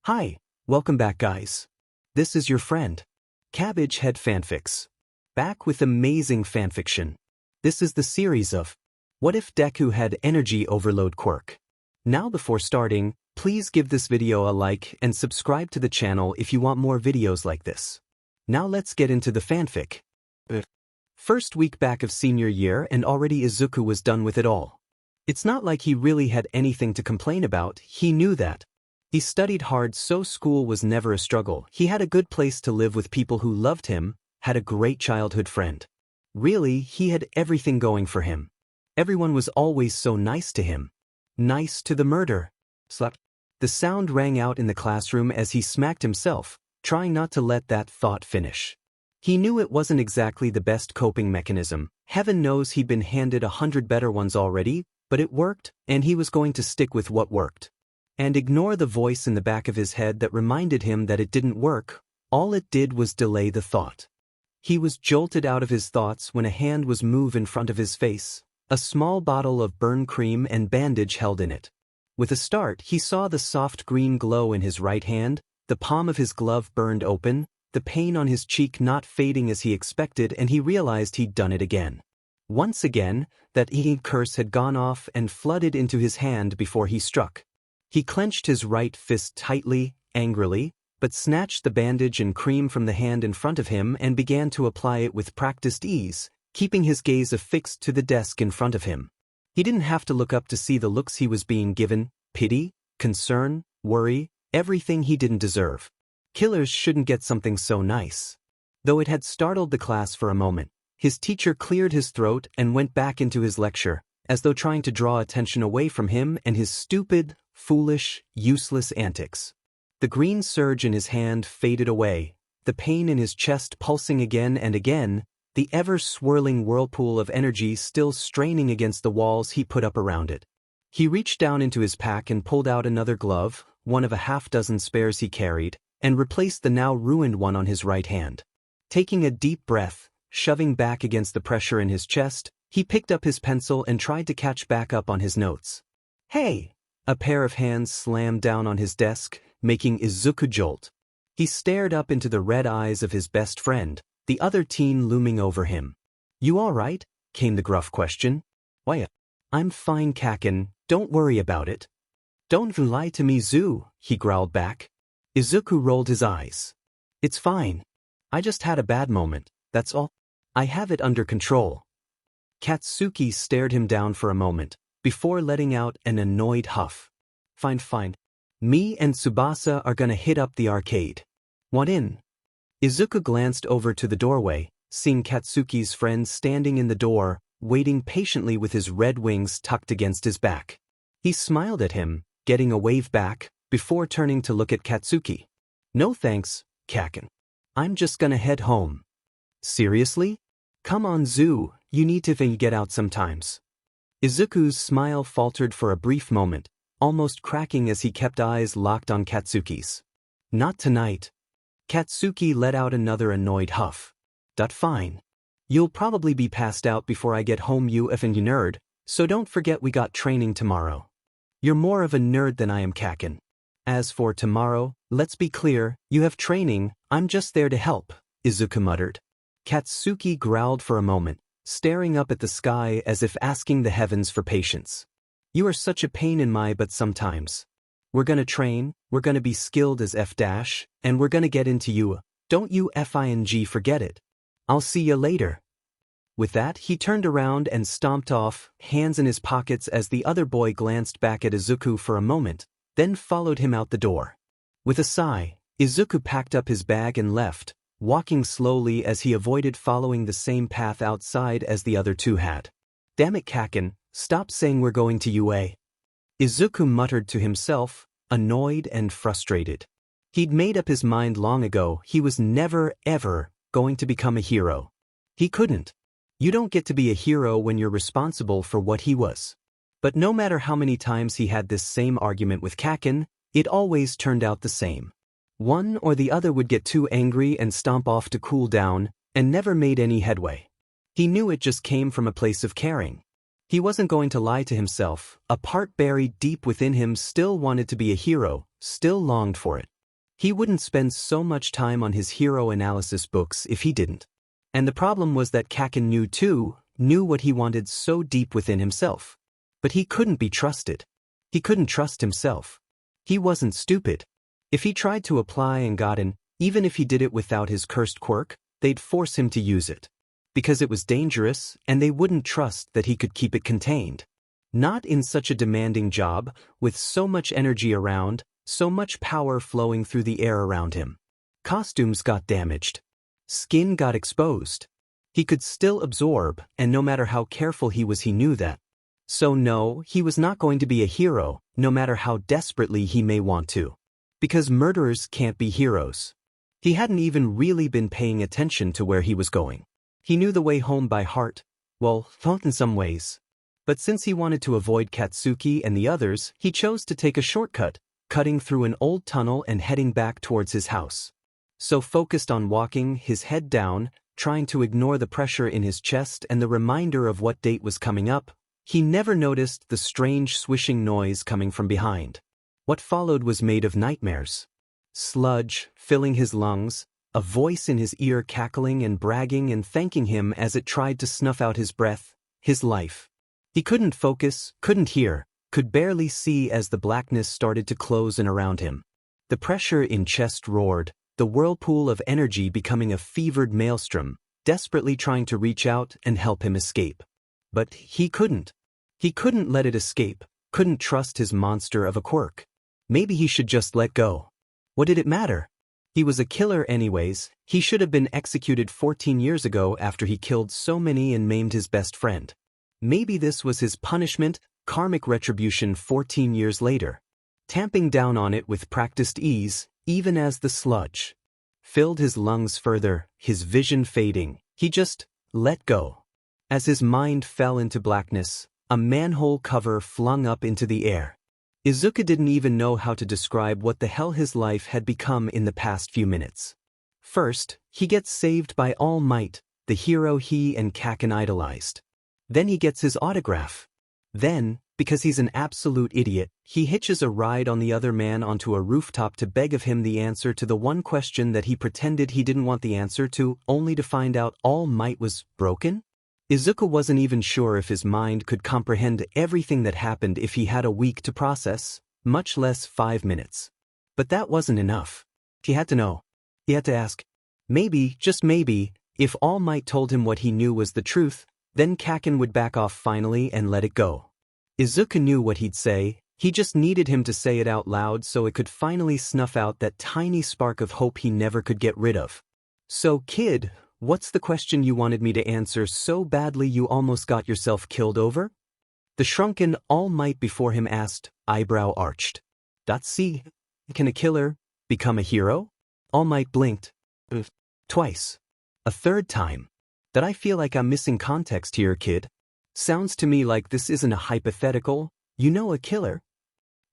Hi, welcome back guys. This is your friend, Cabbage Head Fanfics. Back with amazing fanfiction. This is the series of What If Deku Had Energy Overload Quirk. Now before starting, please give this video a like and subscribe to the channel if you want more videos like this. Now let's get into the fanfic. First week back of senior year and already Izuku was done with it all. It's not like he really had anything to complain about, he knew that. He studied hard so school was never a struggle, he had a good place to live with people who loved him, had a great childhood friend. Really, he had everything going for him. Everyone was always so nice to him. Nice to the murder. Slap. The sound rang out in the classroom as he smacked himself, trying not to let that thought finish. He knew it wasn't exactly the best coping mechanism, heaven knows he'd been handed 100 better ones already, but it worked, and he was going to stick with what worked. And ignore the voice in the back of his head that reminded him that it didn't work, all it did was delay the thought. He was jolted out of his thoughts when a hand was moved in front of his face, a small bottle of burn cream and bandage held in it. With a start, he saw the soft green glow in his right hand, the palm of his glove burned open, the pain on his cheek not fading as he expected, and he realized he'd done it again. Once again, that eating curse had gone off and flooded into his hand before he struck. He clenched his right fist tightly, angrily, but snatched the bandage and cream from the hand in front of him and began to apply it with practiced ease, keeping his gaze affixed to the desk in front of him. He didn't have to look up to see the looks he was being given, pity, concern, worry, everything he didn't deserve. Killers shouldn't get something so nice. Though it had startled the class for a moment, his teacher cleared his throat and went back into his lecture, as though trying to draw attention away from him and his stupid, foolish, useless antics. The green surge in his hand faded away, the pain in his chest pulsing again and again, the ever-swirling whirlpool of energy still straining against the walls he put up around it. He reached down into his pack and pulled out another glove, one of a half-dozen spares he carried, and replaced the now ruined one on his right hand. Taking a deep breath, shoving back against the pressure in his chest, he picked up his pencil and tried to catch back up on his notes. Hey! A pair of hands slammed down on his desk, making Izuku jolt. He stared up into the red eyes of his best friend, the other teen looming over him. You all right? Came the gruff question. Why, I'm fine, Kaken, don't worry about it. Don't lie to me, Zu, he growled back. Izuku rolled his eyes. It's fine. I just had a bad moment, that's all. I have it under control. Katsuki stared him down for a moment, before letting out an annoyed huff. Fine. Me and Tsubasa are gonna hit up the arcade. Want in? Izuku glanced over to the doorway, seeing Katsuki's friend standing in the door, waiting patiently with his red wings tucked against his back. He smiled at him, getting a wave back, before turning to look at Katsuki. No thanks, Kaken. I'm just gonna head home. Seriously? Come on, Zu, you need to get out sometimes. Izuku's smile faltered for a brief moment, almost cracking as he kept eyes locked on Katsuki's. Not tonight. Katsuki let out another annoyed huff. Fine. You'll probably be passed out before I get home, you effing nerd, so don't forget we got training tomorrow. You're more of a nerd than I am, Kaken. As for tomorrow, let's be clear, you have training, I'm just there to help, Izuku muttered. Katsuki growled for a moment, staring up at the sky as if asking the heavens for patience. You are such a pain in my butt sometimes. We're gonna train, we're gonna be skilled as F-, and we're gonna get into you, don't you FING forget it. I'll see ya later. With that, he turned around and stomped off, hands in his pockets as the other boy glanced back at Izuku for a moment, then followed him out the door. With a sigh, Izuku packed up his bag and left, walking slowly as he avoided following the same path outside as the other two had. Damn it, Kaken, stop saying we're going to UA. Izuku muttered to himself, annoyed and frustrated. He'd made up his mind long ago he was never, ever going to become a hero. He couldn't. You don't get to be a hero when you're responsible for what he was. But no matter how many times he had this same argument with Kaken, it always turned out the same. One or the other would get too angry and stomp off to cool down, and never made any headway. He knew it just came from a place of caring. He wasn't going to lie to himself, a part buried deep within him still wanted to be a hero, still longed for it. He wouldn't spend so much time on his hero analysis books if he didn't. And the problem was that Kaken knew too, knew what he wanted so deep within himself. But he couldn't be trusted. He couldn't trust himself. He wasn't stupid. If he tried to apply and got in, even if he did it without his cursed quirk, they'd force him to use it. Because it was dangerous, and they wouldn't trust that he could keep it contained. Not in such a demanding job, with so much energy around, so much power flowing through the air around him. Costumes got damaged. Skin got exposed. He could still absorb, and no matter how careful he was, he knew that. So no, he was not going to be a hero, no matter how desperately he may want to. Because murderers can't be heroes. He hadn't even really been paying attention to where he was going. He knew the way home by heart, well, in some ways. But since he wanted to avoid Katsuki and the others, he chose to take a shortcut, cutting through an old tunnel and heading back towards his house. So focused on walking, his head down, trying to ignore the pressure in his chest and the reminder of what date was coming up, he never noticed the strange swishing noise coming from behind. What followed was made of nightmares. Sludge filling his lungs, a voice in his ear cackling and bragging and thanking him as it tried to snuff out his breath, his life. He couldn't focus, couldn't hear, could barely see as the blackness started to close in around him. The pressure in chest roared, the whirlpool of energy becoming a fevered maelstrom, desperately trying to reach out and help him escape. But he couldn't. He couldn't let it escape, couldn't trust his monster of a quirk. Maybe he should just let go. What did it matter? He was a killer anyways. He should have been executed 14 years ago after he killed so many and maimed his best friend. Maybe this was his punishment, karmic retribution 14 years later. Tamping down on it with practiced ease, even as the sludge filled his lungs further, his vision fading, he just let go. As his mind fell into blackness, a manhole cover flung up into the air. Izuku didn't even know how to describe what the hell his life had become in the past few minutes. First, he gets saved by All Might, the hero he and Kaken idolized. Then he gets his autograph. Then, because he's an absolute idiot, he hitches a ride on the other man onto a rooftop to beg of him the answer to the one question that he pretended he didn't want the answer to, only to find out All Might was broken? Izuku wasn't even sure if his mind could comprehend everything that happened if he had a week to process, much less 5 minutes. But that wasn't enough. He had to know. He had to ask. Maybe, just maybe, if All Might told him what he knew was the truth, then Kaken would back off finally and let it go. Izuku knew what he'd say, he just needed him to say it out loud so it could finally snuff out that tiny spark of hope he never could get rid of. So kid, what's the question you wanted me to answer so badly you almost got yourself killed over? The shrunken All Might before him asked, eyebrow arched. See, can a killer become a hero? All Might blinked. Twice. A third time. That I feel like I'm missing context here, kid. Sounds to me like this isn't a hypothetical, you know, a killer.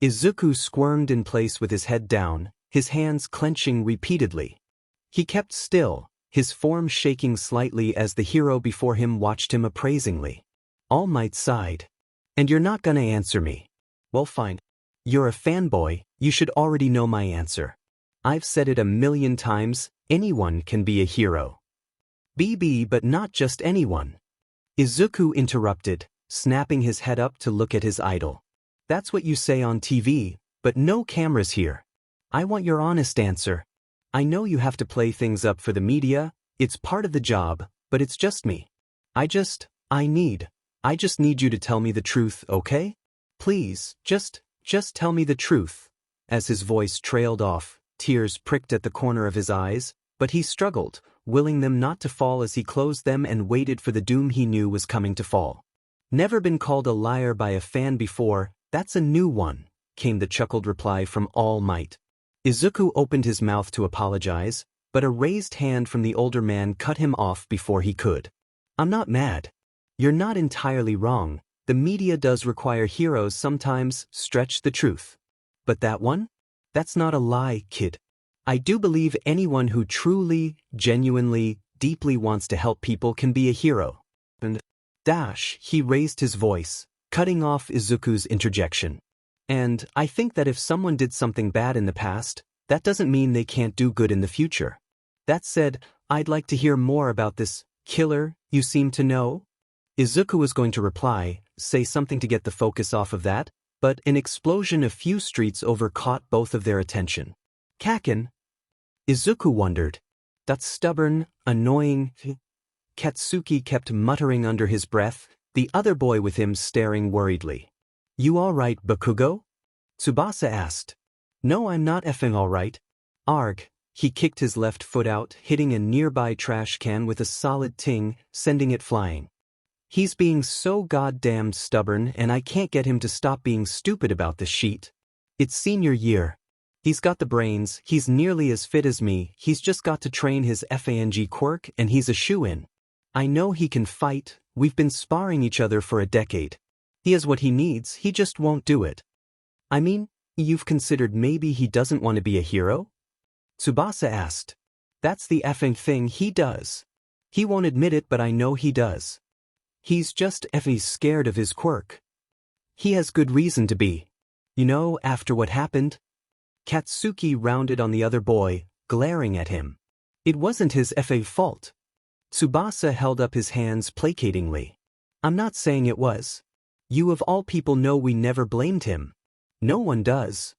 Izuku squirmed in place with his head down, his hands clenching repeatedly. He kept still, his form shaking slightly as the hero before him watched him appraisingly. All Might sighed. And you're not gonna answer me. Well, fine. You're a fanboy, you should already know my answer. I've said it 1,000,000 times, anyone can be a hero. BB, but not just anyone. Izuku interrupted, snapping his head up to look at his idol. That's what you say on TV, but no cameras here. I want your honest answer. I know you have to play things up for the media, it's part of the job, but it's just me. I just need you to tell me the truth, okay? Please, just tell me the truth. As his voice trailed off, tears pricked at the corner of his eyes, but he struggled, willing them not to fall as he closed them and waited for the doom he knew was coming to fall. Never been called a liar by a fan before, that's a new one, came the chuckled reply from All Might. Izuku opened his mouth to apologize, but a raised hand from the older man cut him off before he could. I'm not mad. You're not entirely wrong, the media does require heroes sometimes stretch the truth. But that one? That's not a lie, kid. I do believe anyone who truly, genuinely, deeply wants to help people can be a hero. And he raised his voice, cutting off Izuku's interjection. And I think that if someone did something bad in the past, that doesn't mean they can't do good in the future. That said, I'd like to hear more about this killer you seem to know. Izuku was going to reply, say something to get the focus off of that, but an explosion a few streets over caught both of their attention. Kaken? Izuku wondered. That stubborn, annoying... Katsuki kept muttering under his breath, the other boy with him staring worriedly. You alright, Bakugo? Tsubasa asked. No, I'm not effing alright. Arg. He kicked his left foot out, hitting a nearby trash can with a solid ting, sending it flying. He's being so goddamn stubborn and I can't get him to stop being stupid about this shit. It's senior year. He's got the brains, he's nearly as fit as me, he's just got to train his FANG quirk and he's a shoo-in. I know he can fight, we've been sparring each other for a decade. He has what he needs, he just won't do it. I mean, you've considered maybe he doesn't want to be a hero? Tsubasa asked. That's the effing thing he does. He won't admit it, but I know he does. He's just effing scared of his quirk. He has good reason to be. You know, after what happened? Katsuki rounded on the other boy, glaring at him. It wasn't his FA fault. Tsubasa held up his hands placatingly. I'm not saying it was. You of all people know we never blamed him. No one does.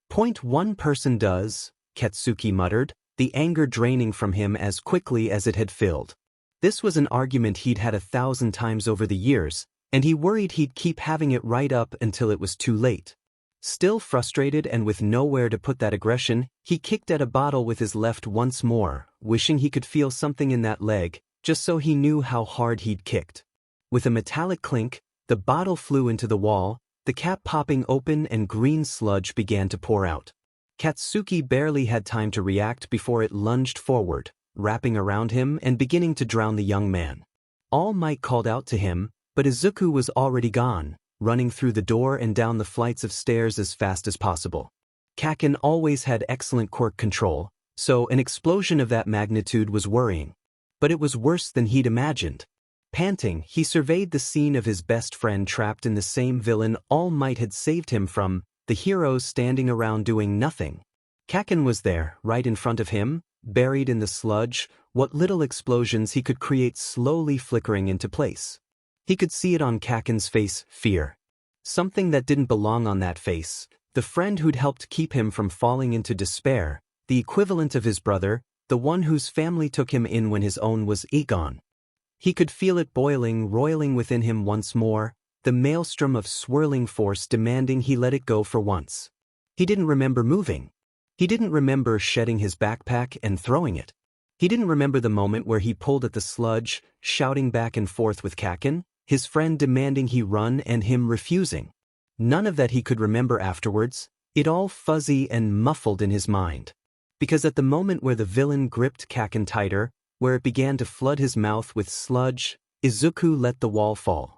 Point one person does, Katsuki muttered, the anger draining from him as quickly as it had filled. This was an argument he'd had 1,000 times over the years, and he worried he'd keep having it right up until it was too late. Still frustrated and with nowhere to put that aggression, he kicked at a bottle with his left once more, wishing he could feel something in that leg, just so he knew how hard he'd kicked. With a metallic clink, the bottle flew into the wall, the cap popping open and green sludge began to pour out. Katsuki barely had time to react before it lunged forward, wrapping around him and beginning to drown the young man. All Might called out to him, but Izuku was already gone, running through the door and down the flights of stairs as fast as possible. Kaken always had excellent quirk control, so an explosion of that magnitude was worrying. But it was worse than he'd imagined. Panting, he surveyed the scene of his best friend trapped in the same villain All Might had saved him from, the heroes standing around doing nothing. Kaken was there, right in front of him, buried in the sludge, what little explosions he could create slowly flickering into place. He could see it on Kaken's face, fear. Something that didn't belong on that face, the friend who'd helped keep him from falling into despair, the equivalent of his brother, the one whose family took him in when his own was gone. He could feel it boiling, roiling within him once more, the maelstrom of swirling force demanding he let it go for once. He didn't remember moving. He didn't remember shedding his backpack and throwing it. He didn't remember the moment where he pulled at the sludge, shouting back and forth with Kaken, his friend demanding he run and him refusing. None of that he could remember afterwards, it all fuzzy and muffled in his mind. Because at the moment where the villain gripped Kaken tighter, where it began to flood his mouth with sludge, Izuku let the wall fall.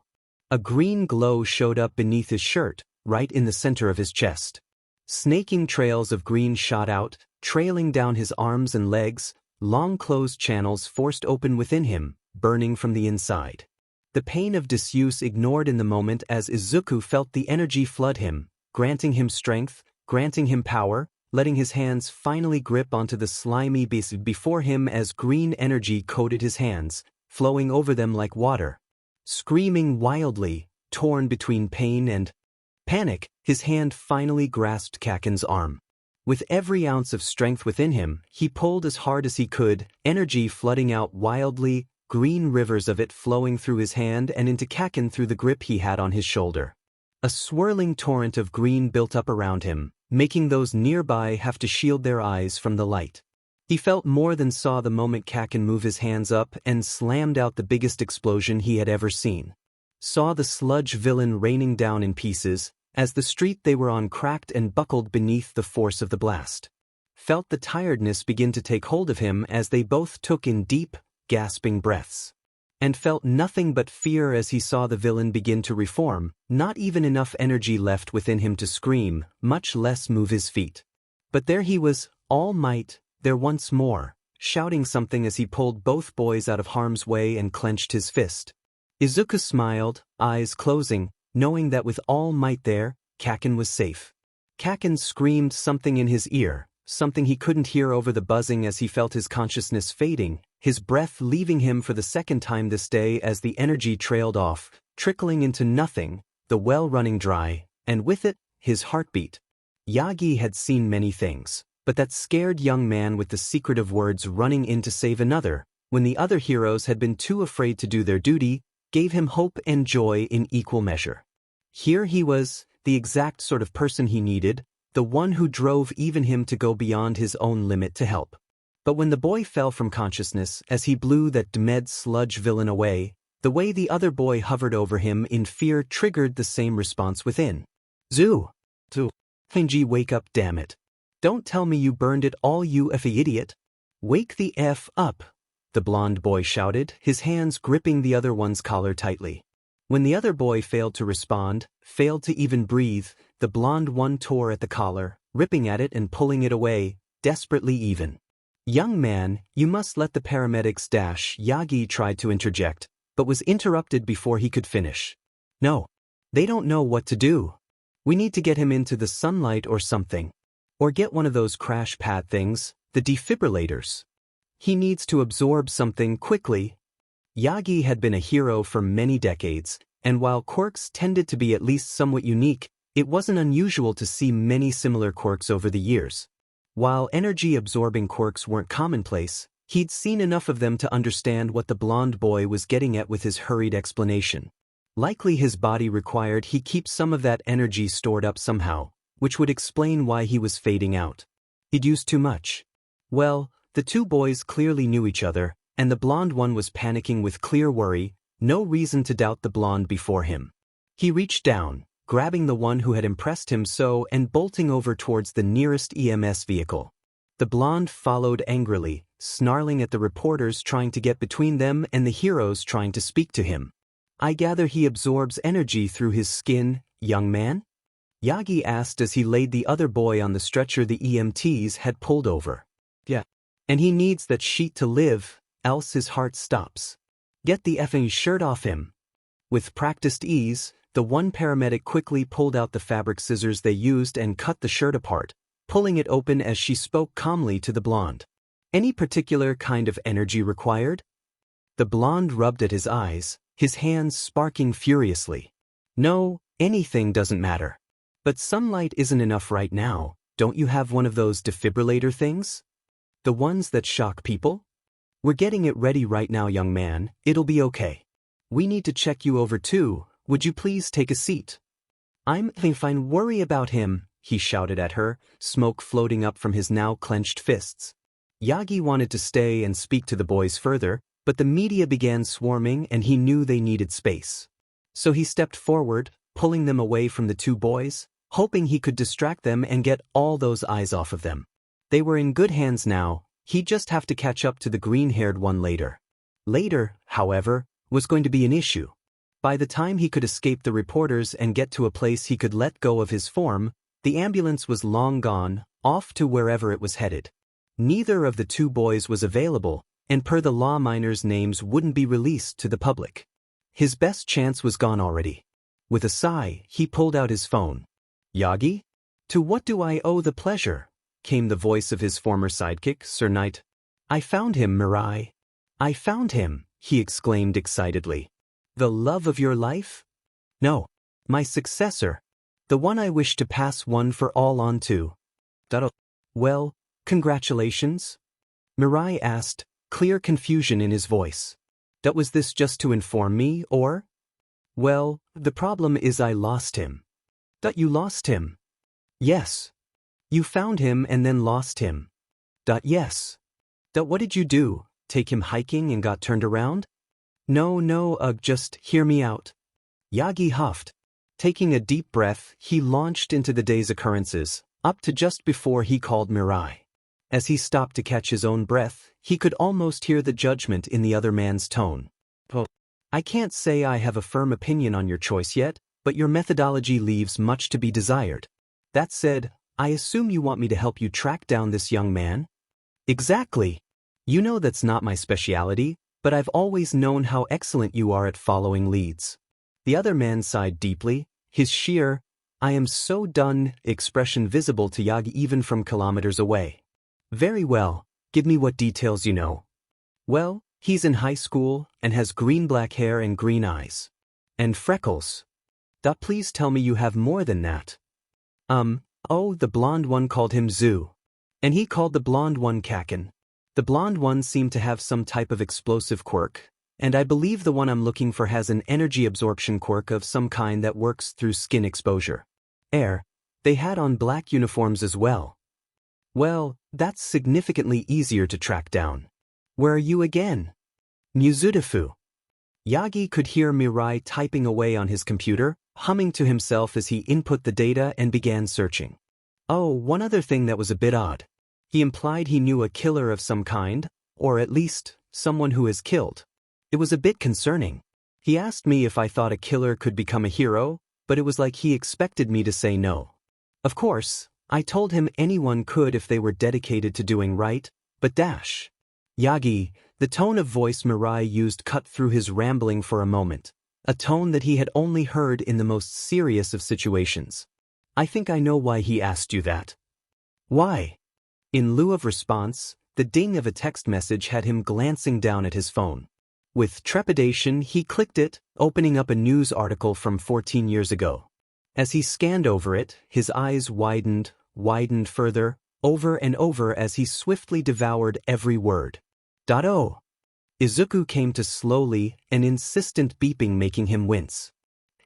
A green glow showed up beneath his shirt, right in the center of his chest. Snaking trails of green shot out, trailing down his arms and legs, long closed channels forced open within him, burning from the inside. The pain of disuse ignored in the moment as Izuku felt the energy flood him, granting him strength, granting him power, letting his hands finally grip onto the slimy beast before him as green energy coated his hands, flowing over them like water. Screaming wildly, torn between pain and panic, his hand finally grasped Kaken's arm. With every ounce of strength within him, he pulled as hard as he could, energy flooding out wildly, green rivers of it flowing through his hand and into Kaken through the grip he had on his shoulder. A swirling torrent of green built up around him, making those nearby have to shield their eyes from the light. He felt more than saw the moment Kaken move his hands up and slammed out the biggest explosion he had ever seen. Saw the sludge villain raining down in pieces, as the street they were on cracked and buckled beneath the force of the blast. Felt the tiredness begin to take hold of him as they both took in deep, gasping breaths. And felt nothing but fear as he saw the villain begin to reform, not even enough energy left within him to scream, much less move his feet. But there he was, All Might, there once more, shouting something as he pulled both boys out of harm's way and clenched his fist. Izuku smiled, eyes closing, knowing that with All Might there, Kaken was safe. Kaken screamed something in his ear, something he couldn't hear over the buzzing as he felt his consciousness fading, his breath leaving him for the second time this day as the energy trailed off, trickling into nothing, the well running dry, and with it, his heartbeat. Yagi had seen many things, but that scared young man with the secretive words running in to save another, when the other heroes had been too afraid to do their duty, gave him hope and joy in equal measure. Here he was, the exact sort of person he needed, the one who drove even him to go beyond his own limit to help. But when the boy fell from consciousness as he blew that demed sludge villain away, the way the other boy hovered over him in fear triggered the same response within. Zoo! Finji, wake up, damn it. Don't tell me you burned it all, you effing idiot. Wake the F up, the blonde boy shouted, his hands gripping the other one's collar tightly. When the other boy failed to respond, failed to even breathe, the blonde one tore at the collar, ripping at it and pulling it away, desperately even. Young man, you must let the paramedics dash, Yagi tried to interject, but was interrupted before he could finish. No. They don't know what to do. We need to get him into the sunlight or something. Or get one of those crash pad things, the defibrillators. He needs to absorb something quickly. Yagi had been a hero for many decades, and while quirks tended to be at least somewhat unique, it wasn't unusual to see many similar quirks over the years. While energy-absorbing quirks weren't commonplace, he'd seen enough of them to understand what the blonde boy was getting at with his hurried explanation. Likely his body required he keep some of that energy stored up somehow, which would explain why he was fading out. He'd used too much. Well, the two boys clearly knew each other, and the blonde one was panicking with clear worry, no reason to doubt the blonde before him. He reached down, grabbing the one who had impressed him so and bolting over towards the nearest EMS vehicle. The blonde followed angrily, snarling at the reporters trying to get between them and the heroes trying to speak to him. I gather he absorbs energy through his skin, young man? Yagi asked as he laid the other boy on the stretcher the EMTs had pulled over. Yeah. And he needs that sheet to live, else his heart stops. Get the effing shirt off him. With practiced ease, the one paramedic quickly pulled out the fabric scissors they used and cut the shirt apart, pulling it open as she spoke calmly to the blonde. Any particular kind of energy required? The blonde rubbed at his eyes, his hands sparking furiously. No, anything doesn't matter. But sunlight isn't enough right now. Don't you have one of those defibrillator things? The ones that shock people? We're getting it ready right now, young man. It'll be okay. We need to check you over too. Would you please take a seat? I'm fine. Worry about him, he shouted at her, smoke floating up from his now clenched fists. Yagi wanted to stay and speak to the boys further, but the media began swarming and he knew they needed space. So he stepped forward, pulling them away from the two boys, hoping he could distract them and get all those eyes off of them. They were in good hands now, he'd just have to catch up to the green-haired one later. Later, however, was going to be an issue. By the time he could escape the reporters and get to a place he could let go of his form, the ambulance was long gone, off to wherever it was headed. Neither of the two boys was available, and per the law minors' names wouldn't be released to the public. His best chance was gone already. With a sigh, he pulled out his phone. Yagi? To what do I owe the pleasure? Came the voice of his former sidekick, Sir Nighteye. I found him, Mirai. I found him, he exclaimed excitedly. The love of your life? No. My successor. The one I wish to pass one for all on to. Well, congratulations? Mirai asked, clear confusion in his voice. Was this just to inform me, or? Well, the problem is I lost him. You lost him? Yes. You found him and then lost him. Yes. What did you do? Take him hiking and got turned around? No, just hear me out. Yagi huffed. Taking a deep breath, he launched into the day's occurrences, up to just before he called Mirai. As he stopped to catch his own breath, he could almost hear the judgment in the other man's tone. I can't say I have a firm opinion on your choice yet, but your methodology leaves much to be desired. That said, I assume you want me to help you track down this young man? Exactly. You know that's not my specialty, but I've always known how excellent you are at following leads. The other man sighed deeply, his sheer, I am so done, expression visible to Yagi even from kilometers away. Very well, give me what details you know. Well, he's in high school and has green-black hair and green eyes. And freckles. Please tell me you have more than that. Oh, the blonde one called him Zoo. And he called the blonde one Kaken. The blonde one seemed to have some type of explosive quirk, and I believe the one I'm looking for has an energy absorption quirk of some kind that works through skin exposure. They had on black uniforms as well. Well, that's significantly easier to track down. Where are you again? Mizudefu. Yagi could hear Mirai typing away on his computer, humming to himself as he input the data and began searching. Oh, one other thing that was a bit odd. He implied he knew a killer of some kind, or at least, someone who has killed. It was a bit concerning. He asked me if I thought a killer could become a hero, but it was like he expected me to say no. Of course, I told him anyone could if they were dedicated to doing right, but Yagi, the tone of voice Mirai used cut through his rambling for a moment, a tone that he had only heard in the most serious of situations. I think I know why he asked you that. Why? In lieu of response, the ding of a text message had him glancing down at his phone. With trepidation, he clicked it, opening up a news article from 14 years ago. As he scanned over it, his eyes widened further, over and over as he swiftly devoured every word. Oh. Izuku came to slowly, an insistent beeping making him wince.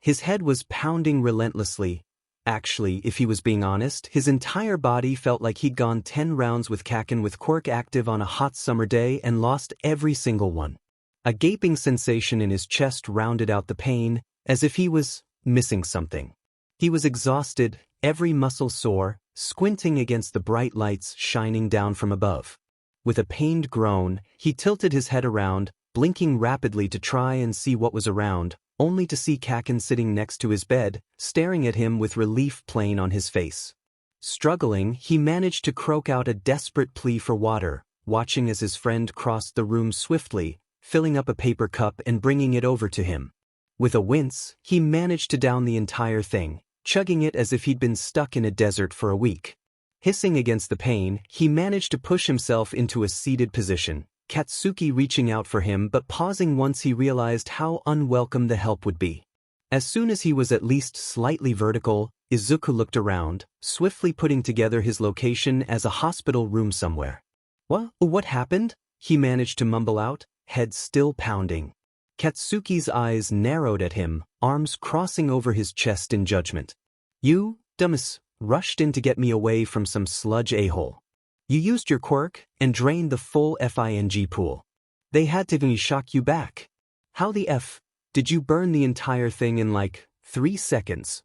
His head was pounding relentlessly. Actually, if he was being honest, his entire body felt like he'd gone 10 rounds with Kaken with Quirk active on a hot summer day and lost every single one. A gaping sensation in his chest rounded out the pain, as if he was missing something. He was exhausted, every muscle sore, squinting against the bright lights shining down from above. With a pained groan, he tilted his head around, blinking rapidly to try and see what was around, only to see Kaken sitting next to his bed, staring at him with relief plain on his face. Struggling, he managed to croak out a desperate plea for water, watching as his friend crossed the room swiftly, filling up a paper cup and bringing it over to him. With a wince, he managed to down the entire thing, chugging it as if he'd been stuck in a desert for a week. Hissing against the pain, he managed to push himself into a seated position, Katsuki reaching out for him but pausing once he realized how unwelcome the help would be. As soon as he was at least slightly vertical, Izuku looked around, swiftly putting together his location as a hospital room somewhere. What happened? He managed to mumble out, head still pounding. Katsuki's eyes narrowed at him, arms crossing over his chest in judgment. You, dumbass, rushed in to get me away from some sludge a-hole. You used your quirk and drained the full FING pool. They had to shock you back. How the F did you burn the entire thing in like 3 seconds?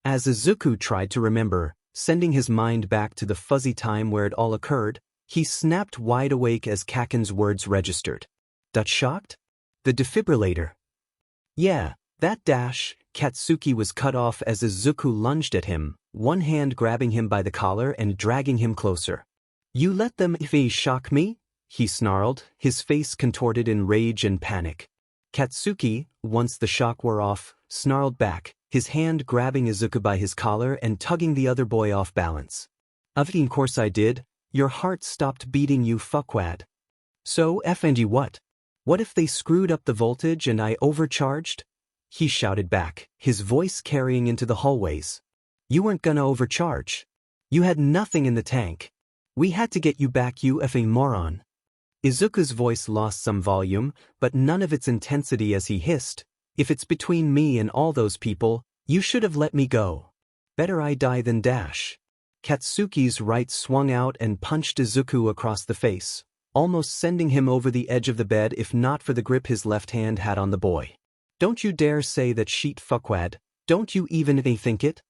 As Izuku tried to remember, sending his mind back to the fuzzy time where it all occurred, he snapped wide awake as Kaken's words registered. Shocked? The defibrillator. Yeah, that Katsuki was cut off as Izuku lunged at him, one hand grabbing him by the collar and dragging him closer. You let them shock me? He snarled, his face contorted in rage and panic. Katsuki, once the shock wore off, snarled back, his hand grabbing Izuku by his collar and tugging the other boy off balance. Of course I did. Your heart stopped beating, you fuckwad. So FNG what? What if they screwed up the voltage and I overcharged? He shouted back, his voice carrying into the hallways. You weren't gonna overcharge. You had nothing in the tank. We had to get you back, you effing moron. Izuku's voice lost some volume, but none of its intensity as he hissed, if it's between me and all those people, you should have let me go. Better I die than dash. Katsuki's right swung out and punched Izuku across the face, almost sending him over the edge of the bed if not for the grip his left hand had on the boy. Don't you dare say that shit, fuckwad. Don't you even think it?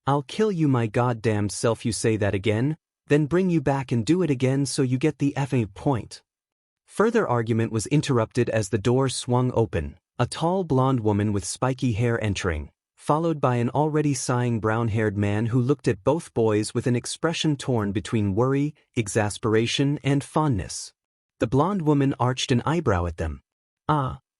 I'll kill you my goddamned self you say that again, then bring you back and do it again so you get the effing point. Further argument was interrupted as the door swung open, a tall blonde woman with spiky hair entering, followed by an already sighing brown-haired man who looked at both boys with an expression torn between worry, exasperation, and fondness. The blonde woman arched an eyebrow at them.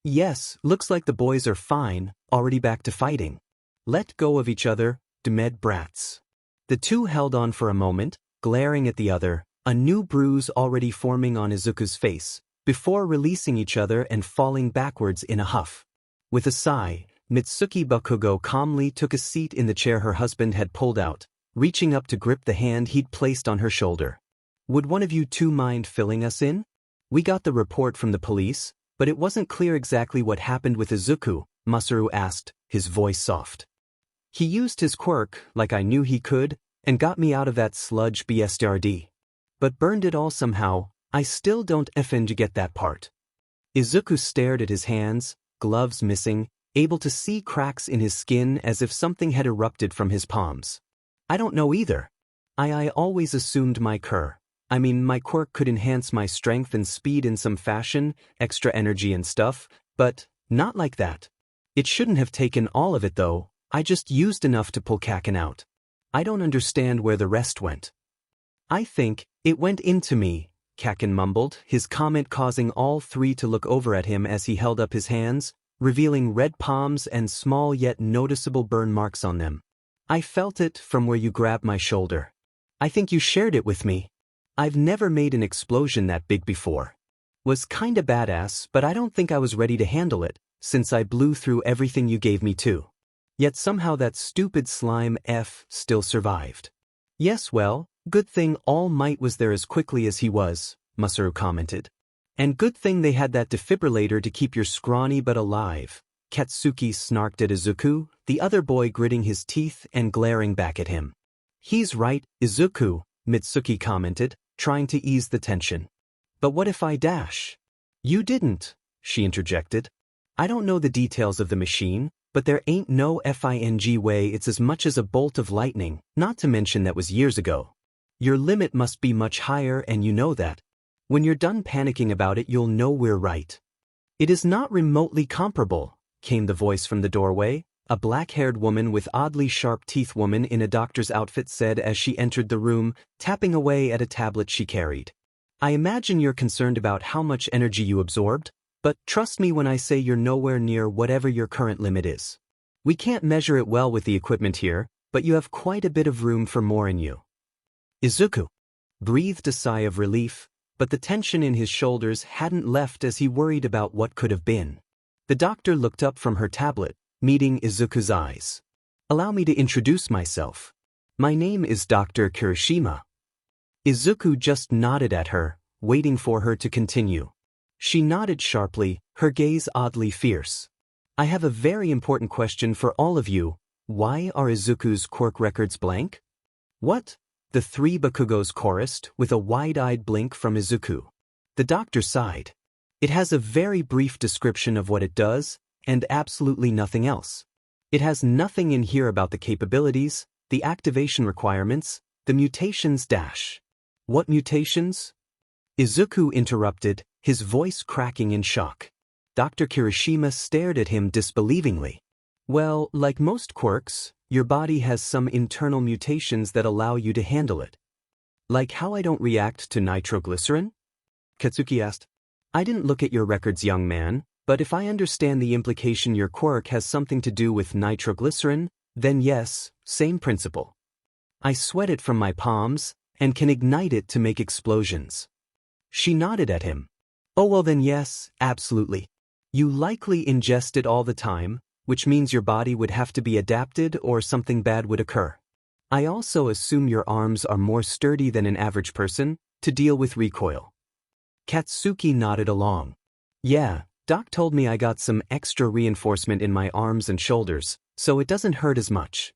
Yes, looks like the boys are fine, already back to fighting. Let go of each other, demed brats. The two held on for a moment, glaring at the other, a new bruise already forming on Izuku's face, before releasing each other and falling backwards in a huff. With a sigh, Mitsuki Bakugo calmly took a seat in the chair her husband had pulled out, reaching up to grip the hand he'd placed on her shoulder. "Would one of you two mind filling us in? We got the report from the police, but it wasn't clear exactly what happened with Izuku," Masaru asked, his voice soft. "He used his quirk, like I knew he could, and got me out of that sludge bstrd. But burned it all somehow. I still don't effing get that part." Izuku stared at his hands, gloves missing, able to see cracks in his skin as if something had erupted from his palms. "I don't know either. I always assumed my quirk could enhance my strength and speed in some fashion, extra energy and stuff, but not like that. It shouldn't have taken all of it though, I just used enough to pull Kaken out. I don't understand where the rest went." "I think it went into me," Kaken mumbled, his comment causing all three to look over at him as he held up his hands, revealing red palms and small yet noticeable burn marks on them. "I felt it from where you grabbed my shoulder. I think you shared it with me. I've never made an explosion that big before. Was kinda badass, but I don't think I was ready to handle it, since I blew through everything you gave me too. Yet somehow that stupid slime still survived." "Yes, well, good thing All Might was there as quickly as he was," Masaru commented. "And good thing they had that defibrillator to keep your scrawny but alive," Katsuki snarked at Izuku, the other boy gritting his teeth and glaring back at him. "He's right, Izuku," Mitsuki commented, trying to ease the tension. "But what if I dash?" "You didn't," she interjected. "I don't know the details of the machine, but there ain't no fing way it's as much as a bolt of lightning, not to mention that was years ago. Your limit must be much higher and you know that. When you're done panicking about it you'll know we're right." "It is not remotely comparable," came the voice from the doorway, a black-haired woman with oddly sharp teeth woman in a doctor's outfit said as she entered the room, tapping away at a tablet she carried. "I imagine you're concerned about how much energy you absorbed, but trust me when I say you're nowhere near whatever your current limit is. We can't measure it well with the equipment here, but you have quite a bit of room for more in you." Izuku breathed a sigh of relief, but the tension in his shoulders hadn't left as he worried about what could have been. The doctor looked up from her tablet, meeting Izuku's eyes. "Allow me to introduce myself. My name is Dr. Kirishima." Izuku just nodded at her, waiting for her to continue. She nodded sharply, her gaze oddly fierce. "I have a very important question for all of you. Why are Izuku's quirk records blank?" "What?" the three Bakugos chorused, with a wide-eyed blink from Izuku. The doctor sighed. "It has a very brief description of what it does, and absolutely nothing else. It has nothing in here about the capabilities, the activation requirements, the mutations dash." "What mutations?" Izuku interrupted, his voice cracking in shock. Dr. Kirishima stared at him disbelievingly. "Well, like most quirks, your body has some internal mutations that allow you to handle it." "Like how I don't react to nitroglycerin?" Katsuki asked. "I didn't look at your records, young man, but if I understand the implication your quirk has something to do with nitroglycerin, then yes, same principle. I sweat it from my palms, and can ignite it to make explosions." She nodded at him. "Oh well then yes, absolutely. You likely ingest it all the time, which means your body would have to be adapted or something bad would occur. I also assume your arms are more sturdy than an average person, to deal with recoil." Katsuki nodded along. "Yeah, Doc told me I got some extra reinforcement in my arms and shoulders, so it doesn't hurt as much."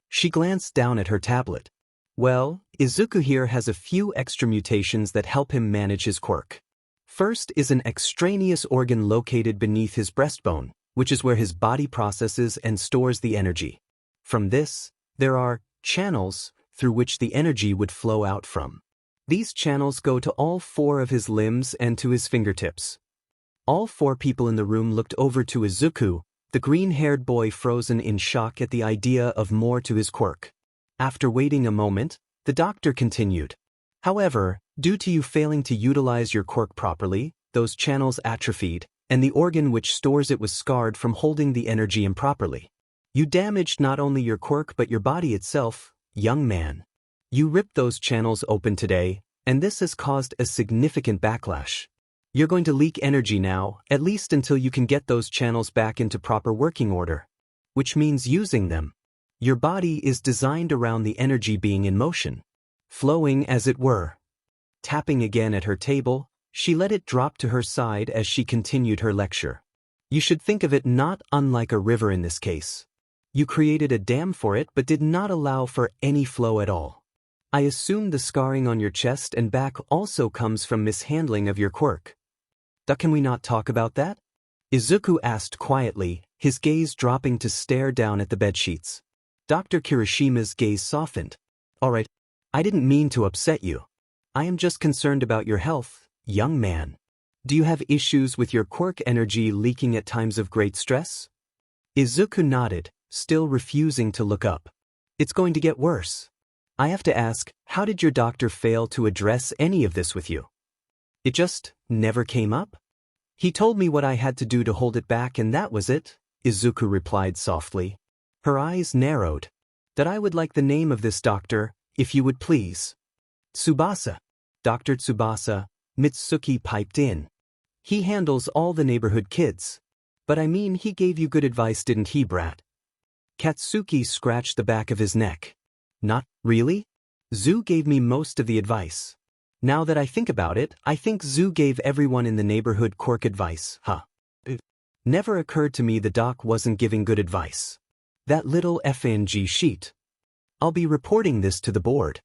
She glanced down at her tablet. "Well, Izuku here has a few extra mutations that help him manage his quirk. First is an extraneous organ located beneath his breastbone, which is where his body processes and stores the energy. From this, there are channels through which the energy would flow out from. These channels go to all four of his limbs and to his fingertips." All four people in the room looked over to Izuku, the green-haired boy frozen in shock at the idea of more to his quirk. After waiting a moment, the doctor continued. "However, due to you failing to utilize your quirk properly, those channels atrophied, and the organ which stores it was scarred from holding the energy improperly. You damaged not only your quirk but your body itself, young man. You ripped those channels open today, and this has caused a significant backlash. You're going to leak energy now, at least until you can get those channels back into proper working order. Which means using them. Your body is designed around the energy being in motion. Flowing as it were. Tapping again at her table, she let it drop to her side as she continued her lecture. You should think of it not unlike a river in this case. You created a dam for it but did not allow for any flow at all. I assume the scarring on your chest and back also comes from mishandling of your quirk. Can we not talk about that? Izuku asked quietly, his gaze dropping to stare down at the bedsheets. Dr. Kirishima's gaze softened. Alright, I didn't mean to upset you. I am just concerned about your health, young man. Do you have issues with your quirk energy leaking at times of great stress? Izuku nodded, still refusing to look up. It's going to get worse. I have to ask, how did your doctor fail to address any of this with you? It just never came up? He told me what I had to do to hold it back and that was it, Izuku replied softly. Her eyes narrowed. That I would like the name of this doctor, if you would please. Tsubasa. Dr. Tsubasa, Mitsuki piped in. He handles all the neighborhood kids. But I mean he gave you good advice, didn't he, brat? Katsuki scratched the back of his neck. Not really? Zu gave me most of the advice. Now that I think about it, I think Zu gave everyone in the neighborhood quirk advice, huh? It never occurred to me the doc wasn't giving good advice. That little FNG sheet. I'll be reporting this to the board.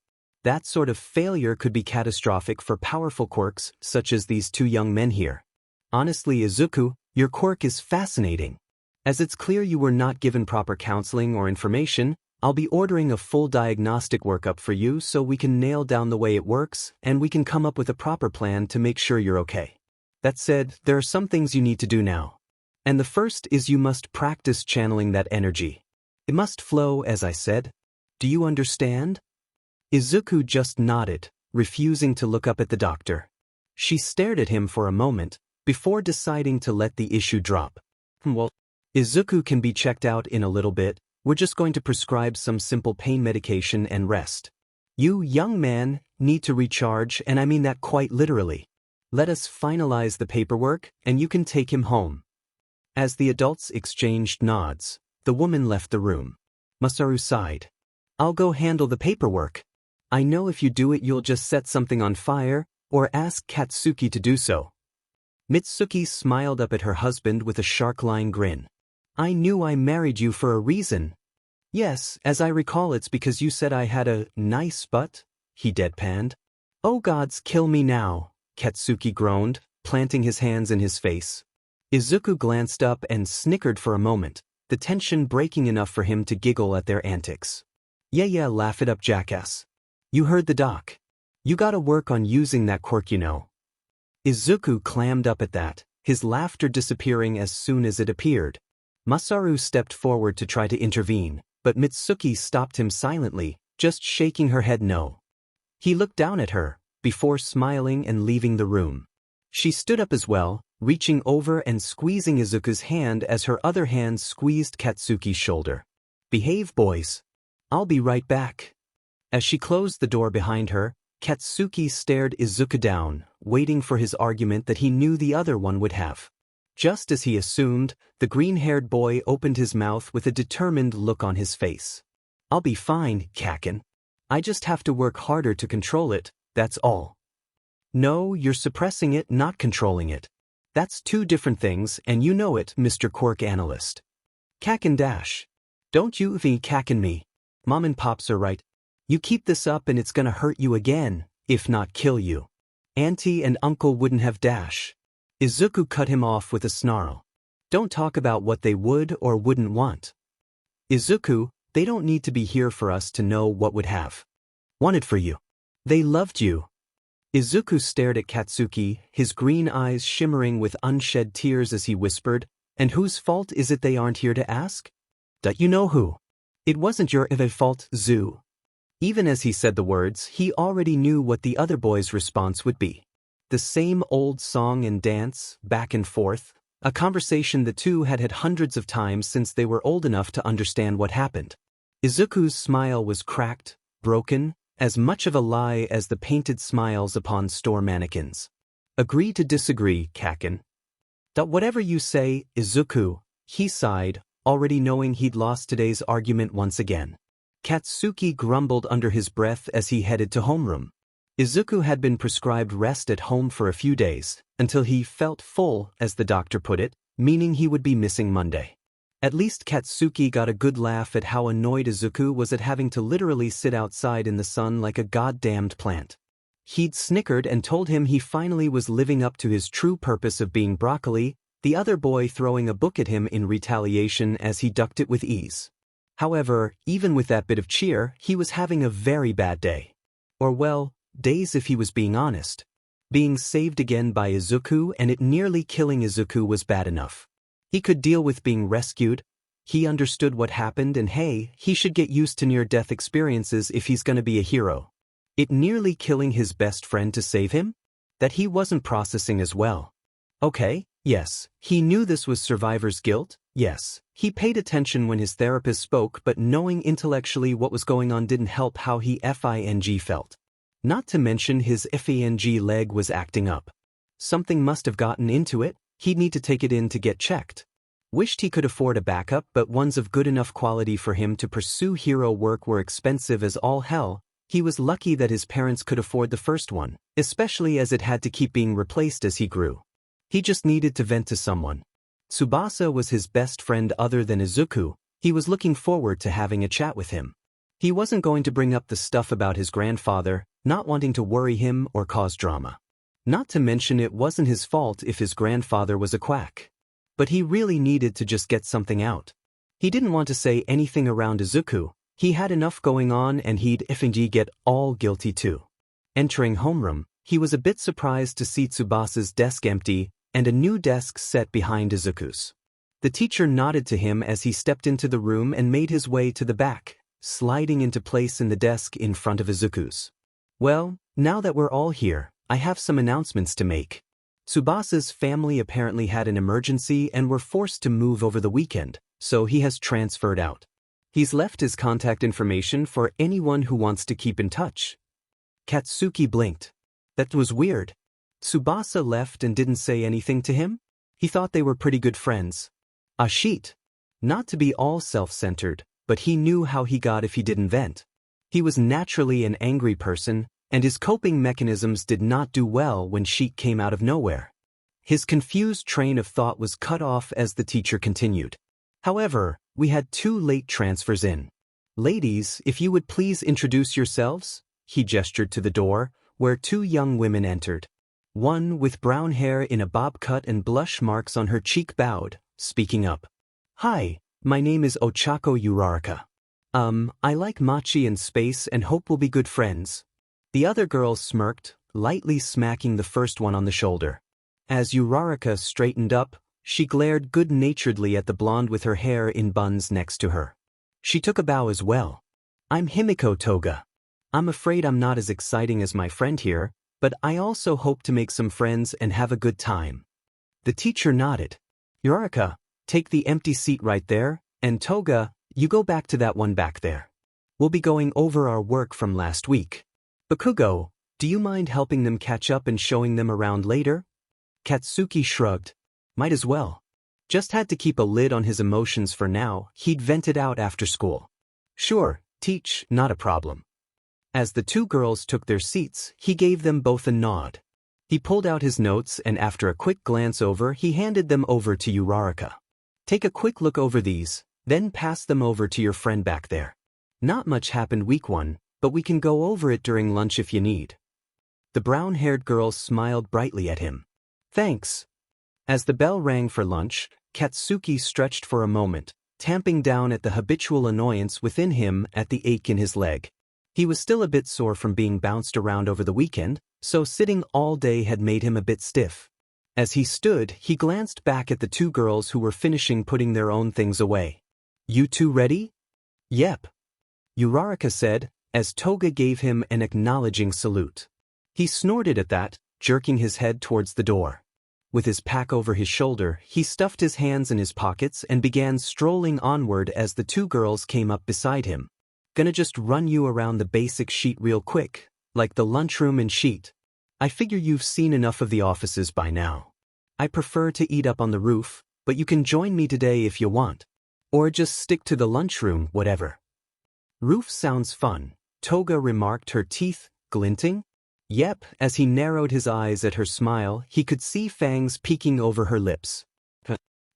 That sort of failure could be catastrophic for powerful quirks such as these two young men here. Honestly, Izuku, your quirk is fascinating. As it's clear you were not given proper counseling or information, I'll be ordering a full diagnostic workup for you so we can nail down the way it works and we can come up with a proper plan to make sure you're okay. That said, there are some things you need to do now. And the first is you must practice channeling that energy. It must flow, as I said. Do you understand? Izuku just nodded, refusing to look up at the doctor. She stared at him for a moment, before deciding to let the issue drop. Well, Izuku can be checked out in a little bit. We're just going to prescribe some simple pain medication and rest. You, young man, need to recharge, and I mean that quite literally. Let us finalize the paperwork, and you can take him home. As the adults exchanged nods, the woman left the room. Masaru sighed. I'll go handle the paperwork. I know if you do it you'll just set something on fire, or ask Katsuki to do so. Mitsuki smiled up at her husband with a shark-line grin. I knew I married you for a reason. Yes, as I recall it's because you said I had a nice butt, he deadpanned. Oh gods, kill me now, Katsuki groaned, planting his hands in his face. Izuku glanced up and snickered for a moment, the tension breaking enough for him to giggle at their antics. Yeah, laugh it up, jackass. You heard the doc. You gotta work on using that quirk, you know. Izuku clammed up at that, his laughter disappearing as soon as it appeared. Masaru stepped forward to try to intervene, but Mitsuki stopped him silently, just shaking her head no. He looked down at her, before smiling and leaving the room. She stood up as well, reaching over and squeezing Izuku's hand as her other hand squeezed Katsuki's shoulder. Behave, boys. I'll be right back. As she closed the door behind her, Katsuki stared Izuku down, waiting for his argument that he knew the other one would have. Just as he assumed, the green-haired boy opened his mouth with a determined look on his face. I'll be fine, Kaken. I just have to work harder to control it, that's all. No, you're suppressing it, not controlling it. That's two different things, and you know it, Mr. Quirk Analyst. Kaken dash. Don't you Kaken me. Mom and Pops are right. You keep this up and it's gonna hurt you again, if not kill you. Auntie and Uncle wouldn't have dash. Izuku cut him off with a snarl. Don't talk about what they would or wouldn't want. Izuku, they don't need to be here for us to know what would have wanted for you. They loved you. Izuku stared at Katsuki, his green eyes shimmering with unshed tears as he whispered, and whose fault is it they aren't here to ask? You know who. It wasn't your fault, Zu. Even as he said the words, he already knew what the other boy's response would be. The same old song and dance, back and forth, A conversation the two had had hundreds of times since they were old enough to understand what happened. Izuku's smile was cracked, broken, as much of a lie as the painted smiles upon store mannequins. Agree to disagree, Kaken. Whatever you say, Izuku, he sighed, already knowing he'd lost today's argument once again. Katsuki grumbled under his breath as he headed to homeroom. Izuku had been prescribed rest at home for a few days, until he felt full, as the doctor put it, meaning he would be missing Monday. At least Katsuki got a good laugh at how annoyed Izuku was at having to literally sit outside in the sun like a goddamned plant. He'd snickered and told him he finally was living up to his true purpose of being broccoli, the other boy throwing a book at him in retaliation as he ducked it with ease. However, even with that bit of cheer, he was having a very bad day. Or well, days if he was being honest. Being saved again by Izuku and it nearly killing Izuku was bad enough. He could deal with being rescued. He understood what happened and hey, he should get used to near-death experiences if he's gonna be a hero. It nearly killing his best friend to save him? That he wasn't processing as well. Okay, yes, he knew this was survivor's guilt, yes. He paid attention when his therapist spoke, but knowing intellectually what was going on didn't help how he felt. Not to mention his leg was acting up. Something must have gotten into it, he'd need to take it in to get checked. Wished he could afford a backup, but ones of good enough quality for him to pursue hero work were expensive as all hell. He was lucky that his parents could afford the first one, especially as it had to keep being replaced as he grew. He just needed to vent to someone. Tsubasa was his best friend other than Izuku. He was looking forward to having a chat with him. He wasn't going to bring up the stuff about his grandfather, not wanting to worry him or cause drama. Not to mention it wasn't his fault if his grandfather was a quack. But he really needed to just get something out. He didn't want to say anything around Izuku. He had enough going on and he'd get all guilty too. Entering homeroom, he was a bit surprised to see Tsubasa's desk empty and a new desk set behind Izuku's. The teacher nodded to him as he stepped into the room and made his way to the back, sliding into place in the desk in front of Izuku's. Well, now that we're all here, I have some announcements to make. Tsubasa's family apparently had an emergency and were forced to move over the weekend, so he has transferred out. He's left his contact information for anyone who wants to keep in touch. Katsuki blinked. That was weird. Tsubasa left and didn't say anything to him? He thought they were pretty good friends. Ah shit. Not to be all self-centered, but he knew how he got if he didn't vent. He was naturally an angry person, and his coping mechanisms did not do well when Sheik came out of nowhere. His confused train of thought was cut off as the teacher continued. However, we had 2 late transfers in. Ladies, if you would please introduce yourselves, he gestured to the door, where 2 young women entered. One with brown hair in a bob cut and blush marks on her cheek bowed, speaking up. Hi, my name is Ochako Uraraka. I like Machi and space and hope we'll be good friends. The other girl smirked, lightly smacking the first one on the shoulder. As Uraraka straightened up, she glared good-naturedly at the blonde with her hair in buns next to her. She took a bow as well. I'm Himiko Toga. I'm afraid I'm not as exciting as my friend here, but I also hope to make some friends and have a good time. The teacher nodded. Uraraka, take the empty seat right there, and Toga, you go back to that one back there. We'll be going over our work from last week. Bakugo, do you mind helping them catch up and showing them around later? Katsuki shrugged. Might as well. Just had to keep a lid on his emotions for now, he'd vent it out after school. Sure, teach, not a problem. As the 2 girls took their seats, he gave them both a nod. He pulled out his notes and after a quick glance over he handed them over to Uraraka. Take a quick look over these, then pass them over to your friend back there. Not much happened week 1, but we can go over it during lunch if you need. The brown-haired girl smiled brightly at him. Thanks. As the bell rang for lunch, Katsuki stretched for a moment, tamping down at the habitual annoyance within him at the ache in his leg. He was still a bit sore from being bounced around over the weekend, so sitting all day had made him a bit stiff. As he stood, he glanced back at the 2 girls who were finishing putting their own things away. You 2 ready? Yep. Uraraka said, as Toga gave him an acknowledging salute. He snorted at that, jerking his head towards the door. With his pack over his shoulder, he stuffed his hands in his pockets and began strolling onward as the two girls came up beside him. Gonna just run you around the basic sheet real quick, like the lunchroom and sheet. I figure you've seen enough of the offices by now. I prefer to eat up on the roof, but you can join me today if you want. Or just stick to the lunchroom, whatever. Roof sounds fun, Toga remarked, her teeth glinting. Yep, as he narrowed his eyes at her smile, he could see fangs peeking over her lips.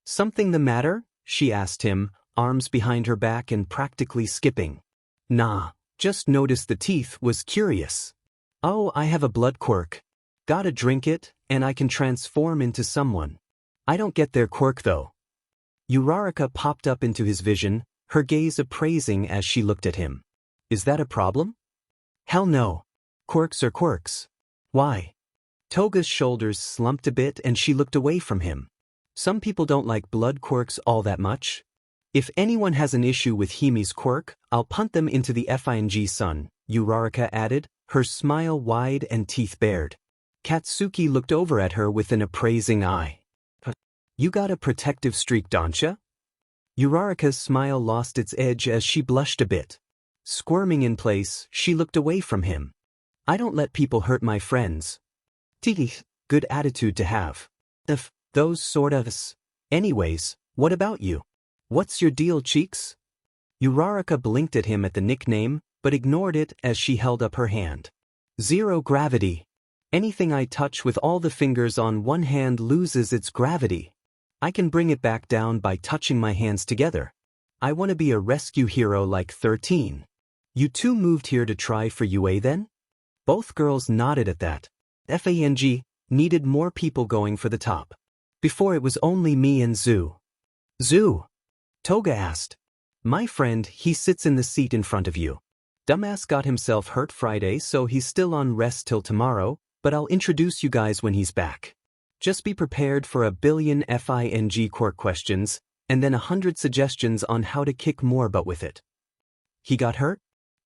Something the matter? She asked him, arms behind her back and practically skipping. Nah, just noticed the teeth, was curious. Oh, I have a blood quirk. Gotta drink it, and I can transform into someone. I don't get their quirk though. Uraraka popped up into his vision, her gaze appraising as she looked at him. Is that a problem? Hell no. Quirks are quirks. Why? Toga's shoulders slumped a bit and she looked away from him. Some people don't like blood quirks all that much. If anyone has an issue with Himi's quirk, I'll punt them into the FING sun, Uraraka added, her smile wide and teeth bared. Katsuki looked over at her with an appraising eye. You got a protective streak, don'tcha? Uraraka's smile lost its edge as she blushed a bit. Squirming in place, she looked away from him. I don't let people hurt my friends. Teeth, good attitude to have. If those sort of. Anyways, what about you? What's your deal, cheeks? Uraraka blinked at him at the nickname, but ignored it as she held up her hand. Zero gravity. Anything I touch with all the fingers on one hand loses its gravity. I can bring it back down by touching my hands together. I want to be a rescue hero like 13. You two moved here to try for UA then? Both girls nodded at that. FANG needed more people going for the top. Before it was only me and Zoo. Zoo? Toga asked. My friend, he sits in the seat in front of you. Dumbass got himself hurt Friday, so he's still on rest till tomorrow, but I'll introduce you guys when he's back. Just be prepared for a billion FING quirk questions, and then 100 suggestions on how to kick more butt with it. He got hurt?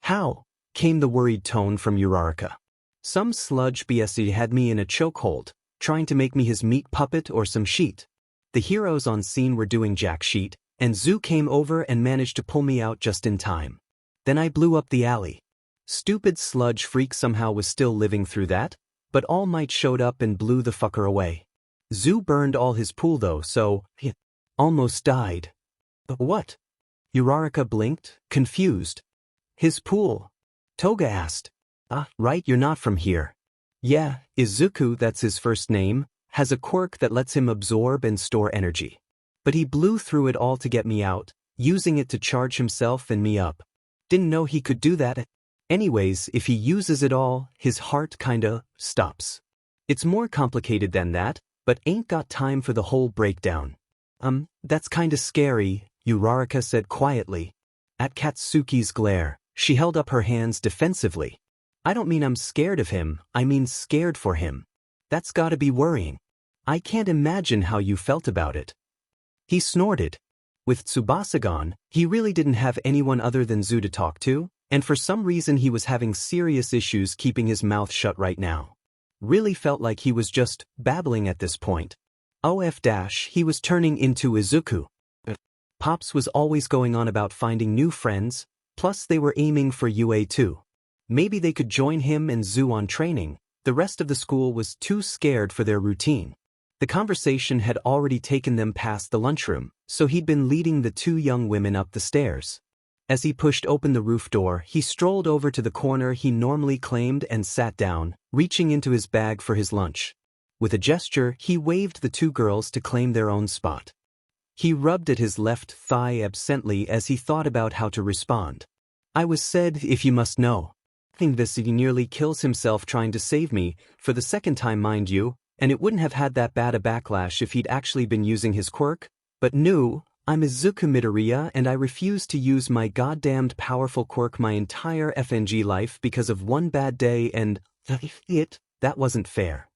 How? Came the worried tone from Uraraka. Some sludge BSE had me in a chokehold, trying to make me his meat puppet or some sheet. The heroes on scene were doing jack sheet, and Zoo came over and managed to pull me out just in time. Then I blew up the alley. Stupid sludge freak somehow was still living through that, but All Might showed up and blew the fucker away. Zoo burned all his pool though, so he almost died. What? Uraraka blinked, confused. His pool? Toga asked. Right, you're not from here. Yeah, Izuku, that's his first name, has a quirk that lets him absorb and store energy. But he blew through it all to get me out, using it to charge himself and me up. Didn't know he could do that. Anyways, if he uses it all, his heart kinda stops. It's more complicated than that, but ain't got time for the whole breakdown. That's kinda scary, Uraraka said quietly. At Katsuki's glare, she held up her hands defensively. I don't mean I'm scared of him, I mean scared for him. That's gotta be worrying. I can't imagine how you felt about it. He snorted. With Tsubasa gone, he really didn't have anyone other than Zoo to talk to, and for some reason he was having serious issues keeping his mouth shut right now. Really felt like he was just babbling at this point. He was turning into Izuku. Pops was always going on about finding new friends, plus they were aiming for UA too. Maybe they could join him and Zoo on training. The rest of the school was too scared for their routine. The conversation had already taken them past the lunchroom, so he'd been leading the two young women up the stairs. As he pushed open the roof door, he strolled over to the corner he normally claimed and sat down, reaching into his bag for his lunch. With a gesture, he waved the two girls to claim their own spot. He rubbed at his left thigh absently as he thought about how to respond. I was said, if you must know. I think this he nearly kills himself trying to save me, for the second time mind you, and it wouldn't have had that bad a backlash if he'd actually been using his quirk, but no, I'm Izuku Midoriya and I refuse to use my goddamned powerful quirk my entire FNG life because of one bad day and that wasn't fair.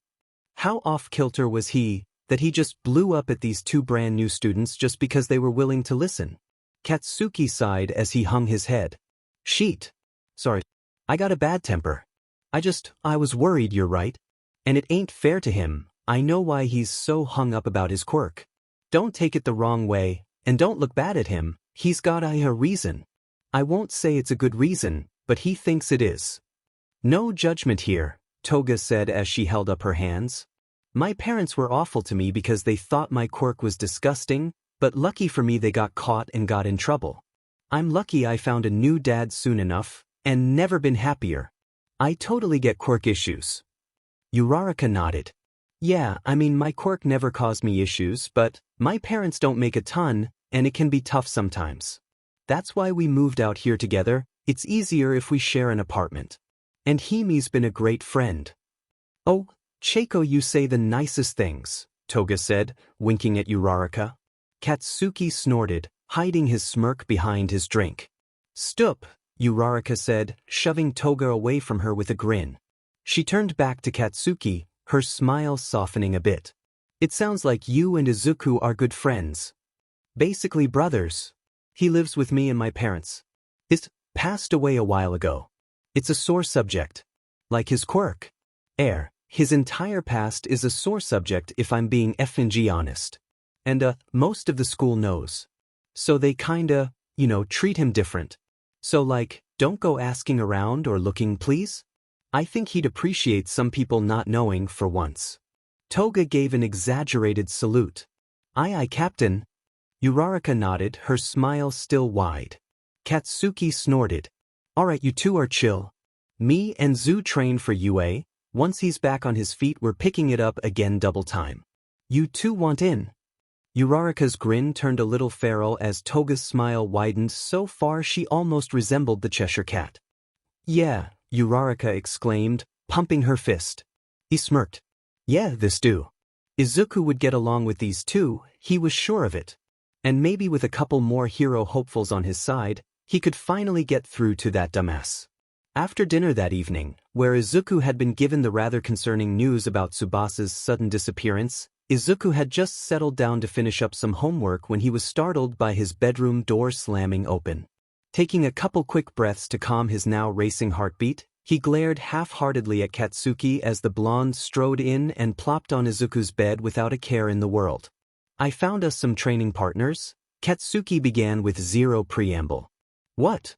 How off-kilter was he, that he just blew up at these two brand new students just because they were willing to listen? Katsuki sighed as he hung his head. Sheet. Sorry. I got a bad temper. I was worried, you're right. And it ain't fair to him, I know why he's so hung up about his quirk. Don't take it the wrong way, and don't look bad at him, he's got a reason. I won't say it's a good reason, but he thinks it is. No judgment here, Toga said as she held up her hands. My parents were awful to me because they thought my quirk was disgusting, but lucky for me they got caught and got in trouble. I'm lucky I found a new dad soon enough, and never been happier. I totally get quirk issues. Uraraka nodded. Yeah, I mean my quirk never caused me issues, but my parents don't make a ton, and it can be tough sometimes. That's why we moved out here together, it's easier if we share an apartment. And Himi's been a great friend. Oh, Cheiko, you say the nicest things, Toga said, winking at Uraraka. Katsuki snorted, hiding his smirk behind his drink. Stop, Uraraka said, shoving Toga away from her with a grin. She turned back to Katsuki, her smile softening a bit. It sounds like you and Izuku are good friends. Basically brothers. He lives with me and my parents. He's passed away a while ago. It's a sore subject. Like his quirk. His entire past is a sore subject if I'm being FNG honest. And most of the school knows. So they kinda, treat him different. So like, don't go asking around or looking please? I think he'd appreciate some people not knowing for once. Toga gave an exaggerated salute. Aye, Captain. Uraraka nodded, her smile still wide. Katsuki snorted. Alright, you two are chill. Me and Zu train for UA. Once he's back on his feet we're picking it up again double time. You two want in? Uraraka's grin turned a little feral as Toga's smile widened so far she almost resembled the Cheshire Cat. Yeah, Uraraka exclaimed, pumping her fist. He smirked. Yeah, this do. Izuku would get along with these two, he was sure of it. And maybe with a couple more hero hopefuls on his side, he could finally get through to that dumbass. After dinner that evening, where Izuku had been given the rather concerning news about Tsubasa's sudden disappearance, Izuku had just settled down to finish up some homework when he was startled by his bedroom door slamming open. Taking a couple quick breaths to calm his now racing heartbeat, he glared half-heartedly at Katsuki as the blonde strode in and plopped on Izuku's bed without a care in the world. I found us some training partners, Katsuki began with zero preamble. What?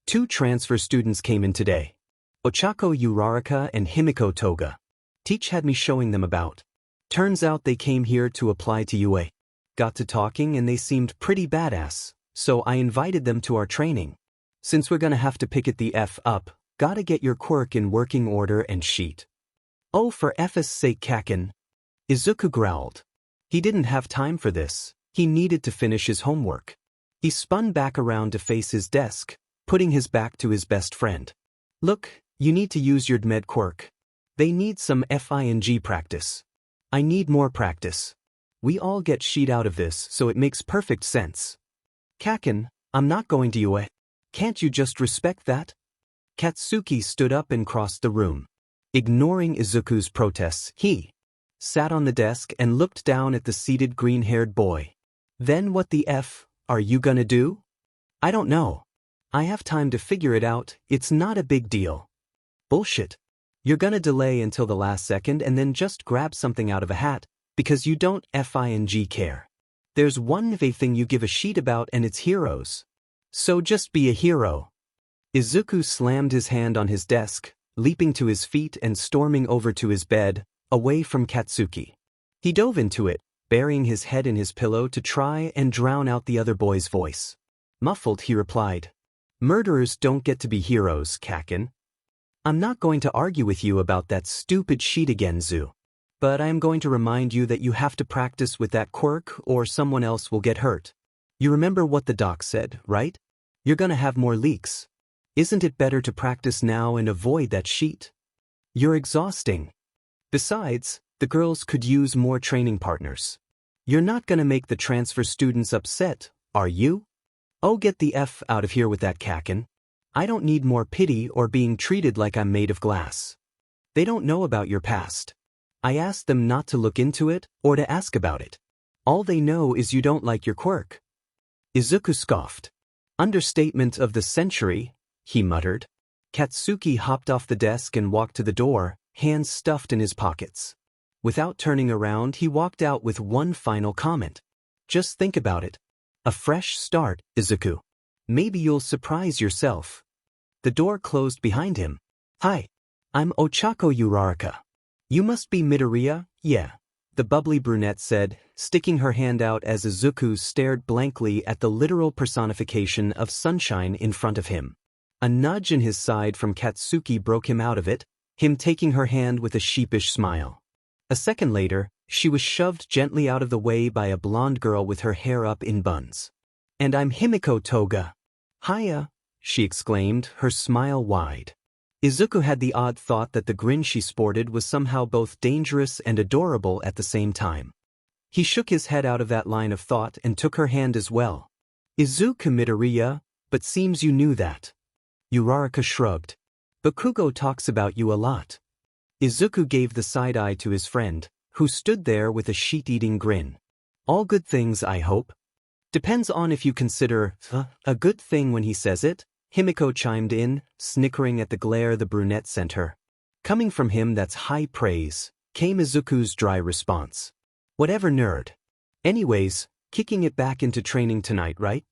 2 transfer students came in today. Ochako Uraraka and Himiko Toga. Teach had me showing them about. Turns out they came here to apply to UA. Got to talking and they seemed pretty badass, so I invited them to our training. Since we're gonna have to pick it the F up, gotta get your quirk in working order and sheet. Oh, for F's sake, Kaken. Izuku growled. He didn't have time for this, he needed to finish his homework. He spun back around to face his desk, putting his back to his best friend. Look, you need to use your med quirk. They need some FING practice. I need more practice. We all get sheet out of this, so it makes perfect sense. Kaken, I'm not going to UA. Can't you just respect that? Katsuki stood up and crossed the room. Ignoring Izuku's protests, he sat on the desk and looked down at the seated green-haired boy. Then what the F are you gonna do? I don't know. I have time to figure it out, it's not a big deal. Bullshit. You're gonna delay until the last second and then just grab something out of a hat, because you don't FING care. There's one thing you give a shit about and it's heroes. So just be a hero. Izuku slammed his hand on his desk, leaping to his feet and storming over to his bed, away from Katsuki. He dove into it, burying his head in his pillow to try and drown out the other boy's voice. Muffled, he replied. Murderers don't get to be heroes, Kaken. I'm not going to argue with you about that stupid sheet again, Zu. But I am going to remind you that you have to practice with that quirk or someone else will get hurt. You remember what the doc said, right? You're gonna have more leaks. Isn't it better to practice now and avoid that sheet? You're exhausting. Besides, the girls could use more training partners. You're not gonna make the transfer students upset, are you? Oh, get the F out of here with that, Kaken. I don't need more pity or being treated like I'm made of glass. They don't know about your past. I asked them not to look into it or to ask about it. All they know is you don't like your quirk. Izuku scoffed. Understatement of the century, he muttered. Katsuki hopped off the desk and walked to the door, hands stuffed in his pockets. Without turning around, he walked out with one final comment. Just think about it. A fresh start, Izuku. Maybe you'll surprise yourself. The door closed behind him. Hi. I'm Ochako Uraraka. You must be Midoriya, yeah. The bubbly brunette said, sticking her hand out as Izuku stared blankly at the literal personification of sunshine in front of him. A nudge in his side from Katsuki broke him out of it, him taking her hand with a sheepish smile. A second later, she was shoved gently out of the way by a blonde girl with her hair up in buns. And I'm Himiko Toga. Hiya, she exclaimed, her smile wide. Izuku had the odd thought that the grin she sported was somehow both dangerous and adorable at the same time. He shook his head out of that line of thought and took her hand as well. Izuku Midoriya, but seems you knew that. Uraraka shrugged. Bakugo talks about you a lot. Izuku gave the side-eye to his friend, who stood there with a sheet-eating grin. All good things, I hope. Depends on if you consider a good thing when he says it, Himiko chimed in, snickering at the glare the brunette sent her. Coming from him, that's high praise, came Izuku's dry response. Whatever, nerd. Anyways, kicking it back into training tonight, right?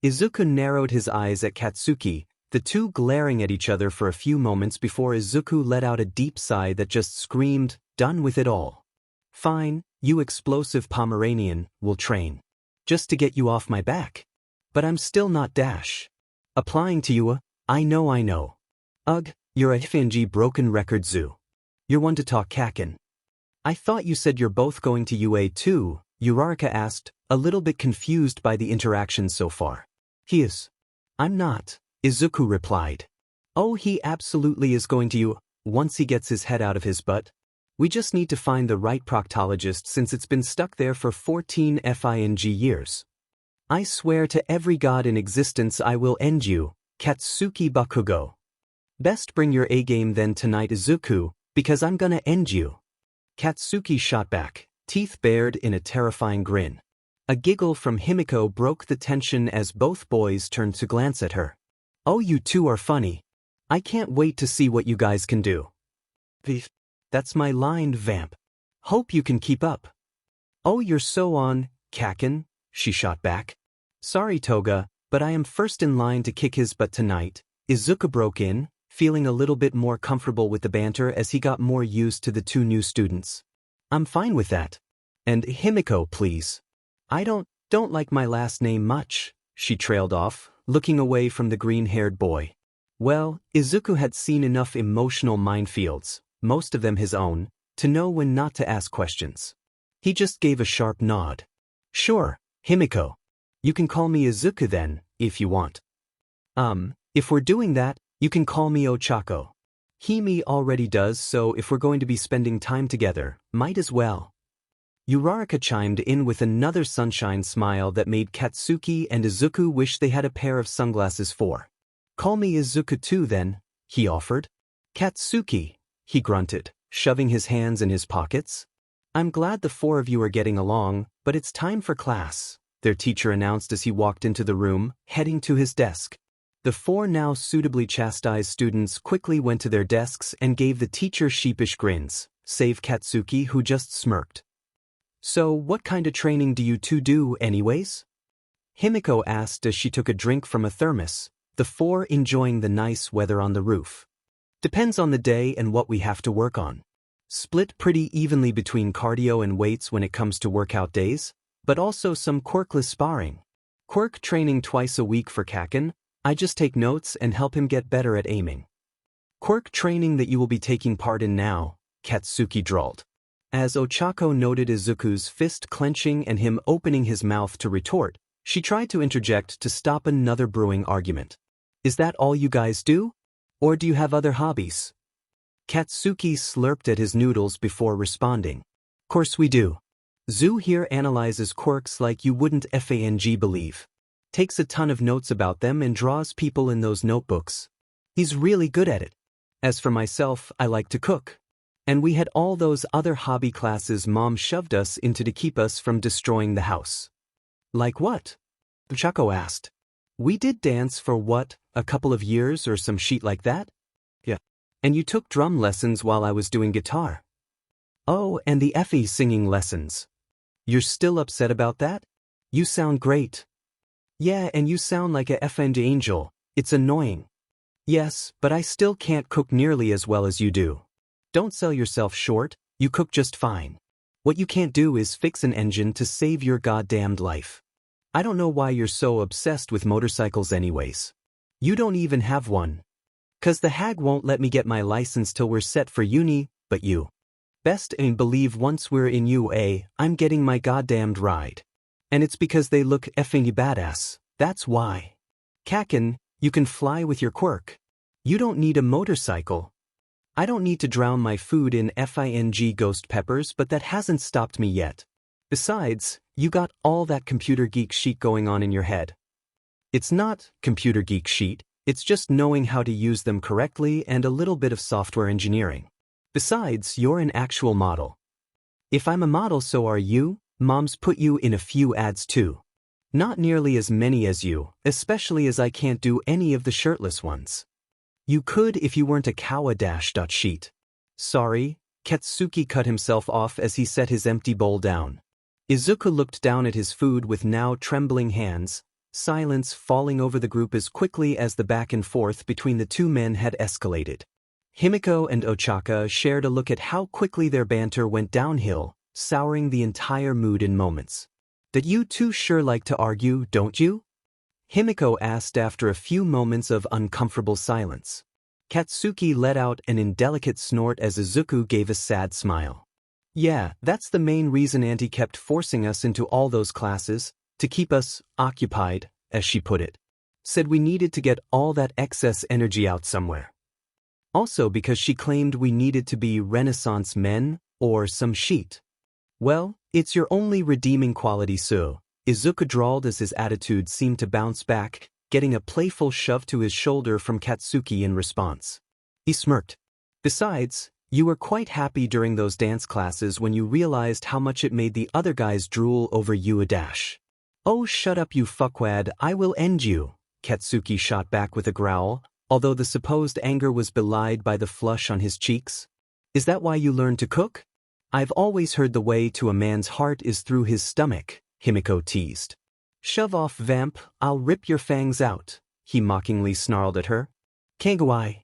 Izuku narrowed his eyes at Katsuki, the two glaring at each other for a few moments before Izuku let out a deep sigh that just screamed, done with it all. Fine, you explosive Pomeranian, we'll train. Just to get you off my back. But I'm still not Dash. Applying to you, I know. Ugh, you're a Hfinji broken record zoo. You're one to talk kakin. I thought you said you're both going to UA too, Uraraka asked, a little bit confused by the interaction so far. He is. I'm not, Izuku replied. Oh, he absolutely is going to you, once he gets his head out of his butt. We just need to find the right proctologist since it's been stuck there for 14 years. I swear to every god in existence I will end you, Katsuki Bakugo. Best bring your A-game then tonight, Izuku, because I'm gonna end you. Katsuki shot back, teeth bared in a terrifying grin. A giggle from Himiko broke the tension as both boys turned to glance at her. Oh, you two are funny. I can't wait to see what you guys can do. That's my line, vamp. Hope you can keep up. Oh, you're so on, Kakin, she shot back. Sorry, Toga, but I am first in line to kick his butt tonight. Izuku broke in, feeling a little bit more comfortable with the banter as he got more used to the two new students. I'm fine with that. And Himiko, please. I don't like my last name much, she trailed off, looking away from the green-haired boy. Well, Izuku had seen enough emotional minefields, most of them his own, to know when not to ask questions. He just gave a sharp nod. Sure, Himiko. You can call me Izuku then, if you want. If we're doing that, you can call me Ochako. Himi already does, so if we're going to be spending time together, might as well. Uraraka chimed in with another sunshine smile that made Katsuki and Izuku wish they had a pair of sunglasses for. Call me Izuku too then, he offered. Katsuki, he grunted, shoving his hands in his pockets. I'm glad the four of you are getting along, but it's time for class, their teacher announced as he walked into the room, heading to his desk. The four now suitably chastised students quickly went to their desks and gave the teacher sheepish grins, save Katsuki, who just smirked. So what kind of training do you two do anyways? Himiko asked as she took a drink from a thermos, the four enjoying the nice weather on the roof. Depends on the day and what we have to work on. Split pretty evenly between cardio and weights when it comes to workout days, but also some quirkless sparring. Quirk training twice a week for Kakin. I just take notes and help him get better at aiming. Quirk training that you will be taking part in now, Katsuki drawled. As Ochako noted Izuku's fist clenching and him opening his mouth to retort, she tried to interject to stop another brewing argument. Is that all you guys do? Or do you have other hobbies? Katsuki slurped at his noodles before responding. Course we do. Zoo here analyzes quirks like you wouldn't believe. Takes a ton of notes about them and draws people in those notebooks. He's really good at it. As for myself, I like to cook. And we had all those other hobby classes Mom shoved us into to keep us from destroying the house. Like what? Ochako asked. We did dance for what, a couple of years or some shit like that? Yeah. And you took drum lessons while I was doing guitar. Oh, and the Effie singing lessons. You're still upset about that? You sound great. Yeah, and you sound like a effing angel. It's annoying. Yes, but I still can't cook nearly as well as you do. Don't sell yourself short, you cook just fine. What you can't do is fix an engine to save your goddamned life. I don't know why you're so obsessed with motorcycles anyways. You don't even have one. 'Cause the hag won't let me get my license till we're set for uni, but you. Best and believe once we're in UA, I'm getting my goddamned ride. And it's because they look effing badass, that's why. Kakin, you can fly with your quirk. You don't need a motorcycle. I don't need to drown my food in FING ghost peppers, but that hasn't stopped me yet. Besides, you got all that computer geek shit going on in your head. It's not computer geek shit, it's just knowing how to use them correctly and a little bit of software engineering. Besides, you're an actual model. If I'm a model, so are you. Mom's put you in a few ads too. Not nearly as many as you, especially as I can't do any of the shirtless ones. You could if you weren't a cow-a-dash.sheet. Sorry, Katsuki cut himself off as he set his empty bowl down. Izuku looked down at his food with now trembling hands, silence falling over the group as quickly as the back and forth between the two men had escalated. Himiko and Ochaka shared a look at how quickly their banter went downhill, souring the entire mood in moments. That you two sure like to argue, don't you? Himiko asked after a few moments of uncomfortable silence. Katsuki let out an indelicate snort as Izuku gave a sad smile. Yeah, that's the main reason Auntie kept forcing us into all those classes, to keep us occupied, as she put it. Said we needed to get all that excess energy out somewhere. Also because she claimed we needed to be Renaissance men, or some shit. Well, it's your only redeeming quality, so. Izuku drawled as his attitude seemed to bounce back, getting a playful shove to his shoulder from Katsuki in response. He smirked. Besides, you were quite happy during those dance classes when you realized how much it made the other guys drool over you a dash. Oh, shut up, you fuckwad, I will end you, Katsuki shot back with a growl, although the supposed anger was belied by the flush on his cheeks. Is that why you learned to cook? I've always heard the way to a man's heart is through his stomach, Himiko teased. Shove off, vamp, I'll rip your fangs out, he mockingly snarled at her. Kangawai.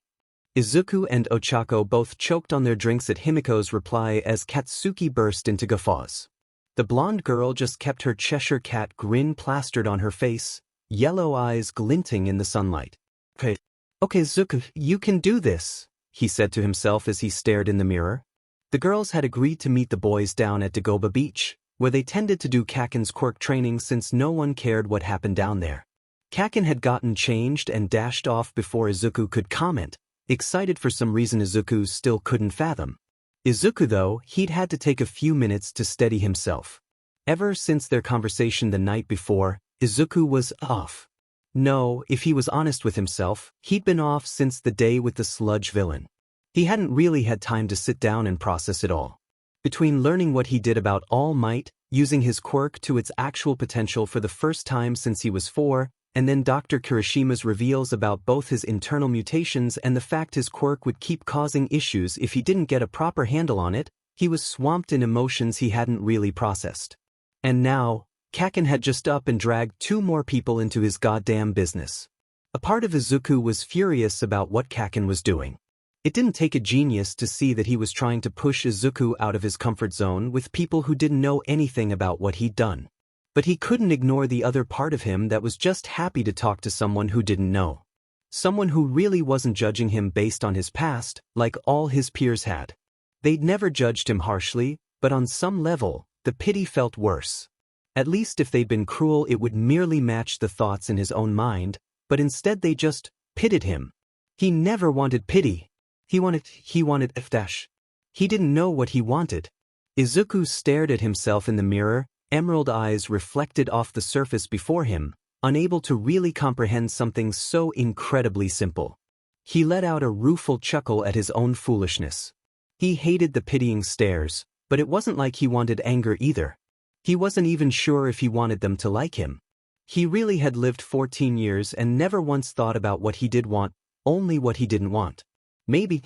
Izuku and Ochako both choked on their drinks at Himiko's reply as Katsuki burst into guffaws. The blonde girl just kept her Cheshire cat grin plastered on her face, yellow eyes glinting in the sunlight. Okay, Izuku, you can do this, he said to himself as he stared in the mirror. The girls had agreed to meet the boys down at Dagoba Beach, where they tended to do Kakin's quirk training since no one cared what happened down there. Kakin had gotten changed and dashed off before Izuku could comment, excited for some reason Izuku still couldn't fathom. Izuku, though, he'd had to take a few minutes to steady himself. Ever since their conversation the night before, Izuku was off. No, if he was honest with himself, he'd been off since the day with the Sludge villain. He hadn't really had time to sit down and process it all. Between learning what he did about All Might, using his quirk to its actual potential for the first time since he was 4, and then Dr. Kirishima's reveals about both his internal mutations and the fact his quirk would keep causing issues if he didn't get a proper handle on it, he was swamped in emotions he hadn't really processed. And now, Kakin had just up and dragged 2 more people into his goddamn business. A part of Izuku was furious about what Kakin was doing. It didn't take a genius to see that he was trying to push Izuku out of his comfort zone with people who didn't know anything about what he'd done. But he couldn't ignore the other part of him that was just happy to talk to someone who didn't know. Someone who really wasn't judging him based on his past, like all his peers had. They'd never judged him harshly, but on some level, the pity felt worse. At least if they'd been cruel, it would merely match the thoughts in his own mind, but instead they just pitied him. He never wanted pity. He wanted F-dash. He didn't know what he wanted. Izuku stared at himself in the mirror, emerald eyes reflected off the surface before him, unable to really comprehend something so incredibly simple. He let out a rueful chuckle at his own foolishness. He hated the pitying stares, but it wasn't like he wanted anger either. He wasn't even sure if he wanted them to like him. He really had lived 14 years and never once thought about what he did want, only what he didn't want. Maybe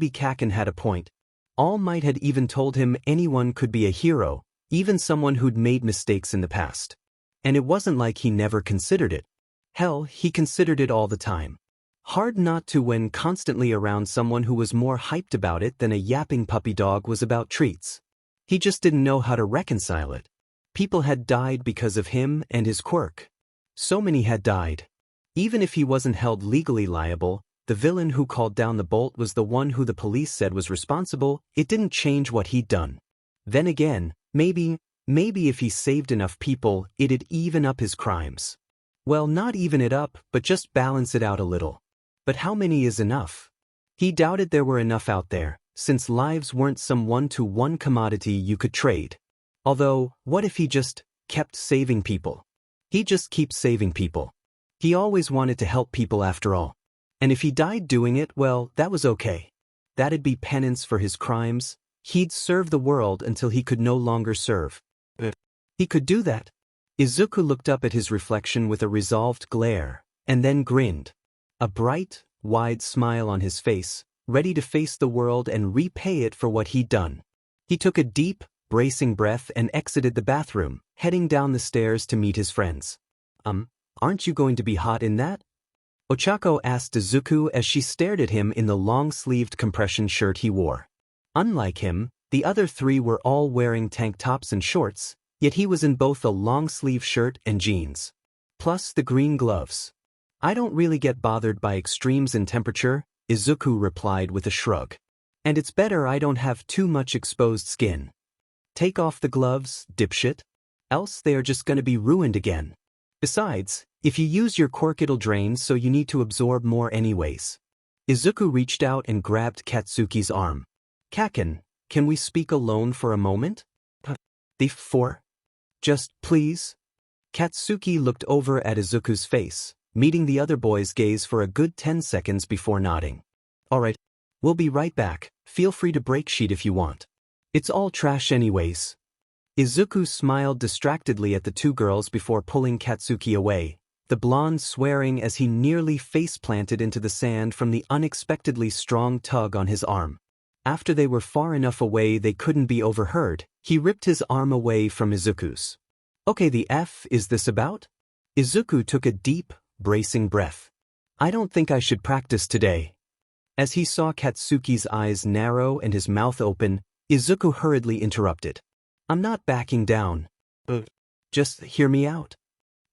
Kakin had a point. All Might had even told him anyone could be a hero, even someone who'd made mistakes in the past. And it wasn't like he never considered it. Hell, he considered it all the time. Hard not to when constantly around someone who was more hyped about it than a yapping puppy dog was about treats. He just didn't know how to reconcile it. People had died because of him and his quirk. So many had died. Even if he wasn't held legally liable, the villain who called down the bolt was the one who the police said was responsible. It didn't change what he'd done. Then again, maybe if he saved enough people, it'd even up his crimes. Well, not even it up, but just balance it out a little. But how many is enough? He doubted there were enough out there, since lives weren't some one-to-one commodity you could trade. Although, what if he just kept saving people? He just keeps saving people. He always wanted to help people after all. And if he died doing it, well, that was okay. That'd be penance for his crimes. He'd serve the world until he could no longer serve. He could do that. Izuku looked up at his reflection with a resolved glare, and then grinned. A bright, wide smile on his face, ready to face the world and repay it for what he'd done. He took a deep, bracing breath and exited the bathroom, heading down the stairs to meet his friends. Aren't you going to be hot in that? Ochako asked Izuku as she stared at him in the long-sleeved compression shirt he wore. Unlike him, the other three were all wearing tank tops and shorts, yet he was in both a long-sleeve shirt and jeans. Plus the green gloves. I don't really get bothered by extremes in temperature, Izuku replied with a shrug. And it's better I don't have too much exposed skin. Take off the gloves, dipshit. Else they are just gonna be ruined again. Besides, if you use your quirk it'll drain, so you need to absorb more anyways. Izuku reached out and grabbed Katsuki's arm. Kaken, can we speak alone for a moment? The four? Just, please? Katsuki looked over at Izuku's face, meeting the other boy's gaze for a good 10 seconds before nodding. Alright, we'll be right back. Feel free to break sheet if you want. It's all trash anyways. Izuku smiled distractedly at the two girls before pulling Katsuki away, the blonde swearing as he nearly face-planted into the sand from the unexpectedly strong tug on his arm. After they were far enough away they couldn't be overheard, he ripped his arm away from Izuku's. Okay, the F is this about? Izuku took a deep, bracing breath. I don't think I should practice today. As he saw Katsuki's eyes narrow and his mouth open, Izuku hurriedly interrupted. I'm not backing down. Just hear me out.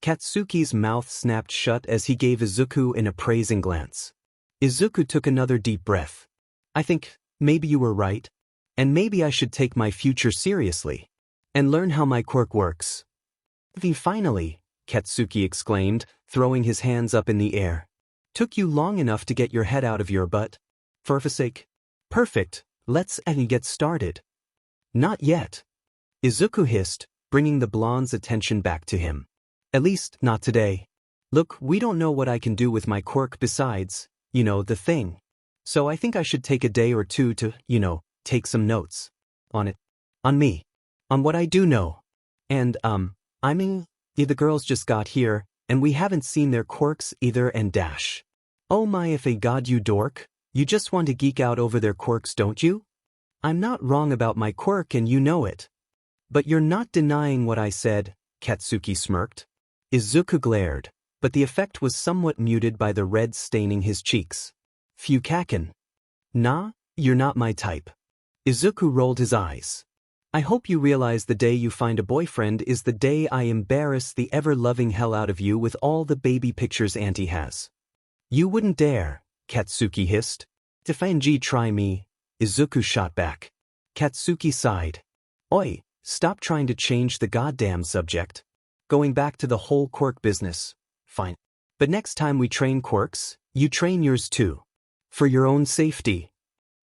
Katsuki's mouth snapped shut as he gave Izuku an appraising glance. Izuku took another deep breath. I think, maybe you were right. And maybe I should take my future seriously. And learn how my quirk works. Finally, Katsuki exclaimed, throwing his hands up in the air. Took you long enough to get your head out of your butt? For f***'s sake. Perfect, let's get started. Not yet. Izuku hissed, bringing the blonde's attention back to him. At least, not today. Look, we don't know what I can do with my quirk besides, the thing. So I think I should take a day or two to, take some notes. On it. On me. On what I do know. And, the girls just got here, and we haven't seen their quirks either and dash. Oh my if a god you dork, you just want to geek out over their quirks don't you? I'm not wrong about my quirk and you know it. But you're not denying what I said, Katsuki smirked. Izuku glared, but the effect was somewhat muted by the red staining his cheeks. Phew Kaken. Nah, you're not my type. Izuku rolled his eyes. I hope you realize the day you find a boyfriend is the day I embarrass the ever-loving hell out of you with all the baby pictures Auntie has. You wouldn't dare, Katsuki hissed. Defang try me, Izuku shot back. Katsuki sighed. Oi, stop trying to change the goddamn subject. Going back to the whole quirk business. Fine. But next time we train quirks, you train yours too. For your own safety.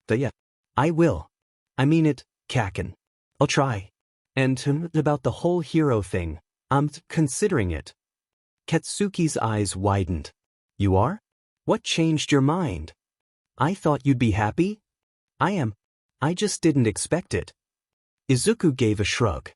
Yeah. I will. I mean it, Kaken. I'll try. And about the whole hero thing, I'm considering it. Katsuki's eyes widened. You are? What changed your mind? I thought you'd be happy? I am. I just didn't expect it. Izuku gave a shrug.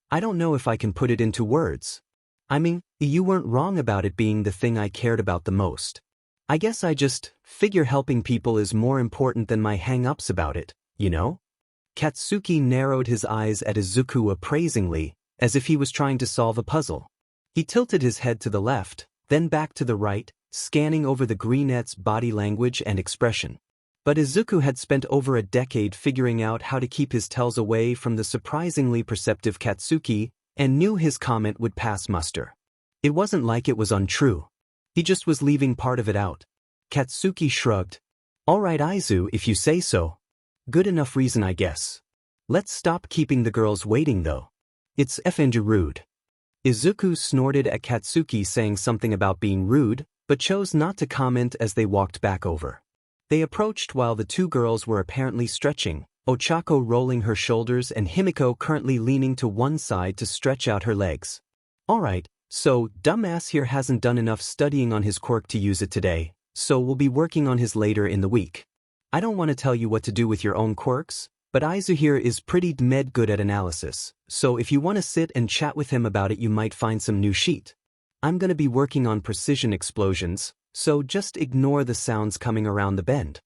I don't know if I can put it into words. I mean, you weren't wrong about it being the thing I cared about the most. I guess I just figure helping people is more important than my hang-ups about it, you know? Katsuki narrowed his eyes at Izuku appraisingly, as if he was trying to solve a puzzle. He tilted his head to the left, then back to the right, scanning over the greenette's body language and expression. But Izuku had spent over a decade figuring out how to keep his tells away from the surprisingly perceptive Katsuki, and knew his comment would pass muster. It wasn't like it was untrue. He just was leaving part of it out. Katsuki shrugged. All right, Aizu, if you say so. Good enough reason, I guess. Let's stop keeping the girls waiting though. It's effing rude. Izuku snorted at Katsuki, saying something about being rude, but chose not to comment as they walked back over. They approached while the two girls were apparently stretching, Ochako rolling her shoulders and Himiko currently leaning to one side to stretch out her legs. Alright, so dumbass here hasn't done enough studying on his quirk to use it today, so we'll be working on his later in the week. I don't want to tell you what to do with your own quirks, but Aizu here is pretty good at analysis, so if you want to sit and chat with him about it you might find some new sheet. I'm gonna be working on precision explosions, so just ignore the sounds coming around the bend.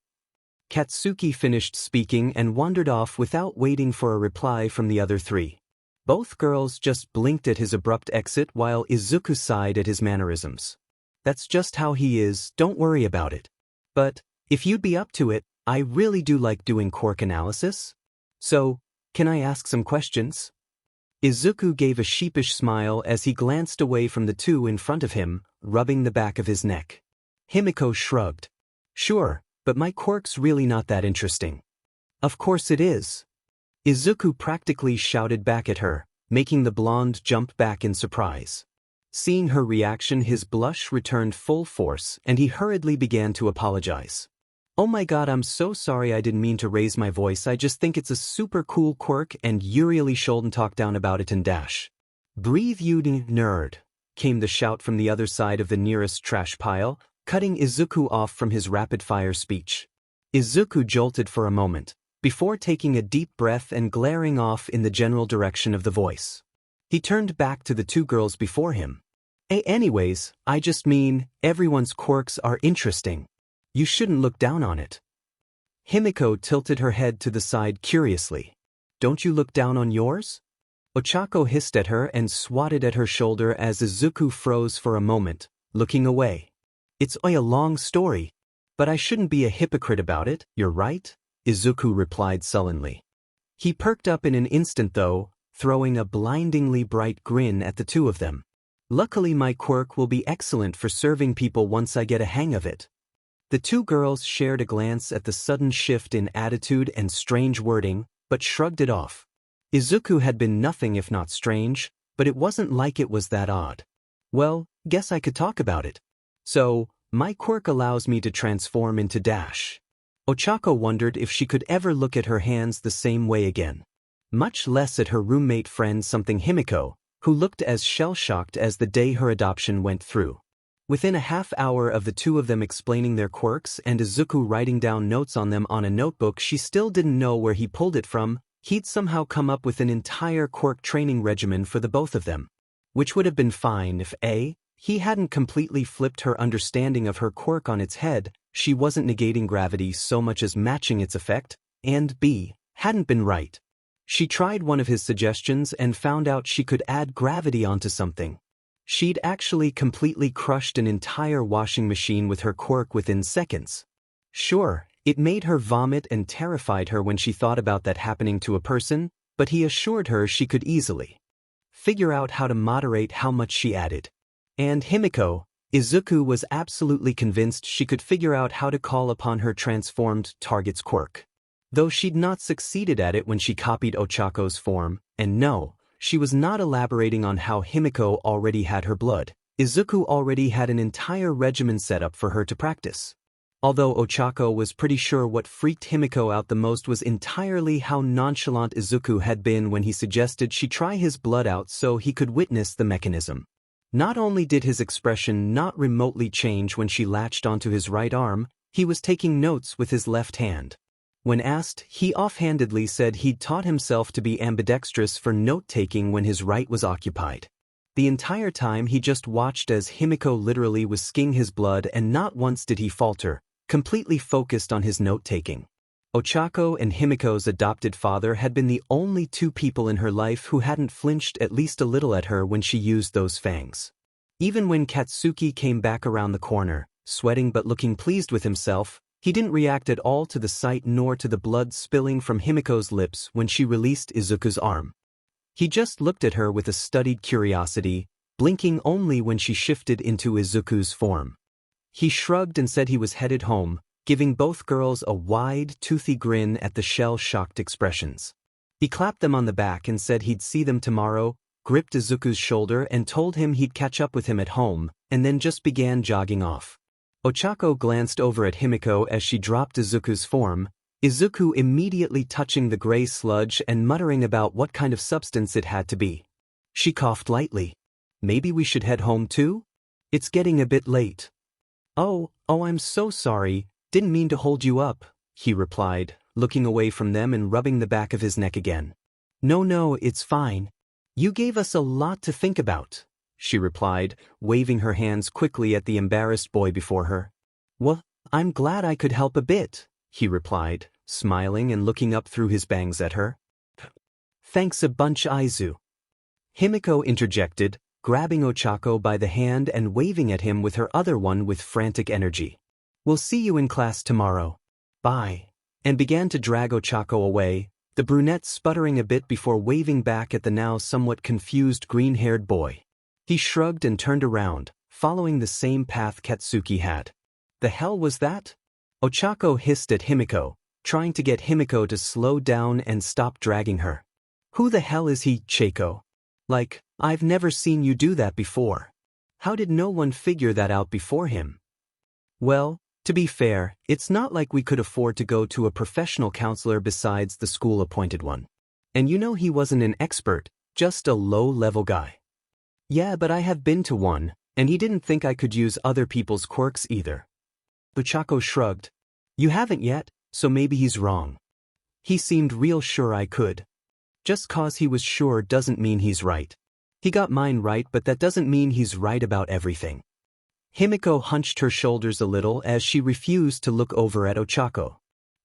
Katsuki finished speaking and wandered off without waiting for a reply from the other three. Both girls just blinked at his abrupt exit while Izuku sighed at his mannerisms. That's just how he is, don't worry about it. But, if you'd be up to it, I really do like doing quirk analysis. So, can I ask some questions? Izuku gave a sheepish smile as he glanced away from the two in front of him, rubbing the back of his neck. Himiko shrugged. Sure, but my quirk's really not that interesting. Of course it is. Izuku practically shouted back at her, making the blonde jump back in surprise. Seeing her reaction, his blush returned full force and he hurriedly began to apologize. Oh my god, I'm so sorry, I didn't mean to raise my voice, I just think it's a super cool quirk and you really shouldn't talk down about it and dash. Breathe you nerd, came the shout from the other side of the nearest trash pile, cutting Izuku off from his rapid-fire speech. Izuku jolted for a moment, before taking a deep breath and glaring off in the general direction of the voice. He turned back to the two girls before him. Anyways, I just mean, everyone's quirks are interesting. You shouldn't look down on it. Himiko tilted her head to the side curiously. Don't you look down on yours? Ochako hissed at her and swatted at her shoulder as Izuku froze for a moment, looking away. It's a long story. But I shouldn't be a hypocrite about it, you're right, Izuku replied sullenly. He perked up in an instant though, throwing a blindingly bright grin at the two of them. Luckily my quirk will be excellent for serving people once I get a hang of it. The two girls shared a glance at the sudden shift in attitude and strange wording, but shrugged it off. Izuku had been nothing if not strange, but it wasn't like it was that odd. Well, guess I could talk about it. So, my quirk allows me to transform into Dash. Ochako wondered if she could ever look at her hands the same way again. Much less at her roommate friend something Himiko, who looked as shell-shocked as the day her adoption went through. Within a half hour of the two of them explaining their quirks and Izuku writing down notes on them on a notebook, she still didn't know where he pulled it from. He'd somehow come up with an entire quirk training regimen for the both of them. Which would have been fine if A, he hadn't completely flipped her understanding of her quirk on its head, she wasn't negating gravity so much as matching its effect, and B, hadn't been right. She tried one of his suggestions and found out she could add gravity onto something. She'd actually completely crushed an entire washing machine with her quirk within seconds. Sure, it made her vomit and terrified her when she thought about that happening to a person, but he assured her she could easily figure out how to moderate how much she added. And Himiko, Izuku was absolutely convinced she could figure out how to call upon her transformed target's quirk. Though she'd not succeeded at it when she copied Ochako's form, and no, she was not elaborating on how Himiko already had her blood. Izuku already had an entire regimen set up for her to practice. Although Ochako was pretty sure what freaked Himiko out the most was entirely how nonchalant Izuku had been when he suggested she try his blood out so he could witness the mechanism. Not only did his expression not remotely change when she latched onto his right arm, he was taking notes with his left hand. When asked, he offhandedly said he'd taught himself to be ambidextrous for note-taking when his right was occupied. The entire time he just watched as Himiko literally was skiing his blood, and not once did he falter, completely focused on his note-taking. Ochako and Himiko's adopted father had been the only two people in her life who hadn't flinched at least a little at her when she used those fangs. Even when Katsuki came back around the corner, sweating but looking pleased with himself, he didn't react at all to the sight nor to the blood spilling from Himiko's lips when she released Izuku's arm. He just looked at her with a studied curiosity, blinking only when she shifted into Izuku's form. He shrugged and said he was headed home, giving both girls a wide, toothy grin at the shell-shocked expressions. He clapped them on the back and said he'd see them tomorrow, gripped Izuku's shoulder and told him he'd catch up with him at home, and then just began jogging off. Ochako glanced over at Himiko as she dropped Izuku's form, Izuku immediately touching the gray sludge and muttering about what kind of substance it had to be. She coughed lightly. Maybe we should head home too? It's getting a bit late. Oh, I'm so sorry, didn't mean to hold you up, he replied, looking away from them and rubbing the back of his neck again. No, it's fine. You gave us a lot to think about, she replied, waving her hands quickly at the embarrassed boy before her. Well, I'm glad I could help a bit, he replied, smiling and looking up through his bangs at her. Thanks a bunch, Aizu. Himiko interjected, grabbing Ochako by the hand and waving at him with her other one with frantic energy. We'll see you in class tomorrow. Bye. And began to drag Ochako away, the brunette sputtering a bit before waving back at the now somewhat confused green-haired boy. He shrugged and turned around, following the same path Katsuki had. The hell was that? Ochako hissed at Himiko, trying to get Himiko to slow down and stop dragging her. Who the hell is he, Chako? Like, I've never seen you do that before. How did no one figure that out before him? Well, to be fair, it's not like we could afford to go to a professional counselor besides the school-appointed one. And you know he wasn't an expert, just a low-level guy. Yeah, but I have been to one, and he didn't think I could use other people's quirks either. Ochako shrugged. You haven't yet, so maybe he's wrong. He seemed real sure I could. Just cause he was sure doesn't mean he's right. He got mine right, but that doesn't mean he's right about everything. Himiko hunched her shoulders a little as she refused to look over at Ochako.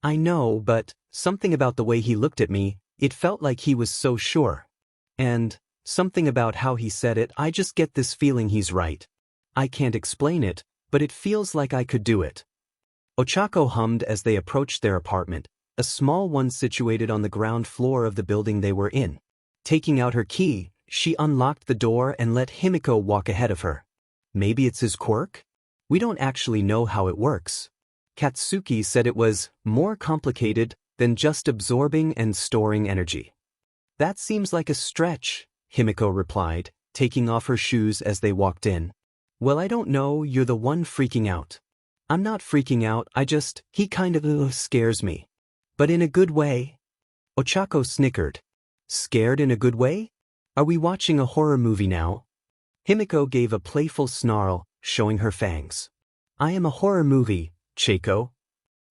I know, but something about the way he looked at me, it felt like he was so sure. And something about how he said it, I just get this feeling he's right. I can't explain it, but it feels like I could do it. Ochako hummed as they approached their apartment, a small one situated on the ground floor of the building they were in. Taking out her key, she unlocked the door and let Himiko walk ahead of her. Maybe it's his quirk? We don't actually know how it works. Katsuki said it was more complicated than just absorbing and storing energy. That seems like a stretch, Himiko replied, taking off her shoes as they walked in. Well, I don't know, you're the one freaking out. I'm not freaking out, he kind of scares me. But in a good way. Ochako snickered. Scared in a good way? Are we watching a horror movie now? Himiko gave a playful snarl, showing her fangs. I am a horror movie, Chako.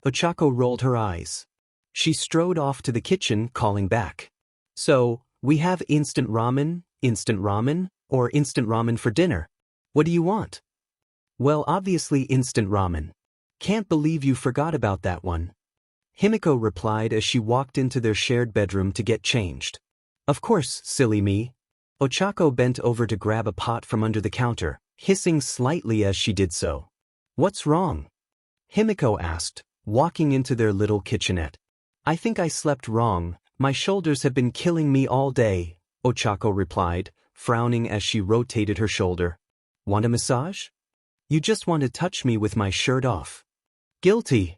Ochako rolled her eyes. She strode off to the kitchen, calling back. So, we have instant ramen, or instant ramen for dinner. What do you want? Well, obviously instant ramen. Can't believe you forgot about that one. Himiko replied as she walked into their shared bedroom to get changed. Of course, silly me. Ochako bent over to grab a pot from under the counter, hissing slightly as she did so. What's wrong? Himiko asked, walking into their little kitchenette. I think I slept wrong, my shoulders have been killing me all day, Ochako replied, frowning as she rotated her shoulder. Want a massage? You just want to touch me with my shirt off. Guilty.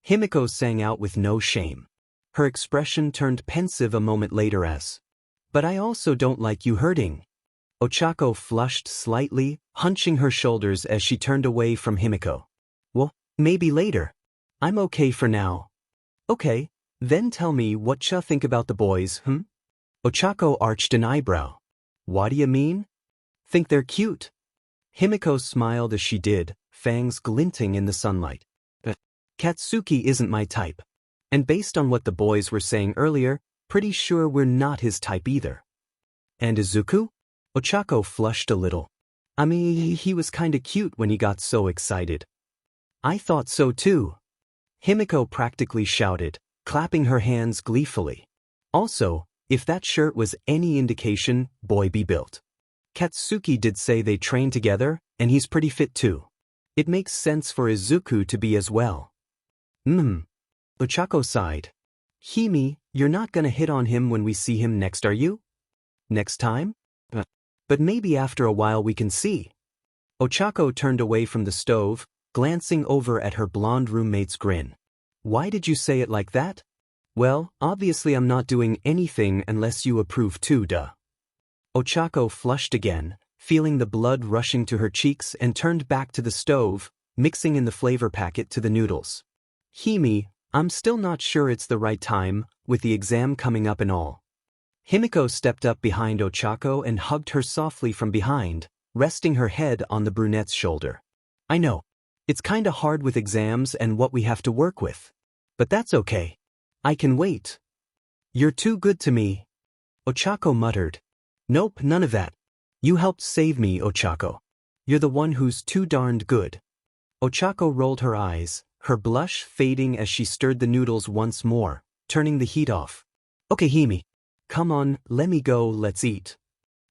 Himiko sang out with no shame. Her expression turned pensive a moment later as, but I also don't like you hurting. Ochako flushed slightly, hunching her shoulders as she turned away from Himiko. Well, maybe later. I'm okay for now. Okay, then tell me what you think about the boys, Ochako arched an eyebrow. What do you mean? Think they're cute. Himiko smiled as she did, fangs glinting in the sunlight. Katsuki isn't my type. And based on what the boys were saying earlier, pretty sure we're not his type either. And Izuku? Ochako flushed a little. I mean, he was kinda cute when he got so excited. I thought so too. Himiko practically shouted, clapping her hands gleefully. Also, if that shirt was any indication, boy be built. Katsuki did say they train together, and he's pretty fit too. It makes sense for Izuku to be as well. Ochako sighed. Hime, you're not gonna hit on him when we see him next, are you? Next time? But maybe after a while we can see. Ochako turned away from the stove, glancing over at her blonde roommate's grin. Why did you say it like that? Well, obviously I'm not doing anything unless you approve too, duh. Ochako flushed again, feeling the blood rushing to her cheeks, and turned back to the stove, mixing in the flavor packet to the noodles. Hime, I'm still not sure it's the right time, with the exam coming up and all. Himiko stepped up behind Ochako and hugged her softly from behind, resting her head on the brunette's shoulder. I know. It's kinda hard with exams and what we have to work with. But that's okay. I can wait. You're too good to me. Ochako muttered. Nope, none of that. You helped save me, Ochako. You're the one who's too darned good. Ochako rolled her eyes, her blush fading as she stirred the noodles once more, turning the heat off. Okay, Hime. Come on, let me go, let's eat.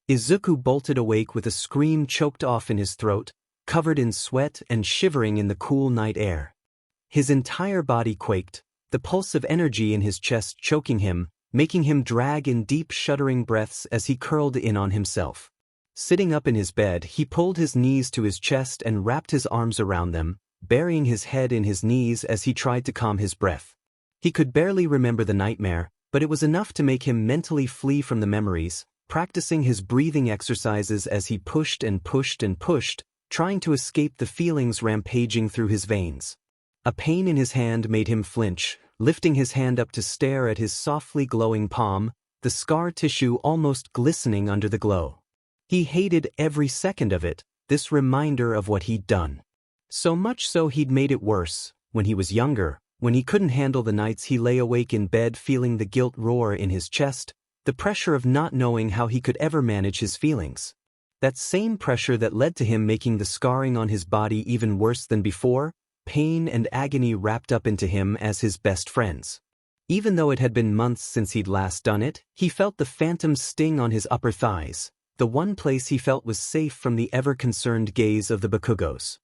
Izuku bolted awake with a scream choked off in his throat, covered in sweat and shivering in the cool night air. His entire body quaked, the pulse of energy in his chest choking him, making him drag in deep shuddering breaths as he curled in on himself. Sitting up in his bed, he pulled his knees to his chest and wrapped his arms around them, burying his head in his knees as he tried to calm his breath. He could barely remember the nightmare, but it was enough to make him mentally flee from the memories, practicing his breathing exercises as he pushed and pushed and pushed, trying to escape the feelings rampaging through his veins. A pain in his hand made him flinch, lifting his hand up to stare at his softly glowing palm, the scar tissue almost glistening under the glow. He hated every second of it, this reminder of what he'd done. So much so he'd made it worse, when he was younger, when he couldn't handle the nights he lay awake in bed feeling the guilt roar in his chest, the pressure of not knowing how he could ever manage his feelings. That same pressure that led to him making the scarring on his body even worse than before, pain and agony wrapped up into him as his best friends. Even though it had been months since he'd last done it, he felt the phantom sting on his upper thighs, the one place he felt was safe from the ever-concerned gaze of the Bakugos.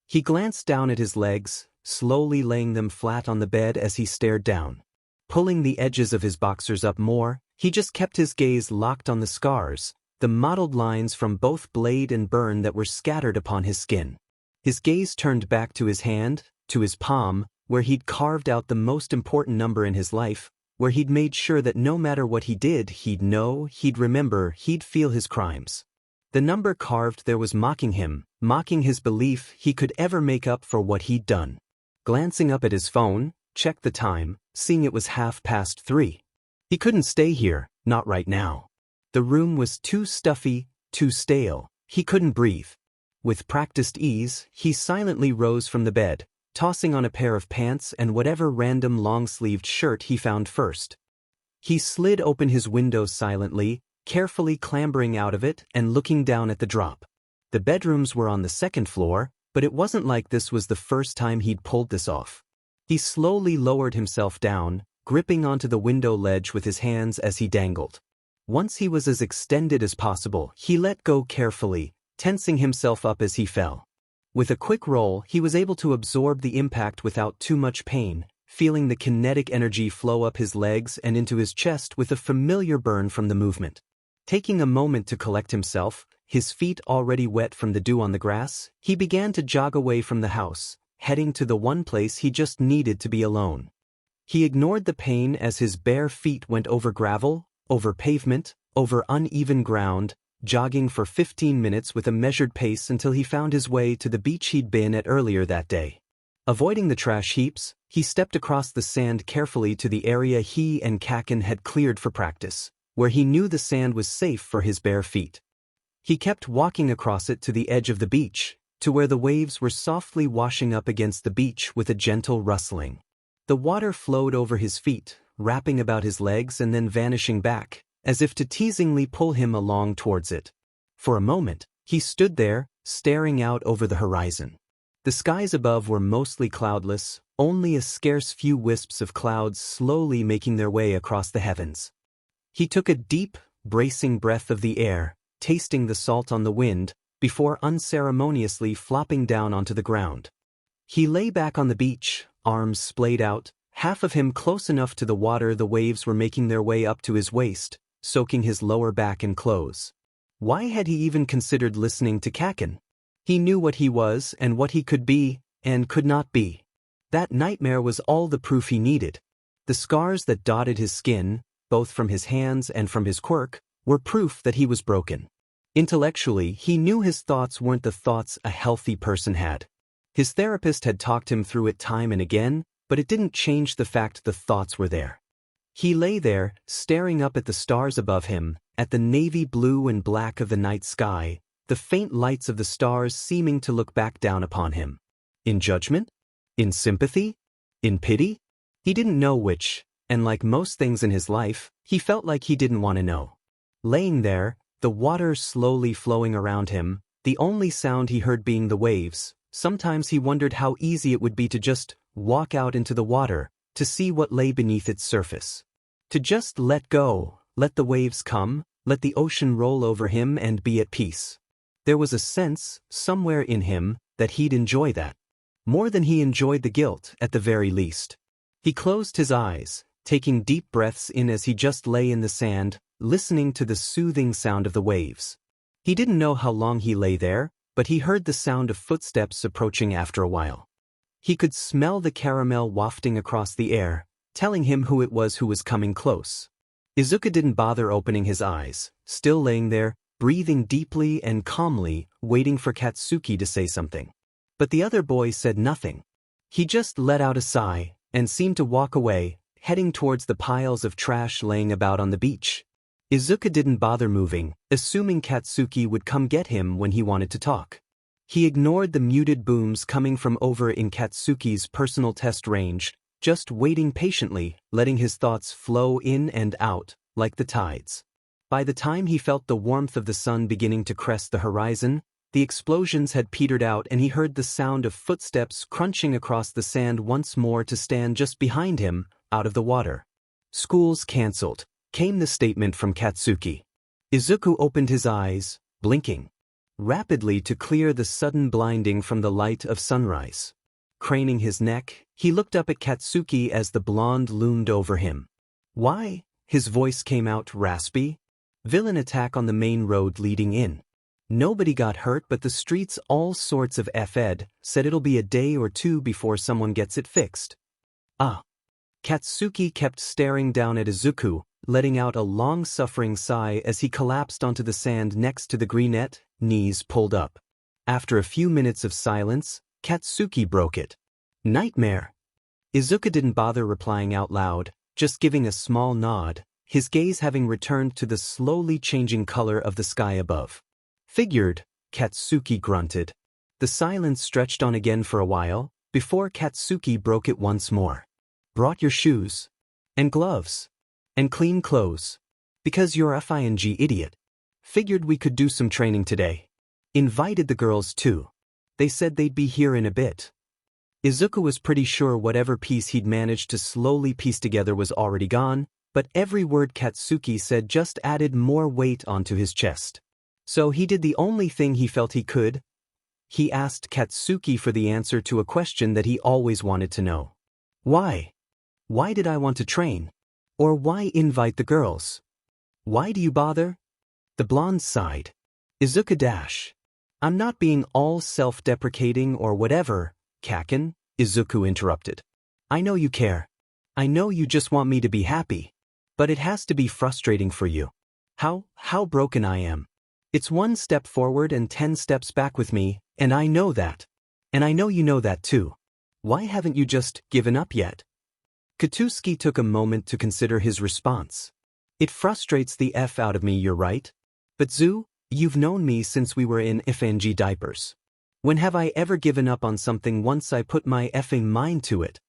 He glanced down at his legs, slowly laying them flat on the bed as he stared down. Pulling the edges of his boxers up more, he just kept his gaze locked on the scars, the mottled lines from both blade and burn that were scattered upon his skin. His gaze turned back to his hand, to his palm, where he'd carved out the most important number in his life, where he'd made sure that no matter what he did, he'd know, he'd remember, he'd feel his crimes. The number carved there was mocking him, mocking his belief he could ever make up for what he'd done. Glancing up at his phone, checked the time, seeing it was 3:30. He couldn't stay here, not right now. The room was too stuffy, too stale, he couldn't breathe. With practiced ease, he silently rose from the bed, tossing on a pair of pants and whatever random long-sleeved shirt he found first. He slid open his window silently, carefully clambering out of it and looking down at the drop. The bedrooms were on the second floor, but it wasn't like this was the first time he'd pulled this off. He slowly lowered himself down, gripping onto the window ledge with his hands as he dangled. Once he was as extended as possible, he let go carefully, tensing himself up as he fell. With a quick roll, he was able to absorb the impact without too much pain, feeling the kinetic energy flow up his legs and into his chest with a familiar burn from the movement. Taking a moment to collect himself, his feet already wet from the dew on the grass, he began to jog away from the house, heading to the one place he just needed to be alone. He ignored the pain as his bare feet went over gravel, over pavement, over uneven ground, jogging for 15 minutes with a measured pace until he found his way to the beach he'd been at earlier that day. Avoiding the trash heaps, he stepped across the sand carefully to the area he and Kaken had cleared for practice, where he knew the sand was safe for his bare feet. He kept walking across it to the edge of the beach, to where the waves were softly washing up against the beach with a gentle rustling. The water flowed over his feet, wrapping about his legs and then vanishing back, as if to teasingly pull him along towards it. For a moment, he stood there, staring out over the horizon. The skies above were mostly cloudless, only a scarce few wisps of clouds slowly making their way across the heavens. He took a deep, bracing breath of the air, tasting the salt on the wind, before unceremoniously flopping down onto the ground. He lay back on the beach, arms splayed out, half of him close enough to the water the waves were making their way up to his waist, soaking his lower back and clothes. Why had he even considered listening to Kaken? He knew what he was and what he could be, and could not be. That nightmare was all the proof he needed. The scars that dotted his skin, both from his hands and from his quirk, were proof that he was broken. Intellectually, he knew his thoughts weren't the thoughts a healthy person had. His therapist had talked him through it time and again, but it didn't change the fact the thoughts were there. He lay there, staring up at the stars above him, at the navy blue and black of the night sky, the faint lights of the stars seeming to look back down upon him. In judgment? In sympathy? In pity? He didn't know which, and like most things in his life, he felt like he didn't want to know. Laying there, the water slowly flowing around him, the only sound he heard being the waves, sometimes he wondered how easy it would be to just walk out into the water, to see what lay beneath its surface. To just let go, let the waves come, let the ocean roll over him and be at peace. There was a sense, somewhere in him, that he'd enjoy that. More than he enjoyed the guilt, at the very least. He closed his eyes, taking deep breaths in as he just lay in the sand, listening to the soothing sound of the waves. He didn't know how long he lay there, but he heard the sound of footsteps approaching after a while. He could smell the caramel wafting across the air, telling him who it was who was coming close. Izuku didn't bother opening his eyes, still laying there, breathing deeply and calmly, waiting for Katsuki to say something. But the other boy said nothing. He just let out a sigh, and seemed to walk away, heading towards the piles of trash laying about on the beach. Izuku didn't bother moving, assuming Katsuki would come get him when he wanted to talk. He ignored the muted booms coming from over in Katsuki's personal test range, just waiting patiently, letting his thoughts flow in and out, like the tides. By the time he felt the warmth of the sun beginning to crest the horizon, the explosions had petered out and he heard the sound of footsteps crunching across the sand once more to stand just behind him, out of the water. "School's cancelled," came the statement from Katsuki. Izuku opened his eyes, blinking rapidly to clear the sudden blinding from the light of sunrise. Craning his neck, he looked up at Katsuki as the blonde loomed over him. "Why?" His voice came out raspy. "Villain attack on the main road leading in. Nobody got hurt but the streets all sorts of F-ed, said it'll be a day or two before someone gets it fixed." "Ah." Katsuki kept staring down at Izuku, letting out a long-suffering sigh as he collapsed onto the sand next to the greenette, knees pulled up. After a few minutes of silence, Katsuki broke it. "Nightmare." Izuku didn't bother replying out loud, just giving a small nod, his gaze having returned to the slowly changing color of the sky above. "Figured," Katsuki grunted. The silence stretched on again for a while, before Katsuki broke it once more. "Brought your shoes. And gloves. And clean clothes. Because you're a FING idiot. Figured we could do some training today. Invited the girls too. They said they'd be here in a bit." Izuku was pretty sure whatever piece he'd managed to slowly piece together was already gone, but every word Katsuki said just added more weight onto his chest. So he did the only thing he felt he could. He asked Katsuki for the answer to a question that he always wanted to know. "Why? Why did I want to train? Or why invite the girls? Why do you bother?" The blonde sighed. "Izuku dash. I'm not being all self-deprecating or whatever, Kaken," Izuku interrupted. "I know you care. I know you just want me to be happy. But it has to be frustrating for you. How broken I am. It's 1 step forward and 10 steps back with me, and I know that. And I know you know that too. Why haven't you just given up yet?" Katsuki took a moment to consider his response. "It frustrates the F out of me, you're right. But Zu, you've known me since we were in FNG diapers. When have I ever given up on something once I put my effing mind to it?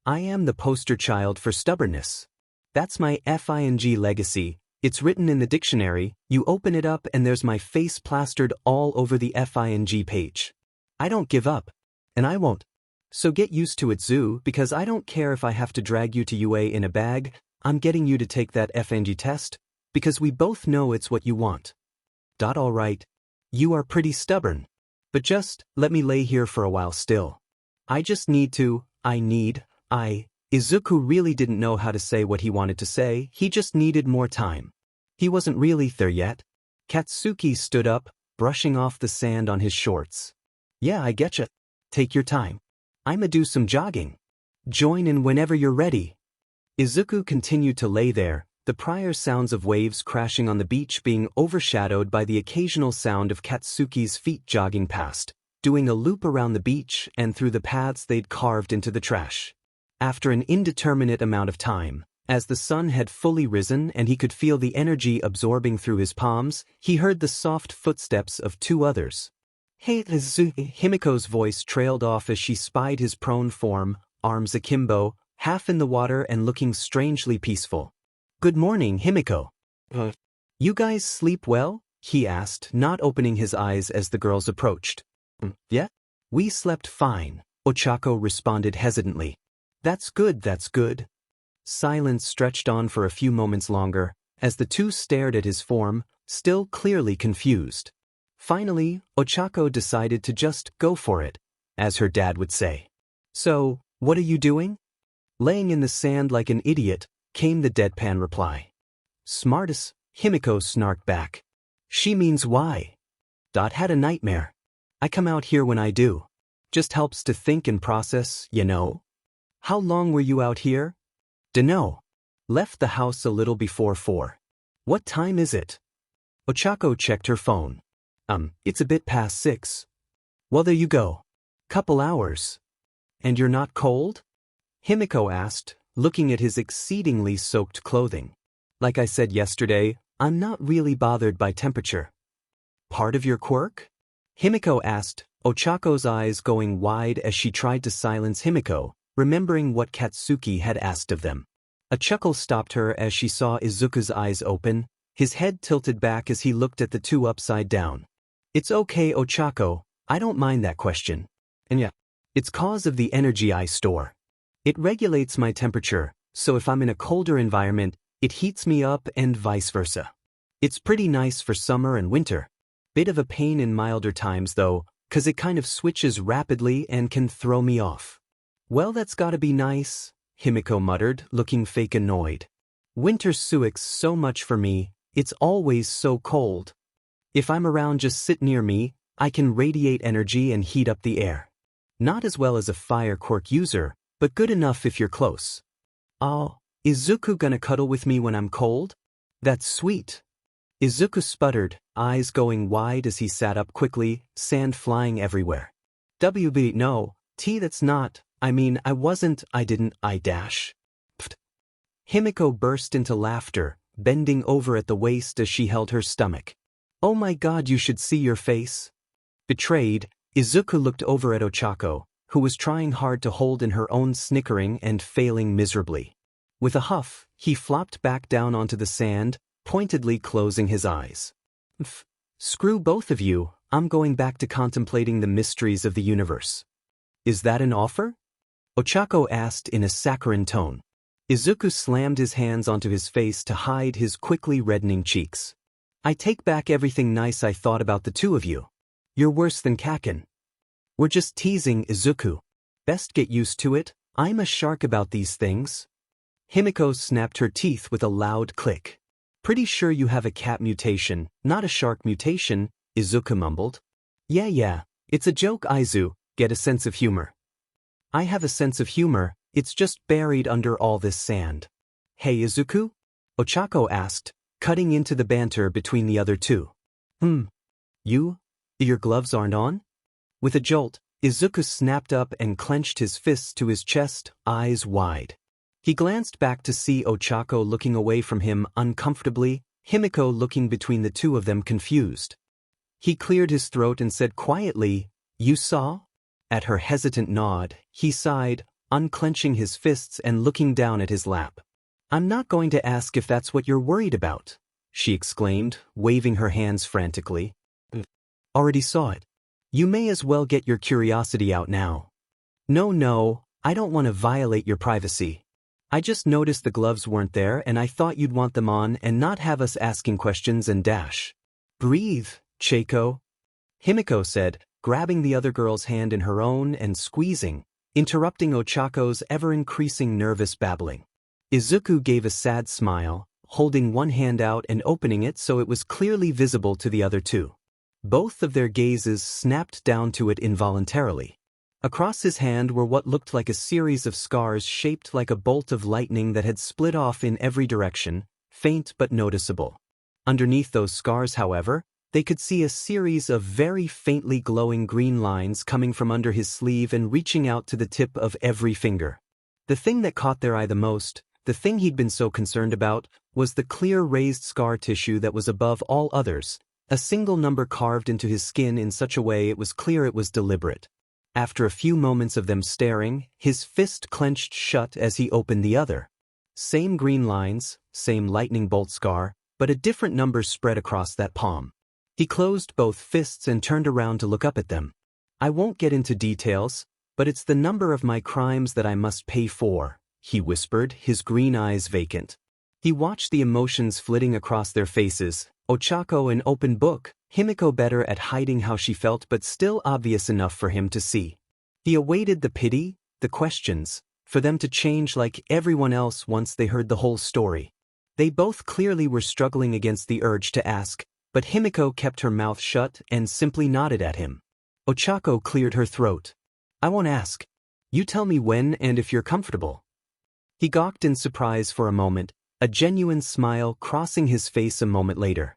I am the poster child for stubbornness. That's my FING legacy. It's written in the dictionary, you open it up and there's my face plastered all over the FING page. I don't give up. And I won't. So get used to it, Zoo, because I don't care if I have to drag you to UA in a bag, I'm getting you to take that FNG test, because we both know it's what you want. Alright. You are pretty stubborn. But just, let me lay here for a while still. I just need to, Izuku really didn't know how to say what he wanted to say, he just needed more time. He wasn't really there yet. Katsuki stood up, brushing off the sand on his shorts. Yeah, I getcha. Take your time. I'ma do some jogging. Join in whenever you're ready. Izuku continued to lay there, the prior sounds of waves crashing on the beach being overshadowed by the occasional sound of Katsuki's feet jogging past, doing a loop around the beach and through the paths they'd carved into the trash. After an indeterminate amount of time, as the sun had fully risen and he could feel the energy absorbing through his palms, he heard the soft footsteps of two others. Hey, Izuku. Himiko's voice trailed off as she spied his prone form, arms akimbo, half in the water and looking strangely peaceful. Good morning, Himiko. You guys sleep well? He asked, not opening his eyes as the girls approached. Yeah? We slept fine, Ochako responded hesitantly. That's good, that's good. Silence stretched on for a few moments longer, as the two stared at his form, still clearly confused. Finally, Ochako decided to just go for it, as her dad would say. So, what are you doing? Laying in the sand like an idiot, came the deadpan reply. Smartest, Himiko snarked back. She means why? Had a nightmare. I come out here when I do. Just helps to think and process, you know. How long were you out here? Dunno. Left the house a little before 4. What time is it? Ochako checked her phone. It's a bit past 6. Well, there you go. Couple hours. And you're not cold? Himiko asked, looking at his exceedingly soaked clothing. Like I said yesterday, I'm not really bothered by temperature. Part of your quirk? Himiko asked, Ochako's eyes going wide as she tried to silence Himiko, remembering what Katsuki had asked of them. A chuckle stopped her as she saw Izuku's eyes open, his head tilted back as he looked at the two upside down. It's okay, Ochako, I don't mind that question. And yeah, it's cause of the energy I store. It regulates my temperature, so if I'm in a colder environment, it heats me up and vice versa. It's pretty nice for summer and winter. Bit of a pain in milder times though, 'cause it kind of switches rapidly and can throw me off. Well, that's gotta be nice, Himiko muttered, looking fake annoyed. Winter sucks so much for me, it's always so cold. If I'm around, just sit near me, I can radiate energy and heat up the air. Not as well as a fire quirk user, but good enough if you're close. Oh, Izuku gonna cuddle with me when I'm cold? That's sweet. Izuku sputtered, eyes going wide as he sat up quickly, sand flying everywhere. WB, no, that's not, I didn't. Pfft. Himiko burst into laughter, bending over at the waist as she held her stomach. Oh my god, you should see your face. Betrayed, Izuku looked over at Ochako, who was trying hard to hold in her own snickering and failing miserably. With a huff, he flopped back down onto the sand, pointedly closing his eyes. Screw both of you, I'm going back to contemplating the mysteries of the universe. Is that an offer? Ochako asked in a saccharine tone. Izuku slammed his hands onto his face to hide his quickly reddening cheeks. I take back everything nice I thought about the two of you. You're worse than Kaken. We're just teasing, Izuku. Best get used to it, I'm a shark about these things. Himiko snapped her teeth with a loud click. Pretty sure you have a cat mutation, not a shark mutation, Izuku mumbled. Yeah, it's a joke, Aizu, get a sense of humor. I have a sense of humor, it's just buried under all this sand. Hey Izuku? Ochako asked, cutting into the banter between the other two. Your gloves aren't on? With a jolt, Izuku snapped up and clenched his fists to his chest, eyes wide. He glanced back to see Ochako looking away from him uncomfortably, Himiko looking between the two of them confused. He cleared his throat and said quietly, You saw? At her hesitant nod, he sighed, unclenching his fists and looking down at his lap. I'm not going to ask if that's what you're worried about, she exclaimed, waving her hands frantically. Already saw it. You may as well get your curiosity out now. No, I don't want to violate your privacy. I just noticed the gloves weren't there and I thought you'd want them on and not have us asking questions and dash. Breathe, Chieko, Himiko said, grabbing the other girl's hand in her own and squeezing, interrupting Ochako's ever-increasing nervous babbling. Izuku gave a sad smile, holding one hand out and opening it so it was clearly visible to the other two. Both of their gazes snapped down to it involuntarily. Across his hand were what looked like a series of scars shaped like a bolt of lightning that had split off in every direction, faint but noticeable. Underneath those scars, however, they could see a series of very faintly glowing green lines coming from under his sleeve and reaching out to the tip of every finger. The thing that caught their eye the most, the thing he'd been so concerned about, was the clear raised scar tissue that was above all others, a single number carved into his skin in such a way it was clear it was deliberate. After a few moments of them staring, his fist clenched shut as he opened the other. Same green lines, same lightning bolt scar, but a different number spread across that palm. He closed both fists and turned around to look up at them. I won't get into details, but it's the number of my crimes that I must pay for, he whispered, his green eyes vacant. He watched the emotions flitting across their faces, Ochako an open book, Himiko better at hiding how she felt but still obvious enough for him to see. He awaited the pity, the questions, for them to change like everyone else once they heard the whole story. They both clearly were struggling against the urge to ask, but Himiko kept her mouth shut and simply nodded at him. Ochako cleared her throat. I won't ask. You tell me when and if you're comfortable. He gawked in surprise for a moment, a genuine smile crossing his face a moment later.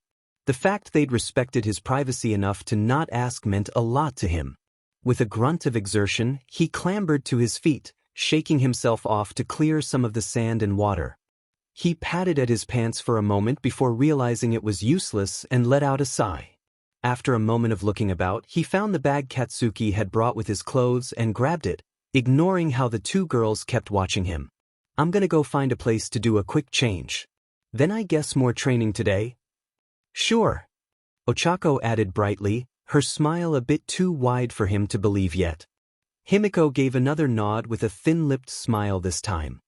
The fact they'd respected his privacy enough to not ask meant a lot to him. With a grunt of exertion, he clambered to his feet, shaking himself off to clear some of the sand and water. He patted at his pants for a moment before realizing it was useless and let out a sigh. After a moment of looking about, he found the bag Katsuki had brought with his clothes and grabbed it, ignoring how the two girls kept watching him. I'm gonna go find a place to do a quick change. Then I guess more training today? Sure. Ochako added brightly, her smile a bit too wide for him to believe yet. Himiko gave another nod with a thin-lipped smile this time.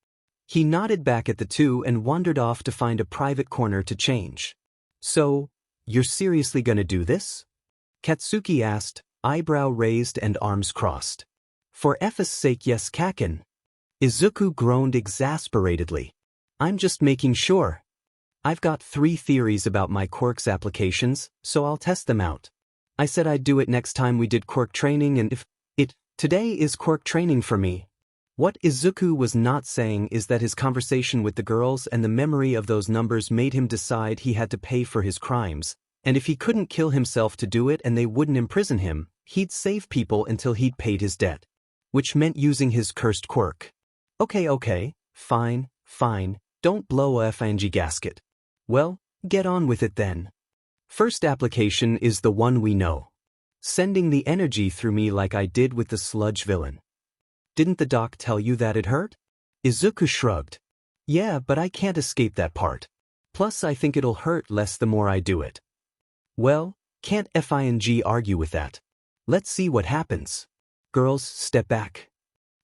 He nodded back at the two and wandered off to find a private corner to change. So, you're seriously gonna do this? Katsuki asked, eyebrow raised and arms crossed. For F's sake, yes, Kaken. Izuku groaned exasperatedly. I'm just making sure. I've got 3 theories about my quirk's applications, so I'll test them out. I said I'd do it next time we did quirk training, and today is quirk training for me. What Izuku was not saying is that his conversation with the girls and the memory of those numbers made him decide he had to pay for his crimes, and if he couldn't kill himself to do it and they wouldn't imprison him, he'd save people until he'd paid his debt. Which meant using his cursed quirk. Okay, fine, don't blow a FNG gasket. Well, get on with it then. First application is the one we know. Sending the energy through me like I did with the Sludge villain. Didn't the doc tell you that it hurt? Izuku shrugged. Yeah, but I can't escape that part. Plus I think it'll hurt less the more I do it. Well, can't FING argue with that. Let's see what happens. Girls, step back.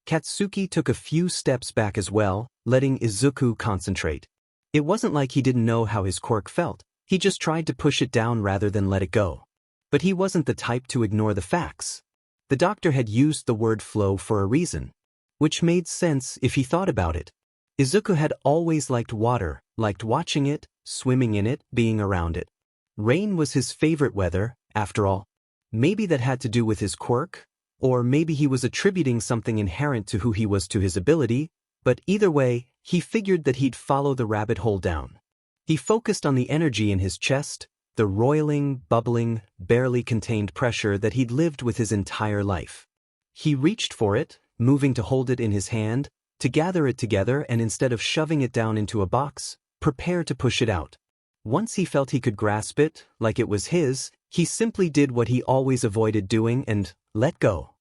Katsuki took a few steps back as well, letting Izuku concentrate. It wasn't like he didn't know how his quirk felt, he just tried to push it down rather than let it go. But he wasn't the type to ignore the facts. The doctor had used the word flow for a reason. Which made sense if he thought about it. Izuku had always liked water, liked watching it, swimming in it, being around it. Rain was his favorite weather, after all. Maybe that had to do with his quirk, or maybe he was attributing something inherent to who he was to his ability, but either way, he figured that he'd follow the rabbit hole down. He focused on the energy in his chest, the roiling, bubbling, barely contained pressure that he'd lived with his entire life. He reached for it, moving to hold it in his hand, to gather it together and instead of shoving it down into a box, prepare to push it out. Once he felt he could grasp it, like it was his, he simply did what he always avoided doing and let go.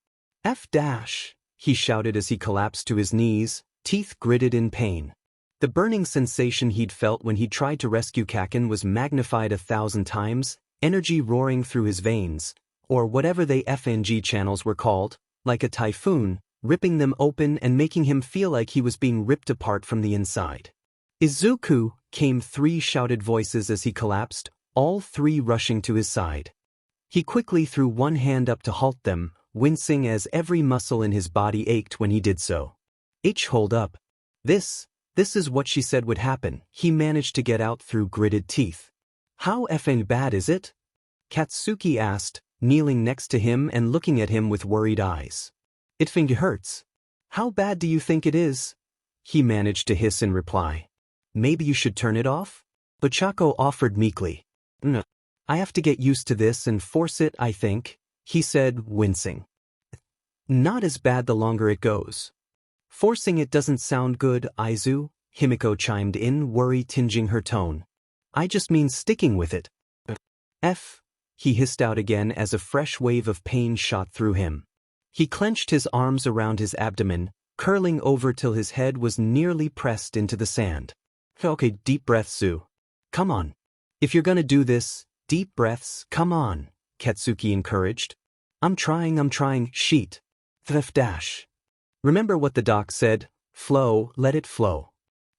F dash, he shouted as he collapsed to his knees, teeth gritted in pain. The burning sensation he'd felt when he tried to rescue Kaken was magnified 1,000 times, energy roaring through his veins, or whatever they FNG channels were called, like a typhoon, ripping them open and making him feel like he was being ripped apart from the inside. "Izuku!" came 3 shouted voices as he collapsed, all 3 rushing to his side. He quickly threw one hand up to halt them, wincing as every muscle in his body ached when he did so. Hold up. This is what she said would happen, he managed to get out through gritted teeth. "How effing bad is it?" Katsuki asked, kneeling next to him and looking at him with worried eyes. "It hurts." "How bad do you think it is?" he managed to hiss in reply. "Maybe you should turn it off?" Ochako offered meekly. "No. I have to get used to this and force it, I think," he said, wincing. "Not as bad the longer it goes." "Forcing it doesn't sound good, Aizu," Himiko chimed in, worry tinging her tone. "I just mean sticking with it." He hissed out again as a fresh wave of pain shot through him. He clenched his arms around his abdomen, curling over till his head was nearly pressed into the sand. "Okay, deep breaths, Zu. Come on. If you're gonna do this, deep breaths, come on," Katsuki encouraged. I'm trying, sheet. Dash. Remember what the doc said, flow, let it flow.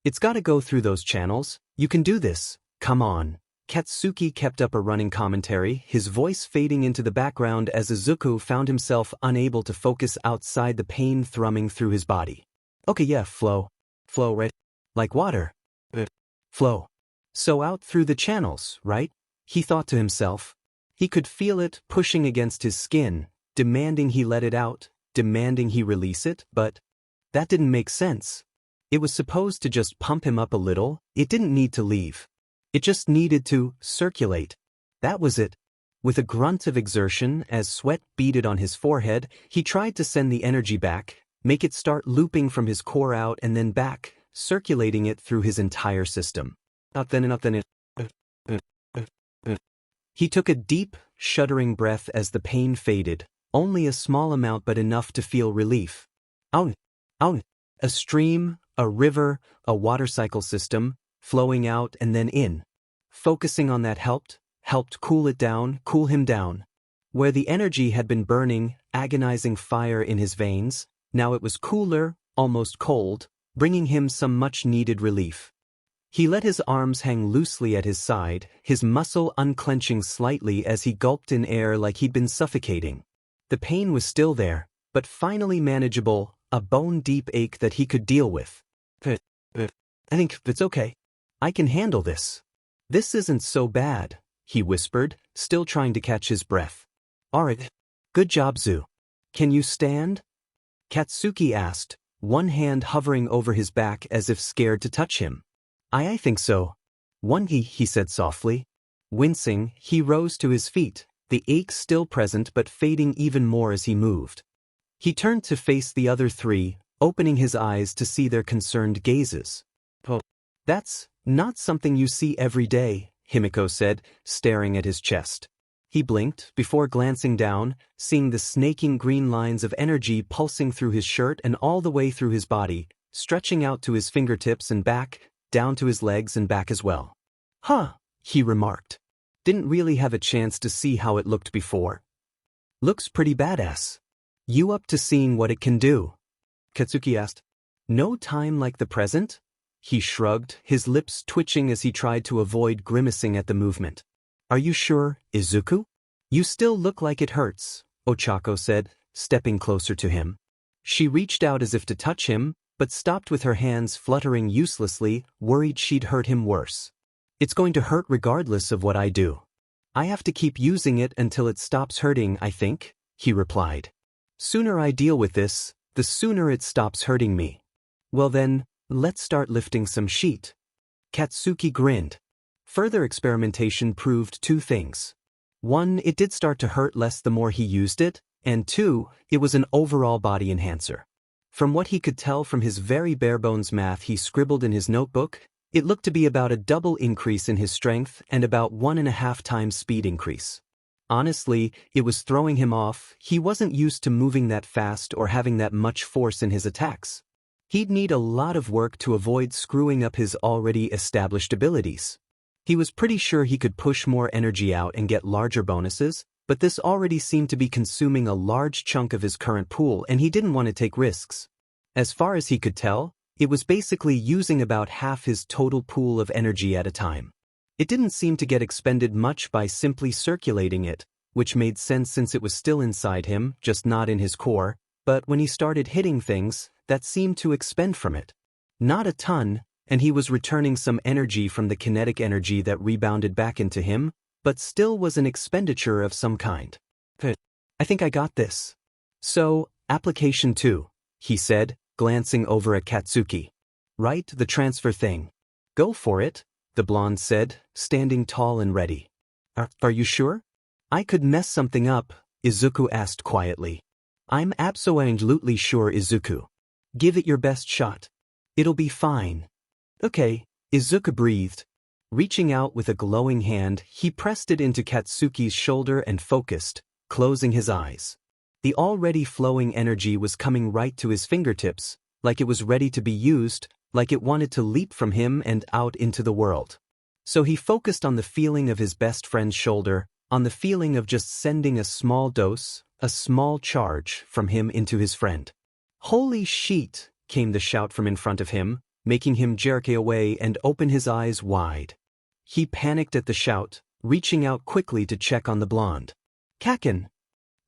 It's gotta go through those channels, you can do this, come on." Katsuki kept up a running commentary, his voice fading into the background as Izuku found himself unable to focus outside the pain thrumming through his body. "Okay, yeah, flow, right? Like water. Flow. So out through the channels, right?" he thought to himself. He could feel it pushing against his skin, demanding he let it out, demanding he release it, but that didn't make sense. It was supposed to just pump him up a little, it didn't need to leave. It just needed to circulate. That was it. With a grunt of exertion, as sweat beaded on his forehead, he tried to send the energy back, make it start looping from his core out and then back, circulating it through his entire system. He took a deep, shuddering breath as the pain faded, only a small amount but enough to feel relief. Out. A stream, a river, a water cycle system, flowing out and then in. Focusing on that helped cool him down. Where the energy had been burning, agonizing fire in his veins, now it was cooler, almost cold, bringing him some much-needed relief. He let his arms hang loosely at his side, his muscle unclenching slightly as he gulped in air like he'd been suffocating. The pain was still there, but finally manageable, a bone-deep ache that he could deal with. I think it's okay. I can handle this. This isn't so bad, he whispered, still trying to catch his breath. Alright. Good job, Zu. Can you stand? Katsuki asked, one hand hovering over his back as if scared to touch him. I think so. He said softly. Wincing, he rose to his feet, the ache still present but fading even more as he moved. He turned to face the other 3, opening his eyes to see their concerned gazes. That's not something you see every day, Himiko said, staring at his chest. He blinked, before glancing down, seeing the snaking green lines of energy pulsing through his shirt and all the way through his body, stretching out to his fingertips and back, down to his legs and back as well. Huh, he remarked. Didn't really have a chance to see how it looked before. Looks pretty badass. You up to seeing what it can do? Katsuki asked. No time like the present? He shrugged, his lips twitching as he tried to avoid grimacing at the movement. Are you sure, Izuku? You still look like it hurts, Ochako said, stepping closer to him. She reached out as if to touch him, but stopped with her hands fluttering uselessly, worried she'd hurt him worse. It's going to hurt regardless of what I do. I have to keep using it until it stops hurting, I think, he replied. Sooner I deal with this, the sooner it stops hurting me. Well then, let's start lifting some sheet. Katsuki grinned. Further experimentation proved 2 things. 1, it did start to hurt less the more he used it, and 2, it was an overall body enhancer. From what he could tell from his very bare-bones math he scribbled in his notebook, it looked to be about a double increase in his strength and about 1.5 times speed increase. Honestly, it was throwing him off. He wasn't used to moving that fast or having that much force in his attacks. He'd need a lot of work to avoid screwing up his already established abilities. He was pretty sure he could push more energy out and get larger bonuses, But this already seemed to be consuming a large chunk of his current pool and he didn't want to take risks. As far as he could tell, it was basically using about half his total pool of energy at a time. It didn't seem to get expended much by simply circulating it, which made sense since it was still inside him, just not in his core, but when he started hitting things, that seemed to expend from it. Not a ton, and he was returning some energy from the kinetic energy that rebounded back into him, but still was an expenditure of some kind. I think I got this. So, application 2, he said, glancing over at Katsuki. Right, the transfer thing. Go for it, the blonde said, standing tall and ready. Are you sure? I could mess something up, Izuku asked quietly. I'm absolutely sure, Izuku. Give it your best shot. It'll be fine. Okay, Izuku breathed. Reaching out with a glowing hand, he pressed it into Katsuki's shoulder and focused, closing his eyes. The already flowing energy was coming right to his fingertips, like it was ready to be used, like it wanted to leap from him and out into the world. So he focused on the feeling of his best friend's shoulder, on the feeling of just sending a small dose, a small charge from him into his friend. Holy shit, came the shout from in front of him, making him jerk away and open his eyes wide. He panicked at the shout, reaching out quickly to check on the blonde. Kaken!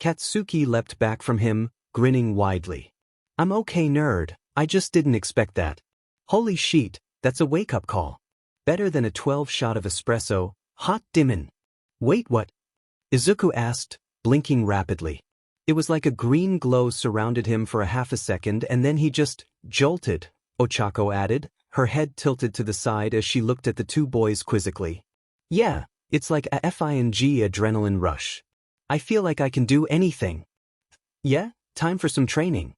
Katsuki leapt back from him, grinning widely. I'm okay, nerd, I just didn't expect that. Holy shit, that's a wake-up call. Better than a 12-shot of espresso, hot dimmin'. Wait, what? Izuku asked, blinking rapidly. It was like a green glow surrounded him for a half a second and then he just jolted, Ochako added, her head tilted to the side as she looked at the two boys quizzically. Yeah, it's like a FING adrenaline rush. I feel like I can do anything. Yeah, time for some training.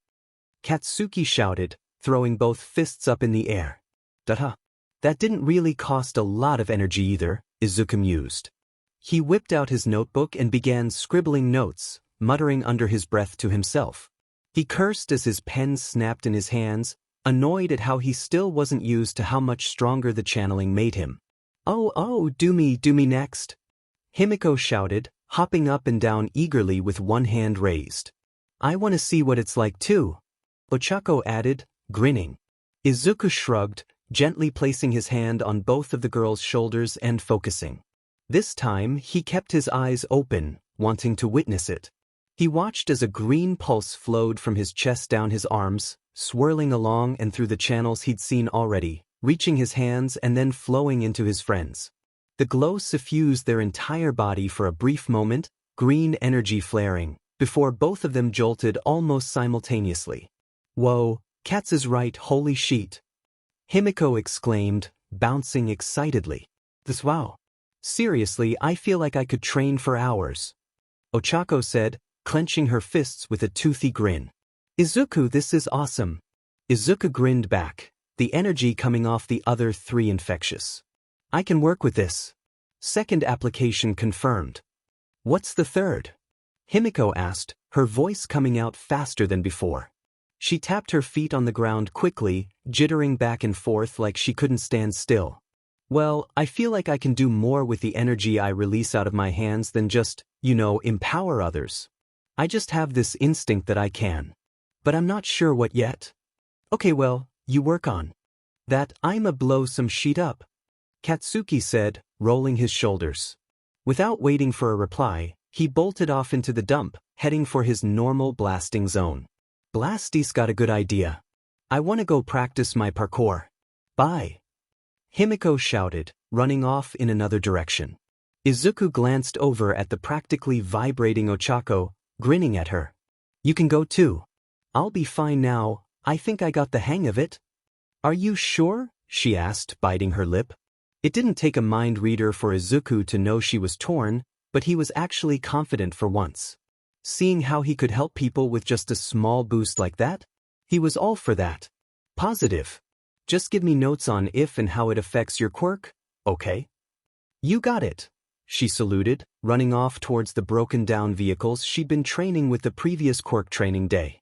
Katsuki shouted, throwing both fists up in the air. Duh. That didn't really cost a lot of energy either, Izuku mused. He whipped out his notebook and began scribbling notes, muttering under his breath to himself. He cursed as his pen snapped in his hands, annoyed at how he still wasn't used to how much stronger the channeling made him. Oh, do me next. Himiko shouted, hopping up and down eagerly with one hand raised. I want to see what it's like too, Ochako added, grinning. Izuku shrugged, gently placing his hand on both of the girl's shoulders and focusing. This time, he kept his eyes open, wanting to witness it. He watched as a green pulse flowed from his chest down his arms, swirling along and through the channels he'd seen already, reaching his hands and then flowing into his friends. The glow suffused their entire body for a brief moment, green energy flaring, before both of them jolted almost simultaneously. Whoa, Katz is right, holy shit. Himiko exclaimed, bouncing excitedly. This wow. Seriously, I feel like I could train for hours. Ochako said, clenching her fists with a toothy grin. Izuku, this is awesome. Izuku grinned back, the energy coming off the other three infectious. I can work with this. Second application confirmed. What's the third? Himiko asked, her voice coming out faster than before. She tapped her feet on the ground quickly, jittering back and forth like she couldn't stand still. Well, I feel like I can do more with the energy I release out of my hands than just, empower others. I just have this instinct that I can. But I'm not sure what yet. Okay, well, you work on that. I'ma blow some shit up, Katsuki said, rolling his shoulders. Without waiting for a reply, he bolted off into the dump, heading for his normal blasting zone. Blasty's got a good idea. I want to go practice my parkour. Bye. Himiko shouted, running off in another direction. Izuku glanced over at the practically vibrating Ochako, grinning at her. You can go too. I'll be fine now, I think I got the hang of it. Are you sure? She asked, biting her lip. It didn't take a mind reader for Izuku to know she was torn, but he was actually confident for once. Seeing how he could help people with just a small boost like that, he was all for that. Positive. Just give me notes on if and how it affects your quirk, okay? You got it, she saluted, running off towards the broken-down vehicles she'd been training with the previous quirk training day.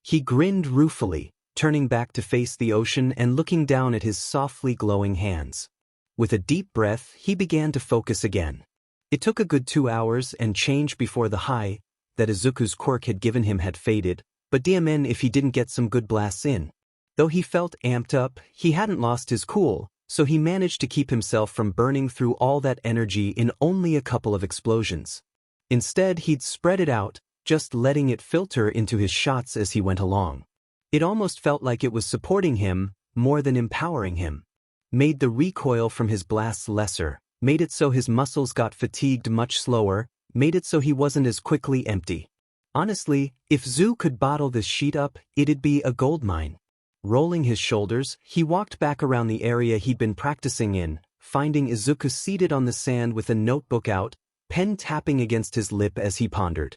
He grinned ruefully, turning back to face the ocean and looking down at his softly glowing hands. With a deep breath, he began to focus again. It took a good 2 hours and change before the high that Izuku's quirk had given him had faded, but DMN if he didn't get some good blasts in. Though he felt amped up, he hadn't lost his cool, so he managed to keep himself from burning through all that energy in only a couple of explosions. Instead, he'd spread it out, just letting it filter into his shots as he went along. It almost felt like it was supporting him more than empowering him. Made the recoil from his blasts lesser, made it so his muscles got fatigued much slower, made it so he wasn't as quickly empty. Honestly, if Zu could bottle this sheet up, it'd be a goldmine. Rolling his shoulders, he walked back around the area he'd been practicing in, finding Izuku seated on the sand with a notebook out, pen tapping against his lip as he pondered.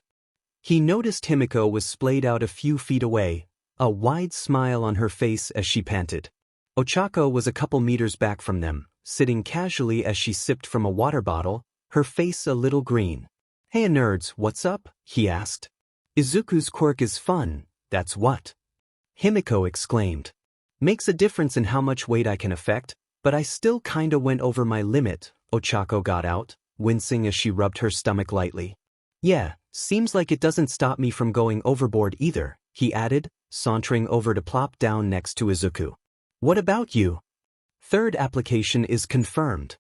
He noticed Himiko was splayed out a few feet away, a wide smile on her face as she panted. Ochako was a couple meters back from them, sitting casually as she sipped from a water bottle, her face a little green. "Hey nerds, what's up?" he asked. "Izuku's quirk is fun, that's what," Himiko exclaimed. "Makes a difference in how much weight I can affect, but I still kinda went over my limit," Ochako got out, wincing as she rubbed her stomach lightly. "Yeah, seems like it doesn't stop me from going overboard either," he added, sauntering over to plop down next to Izuku. "What about you?" "Third application is confirmed,"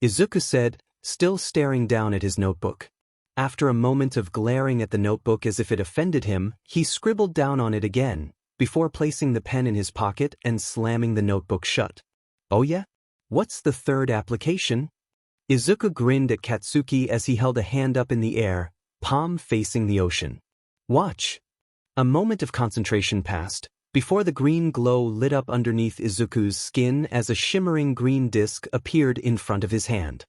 Izuku said, still staring down at his notebook. After a moment of glaring at the notebook as if it offended him, he scribbled down on it again, before placing the pen in his pocket and slamming the notebook shut. "Oh yeah? What's the third application?" Izuku grinned at Katsuki as he held a hand up in the air, palm facing the ocean. "Watch." A moment of concentration passed, before the green glow lit up underneath Izuku's skin as a shimmering green disc appeared in front of his hand.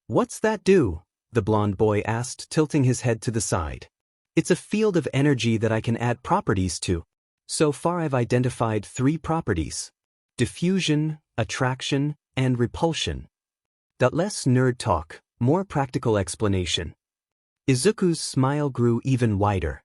"What's that do?" the blonde boy asked, tilting his head to the side. "It's a field of energy that I can add properties to. So far I've identified 3 properties: diffusion, attraction, and repulsion." Less nerd talk, more practical explanation. Izuku's smile grew even wider.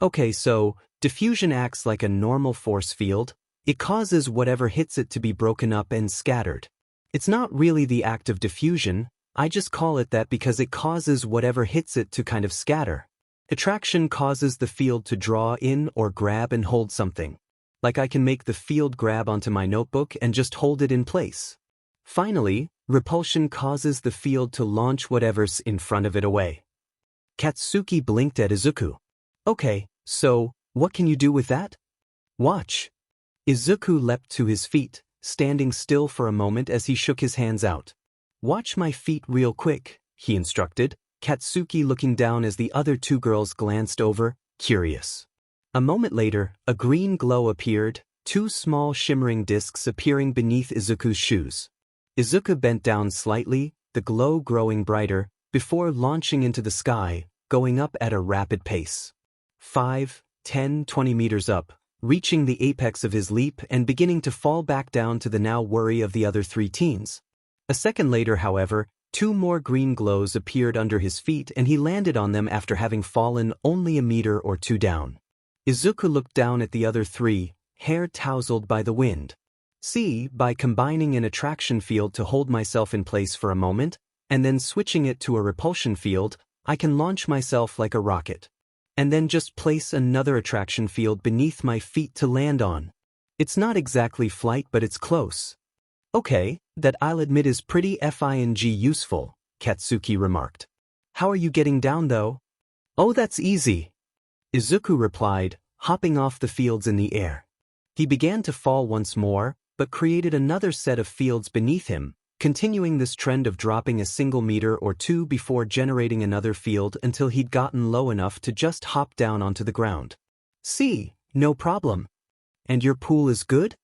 "Okay, so diffusion acts like a normal force field. It causes whatever hits it to be broken up and scattered. It's not really the act of diffusion, I just call it that because it causes whatever hits it to kind of scatter. Attraction causes the field to draw in or grab and hold something. Like I can make the field grab onto my notebook and just hold it in place. Finally, repulsion causes the field to launch whatever's in front of it away." Katsuki blinked at Izuku. "Okay, so, what can you do with that?" "Watch." Izuku leapt to his feet, standing still for a moment as he shook his hands out. "Watch my feet real quick," he instructed, Katsuki looking down as the other 2 girls glanced over, curious. A moment later, a green glow appeared, 2 small shimmering discs appearing beneath Izuku's shoes. Izuku bent down slightly, the glow growing brighter, before launching into the sky, going up at a rapid pace. 5, 10, 20 meters up, reaching the apex of his leap and beginning to fall back down to the now worry of the other 3 teens. A second later, however, 2 more green glows appeared under his feet and he landed on them after having fallen only a meter or 2 down. Izuku looked down at the other 3, hair tousled by the wind. "See, by combining an attraction field to hold myself in place for a moment, and then switching it to a repulsion field, I can launch myself like a rocket. And then just place another attraction field beneath my feet to land on. It's not exactly flight, but it's close." "Okay, that I'll admit is pretty fing useful," Katsuki remarked. "How are you getting down though?" "Oh, that's easy," Izuku replied, hopping off the fields in the air. He began to fall once more, but created another set of fields beneath him, continuing this trend of dropping a single meter or 2 before generating another field until he'd gotten low enough to just hop down onto the ground. "See, no problem." "And your pool is good?"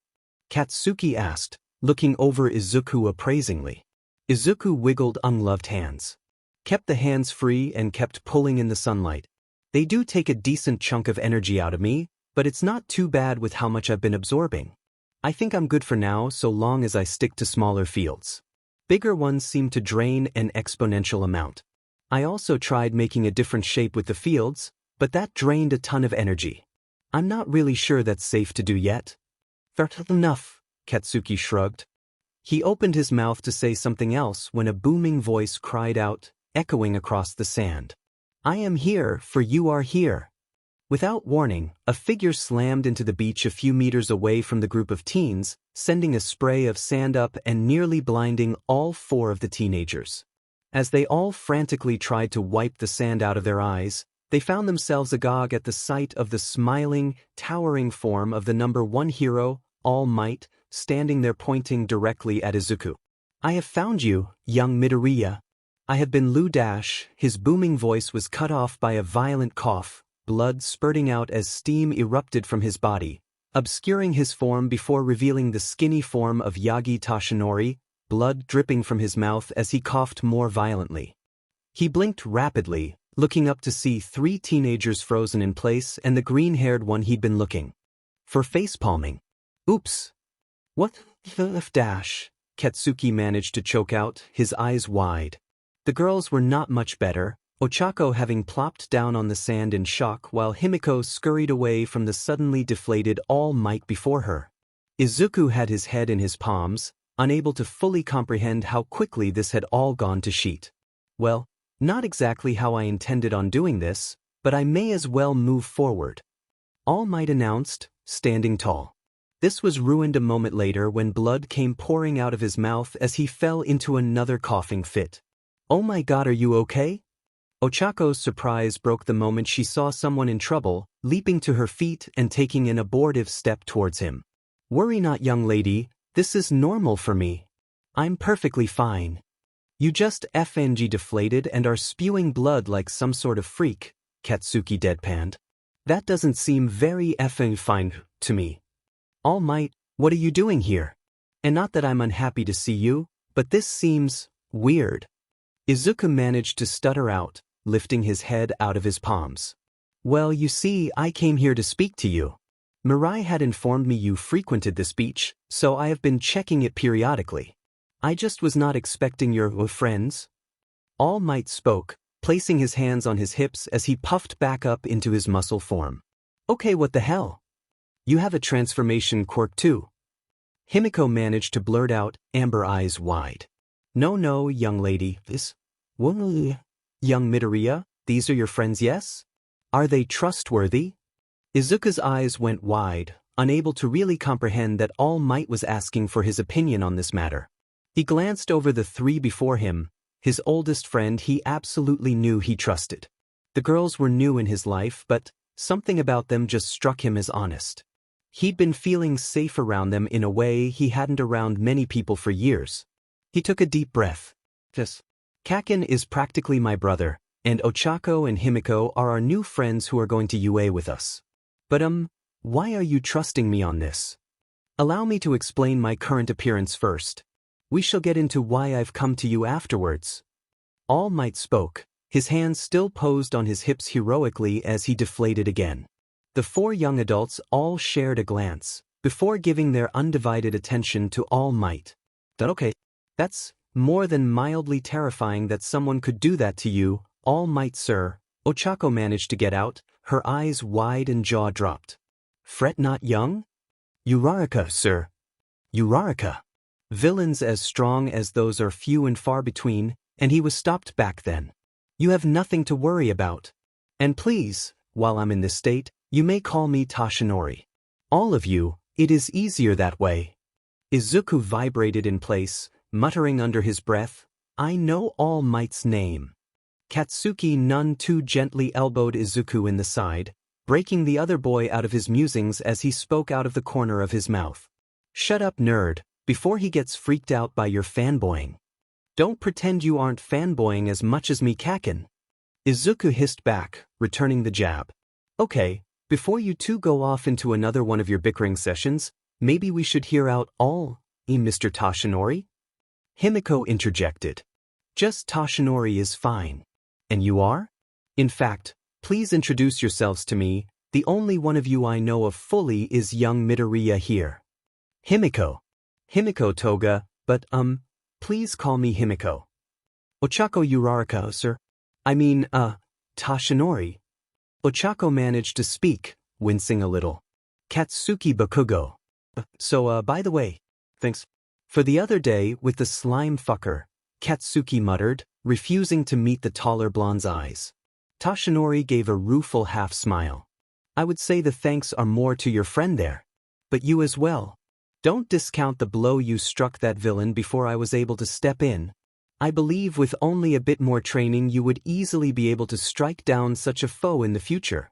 Katsuki asked, looking over Izuku appraisingly. Izuku wiggled ungloved hands. Kept the hands free and kept pulling in the sunlight. "They do take a decent chunk of energy out of me, but it's not too bad with how much I've been absorbing. I think I'm good for now so long as I stick to smaller fields. Bigger ones seem to drain an exponential amount. I also tried making a different shape with the fields, but that drained a ton of energy. I'm not really sure that's safe to do yet." "Fair enough," Katsuki shrugged. He opened his mouth to say something else when a booming voice cried out, echoing across the sand. I am here, for you are here. Without warning, a figure slammed into the beach a few meters away from the group of teens, sending a spray of sand up and nearly blinding all 4 of the teenagers. As they all frantically tried to wipe the sand out of their eyes, they found themselves agog at the sight of the smiling, towering form of the number 1 hero, All Might, standing there pointing directly at Izuku. I have found you, young Midoriya. I have been Lou Dash. His booming voice was cut off by a violent cough, blood spurting out as steam erupted from his body, obscuring his form before revealing the skinny form of Yagi Toshinori, blood dripping from his mouth as he coughed more violently. He blinked rapidly, looking up to see 3 teenagers frozen in place and the green-haired one he'd been looking for facepalming. Oops. What the dash? Katsuki managed to choke out, his eyes wide. The girls were not much better, Ochako having plopped down on the sand in shock while Himiko scurried away from the suddenly deflated All Might before her. Izuku had his head in his palms, unable to fully comprehend how quickly this had all gone to shit. Well, not exactly how I intended on doing this, but I may as well move forward. All Might announced, standing tall. This was ruined a moment later when blood came pouring out of his mouth as he fell into another coughing fit. Oh my god, are you okay? Ochako's surprise broke the moment she saw someone in trouble, leaping to her feet and taking an abortive step towards him. Worry not, young lady, this is normal for me. I'm perfectly fine. You just FNG deflated and are spewing blood like some sort of freak, Katsuki deadpanned. That doesn't seem very effing fine to me. All Might, what are you doing here? And not that I'm unhappy to see you, but this seems weird. Izuku managed to stutter out, lifting his head out of his palms. Well, you see, I came here to speak to you. Mirai had informed me you frequented this beach, so I have been checking it periodically. I just was not expecting your friends. All Might spoke, placing his hands on his hips as he puffed back up into his muscle form. Okay, what the hell? You have a transformation quirk too. Himiko managed to blurt out, amber eyes wide. No, young lady, this... Young Midoriya, these are your friends, yes? Are they trustworthy? Izuku's eyes went wide, unable to really comprehend that All Might was asking for his opinion on this matter. He glanced over the 3 before him, his oldest friend he absolutely knew he trusted. The girls were new in his life, but something about them just struck him as honest. He'd been feeling safe around them in a way he hadn't around many people for years. He took a deep breath. Kaken is practically my brother, and Ochako and Himiko are our new friends who are going to UA with us. But why are you trusting me on this? Allow me to explain my current appearance first. We shall get into why I've come to you afterwards. All Might spoke, his hands still posed on his hips heroically as he deflated again. The 4 young adults all shared a glance, before giving their undivided attention to All Might. Okay, that's more than mildly terrifying that someone could do that to you, All Might sir, Ochako managed to get out, her eyes wide and jaw dropped. Fret not, young? Uraraka, sir. Uraraka. Villains as strong as those are few and far between, and he was stopped back then. You have nothing to worry about. And please, while I'm in this state, you may call me Toshinori. All of you, it is easier that way. Izuku vibrated in place, muttering under his breath, I know All Might's name. Katsuki none too gently elbowed Izuku in the side, breaking the other boy out of his musings as he spoke out of the corner of his mouth. Shut up, nerd, before he gets freaked out by your fanboying. Don't pretend you aren't fanboying as much as me, Kaken. Izuku hissed back, returning the jab. Okay, before you 2 go off into another one of your bickering sessions, maybe we should hear out all, Mr. Toshinori? Himiko interjected. Just Toshinori is fine. And you are? In fact, please introduce yourselves to me, the only one of you I know of fully is young Midoriya here. Himiko. Himiko Toga, but please call me Himiko. Ochako Uraraka, sir. I mean, Toshinori. Ochako managed to speak, wincing a little. Katsuki Bakugo. So, by the way, thanks. For the other day with the slime fucker, Katsuki muttered, refusing to meet the taller blonde's eyes. Tashinori gave a rueful half-smile. I would say the thanks are more to your friend there. But you as well. Don't discount the blow you struck that villain before I was able to step in. I believe with only a bit more training you would easily be able to strike down such a foe in the future.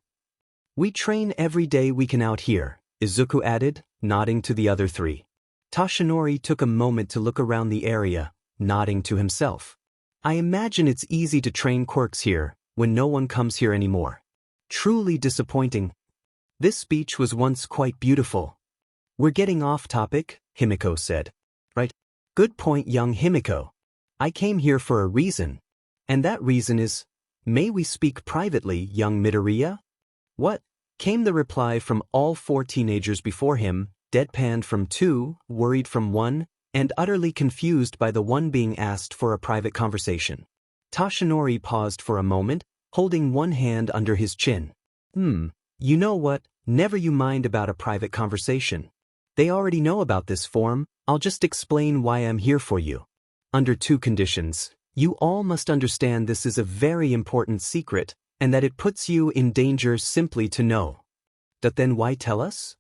We train every day we can out here, Izuku added, nodding to the other three. Tashinori took a moment to look around the area, nodding to himself. I imagine it's easy to train quirks here, when no one comes here anymore. Truly disappointing. This speech was once quite beautiful. We're getting off topic, Himiko said. Right? Good point, young Himiko. I came here for a reason. And that reason is, may we speak privately, young Midoriya? What? Came the reply from all four teenagers before him, deadpanned from two, worried from one, and utterly confused by the one being asked for a private conversation. Tashinori paused for a moment, holding one hand under his chin. You know what, never you mind about a private conversation. They already know about this form, I'll just explain why I'm here for you. Under two conditions, you all must understand this is a very important secret, and that it puts you in danger simply to know. But then why tell us?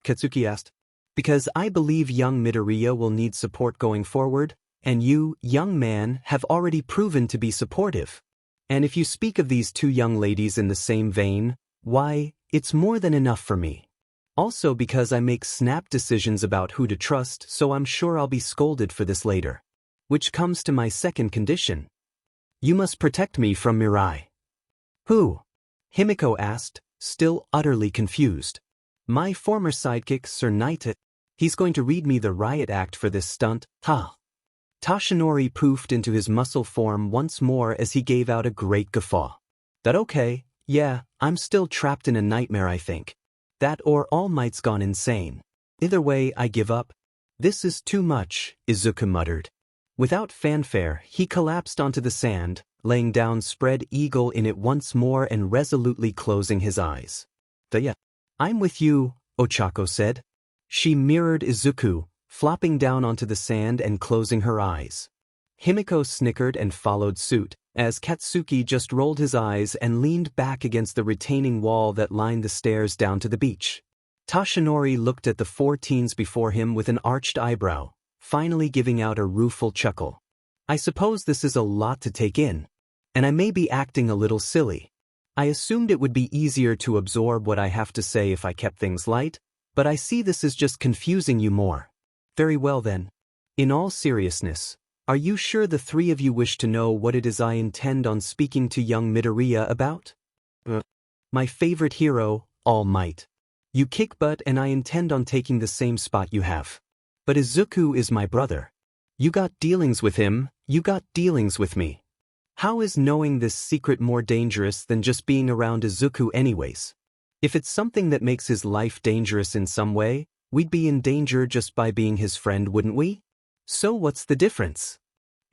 Katsuki asked. Because I believe young Midoriya will need support going forward, and you, young man, have already proven to be supportive. And if you speak of these two young ladies in the same vein, why, it's more than enough for me. Also because I make snap decisions about who to trust, so I'm sure I'll be scolded for this later. Which comes to my second condition. You must protect me from Mirai. Who? Himiko asked, still utterly confused. My former sidekick, Sir Nighteye. He's going to read me the riot act for this stunt, ha. Tashinori poofed into his muscle form once more as he gave out a great guffaw. That okay, yeah, I'm still trapped in a nightmare I think. That or All Might's gone insane. Either way, I give up. This is too much, Izuku muttered. Without fanfare, he collapsed onto the sand, laying down spread eagle in it once more and resolutely closing his eyes. I'm with you, Ochako said. She mirrored Izuku, flopping down onto the sand and closing her eyes. Himiko snickered and followed suit, as Katsuki just rolled his eyes and leaned back against the retaining wall that lined the stairs down to the beach. Tashinori looked at the four teens before him with an arched eyebrow, finally giving out a rueful chuckle. I suppose this is a lot to take in. And I may be acting a little silly. I assumed it would be easier to absorb what I have to say if I kept things light, but I see this is just confusing you more. Very well then. In all seriousness, are you sure the three of you wish to know what it is I intend on speaking to young Midoriya about? My favorite hero, All Might. You kick butt and I intend on taking the same spot you have. But Izuku is my brother. You got dealings with him, you got dealings with me. How is knowing this secret more dangerous than just being around Izuku anyways? If it's something that makes his life dangerous in some way, we'd be in danger just by being his friend, wouldn't we? So what's the difference?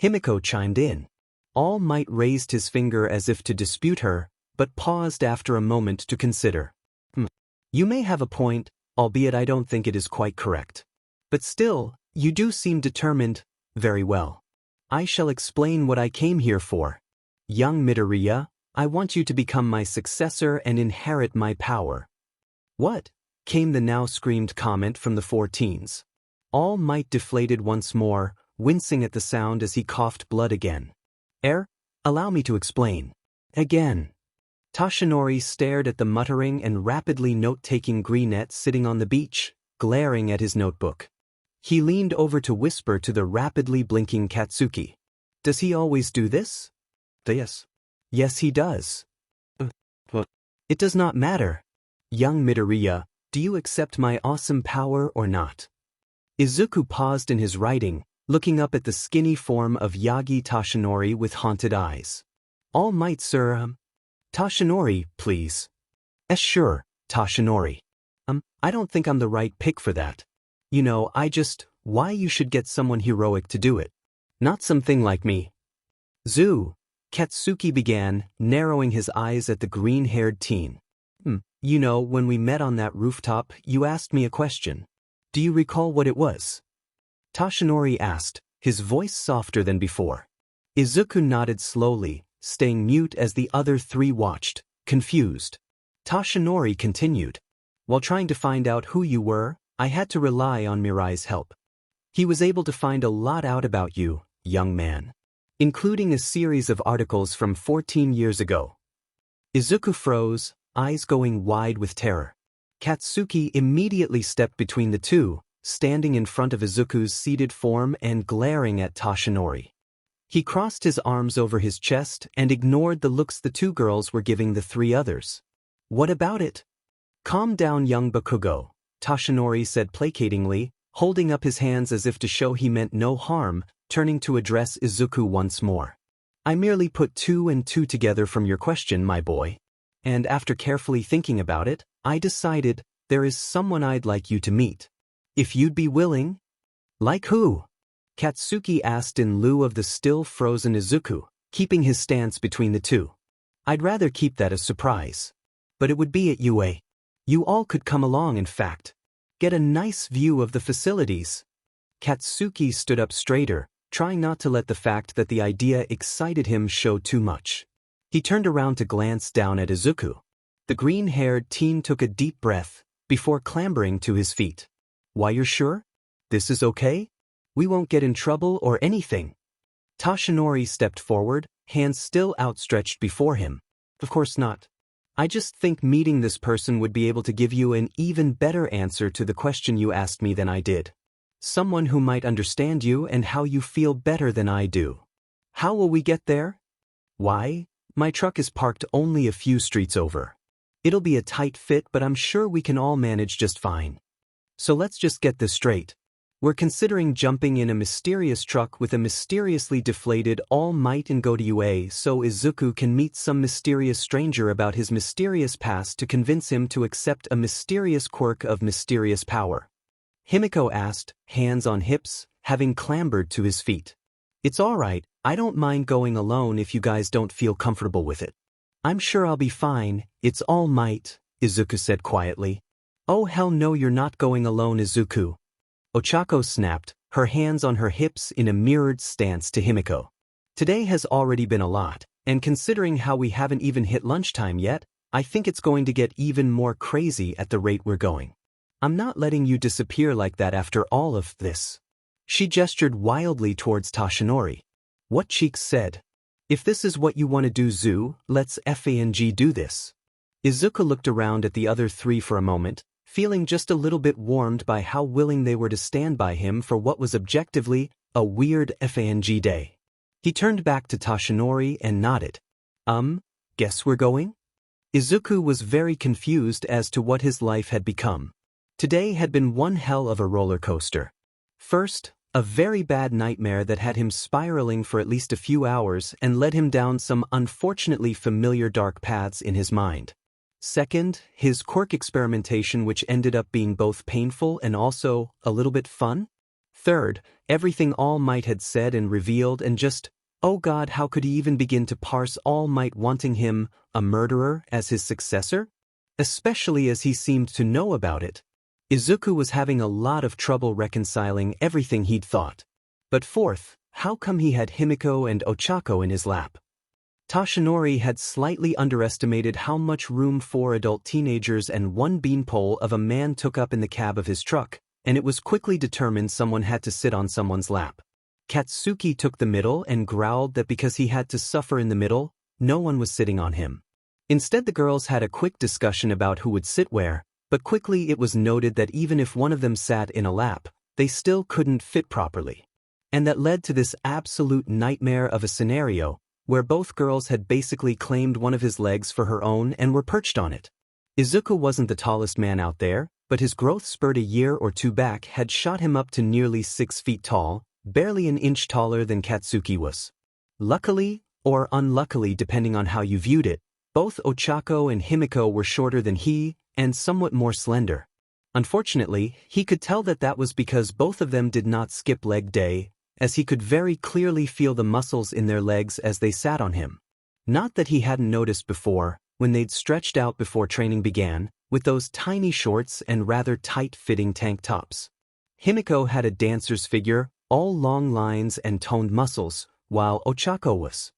Himiko chimed in. All Might raised his finger as if to dispute her, but paused after a moment to consider. You may have a point, albeit I don't think it is quite correct. But still, you do seem determined. Very well. I shall explain what I came here for. Young Midoriya, I want you to become my successor and inherit my power. What? Came the now screamed comment from the four teens. All Might deflated once more, wincing at the sound as he coughed blood again. Allow me to explain. Again. Tashinori stared at the muttering and rapidly note-taking Greenette sitting on the beach, glaring at his notebook. He leaned over to whisper to the rapidly blinking Katsuki. Does he always do this? Yes. Yes, he does. It does not matter. Young Midoriya, do you accept my awesome power or not? Izuku paused in his writing, looking up at the skinny form of Yagi Tashinori with haunted eyes. All Might, sir. Tashinori, please. Sure, Tashinori. I don't think I'm the right pick for that. You know, why you should get someone heroic to do it. Not something like me. Zoo, Katsuki began, narrowing his eyes at the green-haired teen. You know, when we met on that rooftop, you asked me a question. Do you recall what it was? Tashinori asked, his voice softer than before. Izuku nodded slowly, staying mute as the other three watched, confused. Toshinori continued. While trying to find out who you were, I had to rely on Mirai's help. He was able to find a lot out about you, young man, including a series of articles from 14 years ago. Izuku froze, eyes going wide with terror. Katsuki immediately stepped between the two, standing in front of Izuku's seated form and glaring at Toshinori. He crossed his arms over his chest and ignored the looks the two girls were giving the three others. What about it? Calm down, young Bakugo, Toshinori said placatingly, holding up his hands as if to show he meant no harm, turning to address Izuku once more. I merely put 2 and 2 together from your question, my boy. And after carefully thinking about it, I decided there is someone I'd like you to meet. If you'd be willing? Like who? Katsuki asked in lieu of the still frozen Izuku, keeping his stance between the two. I'd rather keep that a surprise. But it would be at UA. You all could come along, in fact. Get a nice view of the facilities. Katsuki stood up straighter, trying not to let the fact that the idea excited him show too much. He turned around to glance down at Izuku. The green-haired teen took a deep breath, before clambering to his feet. Why, you're sure? This is okay? We won't get in trouble or anything. Toshinori stepped forward, hands still outstretched before him. Of course not. I just think meeting this person would be able to give you an even better answer to the question you asked me than I did. Someone who might understand you and how you feel better than I do. How will we get there? Why, my truck is parked only a few streets over. It'll be a tight fit, but I'm sure we can all manage just fine. So let's just get this straight. We're considering jumping in a mysterious truck with a mysteriously deflated All Might and go to UA so Izuku can meet some mysterious stranger about his mysterious past to convince him to accept a mysterious quirk of mysterious power. Himiko asked, hands on hips, having clambered to his feet. It's all right, I don't mind going alone if you guys don't feel comfortable with it. I'm sure I'll be fine, it's All Might, Izuku said quietly. Oh hell no, you're not going alone, Izuku. Ochako snapped, her hands on her hips in a mirrored stance to Himiko. Today has already been a lot, and considering how we haven't even hit lunchtime yet, I think it's going to get even more crazy at the rate we're going. I'm not letting you disappear like that after all of this. She gestured wildly towards Toshinori. What Cheeks said. If this is what you want to do, Zu, let's FANG do this. Izuku looked around at the other three for a moment, feeling just a little bit warmed by how willing they were to stand by him for what was objectively a weird FANG day. He turned back to Toshinori and nodded. Guess we're going? Izuku was very confused as to what his life had become. Today had been one hell of a roller coaster. First, a very bad nightmare that had him spiraling for at least a few hours and led him down some unfortunately familiar dark paths in his mind. Second, his quirk experimentation, which ended up being both painful and also a little bit fun. Third, everything All Might had said and revealed, and just, oh God, how could he even begin to parse All Might wanting him, a murderer, as his successor? Especially as he seemed to know about it. Izuku was having a lot of trouble reconciling everything he'd thought. But fourth, how come he had Himiko and Ochako in his lap? Toshinori had slightly underestimated how much room 4 adult teenagers and one beanpole of a man took up in the cab of his truck, and it was quickly determined someone had to sit on someone's lap. Katsuki took the middle and growled that because he had to suffer in the middle, no one was sitting on him. Instead, the girls had a quick discussion about who would sit where, but quickly it was noted that even if one of them sat in a lap, they still couldn't fit properly. And that led to this absolute nightmare of a scenario, where both girls had basically claimed one of his legs for her own and were perched on it. Izuku wasn't the tallest man out there, but his growth spurt a year or two back had shot him up to nearly 6 feet tall, barely an inch taller than Katsuki was. Luckily, or unluckily depending on how you viewed it, both Ochako and Himiko were shorter than he, and somewhat more slender. Unfortunately, he could tell that was because both of them did not skip leg day, as he could very clearly feel the muscles in their legs as they sat on him. Not that he hadn't noticed before, when they'd stretched out before training began, with those tiny shorts and rather tight-fitting tank tops. Himiko had a dancer's figure, all long lines and toned muscles, while Ochako was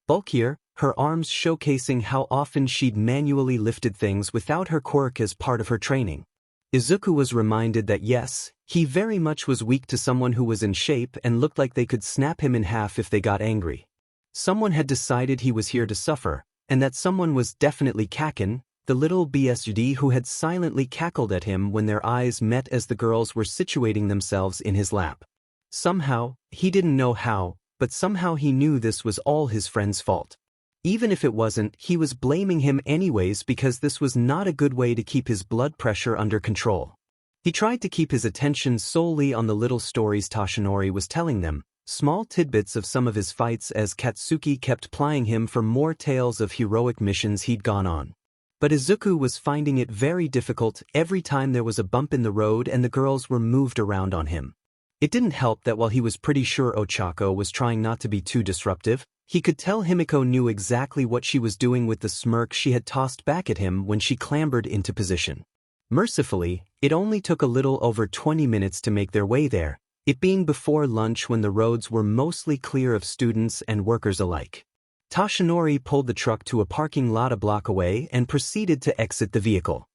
bulkier, her arms showcasing how often she'd manually lifted things without her quirk as part of her training. Izuku was reminded that yes, he very much was weak to someone who was in shape and looked like they could snap him in half if they got angry. Someone had decided he was here to suffer, and that someone was definitely Kaken, the little BSUD who had silently cackled at him when their eyes met as the girls were situating themselves in his lap. Somehow, he didn't know how, but somehow he knew this was all his friend's fault. Even if it wasn't, he was blaming him anyways because this was not a good way to keep his blood pressure under control. He tried to keep his attention solely on the little stories Toshinori was telling them, small tidbits of some of his fights as Katsuki kept plying him for more tales of heroic missions he'd gone on. But Izuku was finding it very difficult every time there was a bump in the road and the girls were moved around on him. It didn't help that while he was pretty sure Ochako was trying not to be too disruptive, he could tell Himiko knew exactly what she was doing with the smirk she had tossed back at him when she clambered into position. Mercifully, it only took a little over 20 minutes to make their way there, it being before lunch when the roads were mostly clear of students and workers alike. Toshinori pulled the truck to a parking lot a block away and proceeded to exit the vehicle.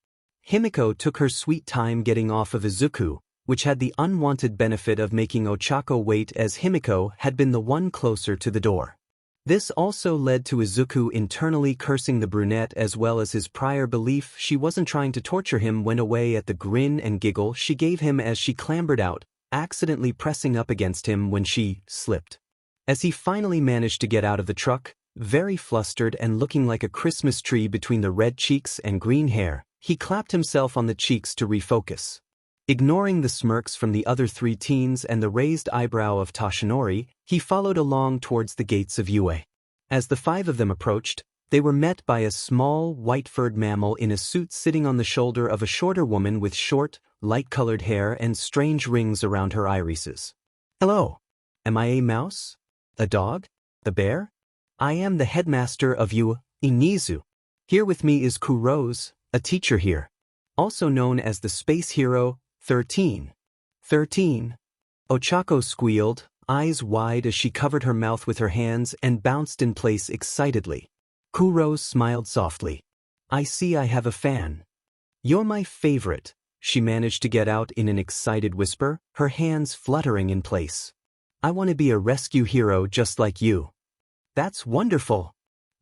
Himiko took her sweet time getting off of Izuku, which had the unwanted benefit of making Ochako wait as Himiko had been the one closer to the door. This also led to Izuku internally cursing the brunette as well as his prior belief she wasn't trying to torture him went away at the grin and giggle she gave him as she clambered out, accidentally pressing up against him when she slipped. As he finally managed to get out of the truck, very flustered and looking like a Christmas tree between the red cheeks and green hair, he clapped himself on the cheeks to refocus. Ignoring the smirks from the other three teens and the raised eyebrow of Toshinori, he followed along towards the gates of UA. As the five of them approached, they were met by a small, white-furred mammal in a suit sitting on the shoulder of a shorter woman with short, light-colored hair and strange rings around her irises. "Hello. Am I a mouse? A dog? A bear? I am the headmaster of UA, Inizu. Here with me is Kuros, a teacher here. Also known as the space hero, 13. 13. Ochako squealed, eyes wide as she covered her mouth with her hands and bounced in place excitedly. Kuros smiled softly. I see I have a fan. You're my favorite, she managed to get out in an excited whisper, her hands fluttering in place. I want to be a rescue hero just like you. That's wonderful.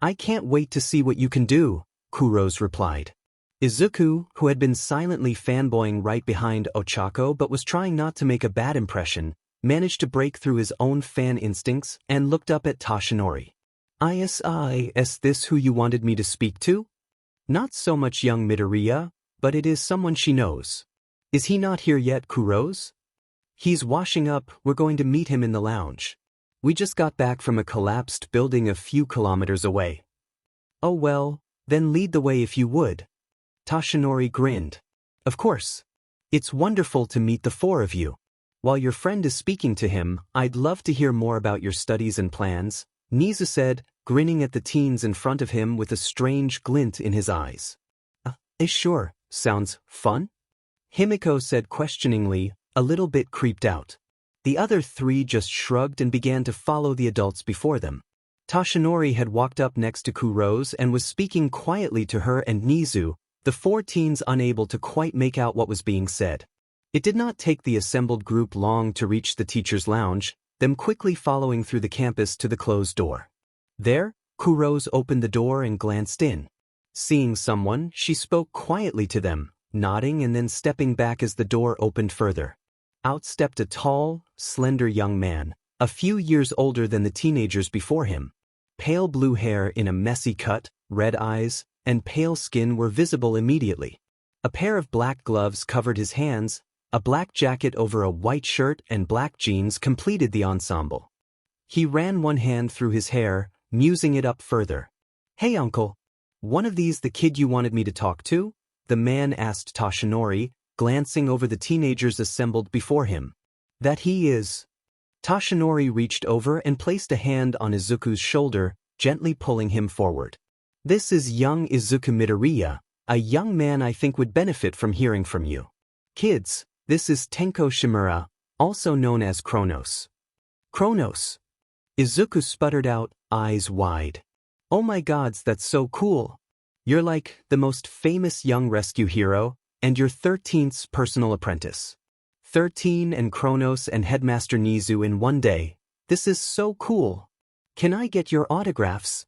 I can't wait to see what you can do, Kuros replied. Izuku, who had been silently fanboying right behind Ochako but was trying not to make a bad impression, managed to break through his own fan instincts and looked up at Toshinori. Is this who you wanted me to speak to? Not so much young Midoriya, but it is someone she knows. Is he not here yet, Kuros? He's washing up, we're going to meet him in the lounge. We just got back from a collapsed building a few kilometers away. Oh well, then lead the way if you would. Toshinori grinned. Of course. It's wonderful to meet the four of you. While your friend is speaking to him, I'd love to hear more about your studies and plans, Nizu said, grinning at the teens in front of him with a strange glint in his eyes. Sure, sounds fun? Himiko said questioningly, a little bit creeped out. The other three just shrugged and began to follow the adults before them. Toshinori had walked up next to Kuros and was speaking quietly to her and Nizu, the four teens unable to quite make out what was being said. It did not take the assembled group long to reach the teacher's lounge, them quickly following through the campus to the closed door. There, Kuros opened the door and glanced in. Seeing someone, she spoke quietly to them, nodding and then stepping back as the door opened further. Out stepped a tall, slender young man, a few years older than the teenagers before him. Pale blue hair in a messy cut, red eyes, and pale skin were visible immediately. A pair of black gloves covered his hands, a black jacket over a white shirt and black jeans completed the ensemble. He ran one hand through his hair, musing it up further. Hey uncle, one of these the kid you wanted me to talk to? The man asked Toshinori, glancing over the teenagers assembled before him. That he is. Toshinori reached over and placed a hand on Izuku's shoulder, gently pulling him forward. This is young Izuku Midoriya, a young man I think would benefit from hearing from you. Kids, this is Tenko Shimura, also known as Chronos. Chronos. Izuku sputtered out, eyes wide. Oh my gods, that's so cool. You're like the most famous young rescue hero, and you're 13th's personal apprentice. 13 and Chronos and Headmaster Nizu in one day. This is so cool. Can I get your autographs?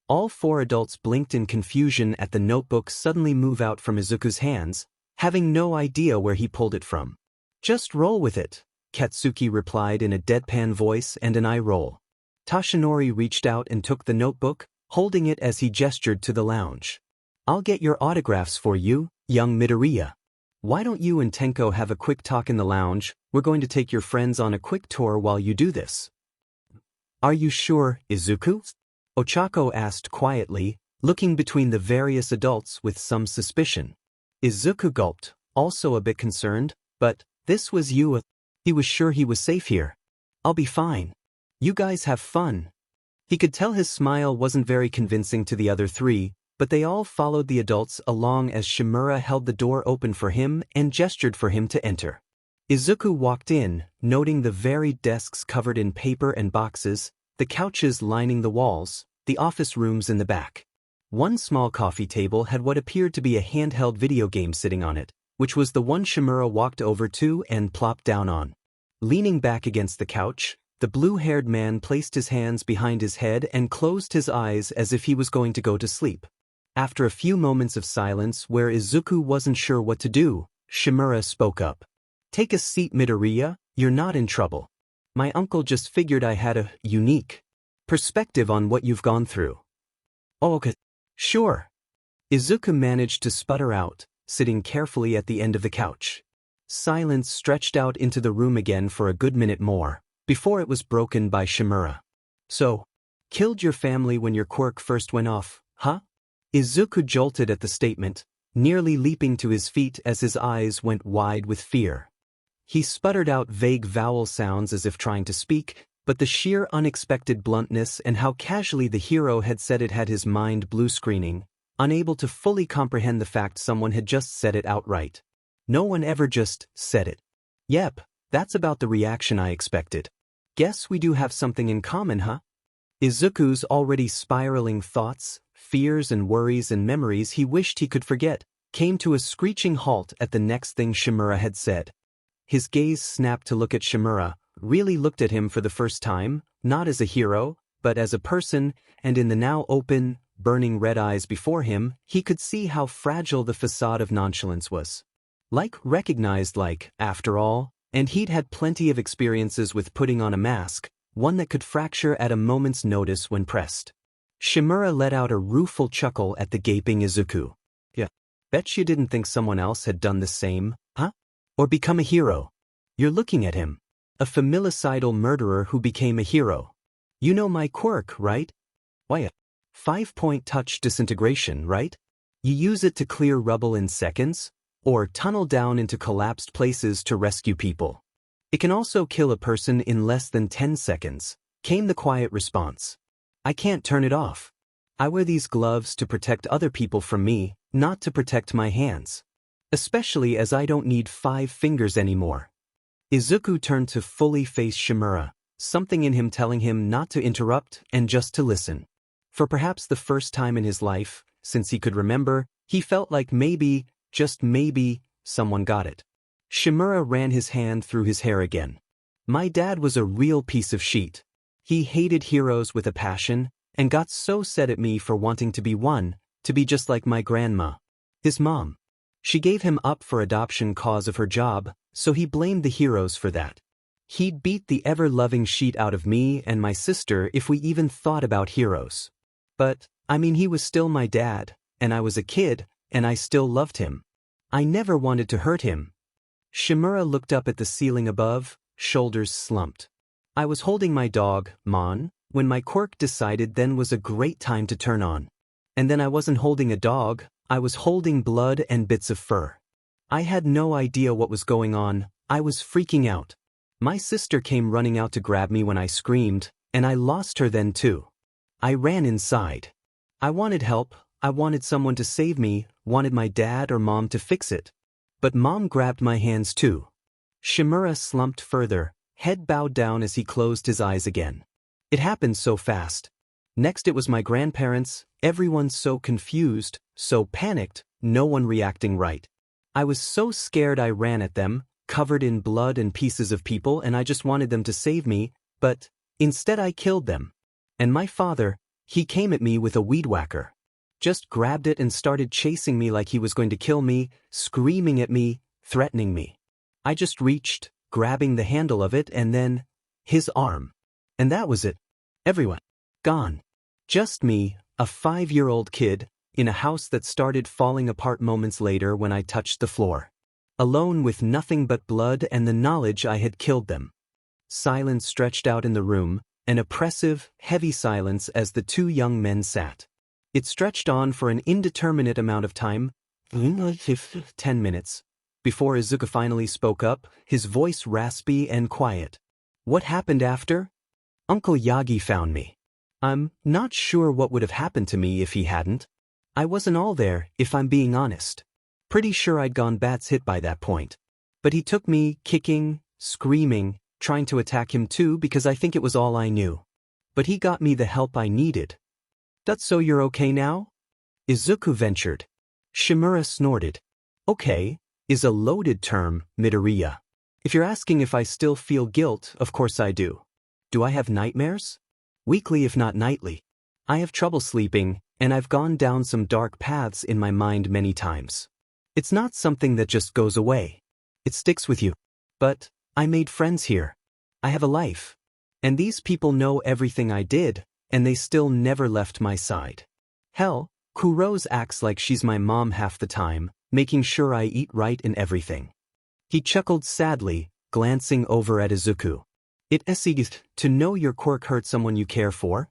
All four adults blinked in confusion at the notebook suddenly move out from Izuku's hands, having no idea where he pulled it from. Just roll with it, Katsuki replied in a deadpan voice and an eye roll. Toshinori reached out and took the notebook, holding it as he gestured to the lounge. I'll get your autographs for you, young Midoriya. Why don't you and Tenko have a quick talk in the lounge? We're going to take your friends on a quick tour while you do this. Are you sure, Izuku? Ochako asked quietly, looking between the various adults with some suspicion. Izuku gulped, also a bit concerned, but this was you. He was sure he was safe here. I'll be fine. You guys have fun. He could tell his smile wasn't very convincing to the other three, but they all followed the adults along as Shimura held the door open for him and gestured for him to enter. Izuku walked in, noting the varied desks covered in paper and boxes, the couches lining the walls, the office rooms in the back. One small coffee table had what appeared to be a handheld video game sitting on it, which was the one Shimura walked over to and plopped down on. Leaning back against the couch, the blue-haired man placed his hands behind his head and closed his eyes as if he was going to go to sleep. After a few moments of silence where Izuku wasn't sure what to do, Shimura spoke up. Take a seat, Midoriya, you're not in trouble. My uncle just figured I had a unique perspective on what you've gone through. Oh, okay. Sure. Izuku managed to sputter out, sitting carefully at the end of the couch. Silence stretched out into the room again for a good minute more, before it was broken by Shimura. So, killed your family when your quirk first went off, huh? Izuku jolted at the statement, nearly leaping to his feet as his eyes went wide with fear. He sputtered out vague vowel sounds as if trying to speak, but the sheer unexpected bluntness and how casually the hero had said it had his mind blue-screening, unable to fully comprehend the fact someone had just said it outright. No one ever just said it. Yep, that's about the reaction I expected. Guess we do have something in common, huh? Izuku's already spiraling thoughts, fears and worries and memories he wished he could forget, came to a screeching halt at the next thing Shimura had said. His gaze snapped to look at Shimura, really looked at him for the first time, not as a hero, but as a person, and in the now open, burning red eyes before him, he could see how fragile the facade of nonchalance was. Recognized after all, and he'd had plenty of experiences with putting on a mask, one that could fracture at a moment's notice when pressed. Shimura let out a rueful chuckle at the gaping Izuku. Yeah, bet you didn't think someone else had done the same, huh? Or become a hero. You're looking at him. A familicidal murderer who became a hero. You know my quirk, right? Why, a 5-point touch disintegration, right? You use it to clear rubble in seconds, or tunnel down into collapsed places to rescue people. It can also kill a person in less than 10 seconds, came the quiet response. I can't turn it off. I wear these gloves to protect other people from me, not to protect my hands. Especially as I don't need 5 fingers anymore. Izuku turned to fully face Shimura, something in him telling him not to interrupt and just to listen. For perhaps the first time in his life, since he could remember, he felt like maybe, just maybe, someone got it. Shimura ran his hand through his hair again. My dad was a real piece of shit. He hated heroes with a passion, and got so set at me for wanting to be one, to be just like my grandma. His mom. She gave him up for adoption cause of her job, so he blamed the heroes for that. He'd beat the ever-loving shit out of me and my sister if we even thought about heroes. But, he was still my dad, and I was a kid, and I still loved him. I never wanted to hurt him. Shimura looked up at the ceiling above, shoulders slumped. I was holding my dog, Mon, when my quirk decided then was a great time to turn on. And then I wasn't holding a dog, I was holding blood and bits of fur. I had no idea what was going on, I was freaking out. My sister came running out to grab me when I screamed, and I lost her then too. I ran inside. I wanted help, I wanted someone to save me, wanted my dad or mom to fix it. But mom grabbed my hands too. Shimura slumped further, head bowed down as he closed his eyes again. It happened so fast. Next it was my grandparents, everyone so confused, so panicked, no one reacting right. I was so scared I ran at them, covered in blood and pieces of people, and I just wanted them to save me, but instead I killed them. And my father, he came at me with a weed whacker. Just grabbed it and started chasing me like he was going to kill me, screaming at me, threatening me. I just reached, grabbing the handle of it, and then his arm. And that was it. Everyone. Gone. Just me, a 5-year-old kid, in a house that started falling apart moments later when I touched the floor. Alone with nothing but blood and the knowledge I had killed them. Silence stretched out in the room, an oppressive, heavy silence as the two young men sat. It stretched on for an indeterminate amount of time, 10 minutes, before Izuku finally spoke up, his voice raspy and quiet. What happened after? Uncle Yagi found me. I'm not sure what would have happened to me if he hadn't. I wasn't all there, if I'm being honest. Pretty sure I'd gone bats hit by that point. But he took me, kicking, screaming, trying to attack him too because I think it was all I knew. But he got me the help I needed. That's so you're okay now? Izuku ventured. Shimura snorted. Okay, is a loaded term, Midoriya. If you're asking if I still feel guilt, of course I do. Do I have nightmares? Weekly if not nightly. I have trouble sleeping, and I've gone down some dark paths in my mind many times. It's not something that just goes away. It sticks with you. But I made friends here. I have a life. And these people know everything I did, and they still never left my side. Hell, Kurose acts like she's my mom half the time, making sure I eat right and everything. He chuckled sadly, glancing over at Izuku. It esigues to know your quirk hurt someone you care for.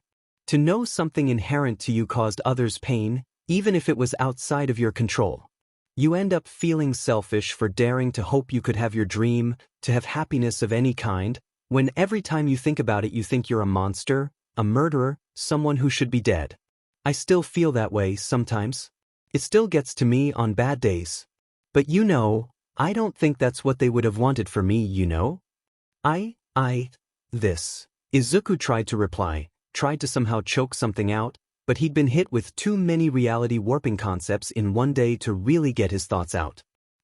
To know something inherent to you caused others pain, even if it was outside of your control. You end up feeling selfish for daring to hope you could have your dream, to have happiness of any kind, when every time you think about it you think you're a monster, a murderer, someone who should be dead. I still feel that way sometimes. It still gets to me on bad days. But I don't think that's what they would have wanted for me, This. Izuku tried to reply, tried to somehow choke something out, but he'd been hit with too many reality warping concepts in one day to really get his thoughts out.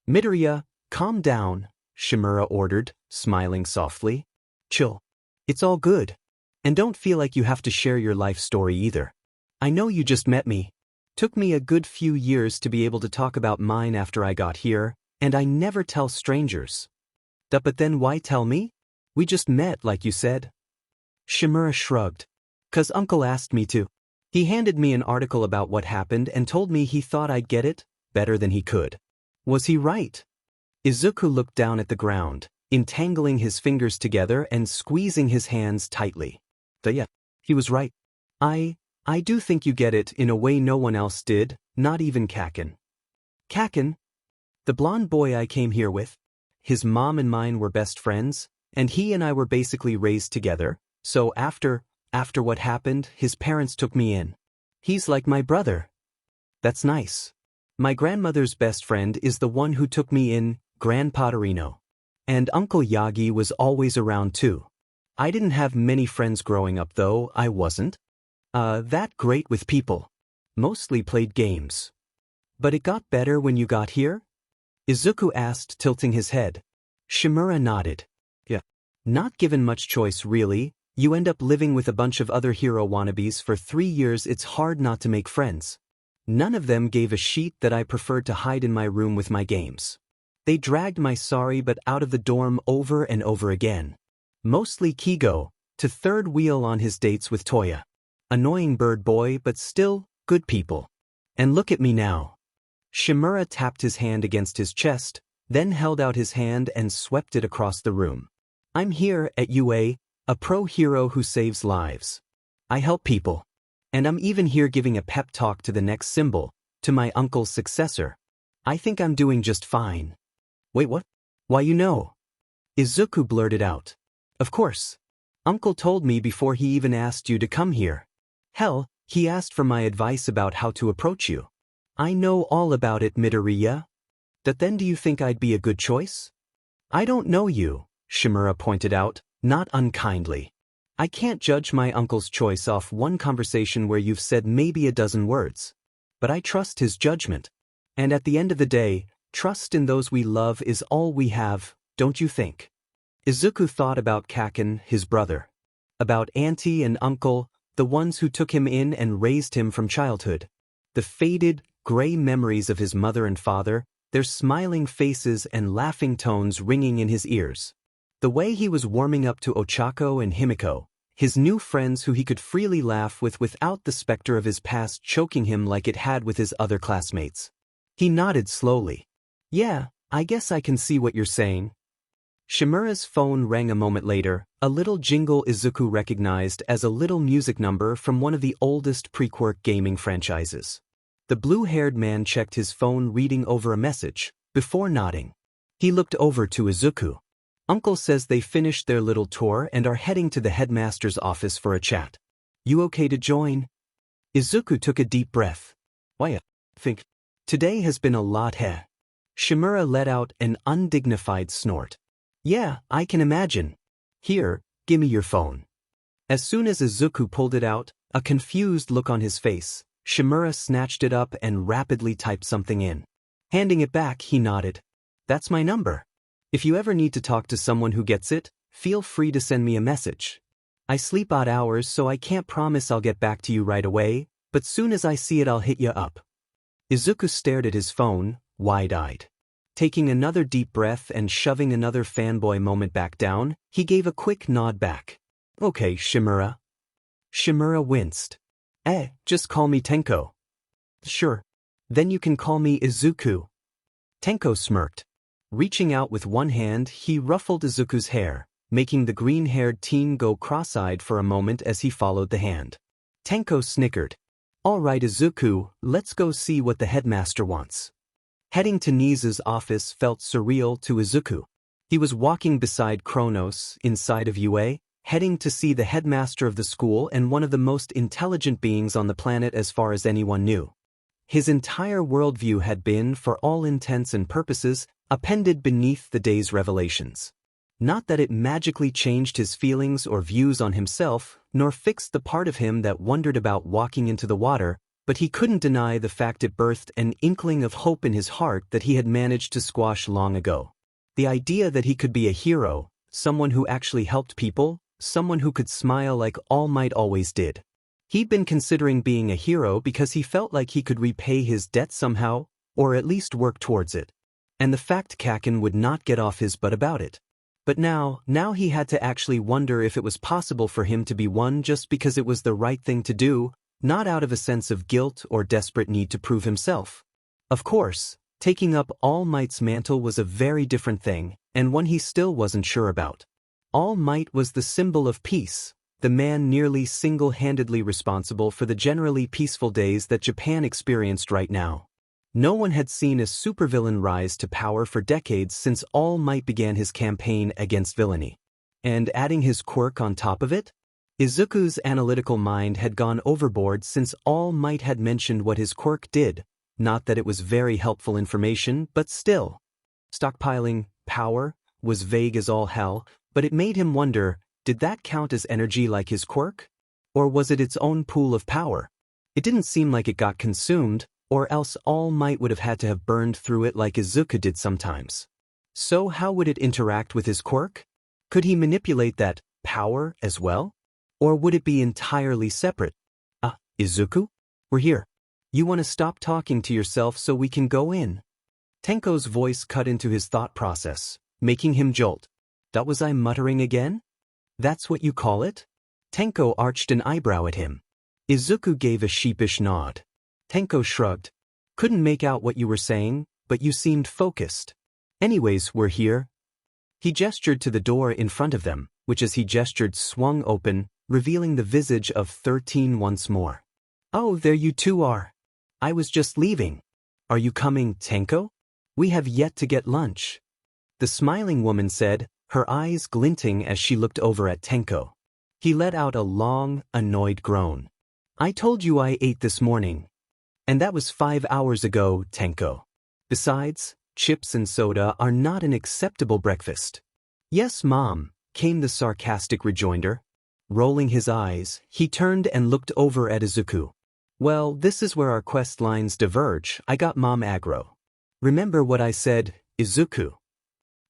Midoriya, calm down, Shimura ordered, smiling softly. Chill. It's all good. And don't feel like you have to share your life story either. I know you just met me. Took me a good few years to be able to talk about mine after I got here, and I never tell strangers. But then why tell me? We just met, like you said. Shimura shrugged. 'Cause Uncle asked me to. He handed me an article about what happened and told me he thought I'd get it better than he could. Was he right? Izuku looked down at the ground, entangling his fingers together and squeezing his hands tightly. Yeah, he was right. I do think you get it in a way no one else did, not even Kaken. Kaken? The blonde boy I came here with? His mom and mine were best friends, and he and I were basically raised together, so after what happened, his parents took me in. He's like my brother. That's nice. My grandmother's best friend is the one who took me in, Grandpa Torino. And Uncle Yagi was always around too. I didn't have many friends growing up though, I wasn't that great with people. Mostly played games. But it got better when you got here? Izuku asked, tilting his head. Shimura nodded. Yeah. Not given much choice really, you end up living with a bunch of other hero wannabes for 3 years. It's hard not to make friends. None of them gave a shit that I preferred to hide in my room with my games. They dragged my sorry but out of the dorm over and over again. Mostly Kigo, to third wheel on his dates with Toya. Annoying bird boy but still, good people. And look at me now. Shimura tapped his hand against his chest, then held out his hand and swept it across the room. I'm here at UA, a pro hero who saves lives. I help people. And I'm even here giving a pep talk to the next symbol, to my uncle's successor. I think I'm doing just fine. Wait, what? Why Izuku blurted out. Of course. Uncle told me before he even asked you to come here. Hell, he asked for my advice about how to approach you. I know all about it, Midoriya. That then do you think I'd be a good choice? I don't know you, Shimura pointed out, not unkindly. I can't judge my uncle's choice off one conversation where you've said maybe a dozen words. But I trust his judgment. And at the end of the day, trust in those we love is all we have, don't you think? Izuku thought about Kaken, his brother. About auntie and uncle, the ones who took him in and raised him from childhood. The faded, gray memories of his mother and father, their smiling faces and laughing tones ringing in his ears. The way he was warming up to Ochako and Himiko, his new friends who he could freely laugh with without the specter of his past choking him like it had with his other classmates. He nodded slowly. Yeah, I guess I can see what you're saying. Shimura's phone rang a moment later, a little jingle Izuku recognized as a little music number from one of the oldest pre-Quirk gaming franchises. The blue-haired man checked his phone reading over a message, before nodding. He looked over to Izuku. Uncle says they finished their little tour and are heading to the headmaster's office for a chat. You okay to join? Izuku took a deep breath. Why, I think today has been a lot, heh? Shimura let out an undignified snort. Yeah, I can imagine. Here, gimme your phone. As soon as Izuku pulled it out, a confused look on his face, Shimura snatched it up and rapidly typed something in. Handing it back, he nodded. That's my number. If you ever need to talk to someone who gets it, feel free to send me a message. I sleep odd hours so I can't promise I'll get back to you right away, but soon as I see it I'll hit you up. Izuku stared at his phone, wide-eyed. Taking another deep breath and shoving another fanboy moment back down, he gave a quick nod back. Okay, Shimura. Shimura winced. Just call me Tenko. Sure. Then you can call me Izuku. Tenko smirked. Reaching out with one hand, he ruffled Izuku's hair, making the green-haired teen go cross-eyed for a moment as he followed the hand. Tenko snickered. All right, Izuku, let's go see what the headmaster wants. Heading to Nisa's office felt surreal to Izuku. He was walking beside Chronos, inside of UA, heading to see the headmaster of the school and one of the most intelligent beings on the planet as far as anyone knew. His entire worldview had been, for all intents and purposes, appended beneath the day's revelations. Not that it magically changed his feelings or views on himself, nor fixed the part of him that wondered about walking into the water, but he couldn't deny the fact it birthed an inkling of hope in his heart that he had managed to squash long ago. The idea that he could be a hero, someone who actually helped people, someone who could smile like All Might always did. He'd been considering being a hero because he felt like he could repay his debt somehow, or at least work towards it. And the fact Kaken would not get off his butt about it. But now he had to actually wonder if it was possible for him to be one just because it was the right thing to do, not out of a sense of guilt or desperate need to prove himself. Of course, taking up All Might's mantle was a very different thing, and one he still wasn't sure about. All Might was the symbol of peace, the man nearly single-handedly responsible for the generally peaceful days that Japan experienced right now. No one had seen a supervillain rise to power for decades since All Might began his campaign against villainy. And adding his quirk on top of it? Izuku's analytical mind had gone overboard since All Might had mentioned what his quirk did, not that it was very helpful information, but still. Stockpiling power was vague as all hell, but it made him wonder, did that count as energy like his quirk? Or was it its own pool of power? It didn't seem like it got consumed, or else All Might would have had to have burned through it like Izuku did sometimes. So how would it interact with his quirk? Could he manipulate that power as well? Or would it be entirely separate? Izuku? We're here. You want to stop talking to yourself so we can go in? Tenko's voice cut into his thought process, making him jolt. That was I muttering again? That's what you call it? Tenko arched an eyebrow at him. Izuku gave a sheepish nod. Tenko shrugged. Couldn't make out what you were saying, but you seemed focused. Anyways, we're here. He gestured to the door in front of them, which as he gestured swung open, revealing the visage of 13 once more. Oh, there you two are. I was just leaving. Are you coming, Tenko? We have yet to get lunch. The smiling woman said, her eyes glinting as she looked over at Tenko. He let out a long, annoyed groan. I told you I ate this morning. And that was 5 hours ago, Tenko. Besides, chips and soda are not an acceptable breakfast. Yes, Mom, came the sarcastic rejoinder. Rolling his eyes, he turned and looked over at Izuku. Well, this is where our quest lines diverge. I got mom aggro. Remember what I said, Izuku?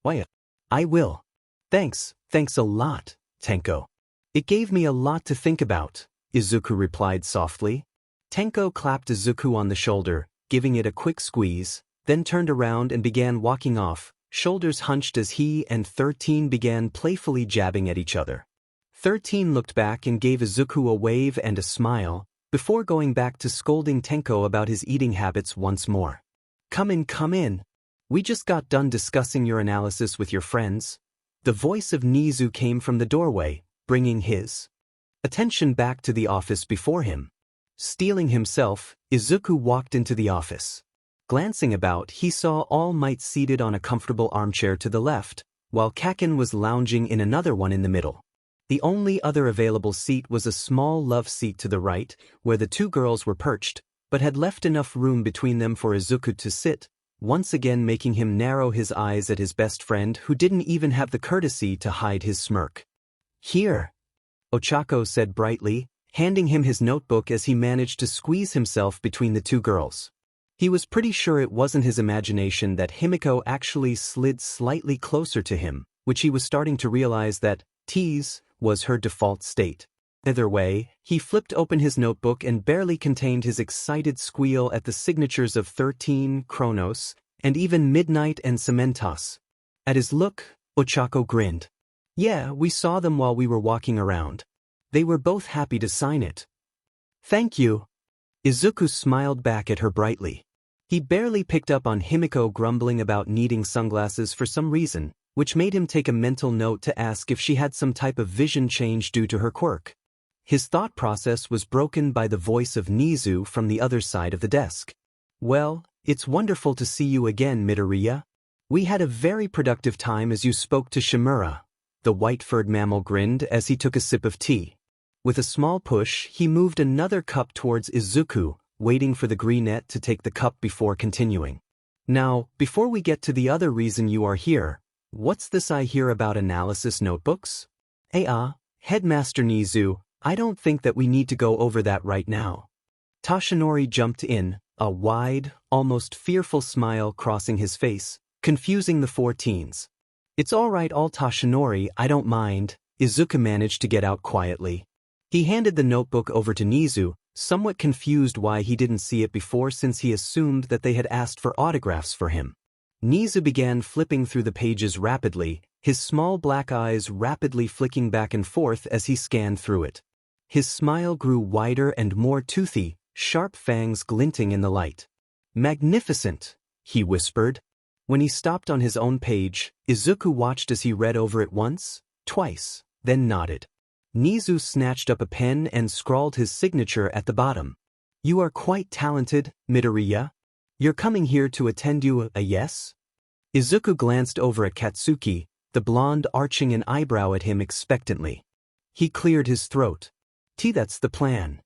Why? I will. Thanks a lot, Tenko. It gave me a lot to think about, Izuku replied softly. Tenko clapped Izuku on the shoulder, giving it a quick squeeze, then turned around and began walking off, shoulders hunched as he and 13 began playfully jabbing at each other. 13 looked back and gave Izuku a wave and a smile, before going back to scolding Tenko about his eating habits once more. Come in. We just got done discussing your analysis with your friends. The voice of Nizu came from the doorway, bringing his attention back to the office before him. Steeling himself, Izuku walked into the office. Glancing about, he saw All Might seated on a comfortable armchair to the left, while Kaken was lounging in another one in the middle. The only other available seat was a small love seat to the right, where the two girls were perched, but had left enough room between them for Izuku to sit, once again making him narrow his eyes at his best friend who didn't even have the courtesy to hide his smirk. Here, Ochako said brightly, handing him his notebook as he managed to squeeze himself between the two girls. He was pretty sure it wasn't his imagination that Himiko actually slid slightly closer to him, which he was starting to realize that tease was her default state. Either way, he flipped open his notebook and barely contained his excited squeal at the signatures of 13, Chronos, and even Midnight and Cementos. At his look, Ochako grinned. Yeah, we saw them while we were walking around. They were both happy to sign it. Thank you. Izuku smiled back at her brightly. He barely picked up on Himiko grumbling about needing sunglasses for some reason, which made him take a mental note to ask if she had some type of vision change due to her quirk. His thought process was broken by the voice of Nizu from the other side of the desk. Well, it's wonderful to see you again, Midoriya. We had a very productive time as you spoke to Shimura. The white-furred mammal grinned as he took a sip of tea. With a small push, he moved another cup towards Izuku, waiting for the greenette to take the cup before continuing. Now, before we get to the other reason you are here, what's this I hear about analysis notebooks? Headmaster Nizu, I don't think that we need to go over that right now. Toshinori jumped in, a wide, almost fearful smile crossing his face, confusing the four teens. It's all right, all Toshinori, I don't mind, Izuku managed to get out quietly. He handed the notebook over to Nizu, somewhat confused why he didn't see it before since he assumed that they had asked for autographs for him. Nizu began flipping through the pages rapidly, his small black eyes rapidly flicking back and forth as he scanned through it. His smile grew wider and more toothy, sharp fangs glinting in the light. Magnificent, he whispered. When he stopped on his own page, Izuku watched as he read over it once, twice, then nodded. Nizu snatched up a pen and scrawled his signature at the bottom. You are quite talented, Midoriya. You're coming here to attend you, a yes? Izuku glanced over at Katsuki, the blonde arching an eyebrow at him expectantly. He cleared his throat. That's the plan.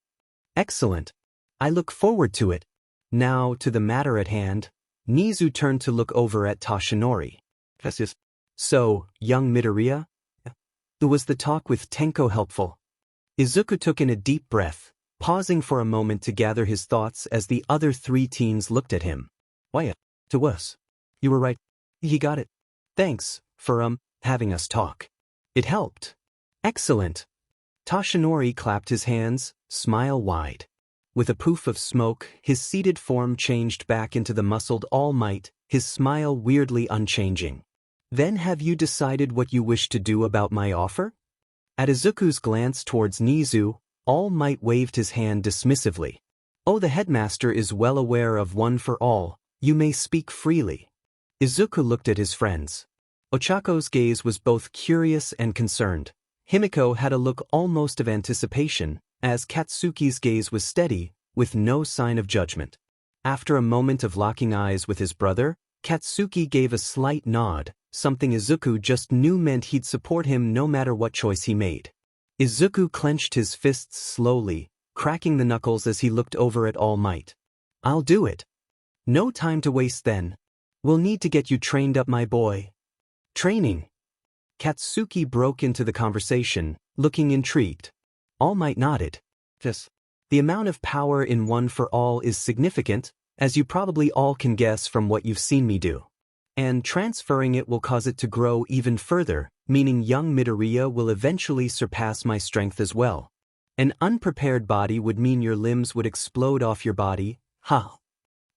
Excellent. I look forward to it. Now, to the matter at hand. Nizu turned to look over at Toshinori. So, young Midoriya? Was the talk with Tenko helpful? Izuku took in a deep breath, pausing for a moment to gather his thoughts as the other three teens looked at him. Why, to us. You were right. He got it. Thanks for, having us talk. It helped. Excellent. Toshinori clapped his hands, smile wide. With a poof of smoke, his seated form changed back into the muscled All Might, his smile weirdly unchanging. Then have you decided what you wish to do about my offer? At Izuku's glance towards Nizu, All Might waved his hand dismissively. Oh, the headmaster is well aware of one for all, you may speak freely. Izuku looked at his friends. Ochako's gaze was both curious and concerned. Himiko had a look almost of anticipation, as Katsuki's gaze was steady, with no sign of judgment. After a moment of locking eyes with his brother, Katsuki gave a slight nod, something Izuku just knew meant he'd support him no matter what choice he made. Izuku clenched his fists slowly, cracking the knuckles as he looked over at All Might. I'll do it. No time to waste then. We'll need to get you trained up, my boy. Training. Katsuki broke into the conversation, looking intrigued. All Might nodded. Yes. The amount of power in One for All is significant, as you probably all can guess from what you've seen me do. And transferring it will cause it to grow even further, meaning young Midoriya will eventually surpass my strength as well. An unprepared body would mean your limbs would explode off your body, ha.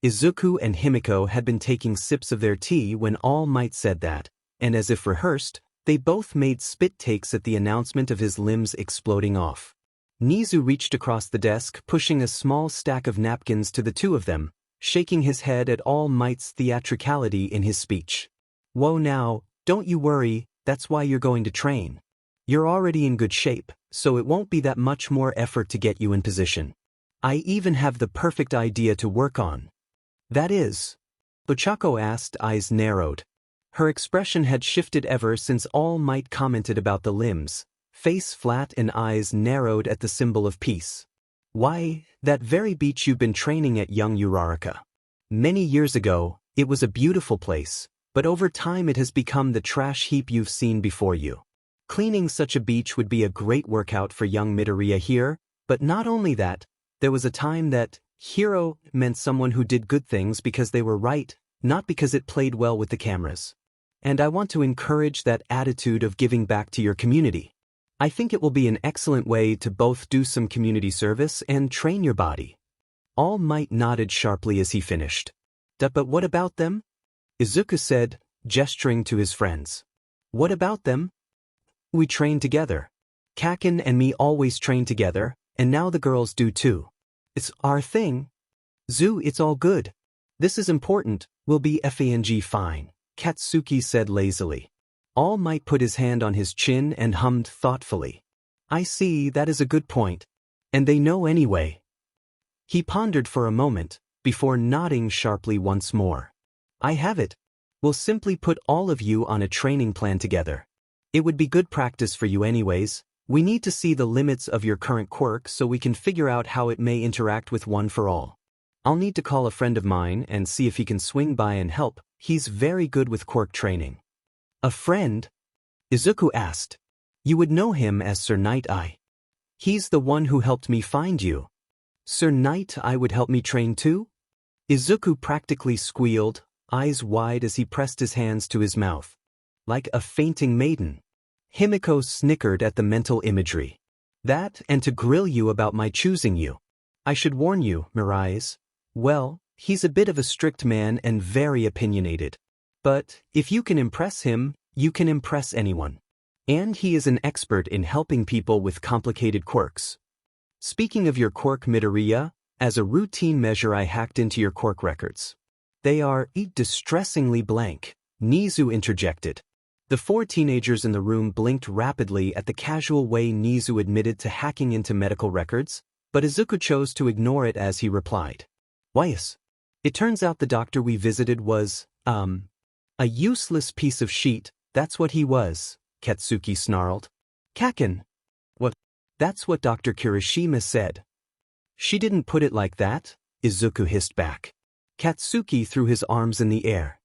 Izuku and Himiko had been taking sips of their tea when All Might said that, and as if rehearsed, they both made spit takes at the announcement of his limbs exploding off. Nizu reached across the desk, pushing a small stack of napkins to the two of them, shaking his head at All Might's theatricality in his speech. Whoa now, don't you worry, that's why you're going to train. You're already in good shape, so it won't be that much more effort to get you in position. I even have the perfect idea to work on. That is? Ochako asked, eyes narrowed. Her expression had shifted ever since All Might commented about the limbs, face flat and eyes narrowed at the symbol of peace. Why, that very beach you've been training at, young Uraraka. Many years ago, it was a beautiful place, but over time it has become the trash heap you've seen before you. Cleaning such a beach would be a great workout for young Midoriya here, but not only that, there was a time that hero meant someone who did good things because they were right, not because it played well with the cameras. And I want to encourage that attitude of giving back to your community. I think it will be an excellent way to both do some community service and train your body. All Might nodded sharply as he finished. But what about them? Izuku said, gesturing to his friends. What about them? We train together. Kaken and me always train together, and now the girls do too. It's our thing. Zu, it's all good. This is important, we'll be fine, Katsuki said lazily. All Might put his hand on his chin and hummed thoughtfully. I see, that is a good point. And they know anyway. He pondered for a moment, before nodding sharply once more. I have it. We'll simply put all of you on a training plan together. It would be good practice for you anyways. We need to see the limits of your current quirk so we can figure out how it may interact with One for All. I'll need to call a friend of mine and see if he can swing by and help. He's very good with quirk training. A friend? Izuku asked. You would know him as Sir Nighteye. He's the one who helped me find you. Sir Nighteye would help me train too? Izuku practically squealed, eyes wide as he pressed his hands to his mouth. Like a fainting maiden. Himiko snickered at the mental imagery. That, and to grill you about my choosing you. I should warn you, Mirais. Well, he's a bit of a strict man and very opinionated. But, if you can impress him, you can impress anyone. And he is an expert in helping people with complicated quirks. Speaking of your quirk, Midoriya, as a routine measure I hacked into your quirk records. They are distressingly blank, Nizu interjected. The four teenagers in the room blinked rapidly at the casual way Nizu admitted to hacking into medical records, but Izuku chose to ignore it as he replied. Why yes. It turns out the doctor we visited was, a useless piece of shit, that's what he was, Katsuki snarled. Kaken. What? That's what Dr. Kirishima said. She didn't put it like that, Izuku hissed back. Katsuki threw his arms in the air.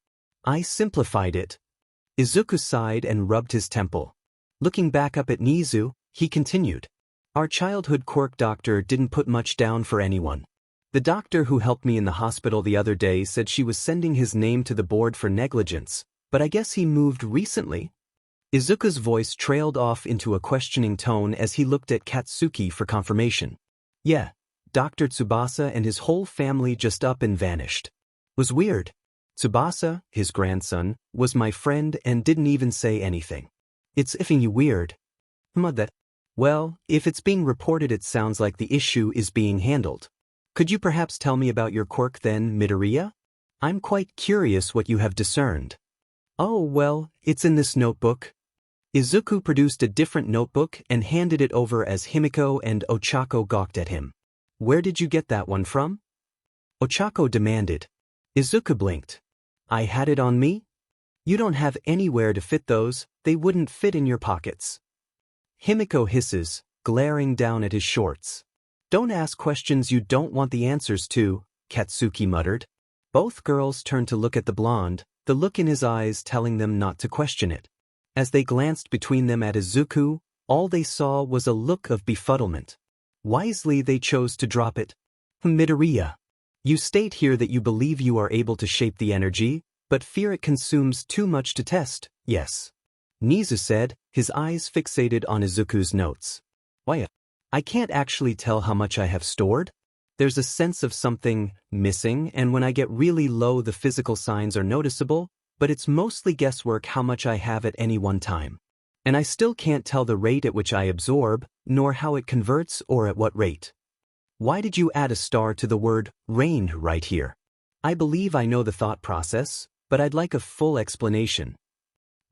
I simplified it. Izuku sighed and rubbed his temple. Looking back up at Nizu, he continued. Our childhood quirk doctor didn't put much down for anyone. The doctor who helped me in the hospital the other day said she was sending his name to the board for negligence, but I guess he moved recently. Izuku's voice trailed off into a questioning tone as he looked at Katsuki for confirmation. Yeah, Dr. Tsubasa and his whole family just up and vanished. Was weird. Tsubasa, his grandson, was my friend and didn't even say anything. It's effing weird. That. Well, if it's being reported it sounds like the issue is being handled. Could you perhaps tell me about your quirk then, Midoriya? I'm quite curious what you have discerned. Oh well, it's in this notebook. Izuku produced a different notebook and handed it over as Himiko and Ochako gawked at him. Where did you get that one from? Ochako demanded. Izuku blinked. I had it on me? You don't have anywhere to fit those, they wouldn't fit in your pockets. Himiko hisses, glaring down at his shorts. Don't ask questions you don't want the answers to, Katsuki muttered. Both girls turned to look at the blonde, the look in his eyes telling them not to question it. As they glanced between them at Izuku, All they saw was a look of befuddlement. Wisely they chose to drop it. Midoriya. You state here that you believe you are able to shape the energy, but fear it consumes too much to test, yes. Nizu said, his eyes fixated on Izuku's notes. Why? I can't actually tell how much I have stored. There's a sense of something missing, and when I get really low the physical signs are noticeable, but it's mostly guesswork how much I have at any one time. And I still can't tell the rate at which I absorb, nor how it converts or at what rate. Why did you add a star to the word rain right here? I believe I know the thought process, but I'd like a full explanation.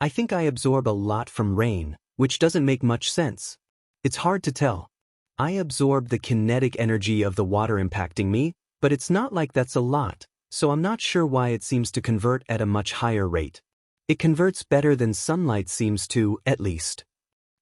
I think I absorb a lot from rain, which doesn't make much sense. It's hard to tell. I absorb the kinetic energy of the water impacting me, but it's not like that's a lot, so I'm not sure why it seems to convert at a much higher rate. It converts better than sunlight seems to, at least.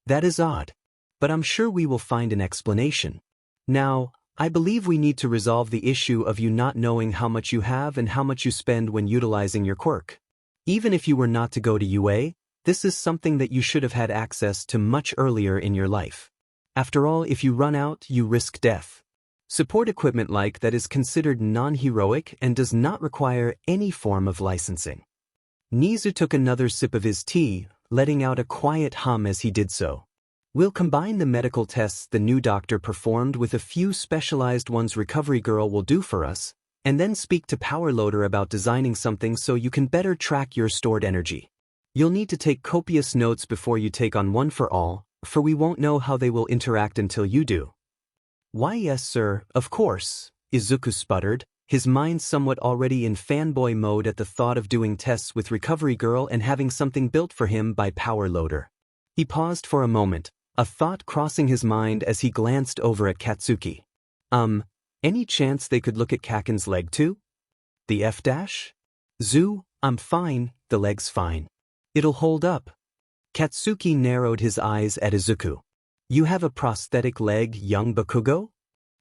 That is odd. But I'm sure we will find an explanation. Now, I believe we need to resolve the issue of you not knowing how much you have and how much you spend when utilizing your quirk. Even if you were not to go to UA, this is something that you should have had access to much earlier in your life. After all, if you run out, you risk death. Support equipment like that is considered non-heroic and does not require any form of licensing. Nizu took another sip of his tea, letting out a quiet hum as he did so. We'll combine the medical tests the new doctor performed with a few specialized ones Recovery Girl will do for us, and then speak to Powerloader about designing something so you can better track your stored energy. You'll need to take copious notes before you take on One for All, for we won't know how they will interact until you do. Why yes sir, of course, Izuku sputtered, his mind somewhat already in fanboy mode at the thought of doing tests with Recovery Girl and having something built for him by Powerloader. He paused for a moment, a thought crossing his mind as he glanced over at Katsuki. Any chance they could look at Kaken's leg too? The F-dash? Zu, I'm fine, the leg's fine. It'll hold up. Katsuki narrowed his eyes at Izuku. You have a prosthetic leg, young Bakugo?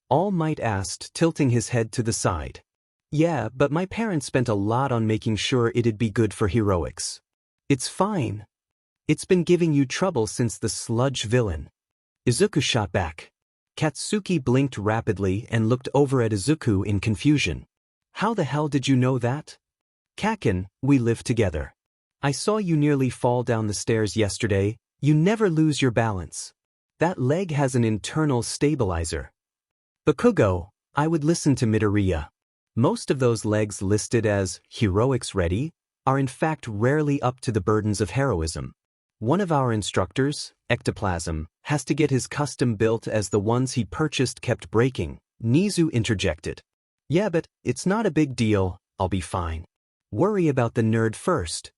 All Might asked, tilting his head to the side. Yeah, but my parents spent a lot on making sure it'd be good for heroics. It's fine. It's been giving you trouble since the Sludge villain. Izuku shot back. Katsuki blinked rapidly and looked over at Izuku in confusion. How the hell did you know that? Kaken, we live together. I saw you nearly fall down the stairs yesterday. You never lose your balance. That leg has an internal stabilizer. Bakugo, I would listen to Midoriya. Most of those legs listed as heroics ready are in fact rarely up to the burdens of heroism. One of our instructors, Ectoplasm, has to get his custom built as the ones he purchased kept breaking. Nizu interjected. Yeah, but it's not a big deal, I'll be fine. Worry about the nerd first.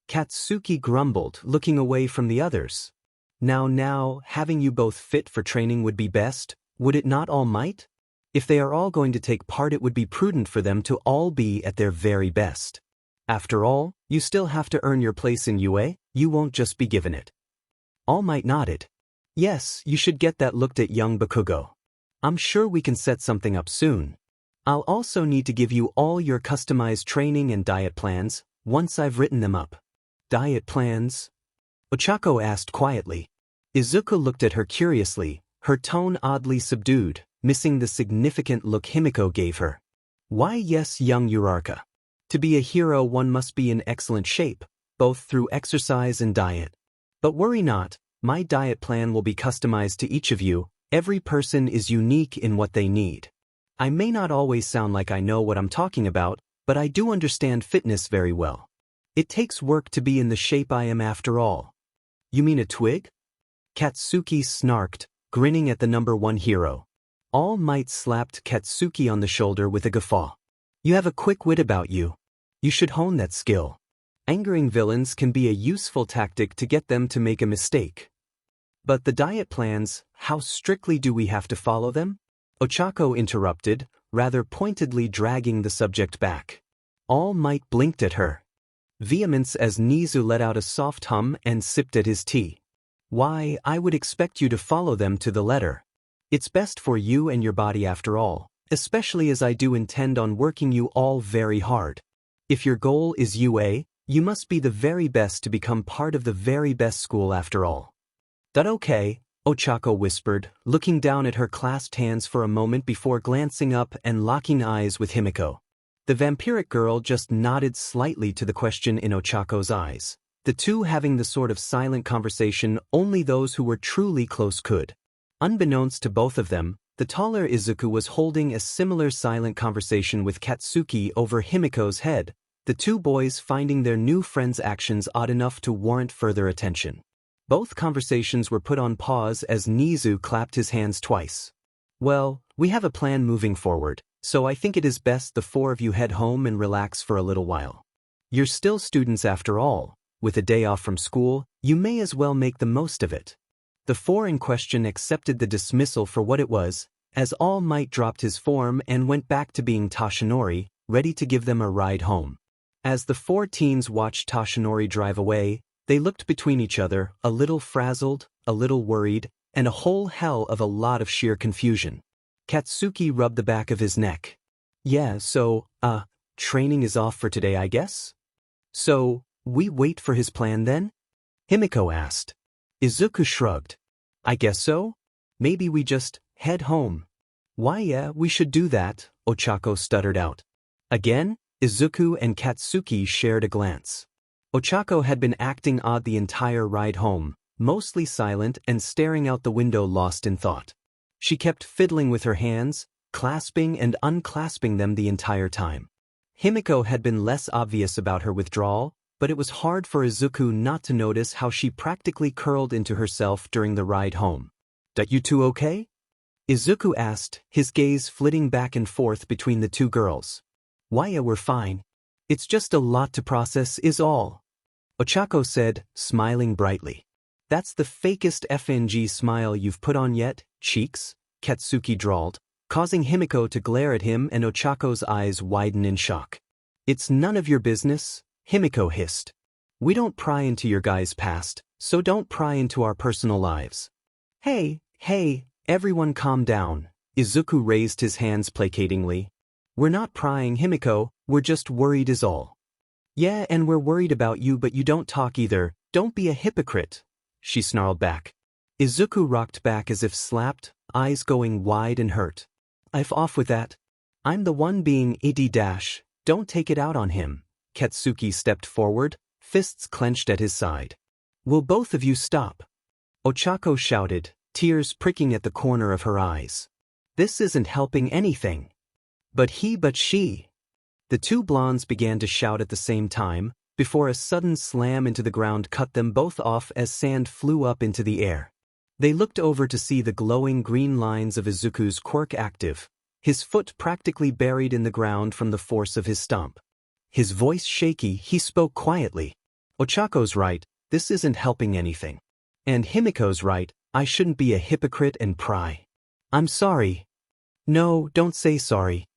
Katsuki grumbled, looking away from the others. Now, having you both fit for training would be best, would it not, All Might? If they are all going to take part, it would be prudent for them to all be at their very best. After all, you still have to earn your place in UA, you won't just be given it. All Might nodded. Yes, you should get that looked at, young Bakugo. I'm sure we can set something up soon. I'll also need to give you all your customized training and diet plans, once I've written them up. Diet plans? Ochako asked quietly. Izuku looked at her curiously, her tone oddly subdued, missing the significant look Himiko gave her. Why yes, young Uraraka. To be a hero one must be in excellent shape, both through exercise and diet. But worry not, my diet plan will be customized to each of you, every person is unique in what they need. I may not always sound like I know what I'm talking about, but I do understand fitness very well. It takes work to be in the shape I am after all. You mean a twig? Katsuki snarked, grinning at the number one hero. All Might slapped Katsuki on the shoulder with a guffaw. You have a quick wit about you. You should hone that skill. Angering villains can be a useful tactic to get them to make a mistake. But the diet plans, how strictly do we have to follow them? Ochako interrupted, rather pointedly dragging the subject back. All Might blinked at her. Vehemence as Nizu let out a soft hum and sipped at his tea. Why, I would expect you to follow them to the letter. It's best for you and your body after all, especially as I do intend on working you all very hard. If your goal is UA, you must be the very best to become part of the very best school after all. "That okay," Ochako whispered, looking down at her clasped hands for a moment before glancing up and locking eyes with Himiko. The vampiric girl just nodded slightly to the question in Ochako's eyes, the two having the sort of silent conversation only those who were truly close could. Unbeknownst to both of them, the taller Izuku was holding a similar silent conversation with Katsuki over Himiko's head, the two boys finding their new friend's actions odd enough to warrant further attention. Both conversations were put on pause as Nizu clapped his hands twice. "Well, we have a plan moving forward, so I think it is best the four of you head home and relax for a little while. You're still students after all. With a day off from school, you may as well make the most of it." The four in question accepted the dismissal for what it was, as All Might dropped his form and went back to being Toshinori, ready to give them a ride home. As the four teens watched Toshinori drive away, they looked between each other, a little frazzled, a little worried, and a whole hell of a lot of sheer confusion. Katsuki rubbed the back of his neck. "Yeah, so, training is off for today, I guess? So, we wait for his plan then?" Himiko asked. Izuku shrugged. "I guess so. Maybe we just head home." "Why yeah, we should do that," Ochako stuttered out. Again, Izuku and Katsuki shared a glance. Ochako had been acting odd the entire ride home, mostly silent and staring out the window lost in thought. She kept fiddling with her hands, clasping and unclasping them the entire time. Himiko had been less obvious about her withdrawal, but it was hard for Izuku not to notice how she practically curled into herself during the ride home. "That you two okay?" Izuku asked, his gaze flitting back and forth between the two girls. "Why yeah, we're fine. It's just a lot to process is all," Ochako said, smiling brightly. "That's the fakest FNG smile you've put on yet, cheeks," Katsuki drawled, causing Himiko to glare at him and Ochako's eyes widen in shock. "It's none of your business," Himiko hissed. "We don't pry into your guys' past, so don't pry into our personal lives." Hey, everyone calm down," Izuku raised his hands placatingly. "We're not prying, Himiko, we're just worried is all." "Yeah, and we're worried about you but you don't talk either, don't be a hypocrite," she snarled back. Izuku rocked back as if slapped, eyes going wide and hurt. "I've off with that. I'm the one being ed-, don't take it out on him." Katsuki stepped forward, fists clenched at his side. "Will both of you stop?" Ochako shouted, tears pricking at the corner of her eyes. "This isn't helping anything." But she." The two blondes began to shout at the same time, before a sudden slam into the ground cut them both off as sand flew up into the air. They looked over to see the glowing green lines of Izuku's quirk active, his foot practically buried in the ground from the force of his stomp. His voice shaky, he spoke quietly. "Ochako's right, this isn't helping anything. And Himiko's right, I shouldn't be a hypocrite and pry. I'm sorry." "No, don't say sorry.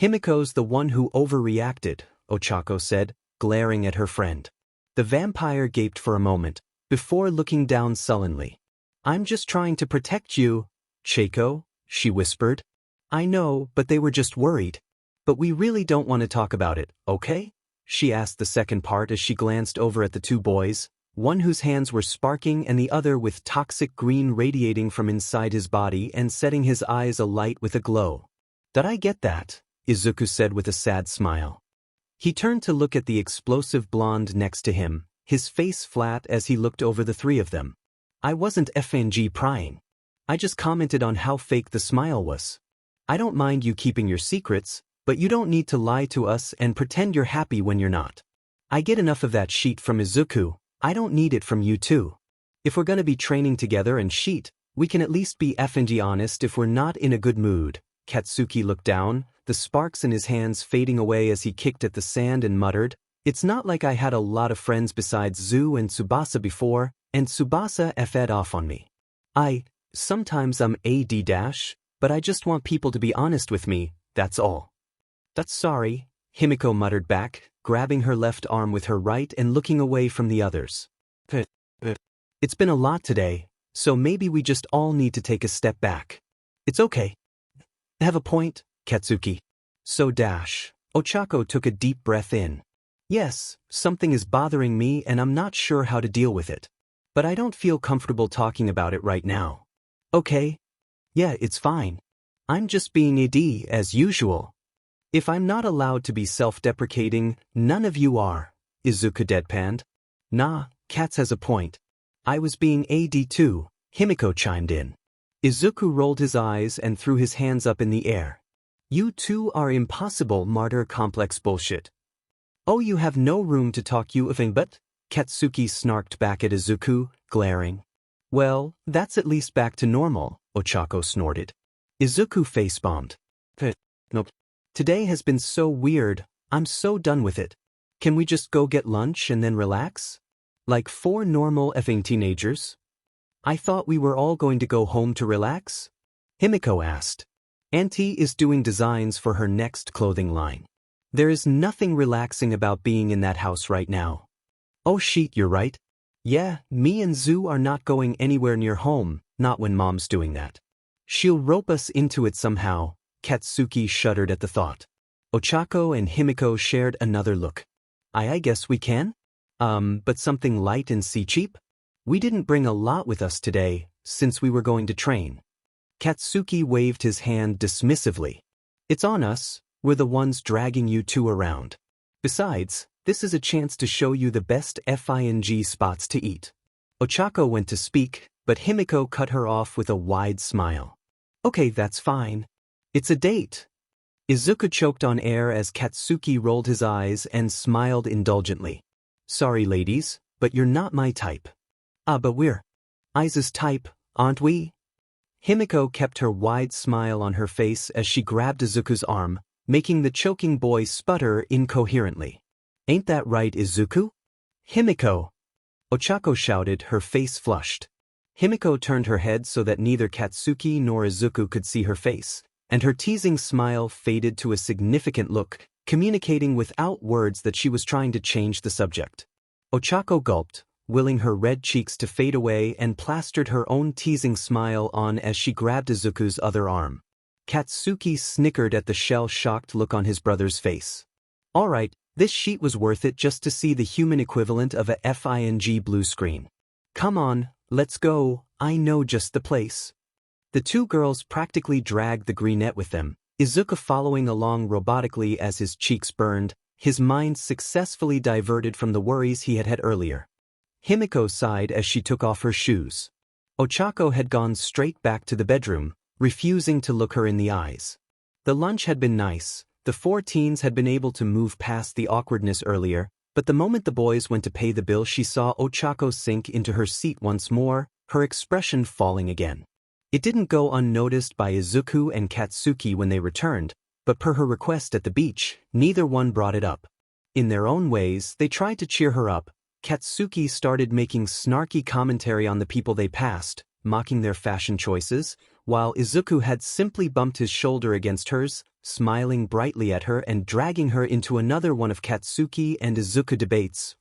Himiko's the one who overreacted," Ochako said, glaring at her friend. The vampire gaped for a moment, before looking down sullenly. "I'm just trying to protect you, Chieko," she whispered. "I know, but they were just worried. But we really don't want to talk about it, okay?" she asked the second part as she glanced over at the two boys, one whose hands were sparking and the other with toxic green radiating from inside his body and setting his eyes alight with a glow. "Did I get that?" Izuku said with a sad smile. He turned to look at the explosive blonde next to him, his face flat as he looked over the three of them. "I wasn't FNG prying. I just commented on how fake the smile was. I don't mind you keeping your secrets, but you don't need to lie to us and pretend you're happy when you're not. I get enough of that sheet from Izuku, I don't need it from you too. If we're gonna be training together and sheet, we can at least be FNG honest if we're not in a good mood." Katsuki looked down, the sparks in his hands fading away as he kicked at the sand and muttered, "It's not like I had a lot of friends besides Zu and Tsubasa before, and Tsubasa f'd off on me. Sometimes I'm AD-, but I just want people to be honest with me, that's all." "That's sorry," Himiko muttered back, grabbing her left arm with her right and looking away from the others. "It's been a lot today, so maybe we just all need to take a step back. It's okay." "Have a point, Katsuki." "So Ochako took a deep breath in. "Yes, something is bothering me and I'm not sure how to deal with it. But I don't feel comfortable talking about it right now. Okay. Yeah, it's fine. I'm just being AD as usual. If I'm not allowed to be self-deprecating, none of you are, Izuku deadpanned. Nah, Katz has a point. I was being AD too, Himiko chimed in. Izuku rolled his eyes and threw his hands up in the air. You two are impossible martyr complex bullshit. Oh, you have no room to talk you ifing but? Katsuki snarked back at Izuku, glaring. Well, that's at least back to normal, Ochako snorted. Izuku face-bombed. Nope. Today has been so weird, I'm so done with it. Can we just go get lunch and then relax? Like 4 normal effing teenagers? I thought we were all going to go home to relax? Himiko asked. Auntie is doing designs for her next clothing line. There is nothing relaxing about being in that house right now. Oh shit, you're right. Yeah, me and Zu are not going anywhere near home, not when Mom's doing that. She'll rope us into it somehow, Katsuki shuddered at the thought. Ochako and Himiko shared another look. I guess we can? But something light and cheap? We didn't bring a lot with us today, since we were going to train. Katsuki waved his hand dismissively. It's on us, we're the ones dragging you two around. Besides, this is a chance to show you the best FING spots to eat. Ochako went to speak, but Himiko cut her off with a wide smile. Okay, that's fine. It's a date. Izuku choked on air as Katsuki rolled his eyes and smiled indulgently. Sorry ladies, but you're not my type. But we're Aiza's type, aren't we? Himiko kept her wide smile on her face as she grabbed Izuku's arm, making the choking boy sputter incoherently. Ain't that right, Izuku? Himiko! Ochako shouted, her face flushed. Himiko turned her head so that neither Katsuki nor Izuku could see her face, and her teasing smile faded to a significant look, communicating without words that she was trying to change the subject. Ochako gulped, willing her red cheeks to fade away, and plastered her own teasing smile on as she grabbed Izuku's other arm. Katsuki snickered at the shell-shocked look on his brother's face. All right, this sheet was worth it just to see the human equivalent of a FING blue screen. Come on, let's go, I know just the place. The two girls practically dragged the greenette with them, Izuku following along robotically as his cheeks burned, his mind successfully diverted from the worries he had had earlier. Himiko sighed as she took off her shoes. Ochako had gone straight back to the bedroom, refusing to look her in the eyes. The lunch had been nice, the 4 teens had been able to move past the awkwardness earlier, but the moment the boys went to pay the bill she saw Ochako sink into her seat once more, her expression falling again. It didn't go unnoticed by Izuku and Katsuki when they returned, but per her request at the beach, neither one brought it up. In their own ways, they tried to cheer her up. Katsuki started making snarky commentary on the people they passed, mocking their fashion choices, while Izuku had simply bumped his shoulder against hers, smiling brightly at her and dragging her into another one of Katsuki and Izuku debates,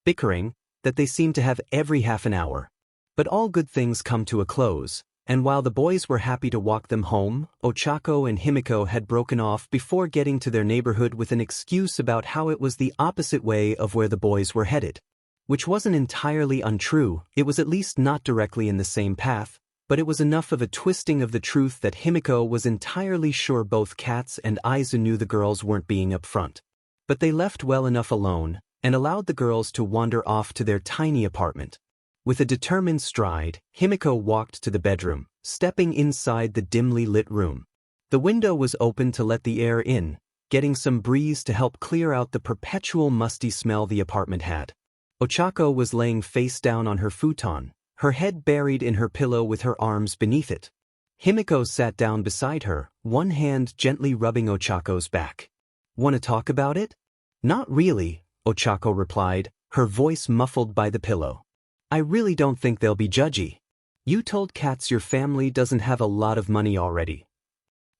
bickering, that they seemed to have every half an hour. But all good things come to a close, and while the boys were happy to walk them home, Ochako and Himiko had broken off before getting to their neighborhood with an excuse about how it was the opposite way of where the boys were headed. Which wasn't entirely untrue, it was at least not directly in the same path, but it was enough of a twisting of the truth that Himiko was entirely sure both Katz and Aizu knew the girls weren't being upfront. But they left well enough alone, and allowed the girls to wander off to their tiny apartment. With a determined stride, Himiko walked to the bedroom, stepping inside the dimly lit room. The window was open to let the air in, getting some breeze to help clear out the perpetual musty smell the apartment had. Ochako was laying face down on her futon, her head buried in her pillow with her arms beneath it. Himiko sat down beside her, one hand gently rubbing Ochako's back. "Want to talk about it?" "Not really," Ochako replied, her voice muffled by the pillow. "I really don't think they'll be judgy. You told Katz your family doesn't have a lot of money already."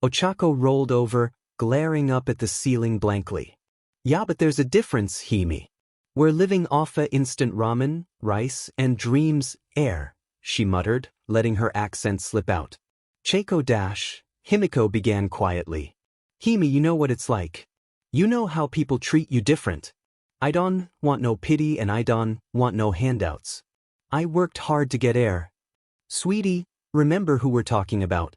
Ochako rolled over, glaring up at the ceiling blankly. "Yeah, but there's a difference, Himi. We're living off a instant ramen, rice, and dreams, air," she muttered, letting her accent slip out. Himiko began quietly. "Himi, you know what it's like. You know how people treat you different. I don't want no pity and I don't want no handouts. I worked hard to get air. Sweetie, remember who we're talking about.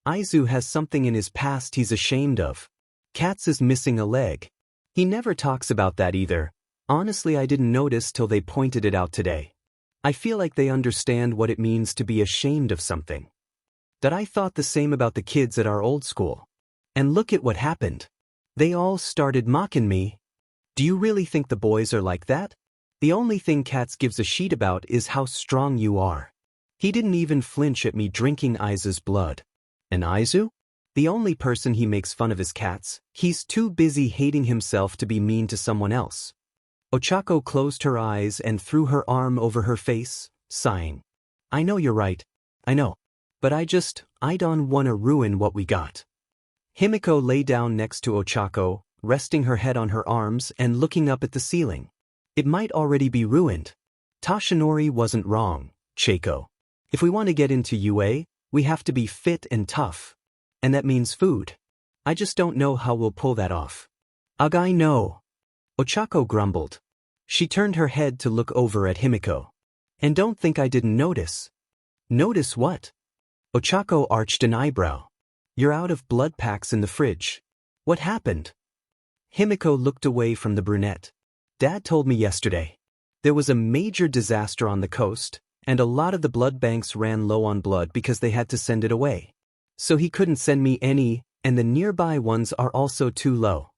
Aizu has something in his past he's ashamed of. Katz is missing a leg. He never talks about that either. Honestly, I didn't notice till they pointed it out today. I feel like they understand what it means to be ashamed of something. That I thought the same about the kids at our old school. And look at what happened. They all started mocking me. Do you really think the boys are like that? The only thing Katz gives a shit about is how strong you are. He didn't even flinch at me drinking Aizu's blood. And Aizu? The only person he makes fun of is Katz. He's too busy hating himself to be mean to someone else. Ochako closed her eyes and threw her arm over her face, sighing. I know you're right. I know. But I don't want to ruin what we got. Himiko lay down next to Ochako, resting her head on her arms and looking up at the ceiling. It might already be ruined. Tashinori wasn't wrong, Chieko. If we want to get into UA, we have to be fit and tough. And that means food. I just don't know how we'll pull that off. Ugh, I know. Ochako grumbled. She turned her head to look over at Himiko. And don't think I didn't notice. Notice what? Ochako arched an eyebrow. You're out of blood packs in the fridge. What happened? Himiko looked away from the brunette. Dad told me yesterday. There was a major disaster on the coast, and a lot of the blood banks ran low on blood because they had to send it away. So he couldn't send me any, and the nearby ones are also too low.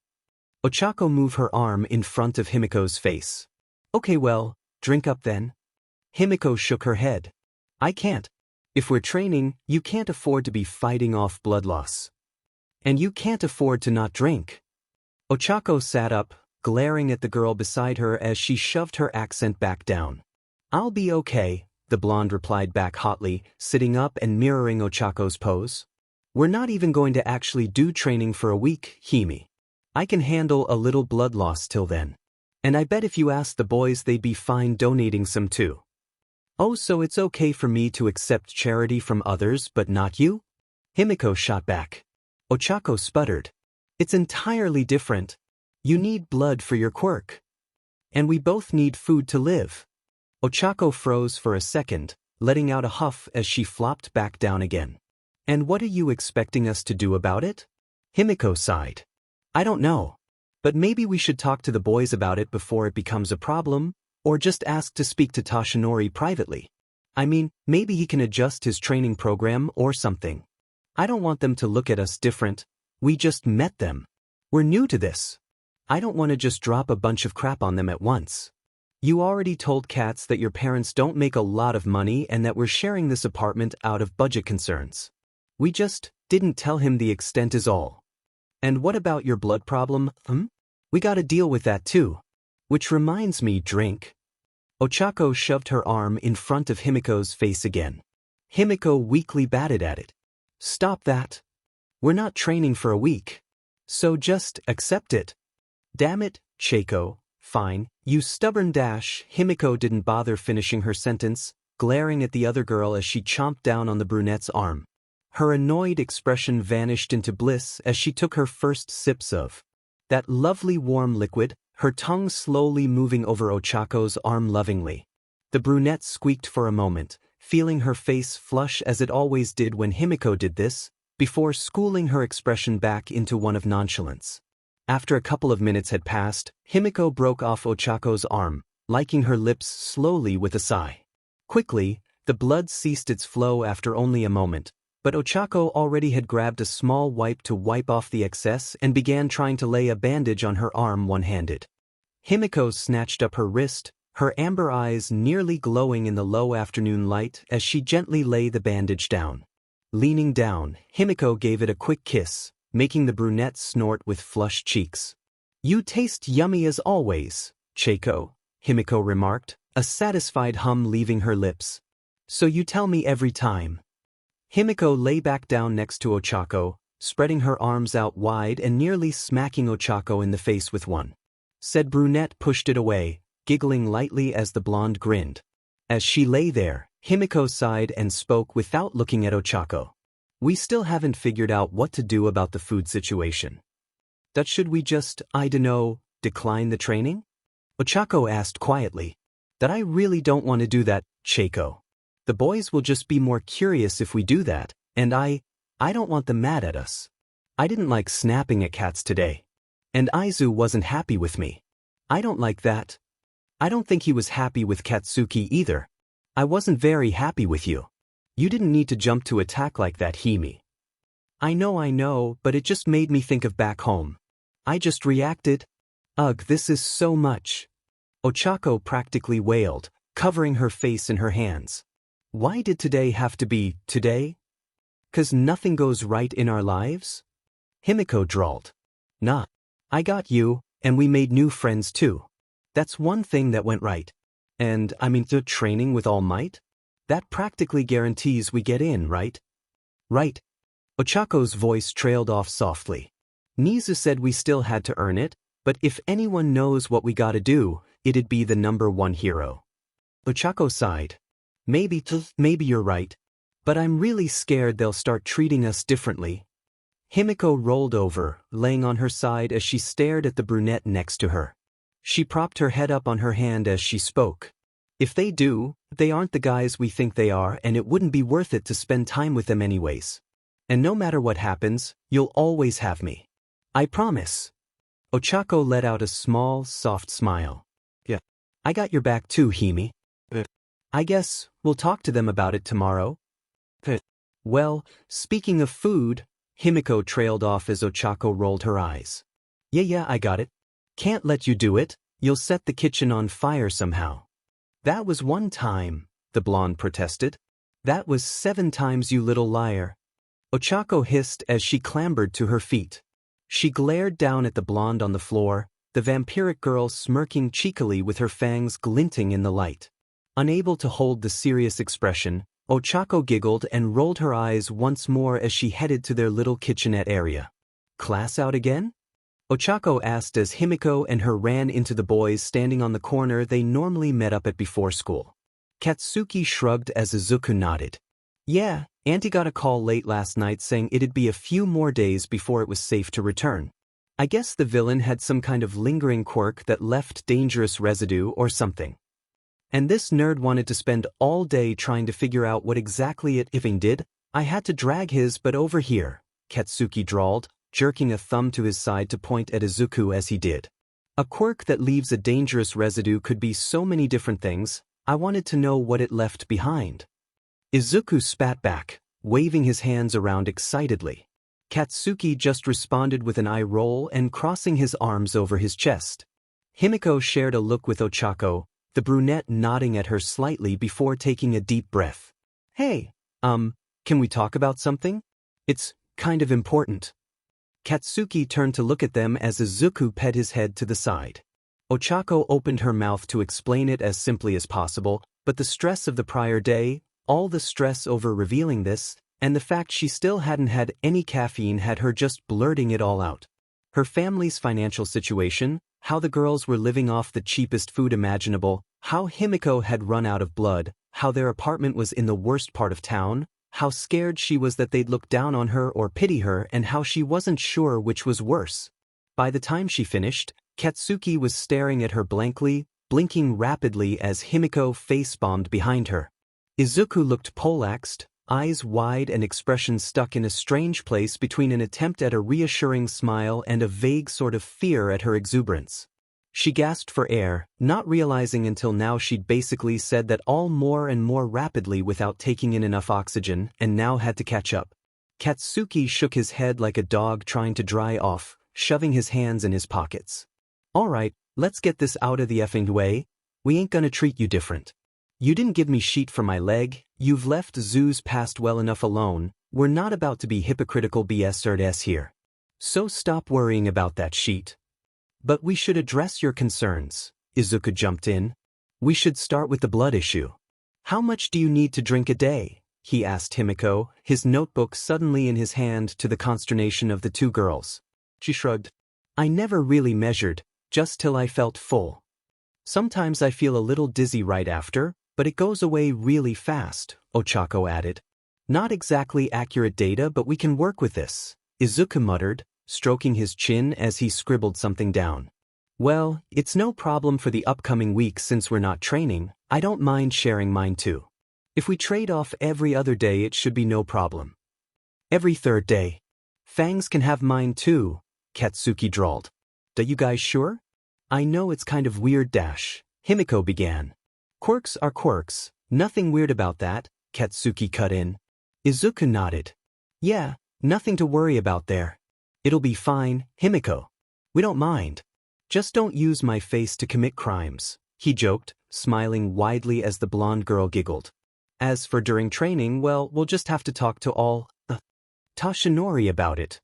Ochako moved her arm in front of Himiko's face. Okay, well, drink up then. Himiko shook her head. I can't. If we're training, you can't afford to be fighting off blood loss. And you can't afford to not drink. Ochako sat up, glaring at the girl beside her as she shoved her accent back down. I'll be okay, the blonde replied back hotly, sitting up and mirroring Ochako's pose. We're not even going to actually do training for a week, Himi. I can handle a little blood loss till then. And I bet if you asked the boys they'd be fine donating some too. Oh, so it's okay for me to accept charity from others but not you? Himiko shot back. Ochako sputtered. It's entirely different. You need blood for your quirk. And we both need food to live. Ochako froze for a second, letting out a huff as she flopped back down again. And what are you expecting us to do about it? Himiko sighed. I don't know. But maybe we should talk to the boys about it before it becomes a problem, or just ask to speak to Tashinori privately. I mean, maybe he can adjust his training program or something. I don't want them to look at us different. We just met them. We're new to this. I don't want to just drop a bunch of crap on them at once. You already told Katz that your parents don't make a lot of money and that we're sharing this apartment out of budget concerns. We just didn't tell him the extent is all. And what about your blood problem, We gotta deal with that too. Which reminds me, drink. Ochako shoved her arm in front of Himiko's face again. Himiko weakly batted at it. Stop that. We're not training for a week. So just accept it. Damn it, Chieko. Fine, you stubborn dash. Himiko didn't bother finishing her sentence, glaring at the other girl as she chomped down on the brunette's arm. Her annoyed expression vanished into bliss as she took her first sips of that lovely warm liquid, her tongue slowly moving over Ochako's arm lovingly. The brunette squeaked for a moment, feeling her face flush as it always did when Himiko did this, before schooling her expression back into one of nonchalance. After a couple of minutes had passed, Himiko broke off Ochako's arm, licking her lips slowly with a sigh. Quickly, the blood ceased its flow after only a moment, but Ochako already had grabbed a small wipe to wipe off the excess and began trying to lay a bandage on her arm one-handed. Himiko snatched up her wrist, her amber eyes nearly glowing in the low afternoon light as she gently lay the bandage down. Leaning down, Himiko gave it a quick kiss, making the brunette snort with flushed cheeks. You taste yummy as always, Chieko, Himiko remarked, a satisfied hum leaving her lips. So you tell me every time. Himiko lay back down next to Ochako, spreading her arms out wide and nearly smacking Ochako in the face with one. Said brunette pushed it away, giggling lightly as the blonde grinned. As she lay there, Himiko sighed and spoke without looking at Ochako. We still haven't figured out what to do about the food situation. That should we just, decline the training? Ochako asked quietly. That I really don't want to do that, Chaco. The boys will just be more curious if we do that, and I don't want them mad at us. I didn't like snapping at cats today. And Aizu wasn't happy with me. I don't like that. I don't think he was happy with Katsuki either. I wasn't very happy with you. You didn't need to jump to attack like that, Hime. I know, but it just made me think of back home. I just reacted. Ugh, this is so much. Ochako practically wailed, covering her face in her hands. Why did today have to be today? 'Cause nothing goes right in our lives? Himiko drawled. Nah. I got you, and we made new friends too. That's one thing that went right. And, the training with All Might? That practically guarantees we get in, right? Right. Ochako's voice trailed off softly. Nizu said we still had to earn it, but if anyone knows what we gotta do, it'd be the #1 hero. Ochako sighed. Maybe you're right. But I'm really scared they'll start treating us differently. Himiko rolled over, laying on her side as she stared at the brunette next to her. She propped her head up on her hand as she spoke. If they do, they aren't the guys we think they are, and it wouldn't be worth it to spend time with them anyways. And no matter what happens, you'll always have me. I promise. Ochako let out a small, soft smile. Yeah. I got your back too, Hime. I guess we'll talk to them about it tomorrow. Well, speaking of food, Himiko trailed off as Ochako rolled her eyes. Yeah, I got it. Can't let you do it, you'll set the kitchen on fire somehow. That was one time, the blonde protested. That was 7 times, you little liar. Ochako hissed as she clambered to her feet. She glared down at the blonde on the floor, the vampiric girl smirking cheekily with her fangs glinting in the light. Unable to hold the serious expression, Ochako giggled and rolled her eyes once more as she headed to their little kitchenette area. Class out again? Ochako asked as Himiko and her ran into the boys standing on the corner they normally met up at before school. Katsuki shrugged as Izuku nodded. Yeah, Auntie got a call late last night saying it'd be a few more days before it was safe to return. I guess the villain had some kind of lingering quirk that left dangerous residue or something. And this nerd wanted to spend all day trying to figure out what exactly it effing did. I had to drag his butt over here, Katsuki drawled, jerking a thumb to his side to point at Izuku as he did. A quirk that leaves a dangerous residue could be so many different things. I wanted to know what it left behind. Izuku spat back, waving his hands around excitedly. Katsuki just responded with an eye roll and crossing his arms over his chest. Himiko shared a look with Ochako, the brunette nodding at her slightly before taking a deep breath. Hey, can we talk about something? It's kind of important. Katsuki turned to look at them as Izuku pet his head to the side. Ochako opened her mouth to explain it as simply as possible, but the stress of the prior day, all the stress over revealing this, and the fact she still hadn't had any caffeine had her just blurting it all out. Her family's financial situation, how the girls were living off the cheapest food imaginable, how Himiko had run out of blood, how their apartment was in the worst part of town, how scared she was that they'd look down on her or pity her, and how she wasn't sure which was worse. By the time she finished, Katsuki was staring at her blankly, blinking rapidly as Himiko face-bombed behind her. Izuku looked poleaxed, eyes wide and expression stuck in a strange place between an attempt at a reassuring smile and a vague sort of fear at her exuberance. She gasped for air, not realizing until now she'd basically said that all more and more rapidly without taking in enough oxygen, and now had to catch up. Katsuki shook his head like a dog trying to dry off, shoving his hands in his pockets. Alright, let's get this out of the effing way. We ain't gonna treat you different. You didn't give me shit for my leg, you've left Zoo's past well enough alone, we're not about to be hypocritical BSers here. So stop worrying about that shit. But we should address your concerns, Izuku jumped in. We should start with the blood issue. How much do you need to drink a day? He asked Himiko, his notebook suddenly in his hand to the consternation of the two girls. She shrugged. I never really measured, just till I felt full. Sometimes I feel a little dizzy right after, but it goes away really fast, Ochako added. Not exactly accurate data, but we can work with this, Izuku muttered, stroking his chin as he scribbled something down. Well, it's no problem for the upcoming week since we're not training. I don't mind sharing mine too. If we trade off every other day it should be no problem. Every third day. Fangs can have mine too, Katsuki drawled. "Are you guys sure?" "I know it's kind of weird dash," Himiko began. "Quirks are quirks, nothing weird about that," Katsuki cut in. Izuku nodded. "Yeah, nothing to worry about there. It'll be fine, Himiko. We don't mind. Just don't use my face to commit crimes," he joked, smiling widely as the blonde girl giggled. "As for during training, well, we'll just have to talk to Toshinori about it."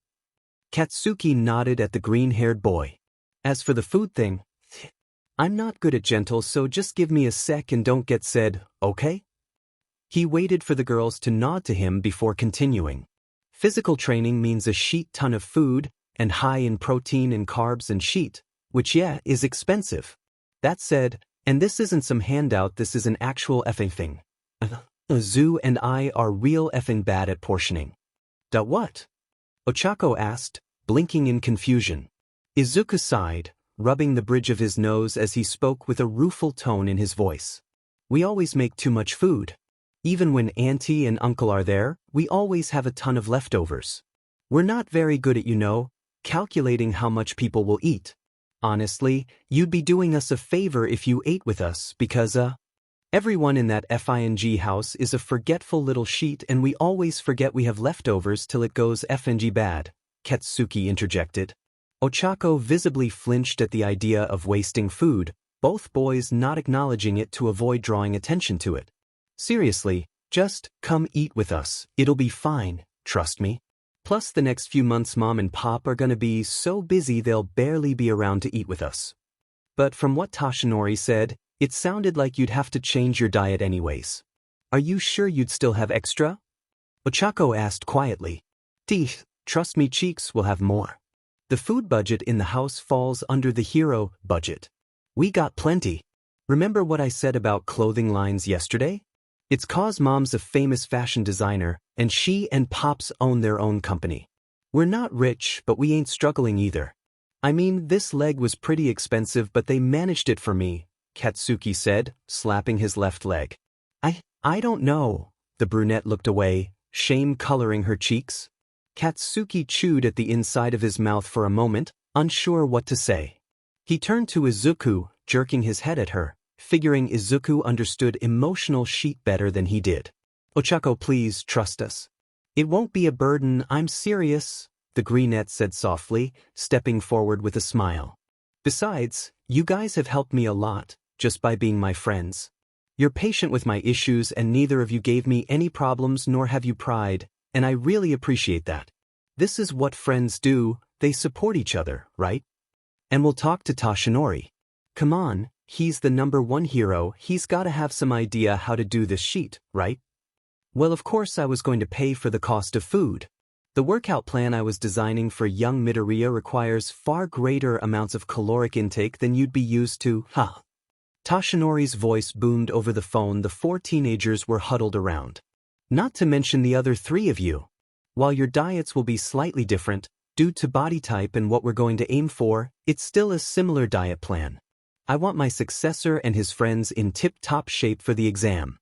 Katsuki nodded at the green-haired boy. "As for the food thing, I'm not good at gentle, so just give me a sec and don't get said, okay?" He waited for the girls to nod to him before continuing. "Physical training means a sheet ton of food, and high in protein and carbs and sheet, which is expensive. That said, and this isn't some handout, this is an actual effing thing. Zu and I are real effing bad at portioning." "Da what?" Ochako asked, blinking in confusion. Izuku sighed, rubbing the bridge of his nose as he spoke with a rueful tone in his voice. "We always make too much food. Even when Auntie and Uncle are there, we always have a ton of leftovers. We're not very good at, calculating how much people will eat. Honestly, you'd be doing us a favor if you ate with us because, everyone in that FING house is a forgetful little sheet and we always forget we have leftovers till it goes FNG bad," Katsuki interjected. Ochako visibly flinched at the idea of wasting food, both boys not acknowledging it to avoid drawing attention to it. "Seriously, just come eat with us, it'll be fine, trust me. Plus the next few months Mom and Pop are gonna be so busy they'll barely be around to eat with us." But from what Toshinori said, it sounded like you'd have to change your diet anyways. "Are you sure you'd still have extra?" Ochako asked quietly. Trust me, Cheeks will have more. The food budget in the house falls under the hero budget. We got plenty. Remember what I said about clothing lines yesterday? It's 'cause Mom's a famous fashion designer, and she and Pops own their own company. We're not rich, but we ain't struggling either. I mean, this leg was pretty expensive, but they managed it for me," Katsuki said, slapping his left leg. I don't know." The brunette looked away, shame coloring her cheeks. Katsuki chewed at the inside of his mouth for a moment, unsure what to say. He turned to Izuku, jerking his head at her, figuring Izuku understood emotional sheet better than he did. "Ochako, please trust us. It won't be a burden, I'm serious," the greenette said softly, stepping forward with a smile. "Besides, you guys have helped me a lot, just by being my friends. You're patient with my issues and neither of you gave me any problems nor have you pried, and I really appreciate that. This is what friends do, they support each other, right? And we'll talk to Toshinori. Come on, he's the #1 hero, he's gotta have some idea how to do this sheet, right?" "Well, of course I was going to pay for the cost of food. The workout plan I was designing for young Midoriya requires far greater amounts of caloric intake than you'd be used to, huh?" Toshinori's voice boomed over the phone. The 4 teenagers were huddled around. "Not to mention the other 3 of you. While your diets will be slightly different, due to body type and what we're going to aim for, it's still a similar diet plan. I want my successor and his friends in tip-top shape for the exam."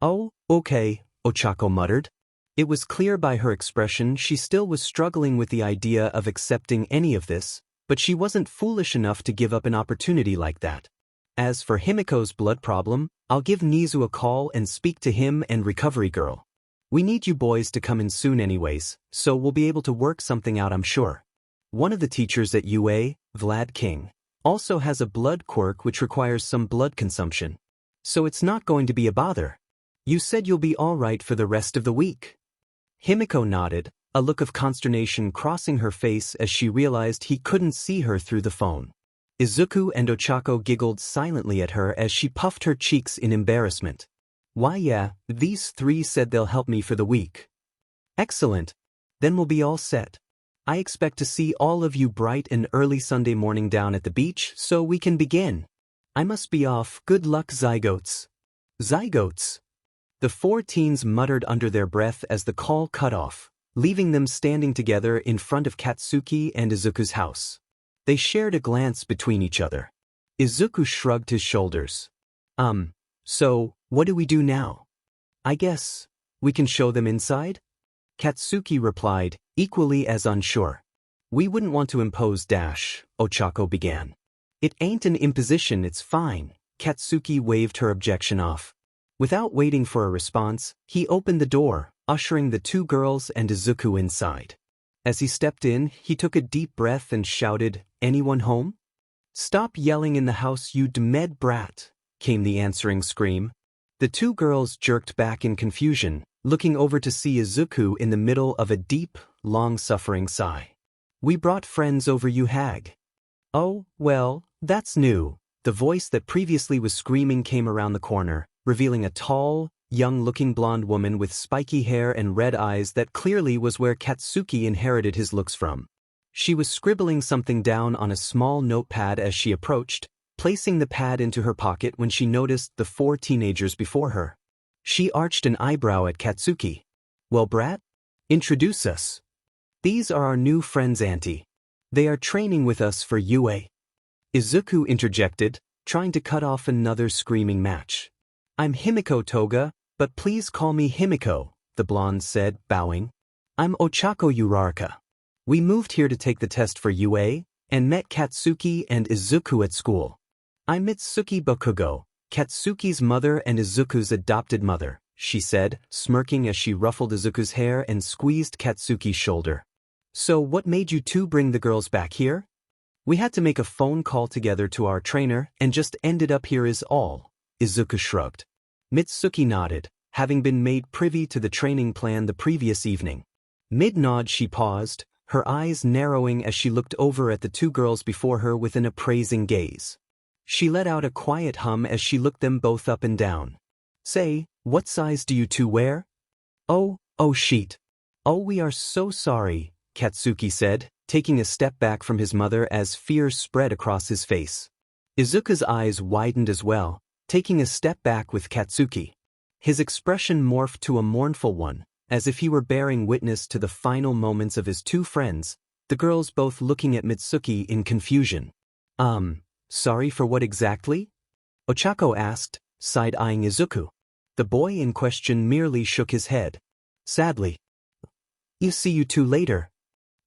"Oh, okay," Ochako muttered. It was clear by her expression she still was struggling with the idea of accepting any of this, but she wasn't foolish enough to give up an opportunity like that. As for Himiko's blood problem, I'll give Nizu a call and speak to him and Recovery Girl. We need you boys to come in soon anyways, so we'll be able to work something out, I'm sure. One of the teachers at UA, Vlad King, also has a blood quirk which requires some blood consumption. So it's not going to be a bother. You said you'll be all right for the rest of the week." Himiko nodded, a look of consternation crossing her face as she realized he couldn't see her through the phone. Izuku and Ochako giggled silently at her as she puffed her cheeks in embarrassment. "Why yeah, these 3 said they'll help me for the week." "Excellent. Then we'll be all set. I expect to see all of you bright and early Sunday morning down at the beach so we can begin. I must be off, good luck Zygotes." "Zygotes?" The 4 teens muttered under their breath as the call cut off, leaving them standing together in front of Katsuki and Izuku's house. They shared a glance between each other. Izuku shrugged his shoulders. So, what do we do now? I guess we can show them inside? Katsuki replied, equally as unsure. We wouldn't want to impose Ochako began. It ain't an imposition, it's fine. Katsuki waved her objection off. Without waiting for a response, he opened the door, ushering the two girls and Izuku inside. As he stepped in, he took a deep breath and shouted, "Anyone home?" "Stop yelling in the house, you demed brat," came the answering scream. The two girls jerked back in confusion, looking over to see Izuku in the middle of a deep, long-suffering sigh. "We brought friends over, you hag." "Oh, well, that's new." The voice that previously was screaming came around the corner, revealing a tall, young-looking blonde woman with spiky hair and red eyes that clearly was where Katsuki inherited his looks from. She was scribbling something down on a small notepad as she approached, placing the pad into her pocket when she noticed the four teenagers before her. She arched an eyebrow at Katsuki. "Well, brat? Introduce us." "These are our new friends, Auntie. They are training with us for UA." Izuku interjected, trying to cut off another screaming match. "I'm Himiko Toga, but please call me Himiko," the blonde said, bowing. "I'm Ochako Uraraka. We moved here to take the test for UA, and met Katsuki and Izuku at school. I'm Mitsuki Bakugo, Katsuki's mother and Izuku's adopted mother," she said, smirking as she ruffled Izuku's hair and squeezed Katsuki's shoulder. "So what made you two bring the girls back here?" "We had to make a phone call together to our trainer and just ended up here is all," Izuku shrugged. Mitsuki nodded, having been made privy to the training plan the previous evening. Mid-nod she paused, her eyes narrowing as she looked over at the two girls before her with an appraising gaze. She let out a quiet hum as she looked them both up and down. "Say, what size do you two wear?" Oh, sheet. "Oh, we are so sorry," Katsuki said, taking a step back from his mother as fear spread across his face. Izuku's eyes widened as well, taking a step back with Katsuki. His expression morphed to a mournful one, as if he were bearing witness to the final moments of his two friends, the girls both looking at Mitsuki in confusion. Sorry for what exactly?" Ochako asked, side-eyeing Izuku. The boy in question merely shook his head. Sadly. "You see you two later."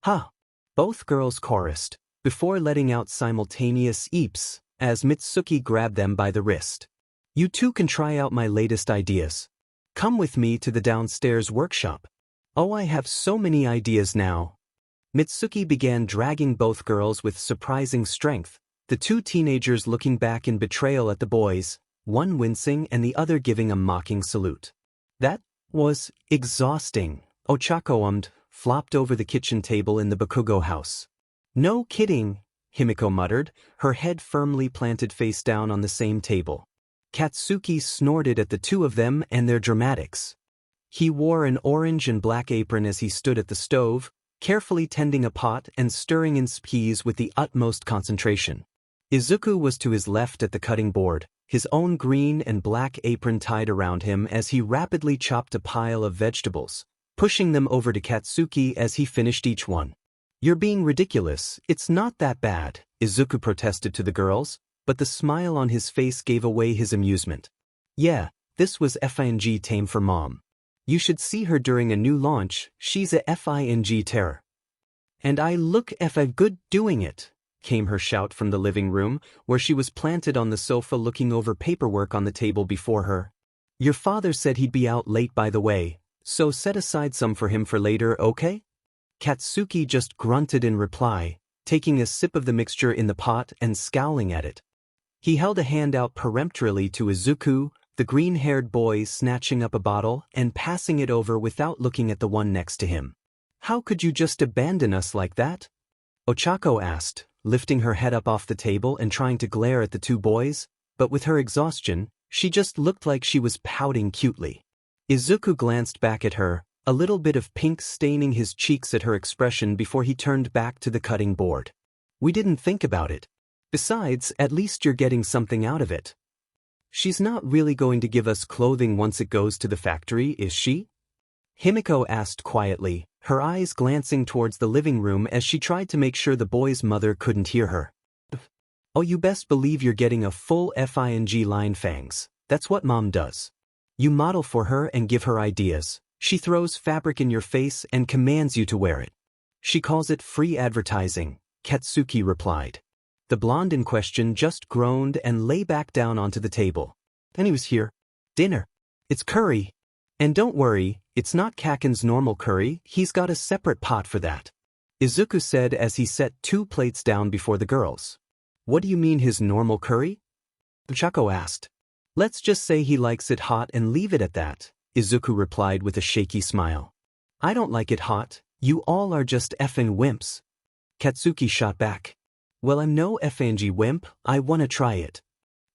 "Huh." Both girls chorused, before letting out simultaneous eeps, as Mitsuki grabbed them by the wrist. "You two can try out my latest ideas. Come with me to the downstairs workshop." "Oh, I have so many ideas now." Mitsuki began dragging both girls with surprising strength, the two teenagers looking back in betrayal at the boys, one wincing and the other giving a mocking salute. "That was exhausting," Ochako flopped over the kitchen table in the Bakugo house. "No kidding," Himiko muttered, her head firmly planted face down on the same table. Katsuki snorted at the two of them and their dramatics. He wore an orange and black apron as he stood at the stove, carefully tending a pot and stirring in peas with the utmost concentration. Izuku was to his left at the cutting board, his own green and black apron tied around him as he rapidly chopped a pile of vegetables, pushing them over to Katsuki as he finished each one. "You're being ridiculous, it's not that bad," Izuku protested to the girls, but the smile on his face gave away his amusement. "Yeah, this was FING tame for Mom. You should see her during a new launch, she's a FING terror." "And I look good doing it," came her shout from the living room, where she was planted on the sofa looking over paperwork on the table before her. "Your father said he'd be out late by the way, so set aside some for him for later, okay?" Katsuki just grunted in reply, taking a sip of the mixture in the pot and scowling at it. He held a hand out peremptorily to Izuku, the green-haired boy snatching up a bottle and passing it over without looking at the one next to him. "How could you just abandon us like that?" Ochako asked, lifting her head up off the table and trying to glare at the two boys, but with her exhaustion, she just looked like she was pouting cutely. Izuku glanced back at her, a little bit of pink staining his cheeks at her expression before he turned back to the cutting board. "We didn't think about it. Besides, at least you're getting something out of it. She's not really going to give us clothing once it goes to the factory, is she?" Himiko asked quietly, her eyes glancing towards the living room as she tried to make sure the boy's mother couldn't hear her. Oh, you best believe you're getting a full FING line, Fangs. That's what Mom does. You model for her and give her ideas. She throws fabric in your face and commands you to wear it. She calls it free advertising, Katsuki replied. The blonde in question just groaned and lay back down onto the table. And he was here. Dinner. It's curry. And don't worry, it's not Kaken's normal curry, he's got a separate pot for that. Izuku said as he set 2 plates down before the girls. What do you mean his normal curry? Ochako asked. Let's just say he likes it hot and leave it at that, Izuku replied with a shaky smile. I don't like it hot, you all are just effing wimps. Katsuki shot back. Well, I'm no FNG wimp, I wanna try it.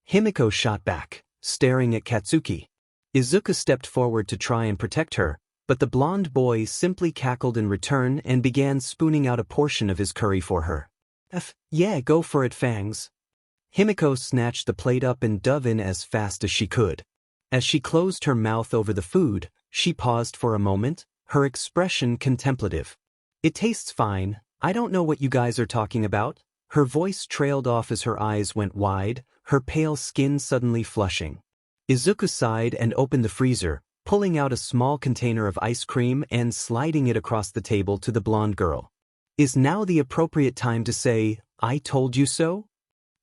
Himiko shot back, staring at Katsuki. Izuku stepped forward to try and protect her, but the blonde boy simply cackled in return and began spooning out a portion of his curry for her. Yeah, go for it, Fangs. Himiko snatched the plate up and dove in as fast as she could. As she closed her mouth over the food, she paused for a moment, her expression contemplative. It tastes fine, I don't know what you guys are talking about. Her voice trailed off as her eyes went wide, her pale skin suddenly flushing. Izuku sighed and opened the freezer, pulling out a small container of ice cream and sliding it across the table to the blonde girl. Is now the appropriate time to say, I told you so?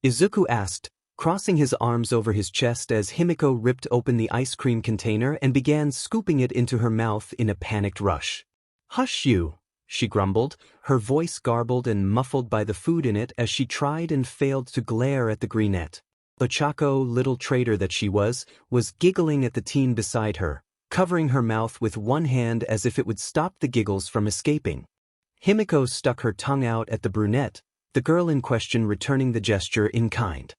Izuku asked, crossing his arms over his chest as Himiko ripped open the ice cream container and began scooping it into her mouth in a panicked rush. Hush you, she grumbled, her voice garbled and muffled by the food in it as she tried and failed to glare at the greenette. Ochako, little traitor that she was giggling at the teen beside her, covering her mouth with one hand as if it would stop the giggles from escaping. Himiko stuck her tongue out at the brunette, the girl in question returning the gesture in kind.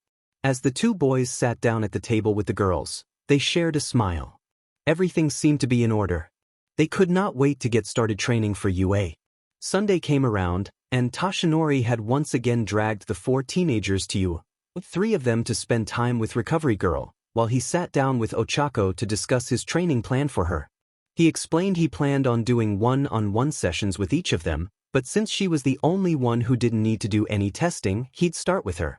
As the 2 boys sat down at the table with the girls, they shared a smile. Everything seemed to be in order. They could not wait to get started training for UA. Sunday came around, and Toshinori had once again dragged the 4 teenagers to UA, with 3 of them to spend time with Recovery Girl, while he sat down with Ochako to discuss his training plan for her. He explained he planned on doing one-on-one sessions with each of them, but since she was the only one who didn't need to do any testing, he'd start with her.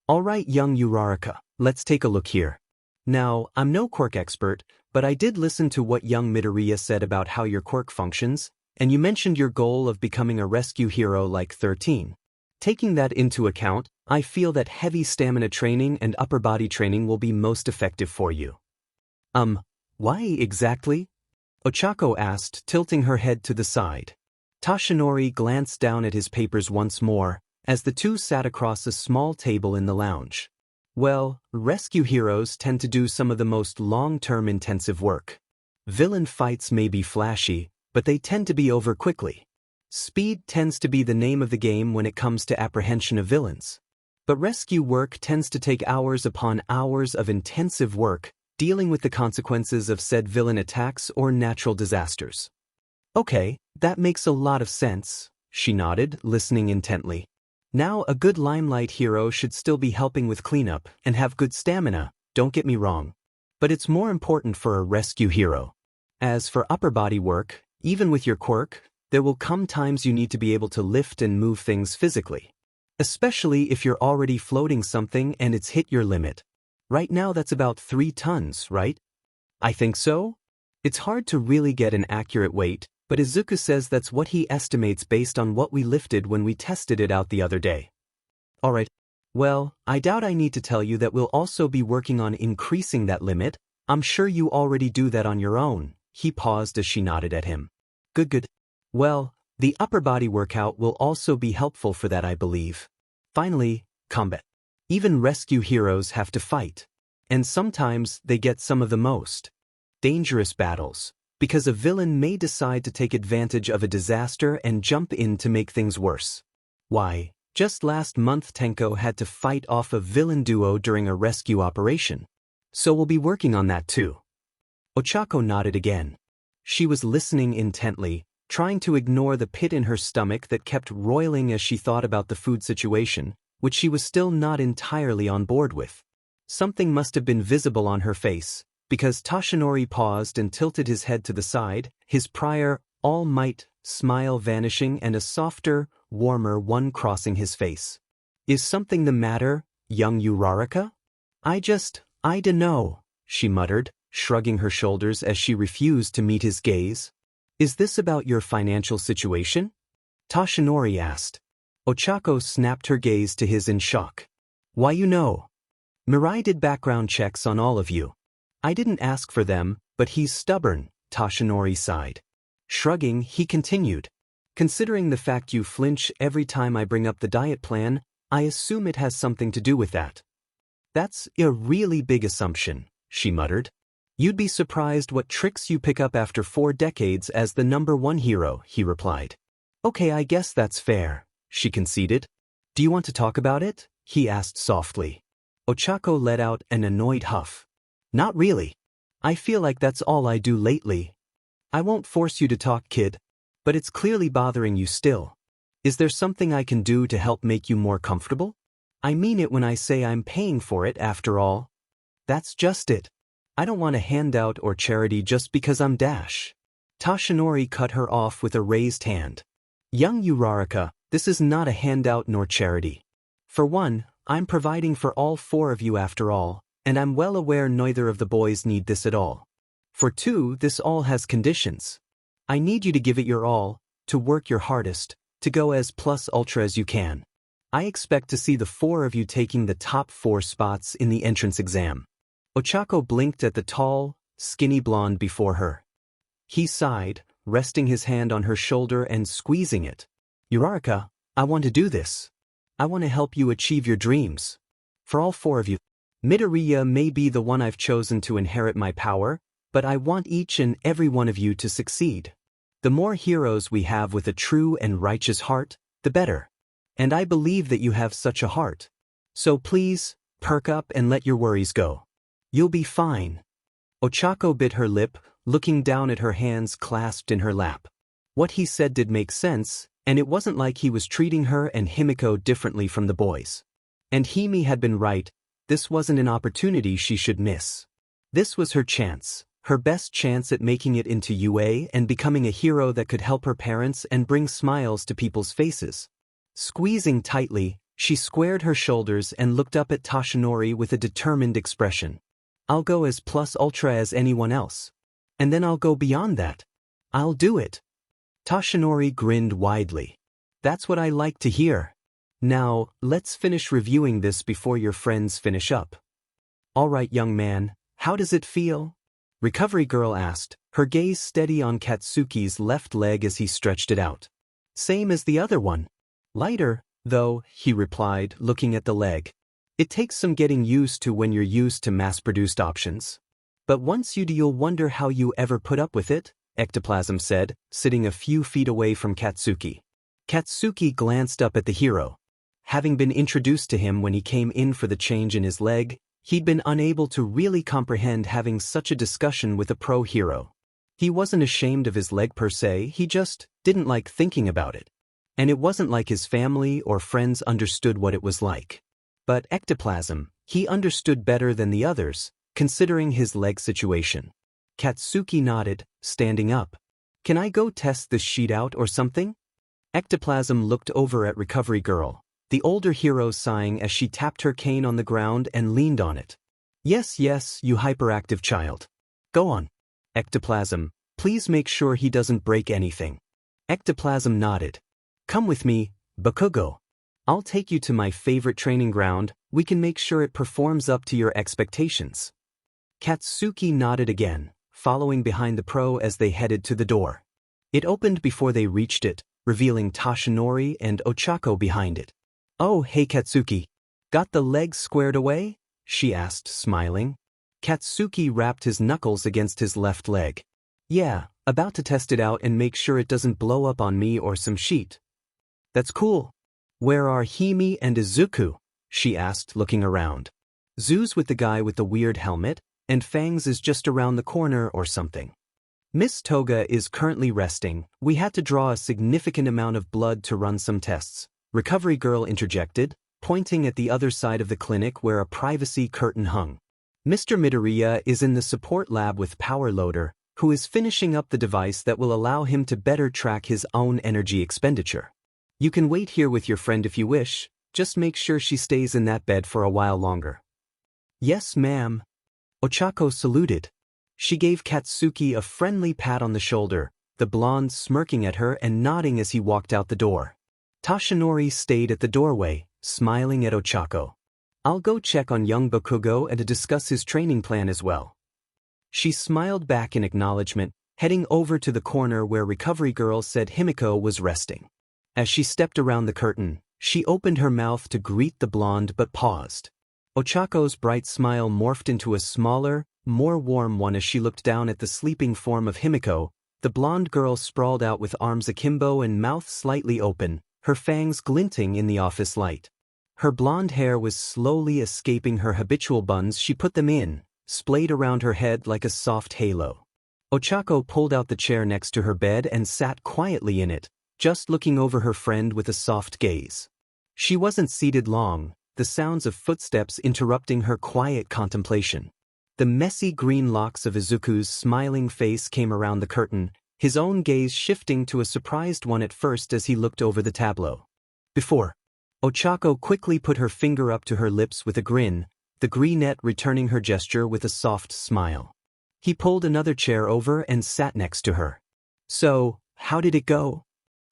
Alright, young Uraraka, let's take a look here. Now, I'm no quirk expert, but I did listen to what young Midoriya said about how your quirk functions, and you mentioned your goal of becoming a rescue hero like 13. Taking that into account, I feel that heavy stamina training and upper body training will be most effective for you. Why exactly? Ochako asked, tilting her head to the side. Toshinori glanced down at his papers once more, as the 2 sat across a small table in the lounge. Well, rescue heroes tend to do some of the most long-term intensive work. Villain fights may be flashy, but they tend to be over quickly. Speed tends to be the name of the game when it comes to apprehension of villains. But rescue work tends to take hours upon hours of intensive work, dealing with the consequences of said villain attacks or natural disasters. Okay, that makes a lot of sense, she nodded, listening intently. Now a good limelight hero should still be helping with cleanup and have good stamina, don't get me wrong. But it's more important for a rescue hero. As for upper body work, even with your quirk, there will come times you need to be able to lift and move things physically. Especially if you're already floating something and it's hit your limit. Right now that's about 3 tons, right? I think so. It's hard to really get an accurate weight, but Izuku says that's what he estimates based on what we lifted when we tested it out the other day. Alright. Well, I doubt I need to tell you that we'll also be working on increasing that limit. I'm sure you already do that on your own. He paused as she nodded at him. Good. Well, the upper body workout will also be helpful for that, I believe. Finally, combat. Even rescue heroes have to fight. And sometimes they get some of the most dangerous battles, because a villain may decide to take advantage of a disaster and jump in to make things worse. Why, just last month Tenko had to fight off a villain duo during a rescue operation. So we'll be working on that too. Ochako nodded again. She was listening intently, trying to ignore the pit in her stomach that kept roiling as she thought about the food situation, which she was still not entirely on board with. Something must have been visible on her face, because Toshinori paused and tilted his head to the side, his prior, all-might, smile vanishing and a softer, warmer one crossing his face. Is something the matter, young Uraraka? I dunno, she muttered, shrugging her shoulders as she refused to meet his gaze. Is this about your financial situation? Toshinori asked. Ochako snapped her gaze to his in shock. Why you know? Mirai did background checks on all of you. I didn't ask for them, but he's stubborn, Toshinori sighed. Shrugging, he continued. Considering the fact you flinch every time I bring up the diet plan, I assume it has something to do with that. That's a really big assumption, she muttered. You'd be surprised what tricks you pick up after 4 decades as the #1 hero, he replied. Okay, I guess that's fair, she conceded. Do you want to talk about it? He asked softly. Ochako let out an annoyed huff. Not really. I feel like that's all I do lately. I won't force you to talk, kid. But it's clearly bothering you still. Is there something I can do to help make you more comfortable? I mean it when I say I'm paying for it after all. That's just it. I don't want a handout or charity just because I'm Dash. Toshinori cut her off with a raised hand. Young Uraraka, this is not a handout nor charity. For one, I'm providing for all 4 of you after all, and I'm well aware neither of the boys need this at all. For 2, this all has conditions. I need you to give it your all, to work your hardest, to go as plus ultra as you can. I expect to see the 4 of you taking the top 4 spots in the entrance exam. Ochako blinked at the tall, skinny blonde before her. He sighed, resting his hand on her shoulder and squeezing it. Uraraka, I want to do this. I want to help you achieve your dreams. For all 4 of you. Midoriya may be the one I've chosen to inherit my power, but I want each and every one of you to succeed. The more heroes we have with a true and righteous heart, the better. And I believe that you have such a heart. So please, perk up and let your worries go. You'll be fine. Ochako bit her lip, looking down at her hands clasped in her lap. What he said did make sense, and it wasn't like he was treating her and Himiko differently from the boys. And Himi had been right, this wasn't an opportunity she should miss. This was her chance, her best chance at making it into UA and becoming a hero that could help her parents and bring smiles to people's faces. Squeezing tightly, she squared her shoulders and looked up at Toshinori with a determined expression. I'll go as plus ultra as anyone else. And then I'll go beyond that. I'll do it. Toshinori grinned widely. That's what I like to hear. Now, let's finish reviewing this before your friends finish up. All right, young man, how does it feel? Recovery Girl asked, her gaze steady on Katsuki's left leg as he stretched it out. Same as the other one. Lighter, though, he replied, looking at the leg. It takes some getting used to when you're used to mass-produced options. But once you do, you'll wonder how you ever put up with it, Ectoplasm said, sitting a few feet away from Katsuki. Katsuki glanced up at the hero. Having been introduced to him when he came in for the change in his leg, he'd been unable to really comprehend having such a discussion with a pro hero. He wasn't ashamed of his leg per se, he just didn't like thinking about it. And it wasn't like his family or friends understood what it was like. But Ectoplasm, he understood better than the others, considering his leg situation. Katsuki nodded, standing up. Can I go test this sheet out or something? Ectoplasm looked over at Recovery Girl, the older hero sighing as she tapped her cane on the ground and leaned on it. Yes, you hyperactive child. Go on. Ectoplasm, please make sure he doesn't break anything. Ectoplasm nodded. Come with me, Bakugo. I'll take you to my favorite training ground, we can make sure it performs up to your expectations. Katsuki nodded again, following behind the pro as they headed to the door. It opened before they reached it, revealing Toshinori and Ochako behind it. Oh, hey Katsuki. Got the legs squared away? She asked, smiling. Katsuki wrapped his knuckles against his left leg. Yeah, about to test it out and make sure it doesn't blow up on me or some sheet. That's cool. Where are Himi and Izuku? She asked, looking around. Zoo's with the guy with the weird helmet, and Fangs is just around the corner or something. Miss Toga is currently resting. We had to draw a significant amount of blood to run some tests, Recovery Girl interjected, pointing at the other side of the clinic where a privacy curtain hung. Mr. Midoriya is in the support lab with Power Loader, who is finishing up the device that will allow him to better track his own energy expenditure. You can wait here with your friend if you wish, just make sure she stays in that bed for a while longer. Yes, ma'am. Ochako saluted. She gave Katsuki a friendly pat on the shoulder, the blonde smirking at her and nodding as he walked out the door. Toshinori stayed at the doorway, smiling at Ochako. I'll go check on young Bakugo and to discuss his training plan as well. She smiled back in acknowledgement, heading over to the corner where Recovery Girl said Himiko was resting. As she stepped around the curtain, she opened her mouth to greet the blonde but paused. Ochako's bright smile morphed into a smaller, more warm one as she looked down at the sleeping form of Himiko. The blonde girl sprawled out with arms akimbo and mouth slightly open, her fangs glinting in the office light. Her blonde hair was slowly escaping her habitual buns. She put them in, splayed around her head like a soft halo. Ochako pulled out the chair next to her bed and sat quietly in it, just looking over her friend with a soft gaze. She wasn't seated long, the sounds of footsteps interrupting her quiet contemplation. The messy green locks of Izuku's smiling face came around the curtain, his own gaze shifting to a surprised one at first as he looked over the tableau. Before. Ochako quickly put her finger up to her lips with a grin, the greenette returning her gesture with a soft smile. He pulled another chair over and sat next to her. So, how did it go?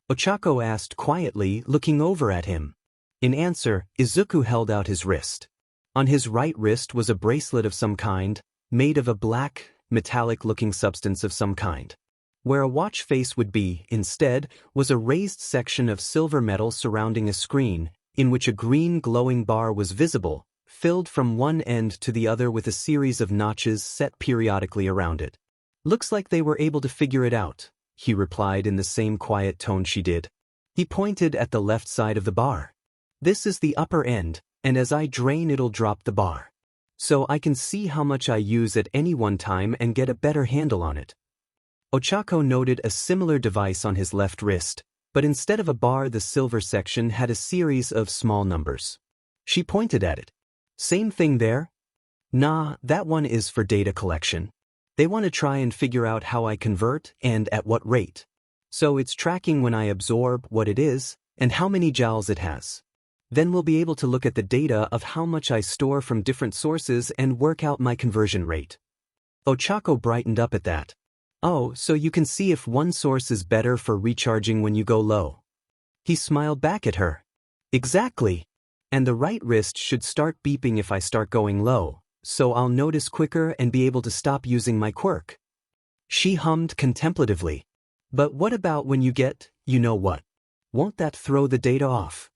Ochako asked quietly, looking over at him. In answer, Izuku held out his wrist. On his right wrist was a bracelet of some kind, made of a black, metallic-looking substance of some kind. Where a watch face would be, instead, was a raised section of silver metal surrounding a screen, in which a green glowing bar was visible, filled from one end to the other with a series of notches set periodically around it. Looks like they were able to figure it out, he replied in the same quiet tone she did. He pointed at the left side of the bar. This is the upper end, and as I drain it'll drop the bar. So I can see how much I use at any one time and get a better handle on it. Ochako noted a similar device on his left wrist, but instead of a bar the silver section had a series of small numbers. She pointed at it. Same thing there? Nah, that one is for data collection. They want to try and figure out how I convert and at what rate. So it's tracking when I absorb what it is and how many joules it has. Then we'll be able to look at the data of how much I store from different sources and work out my conversion rate. Ochako brightened up at that. Oh, so you can see if one source is better for recharging when you go low. He smiled back at her. Exactly. And the right wrist should start beeping if I start going low, so I'll notice quicker and be able to stop using my quirk. She hummed contemplatively. But what about when you get, you know what? Won't that throw the data off?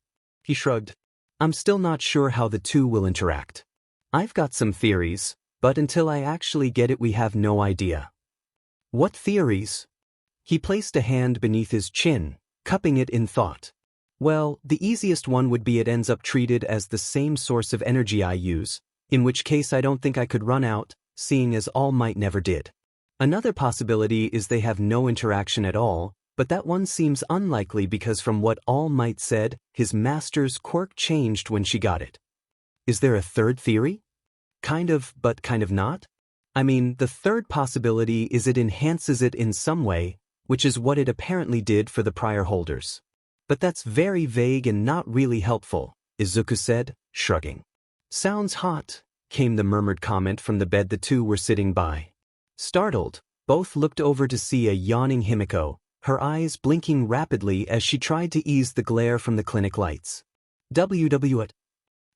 He shrugged. I'm still not sure how the two will interact. I've got some theories, but until I actually get it we have no idea. What theories? He placed a hand beneath his chin, cupping it in thought. Well, the easiest one would be it ends up treated as the same source of energy I use, in which case I don't think I could run out, seeing as All Might never did. Another possibility is they have no interaction at all, but that one seems unlikely because from what All Might said, his master's quirk changed when she got it. Is there a third theory? Kind of, but kind of not? I mean, the third possibility is it enhances it in some way, which is what it apparently did for the prior holders. But that's very vague and not really helpful, Izuku said, shrugging. Sounds hot, came the murmured comment from the bed the two were sitting by. Startled, both looked over to see a yawning Himiko, her eyes blinking rapidly as she tried to ease the glare from the clinic lights. What?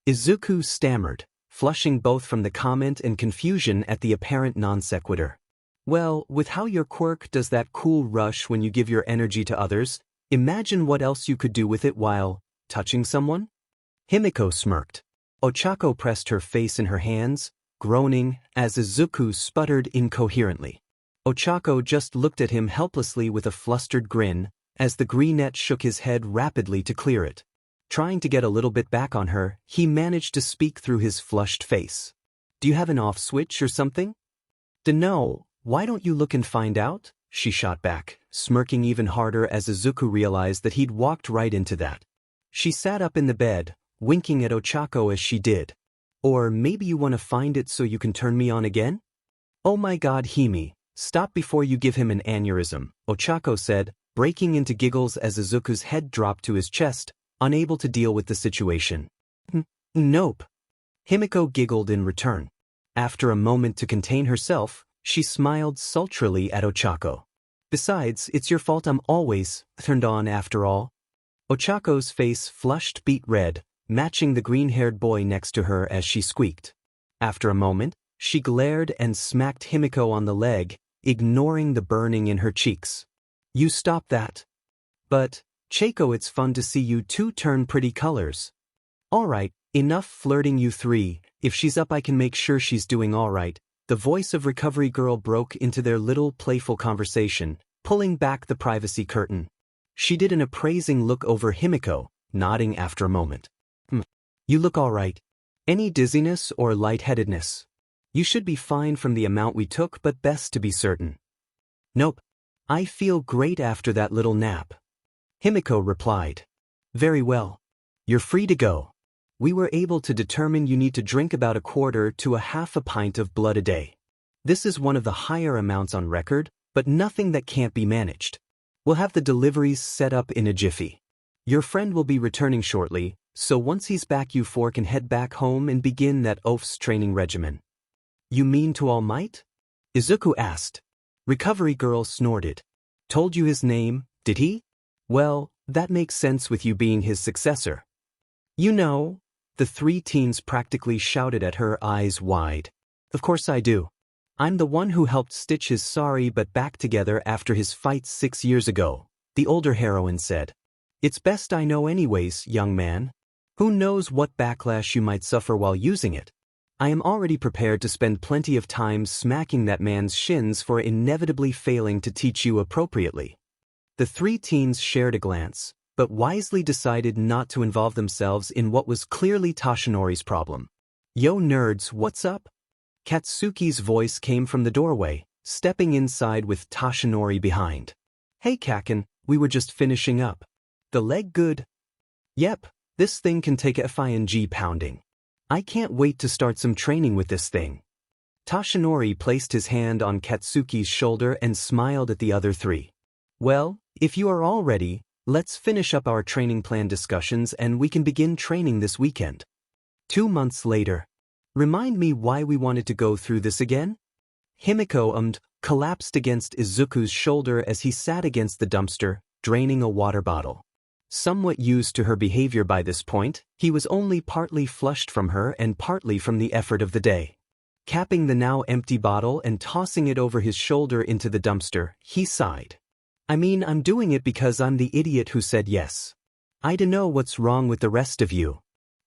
Izuku stammered, flushing both from the comment and confusion at the apparent non-sequitur. Well, with how your quirk does that cool rush when you give your energy to others, imagine what else you could do with it while touching someone? Himiko smirked. Ochako pressed her face in her hands, groaning, as Izuku sputtered incoherently. Ochako just looked at him helplessly with a flustered grin, as the greenette shook his head rapidly to clear it. Trying to get a little bit back on her, he managed to speak through his flushed face. Do you have an off switch or something? Dunno, why don't you look and find out? She shot back, smirking even harder as Izuku realized that he'd walked right into that. She sat up in the bed, winking at Ochako as she did. Or maybe you want to find it so you can turn me on again? Oh my god, Himi, Stop before you give him an aneurysm, Ochako said, breaking into giggles as Izuku's head dropped to his chest, unable to deal with the situation. Nope. Himiko giggled in return. After a moment to contain herself, she smiled sultrily at Ochako. Besides, it's your fault I'm always turned on after all. Ochako's face flushed beet red, matching the green-haired boy next to her as she squeaked. After a moment, she glared and smacked Himiko on the leg, ignoring the burning in her cheeks. You stop that. But, Chaco, it's fun to see you two turn pretty colors. Alright, enough flirting you three, if she's up I can make sure she's doing alright. The voice of Recovery Girl broke into their little playful conversation, pulling back the privacy curtain. She did an appraising look over Himiko, nodding after a moment. You look alright. Any dizziness or lightheadedness? You should be fine from the amount we took, but best to be certain. Nope. I feel great after that little nap. Himiko replied. Very well. You're free to go. We were able to determine you need to drink about 1/4 to 1/2 pint of blood a day. This is one of the higher amounts on record, but nothing that can't be managed. We'll have the deliveries set up in a jiffy. Your friend will be returning shortly, so once he's back you four can head back home and begin that oaf's training regimen. You mean to All Might? Izuku asked. Recovery Girl snorted. Told you his name, did he? Well, that makes sense with you being his successor. You know, the three teens practically shouted at her, eyes wide. Of course I do. I'm the one who helped stitch his sorry but back together after his fight 6 years ago, the older heroine said. It's best I know anyways, young man. Who knows what backlash you might suffer while using it? I am already prepared to spend plenty of time smacking that man's shins for inevitably failing to teach you appropriately. The three teens shared a glance, but wisely decided not to involve themselves in what was clearly Toshinori's problem. Yo nerds, what's up? Katsuki's voice came from the doorway, stepping inside with Toshinori behind. Hey Kaken, we were just finishing up. The leg good? Yep, this thing can take a FING pounding. I can't wait to start some training with this thing. Toshinori placed his hand on Katsuki's shoulder and smiled at the other three. Well, if you are all ready, let's finish up our training plan discussions and we can begin training this weekend. 2 months later. Remind me why we wanted to go through this again? Himiko collapsed against Izuku's shoulder as he sat against the dumpster, draining a water bottle. Somewhat used to her behavior by this point, he was only partly flushed from her and partly from the effort of the day. Capping the now empty bottle and tossing it over his shoulder into the dumpster, he sighed. I mean, I'm doing it because I'm the idiot who said yes. I dunno what's wrong with the rest of you.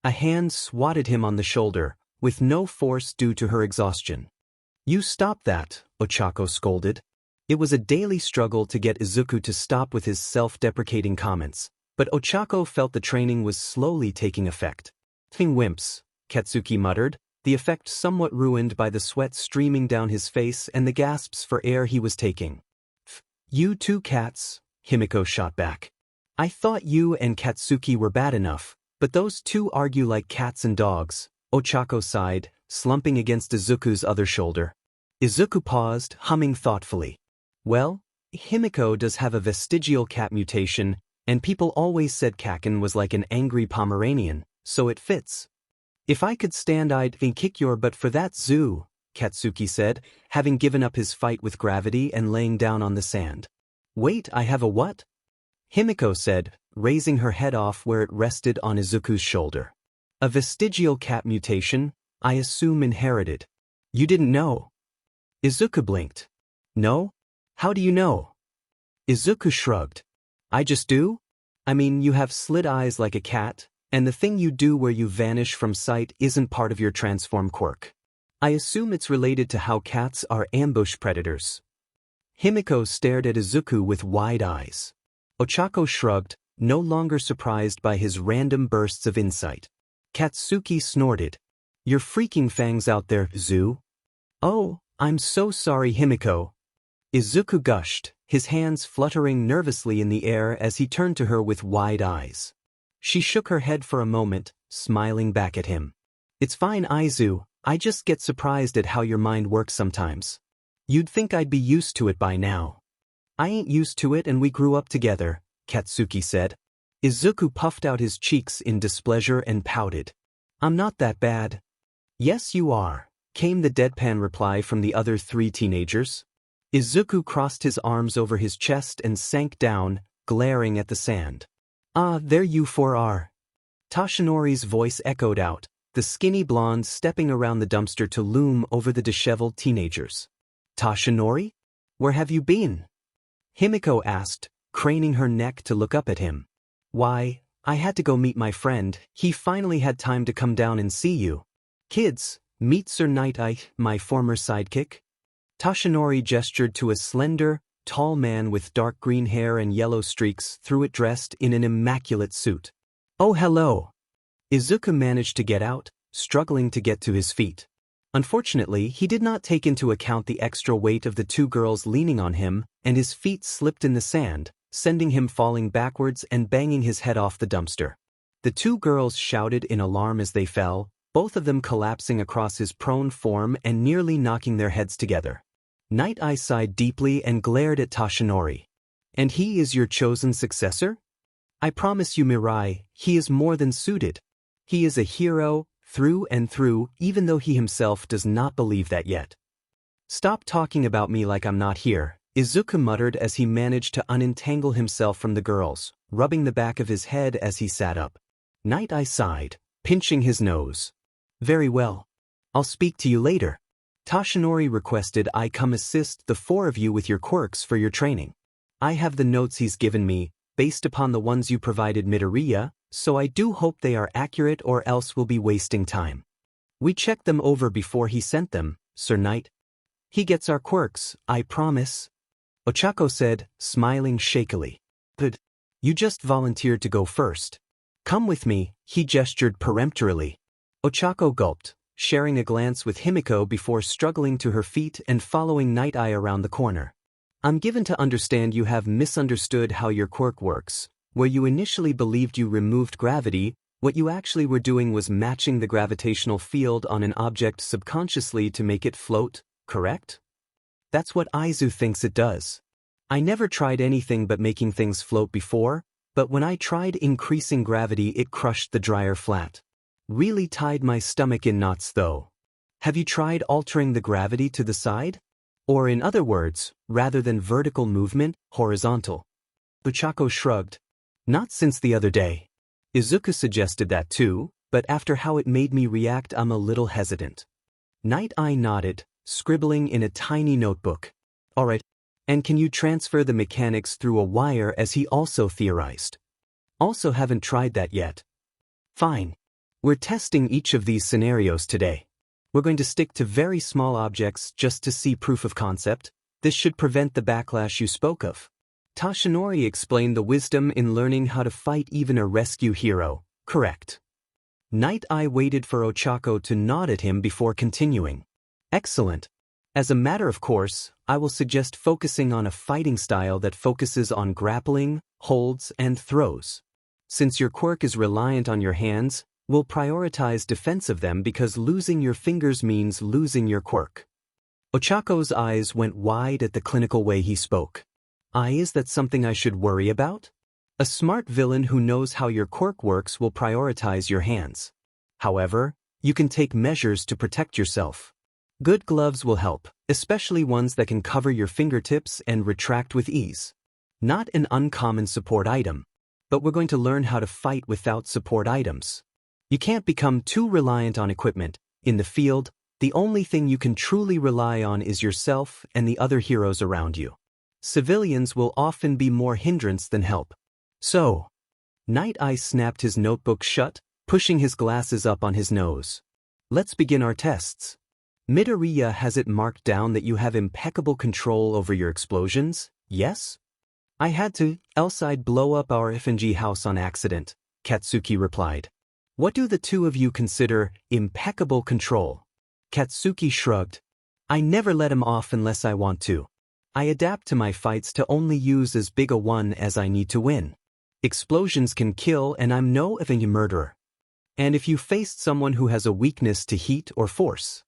A hand swatted him on the shoulder, with no force due to her exhaustion. You stop that, Ochako scolded. It was a daily struggle to get Izuku to stop with his self-deprecating comments, but Ochako felt the training was slowly taking effect. Wimps, Katsuki muttered, the effect somewhat ruined by the sweat streaming down his face and the gasps for air he was taking. You two cats, Himiko shot back. I thought you and Katsuki were bad enough, but those two argue like cats and dogs, Ochako sighed, slumping against Izuku's other shoulder. Izuku paused, humming thoughtfully. Well, Himiko does have a vestigial cat mutation, and people always said Kaken was like an angry Pomeranian, so it fits. If I could stand I'd kick your butt for that zoo, Katsuki said, having given up his fight with gravity and laying down on the sand. Wait, I have a what? Himiko said, raising her head off where it rested on Izuku's shoulder. A vestigial cat mutation, I assume inherited. You didn't know? Izuku blinked. No? How do you know? Izuku shrugged. I just do? I mean, you have slit eyes like a cat, and the thing you do where you vanish from sight isn't part of your transform quirk. I assume it's related to how cats are ambush predators. Himiko stared at Izuku with wide eyes. Ochako shrugged, no longer surprised by his random bursts of insight. Katsuki snorted. You're freaking fangs out there, Zoo. Oh, I'm so sorry, Himiko. Izuku gushed, his hands fluttering nervously in the air as he turned to her with wide eyes. She shook her head for a moment, smiling back at him. It's fine, Aizu, I just get surprised at how your mind works sometimes. You'd think I'd be used to it by now. I ain't used to it and we grew up together, Katsuki said. Izuku puffed out his cheeks in displeasure and pouted. I'm not that bad. Yes you are, came the deadpan reply from the other 3 teenagers. Izuku crossed his arms over his chest and sank down, glaring at the sand. Ah, there you 4 are. Toshinori's voice echoed out, the skinny blonde stepping around the dumpster to loom over the disheveled teenagers. Toshinori? Where have you been? Himiko asked, craning her neck to look up at him. Why, I had to go meet my friend, he finally had time to come down and see you. Kids, meet Sir Nighteye, my former sidekick. Toshinori gestured to a slender, tall man with dark green hair and yellow streaks through it dressed in an immaculate suit. Oh hello. Izuku managed to get out, struggling to get to his feet. Unfortunately, he did not take into account the extra weight of the 2 girls leaning on him, and his feet slipped in the sand, sending him falling backwards and banging his head off the dumpster. The 2 girls shouted in alarm as they fell, both of them collapsing across his prone form and nearly knocking their heads together. Nighteye sighed deeply and glared at Toshinori. And he is your chosen successor? I promise you Mirai, he is more than suited. He is a hero, through and through, even though he himself does not believe that yet. Stop talking about me like I'm not here, Izuku muttered as he managed to unentangle himself from the girls, rubbing the back of his head as he sat up. Nighteye sighed, pinching his nose. Very well. I'll speak to you later. Toshinori requested I come assist the 4 of you with your quirks for your training. I have the notes he's given me, based upon the ones you provided Midoriya, so I do hope they are accurate or else we'll be wasting time. We checked them over before he sent them, Sir Knight. He gets our quirks, I promise. Ochako said, smiling shakily. But you just volunteered to go first. Come with me, he gestured peremptorily. Ochako gulped, sharing a glance with Himiko before struggling to her feet and following Nighteye around the corner. I'm given to understand you have misunderstood how your quirk works. Where you initially believed you removed gravity, what you actually were doing was matching the gravitational field on an object subconsciously to make it float, correct? That's what Aizu thinks it does. I never tried anything but making things float before, but when I tried increasing gravity it crushed the dryer flat. Really tied my stomach in knots though. Have you tried altering the gravity to the side? Or in other words, rather than vertical movement, horizontal? Ochako shrugged. Not since the other day. Izuku suggested that too, but after how it made me react I'm a little hesitant. Nighteye nodded, scribbling in a tiny notebook. Alright, and can you transfer the mechanics through a wire as he also theorized? Also haven't tried that yet. Fine. We're testing each of these scenarios today. We're going to stick to very small objects just to see proof of concept. This should prevent the backlash you spoke of. Toshinori explained the wisdom in learning how to fight even a rescue hero, correct. Nighteye waited for Ochako to nod at him before continuing. Excellent. As a matter of course, I will suggest focusing on a fighting style that focuses on grappling, holds, and throws. Since your quirk is reliant on your hands, we'll prioritize defense of them because losing your fingers means losing your quirk. Ochako's eyes went wide at the clinical way he spoke. Is that something I should worry about? A smart villain who knows how your quirk works will prioritize your hands. However, you can take measures to protect yourself. Good gloves will help, especially ones that can cover your fingertips and retract with ease. Not an uncommon support item, but we're going to learn how to fight without support items. You can't become too reliant on equipment. In the field, the only thing you can truly rely on is yourself and the other heroes around you. Civilians will often be more hindrance than help. So, Nighteye snapped his notebook shut, pushing his glasses up on his nose. Let's begin our tests. Midoriya has it marked down that you have impeccable control over your explosions, yes? I had to, else I'd blow up our FNG house on accident, Katsuki replied. What do the 2 of you consider impeccable control? Katsuki shrugged. I never let him off unless I want to. I adapt to my fights to only use as big a one as I need to win. Explosions can kill and I'm no FNG murderer. And if you faced someone who has a weakness to heat or force,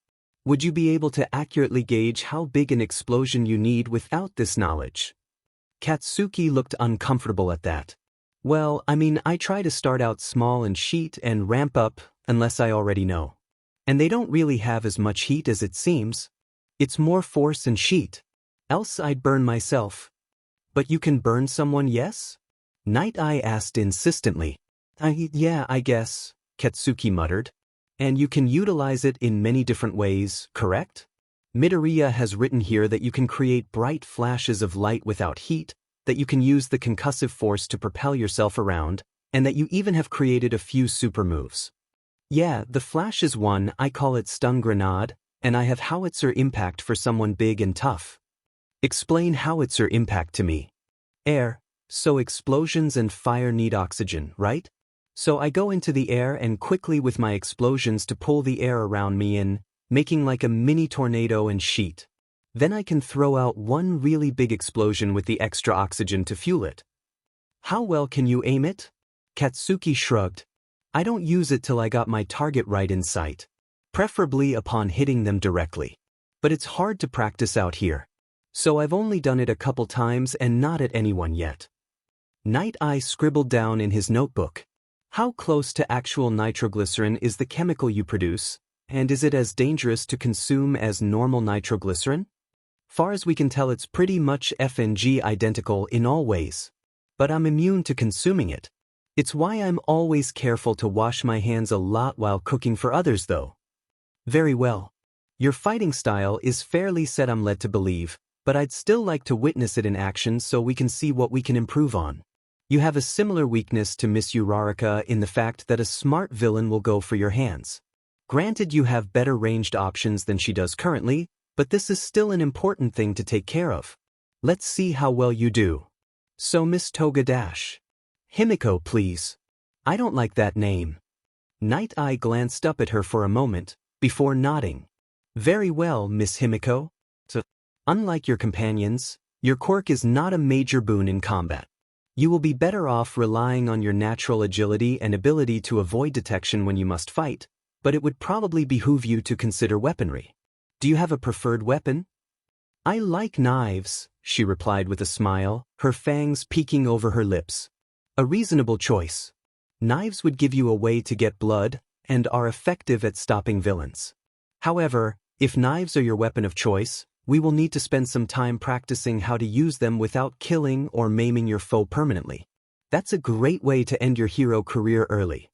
Would you be able to accurately gauge how big an explosion you need without this knowledge? Katsuki looked uncomfortable at that. Well, I try to start out small and sheet and ramp up unless I already know. And they don't really have as much heat as it seems. It's more force and sheet. Else I'd burn myself. But you can burn someone, yes? Nighteye asked insistently. Yeah, I guess, Katsuki muttered. And you can utilize it in many different ways, correct? Midoriya has written here that you can create bright flashes of light without heat, that you can use the concussive force to propel yourself around, and that you even have created a few super moves. Yeah, the flash is one, I call it stun grenade, and I have howitzer impact for someone big and tough. Explain howitzer impact to me. Air, so explosions and fire need oxygen, right? So I go into the air and quickly with my explosions to pull the air around me in, making like a mini tornado and sheet. Then I can throw out one really big explosion with the extra oxygen to fuel it. How well can you aim it? Katsuki shrugged. I don't use it till I got my target right in sight. Preferably upon hitting them directly. But it's hard to practice out here. So I've only done it a couple times and not at anyone yet. Nighteye scribbled down in his notebook. How close to actual nitroglycerin is the chemical you produce, and is it as dangerous to consume as normal nitroglycerin? Far as we can tell, it's pretty much FNG identical in all ways. But I'm immune to consuming it. It's why I'm always careful to wash my hands a lot while cooking for others though. Very well. Your fighting style is fairly set, I'm led to believe, but I'd still like to witness it in action so we can see what we can improve on. You have a similar weakness to Miss Uraraka in the fact that a smart villain will go for your hands. Granted, you have better ranged options than she does currently, but this is still an important thing to take care of. Let's see how well you do. So Miss Toga dash. Himiko, please. I don't like that name. Nighteye glanced up at her for a moment, before nodding. Very well, Miss Himiko. Unlike your companions, your quirk is not a major boon in combat. You will be better off relying on your natural agility and ability to avoid detection when you must fight, but it would probably behoove you to consider weaponry. Do you have a preferred weapon? I like knives, she replied with a smile, her fangs peeking over her lips. A reasonable choice. Knives would give you a way to get blood, and are effective at stopping villains. However, if knives are your weapon of choice, we will need to spend some time practicing how to use them without killing or maiming your foe permanently. That's a great way to end your hero career early.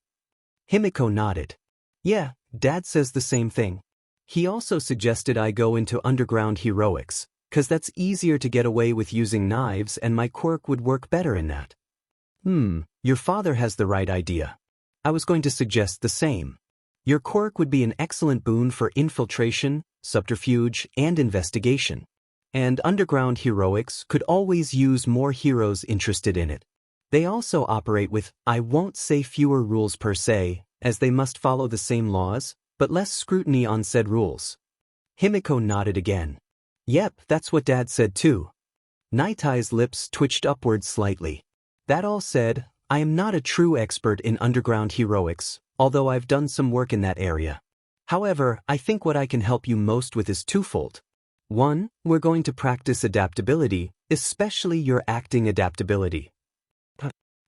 Himiko nodded. Yeah, Dad says the same thing. He also suggested I go into underground heroics, 'cause that's easier to get away with using knives and my quirk would work better in that. Your father has the right idea. I was going to suggest the same. Your quirk would be an excellent boon for infiltration, subterfuge, and investigation. And underground heroics could always use more heroes interested in it. They also operate with, I won't say fewer rules per se, as they must follow the same laws, but less scrutiny on said rules. Himiko nodded again. Yep, that's what Dad said too. Nighteye's lips twitched upward slightly. That all said, I am not a true expert in underground heroics, although I've done some work in that area. However, I think what I can help you most with is twofold. One, we're going to practice adaptability, especially your acting adaptability.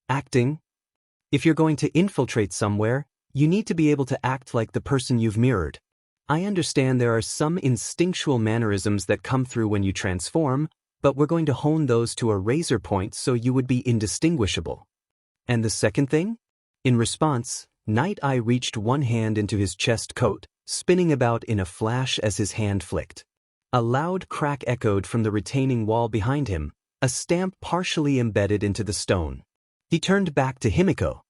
Acting? If you're going to infiltrate somewhere, you need to be able to act like the person you've mirrored. I understand there are some instinctual mannerisms that come through when you transform, but we're going to hone those to a razor point so you would be indistinguishable. And the second thing? In response, Nighteye reached one hand into his chest coat, spinning about in a flash as his hand flicked. A loud crack echoed from the retaining wall behind him, a stamp partially embedded into the stone. He turned back to Himiko.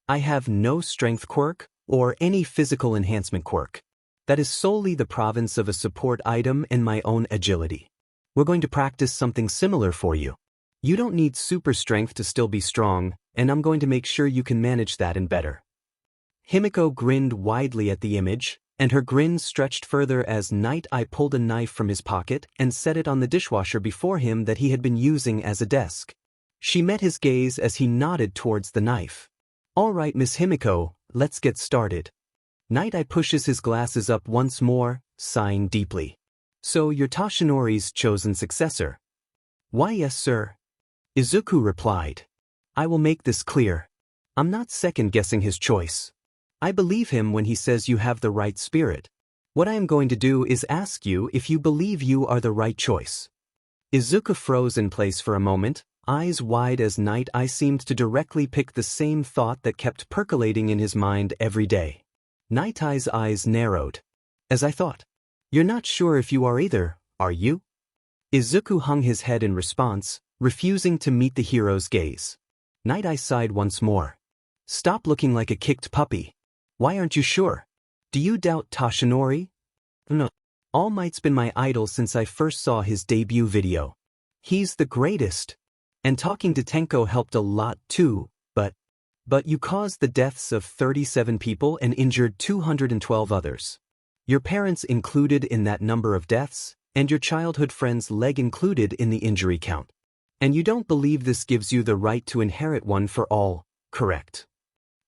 I have no strength quirk, or any physical enhancement quirk. That is solely the province of a support item and my own agility. We're going to practice something similar for you. You don't need super strength to still be strong, and I'm going to make sure you can manage that and better. Himiko grinned widely at the image, and her grin stretched further as Nighteye pulled a knife from his pocket and set it on the dishwasher before him that he had been using as a desk. She met his gaze as he nodded towards the knife. All right, Miss Himiko, let's get started. Nighteye pushes his glasses up once more, sighing deeply. So you're Toshinori's chosen successor? Why yes, sir. Izuku replied. I will make this clear. I'm not second-guessing his choice. I believe him when he says you have the right spirit. What I am going to do is ask you if you believe you are the right choice. Izuku froze in place for a moment, eyes wide as Nighteye seemed to directly pick the same thought that kept percolating in his mind every day. Nighteye's eyes narrowed. As I thought. You're not sure if you are either, are you? Izuku hung his head in response, refusing to meet the hero's gaze. Nighteye sighed once more. Stop looking like a kicked puppy. Why aren't you sure? Do you doubt Toshinori? No. All Might's been my idol since I first saw his debut video. He's the greatest. And talking to Tenko helped a lot too, but you caused the deaths of 37 people and injured 212 others. Your parents included in that number of deaths, and your childhood friend's leg included in the injury count. And you don't believe this gives you the right to inherit one for all, correct?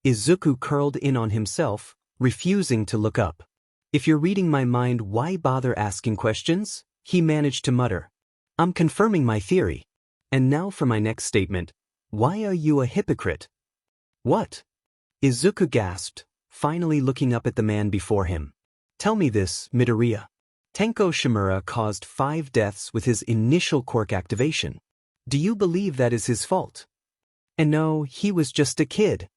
Izuku curled in on himself, refusing to look up. If you're reading my mind, why bother asking questions? He managed to mutter. I'm confirming my theory. And now for my next statement. Why are you a hypocrite? What? Izuku gasped, finally looking up at the man before him. Tell me this, Midoriya. Tenko Shimura caused 5 deaths with his initial quirk activation. Do you believe that is his fault? And no, he was just a kid.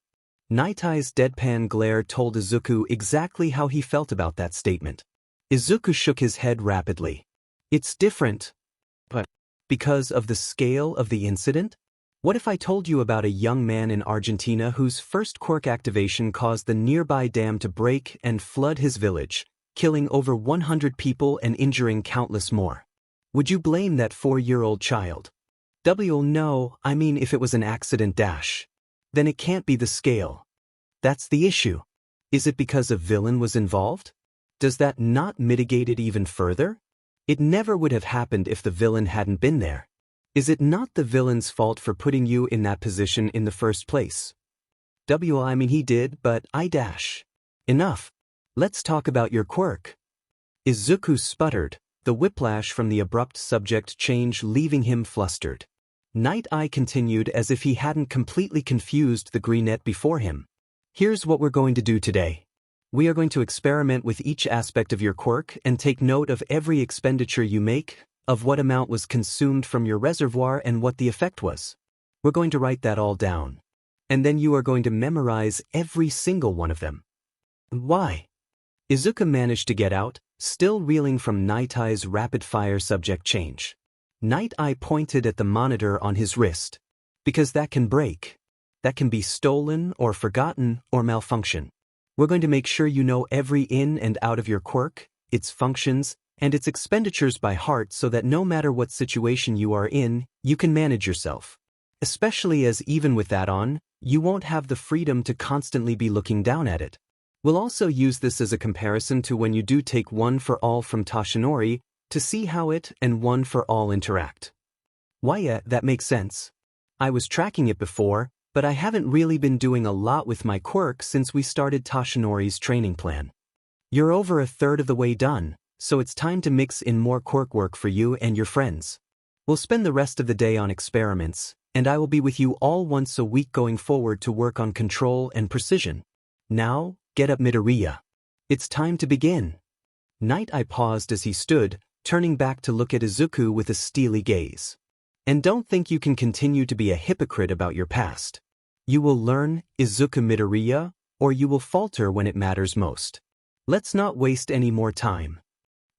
Nighteye's deadpan glare told Izuku exactly how he felt about that statement. Izuku shook his head rapidly. It's different. But because of the scale of the incident? What if I told you about a young man in Argentina whose first quirk activation caused the nearby dam to break and flood his village, killing over 100 people and injuring countless more? Would you blame that 4-year-old child? No, I mean if it was an accident dash. Then it can't be the scale. That's the issue. Is it because a villain was involved? Does that not mitigate it even further? It never would have happened if the villain hadn't been there. Is it not the villain's fault for putting you in that position in the first place? I mean he did, but I dash. Enough. Let's talk about your quirk. Izuku sputtered, the whiplash from the abrupt subject change leaving him flustered. Nighteye continued as if he hadn't completely confused the greenette before him. Here's what we're going to do today. We are going to experiment with each aspect of your quirk and take note of every expenditure you make, of what amount was consumed from your reservoir and what the effect was. We're going to write that all down. And then you are going to memorize every single one of them. Why? Izuku managed to get out, still reeling from Nighteye's rapid-fire subject change. Nighteye pointed at the monitor on his wrist. Because that can break. That can be stolen or forgotten or malfunction. We're going to make sure you know every in and out of your quirk, its functions, and its expenditures by heart so that no matter what situation you are in, you can manage yourself. Especially as even with that on, you won't have the freedom to constantly be looking down at it. We'll also use this as a comparison to when you do take one for all from Toshinori to see how it and one for all interact. Why yeah, that makes sense. I was tracking it before, but I haven't really been doing a lot with my quirk since we started Toshinori's training plan. You're over a third of the way done, so it's time to mix in more quirk work for you and your friends. We'll spend the rest of the day on experiments, and I will be with you all once a week going forward to work on control and precision. Now, get up Midoriya. It's time to begin. Nighteye paused as he stood, turning back to look at Izuku with a steely gaze. And don't think you can continue to be a hypocrite about your past. You will learn, Izuku Midoriya, or you will falter when it matters most. Let's not waste any more time.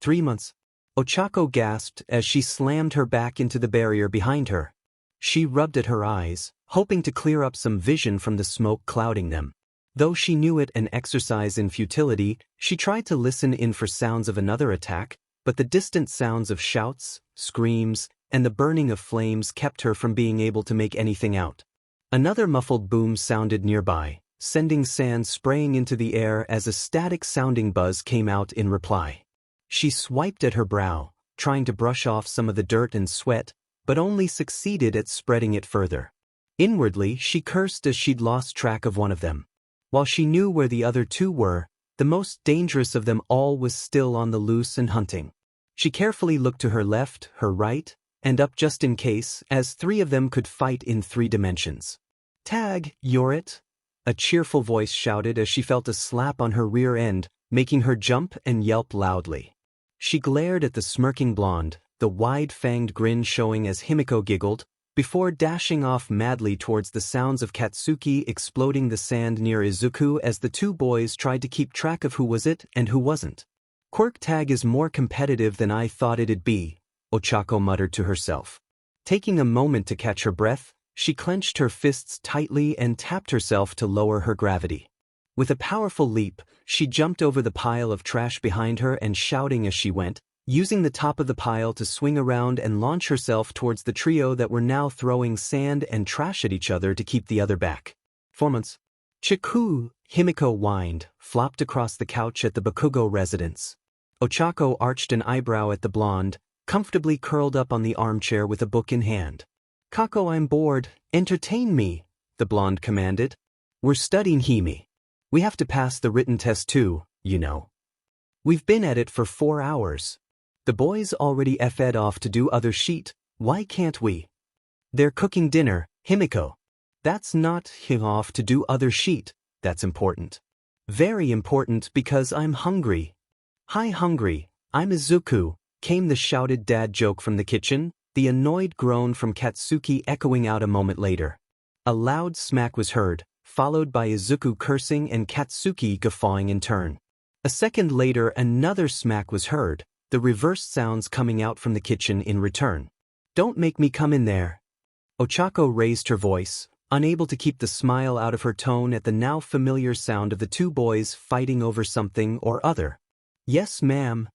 3 months. Ochako gasped as she slammed her back into the barrier behind her. She rubbed at her eyes, hoping to clear up some vision from the smoke clouding them. Though she knew it an exercise in futility, she tried to listen in for sounds of another attack, but the distant sounds of shouts, screams, and the burning of flames kept her from being able to make anything out. Another muffled boom sounded nearby, sending sand spraying into the air as a static-sounding buzz came out in reply. She swiped at her brow, trying to brush off some of the dirt and sweat, but only succeeded at spreading it further. Inwardly, she cursed as she'd lost track of one of them. While she knew where the other 2 were, The most dangerous of them all was still on the loose and hunting. She carefully looked to her left, her right, and up just in case, as 3 of them could fight in 3 dimensions. "Tag, you're it," a cheerful voice shouted as she felt a slap on her rear end, making her jump and yelp loudly. She glared at the smirking blonde, the wide-fanged grin showing as Himiko giggled, before dashing off madly towards the sounds of Katsuki exploding the sand near Izuku as the 2 boys tried to keep track of who was it and who wasn't. "Quirk tag is more competitive than I thought it'd be," Ochako muttered to herself. Taking a moment to catch her breath, she clenched her fists tightly and tapped herself to lower her gravity. With a powerful leap, she jumped over the pile of trash behind her and shouting as she went, using the top of the pile to swing around and launch herself towards the trio that were now throwing sand and trash at each other to keep the other back. 4 months. "Chiku," Himiko whined, flopped across the couch at the Bakugo residence. Ochako arched an eyebrow at the blonde, comfortably curled up on the armchair with a book in hand. "Kako, I'm bored, entertain me," the blonde commanded. "We're studying Hime. We have to pass the written test too, you know. We've been at it for 4 hours. The boys already f'd off to do other sheet, why can't we?" "They're cooking dinner, Himiko." "That's not off to do other sheet, that's important." "Very important because I'm hungry." "Hi hungry, I'm Izuku," came the shouted dad joke from the kitchen, the annoyed groan from Katsuki echoing out a moment later. A loud smack was heard, followed by Izuku cursing and Katsuki guffawing in turn. A second later another smack was heard, the reversed sounds coming out from the kitchen in return. "Don't make me come in there." Ochako raised her voice, unable to keep the smile out of her tone at the now familiar sound of the 2 boys fighting over something or other. "Yes ma'am,"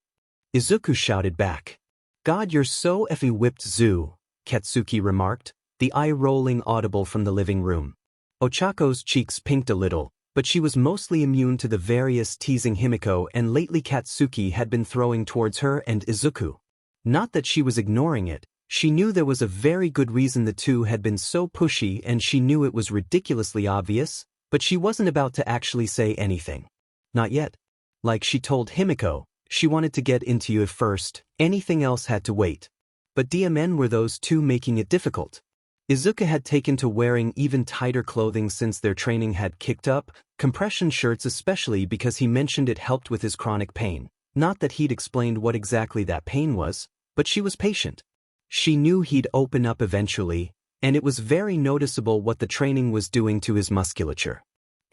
Izuku shouted back. "God, you're so effing whipped, Zoo," Katsuki remarked, the eye rolling audible from the living room. Ochako's cheeks pinked a little, but she was mostly immune to the various teasing Himiko and lately Katsuki had been throwing towards her and Izuku. Not that she was ignoring it, she knew there was a very good reason the 2 had been so pushy and she knew it was ridiculously obvious, but she wasn't about to actually say anything. Not yet. Like she told Himiko, she wanted to get into you first, anything else had to wait. But DMN were those 2 making it difficult. Izuku had taken to wearing even tighter clothing since their training had kicked up, compression shirts especially because he mentioned it helped with his chronic pain. Not that he'd explained what exactly that pain was, but she was patient. She knew he'd open up eventually, and it was very noticeable what the training was doing to his musculature.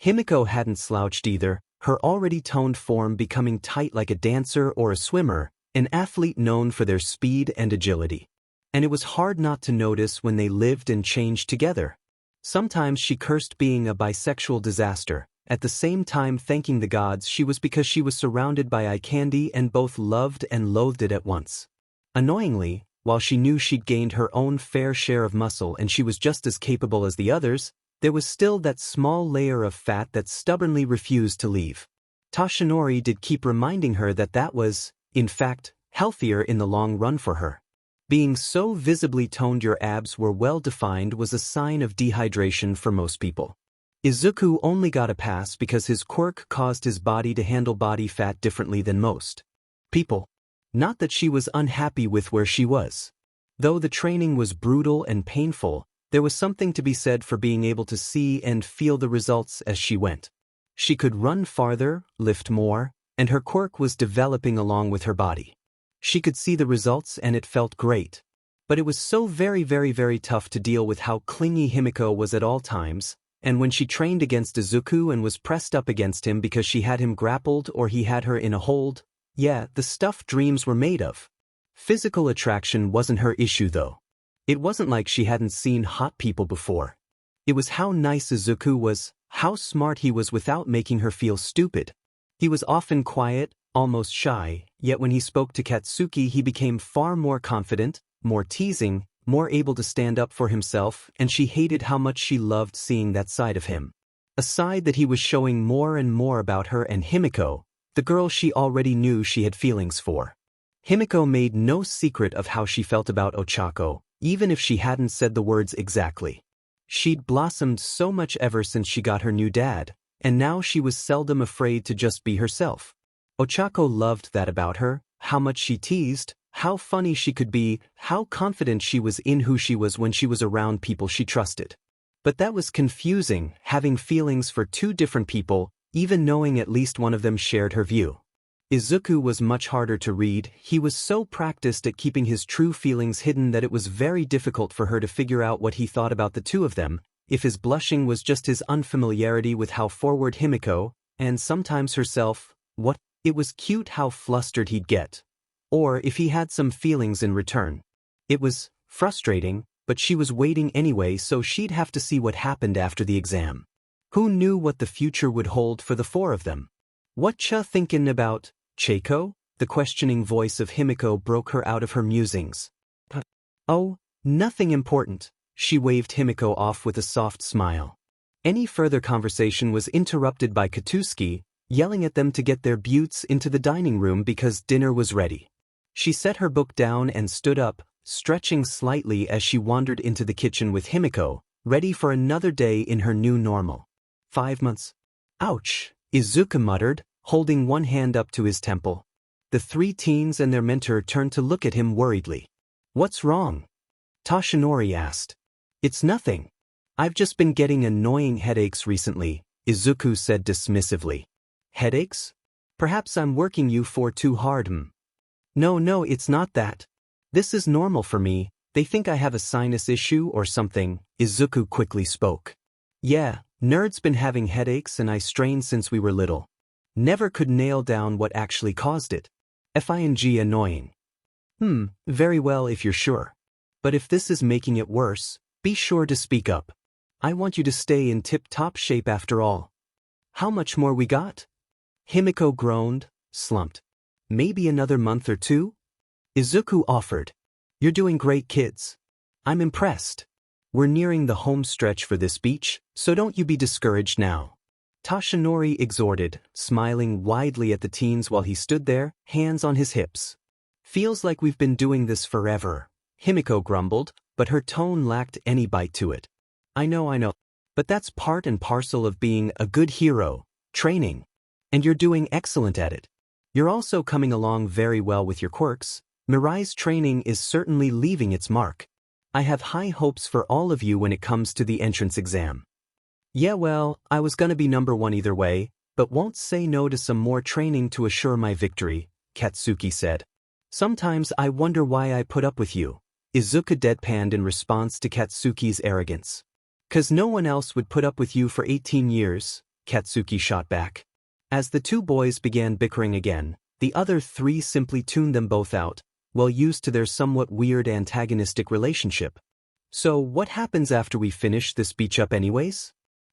Himiko hadn't slouched either, her already toned form becoming tight like a dancer or a swimmer, an athlete known for their speed and agility. And it was hard not to notice when they lived and changed together. Sometimes she cursed being a bisexual disaster, at the same time thanking the gods she was because she was surrounded by eye candy and both loved and loathed it at once. Annoyingly, while she knew she'd gained her own fair share of muscle and she was just as capable as the others, there was still that small layer of fat that stubbornly refused to leave. Toshinori did keep reminding her that that was, in fact, healthier in the long run for her. Being so visibly toned your abs were well defined was a sign of dehydration for most people. Izuku only got a pass because his quirk caused his body to handle body fat differently than most people. Not that she was unhappy with where she was. Though the training was brutal and painful, there was something to be said for being able to see and feel the results as she went. She could run farther, lift more, and her quirk was developing along with her body. She could see the results and it felt great. But it was so very tough to deal with how clingy Himiko was at all times, and when she trained against Izuku and was pressed up against him because she had him grappled or he had her in a hold, yeah, the stuff dreams were made of. Physical attraction wasn't her issue though. It wasn't like she hadn't seen hot people before. It was how nice Izuku was, how smart he was without making her feel stupid. He was often quiet, almost shy, yet when he spoke to Katsuki he became far more confident, more teasing, more able to stand up for himself, and she hated how much she loved seeing that side of him. A side that he was showing more and more about her and Himiko, the girl she already knew she had feelings for. Himiko made no secret of how she felt about Ochako, even if she hadn't said the words exactly. She'd blossomed so much ever since she got her new dad, and now she was seldom afraid to just be herself. Ochako loved that about her, how much she teased, how funny she could be, how confident she was in who she was when she was around people she trusted. But that was confusing, having feelings for two different people, even knowing at least one of them shared her view. Izuku was much harder to read. He was so practiced at keeping his true feelings hidden that it was very difficult for her to figure out what he thought about the two of them, if his blushing was just his unfamiliarity with how forward Himiko, and sometimes herself, it was cute how flustered he'd get. Or if he had some feelings in return. It was frustrating, but she was waiting anyway, so she'd have to see what happened after the exam. Who knew what the future would hold for the four of them? "Whatcha thinkin' about, Chako?" The questioning voice of Himiko broke her out of her musings. "Oh, nothing important," she waved Himiko off with a soft smile. Any further conversation was interrupted by Katsuki, yelling at them to get their buttes into the dining room because dinner was ready. She set her book down and stood up, stretching slightly as she wandered into the kitchen with Himiko, ready for another day in her new normal. 5 months. Ouch, Izuku muttered, holding one hand up to his temple. The three teens and their mentor turned to look at him worriedly. "What's wrong?" Toshinori asked. "It's nothing. I've just been getting annoying headaches recently," Izuku said dismissively. "Headaches? Perhaps I'm working you for too hard, No, it's not that. This is normal for me. They think I have a sinus issue or something," Izuku quickly spoke. "Yeah, Nerd's been having headaches and eye strain since we were little. Never could nail down what actually caused it. Fing annoying." Very well if you're sure. But if this is making it worse, be sure to speak up. I want you to stay in tip-top shape after all." "How much more we got?" Himiko groaned, slumped. "Maybe another month or two?" Izuku offered. "You're doing great, kids. I'm impressed. We're nearing the home stretch for this beach, so don't you be discouraged now." Toshinori exhorted, smiling widely at the teens while he stood there, hands on his hips. "Feels like we've been doing this forever," Himiko grumbled, but her tone lacked any bite to it. I know. But that's part and parcel of being a good hero, training. And you're doing excellent at it. You're also coming along very well with your quirks. Mirai's training is certainly leaving its mark. I have high hopes for all of you when it comes to the entrance exam." "Yeah, well, I was gonna be number one either way, but won't say no to some more training to assure my victory," Katsuki said. "Sometimes I wonder why I put up with you," Izuku deadpanned in response to Katsuki's arrogance. "'Cause no one else would put up with you for 18 years, Katsuki shot back. As the two boys began bickering again, the other three simply tuned them both out, well used to their somewhat weird antagonistic relationship. "So what happens after we finish this beach up anyways?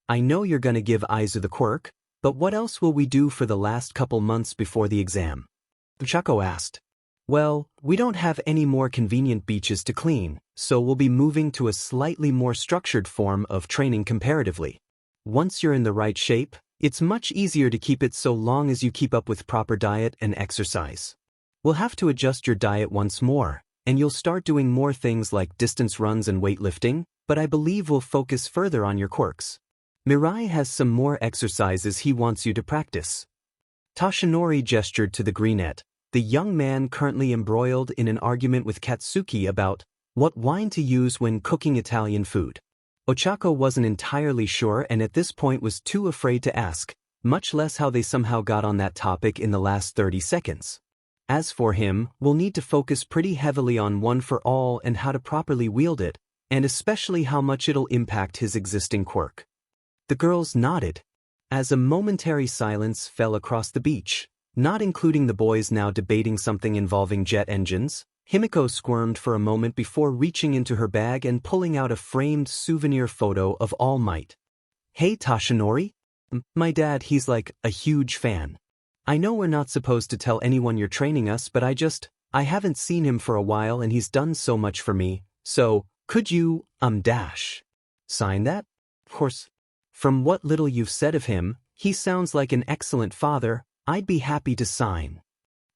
I know you're gonna give Aizawa the quirk, but what else will we do for the last couple months before the exam?" Ochako asked. "Well, we don't have any more convenient beaches to clean, so we'll be moving to a slightly more structured form of training comparatively. Once you're in the right shape, it's much easier to keep it so long as you keep up with proper diet and exercise. We'll have to adjust your diet once more, and you'll start doing more things like distance runs and weightlifting, but I believe we'll focus further on your quirks. Mirai has some more exercises he wants you to practice." Toshinori gestured to the greenette, the young man currently embroiled in an argument with Katsuki about what wine to use when cooking Italian food. Ochako wasn't entirely sure and at this point was too afraid to ask, much less how they somehow got on that topic in the last 30 seconds. As for him, we'll need to focus pretty heavily on One for All and how to properly wield it, and especially how much it'll impact his existing quirk. The girls nodded. As a momentary silence fell across the beach, not including the boys now debating something involving jet engines, Himiko squirmed for a moment before reaching into her bag and pulling out a framed souvenir photo of All Might. "Hey Toshinori? My dad, he's like a huge fan. I know we're not supposed to tell anyone you're training us, but I haven't seen him for a while and he's done so much for me, so, could you, sign that? Of course. From what little you've said of him, he sounds like an excellent father. I'd be happy to sign."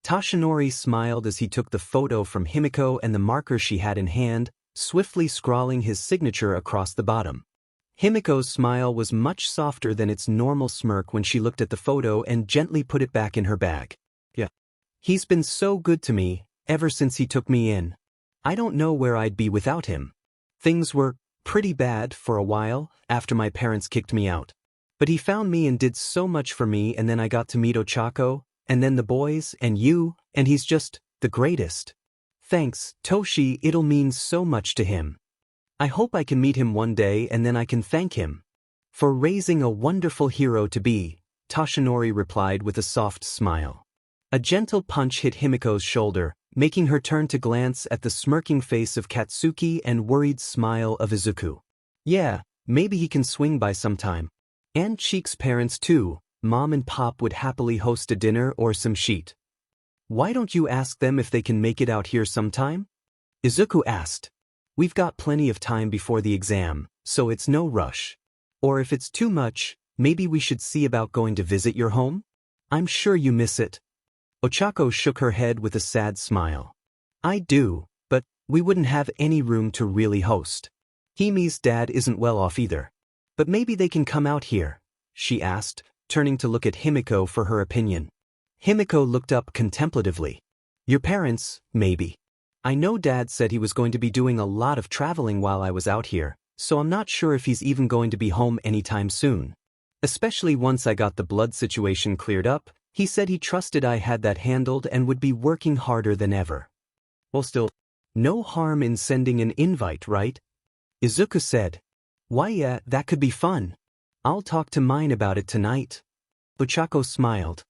Toshinori smiled as he took the photo from Himiko and the marker she had in hand, swiftly scrawling his signature across the bottom. Himiko's smile was much softer than its normal smirk when she looked at the photo and gently put it back in her bag. Yeah. He's been so good to me, ever since he took me in. I don't know where I'd be without him. Things were pretty bad for a while, after my parents kicked me out. But he found me and did so much for me, and then I got to meet Ochako, and then the boys, and you, and he's just the greatest. Thanks, Toshi, it'll mean so much to him. I hope I can meet him one day and then I can thank him for raising a wonderful hero to be, Toshinori replied with a soft smile. A gentle punch hit Himiko's shoulder, making her turn to glance at the smirking face of Katsuki and worried smile of Izuku. Yeah, maybe he can swing by sometime. And Cheek's parents too, Mom and Pop would happily host a dinner or some sheet. Why don't you ask them if they can make it out here sometime? Izuku asked. We've got plenty of time before the exam, so it's no rush. Or if it's too much, maybe we should see about going to visit your home? I'm sure you miss it. Ochako shook her head with a sad smile. I do, but we wouldn't have any room to really host. Himi's dad isn't well off either. But maybe they can come out here, she asked, turning to look at Himiko for her opinion. Himiko looked up contemplatively. Your parents, maybe. I know Dad said he was going to be doing a lot of traveling while I was out here, so I'm not sure if he's even going to be home anytime soon. Especially once I got the blood situation cleared up, he said he trusted I had that handled and would be working harder than ever. Well, still, no harm in sending an invite, right? Izuku said. Why, yeah, that could be fun. I'll talk to mine about it tonight. Ochako smiled.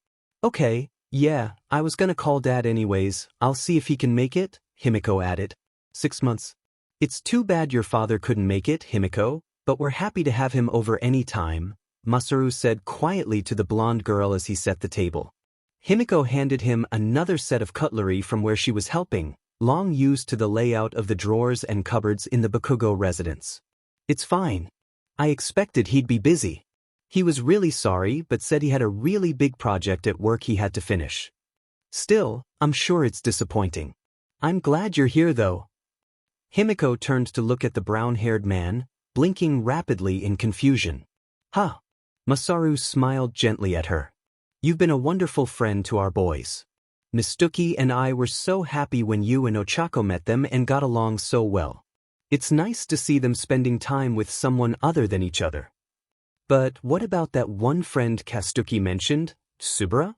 Okay, yeah, I was gonna call Dad anyways, I'll see if he can make it, Himiko added. 6 months. It's too bad your father couldn't make it, Himiko, but we're happy to have him over any time, Masaru said quietly to the blonde girl as he set the table. Himiko handed him another set of cutlery from where she was helping, long used to the layout of the drawers and cupboards in the Bakugo residence. It's fine. I expected he'd be busy. He was really sorry but said he had a really big project at work he had to finish. Still, I'm sure it's disappointing. I'm glad you're here though. Himiko turned to look at the brown-haired man, blinking rapidly in confusion. Huh. Masaru smiled gently at her. You've been a wonderful friend to our boys. Mistuki and I were so happy when you and Ochako met them and got along so well. It's nice to see them spending time with someone other than each other. But what about that one friend Katsuki mentioned, Tsubara?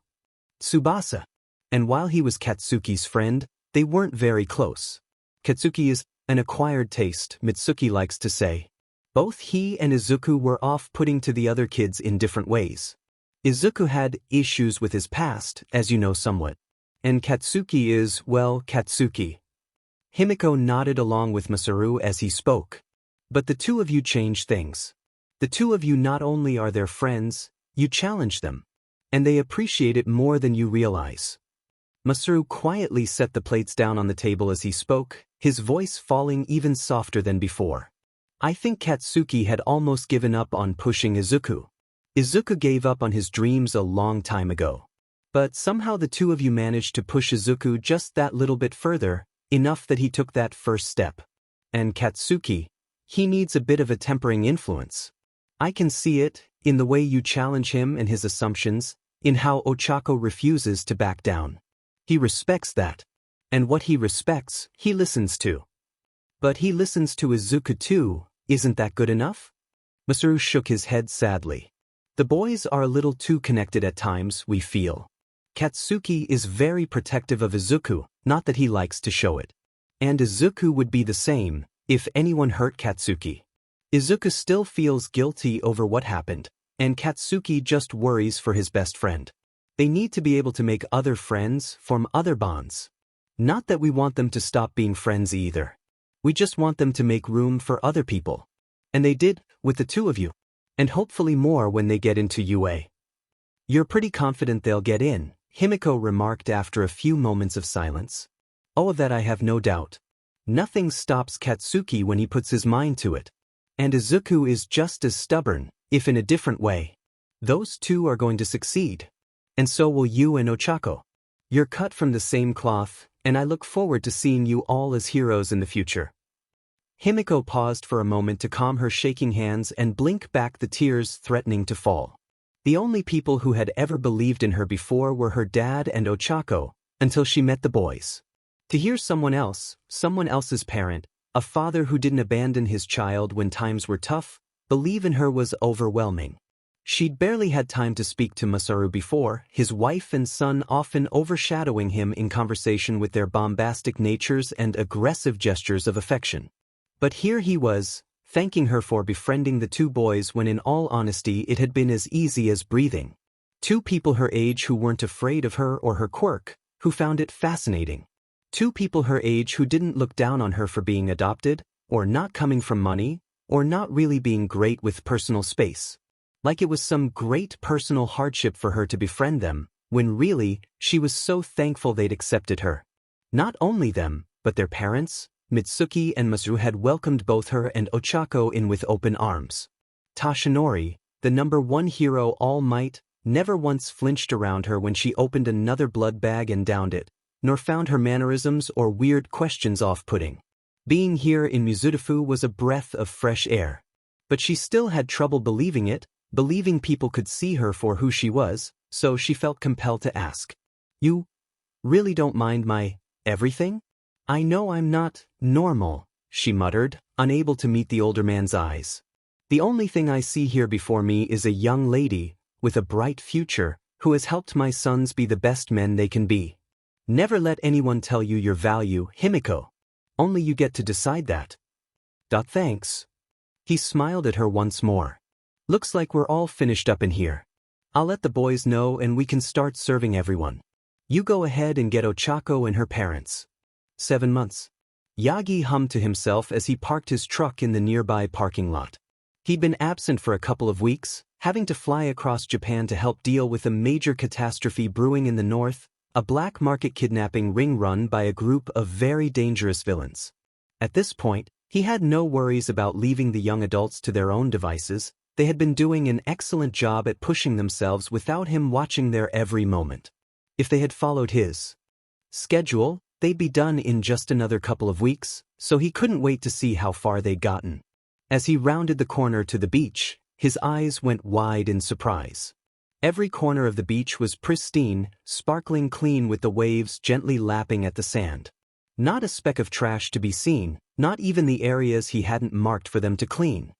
Tsubasa. And while he was Katsuki's friend, they weren't very close. Katsuki is an acquired taste, Mitsuki likes to say. Both he and Izuku were off-putting to the other kids in different ways. Izuku had issues with his past, as you know somewhat. And Katsuki is, well, Katsuki. Himiko nodded along with Masaru as he spoke. But the two of you change things. The two of you not only are their friends, you challenge them. And they appreciate it more than you realize. Masaru quietly set the plates down on the table as he spoke, his voice falling even softer than before. I think Katsuki had almost given up on pushing Izuku. Izuku gave up on his dreams a long time ago. But somehow the two of you managed to push Izuku just that little bit further, enough that he took that first step. And Katsuki, he needs a bit of a tempering influence. I can see it, in the way you challenge him and his assumptions, in how Ochako refuses to back down. He respects that. And what he respects, he listens to. But he listens to Izuku too, isn't that good enough? Masaru shook his head sadly. The boys are a little too connected at times, we feel. Katsuki is very protective of Izuku, not that he likes to show it. And Izuku would be the same, if anyone hurt Katsuki. Izuku still feels guilty over what happened, and Katsuki just worries for his best friend. They need to be able to make other friends, form other bonds. Not that we want them to stop being friends either. We just want them to make room for other people. And they did, with the two of you. And hopefully more when they get into UA. You're pretty confident they'll get in, Himiko remarked after a few moments of silence. Oh, of that I have no doubt. Nothing stops Katsuki when he puts his mind to it. And Izuku is just as stubborn, if in a different way. Those two are going to succeed. And so will you and Ochako. You're cut from the same cloth, and I look forward to seeing you all as heroes in the future. Himiko paused for a moment to calm her shaking hands and blink back the tears threatening to fall. The only people who had ever believed in her before were her dad and Ochako, until she met the boys. To hear someone else's parent, a father who didn't abandon his child when times were tough, believe in her was overwhelming. She'd barely had time to speak to Masaru before, his wife and son often overshadowing him in conversation with their bombastic natures and aggressive gestures of affection. But here he was, thanking her for befriending the two boys when in all honesty it had been as easy as breathing. Two people her age who weren't afraid of her or her quirk, who found it fascinating. Two people her age who didn't look down on her for being adopted, or not coming from money, or not really being great with personal space. Like it was some great personal hardship for her to befriend them, when really, she was so thankful they'd accepted her. Not only them, but their parents, Mitsuki and Masaru had welcomed both her and Ochako in with open arms. Tashinori, the #1 hero All Might, never once flinched around her when she opened another blood bag and downed it, nor found her mannerisms or weird questions off-putting. Being here in Mizutofu was a breath of fresh air. But she still had trouble believing it, believing people could see her for who she was, so she felt compelled to ask. You really don't mind my everything? I know I'm not normal, she muttered, unable to meet the older man's eyes. The only thing I see here before me is a young lady, with a bright future, who has helped my sons be the best men they can be. Never let anyone tell you your value, Himiko. Only you get to decide that. Thanks. He smiled at her once more. Looks like we're all finished up in here. I'll let the boys know and we can start serving everyone. You go ahead and get Ochako and her parents. 7 months. Yagi hummed to himself as he parked his truck in the nearby parking lot. He'd been absent for a couple of weeks, having to fly across Japan to help deal with a major catastrophe brewing in the north, a black market kidnapping ring run by a group of very dangerous villains. At this point, he had no worries about leaving the young adults to their own devices. They had been doing an excellent job at pushing themselves without him watching their every moment. If they had followed his schedule, they'd be done in just another couple of weeks, so he couldn't wait to see how far they'd gotten. As he rounded the corner to the beach, his eyes went wide in surprise. Every corner of the beach was pristine, sparkling clean with the waves gently lapping at the sand. Not a speck of trash to be seen, not even the areas he hadn't marked for them to clean.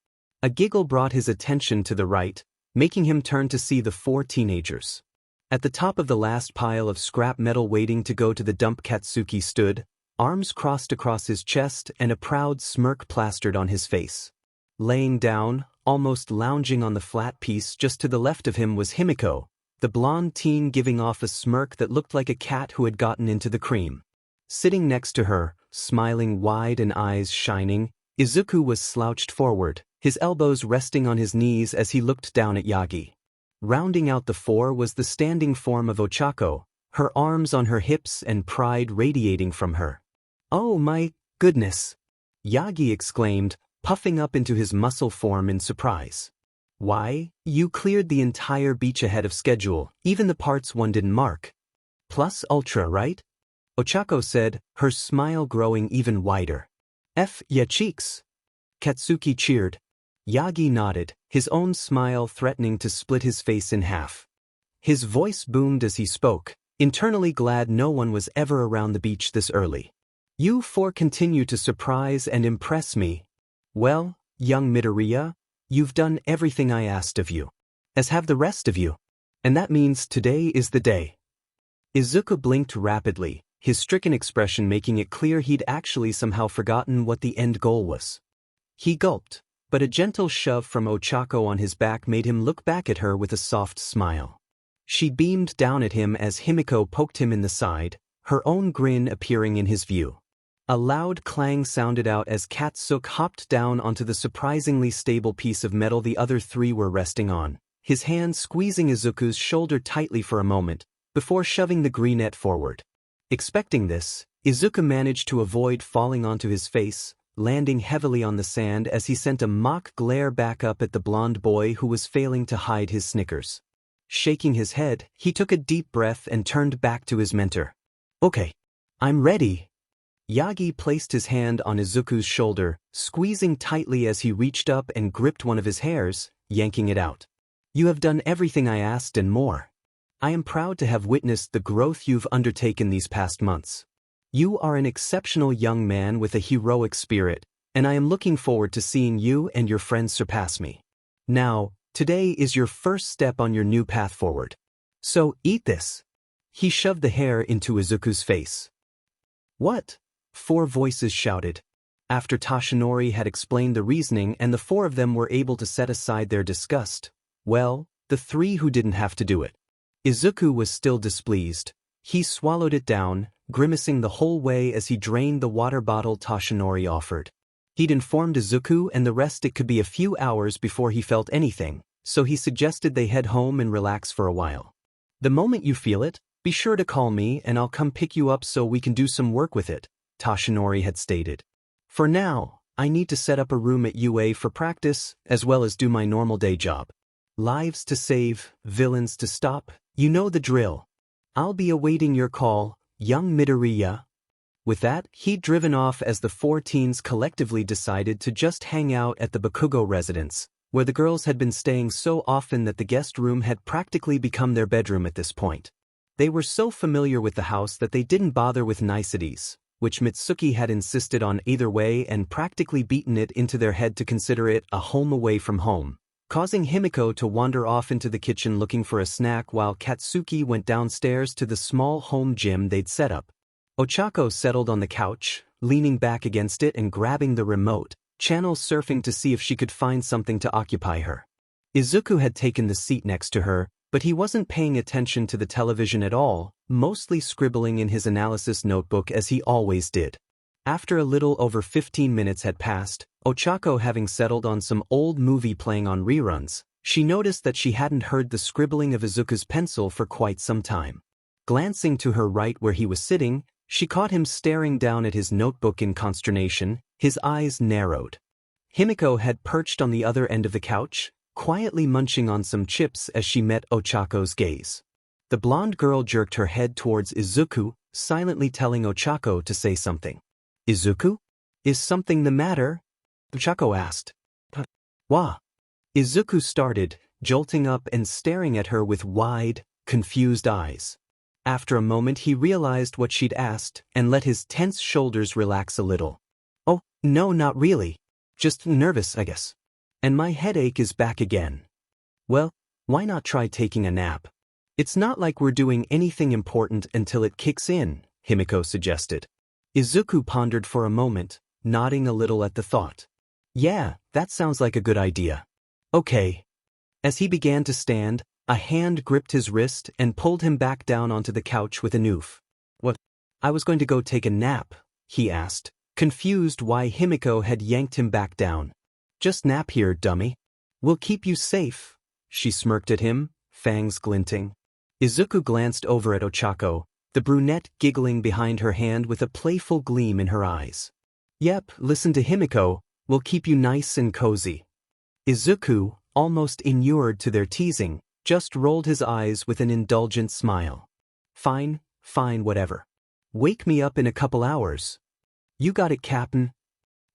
A giggle brought his attention to the right, making him turn to see the 4 teenagers. At the top of the last pile of scrap metal waiting to go to the dump, Katsuki stood, arms crossed across his chest and a proud smirk plastered on his face. Laying down, almost lounging on the flat piece just to the left of him was Himiko, the blonde teen giving off a smirk that looked like a cat who had gotten into the cream. Sitting next to her, smiling wide and eyes shining, Izuku was slouched forward, his elbows resting on his knees as he looked down at Yagi. Rounding out the 4 was the standing form of Ochako, her arms on her hips and pride radiating from her. Oh my goodness! Yagi exclaimed, puffing up into his muscle form in surprise. Why, you cleared the entire beach ahead of schedule, even the parts one didn't mark. Plus ultra, right? Ochako said, her smile growing even wider. Yeah, cheeks. Katsuki cheered. Yagi nodded, his own smile threatening to split his face in half. His voice boomed as he spoke, internally glad no one was ever around the beach this early. You 4 continue to surprise and impress me. Well, young Midoriya, you've done everything I asked of you. As have the rest of you. And that means today is the day. Izuku blinked rapidly, his stricken expression making it clear he'd actually somehow forgotten what the end goal was. He gulped, but a gentle shove from Ochako on his back made him look back at her with a soft smile. She beamed down at him as Himiko poked him in the side, her own grin appearing in his view. A loud clang sounded out as Katsuki hopped down onto the surprisingly stable piece of metal the other 3 were resting on, his hand squeezing Izuku's shoulder tightly for a moment, before shoving the greenette forward. Expecting this, Izuku managed to avoid falling onto his face, landing heavily on the sand as he sent a mock glare back up at the blonde boy who was failing to hide his snickers. Shaking his head, he took a deep breath and turned back to his mentor. Okay. I'm ready. Yagi placed his hand on Izuku's shoulder, squeezing tightly as he reached up and gripped one of his hairs, yanking it out. You have done everything I asked and more. I am proud to have witnessed the growth you've undertaken these past months. You are an exceptional young man with a heroic spirit, and I am looking forward to seeing you and your friends surpass me. Now, today is your first step on your new path forward. So, eat this. He shoved the hair into Izuku's face. What? 4 voices shouted. After Toshinori had explained the reasoning and the 4 of them were able to set aside their disgust, well, the 3 who didn't have to do it. Izuku was still displeased. He swallowed it down, grimacing the whole way as he drained the water bottle Toshinori offered. He'd informed Izuku and the rest it could be a few hours before he felt anything, so he suggested they head home and relax for a while. The moment you feel it, be sure to call me and I'll come pick you up so we can do some work with it, Toshinori had stated. For now, I need to set up a room at UA for practice, as well as do my normal day job. Lives to save, villains to stop, you know the drill. I'll be awaiting your call, young Midoriya. With that, he'd driven off as the 4 teens collectively decided to just hang out at the Bakugo residence, where the girls had been staying so often that the guest room had practically become their bedroom at this point. They were so familiar with the house that they didn't bother with niceties, which Mitsuki had insisted on either way and practically beaten it into their head to consider it a home away from home, causing Himiko to wander off into the kitchen looking for a snack while Katsuki went downstairs to the small home gym they'd set up. Ochako settled on the couch, leaning back against it and grabbing the remote, channel surfing to see if she could find something to occupy her. Izuku had taken the seat next to her, but he wasn't paying attention to the television at all, mostly scribbling in his analysis notebook as he always did. After a little over 15 minutes had passed, Ochako having settled on some old movie playing on reruns, she noticed that she hadn't heard the scribbling of Izuku's pencil for quite some time. Glancing to her right where he was sitting, she caught him staring down at his notebook in consternation, his eyes narrowed. Himiko had perched on the other end of the couch, quietly munching on some chips as she met Ochako's gaze. The blonde girl jerked her head towards Izuku, silently telling Ochako to say something. Izuku? Is something the matter? Ochako asked. Wha? Izuku started, jolting up and staring at her with wide, confused eyes. After a moment he realized what she'd asked and let his tense shoulders relax a little. Oh, no, not really. Just nervous, I guess. And my headache is back again. Well, why not try taking a nap? It's not like we're doing anything important until it kicks in, Himiko suggested. Izuku pondered for a moment, nodding a little at the thought. Yeah, that sounds like a good idea. Okay. As he began to stand, a hand gripped his wrist and pulled him back down onto the couch with an oof. What? I was going to go take a nap, he asked, confused why Himiko had yanked him back down. Just nap here, dummy. We'll keep you safe, she smirked at him, fangs glinting. Izuku glanced over at Ochako, the brunette giggling behind her hand with a playful gleam in her eyes. Yep, listen to Himiko, we'll keep you nice and cozy. Izuku, almost inured to their teasing, just rolled his eyes with an indulgent smile. Fine, whatever. Wake me up in a couple hours. You got it, Cap'n,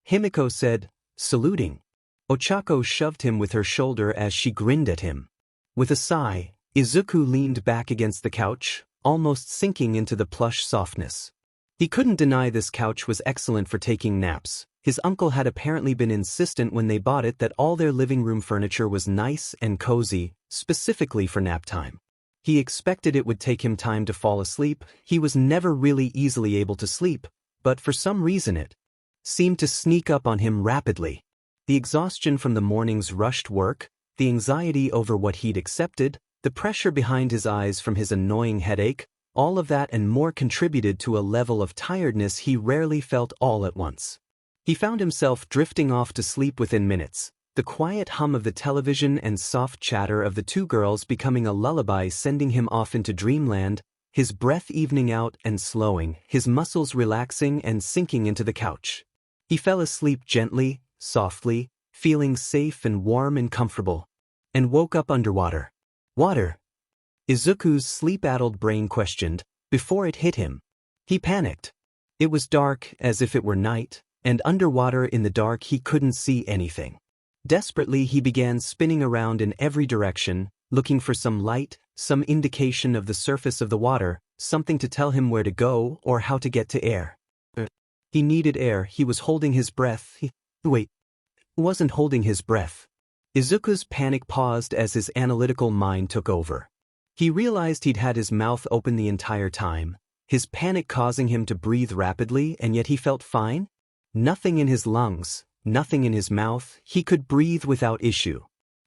Himiko said, saluting. Ochako shoved him with her shoulder as she grinned at him. With a sigh, Izuku leaned back against the couch, almost sinking into the plush softness. He couldn't deny this couch was excellent for taking naps. His uncle had apparently been insistent when they bought it that all their living room furniture was nice and cozy, specifically for nap time. He expected it would take him time to fall asleep. He was never really easily able to sleep, but for some reason it seemed to sneak up on him rapidly. The exhaustion from the morning's rushed work, the anxiety over what he'd accepted, the pressure behind his eyes from his annoying headache, all of that and more contributed to a level of tiredness he rarely felt all at once. He found himself drifting off to sleep within minutes, the quiet hum of the television and soft chatter of the 2 girls becoming a lullaby sending him off into dreamland, his breath evening out and slowing, his muscles relaxing and sinking into the couch. He fell asleep gently, softly, feeling safe and warm and comfortable, and woke up underwater. Water? Izuku's sleep-addled brain questioned, before it hit him. He panicked. It was dark, as if it were night, and underwater in the dark he couldn't see anything. Desperately he began spinning around in every direction, looking for some light, some indication of the surface of the water, something to tell him where to go or how to get to air. He needed air, he was holding his breath. Wait, wasn't holding his breath. Izuku's panic paused as his analytical mind took over. He realized he'd had his mouth open the entire time, his panic causing him to breathe rapidly, and yet he felt fine? Nothing in his lungs, nothing in his mouth, he could breathe without issue.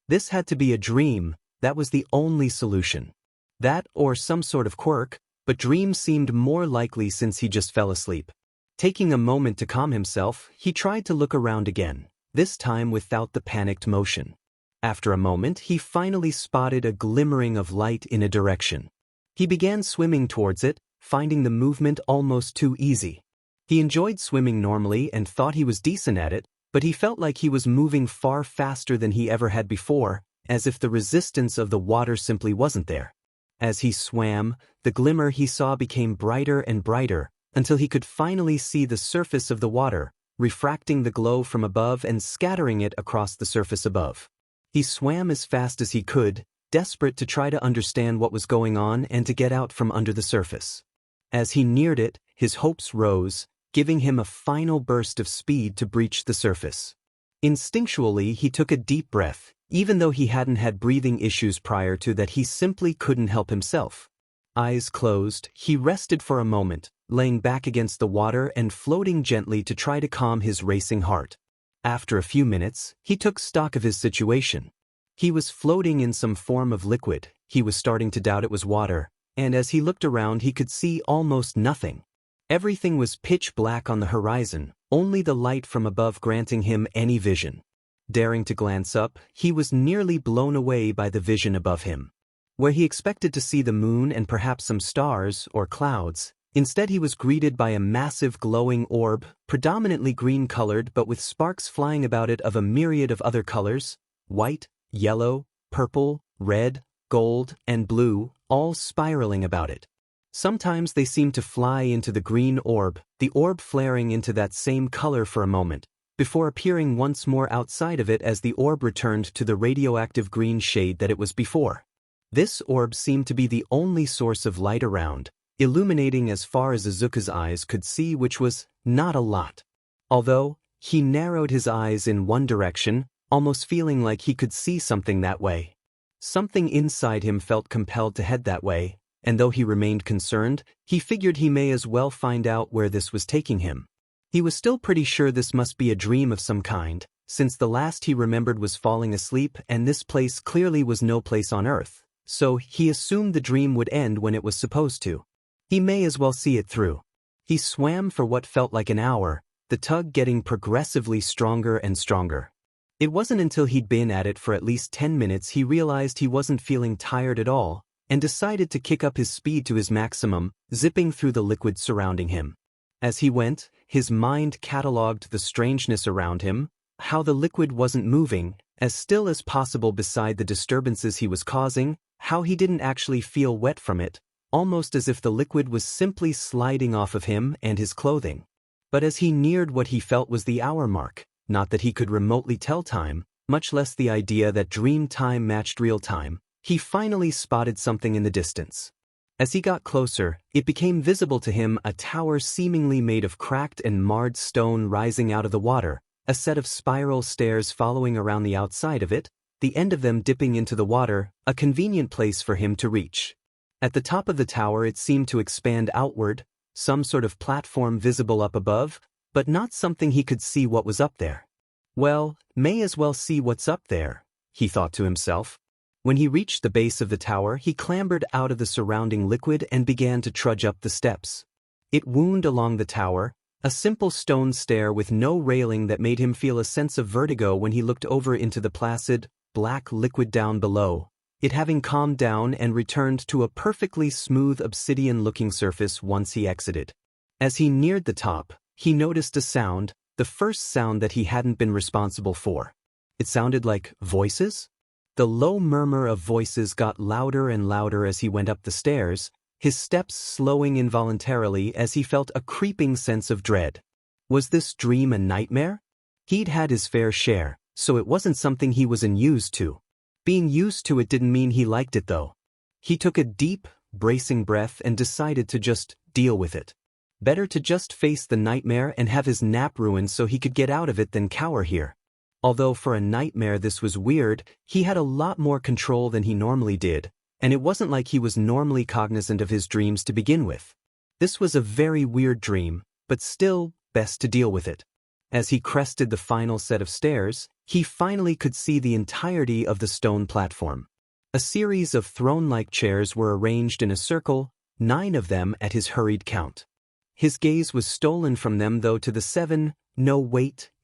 This had to be a dream, that was the only solution. That or some sort of quirk, but dreams seemed more likely since he just fell asleep. Taking a moment to calm himself, he tried to look around again, this time without the panicked motion. After a moment, he finally spotted a glimmering of light in a direction. He began swimming towards it, finding the movement almost too easy. He enjoyed swimming normally and thought he was decent at it, but he felt like he was moving far faster than he ever had before, as if the resistance of the water simply wasn't there. As he swam, the glimmer he saw became brighter and brighter, until he could finally see the surface of the water, refracting the glow from above and scattering it across the surface above. He swam as fast as he could, desperate to try to understand what was going on and to get out from under the surface. As he neared it, his hopes rose, giving him a final burst of speed to breach the surface. Instinctually, he took a deep breath, even though he hadn't had breathing issues prior to that. He simply couldn't help himself. Eyes closed, he rested for a moment, laying back against the water and floating gently to try to calm his racing heart. After a few minutes, he took stock of his situation. He was floating in some form of liquid, he was starting to doubt it was water, and as he looked around he could see almost nothing. Everything was pitch black on the horizon, only the light from above granting him any vision. Daring to glance up, he was nearly blown away by the vision above him. Where he expected to see the moon and perhaps some stars or clouds, instead he was greeted by a massive glowing orb, predominantly green-colored but with sparks flying about it of a myriad of other colors, white, yellow, purple, red, gold, and blue, all spiraling about it. Sometimes they seemed to fly into the green orb, the orb flaring into that same color for a moment, before appearing once more outside of it as the orb returned to the radioactive green shade that it was before. This orb seemed to be the only source of light around, illuminating as far as Izuku's eyes could see, which was not a lot. Although, he narrowed his eyes in one direction, almost feeling like he could see something that way. Something inside him felt compelled to head that way, and though he remained concerned, he figured he may as well find out where this was taking him. He was still pretty sure this must be a dream of some kind, since the last he remembered was falling asleep and this place clearly was no place on Earth, so he assumed the dream would end when it was supposed to. He may as well see it through. He swam for what felt like an hour, the tug getting progressively stronger and stronger. It wasn't until he'd been at it for at least 10 minutes he realized he wasn't feeling tired at all, and decided to kick up his speed to his maximum, zipping through the liquid surrounding him. As he went, his mind catalogued the strangeness around him, how the liquid wasn't moving, as still as possible beside the disturbances he was causing, how he didn't actually feel wet from it, almost as if the liquid was simply sliding off of him and his clothing. But as he neared what he felt was the hour mark, not that he could remotely tell time, much less the idea that dream time matched real time, he finally spotted something in the distance. As he got closer, it became visible to him, a tower seemingly made of cracked and marred stone rising out of the water, a set of spiral stairs following around the outside of it, the end of them dipping into the water, a convenient place for him to reach. At the top of the tower it seemed to expand outward, some sort of platform visible up above, but not something he could see what was up there. Well, may as well see what's up there, he thought to himself. When he reached the base of the tower, he clambered out of the surrounding liquid and began to trudge up the steps. It wound along the tower, a simple stone stair with no railing that made him feel a sense of vertigo when he looked over into the placid, black liquid down below, it having calmed down and returned to a perfectly smooth obsidian-looking surface once he exited. As he neared the top, he noticed a sound, the first sound that he hadn't been responsible for. It sounded like voices? The low murmur of voices got louder and louder as he went up the stairs, his steps slowing involuntarily as he felt a creeping sense of dread. Was this dream a nightmare? He'd had his fair share, so it wasn't something he was unused to. Being used to it didn't mean he liked it though. He took a deep, bracing breath and decided to just deal with it. Better to just face the nightmare and have his nap ruined so he could get out of it than cower here. Although for a nightmare this was weird, he had a lot more control than he normally did, and it wasn't like he was normally cognizant of his dreams to begin with. This was a very weird dream, but still, best to deal with it. As he crested the final set of stairs, he finally could see the entirety of the stone platform. A series of throne-like chairs were arranged in a circle, 9 of them at his hurried count. His gaze was stolen from them though to the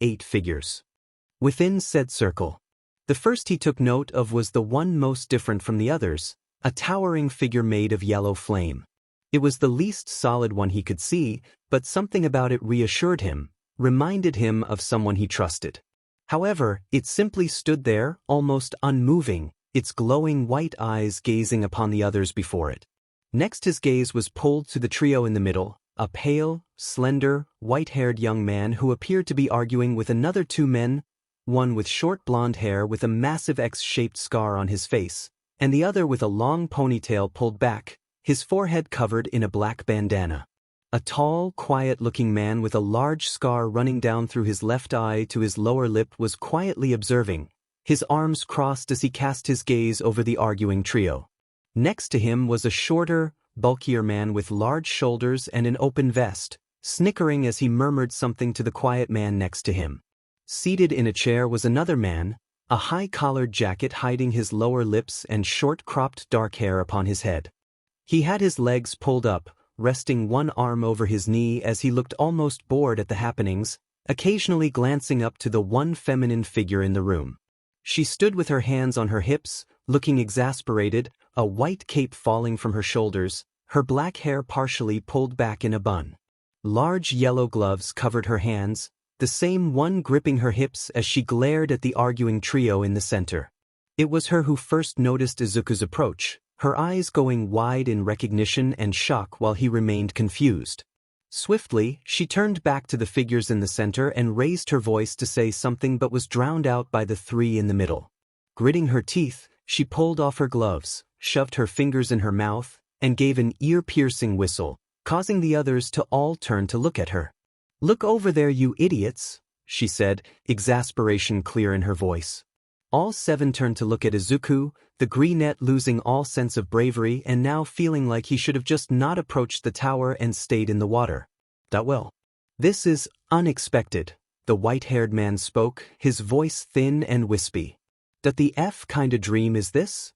8 figures within said circle. The first he took note of was the one most different from the others, a towering figure made of yellow flame. It was the least solid one he could see, but something about it reassured him, reminded him of someone he trusted. However, it simply stood there, almost unmoving, its glowing white eyes gazing upon the others before it. Next his gaze was pulled to the trio in the middle, a pale, slender, white-haired young man who appeared to be arguing with another 2 men, one with short blonde hair with a massive X-shaped scar on his face, and the other with a long ponytail pulled back, his forehead covered in a black bandana. A tall, quiet-looking man with a large scar running down through his left eye to his lower lip was quietly observing, his arms crossed as he cast his gaze over the arguing trio. Next to him was a shorter, bulkier man with large shoulders and an open vest, snickering as he murmured something to the quiet man next to him. Seated in a chair was another man, a high-collared jacket hiding his lower lips and short-cropped dark hair upon his head. He had his legs pulled up, resting one arm over his knee as he looked almost bored at the happenings, occasionally glancing up to the one feminine figure in the room. She stood with her hands on her hips, looking exasperated, a white cape falling from her shoulders, her black hair partially pulled back in a bun. Large yellow gloves covered her hands, the same one gripping her hips as she glared at the arguing trio in the center. It was her who first noticed Izuku's approach, her eyes going wide in recognition and shock while he remained confused. Swiftly, she turned back to the figures in the center and raised her voice to say something but was drowned out by the 3 in the middle. Gritting her teeth, she pulled off her gloves, shoved her fingers in her mouth, and gave an ear-piercing whistle, causing the others to all turn to look at her. "Look over there, you idiots," she said, exasperation clear in her voice. All 7 turned to look at Izuku, the greenette losing all sense of bravery and now feeling like he should have just not approached the tower and stayed in the water. "Well, this is unexpected," the white-haired man spoke, his voice thin and wispy. "That the F kinda dream is this?"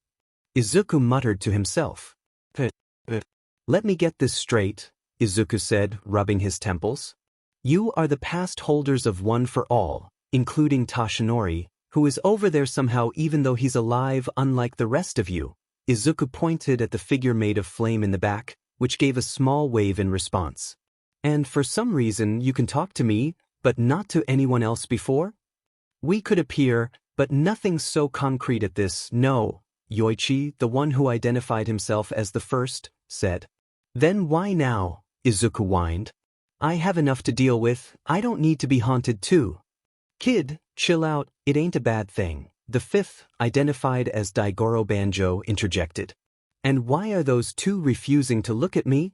Izuku muttered to himself. "Let me get this straight," Izuku said, rubbing his temples. "You are the past holders of One for All, including Toshinori, who is over there somehow even though he's alive unlike the rest of you." Izuku pointed at the figure made of flame in the back, which gave a small wave in response. "And for some reason you can talk to me, but not to anyone else before? We could appear, but nothing so concrete at this, no," Yoichi, the one who identified himself as the first, said. "Then why now?" Izuku whined. "I have enough to deal with, I don't need to be haunted too." "Kid, chill out, it ain't a bad thing," the 5th, identified as Daigoro Banjo, interjected. "And why are those 2 refusing to look at me?"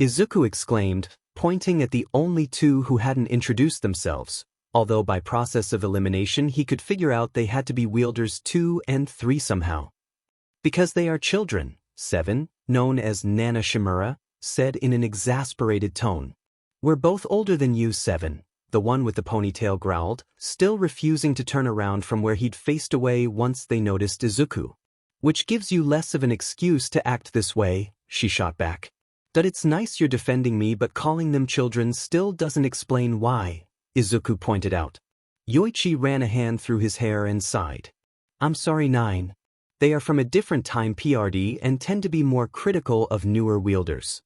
Izuku exclaimed, pointing at the only 2 who hadn't introduced themselves, although by process of elimination he could figure out they had to be wielders 2 and 3 somehow. "Because they are children," 7, known as Nana Shimura, said in an exasperated tone. "We're both older than you, 7, the one with the ponytail growled, still refusing to turn around from where he'd faced away once they noticed Izuku. "Which gives you less of an excuse to act this way," she shot back. "That it's nice you're defending me but calling them children still doesn't explain why," Izuku pointed out. Yoichi ran a hand through his hair and sighed. "I'm sorry, 9. They are from a different time PRD and tend to be more critical of newer wielders."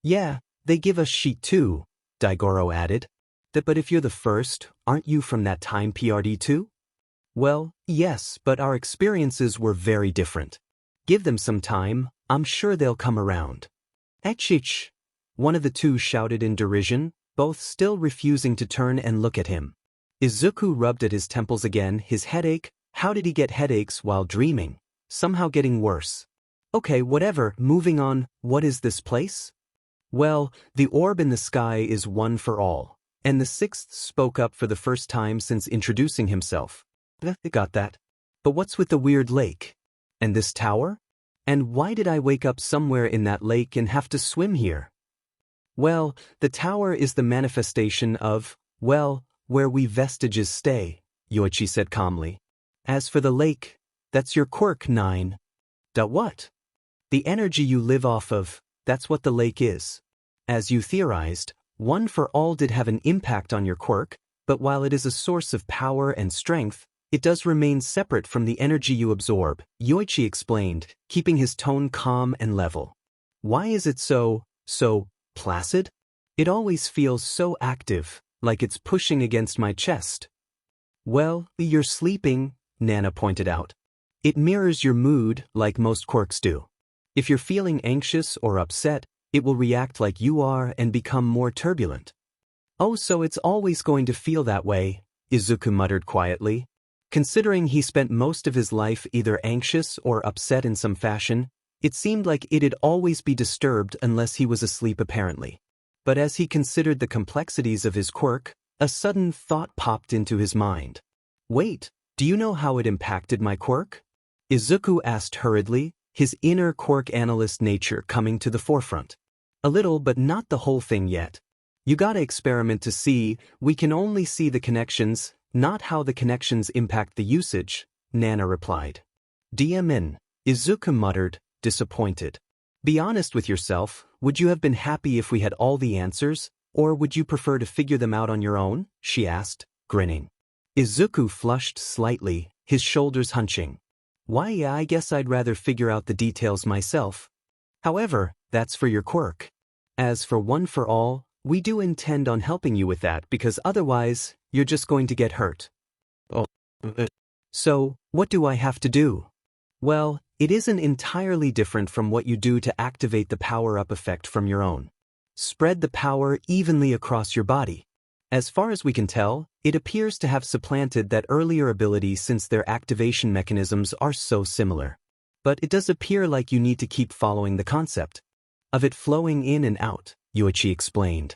"Yeah, they give us shit too," Daigoro added. "But if you're the first, aren't you from that time PRD too?" "Well, yes, but our experiences were very different. Give them some time, I'm sure they'll come around," Echich! One of the two shouted in derision, both still refusing to turn and look at him. Izuku rubbed at his temples again, his headache. How did he get headaches while dreaming? Somehow getting worse. Okay, whatever, moving on. What is this place? Well, the orb in the sky is one for all. And the sixth spoke up for the first time since introducing himself. Got that. But what's with the weird lake? And this tower? And why did I wake up somewhere in that lake and have to swim here? Well, the tower is the manifestation of, well, where we vestiges stay, Yoichi said calmly. As for the lake, that's your quirk, 9. What? The energy you live off of, that's what the lake is. As you theorized, one for all did have an impact on your quirk, but while it is a source of power and strength, it does remain separate from the energy you absorb, Yoichi explained, keeping his tone calm and level. Why is it so placid? It always feels so active, like it's pushing against my chest. Well, you're sleeping, Nana pointed out. It mirrors your mood, like most quirks do. If you're feeling anxious or upset, it will react like you are and become more turbulent. Oh, so it's always going to feel that way, Izuku muttered quietly. Considering he spent most of his life either anxious or upset in some fashion, it seemed like it'd always be disturbed unless he was asleep apparently. But as he considered the complexities of his quirk, a sudden thought popped into his mind. Wait, do you know how it impacted my quirk? Izuku asked hurriedly, his inner quirk analyst nature coming to the forefront. A little, but not the whole thing yet. You gotta experiment to see. We can only see the connections, not how the connections impact the usage, Nana replied. DMN, Izuku muttered, disappointed. Be honest with yourself, would you have been happy if we had all the answers, or would you prefer to figure them out on your own? She asked, grinning. Izuku flushed slightly, his shoulders hunching. Why, yeah, I guess I'd rather figure out the details myself. However, that's for your quirk. As for one for all, we do intend on helping you with that because otherwise, you're just going to get hurt. Oh. So, what do I have to do? Well, it isn't entirely different from what you do to activate the power-up effect from your own. Spread the power evenly across your body. As far as we can tell, it appears to have supplanted that earlier ability since their activation mechanisms are so similar. But it does appear like you need to keep following the concept of it flowing in and out, Yoichi explained.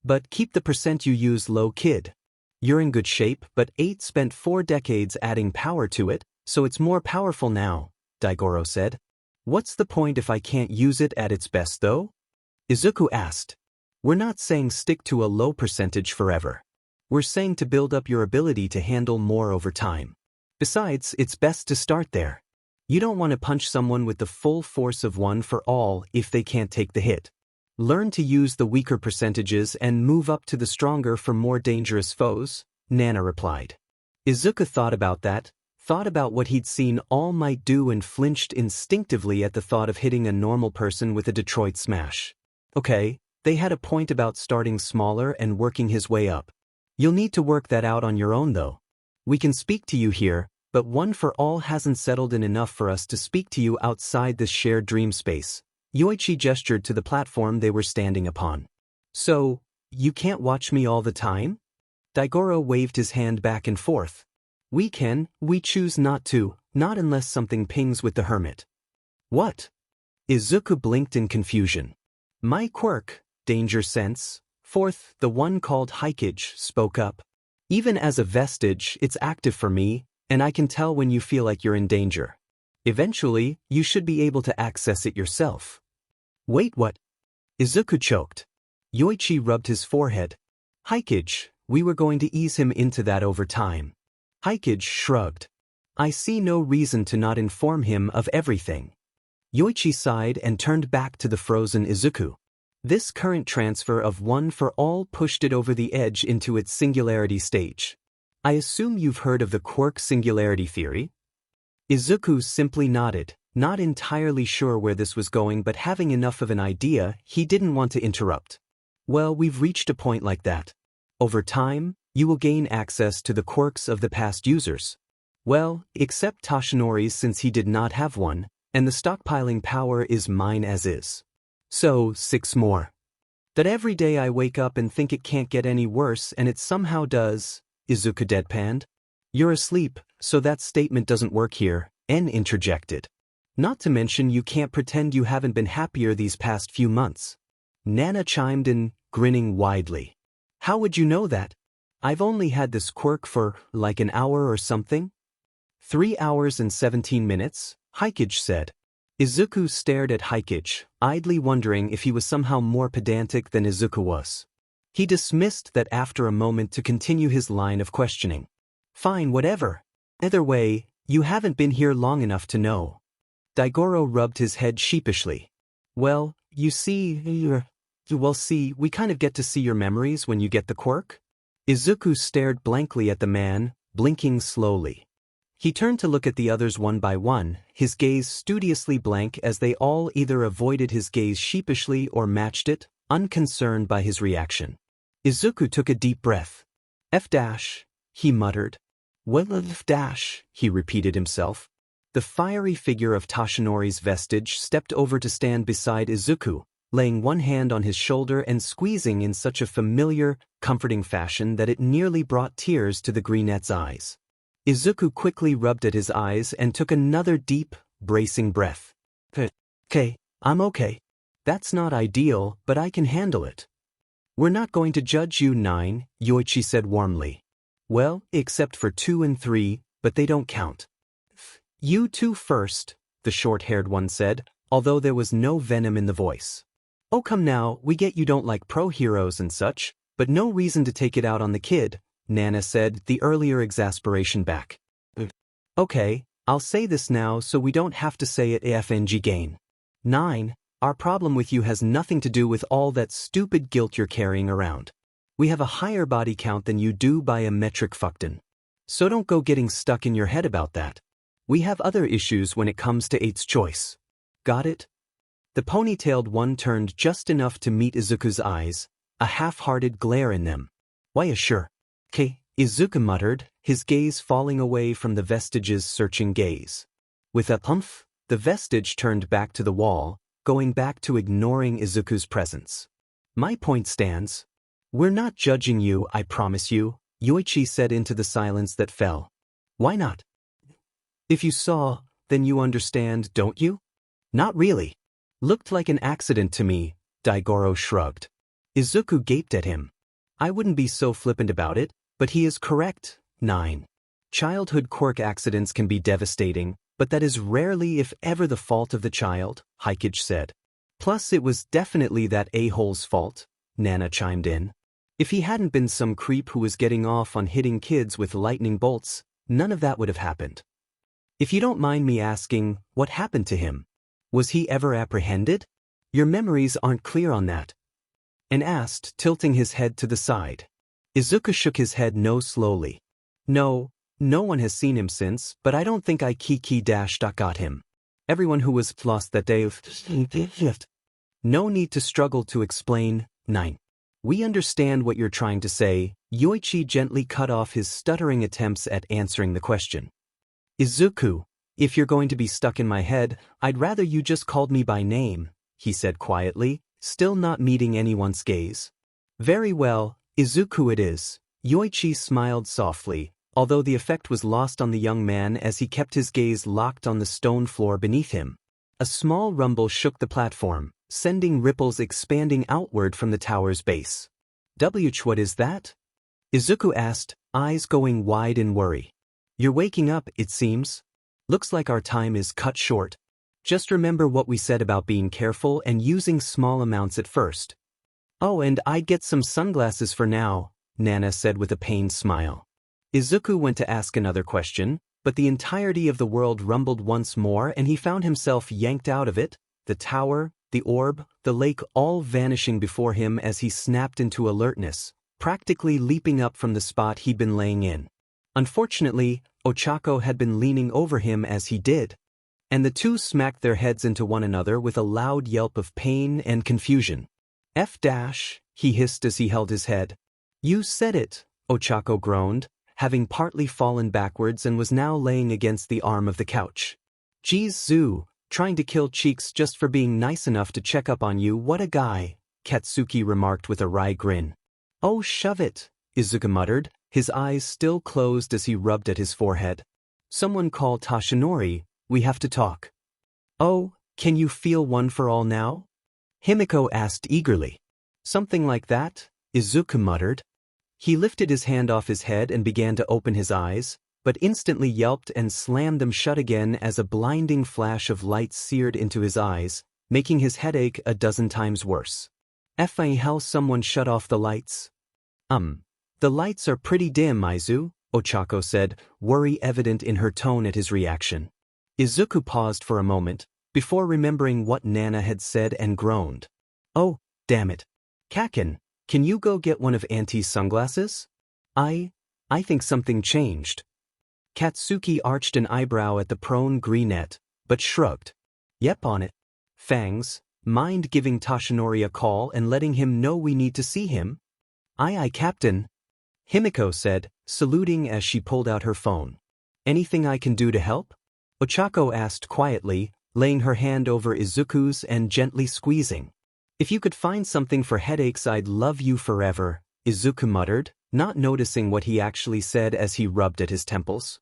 But keep the percent you use low, kid. You're in good shape, but 8 spent 4 decades adding power to it, so it's more powerful now, Daigoro said. What's the point if I can't use it at its best though? Izuku asked. We're not saying stick to a low percentage forever. We're saying to build up your ability to handle more over time. Besides, it's best to start there. You don't want to punch someone with the full force of one for all if they can't take the hit. Learn to use the weaker percentages and move up to the stronger for more dangerous foes, Nana replied. Izuku thought about that, thought about what he'd seen All Might do and flinched instinctively at the thought of hitting a normal person with a Detroit smash. Okay, they had a point about starting smaller and working his way up. You'll need to work that out on your own though. We can speak to you here, but one for all hasn't settled in enough for us to speak to you outside this shared dream space. Yoichi gestured to the platform they were standing upon. So, you can't watch me all the time? Daigoro waved his hand back and forth. We can, we choose not to, not unless something pings with the hermit. What? Izuku blinked in confusion. My quirk, Danger Sense, fourth, the one called Hikage, spoke up. Even as a vestige, it's active for me, and I can tell when you feel like you're in danger. Eventually, you should be able to access it yourself. Wait, what? Izuku choked. Yoichi rubbed his forehead. Hikage, we were going to ease him into that over time. Hikage shrugged. I see no reason to not inform him of everything. Yoichi sighed and turned back to the frozen Izuku. This current transfer of one for all pushed it over the edge into its singularity stage. I assume you've heard of the quirk singularity theory? Izuku simply nodded, not entirely sure where this was going but having enough of an idea he didn't want to interrupt. Well, we've reached a point like that. Over time, you will gain access to the quirks of the past users. Well, except Toshinori's since he did not have one, and the stockpiling power is mine as is. So, 6 more. That every day I wake up and think it can't get any worse and it somehow does, Izuku deadpanned. You're asleep, so that statement doesn't work here, N interjected. Not to mention you can't pretend you haven't been happier these past few months. Nana chimed in, grinning widely. How would you know that? I've only had this quirk for, like an hour or something? 3 hours and 17 minutes, Hikage said. Izuku stared at Hikage, idly wondering if he was somehow more pedantic than Izuku was. He dismissed that after a moment to continue his line of questioning. Fine, whatever. Either way, you haven't been here long enough to know. Daigoro rubbed his head sheepishly. Well, you see, we kind of get to see your memories when you get the quirk. Izuku stared blankly at the man, blinking slowly. He turned to look at the others one by one, his gaze studiously blank as they all either avoided his gaze sheepishly or matched it, unconcerned by his reaction. Izuku took a deep breath. F-, he muttered. Well, F-, he repeated himself. The fiery figure of Toshinori's vestige stepped over to stand beside Izuku, laying one hand on his shoulder and squeezing in such a familiar, comforting fashion that it nearly brought tears to the greenette's eyes. Izuku quickly rubbed at his eyes and took another deep, bracing breath. Okay, I'm okay. That's not ideal, but I can handle it. We're not going to judge you, 9, Yoichi said warmly. Well, except for 2 and 3, but they don't count. You 2 first, the short-haired one said, although there was no venom in the voice. Oh come now, we get you don't like pro-heroes and such, but no reason to take it out on the kid, Nana said, the earlier exasperation back. Okay, I'll say this now so we don't have to say it AFNG gain. 9, our problem with you has nothing to do with all that stupid guilt you're carrying around. We have a higher body count than you do by a metric fuckton. So don't go getting stuck in your head about that. We have other issues when it comes to 8's choice. Got it? The ponytailed one turned just enough to meet Izuku's eyes, a half-hearted glare in them. Why sure. Okay, Izuku muttered, his gaze falling away from the vestige's searching gaze. With a humph, the vestige turned back to the wall, going back to ignoring Izuku's presence. My point stands. We're not judging you, I promise you, Yoichi said into the silence that fell. Why not? If you saw, then you understand, don't you? Not really. Looked like an accident to me, Daigoro shrugged. Izuku gaped at him. I wouldn't be so flippant about it, but he is correct, 9. Childhood quirk accidents can be devastating, but that is rarely if ever the fault of the child, Hikage said. Plus it was definitely that a-hole's fault, Nana chimed in. If he hadn't been some creep who was getting off on hitting kids with lightning bolts, none of that would have happened. If you don't mind me asking, what happened to him? Was he ever apprehended? Your memories aren't clear on that. And asked, tilting his head to the side. Izuku shook his head no slowly. No one has seen him since, but I don't think I got him. Everyone who was lost that day of No need to struggle to explain, 9. We understand what you're trying to say, Yoichi gently cut off his stuttering attempts at answering the question. Izuku, if you're going to be stuck in my head, I'd rather you just called me by name, he said quietly, still not meeting anyone's gaze. Very well, Izuku it is, Yoichi smiled softly, although the effect was lost on the young man as he kept his gaze locked on the stone floor beneath him. A small rumble shook the platform, sending ripples expanding outward from the tower's base. What is that? Izuku asked, eyes going wide in worry. You're waking up, it seems. Looks like our time is cut short. Just remember what we said about being careful and using small amounts at first. Oh, and I'd get some sunglasses for now, Nana said with a pained smile. Izuku went to ask another question, but the entirety of the world rumbled once more and he found himself yanked out of it, the tower, the orb, the lake all vanishing before him as he snapped into alertness, practically leaping up from the spot he'd been laying in. Unfortunately, Ochako had been leaning over him as he did, and the two smacked their heads into one another with a loud yelp of pain and confusion. F-, he hissed as he held his head. You said it, Ochako groaned, having partly fallen backwards and was now laying against the arm of the couch. Geez Zoo, Trying to kill cheeks just for being nice enough to check up on you, what a guy, Katsuki remarked with a wry grin. Oh, shove it, Izuku muttered, his eyes still closed as he rubbed at his forehead. Someone call Toshinori, we have to talk. Oh, can you feel one for all now? Himiko asked eagerly. Something like that, Izuku muttered. He lifted his hand off his head and began to open his eyes, but instantly yelped and slammed them shut again as a blinding flash of light seared into his eyes, making his headache a dozen times worse. F***ing hell, someone shut off the lights. The lights are pretty dim, Izu, Ochako said, worry evident in her tone at his reaction. Izuku paused for a moment, before remembering what Nana had said and groaned. Oh, damn it. Kaken, can you go get one of Auntie's sunglasses? I think something changed. Katsuki arched an eyebrow at the prone Greenette, but shrugged. Yep, on it. Fangs, mind giving Toshinori a call and letting him know we need to see him? Aye, Captain. Himiko said, saluting as she pulled out her phone. Anything I can do to help? Ochako asked quietly, laying her hand over Izuku's and gently squeezing. If you could find something for headaches, I'd love you forever, Izuku muttered, not noticing what he actually said as he rubbed at his temples.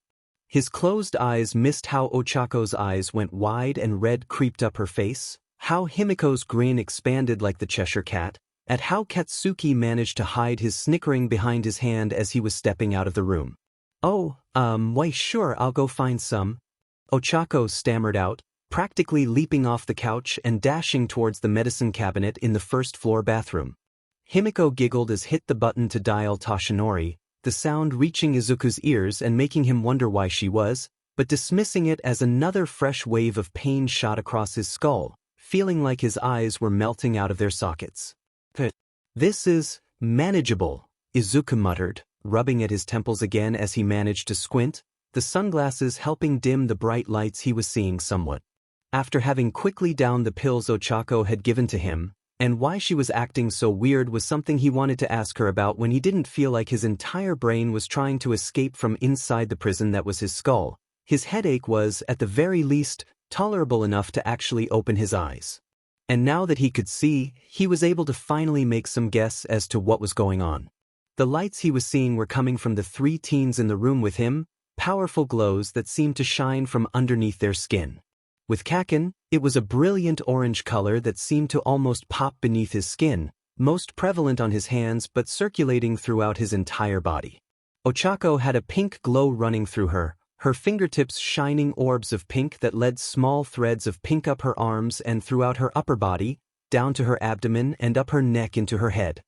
His closed eyes missed how Ochako's eyes went wide and red creeped up her face, how Himiko's grin expanded like the Cheshire Cat, at how Katsuki managed to hide his snickering behind his hand as he was stepping out of the room. Oh, why sure, I'll go find some. Ochako stammered out, practically leaping off the couch and dashing towards the medicine cabinet in the first-floor bathroom. Himiko giggled as hit the button to dial Toshinori, the sound reaching Izuku's ears and making him wonder why she was, but dismissing it as another fresh wave of pain shot across his skull, feeling like his eyes were melting out of their sockets. This is manageable, Izuku muttered, rubbing at his temples again as he managed to squint, the sunglasses helping dim the bright lights he was seeing somewhat. After having quickly downed the pills Ochako had given to him, and why she was acting so weird was something he wanted to ask her about when he didn't feel like his entire brain was trying to escape from inside the prison that was his skull. His headache was, at the very least, tolerable enough to actually open his eyes. And now that he could see, he was able to finally make some guess as to what was going on. The lights he was seeing were coming from the three teens in the room with him, powerful glows that seemed to shine from underneath their skin. With Kaken, it was a brilliant orange color that seemed to almost pop beneath his skin, most prevalent on his hands but circulating throughout his entire body. Ochako had a pink glow running through her fingertips shining orbs of pink that led small threads of pink up her arms and throughout her upper body, down to her abdomen and up her neck into her head.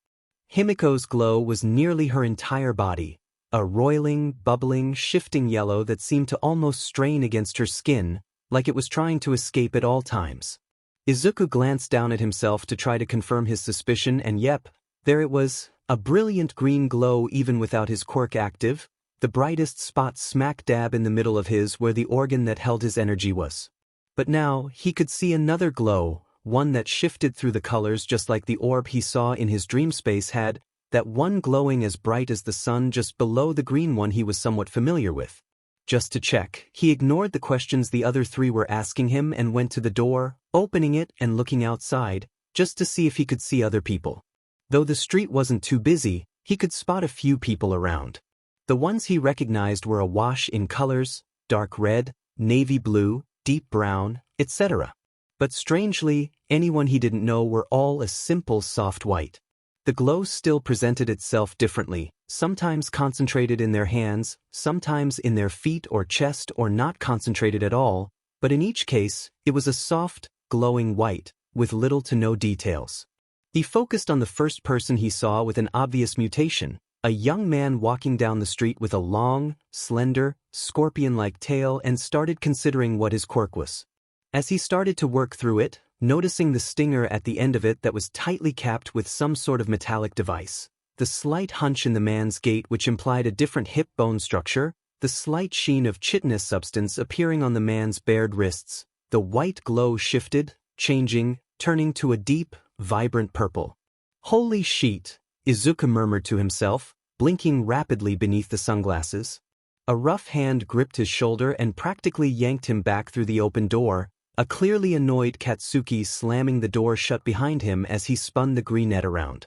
Himiko's glow was nearly her entire body, a roiling, bubbling, shifting yellow that seemed to almost strain against her skin, like it was trying to escape at all times. Izuku glanced down at himself to try to confirm his suspicion and yep, there it was, a brilliant green glow even without his quirk active, the brightest spot smack dab in the middle of his where the organ that held his energy was. But now, he could see another glow, one that shifted through the colors just like the orb he saw in his dream space had, that one glowing as bright as the sun just below the green one he was somewhat familiar with. Just to check, he ignored the questions the other three were asking him and went to the door, opening it and looking outside, just to see if he could see other people. Though the street wasn't too busy, he could spot a few people around. The ones he recognized were awash in colors, dark red, navy blue, deep brown, etc. But strangely, anyone he didn't know were all a simple soft white. The glow still presented itself differently, sometimes concentrated in their hands, sometimes in their feet or chest or not concentrated at all, but in each case, it was a soft, glowing white, with little to no details. He focused on the first person he saw with an obvious mutation, a young man walking down the street with a long, slender, scorpion-like tail and started considering what his quirk was. As he started to work through it, noticing the stinger at the end of it that was tightly capped with some sort of metallic device, the slight hunch in the man's gait which implied a different hip bone structure, the slight sheen of chitinous substance appearing on the man's bared wrists, the white glow shifted, changing, turning to a deep, vibrant purple. Holy shit, Izuku murmured to himself, blinking rapidly beneath the sunglasses. A rough hand gripped his shoulder and practically yanked him back through the open door, a clearly annoyed Katsuki slamming the door shut behind him as he spun the green net around.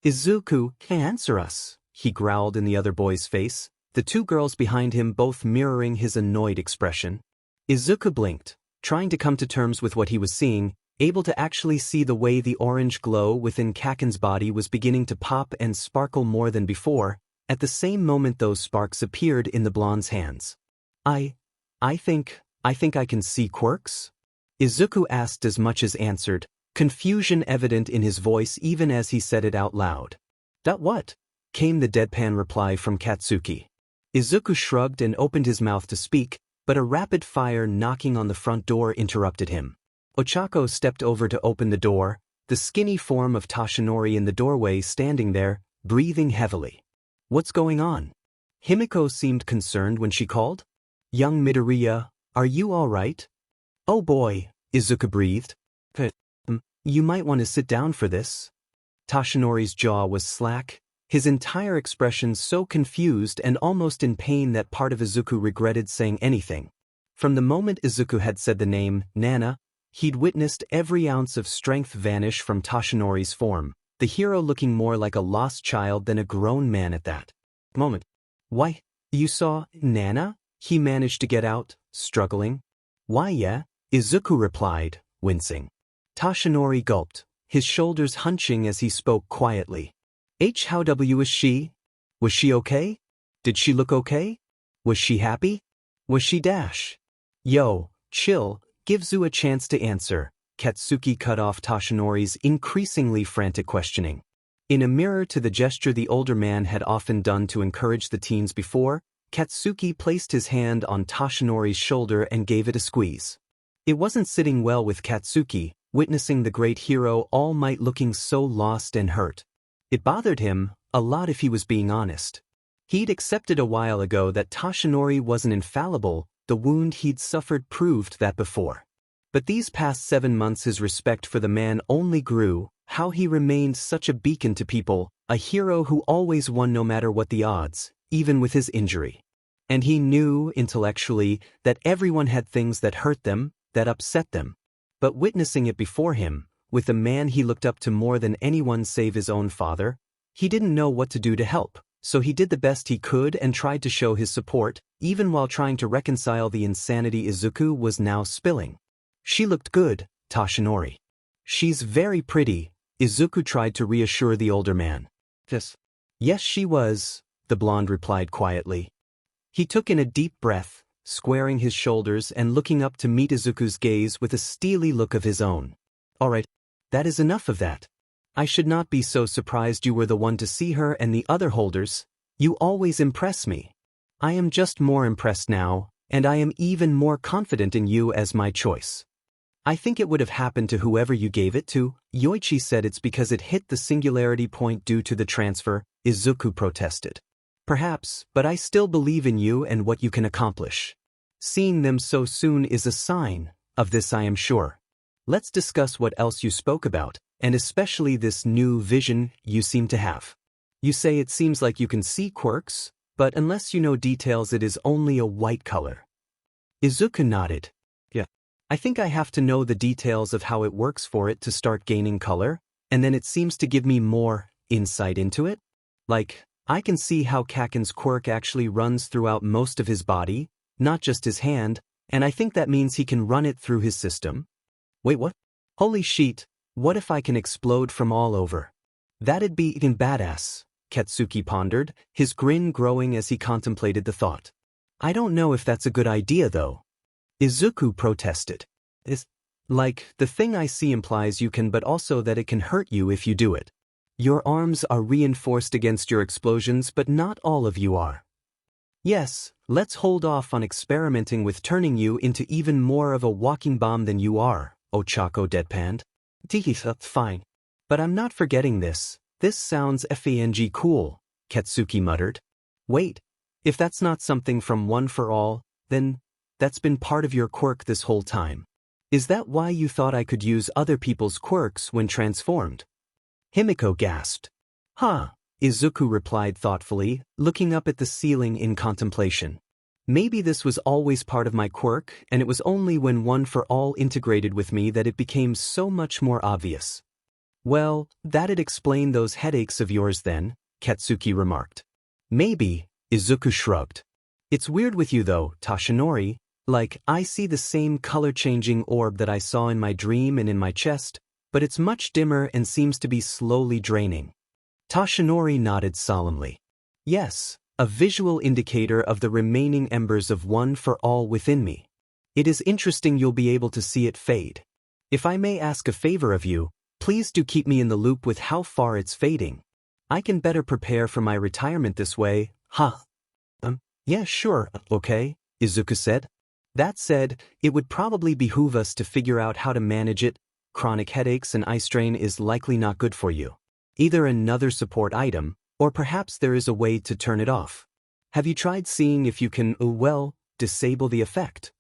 Izuku, answer us, he growled in the other boy's face, the two girls behind him both mirroring his annoyed expression. Izuku blinked, trying to come to terms with what he was seeing, able to actually see the way the orange glow within Kaken's body was beginning to pop and sparkle more than before. At the same moment those sparks appeared in the blonde's hands. I think I can see quirks? Izuku asked as much as answered, confusion evident in his voice even as he said it out loud. "That what?" came the deadpan reply from Katsuki. Izuku shrugged and opened his mouth to speak, but a rapid-fire knocking on the front door interrupted him. Ochako stepped over to open the door, the skinny form of Toshinori in the doorway standing there, breathing heavily. "What's going on?" Himiko seemed concerned when she called. "Young Midoriya, are you all right?" "Oh boy," Izuku breathed. You might want to sit down for this." Toshinori's jaw was slack, his entire expression so confused and almost in pain that part of Izuku regretted saying anything. From the moment Izuku had said the name, Nana, he'd witnessed every ounce of strength vanish from Toshinori's form, the hero looking more like a lost child than a grown man at that moment. "Why, you saw Nana?" he managed to get out, struggling. "Why yeah," Izuku replied, wincing. Toshinori gulped, his shoulders hunching as he spoke quietly. How was she? Was she okay? Did she look okay? Was she happy? Was she dash? Yo, chill, give Zu a chance to answer, Katsuki cut off Toshinori's increasingly frantic questioning. In a mirror to the gesture the older man had often done to encourage the teens before, Katsuki placed his hand on Toshinori's shoulder and gave it a squeeze. It wasn't sitting well with Katsuki, witnessing the great hero All Might looking so lost and hurt. It bothered him a lot if he was being honest. He'd accepted a while ago that Toshinori wasn't infallible, the wound he'd suffered proved that before. But these past 7 months his respect for the man only grew, how he remained such a beacon to people, a hero who always won no matter what the odds, even with his injury. And he knew, intellectually, that everyone had things that hurt them, that upset them. But witnessing it before him, with the man he looked up to more than anyone save his own father, he didn't know what to do to help, so he did the best he could and tried to show his support, even while trying to reconcile the insanity Izuku was now spilling. "She looked good, Toshinori. She's very pretty," Izuku tried to reassure the older man. Yes she was," the blonde replied quietly. He took in a deep breath, squaring his shoulders and looking up to meet Izuku's gaze with a steely look of his own. "All right, that is enough of that. I should not be so surprised you were the one to see her and the other holders. You always impress me. I am just more impressed now, and I am even more confident in you as my choice." "I think it would have happened to whoever you gave it to." Yoichi said it's because it hit the singularity point due to the transfer, Izuku protested. "Perhaps, but I still believe in you and what you can accomplish. Seeing them so soon is a sign of this, I am sure. Let's discuss what else you spoke about, and especially this new vision you seem to have. You say it seems like you can see quirks, but unless you know details it is only a white color." Izuku nodded. "Yeah. I think I have to know the details of how it works for it to start gaining color, and then it seems to give me more insight into it. Like, I can see how Kaken's quirk actually runs throughout most of his body, not just his hand, and I think that means he can run it through his system." "Wait, what? Holy shit, what if I can explode from all over? That'd be even badass," Katsuki pondered, his grin growing as he contemplated the thought. "I don't know if that's a good idea though." Izuku protested. "It's like, the thing I see implies you can, but also that it can hurt you if you do it. Your arms are reinforced against your explosions, but not all of you are. Yes, let's hold off on experimenting with turning you into even more of a walking bomb than you are," Ochako deadpanned. Fine. But I'm not forgetting this. This sounds fang cool," Katsuki muttered. "Wait, if that's not something from One for All, then that's been part of your quirk this whole time. Is that why you thought I could use other people's quirks when transformed?" Himiko gasped. "Huh," Izuku replied thoughtfully, looking up at the ceiling in contemplation. Maybe this was always part of my quirk, and it was only when One for All integrated with me that it became so much more obvious. Well, that'd explain those headaches of yours then, Katsuki remarked. Maybe, Izuku shrugged. It's weird with you though, Toshinori, like I see the same color-changing orb that I saw in my dream and in my chest, but it's much dimmer and seems to be slowly draining. Toshinori nodded solemnly. Yes, a visual indicator of the remaining embers of One for All within me. It is interesting you'll be able to see it fade. If I may ask a favor of you, please do keep me in the loop with how far it's fading. I can better prepare for my retirement this way, huh? Yeah, sure, okay, Izuku said. That said, it would probably behoove us to figure out how to manage it. Chronic headaches and eye strain is likely not good for you. Either another support item, or perhaps there is a way to turn it off. Have you tried seeing if you can, disable the effect?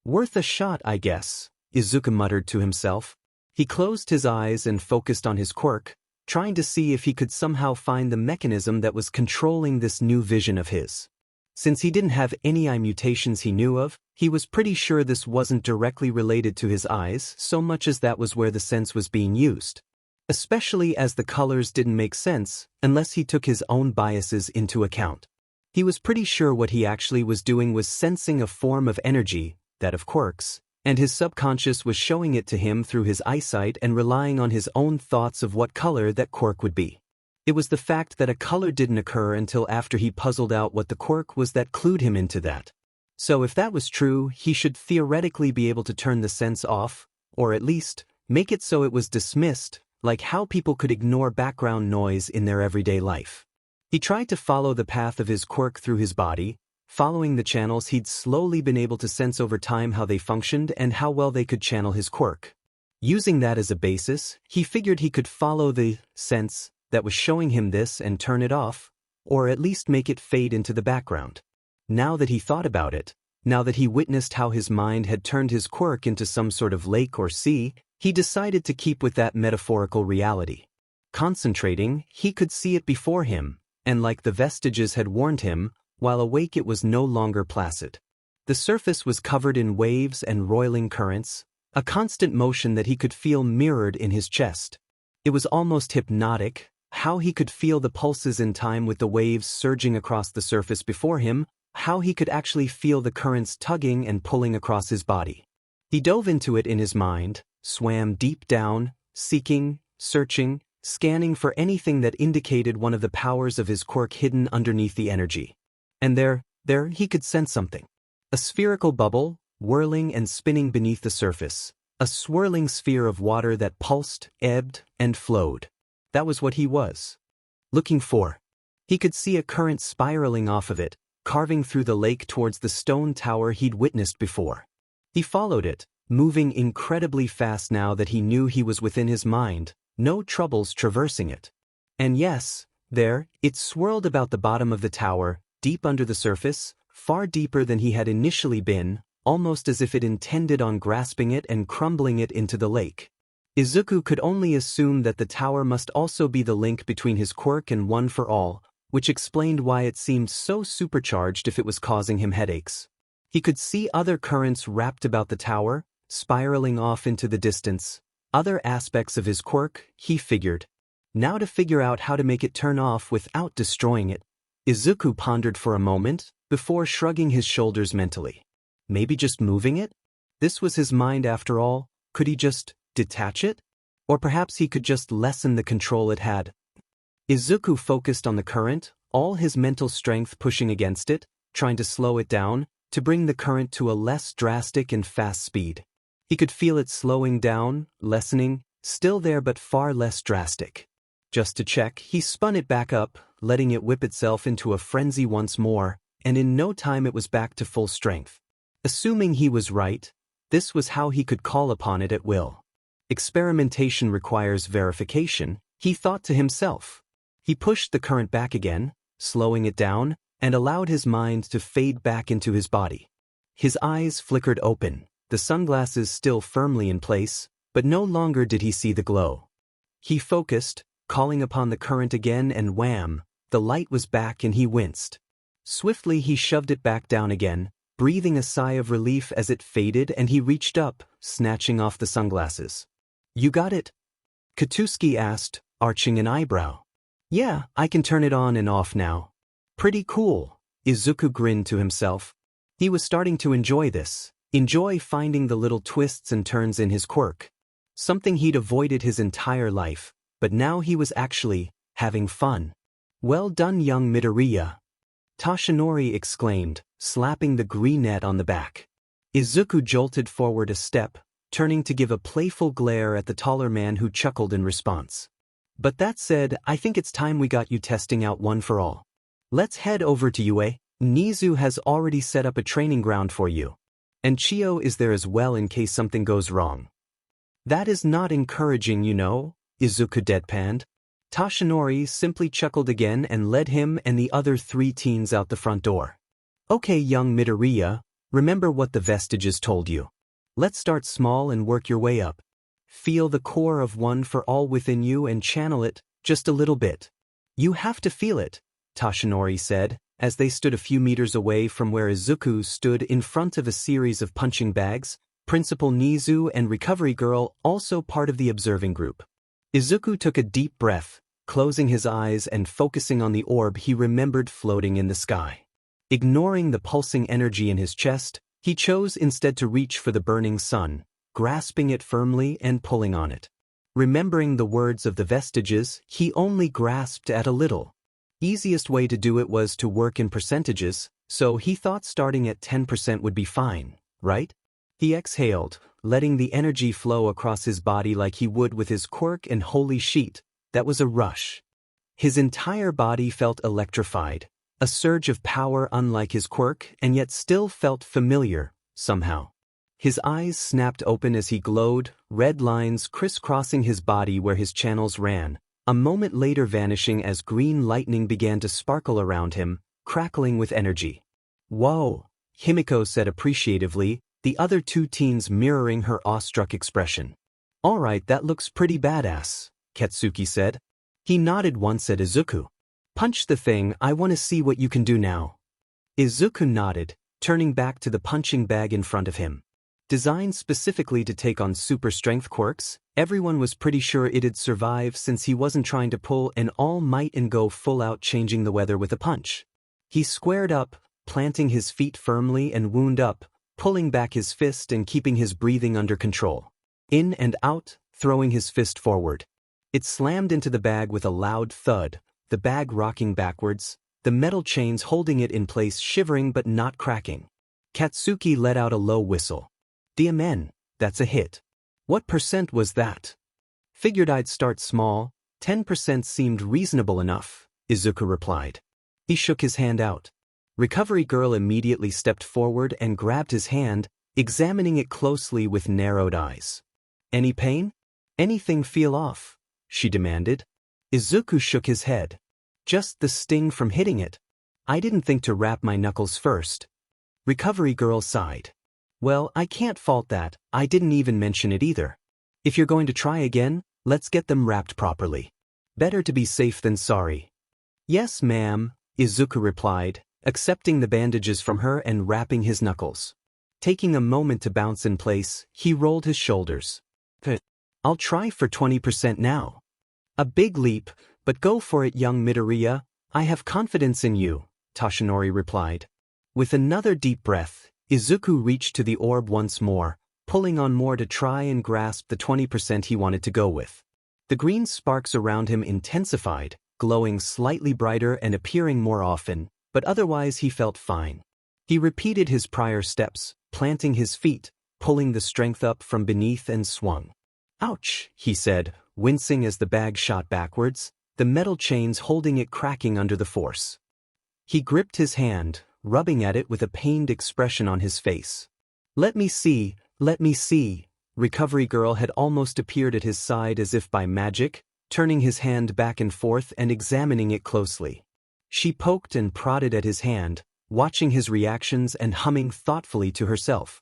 Worth a shot, I guess, Izuku muttered to himself. He closed his eyes and focused on his quirk, trying to see if he could somehow find the mechanism that was controlling this new vision of his. Since he didn't have any eye mutations he knew of, he was pretty sure this wasn't directly related to his eyes so much as that was where the sense was being used. Especially as the colors didn't make sense unless he took his own biases into account. He was pretty sure what he actually was doing was sensing a form of energy, that of quirks, and his subconscious was showing it to him through his eyesight and relying on his own thoughts of what color that quirk would be. It was the fact that a color didn't occur until after he puzzled out what the quirk was that clued him into that. So if that was true, he should theoretically be able to turn the sense off, or at least, make it so it was dismissed, like how people could ignore background noise in their everyday life. He tried to follow the path of his quirk through his body, following the channels he'd slowly been able to sense over time how they functioned and how well they could channel his quirk. Using that as a basis, he figured he could follow the sense that was showing him this and turn it off, or at least make it fade into the background. Now that he thought about it, now that he witnessed how his mind had turned his quirk into some sort of lake or sea, he decided to keep with that metaphorical reality. Concentrating, he could see it before him, and like the vestiges had warned him, while awake it was no longer placid. The surface was covered in waves and roiling currents, a constant motion that he could feel mirrored in his chest. It was almost hypnotic, how he could feel the pulses in time with the waves surging across the surface before him, how he could actually feel the currents tugging and pulling across his body. He dove into it in his mind, swam deep down, seeking, searching, scanning for anything that indicated one of the powers of his quirk hidden underneath the energy. And there he could sense something. A spherical bubble, whirling and spinning beneath the surface. A swirling sphere of water that pulsed, ebbed, and flowed. That was what he was looking for. He could see a current spiraling off of it, carving through the lake towards the stone tower he'd witnessed before. He followed it, moving incredibly fast now that he knew he was within his mind, no troubles traversing it. And yes, there, it swirled about the bottom of the tower, deep under the surface, far deeper than he had initially been, almost as if it intended on grasping it and crumbling it into the lake. Izuku could only assume that the tower must also be the link between his quirk and One for All, which explained why it seemed so supercharged if it was causing him headaches. He could see other currents wrapped about the tower, spiraling off into the distance. Other aspects of his quirk, he figured. Now to figure out how to make it turn off without destroying it. Izuku pondered for a moment, before shrugging his shoulders mentally. Maybe just moving it? This was his mind after all. Could he just detach it? Or perhaps he could just lessen the control it had. Izuku focused on the current, all his mental strength pushing against it, trying to slow it down, to bring the current to a less drastic and fast speed. He could feel it slowing down, lessening, still there but far less drastic. Just to check, he spun it back up, letting it whip itself into a frenzy once more, and in no time it was back to full strength. Assuming he was right, this was how he could call upon it at will. Experimentation requires verification, he thought to himself. He pushed the current back again, slowing it down, and allowed his mind to fade back into his body. His eyes flickered open, the sunglasses still firmly in place, but no longer did he see the glow. He focused, calling upon the current again, and wham, the light was back and he winced. Swiftly he shoved it back down again, breathing a sigh of relief as it faded, and he reached up, snatching off the sunglasses. "You got it?" Katsuki asked, arching an eyebrow. "Yeah, I can turn it on and off now." "Pretty cool," Izuku grinned to himself. He was starting to enjoy this, enjoy finding the little twists and turns in his quirk. Something he'd avoided his entire life, but now he was actually having fun. "Well done, young Midoriya," Toshinori exclaimed, slapping the green net on the back. Izuku jolted forward a step, turning to give a playful glare at the taller man who chuckled in response. "But that said, I think it's time we got you testing out one for all. Let's head over to UA. Nizu has already set up a training ground for you. And Chio is there as well in case something goes wrong." "That is not encouraging, you know," Izuku deadpanned. Toshinori simply chuckled again and led him and the other 3 teens out the front door. "Okay, young Midoriya, remember what the vestiges told you. Let's start small and work your way up. Feel the core of one for all within you and channel it, just a little bit. You have to feel it," Toshinori said, as they stood a few meters away from where Izuku stood in front of a series of punching bags, Principal Nizu and Recovery Girl also part of the observing group. Izuku took a deep breath, closing his eyes and focusing on the orb he remembered floating in the sky. Ignoring the pulsing energy in his chest, he chose instead to reach for the burning sun, grasping it firmly and pulling on it. Remembering the words of the vestiges, he only grasped at a little. Easiest way to do it was to work in percentages, so he thought starting at 10% would be fine, right? He exhaled, letting the energy flow across his body like he would with his quirk, and holy shit, that was a rush. His entire body felt electrified, a surge of power unlike his quirk and yet still felt familiar, somehow. His eyes snapped open as he glowed, red lines crisscrossing his body where his channels ran, a moment later vanishing as green lightning began to sparkle around him, crackling with energy. "Whoa," Himiko said appreciatively, the other 2 teens mirroring her awestruck expression. "Alright, that looks pretty badass," Katsuki said. He nodded once at Izuku. "Punch the thing, I want to see what you can do now." Izuku nodded, turning back to the punching bag in front of him. Designed specifically to take on super strength quirks, everyone was pretty sure it'd survive since he wasn't trying to pull an all-might and go full-out changing the weather with a punch. He squared up, planting his feet firmly and wound up, pulling back his fist and keeping his breathing under control. In and out, throwing his fist forward. It slammed into the bag with a loud thud, the bag rocking backwards, the metal chains holding it in place shivering but not cracking. Katsuki let out a low whistle. "Diamen, that's a hit." "What percent was that?" "Figured I'd start small, 10% seemed reasonable enough," Izuku replied. He shook his hand out. Recovery Girl immediately stepped forward and grabbed his hand, examining it closely with narrowed eyes. "Any pain? Anything feel off?" she demanded. Izuku shook his head. "Just the sting from hitting it. I didn't think to wrap my knuckles first." Recovery Girl sighed. "Well, I can't fault that, I didn't even mention it either. If you're going to try again, let's get them wrapped properly. Better to be safe than sorry." "Yes, ma'am," Izuku replied, accepting the bandages from her and wrapping his knuckles. Taking a moment to bounce in place, he rolled his shoulders. "I'll try for 20% now." "A big leap, but go for it, young Midoriya. I have confidence in you," Toshinori replied. With another deep breath, Izuku reached to the orb once more, pulling on more to try and grasp the 20% he wanted to go with. The green sparks around him intensified, glowing slightly brighter and appearing more often, but otherwise he felt fine. He repeated his prior steps, planting his feet, pulling the strength up from beneath and swung. "Ouch," he said, wincing as the bag shot backwards, the metal chains holding it cracking under the force. He gripped his hand, rubbing at it with a pained expression on his face. Let me see," Recovery Girl had almost appeared at his side as if by magic, turning his hand back and forth and examining it closely. She poked and prodded at his hand, watching his reactions and humming thoughtfully to herself.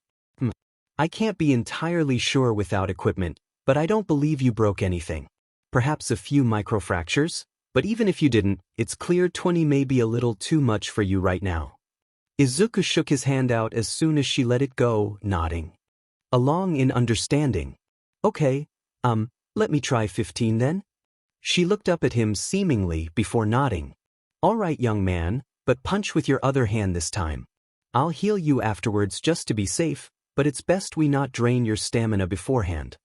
"I can't be entirely sure without equipment, but I don't believe you broke anything. Perhaps a few microfractures? But even if you didn't, it's clear 20 may be a little too much for you right now. Izuku shook his hand out as soon as she let it go, nodding along in understanding. Okay, let me try 15 then? She looked up at him seemingly before nodding. All right, young man, but punch with your other hand this time. I'll heal you afterwards just to be safe, but it's best we not drain your stamina beforehand.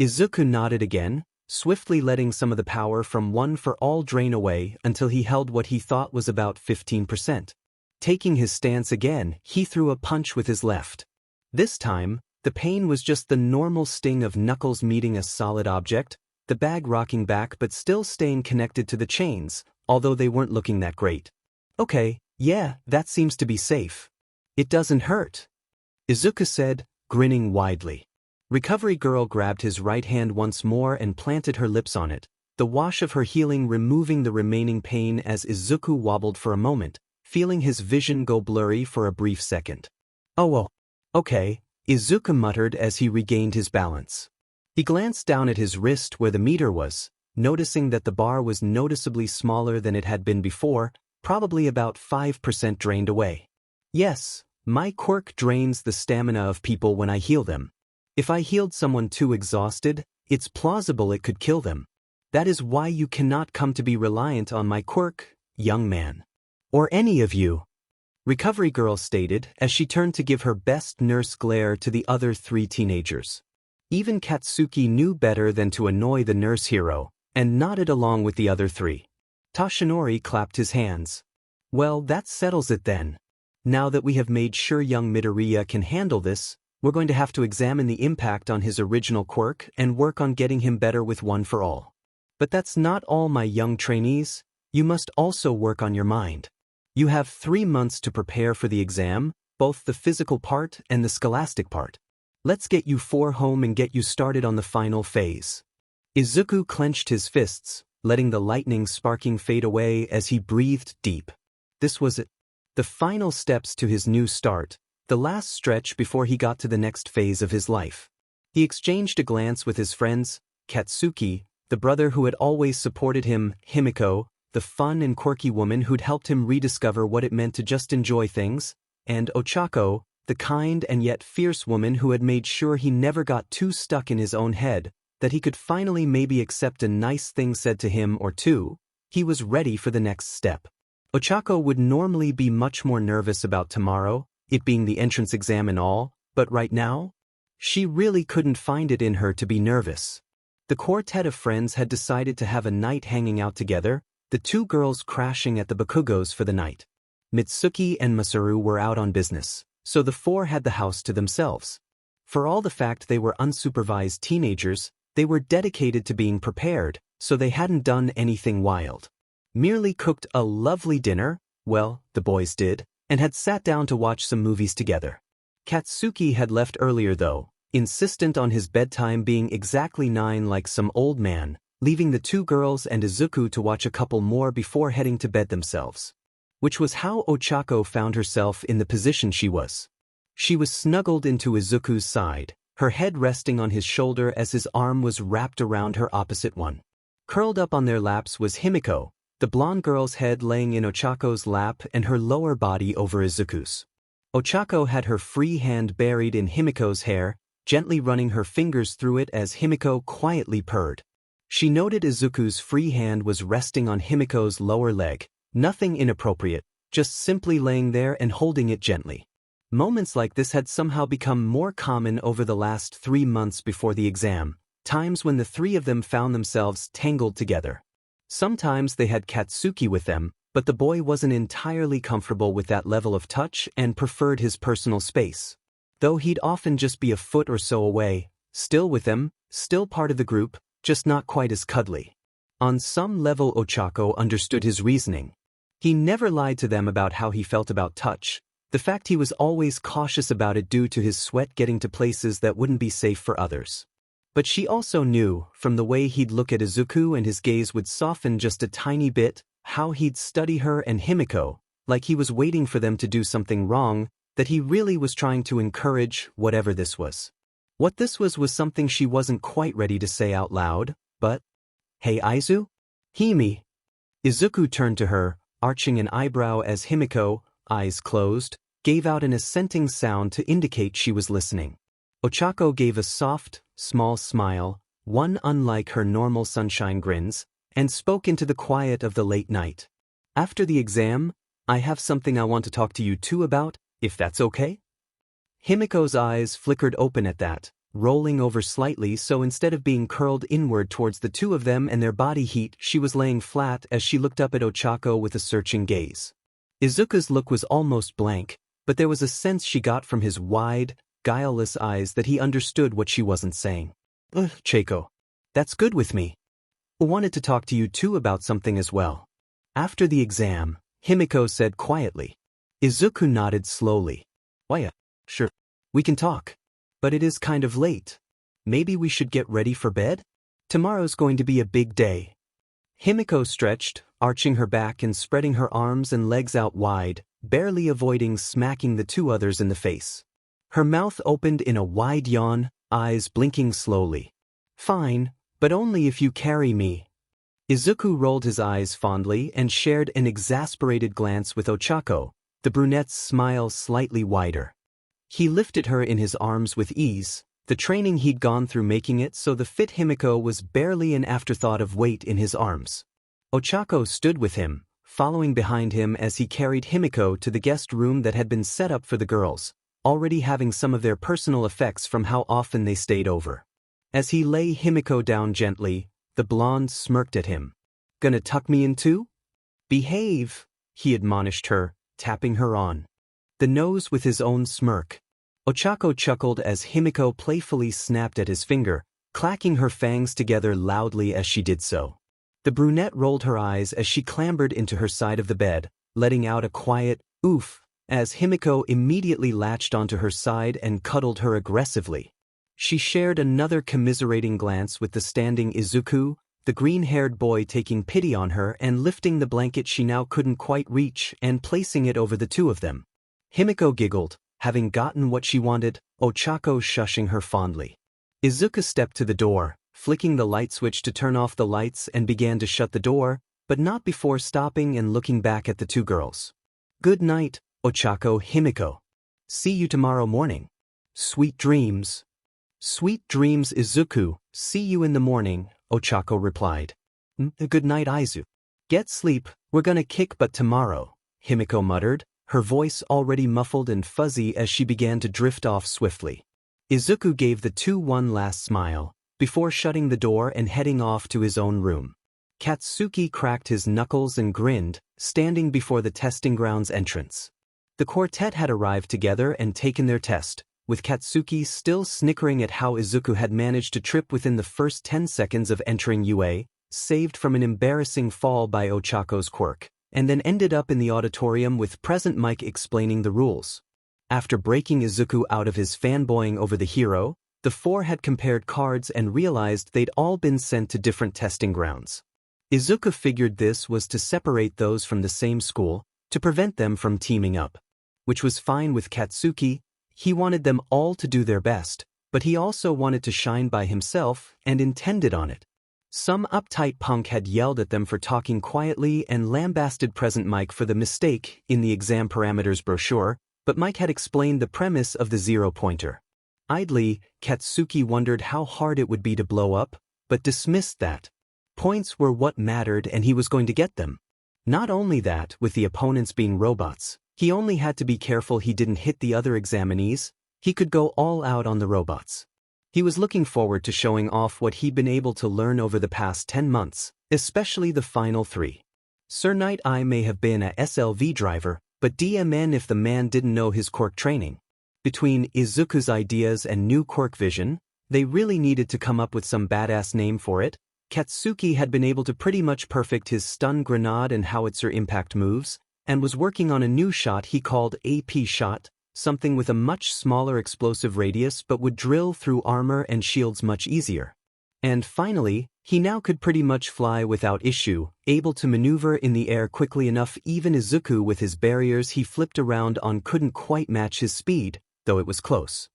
Izuku nodded again, swiftly letting some of the power from One for All drain away until he held what he thought was about 15%. Taking his stance again, he threw a punch with his left. This time, the pain was just the normal sting of knuckles meeting a solid object, the bag rocking back but still staying connected to the chains, although they weren't looking that great. Okay, yeah, that seems to be safe. It doesn't hurt, Izuku said, grinning widely. Recovery Girl grabbed his right hand once more and planted her lips on it, the wash of her healing removing the remaining pain as Izuku wobbled for a moment, feeling his vision go blurry for a brief second. Oh, okay, Izuku muttered as he regained his balance. He glanced down at his wrist where the meter was, noticing that the bar was noticeably smaller than it had been before, probably about 5% drained away. Yes, my quirk drains the stamina of people when I heal them. If I healed someone too exhausted, it's plausible it could kill them. That is why you cannot come to be reliant on my quirk, young man. Or any of you. Recovery Girl stated as she turned to give her best nurse glare to the other three teenagers. Even Katsuki knew better than to annoy the nurse hero, and nodded along with the other three. Toshinori clapped his hands. Well, that settles it then. Now that we have made sure young Midoriya can handle this, we're going to have to examine the impact on his original quirk and work on getting him better with One for All. But that's not all, my young trainees. You must also work on your mind. You have 3 months to prepare for the exam, both the physical part and the scholastic part. Let's get you 4 home and get you started on the final phase. Izuku clenched his fists, letting the lightning sparking fade away as he breathed deep. This was it. The final steps to his new start, the last stretch before he got to the next phase of his life. He exchanged a glance with his friends, Katsuki, the brother who had always supported him, Himiko, the fun and quirky woman who'd helped him rediscover what it meant to just enjoy things, and Ochako, the kind and yet fierce woman who had made sure he never got too stuck in his own head, that he could finally maybe accept a nice thing said to him or two. He was ready for the next step. Ochako would normally be much more nervous about tomorrow, it being the entrance exam and all, but right now, she really couldn't find it in her to be nervous. The quartet of friends had decided to have a night hanging out together, the 2 girls crashing at the Bakugos for the night. Mitsuki and Masaru were out on business, so the 4 had the house to themselves. For all the fact they were unsupervised teenagers, they were dedicated to being prepared, so they hadn't done anything wild. Merely cooked a lovely dinner, well, the boys did, and had sat down to watch some movies together. Katsuki had left earlier though, insistent on his bedtime being exactly 9 like some old man, leaving the 2 girls and Izuku to watch a couple more before heading to bed themselves. Which was how Ochako found herself in the position she was. She was snuggled into Izuku's side, her head resting on his shoulder as his arm was wrapped around her opposite one. Curled up on their laps was Himiko, the blonde girl's head laying in Ochako's lap and her lower body over Izuku's. Ochako had her free hand buried in Himiko's hair, gently running her fingers through it as Himiko quietly purred. She noted Izuku's free hand was resting on Himiko's lower leg, nothing inappropriate, just simply laying there and holding it gently. Moments like this had somehow become more common over the last 3 months before the exam, times when the 3 of them found themselves tangled together. Sometimes they had Katsuki with them, but the boy wasn't entirely comfortable with that level of touch and preferred his personal space. Though he'd often just be a foot or so away, still with them, still part of the group, just not quite as cuddly. On some level Ochako understood his reasoning. He never lied to them about how he felt about touch, the fact he was always cautious about it due to his sweat getting to places that wouldn't be safe for others. But she also knew, from the way he'd look at Izuku and his gaze would soften just a tiny bit, how he'd study her and Himiko, like he was waiting for them to do something wrong, that he really was trying to encourage whatever this was. What this was something she wasn't quite ready to say out loud, but, "Hey Aizu? Himi." Izuku turned to her, arching an eyebrow as Himiko, eyes closed, gave out an assenting sound to indicate she was listening. Ochako gave a soft, small smile, one unlike her normal sunshine grins, and spoke into the quiet of the late night. After the exam, I have something I want to talk to you two about, if that's okay? Himiko's eyes flickered open at that, rolling over slightly so instead of being curled inward towards the two of them and their body heat, she was laying flat as she looked up at Ochako with a searching gaze. Izuku's look was almost blank, but there was a sense she got from his wide, guileless eyes that he understood what she wasn't saying. Chako. That's good with me. I wanted to talk to you too about something as well. After the exam, Himiko said quietly. Izuku nodded slowly. Why, sure. We can talk. But it is kind of late. Maybe we should get ready for bed? Tomorrow's going to be a big day. Himiko stretched, arching her back and spreading her arms and legs out wide, barely avoiding smacking the two others in the face. Her mouth opened in a wide yawn, eyes blinking slowly. Fine, but only if you carry me. Izuku rolled his eyes fondly and shared an exasperated glance with Ochako, the brunette's smile slightly wider. He lifted her in his arms with ease, the training he'd gone through making it so the fit Himiko was barely an afterthought of weight in his arms. Ochako stood with him, following behind him as he carried Himiko to the guest room that had been set up for the girls, already having some of their personal effects from how often they stayed over. As he lay Himiko down gently, the blonde smirked at him. Gonna tuck me in too? Behave, he admonished her, tapping her on the nose with his own smirk. Ochako chuckled as Himiko playfully snapped at his finger, clacking her fangs together loudly as she did so. The brunette rolled her eyes as she clambered into her side of the bed, letting out a quiet oof as Himiko immediately latched onto her side and cuddled her aggressively. She shared another commiserating glance with the standing Izuku, the green-haired boy taking pity on her and lifting the blanket she now couldn't quite reach and placing it over the two of them. Himiko giggled, having gotten what she wanted, Ochako shushing her fondly. Izuku stepped to the door, flicking the light switch to turn off the lights and began to shut the door, but not before stopping and looking back at the two girls. Good night, Ochako Himiko. See you tomorrow morning. Sweet dreams. Sweet dreams Izuku, see you in the morning, Ochako replied. Good night Aizu. Get sleep, we're gonna kick butt tomorrow, Himiko muttered, her voice already muffled and fuzzy as she began to drift off swiftly. Izuku gave the two one last smile, before shutting the door and heading off to his own room. Katsuki cracked his knuckles and grinned, standing before the testing grounds entrance. The quartet had arrived together and taken their test, with Katsuki still snickering at how Izuku had managed to trip within the first 10 seconds of entering UA, saved from an embarrassing fall by Ochako's quirk, and then ended up in the auditorium with present Mike explaining the rules. After breaking Izuku out of his fanboying over the hero, the four had compared cards and realized they'd all been sent to different testing grounds. Izuku figured this was to separate those from the same school, to prevent them from teaming up. Which was fine with Katsuki. He wanted them all to do their best, but he also wanted to shine by himself and intended on it. Some uptight punk had yelled at them for talking quietly and lambasted present Mike for the mistake in the exam parameters brochure, but Mike had explained the premise of the zero-pointer. Idly, Katsuki wondered how hard it would be to blow up, but dismissed that. Points were what mattered and he was going to get them. Not only that, with the opponents being robots, he only had to be careful he didn't hit the other examinees. He could go all out on the robots. He was looking forward to showing off what he'd been able to learn over the past 10 months, especially the final 3. Sir Nighteye may have been a SLV driver, but DMN if the man didn't know his quirk training. Between Izuku's ideas and new quirk vision, they really needed to come up with some badass name for it. Katsuki had been able to pretty much perfect his stun grenade and howitzer impact moves, and was working on a new shot he called AP shot, something with a much smaller explosive radius but would drill through armor and shields much easier. And finally, he now could pretty much fly without issue, able to maneuver in the air quickly enough. Even Izuku with his barriers he flipped around on couldn't quite match his speed, though it was close.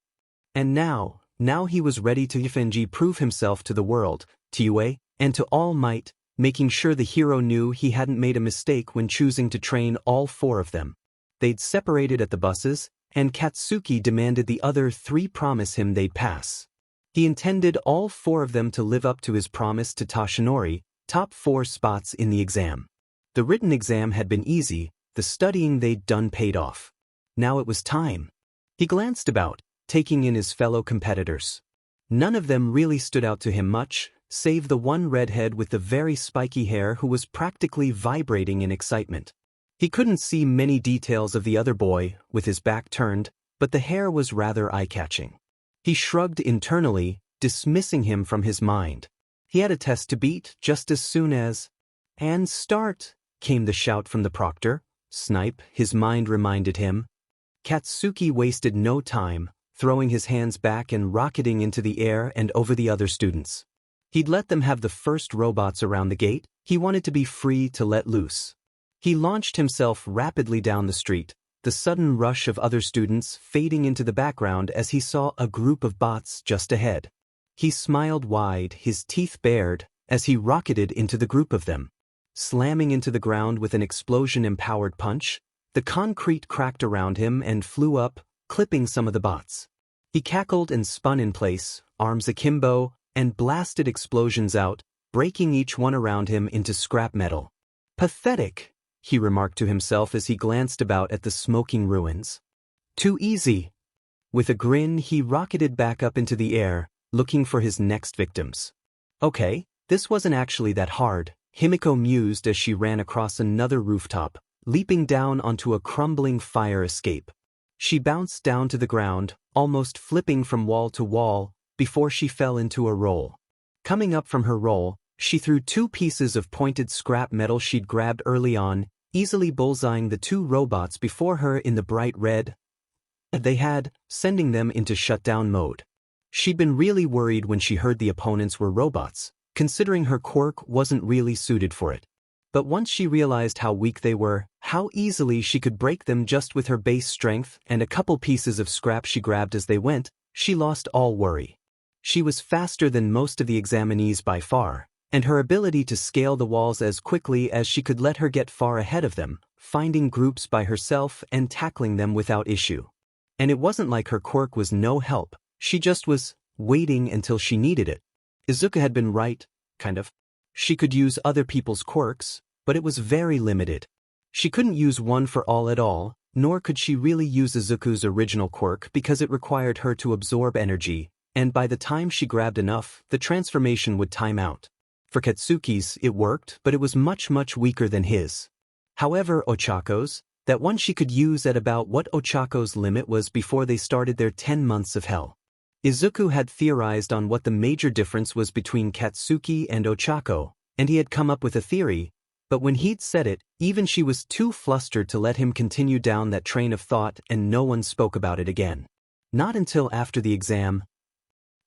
And now he was ready to FNG prove himself to the world, to UA, and to All Might, making sure the hero knew he hadn't made a mistake when choosing to train all 4 of them. They'd separated at the buses, and Katsuki demanded the other 3 promise him they'd pass. He intended all 4 of them to live up to his promise to Toshinori, top 4 spots in the exam. The written exam had been easy, the studying they'd done paid off. Now it was time. He glanced about, taking in his fellow competitors. None of them really stood out to him much, save the one redhead with the very spiky hair who was practically vibrating in excitement. He couldn't see many details of the other boy, with his back turned, but the hair was rather eye-catching. He shrugged internally, dismissing him from his mind. He had a test to beat just as soon as... "And start," came the shout from the proctor. "Snipe," his mind reminded him. Katsuki wasted no time, throwing his hands back and rocketing into the air and over the other students. He'd let them have the first robots around the gate. He wanted to be free to let loose. He launched himself rapidly down the street, the sudden rush of other students fading into the background as he saw a group of bots just ahead. He smiled wide, his teeth bared, as he rocketed into the group of them. Slamming into the ground with an explosion-empowered punch, the concrete cracked around him and flew up, clipping some of the bots. He cackled and spun in place, arms akimbo, and blasted explosions out, breaking each one around him into scrap metal. "Pathetic," he remarked to himself as he glanced about at the smoking ruins. "Too easy." With a grin, he rocketed back up into the air, looking for his next victims. "Okay, this wasn't actually that hard," Himiko mused as she ran across another rooftop, leaping down onto a crumbling fire escape. She bounced down to the ground, almost flipping from wall to wall, before she fell into a roll. Coming up from her roll, she threw 2 pieces of pointed scrap metal she'd grabbed early on, easily bullseyeing the 2 robots before her in the bright red they had, sending them into shutdown mode. She'd been really worried when she heard the opponents were robots, considering her quirk wasn't really suited for it. But once she realized how weak they were, how easily she could break them just with her base strength and a couple pieces of scrap she grabbed as they went, she lost all worry. She was faster than most of the examinees by far, and her ability to scale the walls as quickly as she could let her get far ahead of them, finding groups by herself and tackling them without issue. And it wasn't like her quirk was no help, she just was waiting until she needed it. Izuku had been right, kind of. She could use other people's quirks, but it was very limited. She couldn't use one for all at all, nor could she really use Izuku's original quirk because it required her to absorb energy, and by the time she grabbed enough, the transformation would time out. For Katsuki's, it worked, but it was much weaker than his. However, Ochako's, that one she could use at about what Ochako's limit was before they started their 10 months of hell. Izuku had theorized on what the major difference was between Katsuki and Ochako, and he had come up with a theory, but when he'd said it, even she was too flustered to let him continue down that train of thought, and no one spoke about it again. Not until after the exam.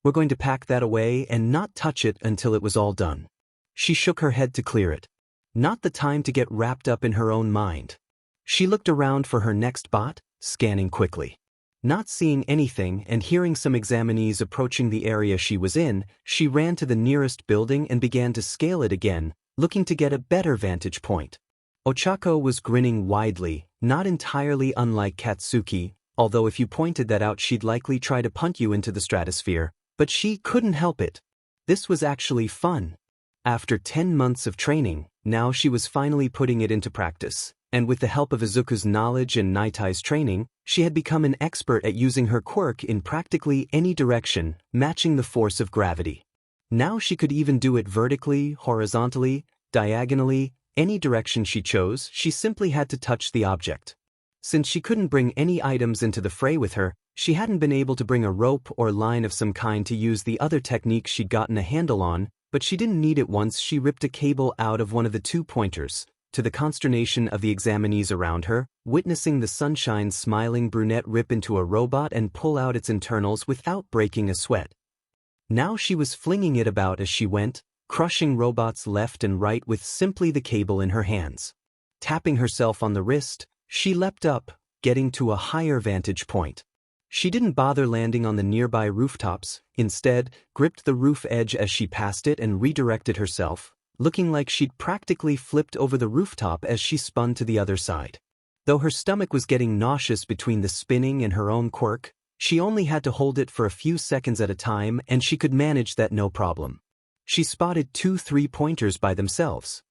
"We're going to pack that away and not touch it until it was all done." She shook her head to clear it. Not the time to get wrapped up in her own mind. She looked around for her next bot, scanning quickly. Not seeing anything and hearing some examinees approaching the area she was in, she ran to the nearest building and began to scale it again, looking to get a better vantage point. Ochako was grinning widely, not entirely unlike Katsuki, although if you pointed that out she'd likely try to punt you into the stratosphere, but she couldn't help it. This was actually fun. After 10 months of training, now she was finally putting it into practice, and with the help of Izuku's knowledge and Nighteye's training, she had become an expert at using her quirk in practically any direction, matching the force of gravity. Now she could even do it vertically, horizontally, diagonally, any direction she chose. She simply had to touch the object. Since she couldn't bring any items into the fray with her, she hadn't been able to bring a rope or line of some kind to use the other technique she'd gotten a handle on, but she didn't need it once she ripped a cable out of one of the 2 pointers, to the consternation of the examinees around her, witnessing the Sunshine's smiling brunette rip into a robot and pull out its internals without breaking a sweat. Now she was flinging it about as she went, crushing robots left and right with simply the cable in her hands. Tapping herself on the wrist, she leapt up, getting to a higher vantage point. She didn't bother landing on the nearby rooftops, instead, gripped the roof edge as she passed it and redirected herself, looking like she'd practically flipped over the rooftop as she spun to the other side. Though her stomach was getting nauseous between the spinning and her own quirk, she only had to hold it for a few seconds at a time and she could manage that no problem. She spotted 2 3-pointers by themselves.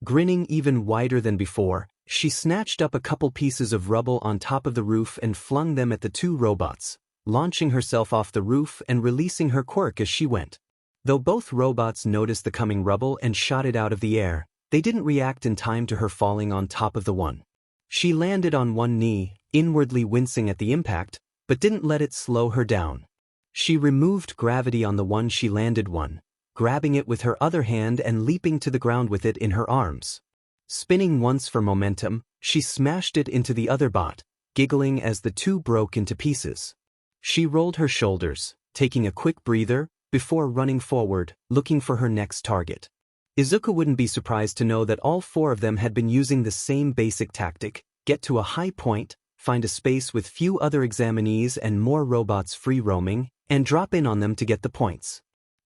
Grinning even wider than before, she snatched up a couple pieces of rubble on top of the roof and flung them at the 2 robots, launching herself off the roof and releasing her quirk as she went. Though both robots noticed the coming rubble and shot it out of the air, they didn't react in time to her falling on top of the one. She landed on one knee, inwardly wincing at the impact, but didn't let it slow her down. She removed gravity on the one she landed on, grabbing it with her other hand and leaping to the ground with it in her arms. Spinning once for momentum, she smashed it into the other bot, giggling as the 2 broke into pieces. She rolled her shoulders, taking a quick breather, before running forward, looking for her next target. Izuku wouldn't be surprised to know that all 4 of them had been using the same basic tactic: get to a high point, find a space with few other examinees and more robots free roaming, and drop in on them to get the points.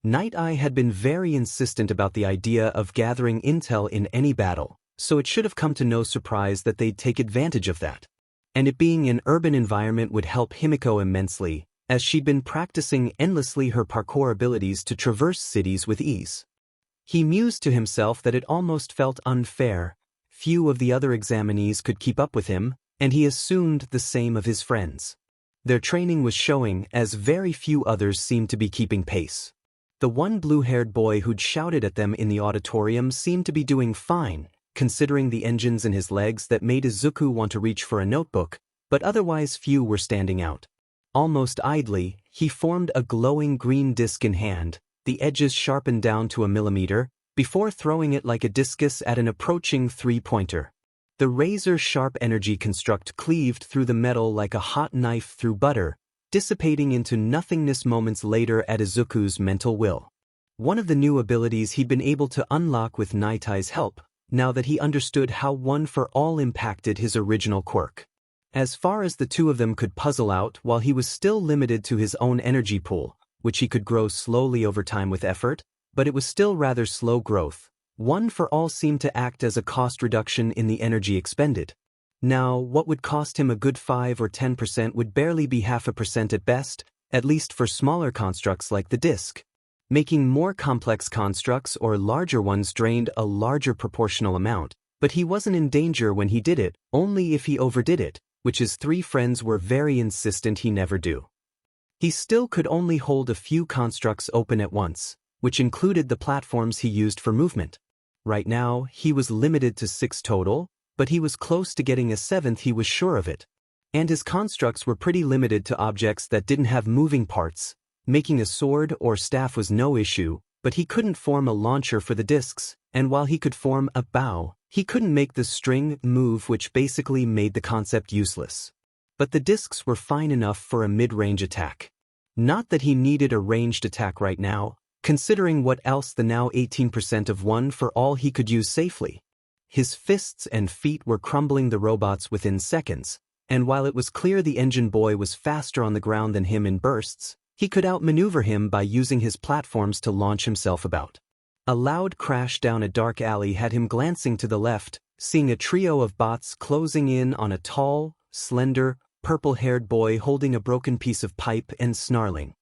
Nighteye had been very insistent about the idea of gathering intel in any battle, so it should have come to no surprise that they'd take advantage of that. And it being an urban environment would help Himiko immensely, as she'd been practicing endlessly her parkour abilities to traverse cities with ease. He mused to himself that it almost felt unfair. Few of the other examinees could keep up with him, and he assumed the same of his friends. Their training was showing, as very few others seemed to be keeping pace. The one blue-haired boy who'd shouted at them in the auditorium seemed to be doing fine, considering the engines in his legs that made Izuku want to reach for a notebook, but otherwise few were standing out. Almost idly, he formed a glowing green disc in hand, the edges sharpened down to a millimeter, before throwing it like a discus at an approaching 3-pointer. The razor-sharp energy construct cleaved through the metal like a hot knife through butter, dissipating into nothingness moments later at Izuku's mental will. One of the new abilities he'd been able to unlock with Nighteye's help, now that he understood how One for All impacted his original quirk. As far as the 2 of them could puzzle out, while he was still limited to his own energy pool, which he could grow slowly over time with effort, but it was still rather slow growth, One for All seemed to act as a cost reduction in the energy expended. Now, what would cost him a good 5 or 10% would barely be 0.5% at best, at least for smaller constructs like the disc. Making more complex constructs or larger ones drained a larger proportional amount, but he wasn't in danger when he did it, only if he overdid it, which his 3 friends were very insistent he never do. He still could only hold a few constructs open at once, which included the platforms he used for movement. Right now, he was limited to 6 total, but he was close to getting a 7th, he was sure of it. And his constructs were pretty limited to objects that didn't have moving parts. Making a sword or staff was no issue, but he couldn't form a launcher for the discs, and while he could form a bow, he couldn't make the string move, which basically made the concept useless. But the discs were fine enough for a mid-range attack. Not that he needed a ranged attack right now, considering what else the now 18% of One for All he could use safely. His fists and feet were crumbling the robots within seconds, and while it was clear the engine boy was faster on the ground than him in bursts, he could outmaneuver him by using his platforms to launch himself about. A loud crash down a dark alley had him glancing to the left, seeing a trio of bots closing in on a tall, slender, purple-haired boy holding a broken piece of pipe and snarling.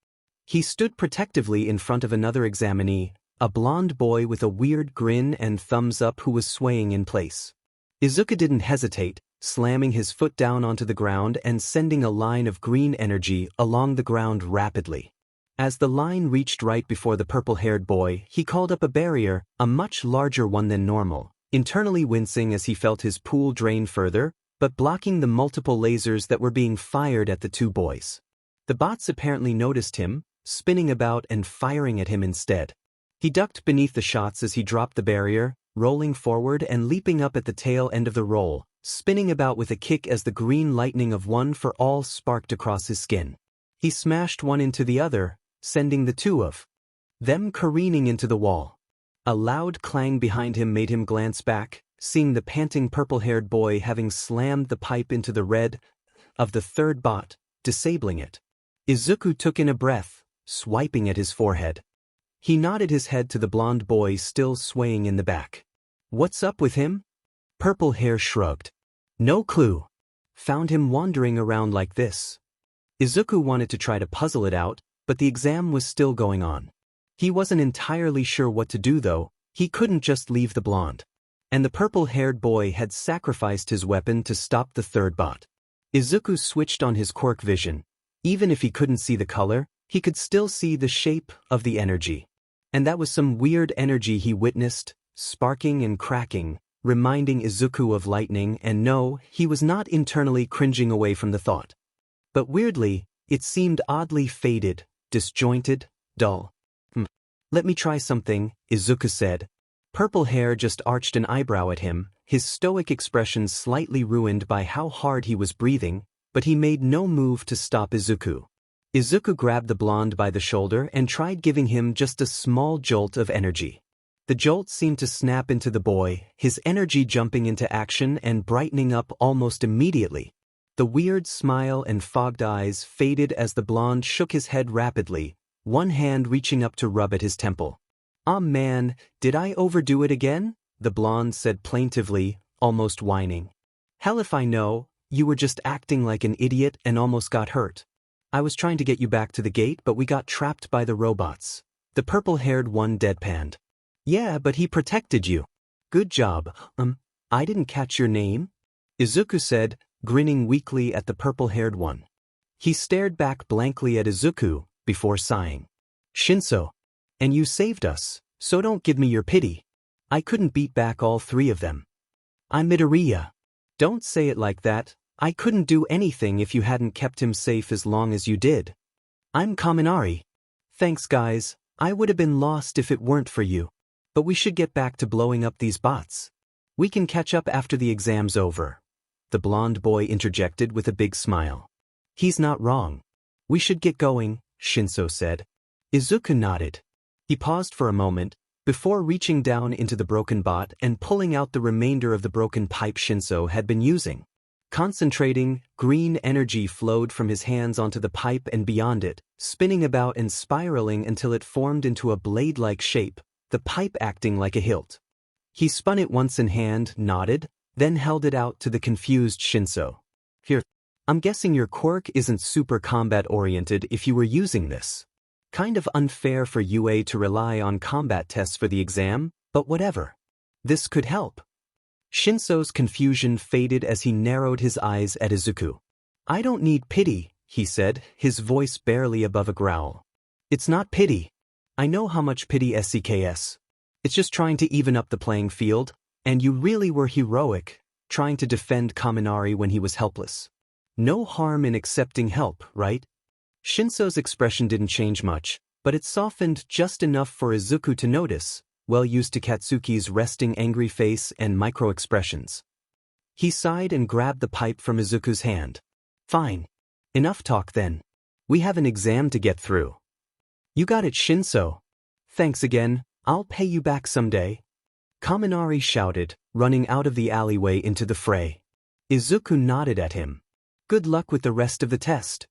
He stood protectively in front of another examinee, a blonde boy with a weird grin and thumbs up who was swaying in place. Izuku didn't hesitate, slamming his foot down onto the ground and sending a line of green energy along the ground rapidly. As the line reached right before the purple-haired boy, he called up a barrier, a much larger one than normal, internally wincing as he felt his pool drain further, but blocking the multiple lasers that were being fired at the 2 boys. The bots apparently noticed him, spinning about and firing at him instead. He ducked beneath the shots as he dropped the barrier, rolling forward and leaping up at the tail end of the roll, spinning about with a kick as the green lightning of One for All sparked across his skin. He smashed one into the other, sending the 2 of them careening into the wall. A loud clang behind him made him glance back, seeing the panting purple-haired boy having slammed the pipe into the red of the 3rd bot, disabling it. Izuku took in a breath, swiping at his forehead. He nodded his head to the blonde boy still swaying in the back. What's up with him? Purple Hair shrugged. No clue. Found him wandering around like this. Izuku wanted to try to puzzle it out, but the exam was still going on. He wasn't entirely sure what to do though. He couldn't just leave the blonde. And the purple-haired boy had sacrificed his weapon to stop the third bot. Izuku switched on his quirk vision. Even if he couldn't see the color, he could still see the shape of the energy. And that was some weird energy he witnessed, sparking and cracking, reminding Izuku of lightning, and no, he was not internally cringing away from the thought. But weirdly, it seemed oddly faded, disjointed, dull. Let me try something, Izuku said. Purple Hair just arched an eyebrow at him, his stoic expression slightly ruined by how hard he was breathing, but he made no move to stop Izuku. Izuku grabbed the blonde by the shoulder and tried giving him just a small jolt of energy. The jolt seemed to snap into the boy, his energy jumping into action and brightening up almost immediately. The weird smile and fogged eyes faded as the blonde shook his head rapidly, one hand reaching up to rub at his temple. "Ah man, did I overdo it again?" the blonde said plaintively, almost whining. "Hell if I know, you were just acting like an idiot and almost got hurt. I was trying to get you back to the gate but we got trapped by the robots." The purple-haired one deadpanned. "Yeah, but he protected you. Good job. I didn't catch your name?" Izuku said, grinning weakly at the purple-haired one. He stared back blankly at Izuku, before sighing. "Shinso. And you saved us, so don't give me your pity. I couldn't beat back all three of them. I'm Midoriya." "Don't say it like that. I couldn't do anything if you hadn't kept him safe as long as you did." "I'm Kaminari." "Thanks guys, I would have been lost if it weren't for you. But we should get back to blowing up these bots. We can catch up after the exam's over." The blonde boy interjected with a big smile. "He's not wrong. We should get going," Shinso said. Izuku nodded. He paused for a moment, before reaching down into the broken bot and pulling out the remainder of the broken pipe Shinso had been using. Concentrating, green energy flowed from his hands onto the pipe and beyond it, spinning about and spiraling until it formed into a blade-like shape, the pipe acting like a hilt. He spun it once in hand, nodded, then held it out to the confused Shinso. "Here, I'm guessing your quirk isn't super combat-oriented if you were using this. Kind of unfair for UA to rely on combat tests for the exam, but whatever. This could help." Shinso's confusion faded as he narrowed his eyes at Izuku. "I don't need pity," he said, his voice barely above a growl. "It's not pity. I know how much pity SCKS. It's just trying to even up the playing field, and you really were heroic, trying to defend Kaminari when he was helpless. No harm in accepting help, right?" Shinso's expression didn't change much, but it softened just enough for Izuku to notice, well used to Katsuki's resting angry face and micro-expressions. He sighed and grabbed the pipe from Izuku's hand. "Fine. Enough talk then. We have an exam to get through." "You got it, Shinso. Thanks again, I'll pay you back someday." Kaminari shouted, running out of the alleyway into the fray. Izuku nodded at him. "Good luck with the rest of the test."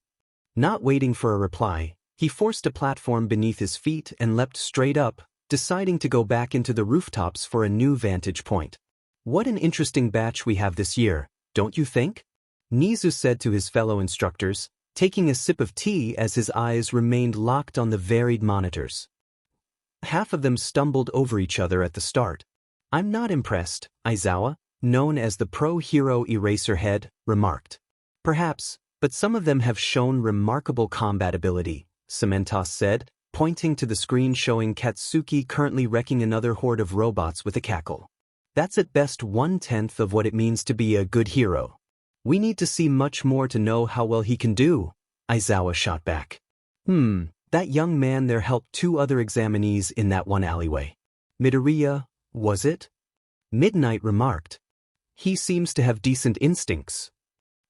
Not waiting for a reply, he forced a platform beneath his feet and leapt straight up, deciding to go back into the rooftops for a new vantage point. "What an interesting batch we have this year, don't you think?" Nizu said to his fellow instructors, taking a sip of tea as his eyes remained locked on the varied monitors. Half of them stumbled over each other at the start. "I'm not impressed," Aizawa, known as the pro-hero Eraserhead, remarked. "Perhaps, but some of them have shown remarkable combat ability," Cementos said, pointing to the screen showing Katsuki currently wrecking another horde of robots with a cackle. "That's at best 1/10 of what it means to be a good hero. We need to see much more to know how well he can do," Aizawa shot back. That young man there helped 2 other examinees in that one alleyway." "Midoriya, was it?" Midnight remarked. "He seems to have decent instincts."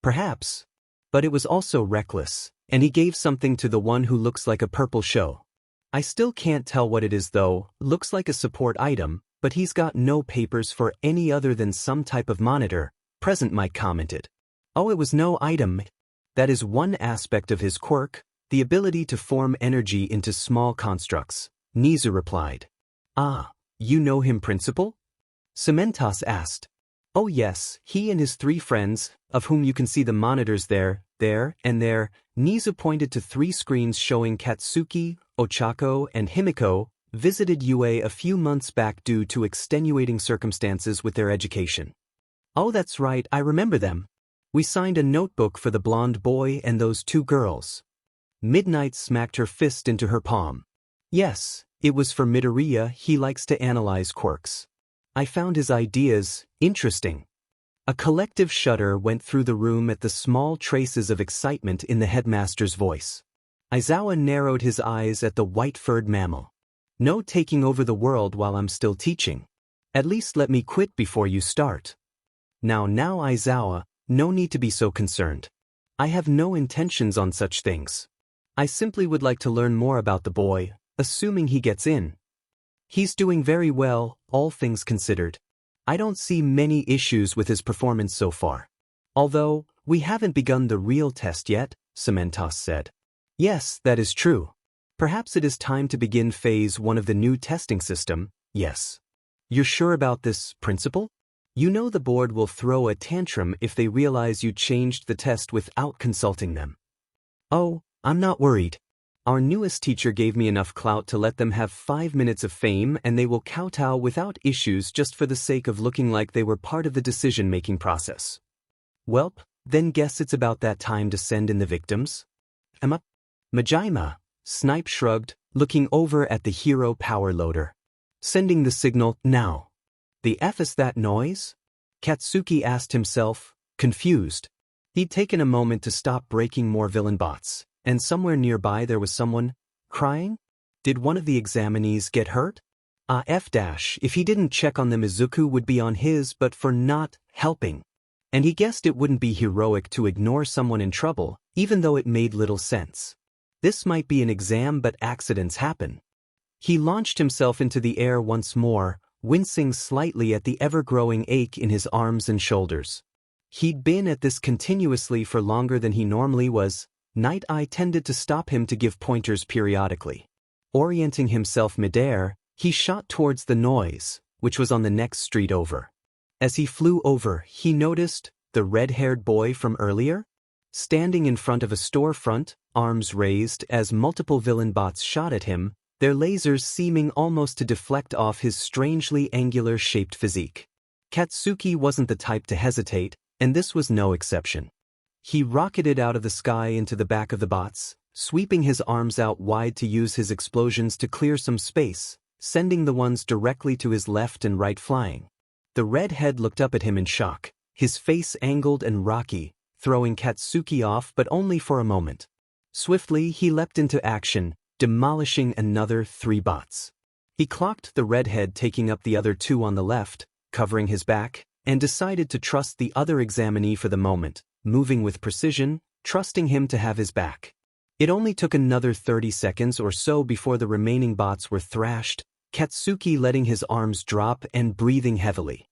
"Perhaps. But it was also reckless, and he gave something to the one who looks like a purple show. I still can't tell what it is though, looks like a support item, but he's got no papers for any other than some type of monitor," Present Mike commented. "Oh, it was no item. That is one aspect of his quirk, the ability to form energy into small constructs," Nizu replied. Ah, you know him, Principal? Cementos asked. Oh yes, he and his 3 friends, of whom you can see the monitors there, and there. Nizu pointed to 3 screens showing Katsuki, Ochako, and Himiko, visited UA a few months back due to extenuating circumstances with their education. Oh, that's right, I remember them. We signed a notebook for the blonde boy and those 2 girls. Midnight smacked her fist into her palm. Yes, it was for Midoriya. He likes to analyze quirks. I found his ideas interesting. A collective shudder went through the room at the small traces of excitement in the headmaster's voice. Aizawa narrowed his eyes at the white-furred mammal. No taking over the world while I'm still teaching. At least let me quit before you start. Now Aizawa, no need to be so concerned. I have no intentions on such things. I simply would like to learn more about the boy, assuming he gets in. He's doing very well, all things considered. I don't see many issues with his performance so far. Although, we haven't begun the real test yet, Cementos said. Yes, that is true. Perhaps it is time to begin phase 1 of the new testing system, yes. You're sure about this, Principal? You know the board will throw a tantrum if they realize you changed the test without consulting them. Oh, I'm not worried. Our newest teacher gave me enough clout to let them have 5 minutes of fame, and they will kowtow without issues just for the sake of looking like they were part of the decision-making process. Welp, then guess it's about that time to send in the victims? Emma? Majima, Snipe shrugged, looking over at the hero power loader. Sending the signal, now. The F is that noise? Katsuki asked himself, confused. He'd taken a moment to stop breaking more villain bots. And somewhere nearby there was someone crying? Did one of the examinees get hurt? If he didn't check on them, Izuku would be on his but for not helping. And he guessed it wouldn't be heroic to ignore someone in trouble, even though it made little sense. This might be an exam, but accidents happen. He launched himself into the air once more, wincing slightly at the ever-growing ache in his arms and shoulders. He'd been at this continuously for longer than he normally was. Nighteye tended to stop him to give pointers periodically. Orienting himself midair, he shot towards the noise, which was on the next street over. As he flew over, he noticed the red-haired boy from earlier, standing in front of a storefront, arms raised as multiple villain bots shot at him, their lasers seeming almost to deflect off his strangely angular-shaped physique. Katsuki wasn't the type to hesitate, and this was no exception. He rocketed out of the sky into the back of the bots, sweeping his arms out wide to use his explosions to clear some space, sending the ones directly to his left and right flying. The redhead looked up at him in shock, his face angled and rocky, throwing Katsuki off but only for a moment. Swiftly he leapt into action, demolishing another 3 bots. He clocked the redhead taking up the other 2 on the left, covering his back, and decided to trust the other examinee for the moment, moving with precision, trusting him to have his back. It only took another 30 seconds or so before the remaining bots were thrashed, Katsuki letting his arms drop and breathing heavily.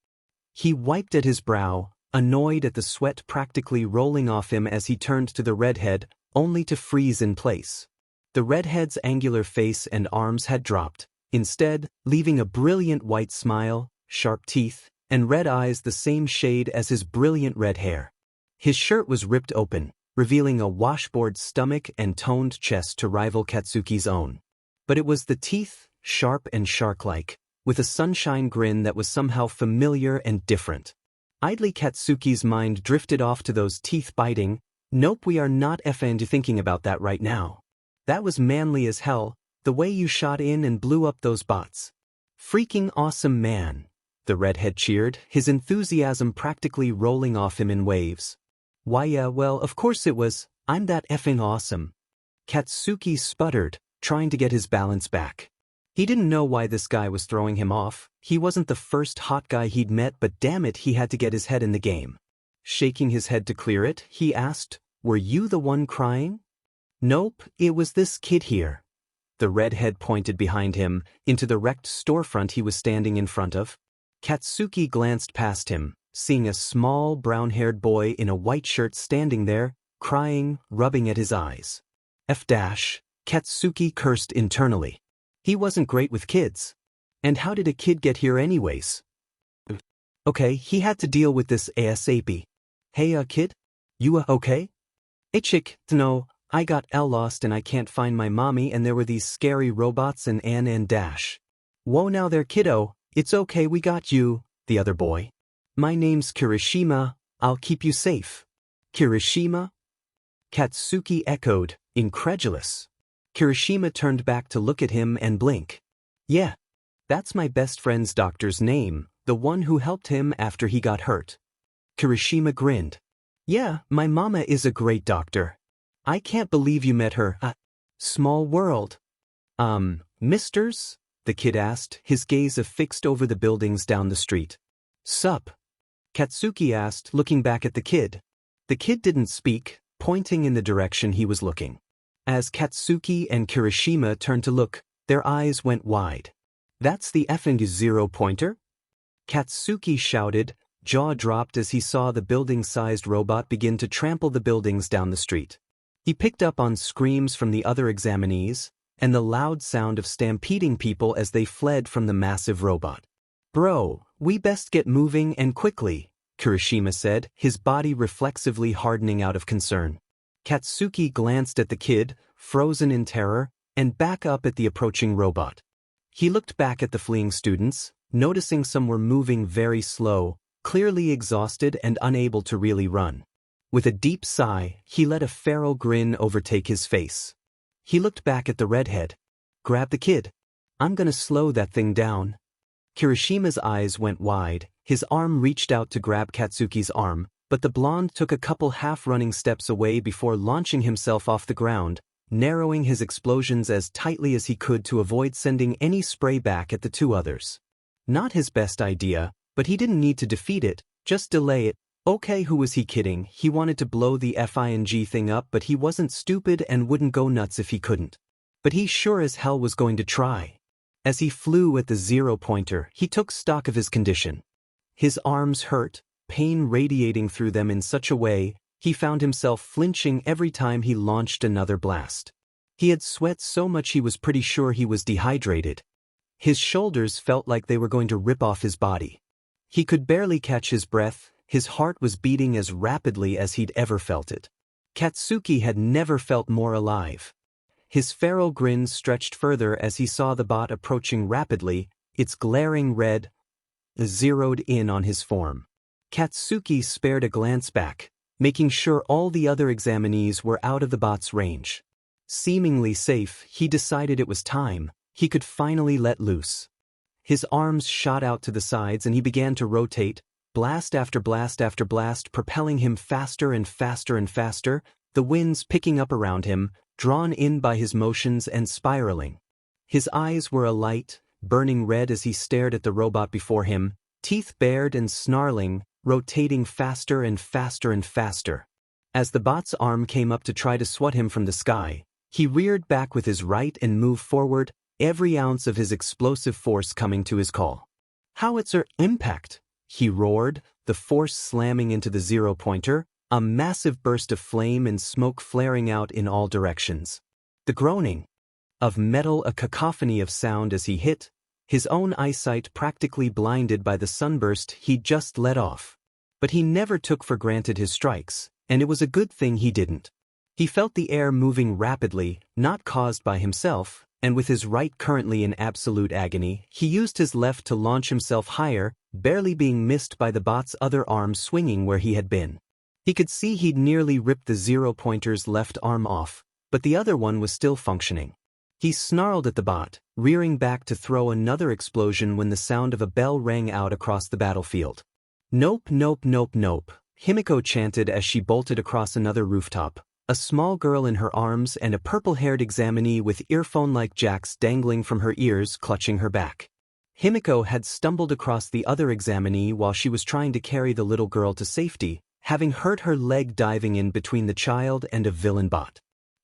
He wiped at his brow, annoyed at the sweat practically rolling off him as he turned to the redhead, only to freeze in place. The redhead's angular face and arms had dropped, instead, leaving a brilliant white smile, sharp teeth, and red eyes the same shade as his brilliant red hair. His shirt was ripped open, revealing a washboard stomach and toned chest to rival Katsuki's own. But it was the teeth, sharp and shark-like, with a sunshine grin that was somehow familiar and different. Idly Katsuki's mind drifted off to those teeth biting. Nope, we are not effing thinking about that right now. That was manly as hell, the way you shot in and blew up those bots. Freaking awesome, man. The redhead cheered, his enthusiasm practically rolling off him in waves. Why yeah, well, of course it was. I'm that effing awesome. Katsuki sputtered, trying to get his balance back. He didn't know why this guy was throwing him off. He wasn't the first hot guy he'd met, but damn it, he had to get his head in the game. Shaking his head to clear it, he asked, "Were you the one crying?" "Nope, it was this kid here." The redhead pointed behind him, into the wrecked storefront he was standing in front of. Katsuki glanced past him, seeing a small brown-haired boy in a white shirt standing there, crying, rubbing at his eyes. Katsuki cursed internally. He wasn't great with kids. And how did a kid get here anyways? Okay, he had to deal with this ASAP. Hey kid? You okay? Hey chick, no, I got lost and I can't find my mommy and there were these scary robots and dash. Whoa now there kiddo, it's okay we got you, the other boy. My name's Kirishima, I'll keep you safe. Kirishima? Katsuki echoed, incredulous. Kirishima turned back to look at him and blink. Yeah. That's my best friend's doctor's name, the one who helped him after he got hurt. Kirishima grinned. Yeah, my mama is a great doctor. I can't believe you met her. Small world. Misters? The kid asked, his gaze affixed over the buildings down the street. Sup? Katsuki asked, looking back at the kid. The kid didn't speak, pointing in the direction he was looking. As Katsuki and Kirishima turned to look, their eyes went wide. That's the effing zero-pointer? Katsuki shouted, jaw dropped as he saw the building-sized robot begin to trample the buildings down the street. He picked up on screams from the other examinees, and the loud sound of stampeding people as they fled from the massive robot. Bro, we best get moving and quickly, Kirishima said, his body reflexively hardening out of concern. Katsuki glanced at the kid, frozen in terror, and back up at the approaching robot. He looked back at the fleeing students, noticing some were moving very slow, clearly exhausted and unable to really run. With a deep sigh, he let a feral grin overtake his face. He looked back at the redhead. Grab the kid. I'm gonna slow that thing down. Kirishima's eyes went wide, his arm reached out to grab Katsuki's arm, but the blonde took a couple half-running steps away before launching himself off the ground, narrowing his explosions as tightly as he could to avoid sending any spray back at the two others. Not his best idea, but he didn't need to defeat it, just delay it. Okay, who was he kidding? He wanted to blow the FING thing up, but he wasn't stupid and wouldn't go nuts if he couldn't. But he sure as hell was going to try. As he flew at the zero-pointer, he took stock of his condition. His arms hurt, pain radiating through them in such a way, he found himself flinching every time he launched another blast. He had sweat so much he was pretty sure he was dehydrated. His shoulders felt like they were going to rip off his body. He could barely catch his breath, his heart was beating as rapidly as he'd ever felt it. Katsuki had never felt more alive. His feral grin stretched further as he saw the bot approaching rapidly, its glaring red zeroed in on his form. Katsuki spared a glance back, making sure all the other examinees were out of the bot's range. Seemingly safe, he decided it was time, he could finally let loose. His arms shot out to the sides and he began to rotate, blast after blast after blast propelling him faster and faster and faster, the winds picking up around him, drawn in by his motions and spiraling. His eyes were alight, burning red as he stared at the robot before him, teeth bared and snarling, rotating faster and faster and faster. As the bot's arm came up to try to swat him from the sky, he reared back with his right and moved forward, every ounce of his explosive force coming to his call. Howitzer impact! He roared, the force slamming into the zero-pointer, a massive burst of flame and smoke flaring out in all directions. The groaning of metal, a cacophony of sound as he hit, his own eyesight practically blinded by the sunburst he'd just let off. But he never took for granted his strikes, and it was a good thing he didn't. He felt the air moving rapidly, not caused by himself, and with his right currently in absolute agony, he used his left to launch himself higher, barely being missed by the bot's other arm swinging where he had been. He could see he'd nearly ripped the zero-pointer's left arm off, but the other one was still functioning. He snarled at the bot, rearing back to throw another explosion when the sound of a bell rang out across the battlefield. Nope, nope, nope, nope, Himiko chanted as she bolted across another rooftop, a small girl in her arms and a purple-haired examinee with earphone-like jacks dangling from her ears clutching her back. Himiko had stumbled across the other examinee while she was trying to carry the little girl to safety, having hurt her leg diving in between the child and a villain bot.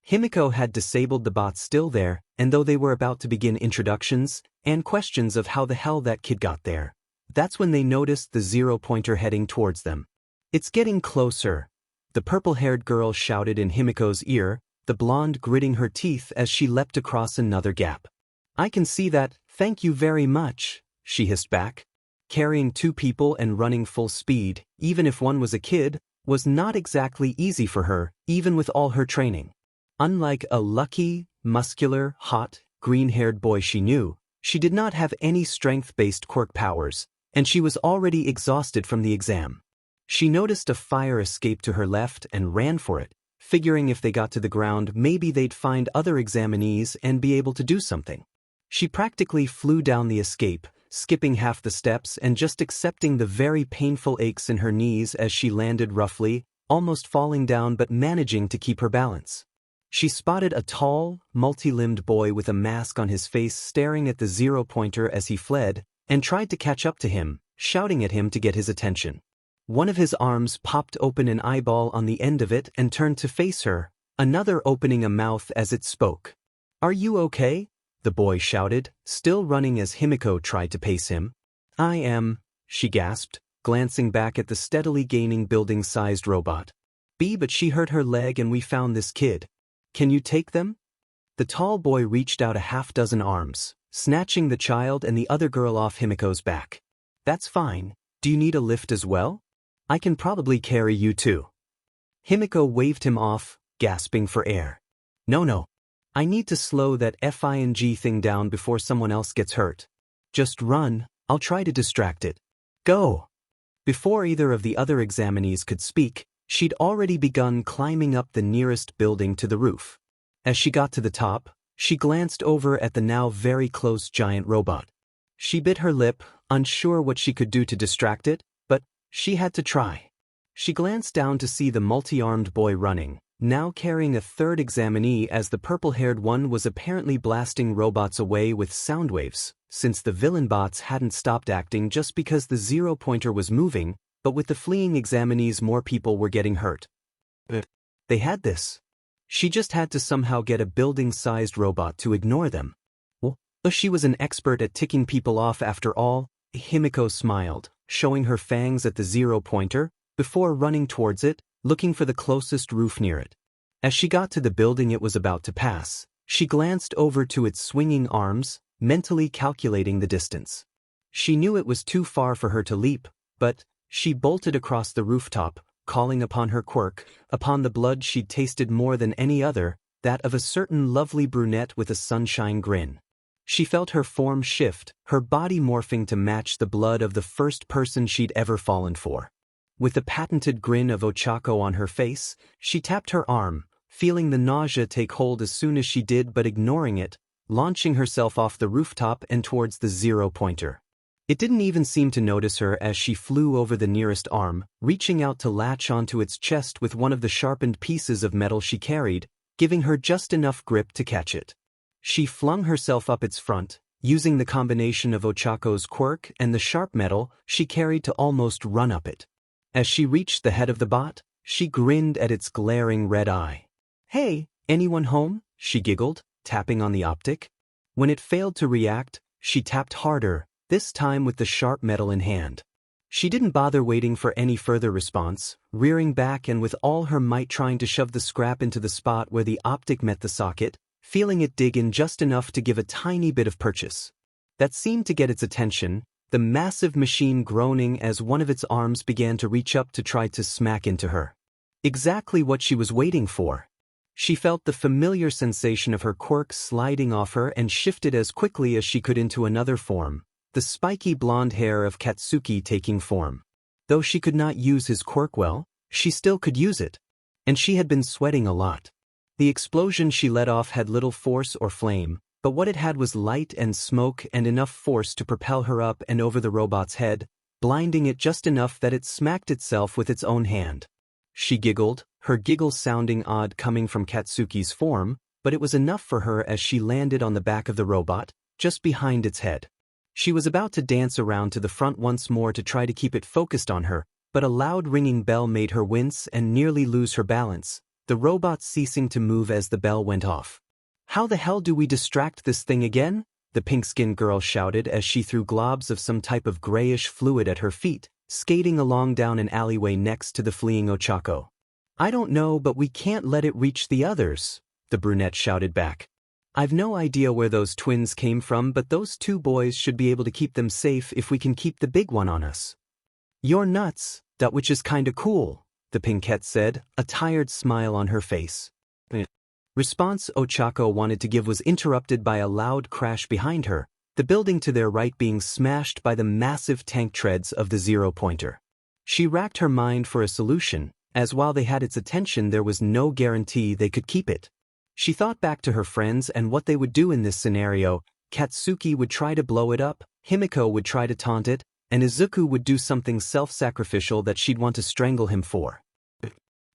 Himiko had disabled the bot still there, and though they were about to begin introductions and questions of how the hell that kid got there, that's when they noticed the zero-pointer heading towards them. It's getting closer, the purple-haired girl shouted in Himiko's ear, the blonde gritting her teeth as she leapt across another gap. I can see that, thank you very much, she hissed back. Carrying 2 people and running full speed, even if one was a kid, was not exactly easy for her, even with all her training. Unlike a lucky, muscular, hot, green-haired boy she knew, she did not have any strength-based quirk powers, and she was already exhausted from the exam. She noticed a fire escape to her left and ran for it, figuring if they got to the ground maybe they'd find other examinees and be able to do something. She practically flew down the escape, skipping half the steps and just accepting the very painful aches in her knees as she landed roughly, almost falling down but managing to keep her balance. She spotted a tall, multi-limbed boy with a mask on his face staring at the zero-pointer as he fled, and tried to catch up to him, shouting at him to get his attention. One of his arms popped open an eyeball on the end of it and turned to face her, another opening a mouth as it spoke. "Are you okay?" the boy shouted, still running as Himiko tried to pace him. "I am," she gasped, glancing back at the steadily gaining building-sized robot. But she hurt her leg and we found this kid. Can you take them?" The tall boy reached out a half-dozen arms, snatching the child and the other girl off Himiko's back. "That's fine. Do you need a lift as well? I can probably carry you too." Himiko waved him off, gasping for air. No. I need to slow that FING thing down before someone else gets hurt. Just run, I'll try to distract it. Go!" Before either of the other examinees could speak, she'd already begun climbing up the nearest building to the roof. As she got to the top, she glanced over at the now very close giant robot. She bit her lip, unsure what she could do to distract it, but she had to try. She glanced down to see the multi-armed boy running, now carrying a third examinee as the purple-haired one was apparently blasting robots away with sound waves, since the villain bots hadn't stopped acting just because the zero-pointer was moving, but with the fleeing examinees more people were getting hurt. They had this. She just had to somehow get a building-sized robot to ignore them. Well, she was an expert at ticking people off after all. Himiko smiled, showing her fangs at the zero-pointer, before running towards it, looking for the closest roof near it. As she got to the building it was about to pass, she glanced over to its swinging arms, mentally calculating the distance. She knew it was too far for her to leap, but she bolted across the rooftop, calling upon her quirk, upon the blood she'd tasted more than any other, that of a certain lovely brunette with a sunshine grin. She felt her form shift, her body morphing to match the blood of the first person she'd ever fallen for. With the patented grin of Ochako on her face, she tapped her arm, feeling the nausea take hold as soon as she did but ignoring it, launching herself off the rooftop and towards the zero-pointer. It didn't even seem to notice her as she flew over the nearest arm, reaching out to latch onto its chest with one of the sharpened pieces of metal she carried, giving her just enough grip to catch it. She flung herself up its front, using the combination of Ochako's quirk and the sharp metal she carried to almost run up it. As she reached the head of the bot, she grinned at its glaring red eye. "Hey, anyone home?" she giggled, tapping on the optic. When it failed to react, she tapped harder, this time with the sharp metal in hand. She didn't bother waiting for any further response, rearing back and with all her might trying to shove the scrap into the spot where the optic met the socket, feeling it dig in just enough to give a tiny bit of purchase. That seemed to get its attention, the massive machine groaning as one of its arms began to reach up to try to smack into her. Exactly what she was waiting for. She felt the familiar sensation of her quirk sliding off her and shifted as quickly as she could into another form, the spiky blonde hair of Katsuki taking form. Though she could not use his quirk well, she still could use it. And she had been sweating a lot. The explosion she let off had little force or flame, but what it had was light and smoke and enough force to propel her up and over the robot's head, blinding it just enough that it smacked itself with its own hand. She giggled, her giggle sounding odd coming from Katsuki's form, but it was enough for her as she landed on the back of the robot, just behind its head. She was about to dance around to the front once more to try to keep it focused on her, but a loud ringing bell made her wince and nearly lose her balance, the robot ceasing to move as the bell went off. "How the hell do we distract this thing again?" the pink-skinned girl shouted as she threw globs of some type of grayish fluid at her feet, skating along down an alleyway next to the fleeing Ochako. "I don't know, but we can't let it reach the others," the brunette shouted back. I've no idea where those twins came from, but those two boys should be able to keep them safe if we can keep the big one on us. You're nuts, that which is kinda cool, the Pinkette said, a tired smile on her face. Response Ochako wanted to give was interrupted by a loud crash behind her, the building to their right being smashed by the massive tank treads of the zero-pointer. She racked her mind for a solution, as while they had its attention there was no guarantee they could keep it. She thought back to her friends and what they would do in this scenario. Katsuki would try to blow it up, Himiko would try to taunt it, and Izuku would do something self-sacrificial that she'd want to strangle him for.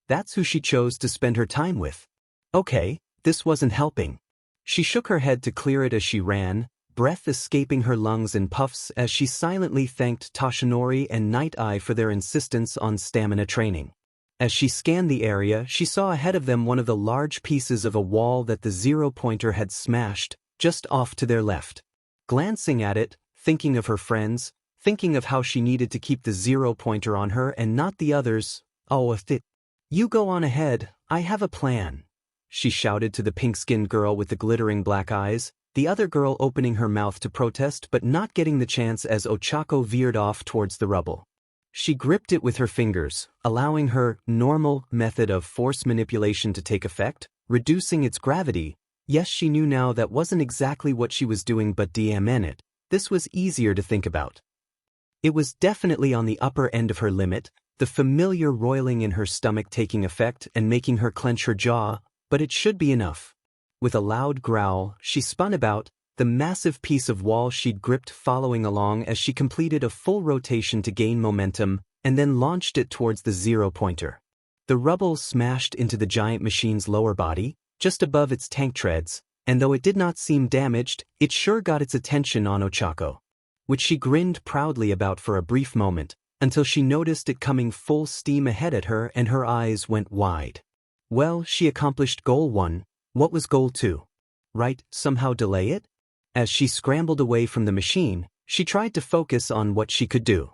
That's who she chose to spend her time with. Okay, this wasn't helping. She shook her head to clear it as she ran, breath escaping her lungs in puffs as she silently thanked Toshinori and Nighteye for their insistence on stamina training. As she scanned the area, she saw ahead of them one of the large pieces of a wall that the zero-pointer had smashed, just off to their left. Glancing at it, thinking of her friends, thinking of how she needed to keep the zero-pointer on her and not the others. "Oh, you go on ahead, I have a plan," she shouted to the pink-skinned girl with the glittering black eyes, the other girl opening her mouth to protest but not getting the chance as Ochako veered off towards the rubble. She gripped it with her fingers, allowing her normal method of force manipulation to take effect, reducing its gravity. Yes, she knew now that wasn't exactly what she was doing, but damn it, this was easier to think about. It was definitely on the upper end of her limit, the familiar roiling in her stomach taking effect and making her clench her jaw, but it should be enough. With a loud growl, she spun about, the massive piece of wall she'd gripped following along as she completed a full rotation to gain momentum, and then launched it towards the zero-pointer. The rubble smashed into the giant machine's lower body, just above its tank treads, and though it did not seem damaged, it sure got its attention on Ochako, which she grinned proudly about for a brief moment, until she noticed it coming full steam ahead at her and her eyes went wide. Well, she accomplished goal 1. What was goal 2? Right, somehow delay it? As she scrambled away from the machine, she tried to focus on what she could do.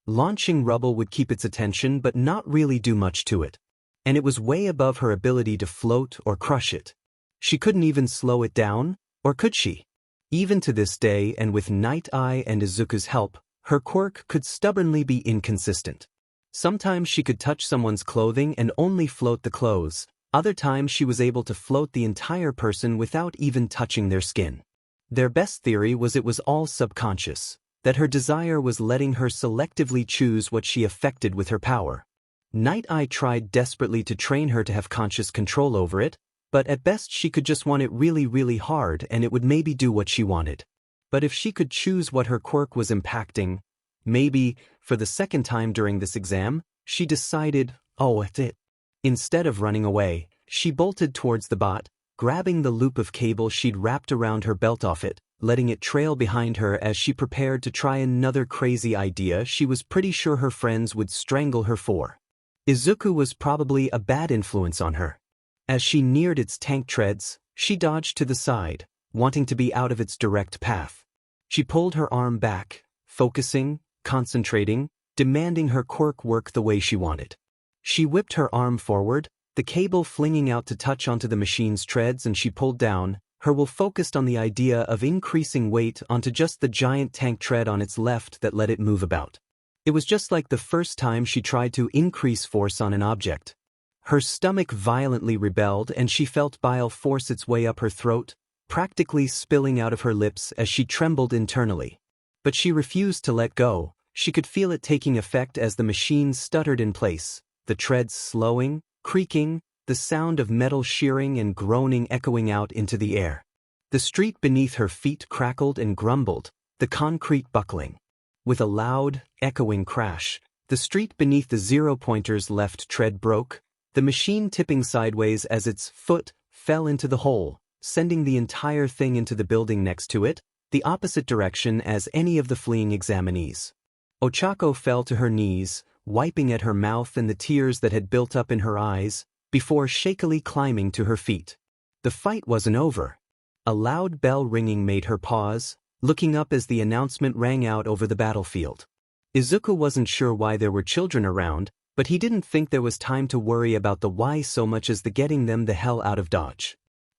Launching rubble would keep its attention but not really do much to it. And it was way above her ability to float or crush it. She couldn't even slow it down, or could she? Even to this day, and with Nighteye and Izuku's help, her quirk could stubbornly be inconsistent. Sometimes she could touch someone's clothing and only float the clothes, other times she was able to float the entire person without even touching their skin. Their best theory was it was all subconscious, that her desire was letting her selectively choose what she affected with her power. Nighteye tried desperately to train her to have conscious control over it, but at best she could just want it really, really hard and it would maybe do what she wanted. But if she could choose what her quirk was impacting, maybe, for the second time during this exam, she decided, oh, it's it. Instead of running away, she bolted towards the bot, grabbing the loop of cable she'd wrapped around her belt off it, letting it trail behind her as she prepared to try another crazy idea she was pretty sure her friends would strangle her for. Izuku was probably a bad influence on her. As she neared its tank treads, she dodged to the side, wanting to be out of its direct path. She pulled her arm back, focusing, concentrating, demanding her quirk work the way she wanted. She whipped her arm forward, the cable flinging out to touch onto the machine's treads, and she pulled down, her will focused on the idea of increasing weight onto just the giant tank tread on its left that let it move about. It was just like the first time she tried to increase force on an object. Her stomach violently rebelled and she felt bile force its way up her throat, practically spilling out of her lips as she trembled internally. But she refused to let go. She could feel it taking effect as the machine stuttered in place, the treads slowing, creaking, the sound of metal shearing and groaning echoing out into the air. The street beneath her feet crackled and grumbled, the concrete buckling. With a loud, echoing crash, the street beneath the zero-pointer's left tread broke, the machine tipping sideways as its foot fell into the hole, sending the entire thing into the building next to it, the opposite direction as any of the fleeing examinees. Ochako fell to her knees, wiping at her mouth and the tears that had built up in her eyes, before shakily climbing to her feet. The fight wasn't over. A loud bell ringing made her pause, looking up as the announcement rang out over the battlefield. Izuku wasn't sure why there were children around, but he didn't think there was time to worry about the why so much as the getting them the hell out of Dodge.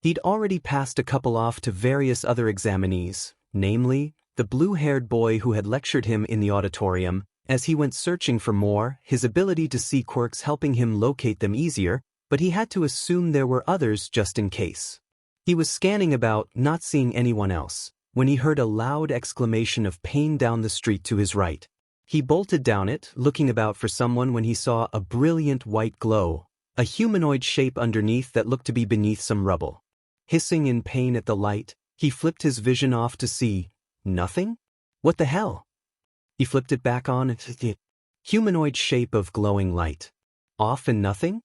He'd already passed a couple off to various other examinees, namely, the blue-haired boy who had lectured him in the auditorium. As he went searching for more, his ability to see quirks helping him locate them easier, but he had to assume there were others just in case. He was scanning about, not seeing anyone else, when he heard a loud exclamation of pain down the street to his right. He bolted down it, looking about for someone when he saw a brilliant white glow, a humanoid shape underneath that looked to be beneath some rubble. Hissing in pain at the light, he flipped his vision off to see nothing? What the hell? He flipped it back on. Humanoid shape of glowing light. Off and nothing?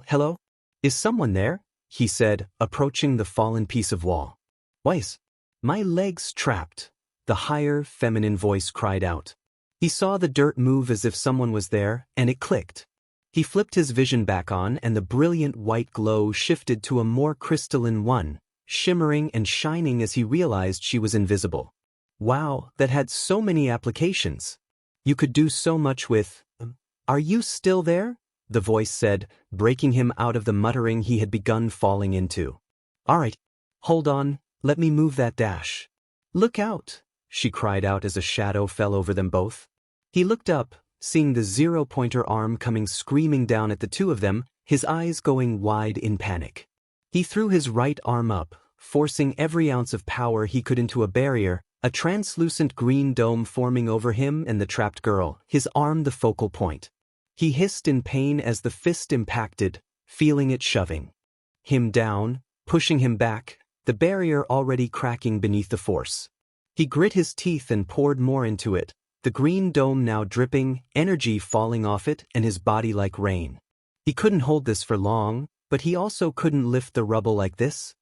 Hello? Is someone there? He said, approaching the fallen piece of wall. Weiss, my leg's trapped, the higher, feminine voice cried out. He saw the dirt move as if someone was there, and it clicked. He flipped his vision back on and the brilliant white glow shifted to a more crystalline one, shimmering and shining as he realized she was invisible. Wow, that had so many applications. You could do so much with. Are you still there? The voice said, breaking him out of the muttering he had begun falling into. All right, hold on, let me move that dash. Look out, she cried out as a shadow fell over them both. He looked up, seeing the zero-pointer arm coming screaming down at the two of them, his eyes going wide in panic. He threw his right arm up, forcing every ounce of power he could into a barrier, a translucent green dome forming over him and the trapped girl, his arm the focal point. He hissed in pain as the fist impacted, feeling it shoving him down, pushing him back, the barrier already cracking beneath the force. He grit his teeth and poured more into it, the green dome now dripping, energy falling off it and his body like rain. He couldn't hold this for long, but he also couldn't lift the rubble like this.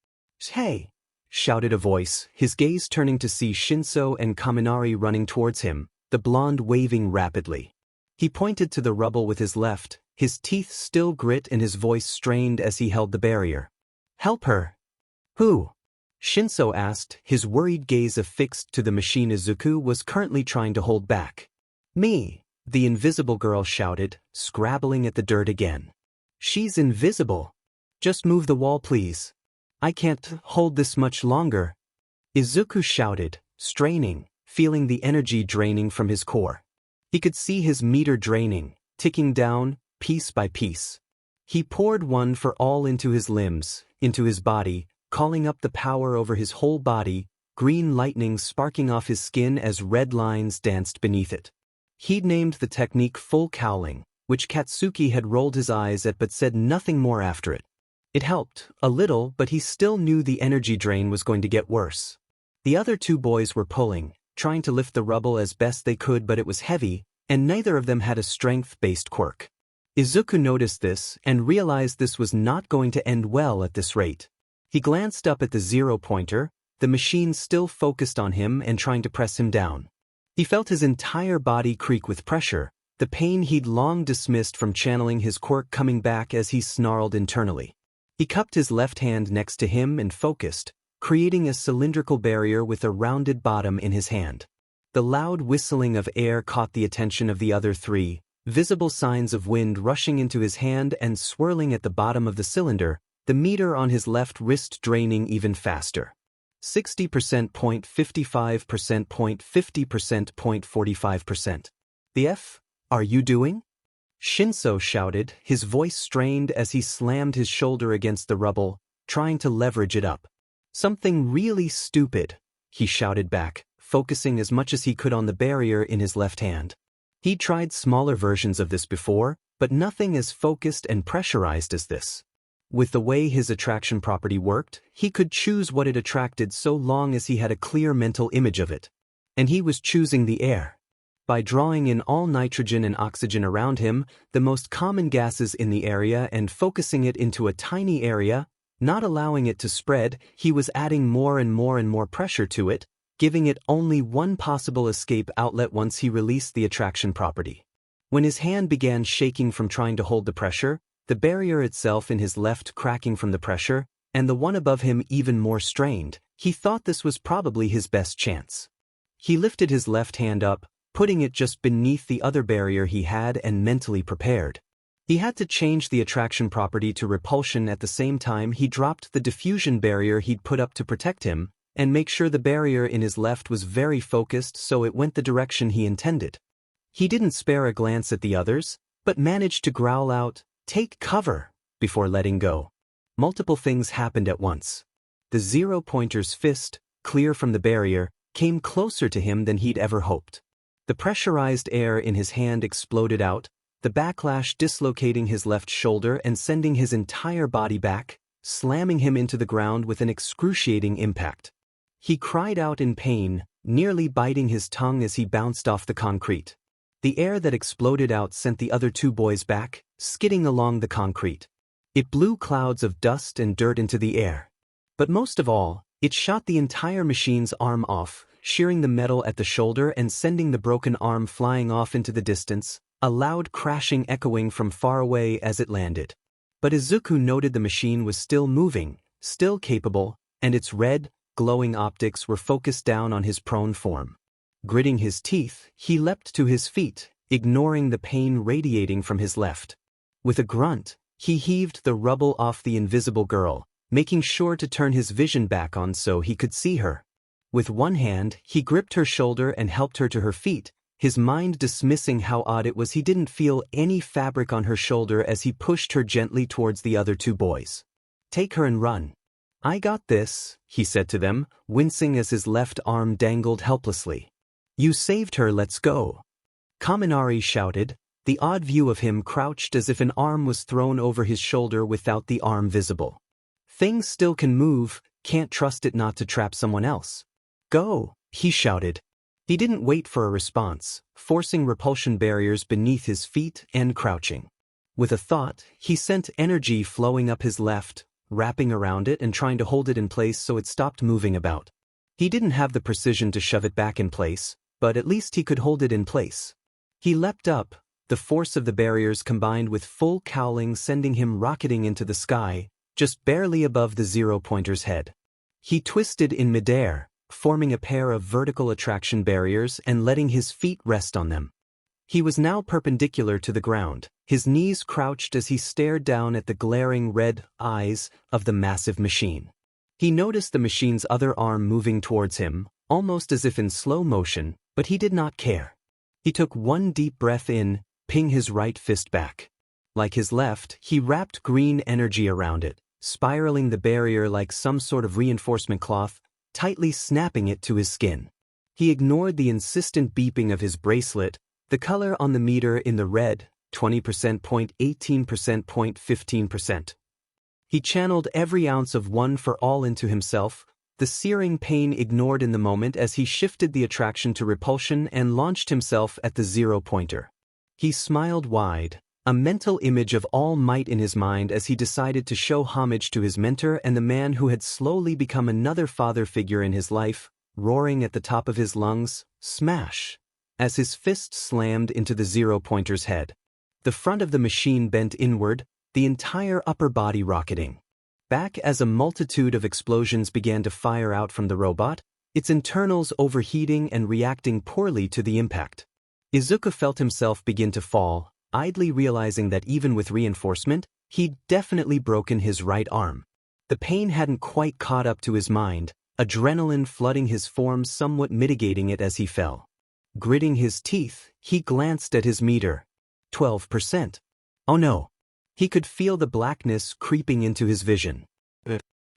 Hey! Shouted a voice, his gaze turning to see Shinso and Kaminari running towards him, the blonde waving rapidly. He pointed to the rubble with his left, his teeth still grit and his voice strained as he held the barrier. Help her! Who? Shinso asked, his worried gaze affixed to the machine Izuku was currently trying to hold back. Me, the invisible girl shouted, scrabbling at the dirt again. She's invisible. Just move the wall please. I can't hold this much longer. Izuku shouted, straining, feeling the energy draining from his core. He could see his meter draining, ticking down, piece by piece. He poured one for all into his limbs, into his body, calling up the power over his whole body, green lightning sparking off his skin as red lines danced beneath it. He'd named the technique full cowling, which Katsuki had rolled his eyes at but said nothing more after it. It helped, a little, but he still knew the energy drain was going to get worse. The other two boys were pulling, trying to lift the rubble as best they could, but it was heavy, and neither of them had a strength-based quirk. Izuku noticed this and realized this was not going to end well at this rate. He glanced up at the zero-pointer, the machine still focused on him and trying to press him down. He felt his entire body creak with pressure, the pain he'd long dismissed from channeling his quirk coming back as he snarled internally. He cupped his left hand next to him and focused, creating a cylindrical barrier with a rounded bottom in his hand. The loud whistling of air caught the attention of the other three, visible signs of wind rushing into his hand and swirling at the bottom of the cylinder, the meter on his left wrist draining even faster. 60%, 55%, 50%, 45%. The F? Are you doing? Shinso shouted, his voice strained as he slammed his shoulder against the rubble, trying to leverage it up. Something really stupid, he shouted back, focusing as much as he could on the barrier in his left hand. He'd tried smaller versions of this before, but nothing as focused and pressurized as this. With the way his attraction property worked, he could choose what it attracted so long as he had a clear mental image of it. And he was choosing the air. By drawing in all nitrogen and oxygen around him, the most common gases in the area, and focusing it into a tiny area, not allowing it to spread, he was adding more and more and more pressure to it, giving it only one possible escape outlet once he released the attraction property. When his hand began shaking from trying to hold the pressure, the barrier itself in his left cracking from the pressure, and the one above him even more strained, he thought this was probably his best chance. He lifted his left hand up, putting it just beneath the other barrier he had and mentally prepared. He had to change the attraction property to repulsion at the same time he dropped the diffusion barrier he'd put up to protect him, and make sure the barrier in his left was very focused so it went the direction he intended. He didn't spare a glance at the others, but managed to growl out, "Take cover," before letting go. Multiple things happened at once. The zero-pointer's fist, clear from the barrier, came closer to him than he'd ever hoped. The pressurized air in his hand exploded out, the backlash dislocating his left shoulder and sending his entire body back, slamming him into the ground with an excruciating impact. He cried out in pain, nearly biting his tongue as he bounced off the concrete. The air that exploded out sent the other two boys back, skidding along the concrete. It blew clouds of dust and dirt into the air. But most of all, it shot the entire machine's arm off, shearing the metal at the shoulder and sending the broken arm flying off into the distance, a loud crashing echoing from far away as it landed. But Izuku noted the machine was still moving, still capable, and its red, glowing optics were focused down on his prone form. Gritting his teeth, he leapt to his feet, ignoring the pain radiating from his left. With a grunt, he heaved the rubble off the invisible girl, making sure to turn his vision back on so he could see her. With one hand, he gripped her shoulder and helped her to her feet, his mind dismissing how odd it was he didn't feel any fabric on her shoulder as he pushed her gently towards the other two boys. "Take her and run." "I got this," he said to them, wincing as his left arm dangled helplessly. "You saved her, let's go." Kaminari shouted, the odd view of him crouched as if an arm was thrown over his shoulder without the arm visible. "Things still can move, can't trust it not to trap someone else." "Go," he shouted. He didn't wait for a response, forcing repulsion barriers beneath his feet and crouching. With a thought, he sent energy flowing up his left, wrapping around it and trying to hold it in place so it stopped moving about. He didn't have the precision to shove it back in place, but at least he could hold it in place. He leapt up, the force of the barriers combined with full cowling sending him rocketing into the sky, just barely above the zero-pointer's head. He twisted in midair, forming a pair of vertical attraction barriers and letting his feet rest on them. He was now perpendicular to the ground, his knees crouched as he stared down at the glaring red eyes of the massive machine. He noticed the machine's other arm moving towards him, almost as if in slow motion, but he did not care. He took one deep breath in, ping his right fist back. Like his left, he wrapped green energy around it, spiraling the barrier like some sort of reinforcement cloth, tightly snapping it to his skin. He ignored the insistent beeping of his bracelet, the color on the meter in the red, 20%, 0.18%, 0.15%. He channeled every ounce of one for all into himself, the searing pain ignored in the moment as he shifted the attraction to repulsion and launched himself at the zero-pointer. He smiled wide, a mental image of all might in his mind as he decided to show homage to his mentor and the man who had slowly become another father figure in his life, roaring at the top of his lungs, "Smash!" as his fist slammed into the zero-pointer's head. The front of the machine bent inward, the entire upper body rocketing back as a multitude of explosions began to fire out from the robot, its internals overheating and reacting poorly to the impact. Izuku felt himself begin to fall, idly realizing that even with reinforcement, he'd definitely broken his right arm. The pain hadn't quite caught up to his mind, adrenaline flooding his form somewhat mitigating it as he fell. Gritting his teeth, he glanced at his meter. 12%. Oh no. He could feel the blackness creeping into his vision.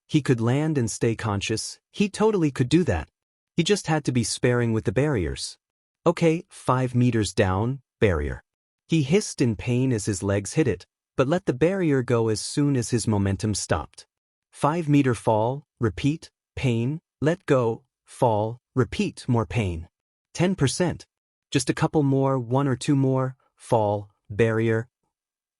He could land and stay conscious, he totally could do that. He just had to be sparing with the barriers. Okay, 5 meters down, barrier. He hissed in pain as his legs hit it, but let the barrier go as soon as his momentum stopped. 5-meter fall, repeat, pain, let go, fall, repeat, more pain. 10%. Just a couple more, 1 or 2 more, fall, barrier.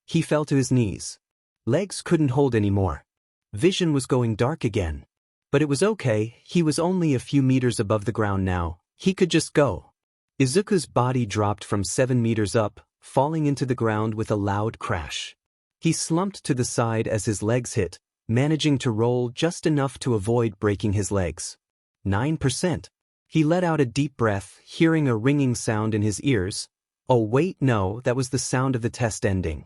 He fell to his knees. Legs couldn't hold anymore. Vision was going dark again. But it was okay, he was only a few meters above the ground now, he could just go. Izuku's body dropped from 7 meters up, falling into the ground with a loud crash. He slumped to the side as his legs hit, managing to roll just enough to avoid breaking his legs. 9%. He let out a deep breath, hearing a ringing sound in his ears. Oh wait, no, that was the sound of the test ending.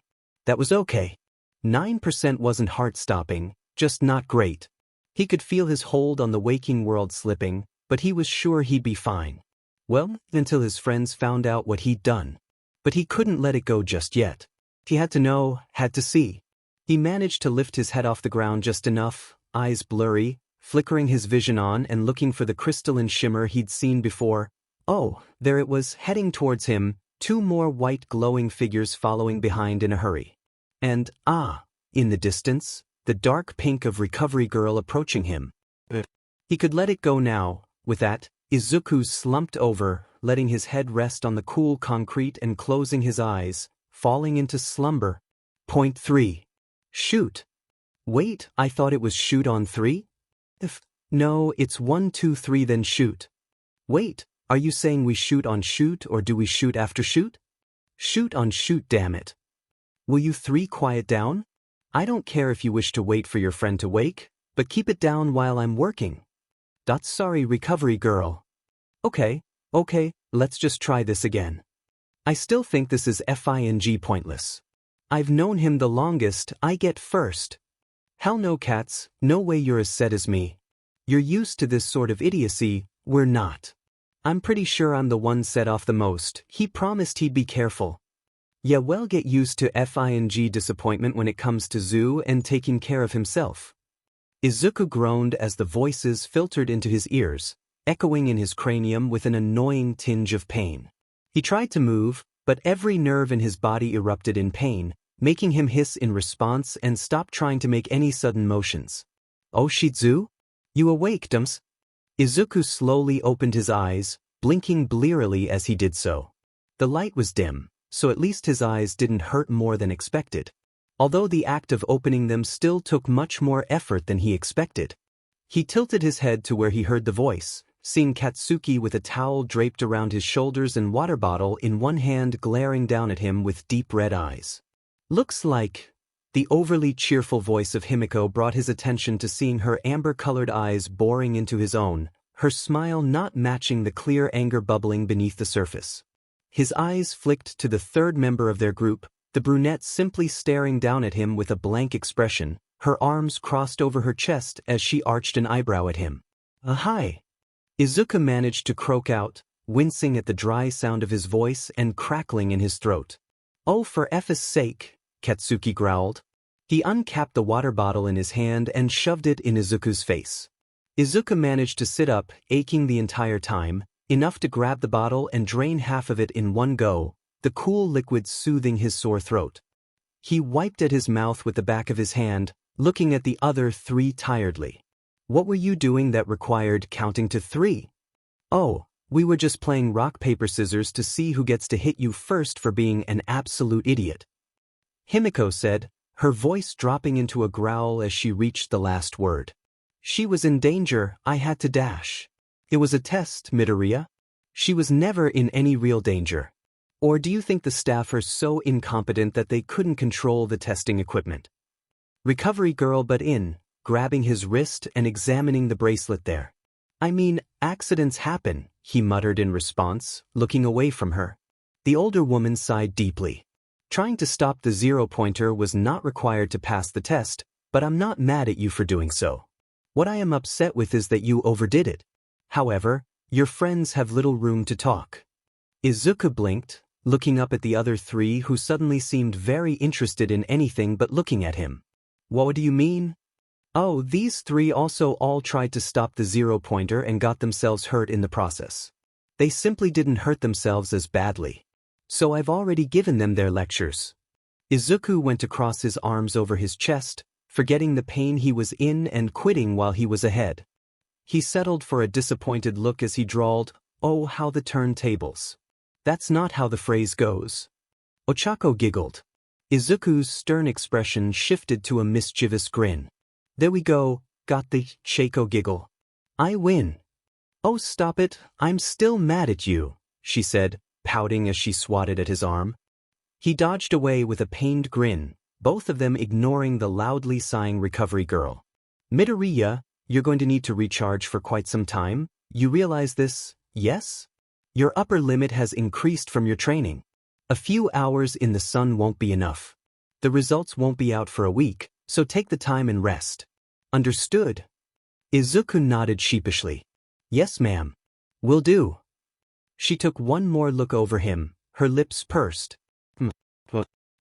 That was okay. 9% wasn't heart-stopping, just not great. He could feel his hold on the waking world slipping, but he was sure he'd be fine. Well, until his friends found out what he'd done. But he couldn't let it go just yet. He had to know, had to see. He managed to lift his head off the ground just enough, eyes blurry, flickering his vision on and looking for the crystalline shimmer he'd seen before. Oh, there it was, heading towards him, 2 more white glowing figures following behind in a hurry. And, in the distance, the dark pink of Recovery Girl approaching him. He could let it go now. With that, Izuku slumped over, letting his head rest on the cool concrete and closing his eyes, falling into slumber. Point 3. Shoot. Wait, I thought it was shoot on 3? No, it's 1, 2, 3 then shoot. Wait, are you saying we shoot on shoot or do we shoot after shoot? Shoot on shoot, damn it. Will you 3 quiet down? I don't care if you wish to wait for your friend to wake, but keep it down while I'm working. Sorry, Recovery Girl. Okay, let's just try this again. I still think this is FING pointless. I've known him the longest, I get first. Hell no, cats, no way you're as set as me. You're used to this sort of idiocy, we're not. I'm pretty sure I'm the one set off the most. He promised he'd be careful. Yeah, well, get used to FING disappointment when it comes to Zoo and taking care of himself. Izuku groaned as the voices filtered into his ears, echoing in his cranium with an annoying tinge of pain. He tried to move, but every nerve in his body erupted in pain, making him hiss in response and stop trying to make any sudden motions. Oh Shizu? You awake, Dums? Izuku slowly opened his eyes, blinking blearily as he did so. The light was dim, so at least his eyes didn't hurt more than expected. Although the act of opening them still took much more effort than he expected. He tilted his head to where he heard the voice, seeing Katsuki with a towel draped around his shoulders and water bottle in one hand glaring down at him with deep red eyes. Looks like... The overly cheerful voice of Himiko brought his attention to seeing her amber-colored eyes boring into his own, her smile not matching the clear anger bubbling beneath the surface. His eyes flicked to the third member of their group, the brunette simply staring down at him with a blank expression, her arms crossed over her chest as she arched an eyebrow at him. Hi. Izuku managed to croak out, wincing at the dry sound of his voice and crackling in his throat. Oh, for F's sake, Katsuki growled. He uncapped the water bottle in his hand and shoved it in Izuku's face. Izuku managed to sit up, aching the entire time, enough to grab the bottle and drain half of it in one go, the cool liquid soothing his sore throat. He wiped at his mouth with the back of his hand, looking at the other 3 tiredly. What were you doing that required counting to 3? Oh, we were just playing rock paper scissors to see who gets to hit you first for being an absolute idiot. Himiko said, her voice dropping into a growl as she reached the last word. She was in danger, I had to dash. It was a test, Midoriya. She was never in any real danger. Or do you think the staff are so incompetent that they couldn't control the testing equipment? Recovery Girl butt in, grabbing his wrist and examining the bracelet there. I mean, accidents happen, he muttered in response, looking away from her. The older woman sighed deeply. Trying to stop the 0-pointer was not required to pass the test, but I'm not mad at you for doing so. What I am upset with is that you overdid it. However, your friends have little room to talk. Izuku blinked, looking up at the other 3 who suddenly seemed very interested in anything but looking at him. What do you mean? Oh, these 3 also all tried to stop the 0-pointer and got themselves hurt in the process. They simply didn't hurt themselves as badly. So I've already given them their lectures. Izuku went to cross his arms over his chest, forgetting the pain he was in and quitting while he was ahead. He settled for a disappointed look as he drawled, "Oh, how the turntables. That's not how the phrase goes." Ochako giggled. Izuku's stern expression shifted to a mischievous grin. "There we go, got the Shako giggle. I win." "Oh, stop it, I'm still mad at you," she said, pouting as she swatted at his arm. He dodged away with a pained grin, both of them ignoring the loudly sighing Recovery Girl. "Midoriya, you're going to need to recharge for quite some time. You realize this, yes? Your upper limit has increased from your training. A few hours in the sun won't be enough. The results won't be out for a week, so take the time and rest. Understood? Izuku nodded sheepishly. Yes, ma'am. Will do. She took one more look over him, her lips pursed.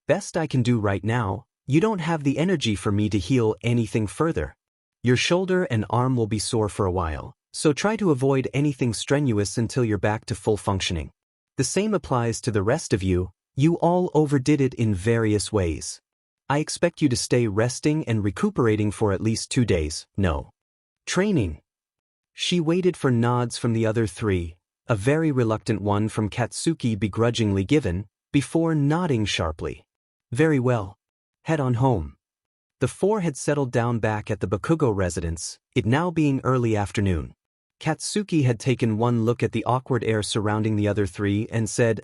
Best I can do right now, you don't have the energy for me to heal anything further. Your shoulder and arm will be sore for a while, so try to avoid anything strenuous until you're back to full functioning. The same applies to the rest of you, you all overdid it in various ways. I expect you to stay resting and recuperating for at least 2 days, no. Training. She waited for nods from the other three, a very reluctant one from Katsuki begrudgingly given, before nodding sharply. Very well. Head on home. The four had settled down back at the Bakugo residence, it now being early afternoon. Katsuki had taken one look at the awkward air surrounding the other three and said,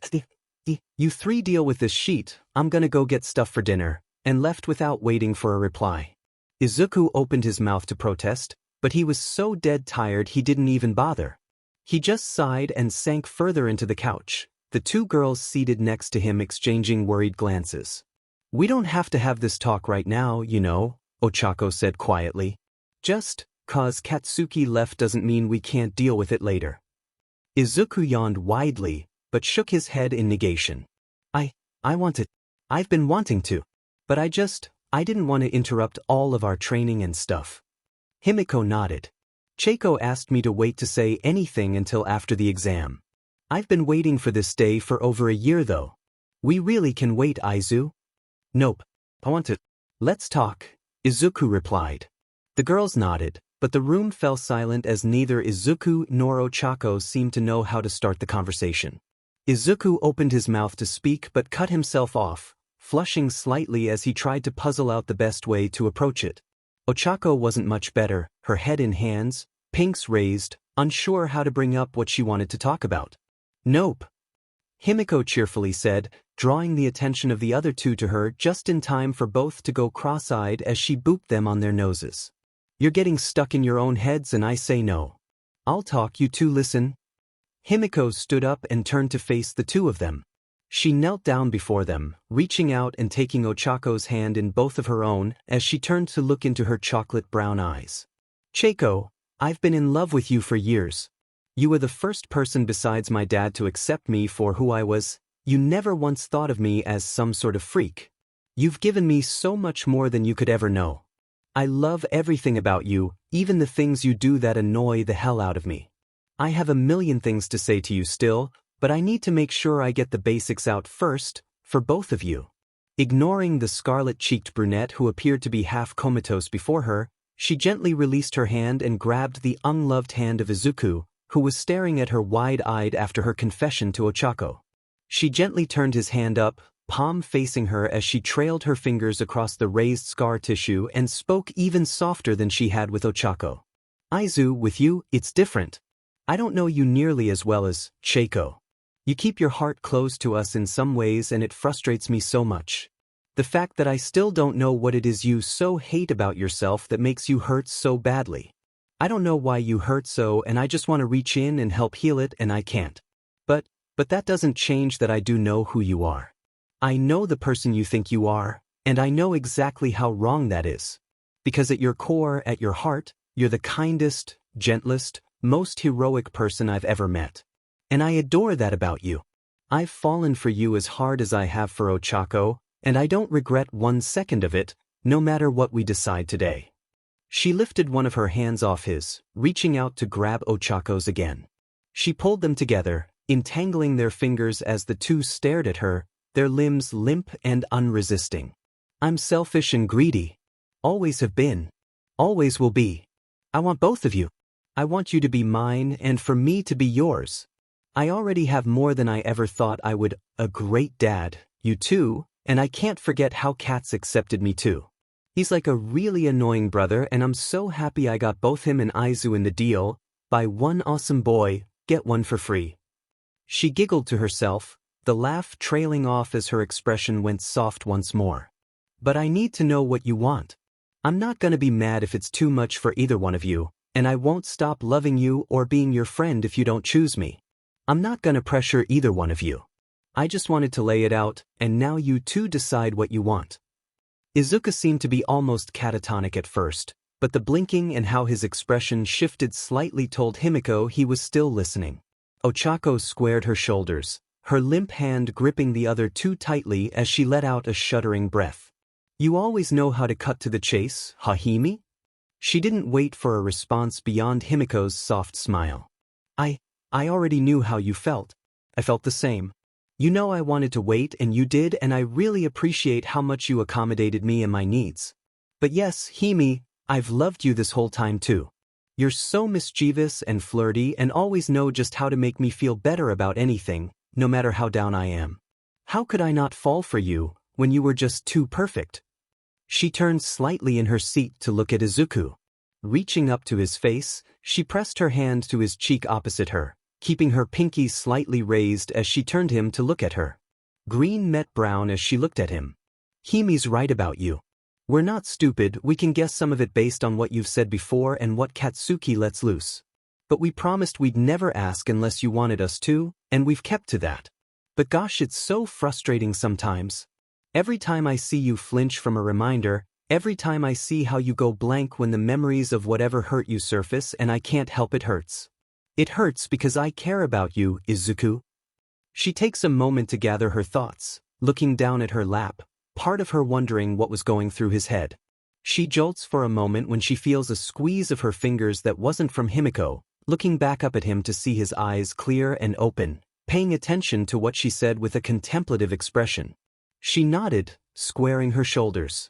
You three deal with this sheet, I'm gonna go get stuff for dinner, and left without waiting for a reply. Izuku opened his mouth to protest, but he was so dead tired he didn't even bother. He just sighed and sank further into the couch, the two girls seated next to him exchanging worried glances. We don't have to have this talk right now, you know, Ochako said quietly. Just 'cause Katsuki left doesn't mean we can't deal with it later. Izuku yawned widely, but shook his head in negation. I want it. I've been wanting to. But I didn't want to interrupt all of our training and stuff. Himiko nodded. Cheiko asked me to wait to say anything until after the exam. I've been waiting for this day for over a year though. We really can wait, Aizu? Nope. I want to. Let's talk, Izuku replied. The girls nodded, but the room fell silent as neither Izuku nor Ochako seemed to know how to start the conversation. Izuku opened his mouth to speak but cut himself off, flushing slightly as he tried to puzzle out the best way to approach it. Ochako wasn't much better, her head in hands, pinks raised, unsure how to bring up what she wanted to talk about. Nope. Himiko cheerfully said, drawing the attention of the other two to her just in time for both to go cross-eyed as she booped them on their noses. You're getting stuck in your own heads and I say no. I'll talk, you two listen. Himiko stood up and turned to face the two of them. She knelt down before them, reaching out and taking Ochako's hand in both of her own as she turned to look into her chocolate brown eyes. Cheiko, I've been in love with you for years. You were the first person besides my dad to accept me for who I was. You never once thought of me as some sort of freak. You've given me so much more than you could ever know. I love everything about you, even the things you do that annoy the hell out of me. I have a million things to say to you still, but I need to make sure I get the basics out first, for both of you. Ignoring the scarlet-cheeked brunette who appeared to be half comatose before her, she gently released her hand and grabbed the unloved hand of Izuku, who was staring at her wide-eyed after her confession to Ochako. She gently turned his hand up, palm facing her as she trailed her fingers across the raised scar tissue and spoke even softer than she had with Ochako. Aizu, with you, it's different. I don't know you nearly as well as Cheiko. You keep your heart closed to us in some ways and it frustrates me so much. The fact that I still don't know what it is you so hate about yourself that makes you hurt so badly. I don't know why you hurt so and I just want to reach in and help heal it and I can't. But that doesn't change that I do know who you are. I know the person you think you are, and I know exactly how wrong that is. Because at your core, at your heart, you're the kindest, gentlest, most heroic person I've ever met. And I adore that about you. I've fallen for you as hard as I have for Ochako, and I don't regret 1 second of it, no matter what we decide today. She lifted one of her hands off his, reaching out to grab Ochako's again. She pulled them together, entangling their fingers as the two stared at her, their limbs limp and unresisting. I'm selfish and greedy. Always have been. Always will be. I want both of you. I want you to be mine and for me to be yours. I already have more than I ever thought I would. A great dad, you too, and I can't forget how Katz accepted me too. He's like a really annoying brother and I'm so happy I got both him and Aizu in the deal. Buy one awesome boy, get one for free. She giggled to herself, the laugh trailing off as her expression went soft once more. But I need to know what you want. I'm not gonna be mad if it's too much for either one of you, and I won't stop loving you or being your friend if you don't choose me. I'm not gonna pressure either one of you. I just wanted to lay it out, and now you two decide what you want. Izuku seemed to be almost catatonic at first, but the blinking and how his expression shifted slightly told Himiko he was still listening. Ochako squared her shoulders, her limp hand gripping the other too tightly as she let out a shuddering breath. You always know how to cut to the chase, Hahime? She didn't wait for a response beyond Himiko's soft smile. I already knew how you felt. I felt the same. You know I wanted to wait and you did, and I really appreciate how much you accommodated me and my needs. But yes, Hime, I've loved you this whole time too. You're so mischievous and flirty and always know just how to make me feel better about anything, no matter how down I am. How could I not fall for you when you were just too perfect? She turned slightly in her seat to look at Izuku. Reaching up to his face, she pressed her hand to his cheek opposite her, keeping her pinky slightly raised as she turned him to look at her. Green met brown as she looked at him. Hime's right about you. We're not stupid, we can guess some of it based on what you've said before and what Katsuki lets loose. But we promised we'd never ask unless you wanted us to, and we've kept to that. But gosh, it's so frustrating sometimes. Every time I see you flinch from a reminder, every time I see how you go blank when the memories of whatever hurt you surface, and I can't help it hurts. It hurts because I care about you, Izuku. She takes a moment to gather her thoughts, looking down at her lap, part of her wondering what was going through his head. She jolts for a moment when she feels a squeeze of her fingers that wasn't from Himiko, looking back up at him to see his eyes clear and open, paying attention to what she said with a contemplative expression. She nodded, squaring her shoulders.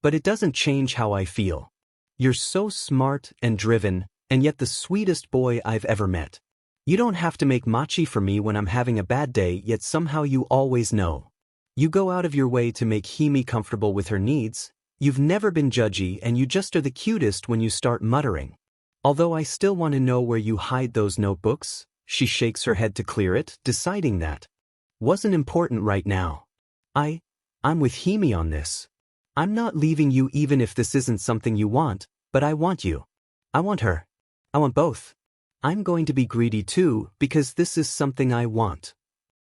But it doesn't change how I feel. You're so smart and driven, and yet the sweetest boy I've ever met. You don't have to make machi for me when I'm having a bad day, yet somehow you always know. You go out of your way to make Hime comfortable with her needs. You've never been judgy, and you just are the cutest when you start muttering. Although I still want to know where you hide those notebooks, she shakes her head to clear it, deciding that wasn't important right now. I'm with Hime on this. I'm not leaving you even if this isn't something you want, but I want you. I want her. I want both. I'm going to be greedy too, because this is something I want.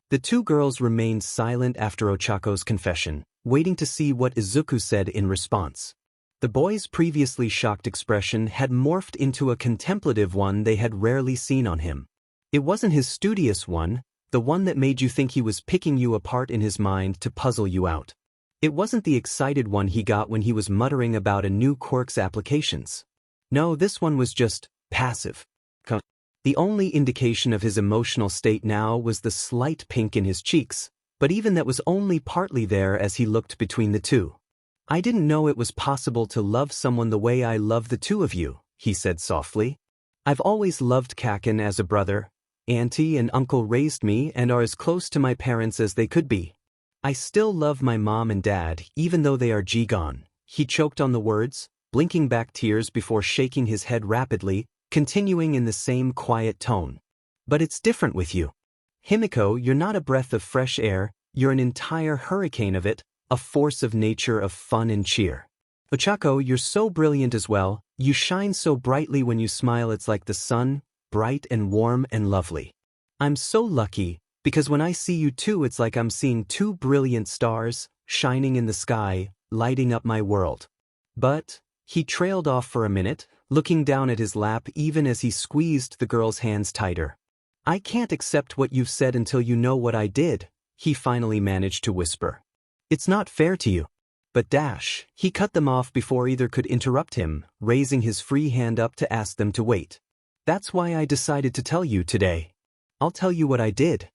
The two girls remained silent after Ochako's confession, waiting to see what Izuku said in response. The boy's previously shocked expression had morphed into a contemplative one they had rarely seen on him. It wasn't his studious one, the one that made you think he was picking you apart in his mind to puzzle you out. It wasn't the excited one he got when he was muttering about a new Quirk's applications. No, this one was just passive. The only indication of his emotional state now was the slight pink in his cheeks, but even that was only partly there as he looked between the two. I didn't know it was possible to love someone the way I love the two of you, he said softly. I've always loved Kaken as a brother. Auntie and uncle raised me and are as close to my parents as they could be. I still love my mom and dad, even though they are gone. He choked on the words, blinking back tears before shaking his head rapidly, continuing in the same quiet tone. But it's different with you. Himiko, you're not a breath of fresh air, you're an entire hurricane of it, a force of nature of fun and cheer. Ochako, you're so brilliant as well, you shine so brightly when you smile, it's like the sun, bright and warm and lovely. I'm so lucky, because when I see you too it's like I'm seeing two brilliant stars, shining in the sky, lighting up my world. But, he trailed off for a minute, looking down at his lap even as he squeezed the girl's hands tighter. I can't accept what you've said until you know what I did, he finally managed to whisper. It's not fair to you. But he cut them off before either could interrupt him, raising his free hand up to ask them to wait. That's why I decided to tell you today. I'll tell you what I did.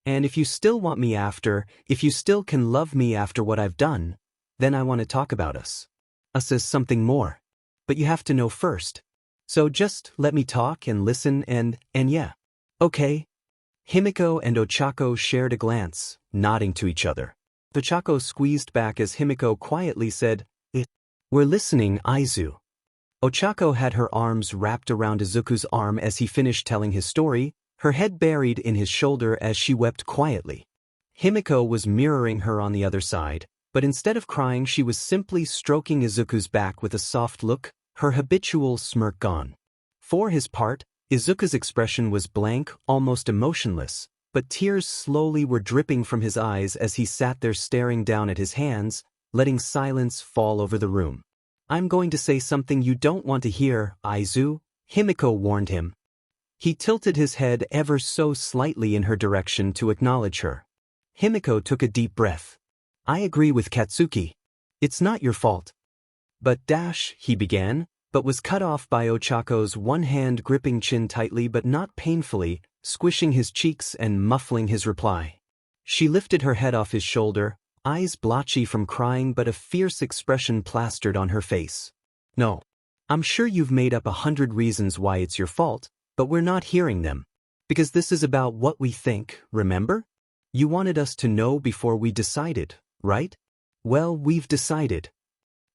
And if you still want me after, if you still can love me after what I've done, then I want to talk about us. Us as something more. But you have to know first. So just let me talk and listen and yeah. Okay. Himiko and Ochako shared a glance, nodding to each other. Ochako squeezed back as Himiko quietly said, We're listening, Aizu. Ochako had her arms wrapped around Izuku's arm as he finished telling his story, her head buried in his shoulder as she wept quietly. Himiko was mirroring her on the other side, but instead of crying she was simply stroking Izuku's back with a soft look, her habitual smirk gone. For his part, Izuku's expression was blank, almost emotionless, but tears slowly were dripping from his eyes as he sat there staring down at his hands, letting silence fall over the room. I'm going to say something you don't want to hear, Aizu, Himiko warned him. He tilted his head ever so slightly in her direction to acknowledge her. Himiko took a deep breath. I agree with Katsuki. It's not your fault. But he began, but was cut off by Ochako's one hand gripping Chin tightly but not painfully, squishing his cheeks and muffling his reply. She lifted her head off his shoulder, eyes blotchy from crying but a fierce expression plastered on her face. No. I'm sure you've made up 100 reasons why it's your fault, but we're not hearing them. Because this is about what we think, remember? You wanted us to know before we decided, right? Well, we've decided.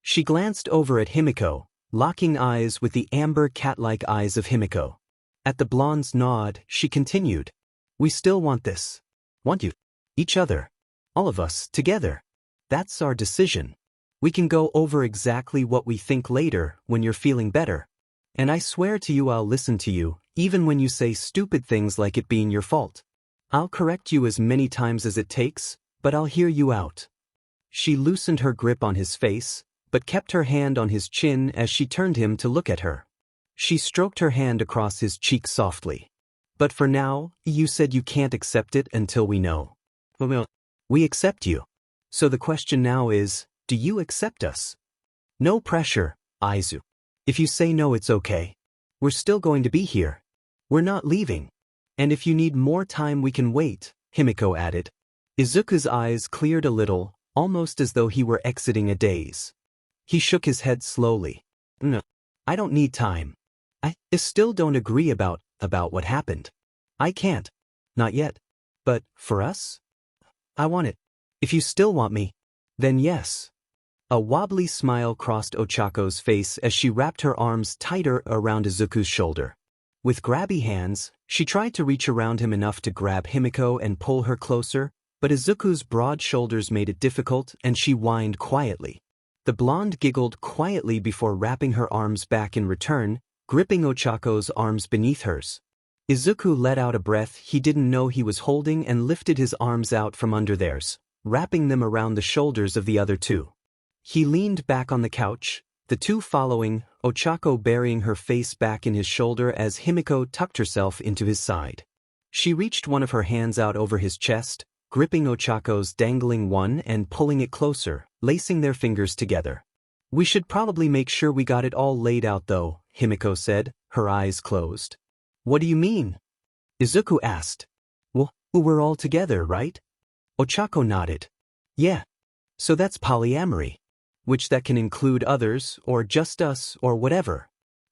She glanced over at Himiko, locking eyes with the amber cat-like eyes of Himiko. At the blonde's nod, she continued. We still want this. Want you. Each other. All of us, together. That's our decision. We can go over exactly what we think later, when you're feeling better. And I swear to you I'll listen to you, even when you say stupid things like it being your fault. I'll correct you as many times as it takes, but I'll hear you out. She loosened her grip on his face, but kept her hand on his chin as she turned him to look at her. She stroked her hand across his cheek softly. But for now, you said you can't accept it until we know. We accept you. So the question now is, do you accept us? No pressure, Aizu. If you say no, it's okay. We're still going to be here. We're not leaving. And if you need more time, we can wait, Himiko added. Izuku's eyes cleared a little, almost as though he were exiting a daze. He shook his head slowly. No, I don't need time. I still don't agree about what happened. I can't. Not yet. But, for us? I want it. If you still want me, then yes. A wobbly smile crossed Ochako's face as she wrapped her arms tighter around Izuku's shoulder. With grabby hands, she tried to reach around him enough to grab Himiko and pull her closer, but Izuku's broad shoulders made it difficult and she whined quietly. The blonde giggled quietly before wrapping her arms back in return, gripping Ochako's arms beneath hers. Izuku let out a breath he didn't know he was holding and lifted his arms out from under theirs, wrapping them around the shoulders of the other two. He leaned back on the couch, the two following, Ochako burying her face back in his shoulder as Himiko tucked herself into his side. She reached one of her hands out over his chest, gripping Ochako's dangling one and pulling it closer, lacing their fingers together. We should probably make sure we got it all laid out though, Himiko said, her eyes closed. What do you mean? Izuku asked. Well, we're all together, right? Ochako nodded. Yeah. So that's polyamory. Which that can include others, or just us, or whatever.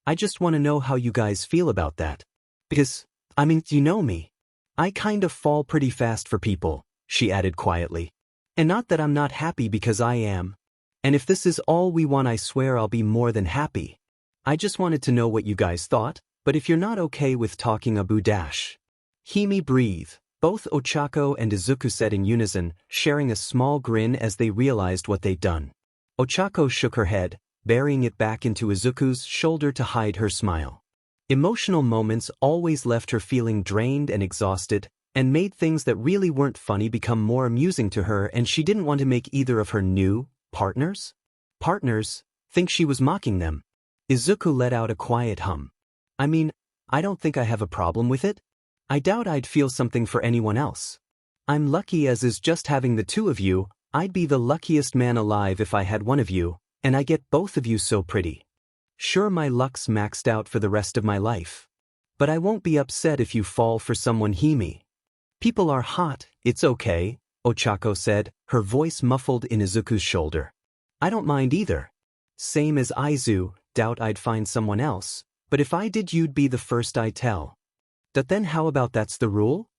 I just want to know how you guys feel about that. Because, you know me. I kind of fall pretty fast for people, she added quietly. And not that I'm not happy because I am. And if this is all we want, I swear I'll be more than happy. I just wanted to know what you guys thought, but if you're not okay with talking Abu Dash. Hime breathe, both Ochako and Izuku said in unison, sharing a small grin as they realized what they'd done. Ochako shook her head, burying it back into Izuku's shoulder to hide her smile. Emotional moments always left her feeling drained and exhausted, and made things that really weren't funny become more amusing to her, and she didn't want to make either of her new partners think she was mocking them. Izuku let out a quiet hum. I don't think I have a problem with it. I doubt I'd feel something for anyone else. I'm lucky as is just having the two of you. I'd be the luckiest man alive if I had one of you, and I get both of you so pretty. Sure, my luck's maxed out for the rest of my life. But I won't be upset if you fall for someone Hime. People are hot, it's okay, Ochako said, her voice muffled in Izuku's shoulder. I don't mind either. Same as Aizu, doubt I'd find someone else, but if I did you'd be the first I tell. But then how about that's the rule?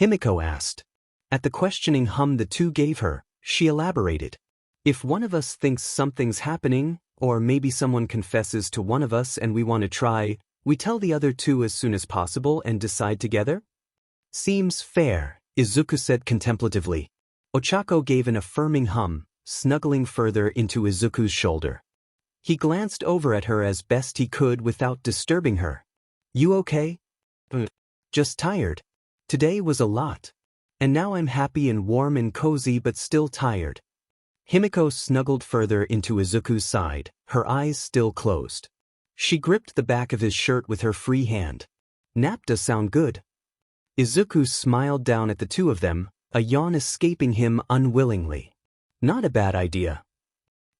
Himiko asked. At the questioning hum the two gave her, she elaborated. If one of us thinks something's happening, or maybe someone confesses to one of us and we want to try, we tell the other two as soon as possible and decide together? Seems fair, Izuku said contemplatively. Ochako gave an affirming hum, snuggling further into Izuku's shoulder. He glanced over at her as best he could without disturbing her. You okay? Just tired. Today was a lot. And now I'm happy and warm and cozy but still tired. Himiko snuggled further into Izuku's side, her eyes still closed. She gripped the back of his shirt with her free hand. "Nap does sound good." Izuku smiled down at the two of them, a yawn escaping him unwillingly. "Not a bad idea."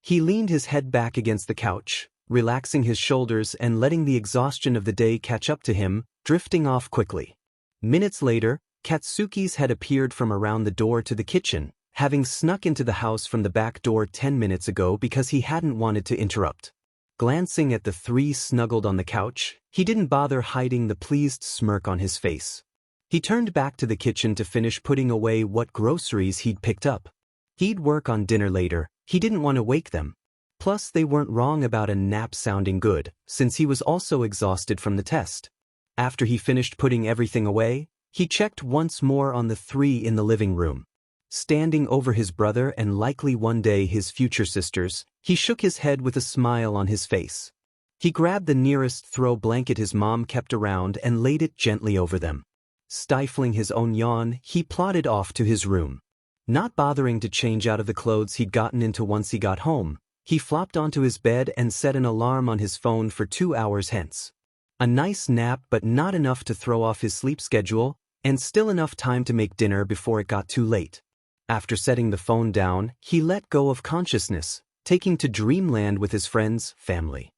He leaned his head back against the couch, relaxing his shoulders and letting the exhaustion of the day catch up to him, drifting off quickly. Minutes later, Katsuki's head appeared from around the door to the kitchen, having snuck into the house from the back door 10 minutes ago because he hadn't wanted to interrupt. Glancing at the three snuggled on the couch, he didn't bother hiding the pleased smirk on his face. He turned back to the kitchen to finish putting away what groceries he'd picked up. He'd work on dinner later, he didn't want to wake them. Plus they weren't wrong about a nap sounding good, since he was also exhausted from the test. After he finished putting everything away, he checked once more on the three in the living room. Standing over his brother and likely one day his future sisters, he shook his head with a smile on his face. He grabbed the nearest throw blanket his mom kept around and laid it gently over them. Stifling his own yawn, he plodded off to his room. Not bothering to change out of the clothes he'd gotten into once he got home, he flopped onto his bed and set an alarm on his phone for 2 hours hence. A nice nap, but not enough to throw off his sleep schedule, and still enough time to make dinner before it got too late. After setting the phone down, he let go of consciousness, taking to dreamland with his friends, family.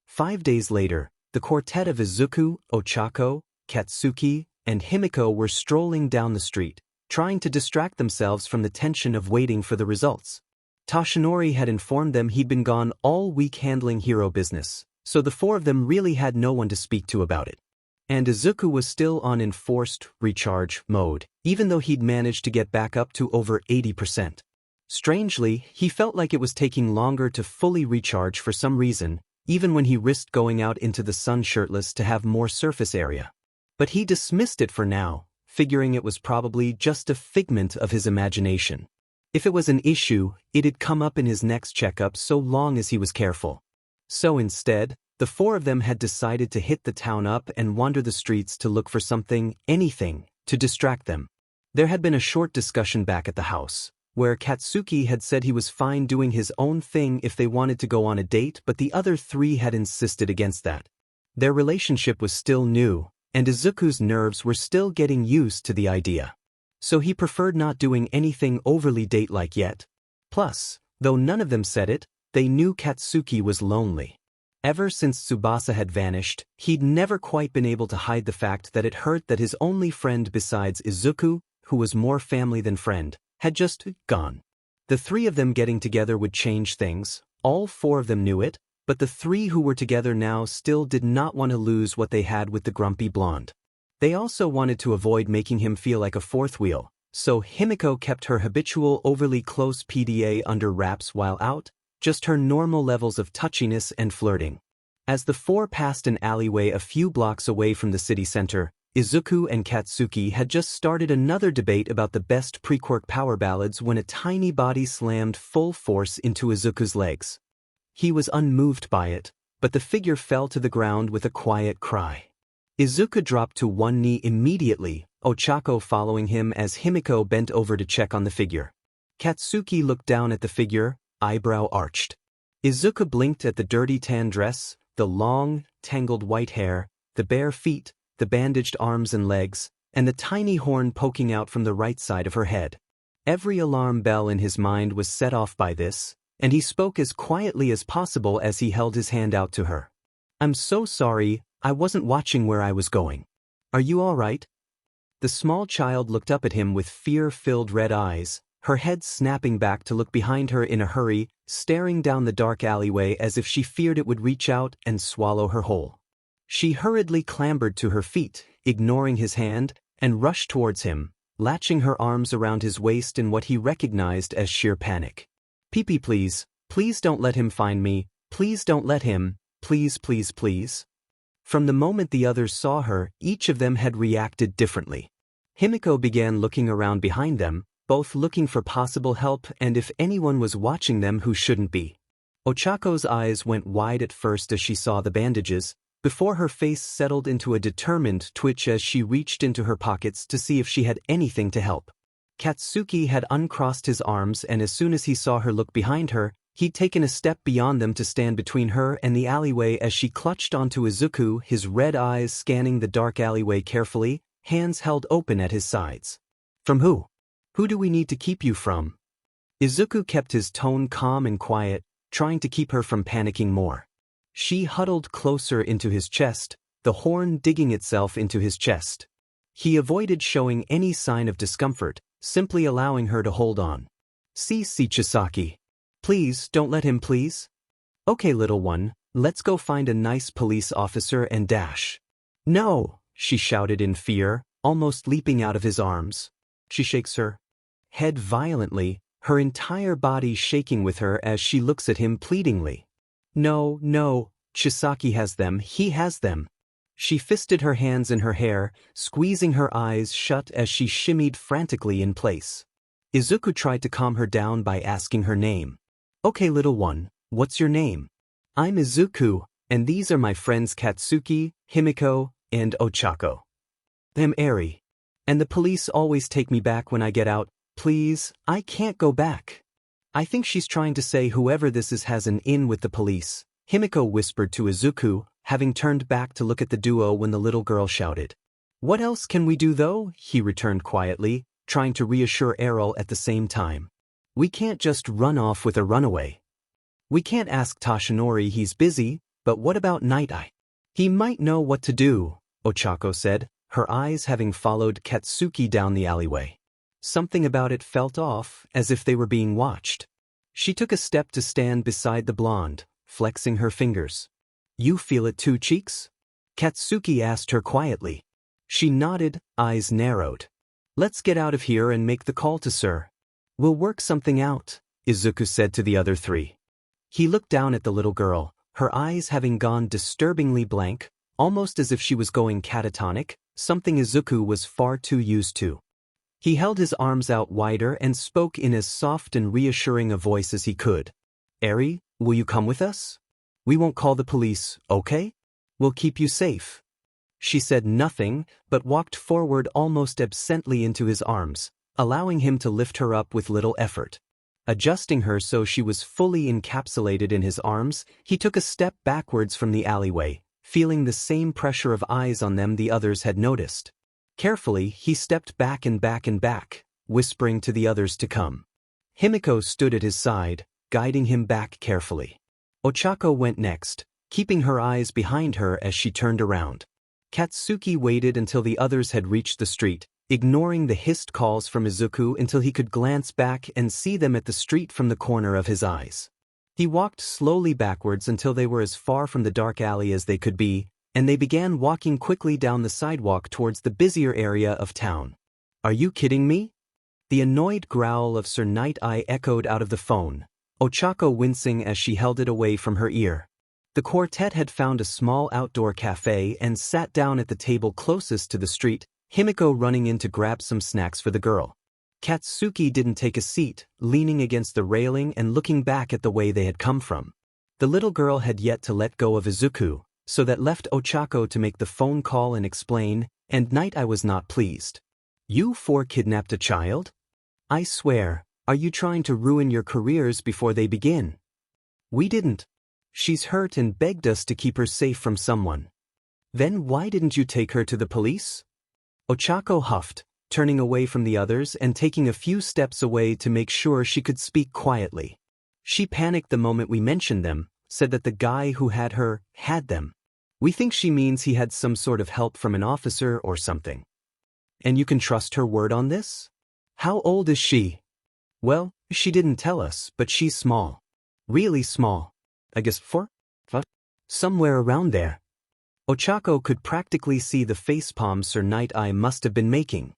5 days later, the quartet of Izuku, Ochako, Katsuki, and Himiko were strolling down the street, trying to distract themselves from the tension of waiting for the results. Toshinori had informed them he'd been gone all week handling hero business, so the four of them really had no one to speak to about it. And Izuku was still on enforced recharge mode, even though he'd managed to get back up to over 80%. Strangely, he felt like it was taking longer to fully recharge for some reason, even when he risked going out into the sun shirtless to have more surface area. But he dismissed it for now, figuring it was probably just a figment of his imagination. If it was an issue, it'd come up in his next checkup so long as he was careful. So instead, the four of them had decided to hit the town up and wander the streets to look for something, anything, to distract them. There had been a short discussion back at the house, where Katsuki had said he was fine doing his own thing if they wanted to go on a date, but the other three had insisted against that. Their relationship was still new, and Izuku's nerves were still getting used to the idea. So he preferred not doing anything overly date-like yet. Plus, though none of them said it, they knew Katsuki was lonely. Ever since Tsubasa had vanished, he'd never quite been able to hide the fact that it hurt that his only friend besides Izuku, who was more family than friend, had just gone. The three of them getting together would change things, all four of them knew it, but the three who were together now still did not want to lose what they had with the grumpy blonde. They also wanted to avoid making him feel like a fourth wheel, so Himiko kept her habitual overly close PDA under wraps while out, just her normal levels of touchiness and flirting. As the four passed an alleyway a few blocks away from the city center, Izuku and Katsuki had just started another debate about the best pre-Quirk power ballads when a tiny body slammed full force into Izuku's legs. He was unmoved by it, but the figure fell to the ground with a quiet cry. Izuku dropped to one knee immediately, Ochako following him as Himiko bent over to check on the figure. Katsuki looked down at the figure, eyebrow arched. Izuku blinked at the dirty tan dress, the long, tangled white hair, the bare feet, the bandaged arms and legs, and the tiny horn poking out from the right side of her head. Every alarm bell in his mind was set off by this, and he spoke as quietly as possible as he held his hand out to her. "I'm so sorry, I wasn't watching where I was going. Are you all right?" The small child looked up at him with fear-filled red eyes, her head snapping back to look behind her in a hurry, staring down the dark alleyway as if she feared it would reach out and swallow her whole. She hurriedly clambered to her feet, ignoring his hand, and rushed towards him, latching her arms around his waist in what he recognized as sheer panic. "Pee-pee, please, please don't let him find me, please don't let him, please, please, please." From the moment the others saw her, each of them had reacted differently. Himiko began looking around behind them, both looking for possible help and if anyone was watching them who shouldn't be. Ochako's eyes went wide at first as she saw the bandages, before her face settled into a determined twitch as she reached into her pockets to see if she had anything to help. Katsuki had uncrossed his arms, and as soon as he saw her look behind her, he'd taken a step beyond them to stand between her and the alleyway as she clutched onto Izuku, his red eyes scanning the dark alleyway carefully, hands held open at his sides. From who? Who do we need to keep you from? Izuku kept his tone calm and quiet, trying to keep her from panicking more. She huddled closer into his chest, the horn digging itself into his chest. He avoided showing any sign of discomfort, simply allowing her to hold on. See Chisaki. Please, don't let him, please. Okay, little one, let's go find a nice police officer and dash. No, she shouted in fear, almost leaping out of his arms. She shakes her head violently, her entire body shaking with her as she looks at him pleadingly. No, no, Chisaki has them, he has them. She fisted her hands in her hair, squeezing her eyes shut as she shimmied frantically in place. Izuku tried to calm her down by asking her name. Okay, little one, what's your name? I'm Izuku, and these are my friends Katsuki, Himiko, and Ochako. I'm Eri. And the police always take me back when I get out. Please, I can't go back. I think she's trying to say whoever this is has an in with the police, Himiko whispered to Izuku, having turned back to look at the duo when the little girl shouted. What else can we do though? He returned quietly, trying to reassure Etheriell at the same time. We can't just run off with a runaway. We can't ask Toshinori, he's busy, but what about Nighteye? He might know what to do, Ochako said, her eyes having followed Katsuki down the alleyway. Something about it felt off, as if they were being watched. She took a step to stand beside the blonde, flexing her fingers. You feel it too, Cheeks? Katsuki asked her quietly. She nodded, eyes narrowed. Let's get out of here and make the call to Sir. We'll work something out, Izuku said to the other three. He looked down at the little girl, her eyes having gone disturbingly blank, almost as if she was going catatonic, something Izuku was far too used to. He held his arms out wider and spoke in as soft and reassuring a voice as he could. Eri, will you come with us? We won't call the police, okay? We'll keep you safe. She said nothing, but walked forward almost absently into his arms, allowing him to lift her up with little effort. Adjusting her so she was fully encapsulated in his arms, he took a step backwards from the alleyway, feeling the same pressure of eyes on them the others had noticed. Carefully, he stepped back and back and back, whispering to the others to come. Himiko stood at his side, guiding him back carefully. Ochako went next, keeping her eyes behind her as she turned around. Katsuki waited until the others had reached the street, ignoring the hissed calls from Izuku until he could glance back and see them at the street from the corner of his eyes. He walked slowly backwards until they were as far from the dark alley as they could be, and they began walking quickly down the sidewalk towards the busier area of town. Are you kidding me? The annoyed growl of Sir Nighteye echoed out of the phone, Ochako wincing as she held it away from her ear. The quartet had found a small outdoor cafe and sat down at the table closest to the street, Himiko running in to grab some snacks for the girl. Katsuki didn't take a seat, leaning against the railing and looking back at the way they had come from. The little girl had yet to let go of Izuku, so that left Ochako to make the phone call and explain, and Nighteye was not pleased. You four kidnapped a child? I swear, are you trying to ruin your careers before they begin? We didn't. She's hurt and begged us to keep her safe from someone. Then why didn't you take her to the police? Ochako huffed, turning away from the others and taking a few steps away to make sure she could speak quietly. She panicked the moment we mentioned them, said that the guy who had her had them. We think she means he had some sort of help from an officer or something. And you can trust her word on this? How old is she? Well, she didn't tell us, but she's small. Really small. I guess 4? 5? Somewhere around there. Ochako could practically see the facepalm Sir Nighteye must have been making.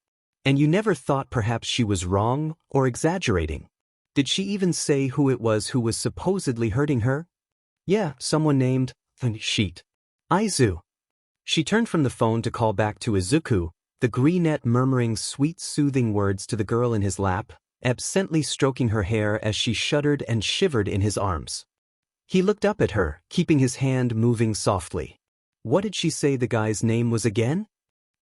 And you never thought perhaps she was wrong or exaggerating? Did she even say who it was who was supposedly hurting her? Yeah, someone named Sheet. Aizu. She turned from the phone to call back to Izuku, the greenette murmuring sweet soothing words to the girl in his lap, absently stroking her hair as she shuddered and shivered in his arms. He looked up at her, keeping his hand moving softly. What did she say the guy's name was again?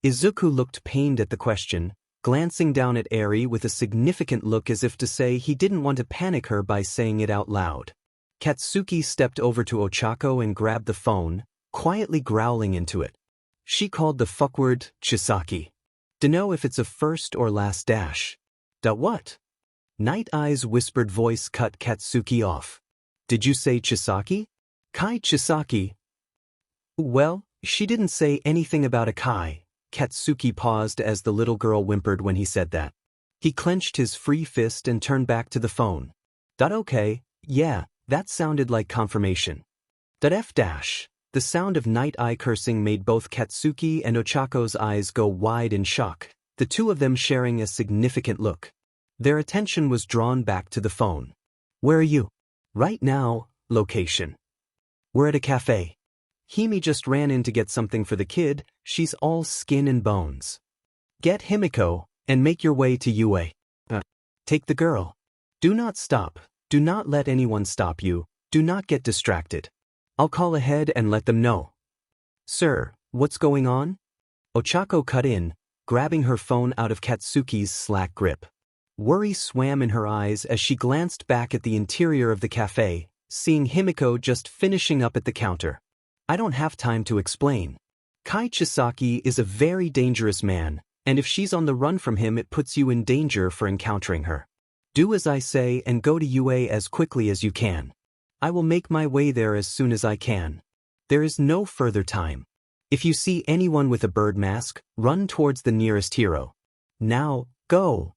Izuku looked pained at the question, glancing down at Eri with a significant look as if to say he didn't want to panic her by saying it out loud. Katsuki stepped over to Ochako and grabbed the phone, quietly growling into it. She called the fuckword Chisaki. Dunno if it's a first or last dash. What? Night-Eye's whispered voice cut Katsuki off. Did you say Chisaki? Kai Chisaki? Well, she didn't say anything about a Kai. Katsuki paused as the little girl whimpered when he said that. He clenched his free fist and turned back to the phone. Okay, yeah, that sounded like confirmation. F dash. The sound of Night-Eye cursing made both Katsuki and Ochako's eyes go wide in shock, the two of them sharing a significant look. Their attention was drawn back to the phone. Where are you? Right now, location. We're at a cafe. Himi just ran in to get something for the kid, she's all skin and bones. Get Himiko, and make your way to UA. Take the girl. Do not stop, do not let anyone stop you, do not get distracted. I'll call ahead and let them know. Sir, what's going on? Ochako cut in, grabbing her phone out of Katsuki's slack grip. Worry swam in her eyes as she glanced back at the interior of the cafe, seeing Himiko just finishing up at the counter. I don't have time to explain. Kai Chisaki is a very dangerous man, and if she's on the run from him it puts you in danger for encountering her. Do as I say and go to UA as quickly as you can. I will make my way there as soon as I can. There is no further time. If you see anyone with a bird mask, run towards the nearest hero. Now, go!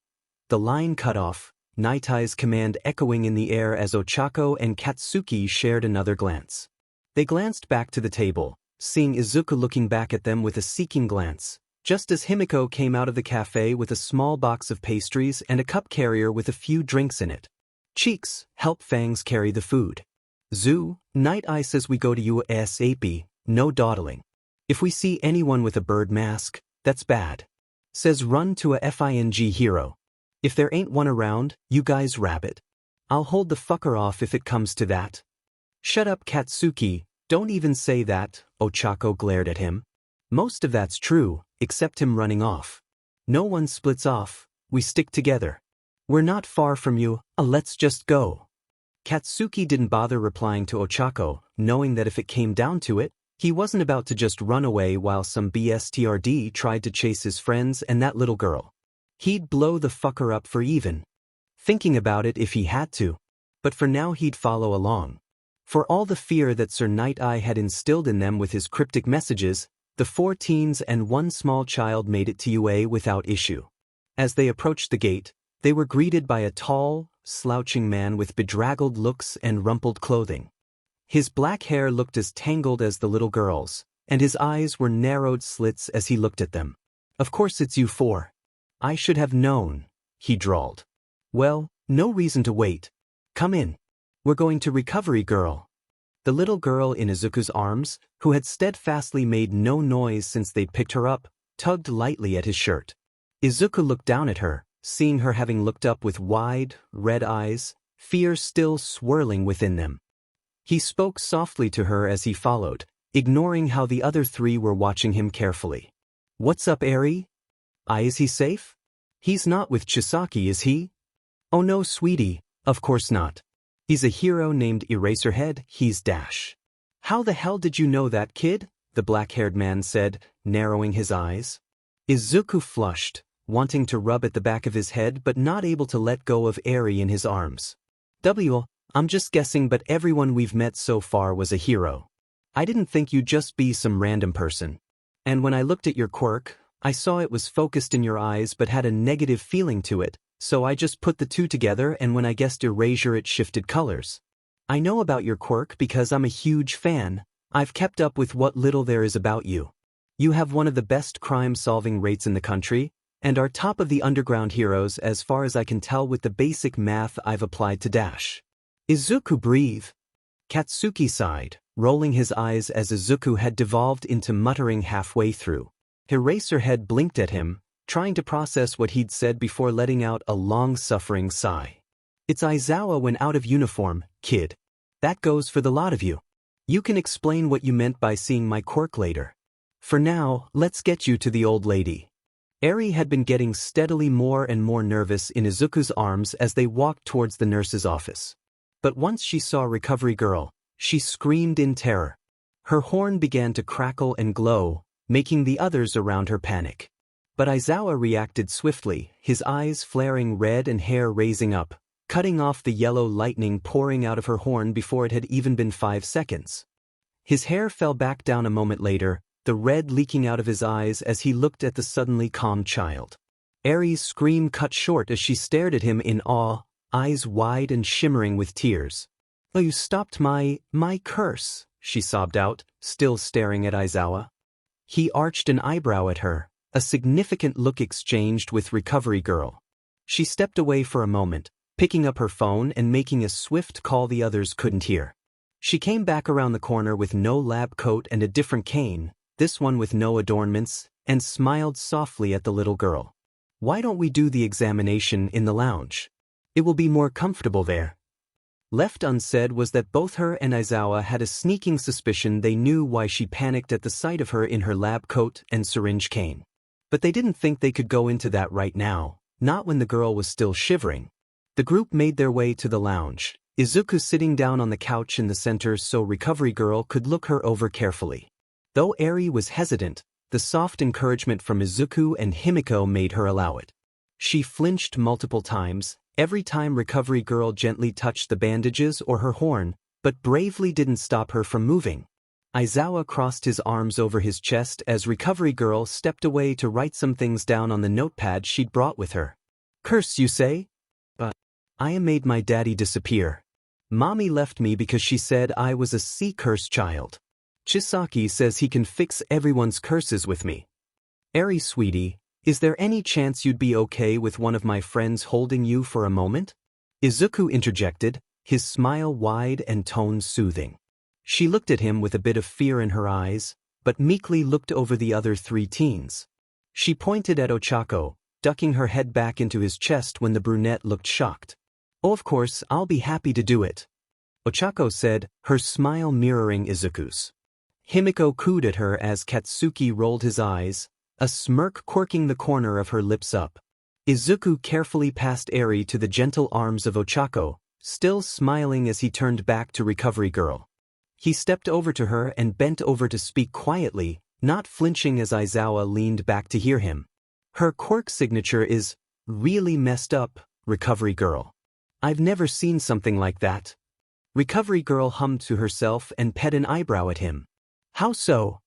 The line cut off, Night-Eye's command echoing in the air as Ochako and Katsuki shared another glance. They glanced back to the table, seeing Izuku looking back at them with a seeking glance, just as Himiko came out of the cafe with a small box of pastries and a cup carrier with a few drinks in it. Cheeks, help Fangs carry the food. Zoo, Night-Eye says we go to USAP, no dawdling. If we see anyone with a bird mask, that's bad. Says run to a FING hero. If there ain't one around, you guys wrap it. I'll hold the fucker off if it comes to that. Shut up Katsuki, don't even say that, Ochako glared at him. Most of that's true, except him running off. No one splits off, we stick together. We're not far from you, let's just go. Katsuki didn't bother replying to Ochako, knowing that if it came down to it, he wasn't about to just run away while some BSTRD tried to chase his friends and that little girl. He'd blow the fucker up for even. Thinking about it if he had to. But for now he'd follow along. For all the fear that Sir Nighteye had instilled in them with his cryptic messages, the 4 teens and 1 small child made it to UA without issue. As they approached the gate, they were greeted by a tall, slouching man with bedraggled looks and rumpled clothing. His black hair looked as tangled as the little girl's, and his eyes were narrowed slits as he looked at them. Of course it's you 4. I should have known, he drawled. Well, no reason to wait. Come in. We're going to Recovery Girl. The little girl in Izuku's arms, who had steadfastly made no noise since they'd picked her up, tugged lightly at his shirt. Izuku looked down at her, seeing her having looked up with wide, red eyes, fear still swirling within them. He spoke softly to her as he followed, ignoring how the other 3 were watching him carefully. What's up, Eri? Is he safe? He's not with Chisaki, is he? Oh no, sweetie, of course not. He's a hero named Eraserhead, he's Dash. How the hell did you know that, kid? The black-haired man said, narrowing his eyes. Izuku flushed, wanting to rub at the back of his head but not able to let go of Eri in his arms. I'm just guessing, but everyone we've met so far was a hero. I didn't think you'd just be some random person. And when I looked at your quirk, I saw it was focused in your eyes but had a negative feeling to it, so I just put the 2 together, and when I guessed erasure it shifted colors. I know about your quirk because I'm a huge fan. I've kept up with what little there is about you. You have one of the best crime-solving rates in the country, and are top of the underground heroes as far as I can tell with the basic math I've applied to Dash. Izuku breathed. Katsuki sighed, rolling his eyes as Izuku had devolved into muttering halfway through. Eraserhead blinked at him, trying to process what he'd said before letting out a long-suffering sigh. It's Aizawa when out of uniform, kid. That goes for the lot of you. You can explain what you meant by seeing my quirk later. For now, let's get you to the old lady. Eri had been getting steadily more and more nervous in Izuku's arms as they walked towards the nurse's office. But once she saw Recovery Girl, she screamed in terror. Her horn began to crackle and glow, making the others around her panic. But Aizawa reacted swiftly, his eyes flaring red and hair raising up, cutting off the yellow lightning pouring out of her horn before it had even been 5 seconds. His hair fell back down a moment later, the red leaking out of his eyes as he looked at the suddenly calm child. Eri's scream cut short as she stared at him in awe, eyes wide and shimmering with tears. "Oh, you stopped my curse," she sobbed out, still staring at Aizawa. He arched an eyebrow at her, a significant look exchanged with Recovery Girl. She stepped away for a moment, picking up her phone and making a swift call the others couldn't hear. She came back around the corner with no lab coat and a different cane, this one with no adornments, and smiled softly at the little girl. "Why don't we do the examination in the lounge? It will be more comfortable there." Left unsaid was that both her and Aizawa had a sneaking suspicion they knew why she panicked at the sight of her in her lab coat and syringe cane. But they didn't think they could go into that right now, not when the girl was still shivering. The group made their way to the lounge, Izuku sitting down on the couch in the center so Recovery Girl could look her over carefully. Though Eri was hesitant, the soft encouragement from Izuku and Himiko made her allow it. She flinched multiple times, every time Recovery Girl gently touched the bandages or her horn, but bravely didn't stop her from moving. Aizawa crossed his arms over his chest as Recovery Girl stepped away to write some things down on the notepad she'd brought with her. "Curse, you say? But I made my daddy disappear. Mommy left me because she said I was a sea-cursed child. Chisaki says he can fix everyone's curses with me. Eri, sweetie, is there any chance you'd be okay with one of my friends holding you for a moment?" Izuku interjected, his smile wide and tone soothing. She looked at him with a bit of fear in her eyes, but meekly looked over the other 3 teens. She pointed at Ochako, ducking her head back into his chest when the brunette looked shocked. "Oh, of course, I'll be happy to do it," Ochako said, her smile mirroring Izuku's. Himiko cooed at her as Katsuki rolled his eyes, a smirk quirking the corner of her lips up. Izuku carefully passed Eri to the gentle arms of Ochako, still smiling as he turned back to Recovery Girl. He stepped over to her and bent over to speak quietly, not flinching as Aizawa leaned back to hear him. "Her quirk signature is really messed up, Recovery Girl. I've never seen something like that." Recovery Girl hummed to herself and pet an eyebrow at him. "How so?"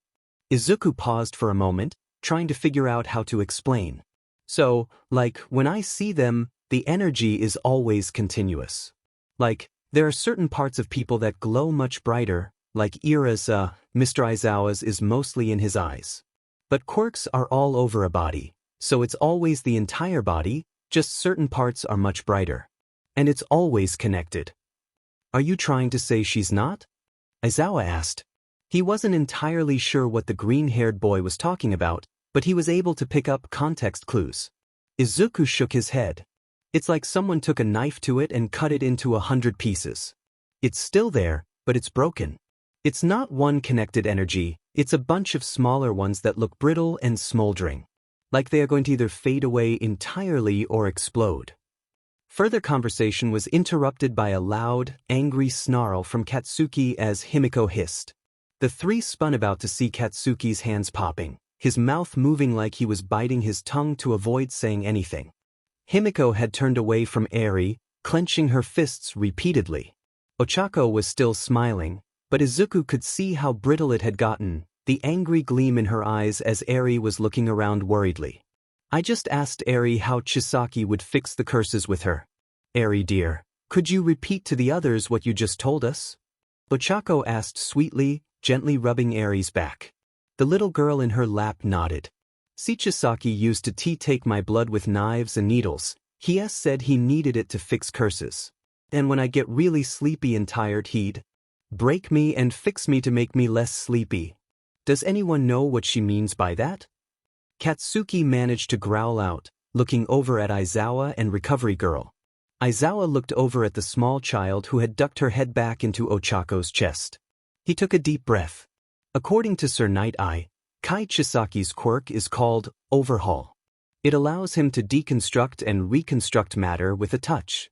Izuku paused for a moment, trying to figure out how to explain. "So, like, when I see them, the energy is always continuous. Like, there are certain parts of people that glow much brighter, like Ira's, Mr. Aizawa's is mostly in his eyes. But quirks are all over a body, so it's always the entire body, just certain parts are much brighter. And it's always connected." "Are you trying to say she's not?" Aizawa asked. He wasn't entirely sure what the green-haired boy was talking about, but he was able to pick up context clues. Izuku shook his head. "It's like someone took a knife to it and cut it into 100 pieces. It's still there, but it's broken. It's not one connected energy, it's a bunch of smaller ones that look brittle and smoldering. Like they are going to either fade away entirely or explode." Further conversation was interrupted by a loud, angry snarl from Katsuki as Himiko hissed. The 3 spun about to see Katsuki's hands popping, his mouth moving like he was biting his tongue to avoid saying anything. Himiko had turned away from Eri, clenching her fists repeatedly. Ochako was still smiling, but Izuku could see how brittle it had gotten, the angry gleam in her eyes as Eri was looking around worriedly. "I just asked Eri how Chisaki would fix the curses with her. Eri dear, could you repeat to the others what you just told us?" Ochako asked sweetly, gently rubbing Eri's back. The little girl in her lap nodded. "See, Chisaki used to take my blood with knives and needles. He said he needed it to fix curses. And when I get really sleepy and tired he'd break me and fix me to make me less sleepy. Does anyone know what she means by that?" Katsuki managed to growl out, looking over at Aizawa and Recovery Girl. Aizawa looked over at the small child who had ducked her head back into Ochako's chest. He took a deep breath. According to Sir Nighteye, Kai Chisaki's quirk is called Overhaul. It allows him to deconstruct and reconstruct matter with a touch.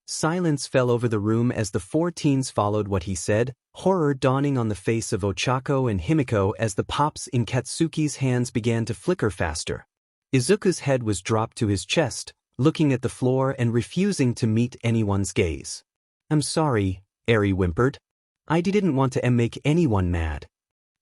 Silence fell over the room as the four teens followed what he said, horror dawning on the face of Ochako and Himiko as the pops in Katsuki's hands began to flicker faster. Izuku's head was dropped to his chest, looking at the floor and refusing to meet anyone's gaze. "I'm sorry," Eri whimpered. "I didn't want to make anyone mad."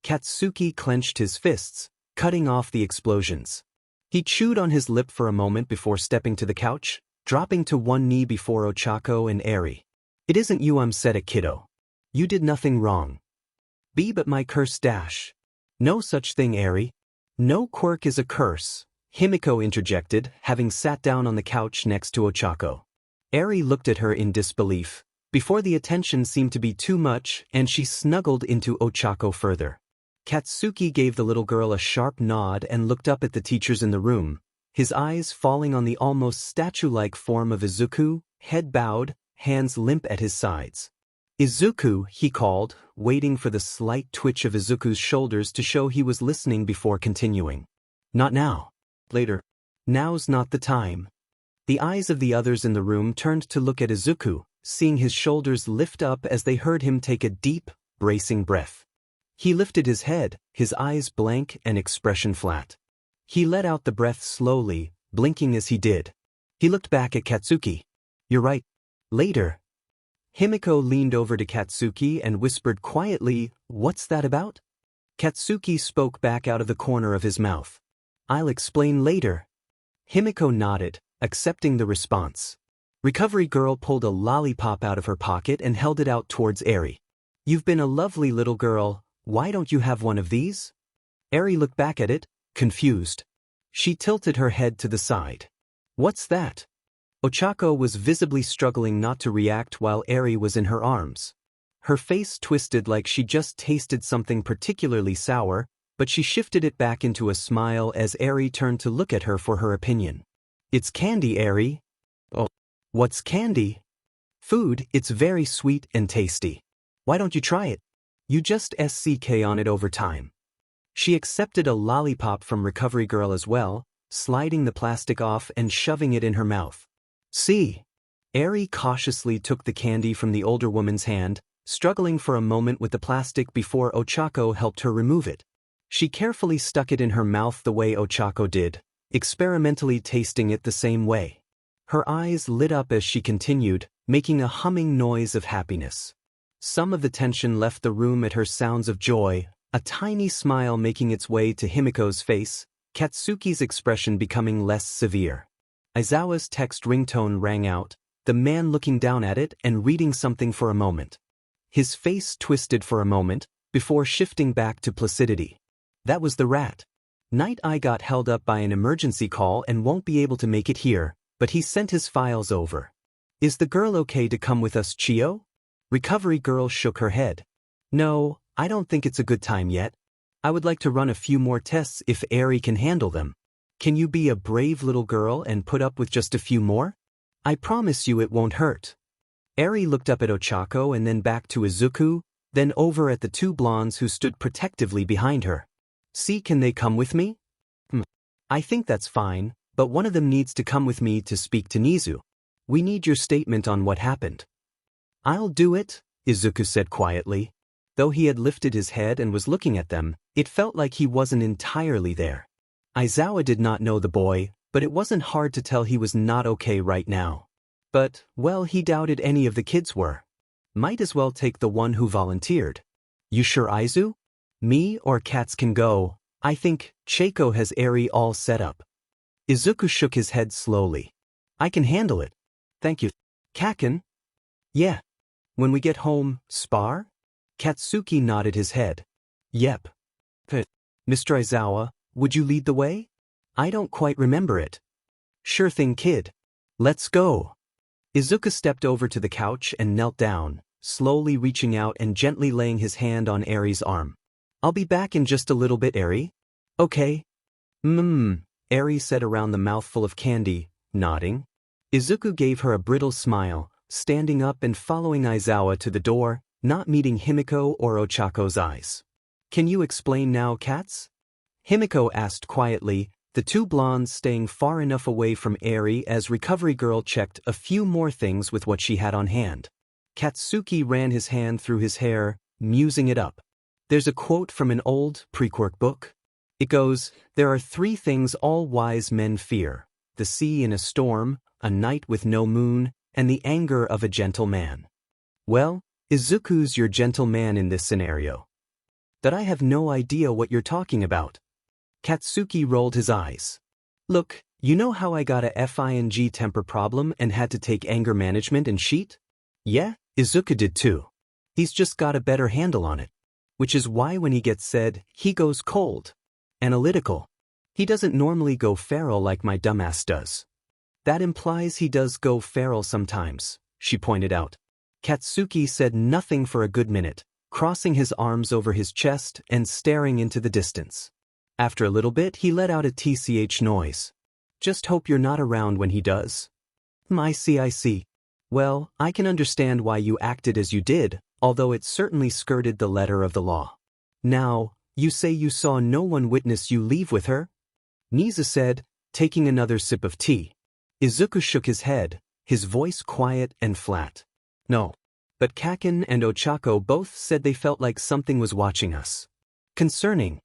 Katsuki clenched his fists, cutting off the explosions. He chewed on his lip for a moment before stepping to the couch, dropping to one knee before Ochako and Eri. "It isn't you I'm set at, kiddo. You did nothing wrong. Be but my curse dash." "No such thing, Eri. No quirk is a curse," Himiko interjected, having sat down on the couch next to Ochako. Eri looked at her in disbelief, before the attention seemed to be too much and she snuggled into Ochako further. Katsuki gave the little girl a sharp nod and looked up at the teachers in the room, his eyes falling on the almost statue-like form of Izuku, head bowed, hands limp at his sides. "Izuku," he called, waiting for the slight twitch of Izuku's shoulders to show he was listening before continuing. "Not now. Later. Now's not the time." The eyes of the others in the room turned to look at Izuku, seeing his shoulders lift up as they heard him take a deep, bracing breath. He lifted his head, his eyes blank and expression flat. He let out the breath slowly, blinking as he did. He looked back at Katsuki. "You're right. Later." Himiko leaned over to Katsuki and whispered quietly, "What's that about?" Katsuki spoke back out of the corner of his mouth. "I'll explain later." Himiko nodded, accepting the response. Recovery Girl pulled a lollipop out of her pocket and held it out towards Eri. "You've been a lovely little girl. Why don't you have one of these?" Eri looked back at it, confused. She tilted her head to the side. "What's that?" Ochako was visibly struggling not to react while Eri was in her arms. Her face twisted like she just tasted something particularly sour, but she shifted it back into a smile as Eri turned to look at her for her opinion. "It's candy, Eri." "Oh, what's candy?" "Food. It's very sweet and tasty. Why don't you try it? You just SCK on it over time." She accepted a lollipop from Recovery Girl as well, sliding the plastic off and shoving it in her mouth. "See." Eri cautiously took the candy from the older woman's hand, struggling for a moment with the plastic before Ochako helped her remove it. She carefully stuck it in her mouth the way Ochako did, experimentally tasting it the same way. Her eyes lit up as she continued, making a humming noise of happiness. Some of the tension left the room at her sounds of joy, a tiny smile making its way to Himiko's face, Katsuki's expression becoming less severe. Aizawa's text ringtone rang out, the man looking down at it and reading something for a moment. His face twisted for a moment, before shifting back to placidity. That was the rat. Nighteye got held up by an emergency call and won't be able to make it here, but he sent his files over. "Is the girl okay to come with us, Chio?" Recovery Girl shook her head. "No, I don't think it's a good time yet. I would like to run a few more tests if Eri can handle them. Can you be a brave little girl and put up with just a few more? I promise you it won't hurt." Eri looked up at Ochako and then back to Izuku, then over at the two blondes who stood protectively behind her. "See, can they come with me?" "I think that's fine, but one of them needs to come with me to speak to Nizu. We need your statement on what happened." "I'll do it," Izuku said quietly. Though he had lifted his head and was looking at them, it felt like he wasn't entirely there. Aizawa did not know the boy, but it wasn't hard to tell he was not okay right now. But, well, he doubted any of the kids were. Might as well take the one who volunteered. "You sure, Aizu? Me or Cats can go. I think Chako has Eri all set up." Izuku shook his head slowly. "I can handle it. Thank you." "Kaken?" "Yeah. When we get home, spar?" Katsuki nodded his head. "Yep." "Mr. Aizawa, would you lead the way? I don't quite remember it." "Sure thing, kid. Let's go." Izuku stepped over to the couch and knelt down, slowly reaching out and gently laying his hand on Eri's arm. "I'll be back in just a little bit, Eri." "Okay." Eri said around the mouthful of candy, nodding. Izuku gave her a brittle smile, standing up and following Aizawa to the door, not meeting Himiko or Ochako's eyes. "Can you explain now, Cats?" Himiko asked quietly, the two blondes staying far enough away from Eri as Recovery Girl checked a few more things with what she had on hand. Katsuki ran his hand through his hair, musing it up. There's a quote from an old pre-Quirk book. It goes, "There are 3 things all wise men fear: the sea in a storm, a night with no moon, and the anger of a gentle man." Well, Izuku's your gentle man in this scenario. That I have no idea what you're talking about. Katsuki rolled his eyes. Look, you know how I got a FING temper problem and had to take anger management and sheet? Yeah, Izuku did too. He's just got a better handle on it. Which is why when he gets said, he goes cold. Analytical. He doesn't normally go feral like my dumbass does. That implies he does go feral sometimes, she pointed out. Katsuki said nothing for a good minute, crossing his arms over his chest and staring into the distance. After a little bit he let out a TCH noise. Just hope you're not around when he does. I see. Well, I can understand why you acted as you did, although it certainly skirted the letter of the law. Now, you say you saw no one witness you leave with her? Nizu said, taking another sip of tea. Izuku shook his head, his voice quiet and flat. No. But Kaken and Ochako both said they felt like something was watching us. Concerning.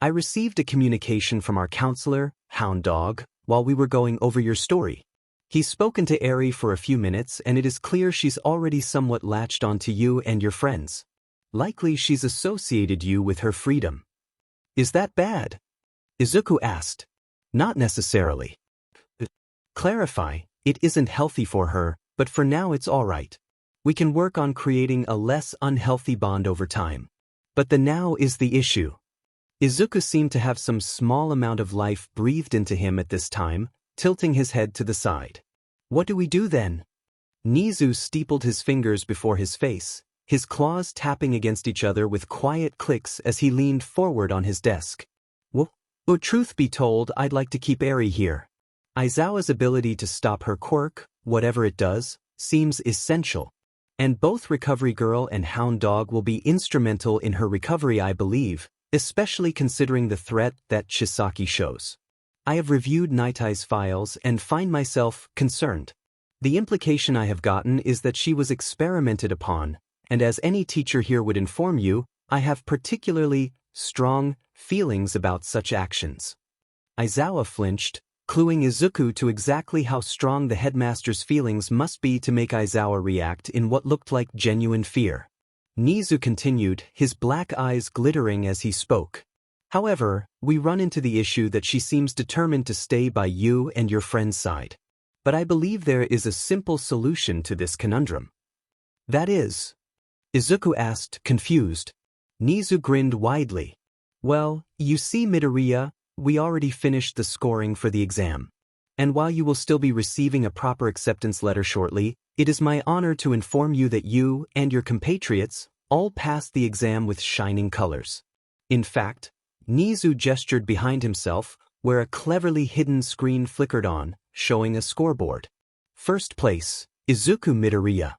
I received a communication from our counselor, Hound Dog, while we were going over your story. He's spoken to Eri for a few minutes and it is clear she's already somewhat latched onto you and your friends. Likely she's associated you with her freedom. Is that bad? Izuku asked. Not necessarily. Clarify, it isn't healthy for her, but for now it's alright. We can work on creating a less unhealthy bond over time. But the now is the issue. Izuku seemed to have some small amount of life breathed into him at this time, tilting his head to the side. What do we do then? Nizu steepled his fingers before his face, his claws tapping against each other with quiet clicks as he leaned forward on his desk. Well, truth be told, I'd like to keep Eri here. Aizawa's ability to stop her quirk, whatever it does, seems essential. And both Recovery Girl and Hound Dog will be instrumental in her recovery, I believe, especially considering the threat that Chisaki shows. I have reviewed Nighteye's files and find myself concerned. The implication I have gotten is that she was experimented upon, and as any teacher here would inform you, I have particularly strong feelings about such actions. Aizawa flinched, cluing Izuku to exactly how strong the headmaster's feelings must be to make Aizawa react in what looked like genuine fear. Nizu continued, his black eyes glittering as he spoke. However, we run into the issue that she seems determined to stay by you and your friend's side. But I believe there is a simple solution to this conundrum. That is? Izuku asked, confused. Nizu grinned widely. Well, you see, Midoriya, we already finished the scoring for the exam. And while you will still be receiving a proper acceptance letter shortly, it is my honor to inform you that you and your compatriots all passed the exam with shining colors. In fact, Nizu gestured behind himself, where a cleverly hidden screen flickered on, showing a scoreboard. First place, Izuku Midoriya.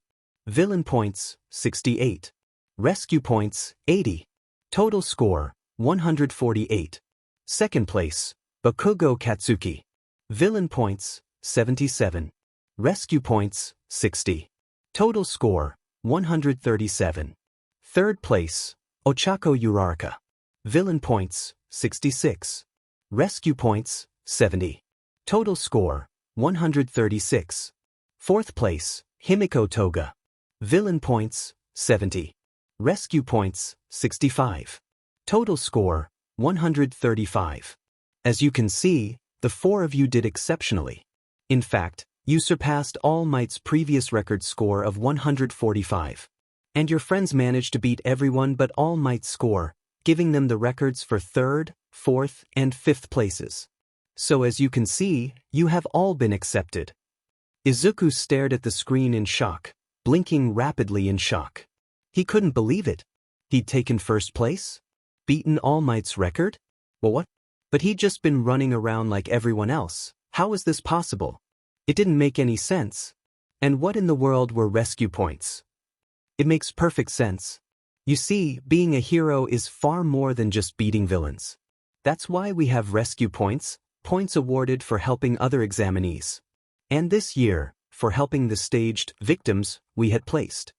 Villain points, 68. Rescue points, 80. Total score, 148. Second place, Bakugo Katsuki. Villain points, 77. Rescue points, 60. Total score, 137. Third place, Ochako Uraraka. Villain points, 66. Rescue points, 70. Total score, 136. Fourth place, Himiko Toga. Villain points, 70. Rescue points, 65. Total score, 135. As you can see, the 4 of you did exceptionally. In fact, you surpassed All Might's previous record score of 145. And your friends managed to beat everyone but All Might's score, giving them the records for 3rd, 4th, and 5th places. So as you can see, you have all been accepted. Izuku stared at the screen in shock, blinking rapidly in shock. He couldn't believe it. He'd taken first place? Beaten All Might's record? Well, what? But he'd just been running around like everyone else. How was this possible? It didn't make any sense. And what in the world were rescue points? It makes perfect sense. You see, being a hero is far more than just beating villains. That's why we have rescue points, points awarded for helping other examinees. And this year, for helping the staged victims we had placed.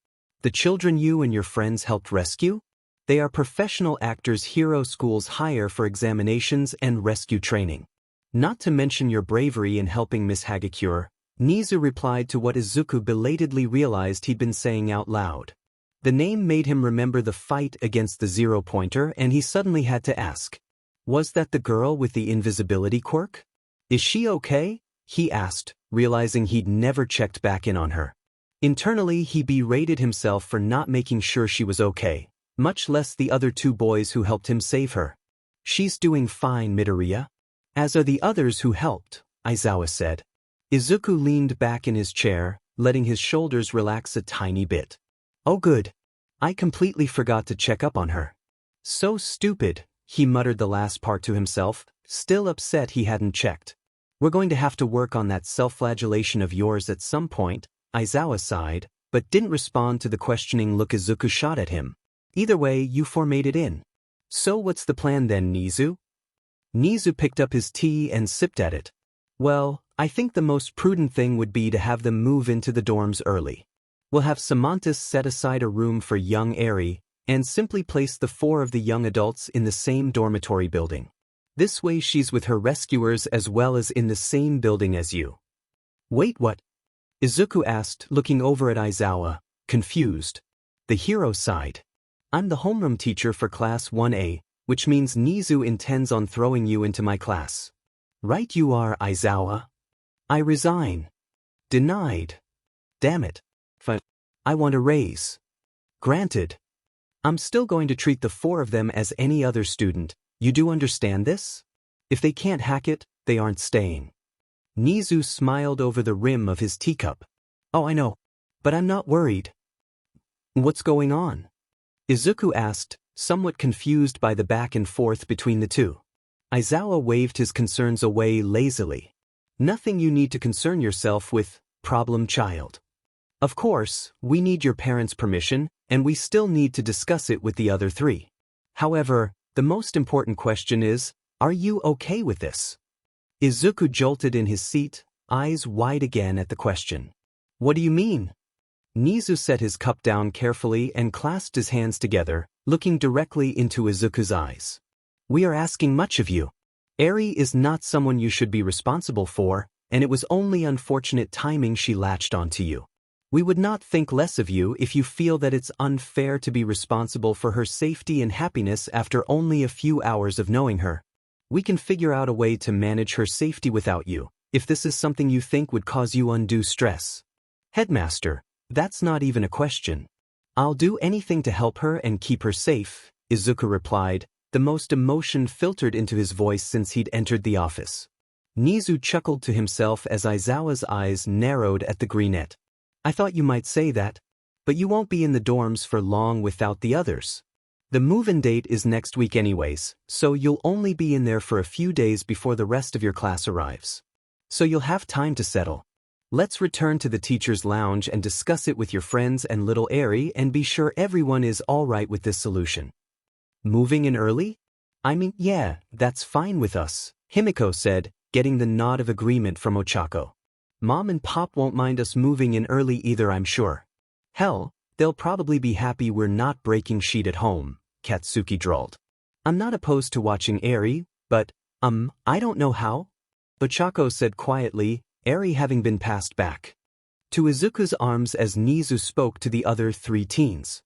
The children you and your friends helped rescue? They are professional actors hero schools hire for examinations and rescue training. Not to mention your bravery in helping Miss Hagakure, Nizu replied to what Izuku belatedly realized he'd been saying out loud. The name made him remember the fight against the zero-pointer, and he suddenly had to ask. Was that the girl with the invisibility quirk? Is she okay? He asked, realizing he'd never checked back in on her. Internally he berated himself for not making sure she was okay, much less the other two boys who helped him save her. She's doing fine, Midoriya. As are the others who helped, Aizawa said. Izuku leaned back in his chair, letting his shoulders relax a tiny bit. Oh good. I completely forgot to check up on her. So stupid, he muttered the last part to himself, still upset he hadn't checked. We're going to have to work on that self-flagellation of yours at some point, Aizawa sighed, but didn't respond to the questioning look Izuku shot at him. Either way, you four made it in. So what's the plan then, Nizu? Nizu picked up his tea and sipped at it. Well, I think the most prudent thing would be to have them move into the dorms early. We'll have Samantis set aside a room for young Eri, and simply place the four of the young adults in the same dormitory building. This way she's with her rescuers as well as in the same building as you. Wait, what? Izuku asked, looking over at Aizawa, confused. The hero sighed. I'm the homeroom teacher for Class 1A, which means Nizu intends on throwing you into my class. Right you are, Aizawa. I resign. Denied. Damn it. I want a raise. Granted. I'm still going to treat the four of them as any other student. You do understand this? If they can't hack it, they aren't staying. Nizu smiled over the rim of his teacup. Oh, I know. But I'm not worried. What's going on? Izuku asked, somewhat confused by the back and forth between the two. Aizawa waved his concerns away lazily. Nothing you need to concern yourself with, problem child. Of course, we need your parents' permission, and we still need to discuss it with the other three. However, the most important question is, are you okay with this? Izuku jolted in his seat, eyes wide again at the question. What do you mean? Nizu set his cup down carefully and clasped his hands together, looking directly into Izuku's eyes. We are asking much of you. Eri is not someone you should be responsible for, and it was only unfortunate timing she latched onto you. We would not think less of you if you feel that it's unfair to be responsible for her safety and happiness after only a few hours of knowing her. We can figure out a way to manage her safety without you, if this is something you think would cause you undue stress. Headmaster, that's not even a question. I'll do anything to help her and keep her safe, Izuku replied, the most emotion filtered into his voice since he'd entered the office. Nizu chuckled to himself as Aizawa's eyes narrowed at the greenette. I thought you might say that, but you won't be in the dorms for long without the others. The move-in date is next week anyways, so you'll only be in there for a few days before the rest of your class arrives. So you'll have time to settle. Let's return to the teacher's lounge and discuss it with your friends and little Eri and be sure everyone is all right with this solution. Moving in early? I mean, yeah, that's fine with us, Himiko said, getting the nod of agreement from Ochako. Mom and Pop won't mind us moving in early either, I'm sure. Hell, they'll probably be happy we're not breaking sheet at home, Katsuki drawled. I'm not opposed to watching Eri, but, I don't know how. Ochako said quietly, Eri having been passed back to Izuku's arms as Nizu spoke to the other three teens.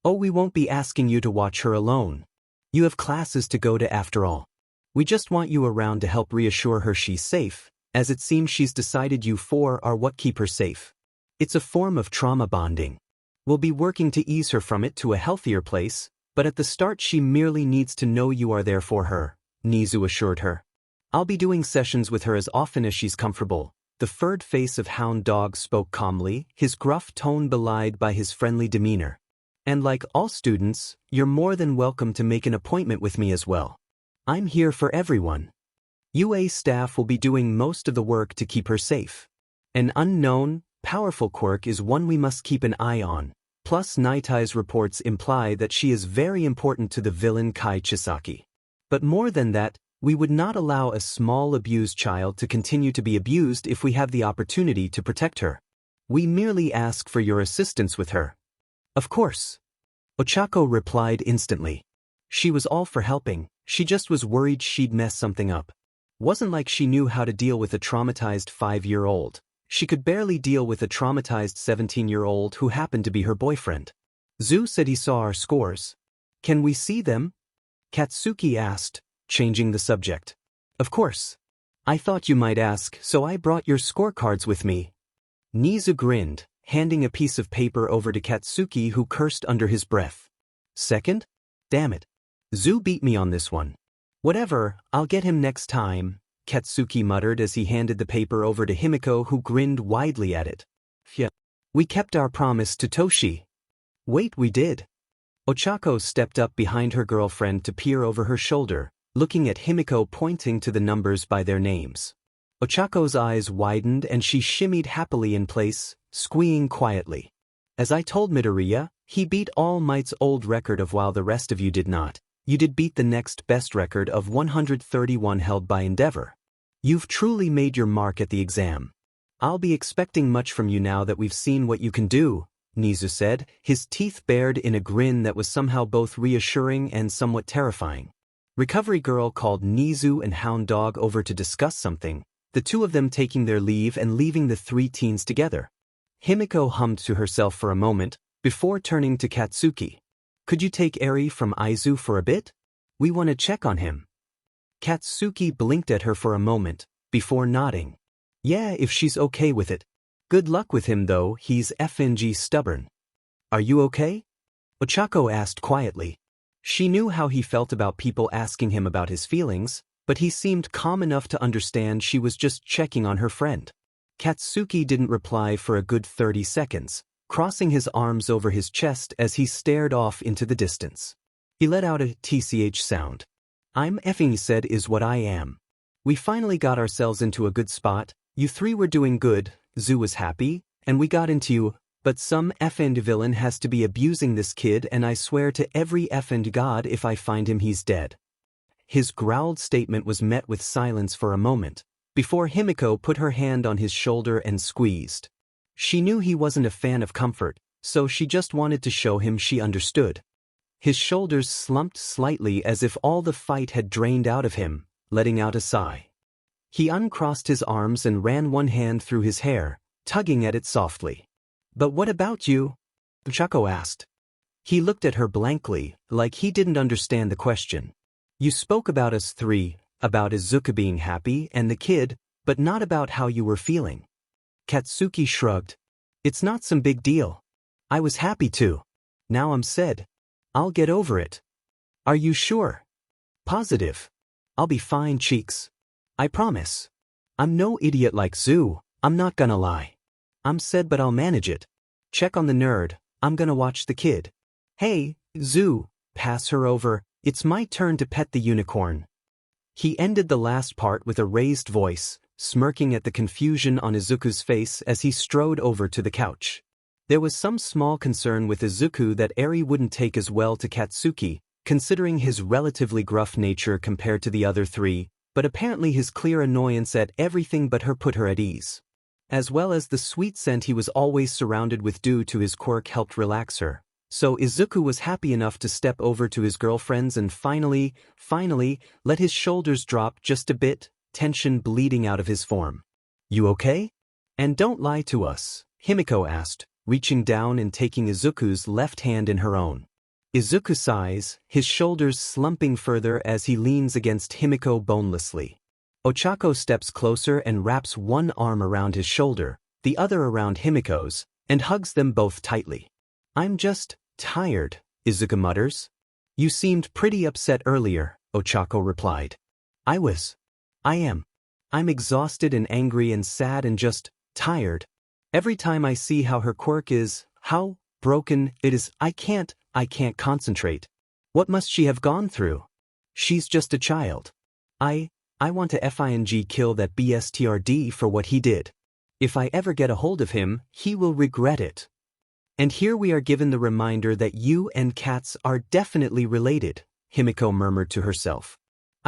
Oh, we won't be asking you to watch her alone. You have classes to go to after all. We just want you around to help reassure her she's safe, as it seems she's decided you four are what keep her safe. It's a form of trauma bonding. We'll be working to ease her from it to a healthier place, but at the start she merely needs to know you are there for her, Nizu assured her. I'll be doing sessions with her as often as she's comfortable. The furred face of Hound Dog spoke calmly, his gruff tone belied by his friendly demeanor. And like all students, you're more than welcome to make an appointment with me as well. I'm here for everyone. UA staff will be doing most of the work to keep her safe. An unknown, powerful quirk is one we must keep an eye on, plus Nighteye's reports imply that she is very important to the villain Kai Chisaki. But more than that, We would not allow a small abused child to continue to be abused if we have the opportunity to protect her. We merely ask for your assistance with her. Of course. Ochako replied instantly. She was all for helping, she just was worried she'd mess something up. Wasn't like she knew how to deal with a traumatized 5-year-old. She could barely deal with a traumatized 17-year-old who happened to be her boyfriend. Zu said he saw our scores. Can we see them? Katsuki asked, changing the subject. Of course. I thought you might ask, so I brought your scorecards with me. Nizu grinned, handing a piece of paper over to Katsuki, who cursed under his breath. Second? Damn it. Zu beat me on this one. Whatever, I'll get him next time, Katsuki muttered as he handed the paper over to Himiko, who grinned widely at it. Phew. We kept our promise to Toshi. Wait, we did. Ochako stepped up behind her girlfriend to peer over her shoulder, looking at Himiko pointing to the numbers by their names. Ochako's eyes widened and she shimmied happily in place, squeeing quietly. As I told Midoriya, he beat All Might's old record of while the rest of you did not. You did beat the next best record of 131 held by Endeavor. You've truly made your mark at the exam. I'll be expecting much from you now that we've seen what you can do, Nizu said, his teeth bared in a grin that was somehow both reassuring and somewhat terrifying. Recovery Girl called Nizu and Hound Dog over to discuss something, the two of them taking their leave and leaving the three teens together. Himiko hummed to herself for a moment, before turning to Katsuki. Could you take Eri from Aizu for a bit? We want to check on him. Katsuki blinked at her for a moment, before nodding. Yeah, if she's okay with it. Good luck with him though, he's FNG stubborn. Are you okay? Ochako asked quietly. She knew how he felt about people asking him about his feelings, but he seemed calm enough to understand she was just checking on her friend. Katsuki didn't reply for a good 30 seconds, crossing his arms over his chest as he stared off into the distance. He let out a tch sound. I'm effing said is what I am. We finally got ourselves into a good spot, you three were doing good, Zu was happy, and we got into you, but some effing villain has to be abusing this kid and I swear to every effing god if I find him he's dead. His growled statement was met with silence for a moment, before Himiko put her hand on his shoulder and squeezed. She knew he wasn't a fan of comfort, so she just wanted to show him she understood. His shoulders slumped slightly as if all the fight had drained out of him, letting out a sigh. He uncrossed his arms and ran one hand through his hair, tugging at it softly. But what about you? Ochako asked. He looked at her blankly, like he didn't understand the question. You spoke about us three, about Izuku being happy and the kid, but not about how you were feeling. Katsuki shrugged. It's not some big deal. I was happy too. Now I'm sad. I'll get over it. Are you sure? Positive. I'll be fine, cheeks. I promise. I'm no idiot like Zu, I'm not gonna lie. I'm sad but I'll manage it. Check on the nerd, I'm gonna watch the kid. Hey, Zu, pass her over, it's my turn to pet the unicorn. He ended the last part with a raised voice, smirking at the confusion on Izuku's face as he strode over to the couch. There was some small concern with Izuku that Eri wouldn't take as well to Katsuki, considering his relatively gruff nature compared to the other three, but apparently his clear annoyance at everything but her put her at ease. As well as the sweet scent he was always surrounded with due to his quirk helped relax her. So Izuku was happy enough to step over to his girlfriends and finally, let his shoulders drop just a bit, tension bleeding out of his form. You okay? And don't lie to us, Himiko asked, reaching down and taking Izuku's left hand in her own. Izuku sighs, his shoulders slumping further as he leans against Himiko bonelessly. Ochako steps closer and wraps one arm around his shoulder, the other around Himiko's, and hugs them both tightly. I'm just tired, Izuku mutters. You seemed pretty upset earlier, Ochako replied. I am. I'm exhausted and angry and sad and just tired. Every time I see how her quirk is, how broken it is, I can't concentrate. What must she have gone through? She's just a child. I want to FING kill that BSTRD for what he did. If I ever get a hold of him, he will regret it. And here we are given the reminder that you and cats are definitely related, Himiko murmured to herself.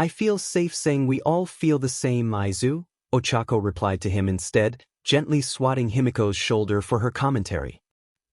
I feel safe saying we all feel the same, Aizu, Ochako replied to him instead, gently swatting Himiko's shoulder for her commentary.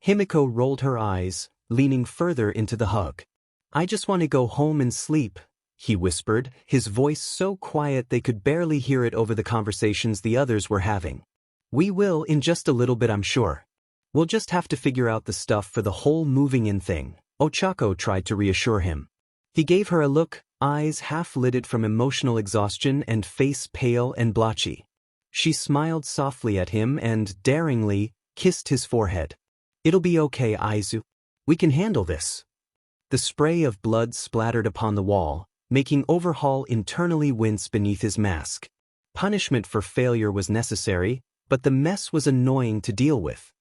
Himiko rolled her eyes, leaning further into the hug. I just want to go home and sleep, he whispered, his voice so quiet they could barely hear it over the conversations the others were having. We will in just a little bit, I'm sure. We'll just have to figure out the stuff for the whole moving in thing, Ochako tried to reassure him. He gave her a look, eyes half-lidded from emotional exhaustion and face pale and blotchy. She smiled softly at him and, daringly, kissed his forehead. It'll be okay, Aizu. We can handle this. The spray of blood splattered upon the wall, making Overhaul internally wince beneath his mask. Punishment for failure was necessary, but the mess was annoying to deal with.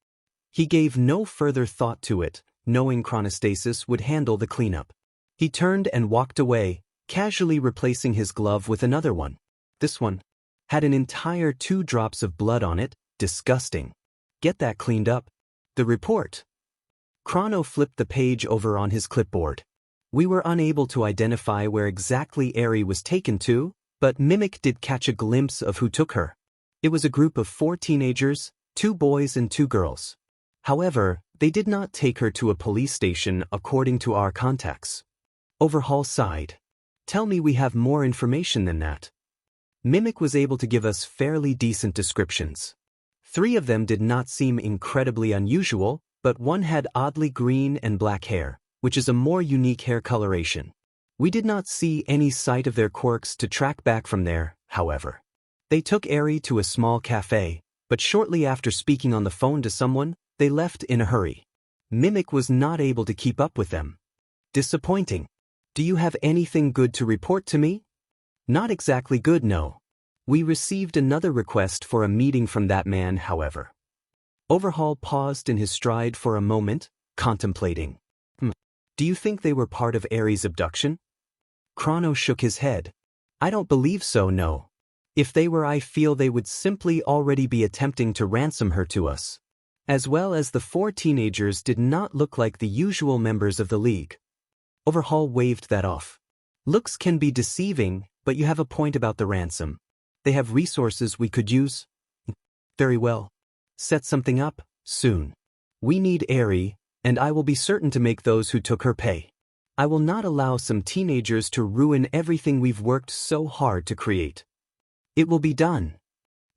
He gave no further thought to it, knowing Chronostasis would handle the cleanup. He turned and walked away, casually replacing his glove with another one. This one had an entire 2 drops of blood on it, disgusting. Get that cleaned up. The report. Chrono flipped the page over on his clipboard. We were unable to identify where exactly Eri was taken to, but Mimic did catch a glimpse of who took her. It was a group of 4 teenagers, 2 boys and 2 girls. However, they did not take her to a police station according to our contacts. Overhaul sighed. Tell me we have more information than that. Mimic was able to give us fairly decent descriptions. 3 of them did not seem incredibly unusual, but one had oddly green and black hair, which is a more unique hair coloration. We did not see any sight of their quirks to track back from there, however. They took Eri to a small cafe, but shortly after speaking on the phone to someone, they left in a hurry. Mimic was not able to keep up with them. Disappointing. Do you have anything good to report to me? Not exactly good, no. We received another request for a meeting from that man, however. Overhaul paused in his stride for a moment, contemplating. Do you think they were part of Eri's abduction? Chrono shook his head. I don't believe so, no. If they were, I feel they would simply already be attempting to ransom her to us. As well as the 4 teenagers did not look like the usual members of the League. Overhaul waved that off. Looks can be deceiving, but you have a point about the ransom. They have resources we could use. Very well. Set something up, soon. We need Eri, and I will be certain to make those who took her pay. I will not allow some teenagers to ruin everything we've worked so hard to create. It will be done.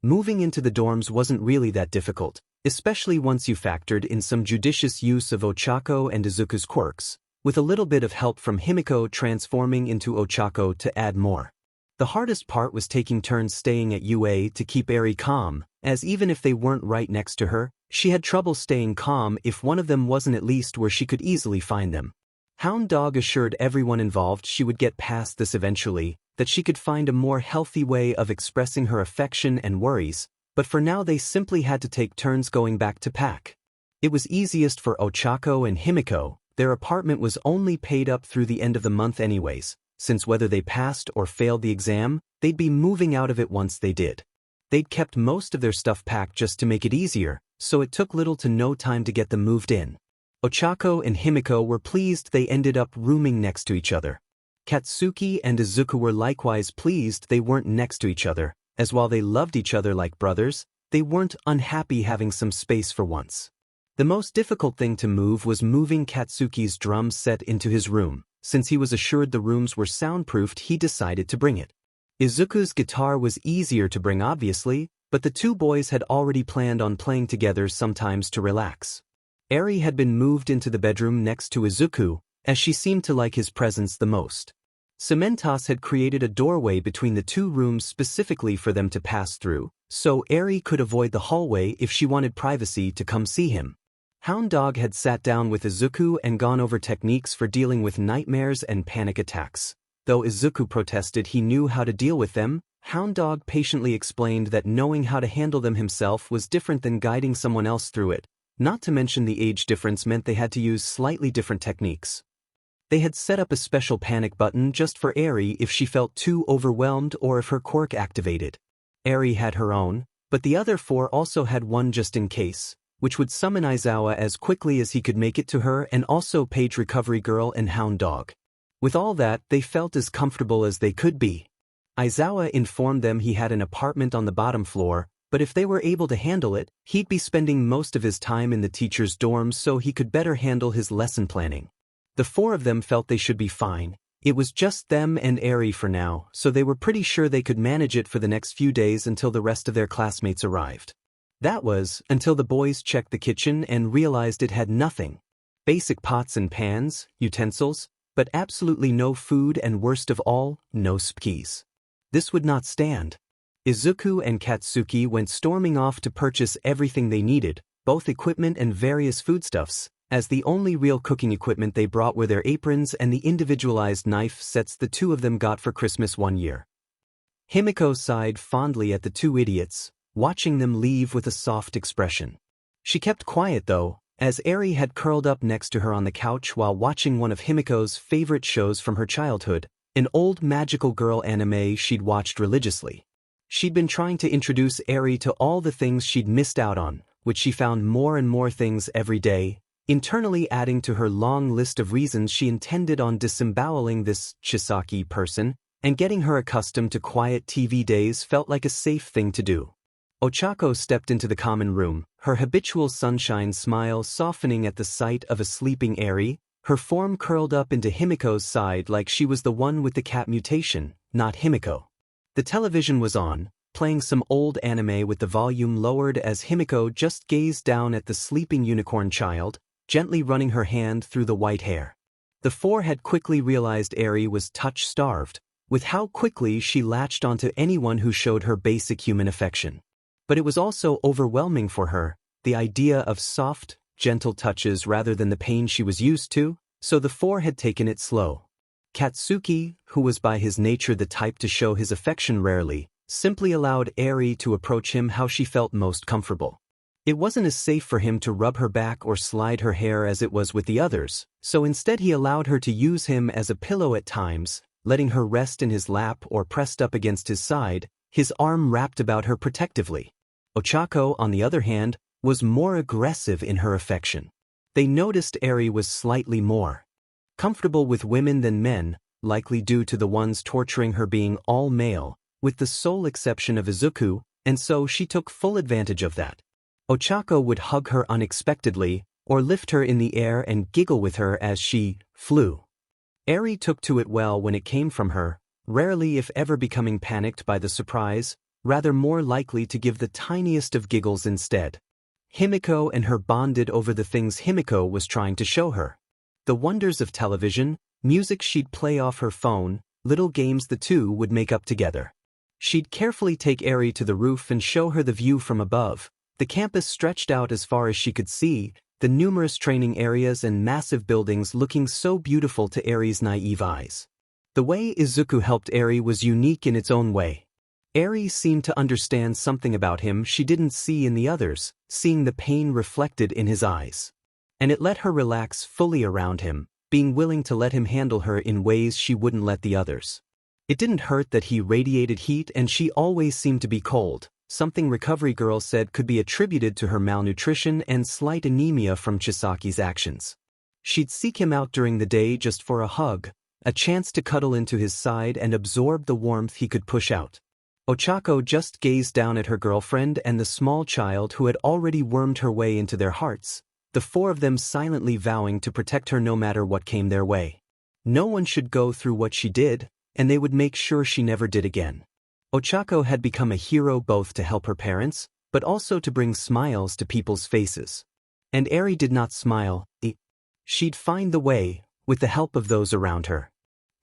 Moving into the dorms wasn't really that difficult, especially once you factored in some judicious use of Ochako and Izuku's quirks, with a little bit of help from Himiko transforming into Ochako to add more. The hardest part was taking turns staying at UA to keep Eri calm, as even if they weren't right next to her, she had trouble staying calm if one of them wasn't at least where she could easily find them. Hound Dog assured everyone involved she would get past this eventually, that she could find a more healthy way of expressing her affection and worries, but for now they simply had to take turns going back to pack. It was easiest for Ochako and Himiko, their apartment was only paid up through the end of the month anyways, since whether they passed or failed the exam, they'd be moving out of it once they did. They'd kept most of their stuff packed just to make it easier, so it took little to no time to get them moved in. Ochako and Himiko were pleased they ended up rooming next to each other. Katsuki and Izuku were likewise pleased they weren't next to each other, as while they loved each other like brothers, they weren't unhappy having some space for once. The most difficult thing to move was moving Katsuki's drum set into his room. Since he was assured the rooms were soundproofed, he decided to bring it. Izuku's guitar was easier to bring obviously, but the 2 boys had already planned on playing together sometimes to relax. Eri had been moved into the bedroom next to Izuku, as she seemed to like his presence the most. Cementos had created a doorway between the 2 rooms specifically for them to pass through, so Eri could avoid the hallway if she wanted privacy to come see him. Hound Dog had sat down with Izuku and gone over techniques for dealing with nightmares and panic attacks. Though Izuku protested he knew how to deal with them, Hound Dog patiently explained that knowing how to handle them himself was different than guiding someone else through it, not to mention the age difference meant they had to use slightly different techniques. They had set up a special panic button just for Eri if she felt too overwhelmed or if her quirk activated. Eri had her own, but the other 4 also had one just in case, which would summon Aizawa as quickly as he could make it to her, and also Page Recovery Girl and Hound Dog. With all that, they felt as comfortable as they could be. Aizawa informed them he had an apartment on the bottom floor, but if they were able to handle it, he'd be spending most of his time in the teacher's dorms so he could better handle his lesson planning. The four of them felt they should be fine. It was just them and Eri for now, so they were pretty sure they could manage it for the next few days until the rest of their classmates arrived. That was, until the boys checked the kitchen and realized it had nothing. Basic pots and pans, utensils, but absolutely no food and worst of all, no skis. This would not stand. Izuku and Katsuki went storming off to purchase everything they needed, both equipment and various foodstuffs, as the only real cooking equipment they brought were their aprons and the individualized knife sets the two of them got for Christmas one year. Himiko sighed fondly at the two idiots, watching them leave with a soft expression. She kept quiet though, as Eri had curled up next to her on the couch while watching one of Himiko's favorite shows from her childhood, an old magical girl anime she'd watched religiously. She'd been trying to introduce Eri to all the things she'd missed out on, which she found more and more things every day, internally adding to her long list of reasons she intended on disemboweling this Chisaki person, and getting her accustomed to quiet TV days felt like a safe thing to do. Ochako stepped into the common room, her habitual sunshine smile softening at the sight of a sleeping Eri, her form curled up into Himiko's side like she was the one with the cat mutation, not Himiko. The television was on, playing some old anime with the volume lowered as Himiko just gazed down at the sleeping unicorn child, gently running her hand through the white hair. The four had quickly realized Eri was touch-starved, with how quickly she latched onto anyone who showed her basic human affection. But it was also overwhelming for her, the idea of soft, gentle touches rather than the pain she was used to, so the four had taken it slow. Katsuki, who was by his nature the type to show his affection rarely, simply allowed Eri to approach him how she felt most comfortable. It wasn't as safe for him to rub her back or slide her hair as it was with the others, so instead he allowed her to use him as a pillow at times, letting her rest in his lap or pressed up against his side, his arm wrapped about her protectively. Ochako, on the other hand, was more aggressive in her affection. They noticed Eri was slightly more comfortable with women than men, likely due to the ones torturing her being all male, with the sole exception of Izuku, and so she took full advantage of that. Ochako would hug her unexpectedly, or lift her in the air and giggle with her as she flew. Eri took to it well when it came from her, rarely if ever becoming panicked by the surprise, rather more likely to give the tiniest of giggles instead. Himiko and her bonded over the things Himiko was trying to show her. The wonders of television, music she'd play off her phone, little games the two would make up together. She'd carefully take Eri to the roof and show her the view from above. The campus stretched out as far as she could see, the numerous training areas and massive buildings looking so beautiful to Eri's naive eyes. The way Izuku helped Eri was unique in its own way. Eri seemed to understand something about him she didn't see in the others, seeing the pain reflected in his eyes. And it let her relax fully around him, being willing to let him handle her in ways she wouldn't let the others. It didn't hurt that he radiated heat and she always seemed to be cold, something Recovery Girl said could be attributed to her malnutrition and slight anemia from Chisaki's actions. She'd seek him out during the day just for a hug, a chance to cuddle into his side and absorb the warmth he could push out. Ochako just gazed down at her girlfriend and the small child who had already wormed her way into their hearts, the four of them silently vowing to protect her no matter what came their way. No one should go through what she did, and they would make sure she never did again. Ochako had become a hero both to help her parents, but also to bring smiles to people's faces. And Eri did not smile, she'd find the way, with the help of those around her.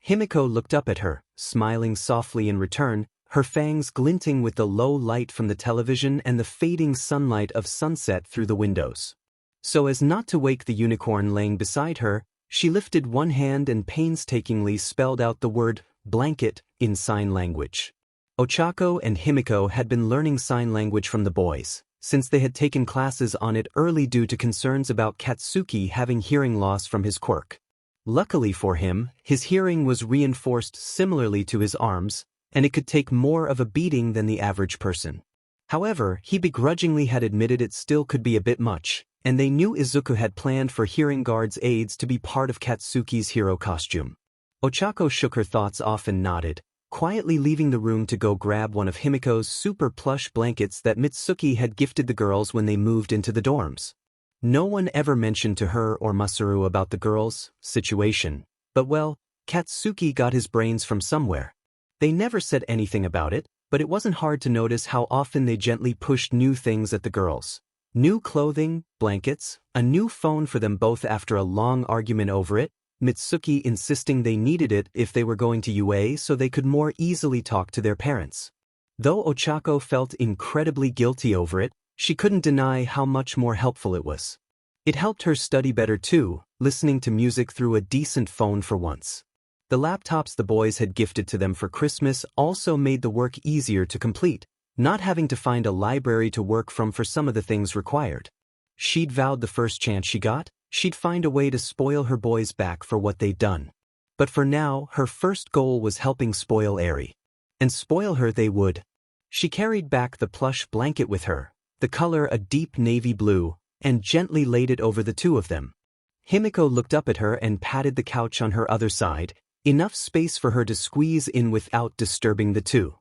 Himiko looked up at her, smiling softly in return, her fangs glinting with the low light from the television and the fading sunlight of sunset through the windows. So as not to wake the unicorn laying beside her, she lifted one hand and painstakingly spelled out the word blanket in sign language. Ochako and Himiko had been learning sign language from the boys, since they had taken classes on it early due to concerns about Katsuki having hearing loss from his quirk. Luckily for him, his hearing was reinforced similarly to his arms, and it could take more of a beating than the average person. However, he begrudgingly had admitted it still could be a bit much, and they knew Izuku had planned for hearing guard's aids to be part of Katsuki's hero costume. Ochako shook her thoughts off and nodded, quietly leaving the room to go grab one of Himiko's super plush blankets that Mitsuki had gifted the girls when they moved into the dorms. No one ever mentioned to her or Masaru about the girls' situation, but well, Katsuki got his brains from somewhere. They never said anything about it, but it wasn't hard to notice how often they gently pushed new things at the girls. New clothing, blankets, a new phone for them both after a long argument over it, Mitsuki insisting they needed it if they were going to UA so they could more easily talk to their parents. Though Ochako felt incredibly guilty over it, she couldn't deny how much more helpful it was. It helped her study better too, listening to music through a decent phone for once. The laptops the boys had gifted to them for Christmas also made the work easier to complete, not having to find a library to work from for some of the things required. She'd vowed the first chance she got, she'd find a way to spoil her boys back for what they'd done. But for now, her first goal was helping spoil Eri. And spoil her they would. She carried back the plush blanket with her, the color a deep navy blue, and gently laid it over the two of them. Himiko looked up at her and patted the couch on her other side, enough space for her to squeeze in without disturbing the two.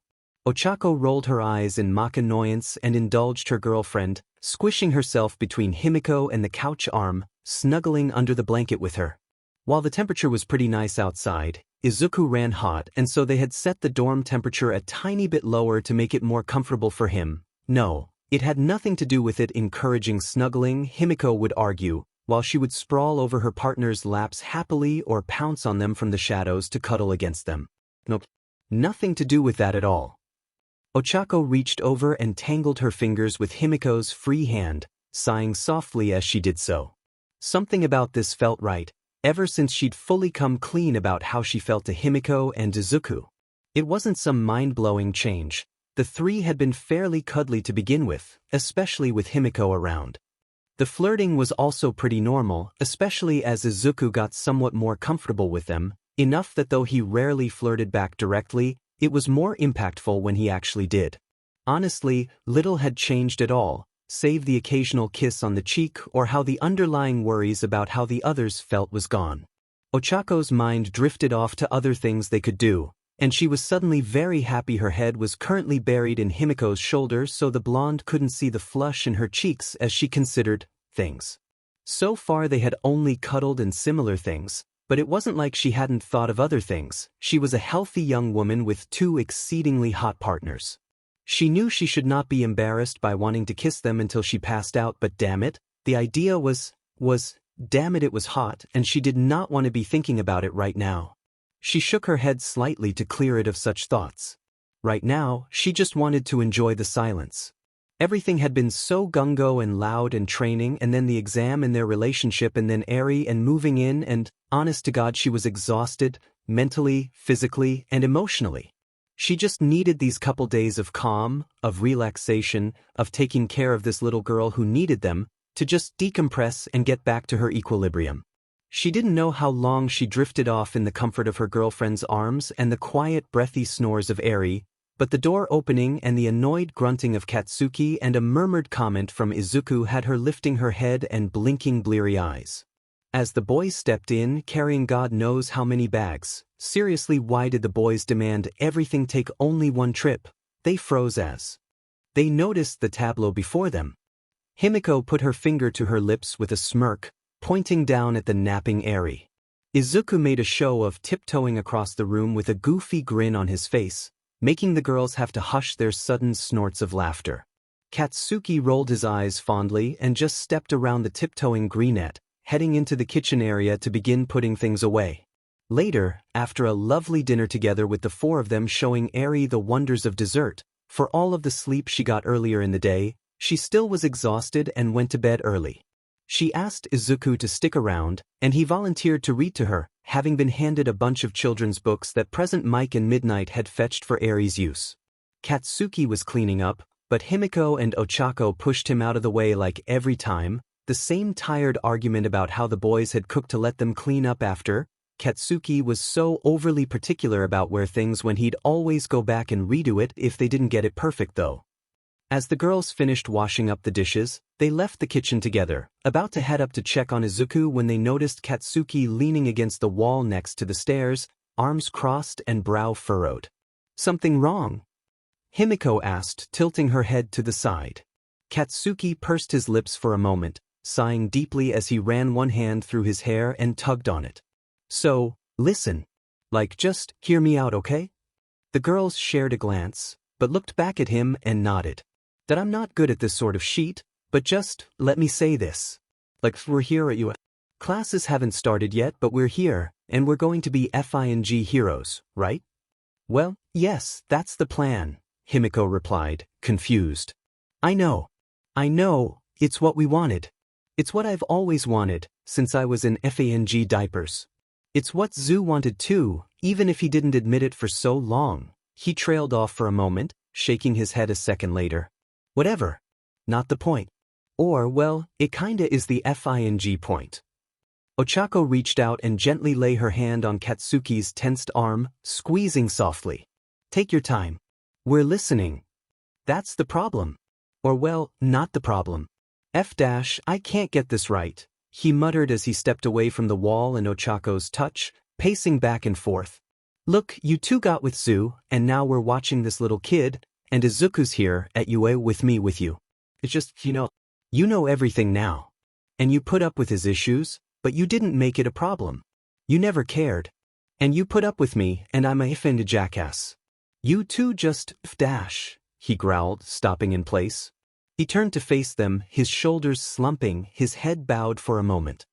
Ochako rolled her eyes in mock annoyance and indulged her girlfriend, squishing herself between Himiko and the couch arm, snuggling under the blanket with her. While the temperature was pretty nice outside, Izuku ran hot and so they had set the dorm temperature a tiny bit lower to make it more comfortable for him. No, it had nothing to do with it encouraging snuggling, Himiko would argue, while she would sprawl over her partner's laps happily or pounce on them from the shadows to cuddle against them. Nope. Nothing to do with that at all. Ochako reached over and tangled her fingers with Himiko's free hand, sighing softly as she did so. Something about this felt right, ever since she'd fully come clean about how she felt to Himiko and Izuku. It wasn't some mind-blowing change. The three had been fairly cuddly to begin with, especially with Himiko around. The flirting was also pretty normal, especially as Izuku got somewhat more comfortable with them, enough that though he rarely flirted back directly, it was more impactful when he actually did. Honestly, little had changed at all, save the occasional kiss on the cheek or how the underlying worries about how the others felt was gone. Ochako's mind drifted off to other things they could do, and she was suddenly very happy her head was currently buried in Himiko's shoulder so the blonde couldn't see the flush in her cheeks as she considered things. So far they had only cuddled and similar things, but it wasn't like she hadn't thought of other things. She was a healthy young woman with two exceedingly hot partners. She knew she should not be embarrassed by wanting to kiss them until she passed out, but damn it, the idea was, damn it, it was hot and she did not want to be thinking about it right now. She shook her head slightly to clear it of such thoughts. Right now, she just wanted to enjoy the silence. Everything had been so gung-ho and loud and training and then the exam and their relationship and then Eri and moving in and, honest to God, she was exhausted, mentally, physically, and emotionally. She just needed these couple days of calm, of relaxation, of taking care of this little girl who needed them, to just decompress and get back to her equilibrium. She didn't know how long she drifted off in the comfort of her girlfriend's arms and the quiet, breathy snores of Eri, but the door opening and the annoyed grunting of Katsuki and a murmured comment from Izuku had her lifting her head and blinking bleary eyes. As the boys stepped in, carrying God knows how many bags, seriously, why did the boys demand everything take only one trip? They froze as they noticed the tableau before them. Himiko put her finger to her lips with a smirk, pointing down at the napping Eri. Izuku made a show of tiptoeing across the room with a goofy grin on his face, making the girls have to hush their sudden snorts of laughter. Katsuki rolled his eyes fondly and just stepped around the tiptoeing greenette, heading into the kitchen area to begin putting things away. Later, after a lovely dinner together with the four of them showing Eri the wonders of dessert, for all of the sleep she got earlier in the day, she still was exhausted and went to bed early. She asked Izuku to stick around, and he volunteered to read to her, having been handed a bunch of children's books that present Mike and Midnight had fetched for Eri's use. Katsuki was cleaning up, but Himiko and Ochako pushed him out of the way like every time, the same tired argument about how the boys had cooked to let them clean up after. Katsuki was so overly particular about where things went he'd always go back and redo it if they didn't get it perfect though. As the girls finished washing up the dishes, they left the kitchen together, about to head up to check on Izuku when they noticed Katsuki leaning against the wall next to the stairs, arms crossed and brow furrowed. Something wrong? Himiko asked, tilting her head to the side. Katsuki pursed his lips for a moment, sighing deeply as he ran one hand through his hair and tugged on it. So, listen. Like, just hear me out, okay? The girls shared a glance, but looked back at him and nodded. That I'm not good at this sort of shit, but just, let me say this. Like, we're here at you. Classes haven't started yet, but we're here, and we're going to be FING heroes, right? Well, yes, that's the plan, Himiko replied, confused. I know, it's what we wanted. It's what I've always wanted, since I was in FANG diapers. It's what Zu wanted too, even if he didn't admit it for so long. He trailed off for a moment, shaking his head a second later. Whatever. Not the point. Or, well, it kinda is the FING point. Ochako reached out and gently lay her hand on Katsuki's tensed arm, squeezing softly. Take your time. We're listening. That's the problem. Or well, not the problem. I can't get this right, he muttered as he stepped away from the wall and Ochako's touch, pacing back and forth. Look, you two got with Zu, and now we're watching this little kid, and Izuku's here at UA with you. It's just, you know everything now. And you put up with his issues, but you didn't make it a problem. You never cared. And you put up with me, and I'm a offended jackass. You two just, he growled, stopping in place. He turned to face them, his shoulders slumping, his head bowed for a moment.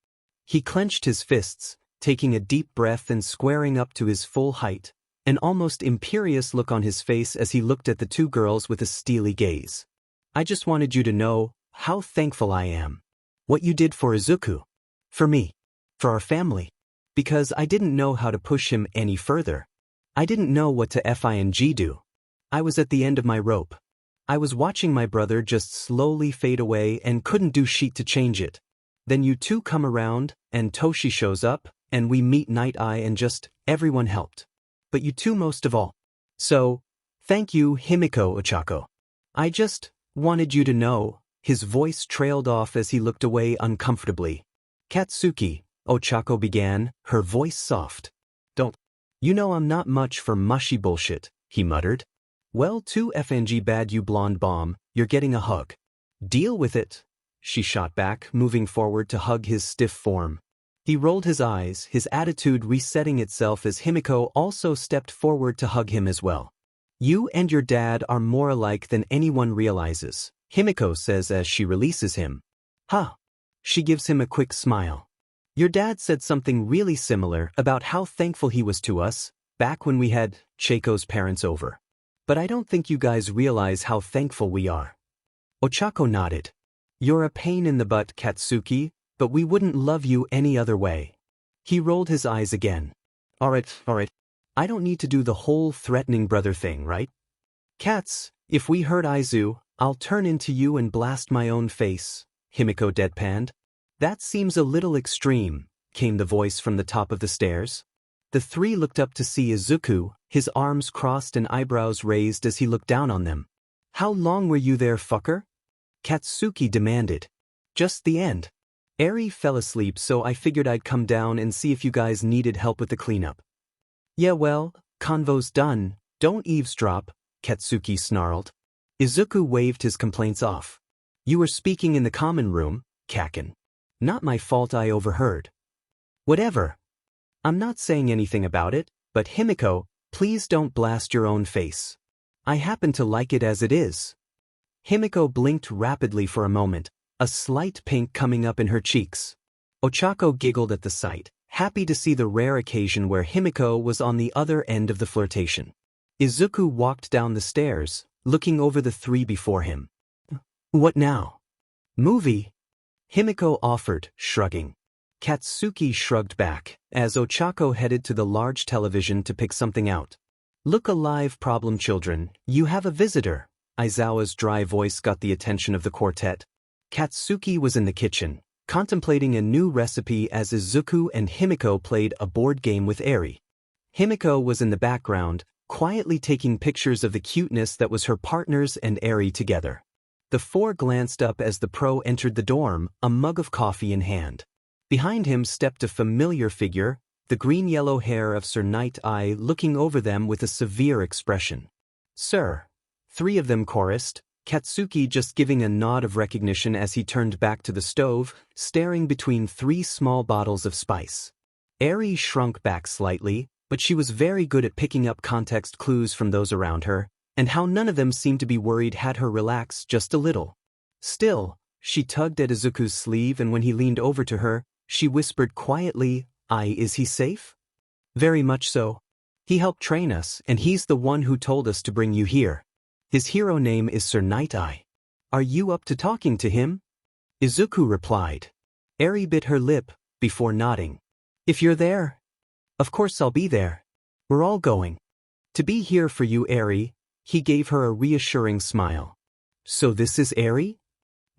He clenched his fists, taking a deep breath and squaring up to his full height, an almost imperious look on his face as he looked at the two girls with a steely gaze. I just wanted you to know how thankful I am. What you did for Izuku. For me. For our family. Because I didn't know how to push him any further. I didn't know what to FING do. I was at the end of my rope. I was watching my brother just slowly fade away and couldn't do shit to change it. Then you two come around, and Toshi shows up, and we meet Nighteye and just, everyone helped. But you two most of all. So, thank you, Himiko Ochako. I just wanted you to know, his voice trailed off as he looked away uncomfortably. Katsuki, Ochako began, her voice soft. Don't. You know I'm not much for mushy bullshit, he muttered. Well, too FNG bad you blonde bomb, you're getting a hug. Deal with it, she shot back, moving forward to hug his stiff form. He rolled his eyes, his attitude resetting itself as Himiko also stepped forward to hug him as well. You and your dad are more alike than anyone realizes, Himiko says as she releases him. Huh. She gives him a quick smile. Your dad said something really similar about how thankful he was to us, back when we had Chaco's parents over. But I don't think you guys realize how thankful we are. Ochako nodded. You're a pain in the butt, Katsuki, but we wouldn't love you any other way. He rolled his eyes again. Alright. I don't need to do the whole threatening brother thing, right? Cats, if we hurt Aizu, I'll turn into you and blast my own face, Himiko deadpanned. That seems a little extreme, came the voice from the top of the stairs. The three looked up to see Izuku, his arms crossed and eyebrows raised as he looked down on them. How long were you there, fucker? Katsuki demanded. Just the end. Eri fell asleep, so I figured I'd come down and see if you guys needed help with the cleanup. Yeah, well, convo's done, don't eavesdrop, Katsuki snarled. Izuku waved his complaints off. You were speaking in the common room, Kaken. Not my fault I overheard. Whatever. I'm not saying anything about it, but Himiko, please don't blast your own face. I happen to like it as it is. Himiko blinked rapidly for a moment, a slight pink coming up in her cheeks. Ochako giggled at the sight, happy to see the rare occasion where Himiko was on the other end of the flirtation. Izuku walked down the stairs, looking over the three before him. What now? Movie? Himiko offered, shrugging. Katsuki shrugged back, as Ochako headed to the large television to pick something out. Look alive, problem children, you have a visitor. Aizawa's dry voice got the attention of the quartet. Katsuki was in the kitchen, contemplating a new recipe as Izuku and Himiko played a board game with Eri. Himiko was in the background, quietly taking pictures of the cuteness that was her partners and Eri together. The four glanced up as the pro entered the dorm, a mug of coffee in hand. Behind him stepped a familiar figure, the green-yellow hair of Sir Nighteye looking over them with a severe expression. "Sir." Three of them chorused, Katsuki just giving a nod of recognition as he turned back to the stove, staring between three small bottles of spice. Eri shrunk back slightly, but she was very good at picking up context clues from those around her, and how none of them seemed to be worried had her relax just a little. Still, she tugged at Izuku's sleeve, and when he leaned over to her, she whispered quietly, Is he safe?" "Very much so. He helped train us, and he's the one who told us to bring you here. His hero name is Sir Nighteye. Are you up to talking to him?" Izuku replied. Eri bit her lip, before nodding. "If you're there." "Of course I'll be there. We're all going to be here for you, Eri." He gave her a reassuring smile. "So this is Eri?"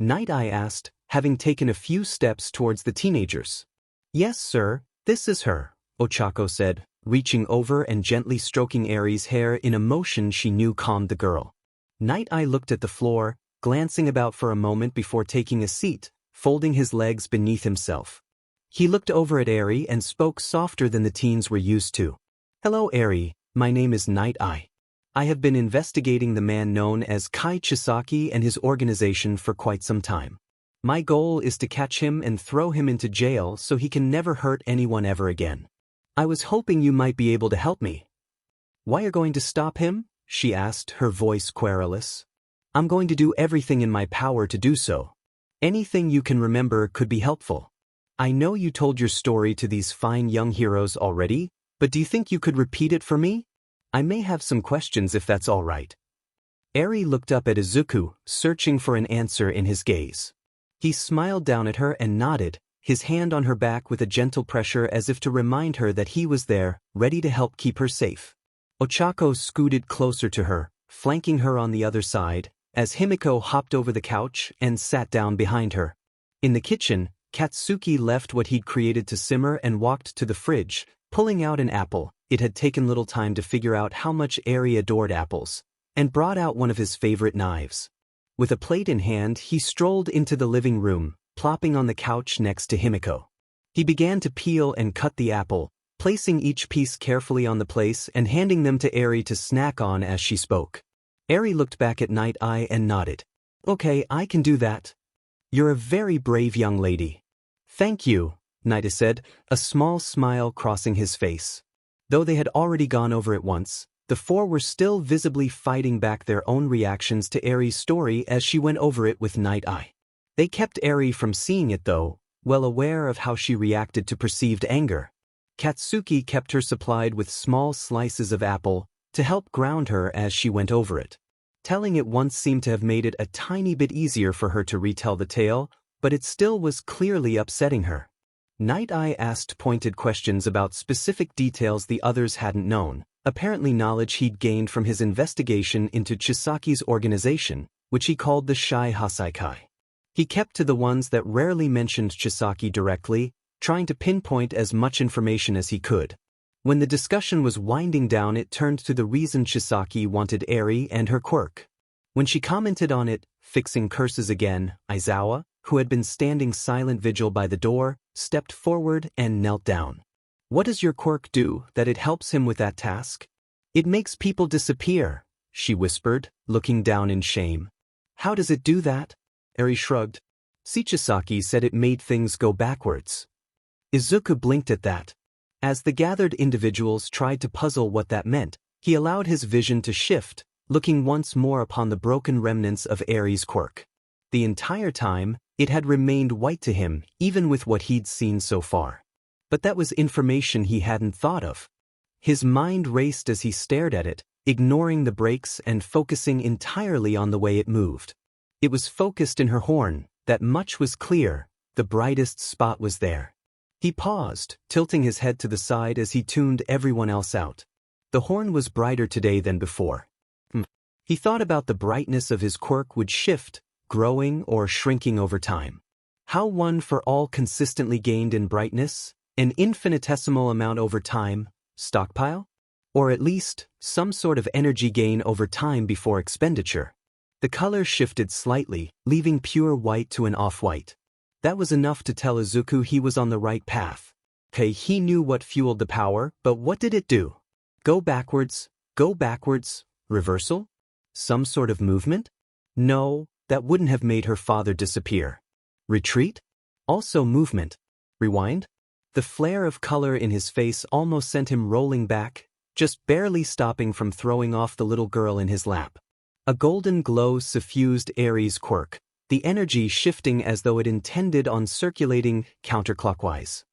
Nighteye asked, having taken a few steps towards the teenagers. "Yes, sir, this is her," Ochako said, reaching over and gently stroking Eri's hair in a motion she knew calmed the girl. Nighteye looked at the floor, glancing about for a moment before taking a seat, folding his legs beneath himself. He looked over at Eri and spoke softer than the teens were used to. "Hello, Eri, my name is Nighteye. I have been investigating the man known as Kai Chisaki and his organization for quite some time. My goal is to catch him and throw him into jail so he can never hurt anyone ever again. I was hoping you might be able to help me." "Why are you going to stop him?" she asked, her voice querulous. "I'm going to do everything in my power to do so. Anything you can remember could be helpful. I know you told your story to these fine young heroes already, but do you think you could repeat it for me? I may have some questions if that's all right." Eri looked up at Izuku, searching for an answer in his gaze. He smiled down at her and nodded, his hand on her back with a gentle pressure as if to remind her that he was there, ready to help keep her safe. Ochako scooted closer to her, flanking her on the other side, as Himiko hopped over the couch and sat down behind her. In the kitchen, Katsuki left what he'd created to simmer and walked to the fridge, pulling out an apple. It had taken little time to figure out how much Eri adored apples, and brought out one of his favorite knives. With a plate in hand, he strolled into the living room, plopping on the couch next to Himiko. He began to peel and cut the apple, placing each piece carefully on the place and handing them to Eri to snack on as she spoke. Eri looked back at Nighteye and nodded. "Okay, I can do that. You're a very brave young lady." "Thank you," Nighteye said, a small smile crossing his face. Though they had already gone over it once, the four were still visibly fighting back their own reactions to Eri's story as she went over it with Nighteye. They kept Eri from seeing it though, well aware of how she reacted to perceived anger. Katsuki kept her supplied with small slices of apple to help ground her as she went over it. Telling it once seemed to have made it a tiny bit easier for her to retell the tale, but it still was clearly upsetting her. Nighteye asked pointed questions about specific details the others hadn't known, apparently knowledge he'd gained from his investigation into Chisaki's organization, which he called the Shy Hasaikai. He kept to the ones that rarely mentioned Chisaki directly, trying to pinpoint as much information as he could. When the discussion was winding down, it turned to the reason Chisaki wanted Eri and her quirk. When she commented on it, fixing curses again, Aizawa, who had been standing silent vigil by the door, stepped forward and knelt down. "What does your quirk do that it helps him with that task?" "It makes people disappear," she whispered, looking down in shame. "How does it do that?" Eri shrugged. "Chisaki said it made things go backwards." Izuku blinked at that. As the gathered individuals tried to puzzle what that meant, he allowed his vision to shift, looking once more upon the broken remnants of Eri's quirk. The entire time, it had remained white to him, even with what he'd seen so far. But that was information he hadn't thought of. His mind raced as he stared at it, ignoring the breaks and focusing entirely on the way it moved. It was focused in her horn, that much was clear, the brightest spot was there. He paused, tilting his head to the side as he tuned everyone else out. The horn was brighter today than before. He thought about the brightness of his quirk would shift, growing or shrinking over time. How one for all consistently gained in brightness, an infinitesimal amount over time, stockpile? Or at least, some sort of energy gain over time before expenditure. The color shifted slightly, leaving pure white to an off-white. That was enough to tell Izuku he was on the right path. Okay, he knew what fueled the power, but what did it do? Go backwards, reversal? Some sort of movement? No, that wouldn't have made her father disappear. Retreat? Also movement. Rewind? The flare of color in his face almost sent him rolling back, just barely stopping from throwing off the little girl in his lap. A golden glow suffused Eri's quirk, the energy shifting as though it intended on circulating counterclockwise.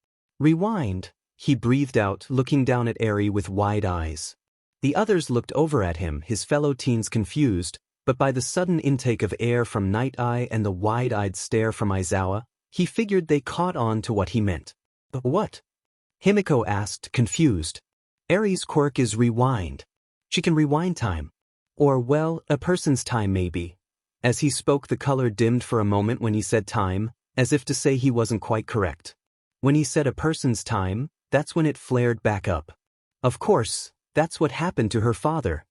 Rewind, he breathed out, looking down at Eri with wide eyes. The others looked over at him, his fellow teens confused, but by the sudden intake of air from Nighteye and the wide-eyed stare from Aizawa, he figured they caught on to what he meant. But what? Himiko asked, confused. Eri's quirk is rewind. She can rewind time. Or, well, a person's time maybe. As he spoke, the color dimmed for a moment when he said time, as if to say he wasn't quite correct. When he said a person's time, that's when it flared back up. Of course, that's what happened to her father.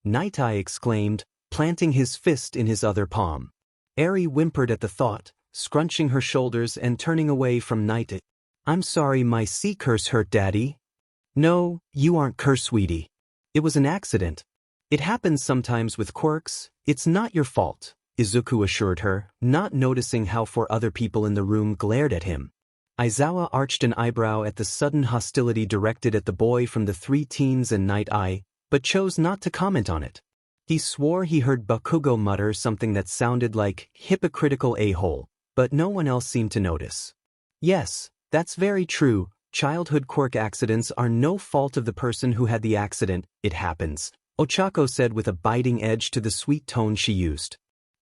Nighteye exclaimed, planting his fist in his other palm. Eri whimpered at the thought, scrunching her shoulders and turning away from Nighteye. I'm sorry my sea curse hurt Daddy. No, you aren't cursed, sweetie. It was an accident. It happens sometimes with quirks, it's not your fault, Izuku assured her, not noticing how four other people in the room glared at him. Aizawa arched an eyebrow at the sudden hostility directed at the boy from the three teens and Nighteye, but chose not to comment on it. He swore he heard Bakugo mutter something that sounded like hypocritical a-hole, but no one else seemed to notice. Yes, that's very true, childhood quirk accidents are no fault of the person who had the accident, it happens, Ochako said with a biting edge to the sweet tone she used.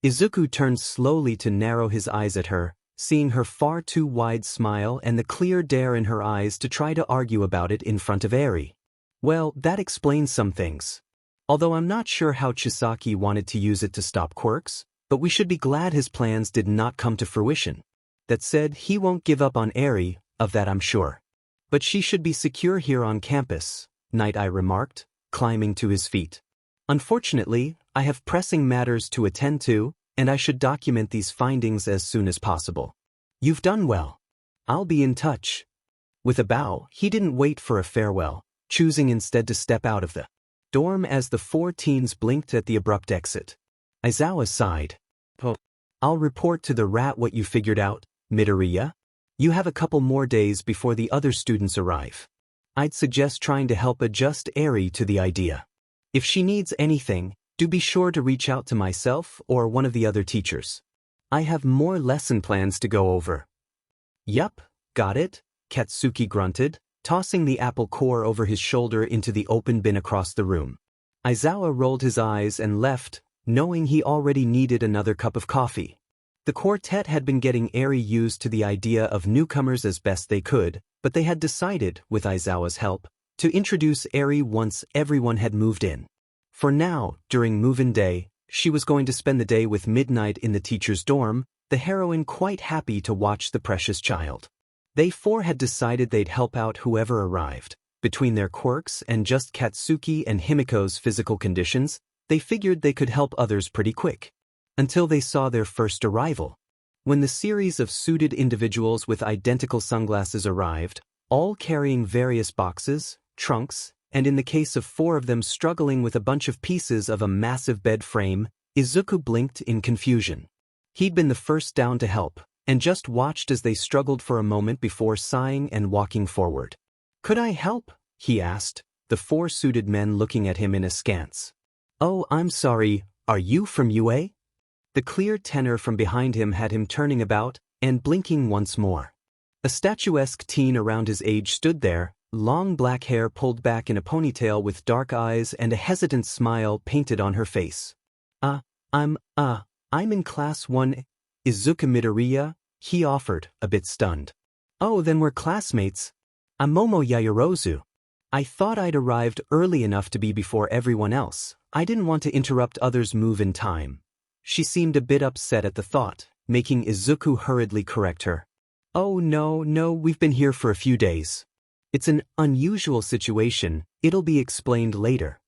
Izuku turned slowly to narrow his eyes at her, seeing her far too wide smile and the clear dare in her eyes to try to argue about it in front of Eri. Well, that explains some things. Although I'm not sure how Chisaki wanted to use it to stop quirks, but we should be glad his plans did not come to fruition. That said, he won't give up on Eri, of that I'm sure. But she should be secure here on campus, Nighteye remarked, climbing to his feet. Unfortunately, I have pressing matters to attend to, and I should document these findings as soon as possible. You've done well. I'll be in touch. With a bow, he didn't wait for a farewell, choosing instead to step out of the dorm as the four teens blinked at the abrupt exit. Aizawa sighed. Oh, I'll report to the rat what you figured out, Midoriya. You have a couple more days before the other students arrive. I'd suggest trying to help adjust Eri to the idea. If she needs anything, do be sure to reach out to myself or one of the other teachers. I have more lesson plans to go over. Yup, got it, Katsuki grunted, tossing the apple core over his shoulder into the open bin across the room. Aizawa rolled his eyes and left, knowing he already needed another cup of coffee. The quartet had been getting Eri used to the idea of newcomers as best they could, but they had decided, with Aizawa's help, to introduce Eri once everyone had moved in. For now, during move-in day, she was going to spend the day with Midnight in the teacher's dorm, the heroine quite happy to watch the precious child. They four had decided they'd help out whoever arrived. Between their quirks and just Katsuki and Himiko's physical conditions, they figured they could help others pretty quick. Until they saw their first arrival. When the series of suited individuals with identical sunglasses arrived, all carrying various boxes, trunks, and in the case of four of them struggling with a bunch of pieces of a massive bed frame, Izuku blinked in confusion. He'd been the first down to help, and just watched as they struggled for a moment before sighing and walking forward. Could I help? He asked, the four suited men looking at him in askance. Oh, I'm sorry, are you from UA? The clear tenor from behind him had him turning about and blinking once more. A statuesque teen around his age stood there, long black hair pulled back in a ponytail with dark eyes and a hesitant smile painted on her face. I'm in class 1, Izuku Midoriya, he offered, a bit stunned. Oh, then we're classmates. I'm Momo Yaoyorozu. I thought I'd arrived early enough to be before everyone else. I didn't want to interrupt others' move in time. She seemed a bit upset at the thought, making Izuku hurriedly correct her. Oh no, we've been here for a few days. It's an unusual situation, it'll be explained later.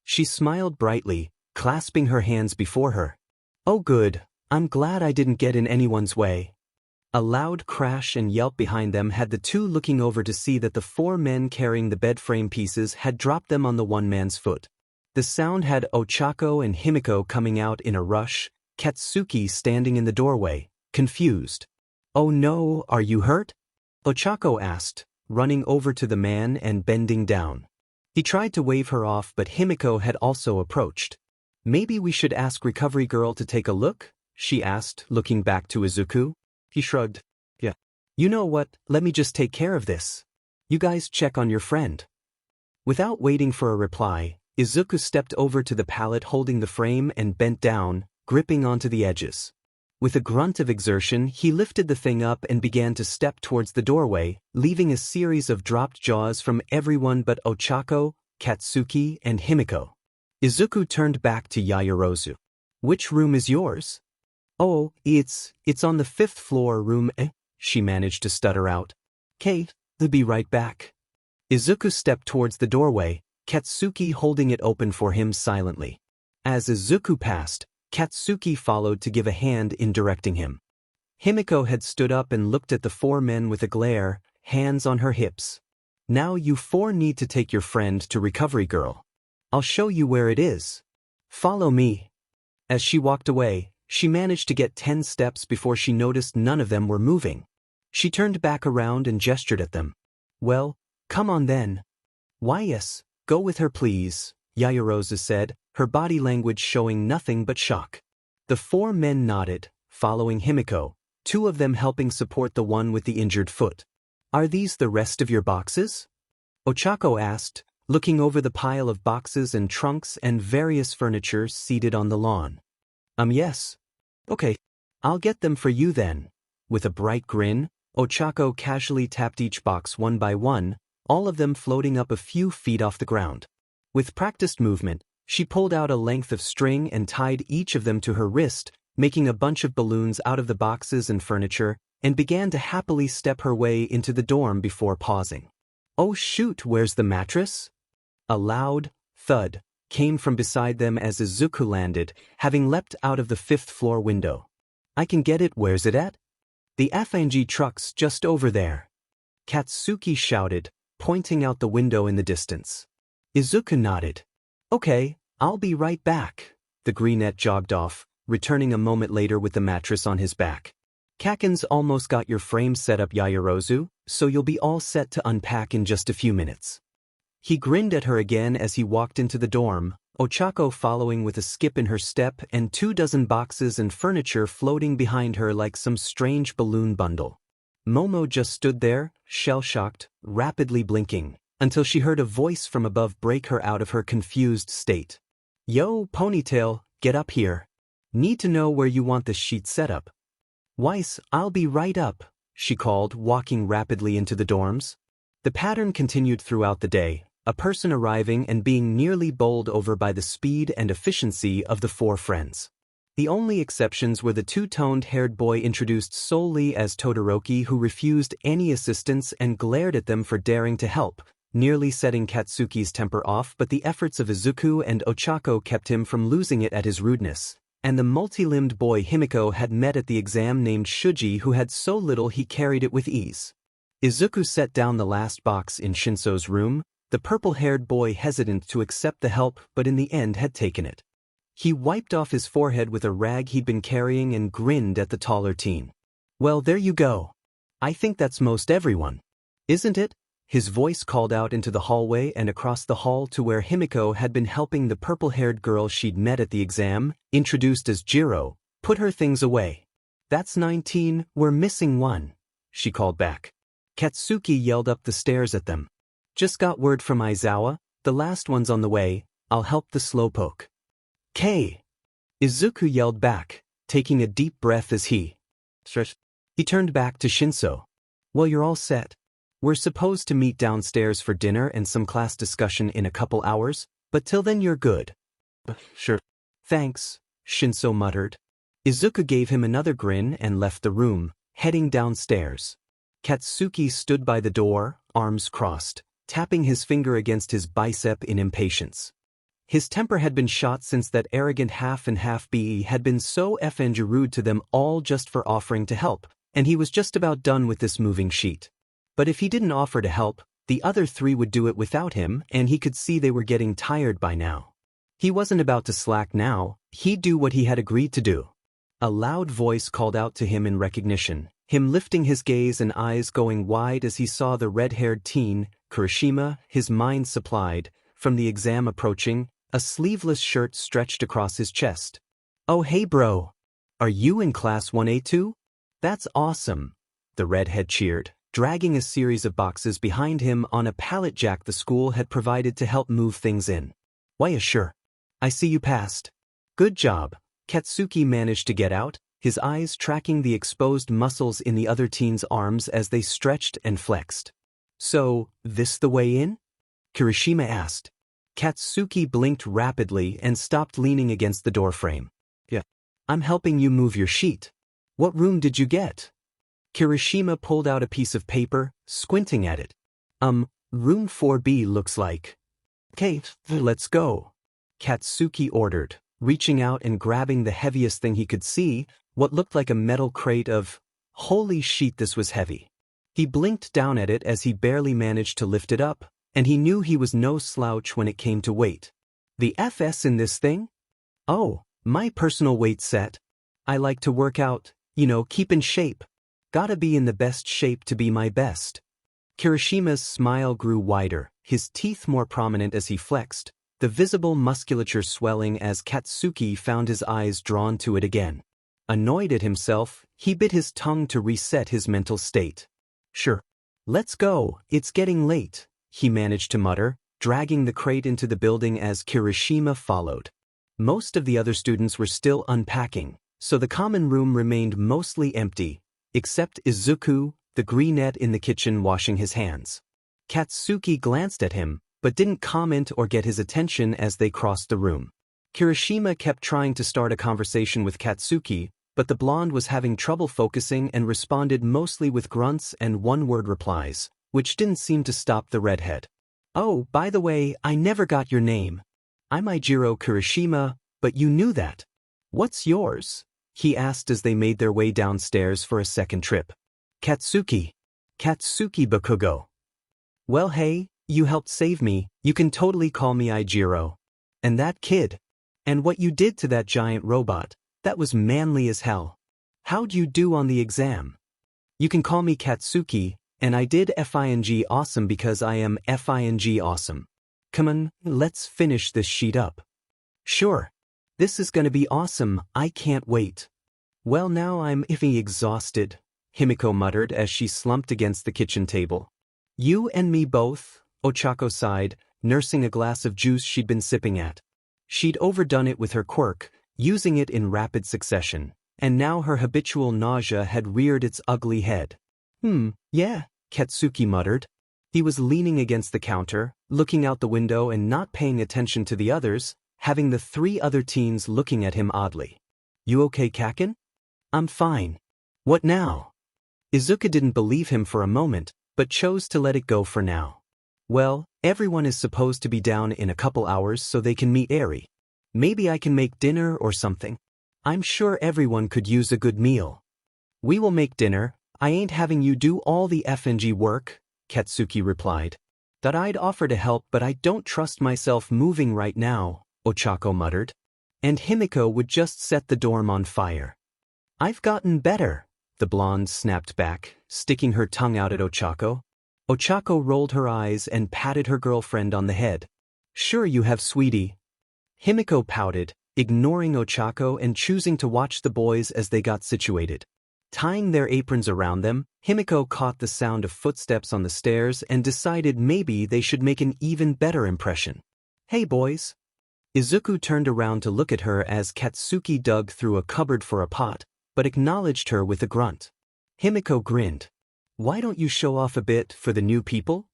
She smiled brightly, clasping her hands before her. Oh good, I'm glad I didn't get in anyone's way. A loud crash and yelp behind them had the two looking over to see that the four men carrying the bed frame pieces had dropped them on the one man's foot. The sound had Ochako and Himiko coming out in a rush, Katsuki standing in the doorway, confused. "Oh no, are you hurt?" Ochako asked, running over to the man and bending down. He tried to wave her off, but Himiko had also approached. "Maybe we should ask Recovery Girl to take a look?" she asked, looking back to Izuku. He shrugged. "Yeah. You know what, let me just take care of this. You guys check on your friend." Without waiting for a reply, Izuku stepped over to the pallet holding the frame and bent down, gripping onto the edges. With a grunt of exertion, he lifted the thing up and began to step towards the doorway, leaving a series of dropped jaws from everyone but Ochako, Katsuki, and Himiko. Izuku turned back to Yaoyorozu. "Which room is yours?" "Oh, it's on the 5th floor room, she managed to stutter out. "Kate, they'll be right back." Izuku stepped towards the doorway, Katsuki holding it open for him silently. As Izuku passed, Katsuki followed to give a hand in directing him. Himiko had stood up and looked at the four men with a glare, hands on her hips. "Now you four need to take your friend to Recovery Girl. I'll show you where it is. Follow me." As she walked away, she managed to get 10 steps before she noticed none of them were moving. She turned back around and gestured at them. "Well, come on then." "Why yes, go with her please," Yaoyorozu said, her body language showing nothing but shock. The four men nodded, following Himiko, two of them helping support the one with the injured foot. "Are these the rest of your boxes?" Ochako asked, looking over the pile of boxes and trunks and various furniture seated on the lawn. Yes. Okay. I'll get them for you then." With a bright grin, Ochako casually tapped each box one by one, all of them floating up a few feet off the ground. With practiced movement, she pulled out a length of string and tied each of them to her wrist, making a bunch of balloons out of the boxes and furniture, and began to happily step her way into the dorm before pausing. "Oh shoot, where's the mattress?" A loud thud came from beside them as Izuku landed, having leapt out of the 5th floor window. "I can get it, where's it at?" "The FNG truck's just over there," Katsuki shouted, pointing out the window in the distance. Izuku nodded. "Okay, I'll be right back." The greenette jogged off, returning a moment later with the mattress on his back. "Kaken's almost got your frame set up, Yaoyorozu, so you'll be all set to unpack in just a few minutes." He grinned at her again as he walked into the dorm, Ochako following with a skip in her step and 24 boxes and furniture floating behind her like some strange balloon bundle. Momo just stood there, shell-shocked, rapidly blinking, until she heard a voice from above break her out of her confused state. "Yo, Ponytail, get up here. Need to know where you want the sheet set up." "Weiss, I'll be right up," she called, walking rapidly into the dorms. The pattern continued throughout the day, a person arriving and being nearly bowled over by the speed and efficiency of the four friends. The only exceptions were the two-toned-haired boy introduced solely as Todoroki, who refused any assistance and glared at them for daring to help, nearly setting Katsuki's temper off, but the efforts of Izuku and Ochako kept him from losing it at his rudeness. And the multi-limbed boy Himiko had met at the exam named Shuji, who had so little he carried it with ease. Izuku set down the last box in Shinso's room, the purple-haired boy hesitant to accept the help but in the end had taken it. He wiped off his forehead with a rag he'd been carrying and grinned at the taller teen. "Well, there you go. I think that's most everyone. Isn't it?" His voice called out into the hallway and across the hall to where Himiko had been helping the purple-haired girl she'd met at the exam, introduced as Jiro, put her things away. "That's 19, we're missing one," she called back. Katsuki yelled up the stairs at them. "Just got word from Aizawa, the last one's on the way, I'll help the slowpoke." "K!" Izuku yelled back, taking a deep breath as he turned back to Shinso. "Well, you're all set. We're supposed to meet downstairs for dinner and some class discussion in a couple hours, but till then you're good." "Sure. Thanks," Shinso muttered. Izuku gave him another grin and left the room, heading downstairs. Katsuki stood by the door, arms crossed, tapping his finger against his bicep in impatience. His temper had been shot since that arrogant half-and-half BE had been so effing rude to them all just for offering to help, and he was just about done with this moving sheet. But if he didn't offer to help, the other three would do it without him, and he could see they were getting tired by now. He wasn't about to slack now, he'd do what he had agreed to do. A loud voice called out to him in recognition, him lifting his gaze and eyes going wide as he saw the red-haired teen, Kirishima, his mind supplied, from the exam approaching, a sleeveless shirt stretched across his chest. "Oh hey bro! Are you in Class 1A2? That's awesome!" the redhead cheered, dragging a series of boxes behind him on a pallet jack the school had provided to help move things in. "Why sure. I see you passed. Good job." Katsuki managed to get out, his eyes tracking the exposed muscles in the other teen's arms as they stretched and flexed. "So, this the way in?" Kirishima asked. Katsuki blinked rapidly and stopped leaning against the doorframe. "Yeah. I'm helping you move your sheet. What room did you get?" Kirishima pulled out a piece of paper, squinting at it. Room 4B looks like." "Okay, let's go," Katsuki ordered, reaching out and grabbing the heaviest thing he could see, what looked like a metal crate of, holy shit, this was heavy. He blinked down at it as he barely managed to lift it up, and he knew he was no slouch when it came to weight. "The FS in this thing? Oh, my personal weight set. I like to work out, keep in shape. Gotta be in the best shape to be my best." Kirishima's smile grew wider, his teeth more prominent as he flexed, the visible musculature swelling as Katsuki found his eyes drawn to it again. Annoyed at himself, he bit his tongue to reset his mental state. "Sure. Let's go, it's getting late," he managed to mutter, dragging the crate into the building as Kirishima followed. Most of the other students were still unpacking, so the common room remained mostly empty, except Izuku, the greenette in the kitchen washing his hands. Katsuki glanced at him, but didn't comment or get his attention as they crossed the room. Kirishima kept trying to start a conversation with Katsuki, but the blonde was having trouble focusing and responded mostly with grunts and one-word replies, which didn't seem to stop the redhead. "Oh, by the way, I never got your name. I'm Eijiro Kirishima, but you knew that. What's yours?" he asked as they made their way downstairs for a second trip. "Katsuki. Katsuki Bakugo." "Well hey, you helped save me, you can totally call me Eijiro. And that kid. And what you did to that giant robot, that was manly as hell. How'd you do on the exam?" "You can call me Katsuki, and I did FING awesome because I am FING awesome. Come on, let's finish this sheet up." "Sure. This is gonna be awesome, I can't wait." "Well now I'm iffy exhausted," Himiko muttered as she slumped against the kitchen table. "You and me both," Ochako sighed, nursing a glass of juice she'd been sipping at. She'd overdone it with her quirk, using it in rapid succession, and now her habitual nausea had reared its ugly head. Yeah, Katsuki muttered. He was leaning against the counter, looking out the window and not paying attention to the others, having the three other teens looking at him oddly. "You okay, Kaken?" "I'm fine." "What now?" Izuku didn't believe him for a moment, but chose to let it go for now. "Well, everyone is supposed to be down in a couple hours so they can meet Eri. Maybe I can make dinner or something. I'm sure everyone could use a good meal." "We will make dinner, I ain't having you do all the FNG work," Katsuki replied. "That I'd offer to help but I don't trust myself moving right now," Ochako muttered. "And Himiko would just set the dorm on fire." "I've gotten better," the blonde snapped back, sticking her tongue out at Ochako. Ochako rolled her eyes and patted her girlfriend on the head. "Sure you have, sweetie." Himiko pouted, ignoring Ochako and choosing to watch the boys as they got situated. Tying their aprons around them, Himiko caught the sound of footsteps on the stairs and decided maybe they should make an even better impression. "Hey boys." Izuku turned around to look at her as Katsuki dug through a cupboard for a pot, but acknowledged her with a grunt. Himiko grinned. "Why don't you show off a bit for the new people?"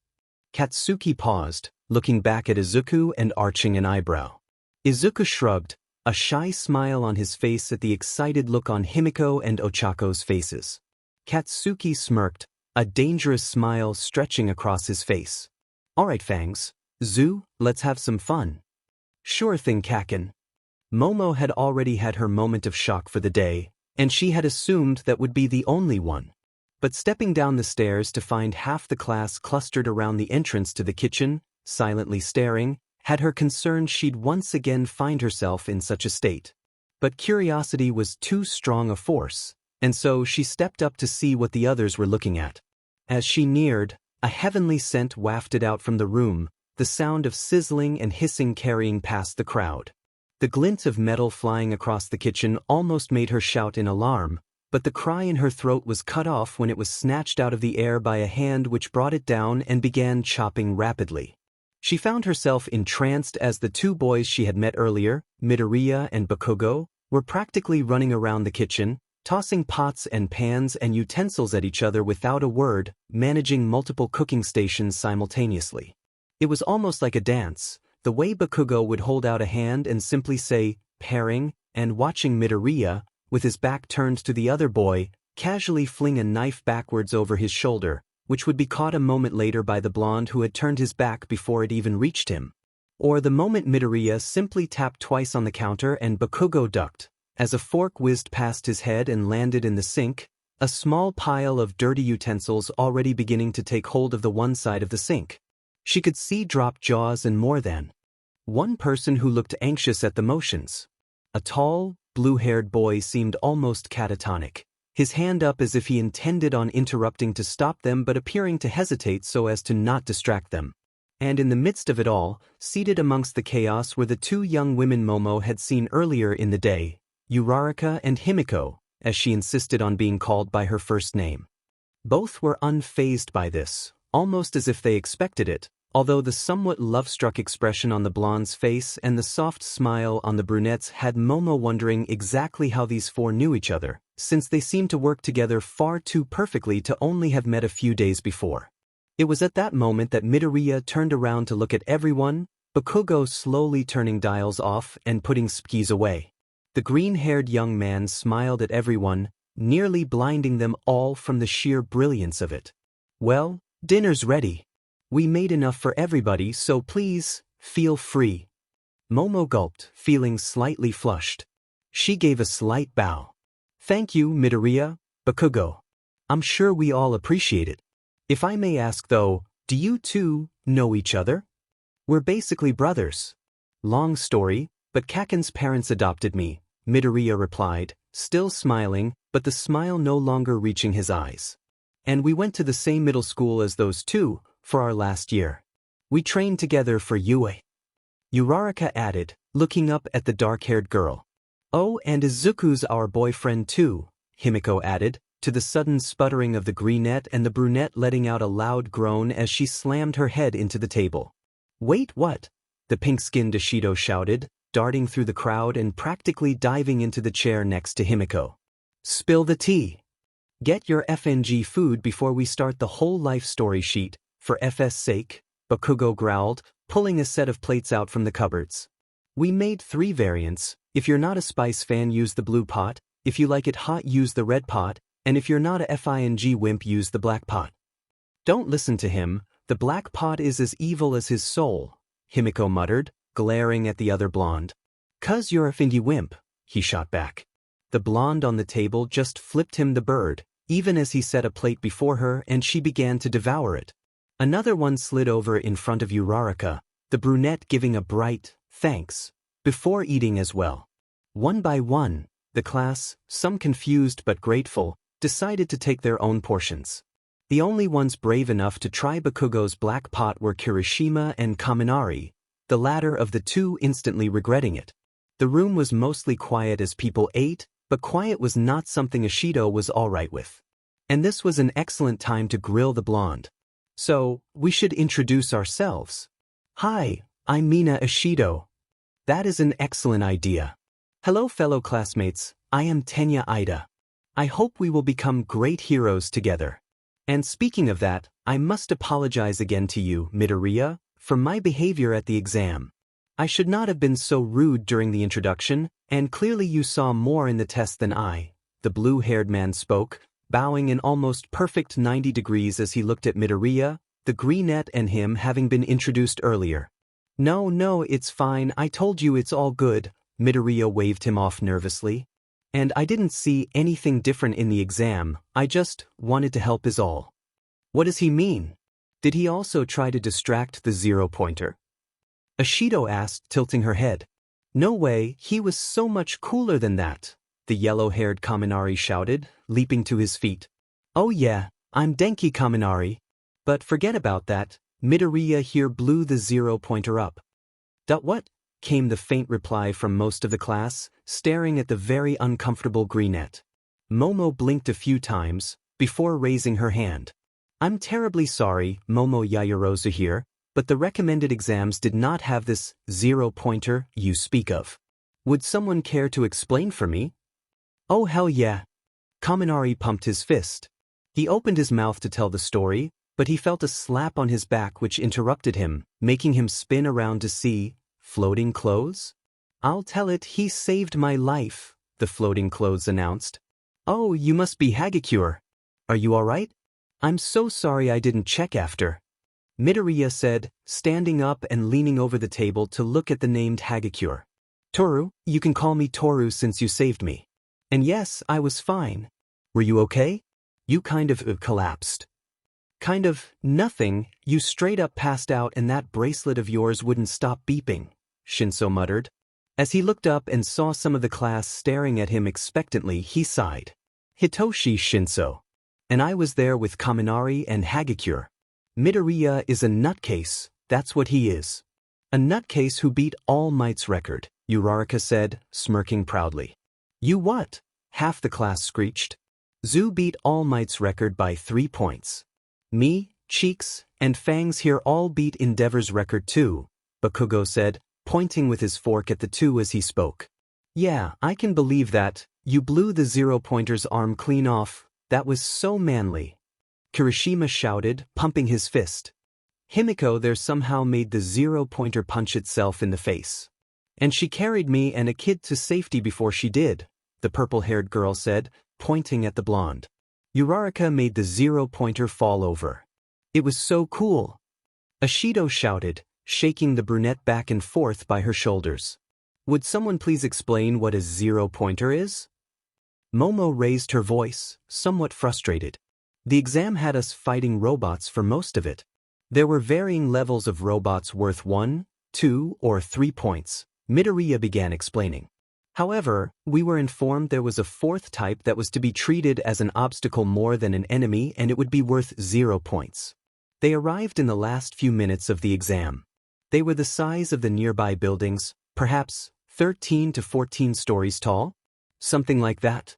Katsuki paused, looking back at Izuku and arching an eyebrow. Izuku shrugged, a shy smile on his face at the excited look on Himiko and Ochako's faces. Katsuki smirked, a dangerous smile stretching across his face. "Alright Fangs, Zu, let's have some fun." "Sure thing Kaken." Momo had already had her moment of shock for the day, and she had assumed that would be the only one. But stepping down the stairs to find half the class clustered around the entrance to the kitchen, silently staring, had her concerned she'd once again find herself in such a state. But curiosity was too strong a force, and so she stepped up to see what the others were looking at. As she neared, a heavenly scent wafted out from the room, the sound of sizzling and hissing carrying past the crowd. The glint of metal flying across the kitchen almost made her shout in alarm, but the cry in her throat was cut off when it was snatched out of the air by a hand which brought it down and began chopping rapidly. She found herself entranced as the two boys she had met earlier, Midoriya and Bakugo, were practically running around the kitchen, tossing pots and pans and utensils at each other without a word, managing multiple cooking stations simultaneously. It was almost like a dance, the way Bakugo would hold out a hand and simply say, "pairing," and watching Midoriya, with his back turned to the other boy, casually fling a knife backwards over his shoulder, which would be caught a moment later by the blonde who had turned his back before it even reached him. Or the moment Midoriya simply tapped twice on the counter and Bakugo ducked, as a fork whizzed past his head and landed in the sink, a small pile of dirty utensils already beginning to take hold of the one side of the sink. She could see dropped jaws and more than one person who looked anxious at the motions. A tall, blue-haired boy seemed almost catatonic, his hand up as if he intended on interrupting to stop them but appearing to hesitate so as to not distract them. And in the midst of it all, seated amongst the chaos were the two young women Momo had seen earlier in the day, Uraraka and Himiko, as she insisted on being called by her first name. Both were unfazed by this, almost as if they expected it, although the somewhat love-struck expression on the blonde's face and the soft smile on the brunette's had Momo wondering exactly how these four knew each other, since they seemed to work together far too perfectly to only have met a few days before. It was at that moment that Midoriya turned around to look at everyone, Bakugo slowly turning dials off and putting skis away. The green-haired young man smiled at everyone, nearly blinding them all from the sheer brilliance of it. "Well, dinner's ready. We made enough for everybody, so please, feel free." Momo gulped, feeling slightly flushed. She gave a slight bow. "Thank you, Midoriya, Bakugo. I'm sure we all appreciate it. If I may ask though, do you two know each other?" "We're basically brothers." "Long story, but Kaken's parents adopted me," Midoriya replied, still smiling, but the smile no longer reaching his eyes. "And we went to the same middle school as those two, for our last year. We trained together for UA." Uraraka added, looking up at the dark-haired girl. "Oh, and Izuku's our boyfriend too," Himiko added, to the sudden sputtering of the greenette and the brunette letting out a loud groan as she slammed her head into the table. "Wait, what?" the pink-skinned Ishido shouted, darting through the crowd and practically diving into the chair next to Himiko. "Spill the tea. Get your FNG food before we start the whole life story sheet, for FS sake," Bakugo growled, pulling a set of plates out from the cupboards. "We made 3 variants. If you're not a spice fan, use the blue pot, if you like it hot, use the red pot, and if you're not a FING wimp, use the black pot." "Don't listen to him, the black pot is as evil as his soul," Himiko muttered, glaring at the other blonde. "'Cause you're a fingy wimp," he shot back. The blonde on the table just flipped him the bird, even as he set a plate before her and she began to devour it. Another one slid over in front of Uraraka, the brunette giving a bright, "thanks," before eating as well. One by one, the class, some confused but grateful, decided to take their own portions. The only ones brave enough to try Bakugo's black pot were Kirishima and Kaminari, the latter of the two instantly regretting it. The room was mostly quiet as people ate, but quiet was not something Ishido was alright with. And this was an excellent time to grill the blonde. "So, we should introduce ourselves." "Hi, I'm Mina Ishido." "That is an excellent idea." "Hello fellow classmates, I am Tenya Ida. I hope we will become great heroes together. And speaking of that, I must apologize again to you, Midoriya, for my behavior at the exam. I should not have been so rude during the introduction, and clearly you saw more in the test than I," the blue-haired man spoke, bowing in almost perfect 90 degrees as he looked at Midoriya, the greenette and him having been introduced earlier. No, it's fine, I told you it's all good," Midoriya waved him off nervously. And I didn't see anything different in the exam, I just wanted to help is all. What does he mean? Did he also try to distract the 0-pointer? Ashido asked, tilting her head. No way, he was so much cooler than that, the yellow-haired Kaminari shouted, leaping to his feet. Oh yeah, I'm Denki Kaminari. But forget about that, Midoriya here blew the 0-pointer up. What? Came the faint reply from most of the class, staring at the very uncomfortable greenette. Momo blinked a few times, before raising her hand. I'm terribly sorry, Momo Yayarosa here, but the recommended exams did not have this 0-pointer you speak of. Would someone care to explain for me? Oh hell yeah. Kaminari pumped his fist. He opened his mouth to tell the story, but he felt a slap on his back which interrupted him, making him spin around to see floating clothes? I'll tell it, he saved my life, the floating clothes announced. Oh, you must be Hagakure. Are you alright? I'm so sorry I didn't check after. Midoriya said, standing up and leaning over the table to look at the named Hagakure. Toru, you can call me Toru since you saved me. And yes, I was fine. Were you okay? You kind of collapsed. Kind of nothing, you straight up passed out and that bracelet of yours wouldn't stop beeping, Shinso muttered. As he looked up and saw some of the class staring at him expectantly, he sighed. Hitoshi Shinso. And I was there with Kaminari and Hagakure. Midoriya is a nutcase, that's what he is. A nutcase who beat All Might's record, Uraraka said, smirking proudly. You what? Half the class screeched. Zu beat All Might's record by 3 points. Me, Cheeks, and Fangs here all beat Endeavor's record too, Bakugo said, pointing with his fork at the two as he spoke. Yeah, I can believe that, you blew the 0-pointer's arm clean off, that was so manly. Kirishima shouted, pumping his fist. Himiko there somehow made the 0-pointer punch itself in the face. And she carried me and a kid to safety before she did, the purple-haired girl said, pointing at the blonde. Uraraka made the 0-pointer fall over. It was so cool. Ashido shouted, shaking the brunette back and forth by her shoulders. Would someone please explain what a 0-pointer is? Momo raised her voice, somewhat frustrated. The exam had us fighting robots for most of it. There were varying levels of robots worth 1, 2, or 3 points, Midoriya began explaining. However, we were informed there was a 4th type that was to be treated as an obstacle more than an enemy and it would be worth 0 points. They arrived in the last few minutes of the exam. They were the size of the nearby buildings, perhaps 13 to 14 stories tall? Something like that.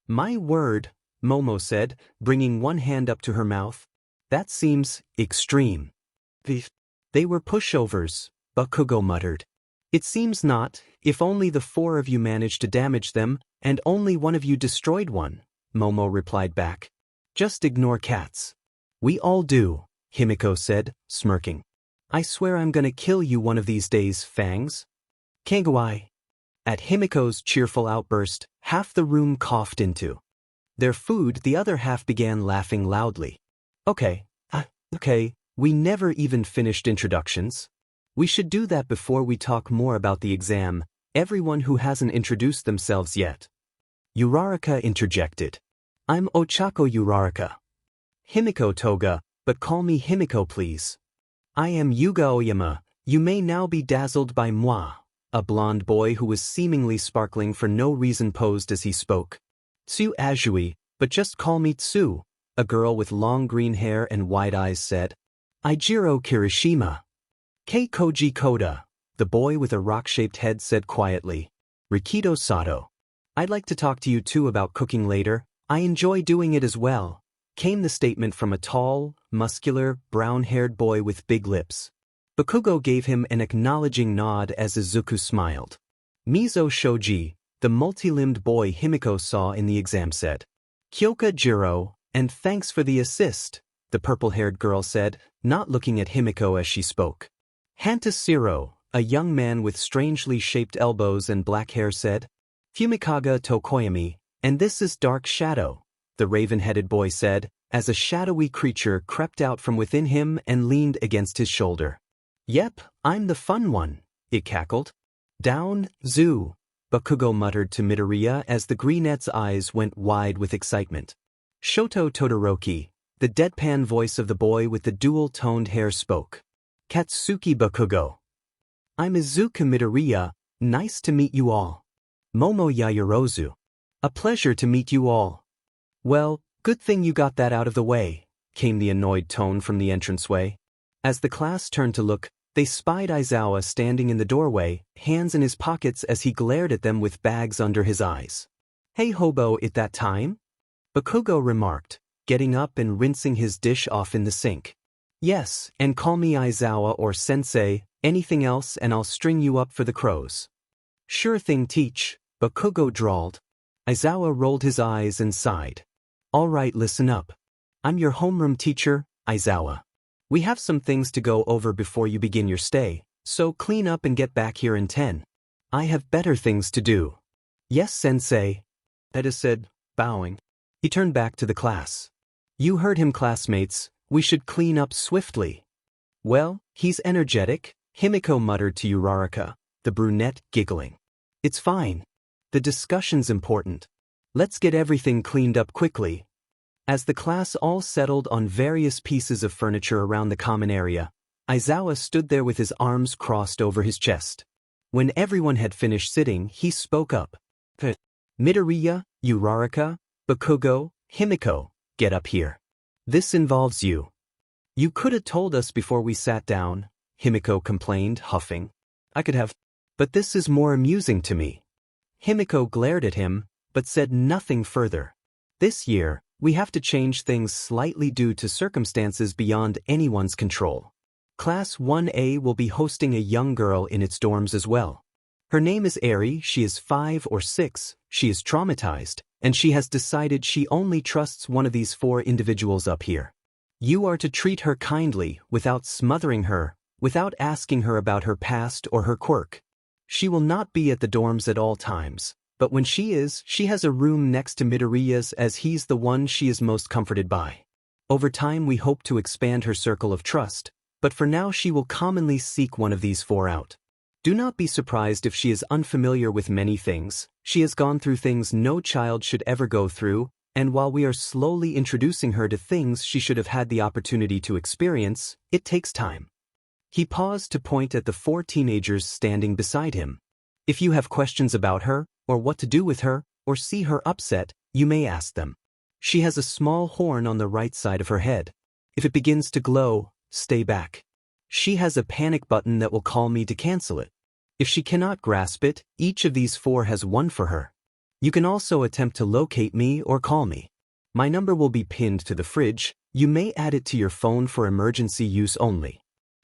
My word, Momo said, bringing one hand up to her mouth. That seems extreme. They were pushovers, Bakugo muttered. It seems not, if only the 4 of you managed to damage them, and only one of you destroyed one, Momo replied back. Just ignore cats. We all do, Himiko said, smirking. I swear I'm gonna kill you one of these days, Fangs. Kangawai. At Himiko's cheerful outburst, half the room coughed into their food, the other half began laughing loudly. Okay, we never even finished introductions. We should do that before we talk more about the exam, everyone who hasn't introduced themselves yet. Uraraka interjected. I'm Ochako Uraraka. Himiko Toga, but call me Himiko please. I am Yuga Oyama, you may now be dazzled by moi, a blonde boy who was seemingly sparkling for no reason posed as he spoke. Tsu Azui, but just call me Tsu, a girl with long green hair and wide eyes said. Ijiro Kirishima. Koji Koda, the boy with a rock-shaped head said quietly. Rikido Sato. I'd like to talk to you too about cooking later, I enjoy doing it as well, came the statement from a tall, muscular, brown-haired boy with big lips. Bakugo gave him an acknowledging nod as Izuku smiled. Mizo Shoji, the multi-limbed boy Himiko saw in the exam said. Kyoka Jiro, and thanks for the assist, the purple-haired girl said, not looking at Himiko as she spoke. Hanta Siro, a young man with strangely shaped elbows and black hair said. Fumikaga Tokoyami, and this is Dark Shadow, the raven-headed boy said, as a shadowy creature crept out from within him and leaned against his shoulder. Yep, I'm the fun one, it cackled. Down, Zoo, Bakugo muttered to Midoriya as the greenette's eyes went wide with excitement. Shoto Todoroki, the deadpan voice of the boy with the dual-toned hair spoke. Katsuki Bakugo. I'm Izuku Midoriya, nice to meet you all. Momo Yayorozu. A pleasure to meet you all. Well, good thing you got that out of the way, came the annoyed tone from the entranceway. As the class turned to look, they spied Aizawa standing in the doorway, hands in his pockets as he glared at them with bags under his eyes. Hey hobo, it that time? Bakugo remarked, getting up and rinsing his dish off in the sink. Yes, and call me Aizawa or sensei, anything else and I'll string you up for the crows. Sure thing teach, Bakugo drawled. Aizawa rolled his eyes and sighed. All right, listen up. I'm your homeroom teacher, Aizawa. We have some things to go over before you begin your stay, so clean up and get back here in 10. I have better things to do. Yes, sensei, Eda said, bowing. He turned back to the class. You heard him, classmates, we should clean up swiftly. Well, he's energetic, Himiko muttered to Uraraka, the brunette, giggling. It's fine. The discussion's important. Let's get everything cleaned up quickly. As the class all settled on various pieces of furniture around the common area, Aizawa stood there with his arms crossed over his chest. When everyone had finished sitting, he spoke up. Midoriya, Uraraka, Bakugo, Himiko, get up here. This involves you. You could have told us before we sat down, Himiko complained, huffing. I could have. But this is more amusing to me. Himiko glared at him, but said nothing further. This year, we have to change things slightly due to circumstances beyond anyone's control. Class 1A will be hosting a young girl in its dorms as well. Her name is Eri, she is 5 or 6, she is traumatized, and she has decided she only trusts one of these 4 individuals up here. You are to treat her kindly, without smothering her, without asking her about her past or her quirk. She will not be at the dorms at all times. But when she is, she has a room next to Midoriya's as he's the one she is most comforted by. Over time we hope to expand her circle of trust, but for now she will commonly seek one of these 4 out. Do not be surprised if she is unfamiliar with many things, she has gone through things no child should ever go through, and while we are slowly introducing her to things she should have had the opportunity to experience, it takes time. He paused to point at the 4 teenagers standing beside him. If you have questions about her, or what to do with her, or see her upset, you may ask them. She has a small horn on the right side of her head. If it begins to glow, stay back. She has a panic button that will call me to cancel it. If she cannot grasp it, each of these 4 has one for her. You can also attempt to locate me or call me. My number will be pinned to the fridge, you may add it to your phone for emergency use only.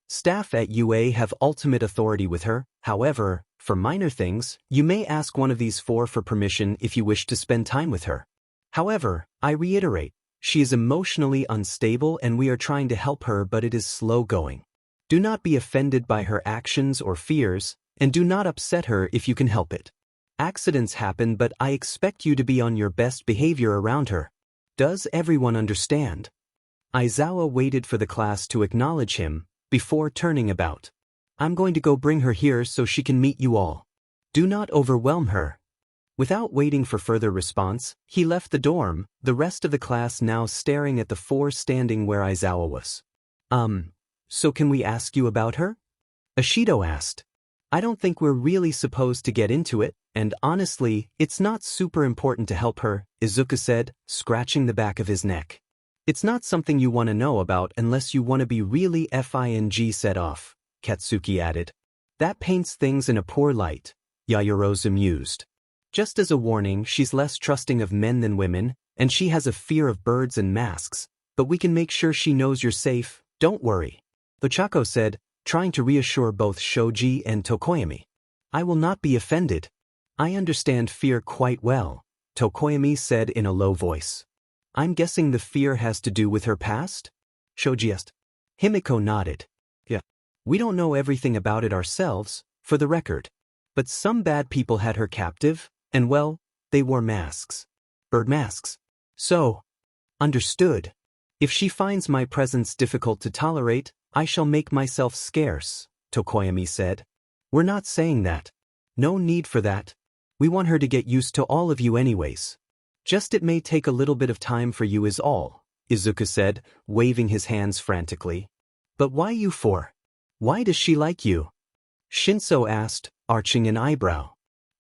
Staff at UA have ultimate authority with her, however, for minor things, you may ask one of these 4 for permission if you wish to spend time with her. However, I reiterate, she is emotionally unstable and we are trying to help her but it is slow going. Do not be offended by her actions or fears, and do not upset her if you can help it. Accidents happen but I expect you to be on your best behavior around her. Does everyone understand? Aizawa waited for the class to acknowledge him, before turning about. I'm going to go bring her here so she can meet you all. Do not overwhelm her. Without waiting for further response, he left the dorm, the rest of the class now staring at the 4 standing where Aizawa was. So can we ask you about her? Ashido asked. I don't think we're really supposed to get into it, and honestly, it's not super important to help her, Izuku said, scratching the back of his neck. It's not something you want to know about unless you want to be really FING set off, Katsuki added. That paints things in a poor light, Yayorozu mused. Just as a warning, she's less trusting of men than women, and she has a fear of birds and masks, but we can make sure she knows you're safe, don't worry. Ochako said, trying to reassure both Shoji and Tokoyami. I will not be offended. I understand fear quite well, Tokoyami said in a low voice. I'm guessing the fear has to do with her past? Shoji asked. Himiko nodded. Yeah. We don't know everything about it ourselves, for the record. But some bad people had her captive, and well, they wore masks. Bird masks. So. Understood. If she finds my presence difficult to tolerate, I shall make myself scarce, Tokoyami said. We're not saying that. No need for that. We want her to get used to all of you anyways. Just it may take a little bit of time for you is all, Izuku said, waving his hands frantically. But why you for? Why does she like you? Shinso asked, arching an eyebrow.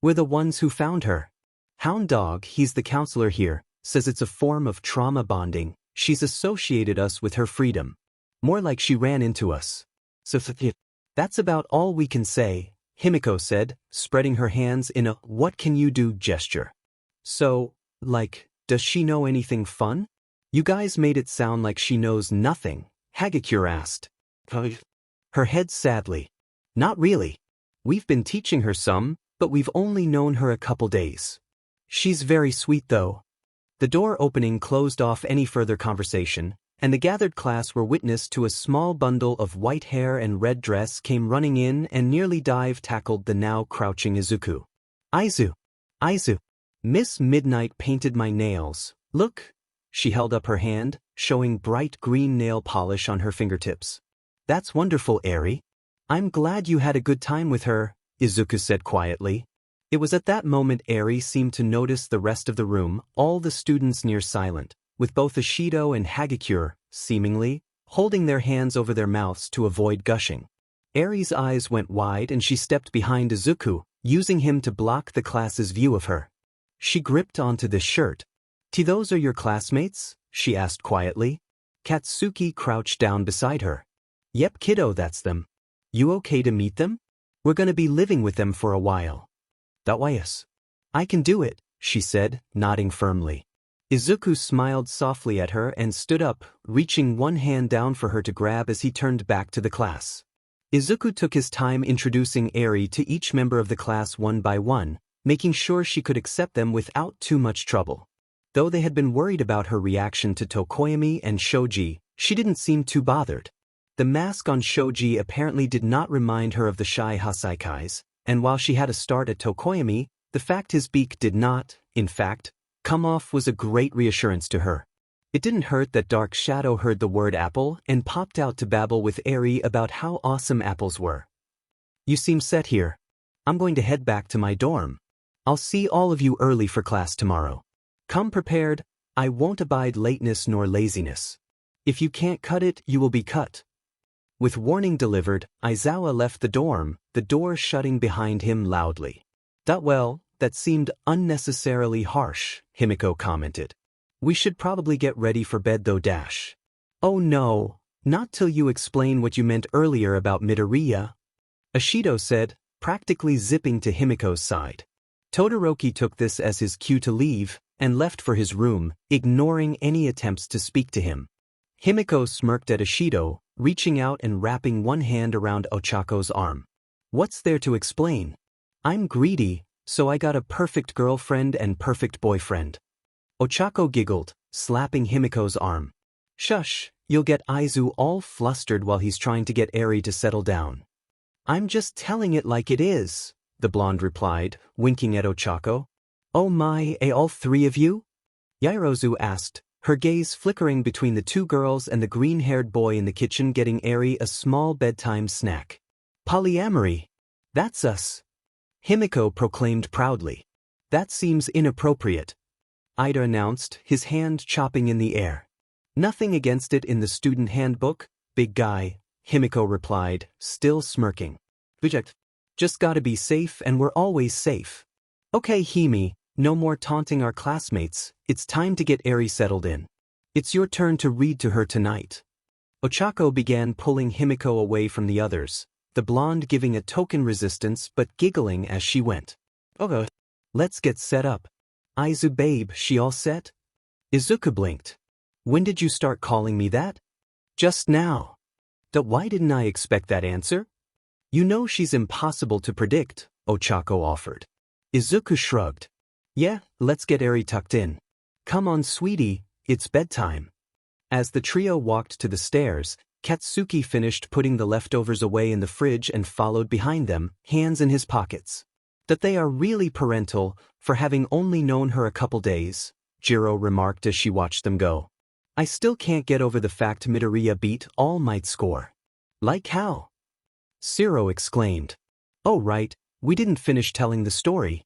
We're the ones who found her. Hound Dog, he's the counselor here, says it's a form of trauma bonding. She's associated us with her freedom. More like she ran into us. So that's about all we can say, Himiko said, spreading her hands in a what can you do gesture. So, like, does she know anything fun? You guys made it sound like she knows nothing, Hagakure asked. Her head sadly. Not really. We've been teaching her some, but we've only known her a couple days. She's very sweet though. The door opening closed off any further conversation, and the gathered class were witness to a small bundle of white hair and red dress came running in and nearly tackled the now crouching Izuku. Aizu. Miss Midnight painted my nails. Look. She held up her hand, showing bright green nail polish on her fingertips. That's wonderful, Eri. I'm glad you had a good time with her, Izuku said quietly. It was at that moment Eri seemed to notice the rest of the room, all the students near silent, with both Ishido and Hagakure, seemingly, holding their hands over their mouths to avoid gushing. Eri's eyes went wide and she stepped behind Izuku, using him to block the class's view of her. She gripped onto the shirt. Those are your classmates? She asked quietly. Katsuki crouched down beside her. Yep kiddo, that's them. You okay to meet them? We're gonna be living with them for a while. That way yes. I can do it, she said, nodding firmly. Izuku smiled softly at her and stood up, reaching one hand down for her to grab as he turned back to the class. Izuku took his time introducing Eri to each member of the class one by one, making sure she could accept them without too much trouble. Though they had been worried about her reaction to Tokoyami and Shoji, she didn't seem too bothered. The mask on Shoji apparently did not remind her of the shy Hasaikais, and while she had a start at Tokoyami, the fact his beak did not, in fact, come off was a great reassurance to her. It didn't hurt that Dark Shadow heard the word apple and popped out to babble with Eri about how awesome apples were. You seem set here. I'm going to head back to my dorm. I'll see all of you early for class tomorrow. Come prepared, I won't abide lateness nor laziness. If you can't cut it, you will be cut. With warning delivered, Aizawa left the dorm, the door shutting behind him loudly. Well, that seemed unnecessarily harsh, Himiko commented. We should probably get ready for bed though. Oh no, not till you explain what you meant earlier about Midoriya. Ishido said, practically zipping to Himiko's side. Todoroki took this as his cue to leave, and left for his room, ignoring any attempts to speak to him. Himiko smirked at Ishido, reaching out and wrapping one hand around Ochako's arm. What's there to explain? I'm greedy, so I got a perfect girlfriend and perfect boyfriend. Ochako giggled, slapping Himiko's arm. Shush, you'll get Aizu all flustered while he's trying to get Eri to settle down. I'm just telling it like it is, the blonde replied, winking at Ochako. Oh my, all three of you? Yairozu asked, her gaze flickering between the two girls and the green-haired boy in the kitchen getting Eri a small bedtime snack. Polyamory. That's us. Himiko proclaimed proudly. That seems inappropriate. Ida announced, his hand chopping in the air. Nothing against it in the student handbook, big guy, Himiko replied, still smirking. Just gotta be safe and we're always safe. Okay Himi, no more taunting our classmates, it's time to get Eri settled in. It's your turn to read to her tonight. Ochako began pulling Himiko away from the others, the blonde giving a token resistance but giggling as she went. Okay. Let's get set up. Aizu babe, she all set? Izuku blinked. When did you start calling me that? Just now. Why didn't I expect that answer? You know she's impossible to predict, Ochako offered. Izuku shrugged. Yeah, let's get Eri tucked in. Come on sweetie, it's bedtime. As the trio walked to the stairs, Katsuki finished putting the leftovers away in the fridge and followed behind them, hands in his pockets. That they are really parental, for having only known her a couple days, Jiro remarked as she watched them go. I still can't get over the fact Midoriya beat All Might score. Like how? Siro exclaimed. Oh right, we didn't finish telling the story.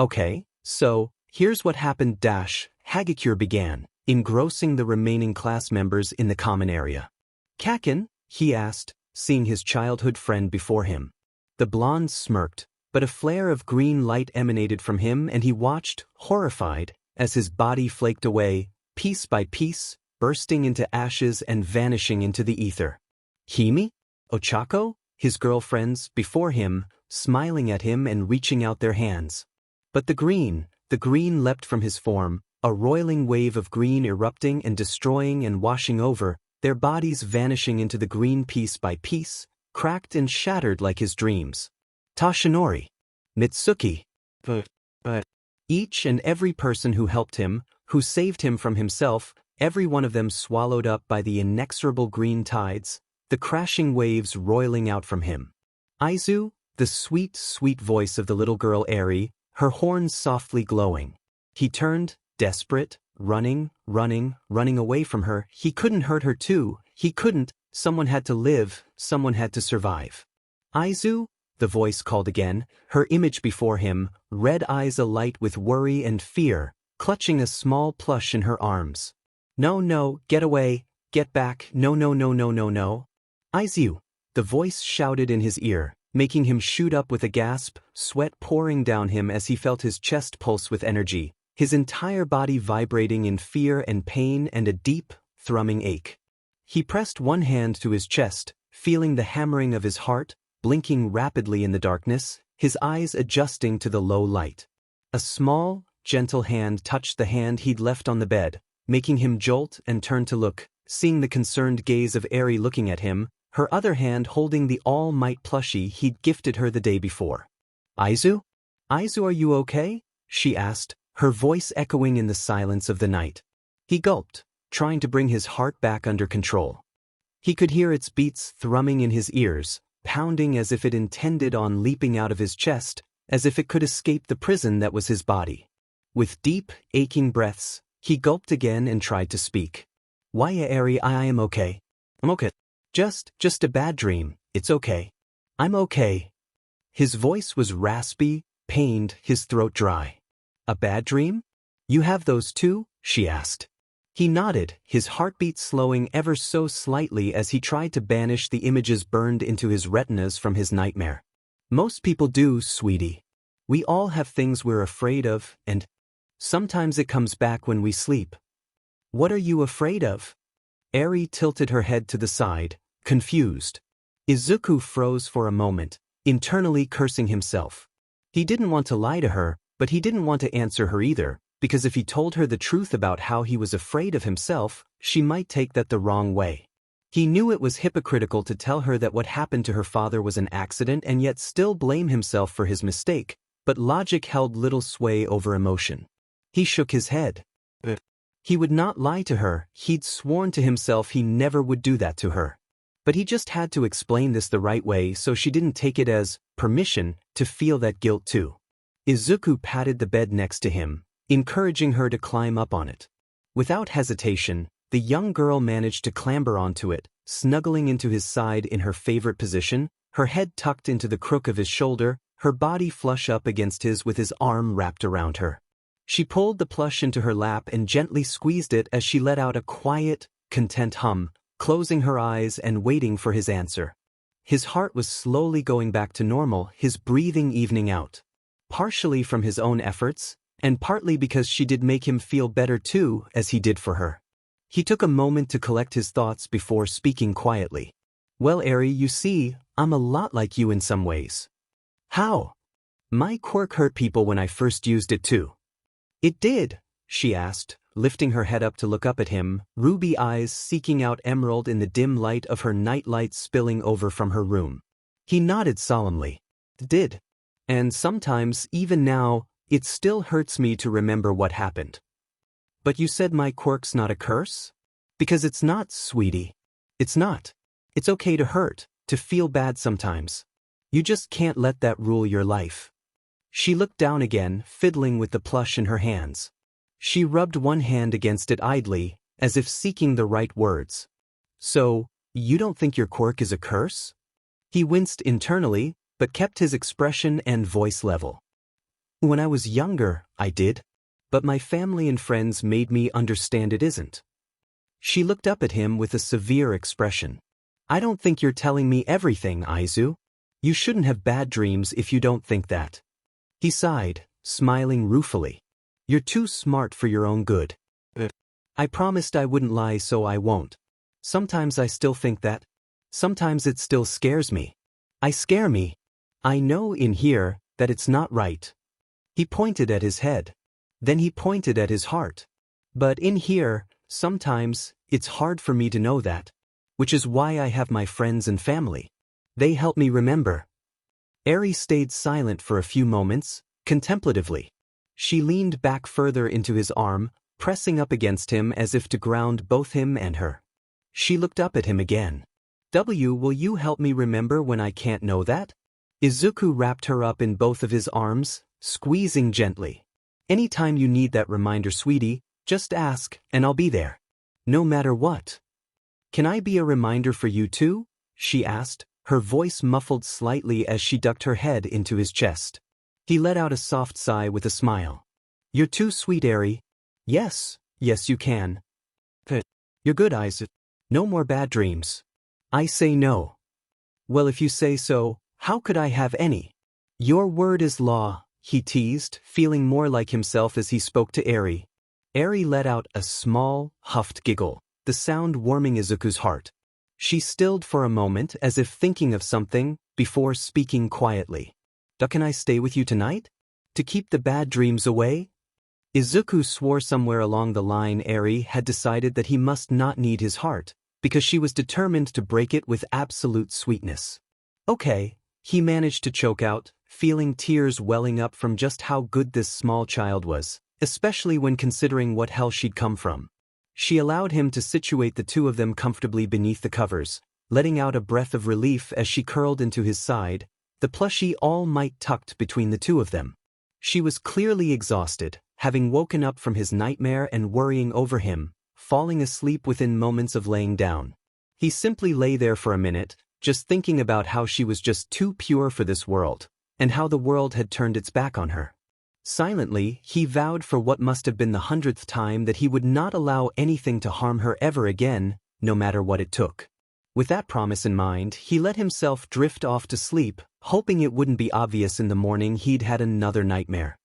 Okay, so, here's what happened. Hagakure began, engrossing the remaining class members in the common area. Kakin? He asked, seeing his childhood friend before him. The blonde smirked, but a flare of green light emanated from him and he watched, horrified, as his body flaked away, piece by piece, bursting into ashes and vanishing into the ether. Himi? Ochako? His girlfriends, before him, smiling at him and reaching out their hands. But the green leapt from his form, a roiling wave of green erupting and destroying and washing over, their bodies vanishing into the green piece by piece, cracked and shattered like his dreams. Tashinori. Mitsuki. But. Each and every person who helped him, who saved him from himself, every one of them swallowed up by the inexorable green tides, the crashing waves roiling out from him. Aizu, the sweet, sweet voice of the little girl Eri, her horns softly glowing. He turned, desperate, running away from her. He couldn't hurt her too, he couldn't, someone had to live, someone had to survive. Aizu, the voice called again, her image before him, red eyes alight with worry and fear, clutching a small plush in her arms. No, get away, get back, no. Aizu, the voice shouted in his ear, making him shoot up with a gasp, sweat pouring down him as he felt his chest pulse with energy, his entire body vibrating in fear and pain and a deep, thrumming ache. He pressed one hand to his chest, feeling the hammering of his heart, blinking rapidly in the darkness, his eyes adjusting to the low light. A small, gentle hand touched the hand he'd left on the bed, making him jolt and turn to look, seeing the concerned gaze of Eri looking at him, her other hand holding the All Might plushie he'd gifted her the day before. Aizu? Aizu, are you okay? She asked, her voice echoing in the silence of the night. He gulped, trying to bring his heart back under control. He could hear its beats thrumming in his ears, pounding as if it intended on leaping out of his chest, as if it could escape the prison that was his body. With deep, aching breaths, he gulped again and tried to speak. Why, Eri, I am okay. I'm okay. Just a bad dream, it's okay. I'm okay. His voice was raspy, pained, his throat dry. A bad dream? You have those too? She asked. He nodded, his heartbeat slowing ever so slightly as he tried to banish the images burned into his retinas from his nightmare. Most people do, sweetie. We all have things we're afraid of, and sometimes it comes back when we sleep. What are you afraid of? Eri tilted her head to the side, confused. Izuku froze for a moment, internally cursing himself. He didn't want to lie to her, but he didn't want to answer her either, because if he told her the truth about how he was afraid of himself, she might take that the wrong way. He knew it was hypocritical to tell her that what happened to her father was an accident and yet still blame himself for his mistake, but logic held little sway over emotion. He shook his head. He would not lie to her, he'd sworn to himself he never would do that to her. But he just had to explain this the right way so she didn't take it as permission to feel that guilt too. Izuku patted the bed next to him, encouraging her to climb up on it. Without hesitation, the young girl managed to clamber onto it, snuggling into his side in her favorite position, her head tucked into the crook of his shoulder, her body flush up against his with his arm wrapped around her. She pulled the plush into her lap and gently squeezed it as she let out a quiet, content hum, closing her eyes and waiting for his answer. His heart was slowly going back to normal, his breathing evening out. Partially from his own efforts, and partly because she did make him feel better too, as he did for her. He took a moment to collect his thoughts before speaking quietly. Well, Eri, you see, I'm a lot like you in some ways. How? My quirk hurt people when I first used it too. It did, she asked, lifting her head up to look up at him, ruby eyes seeking out emerald in the dim light of her nightlight spilling over from her room. He nodded solemnly. It did. And sometimes, even now, it still hurts me to remember what happened. But you said my quirk's not a curse? Because it's not, sweetie. It's not. It's okay to hurt, to feel bad sometimes. You just can't let that rule your life. She looked down again, fiddling with the plush in her hands. She rubbed one hand against it idly, as if seeking the right words. So, you don't think your quirk is a curse? He winced internally, but kept his expression and voice level. When I was younger, I did. But my family and friends made me understand it isn't. She looked up at him with a severe expression. I don't think you're telling me everything, Aizu. You shouldn't have bad dreams if you don't think that. He sighed, smiling ruefully. You're too smart for your own good. I promised I wouldn't lie, so I won't. Sometimes I still think that. Sometimes it still scares me. I scare me. I know in here that it's not right. He pointed at his head. Then he pointed at his heart. But in here, sometimes, it's hard for me to know that. Which is why I have my friends and family. They help me remember. Eri stayed silent for a few moments, contemplatively. She leaned back further into his arm, pressing up against him as if to ground both him and her. She looked up at him again. Will you help me remember when I can't know that? Izuku wrapped her up in both of his arms, squeezing gently. Anytime you need that reminder, sweetie, just ask, and I'll be there. No matter what. Can I be a reminder for you too? She asked, her voice muffled slightly as she ducked her head into his chest. He let out a soft sigh with a smile. You're too sweet, Eri. Yes, you can. You're good, Aizu. No more bad dreams. I say no. Well, if you say so, how could I have any? Your word is law, he teased, feeling more like himself as he spoke to Eri. Eri let out a small, huffed giggle, the sound warming Izuku's heart. She stilled for a moment as if thinking of something, before speaking quietly. Can I stay with you tonight? To keep the bad dreams away? Izuku swore somewhere along the line Eri had decided that he must not need his heart, because she was determined to break it with absolute sweetness. Okay, he managed to choke out, feeling tears welling up from just how good this small child was, especially when considering what hell she'd come from. She allowed him to situate the two of them comfortably beneath the covers, letting out a breath of relief as she curled into his side, the plushie all might tucked between the two of them. She was clearly exhausted, having woken up from his nightmare and worrying over him, falling asleep within moments of laying down. He simply lay there for a minute, just thinking about how she was just too pure for this world, and how the world had turned its back on her. Silently, he vowed for what must have been the 100th time that he would not allow anything to harm her ever again, no matter what it took. With that promise in mind, he let himself drift off to sleep, hoping it wouldn't be obvious in the morning he'd had another nightmare.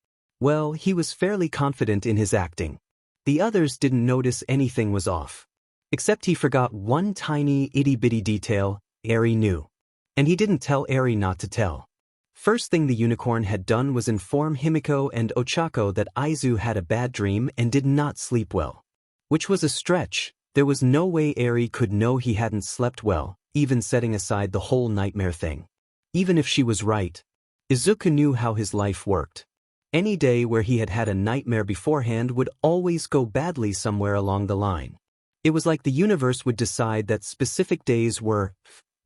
Well, he was fairly confident in his acting. The others didn't notice anything was off. Except he forgot one tiny itty-bitty detail Eri knew. And he didn't tell Eri not to tell. First thing the unicorn had done was inform Himiko and Ochako that Aizu had a bad dream and did not sleep well. Which was a stretch. There was no way Eri could know he hadn't slept well, even setting aside the whole nightmare thing. Even if she was right. Izuku knew how his life worked. Any day where he had had a nightmare beforehand would always go badly somewhere along the line. It was like the universe would decide that specific days were,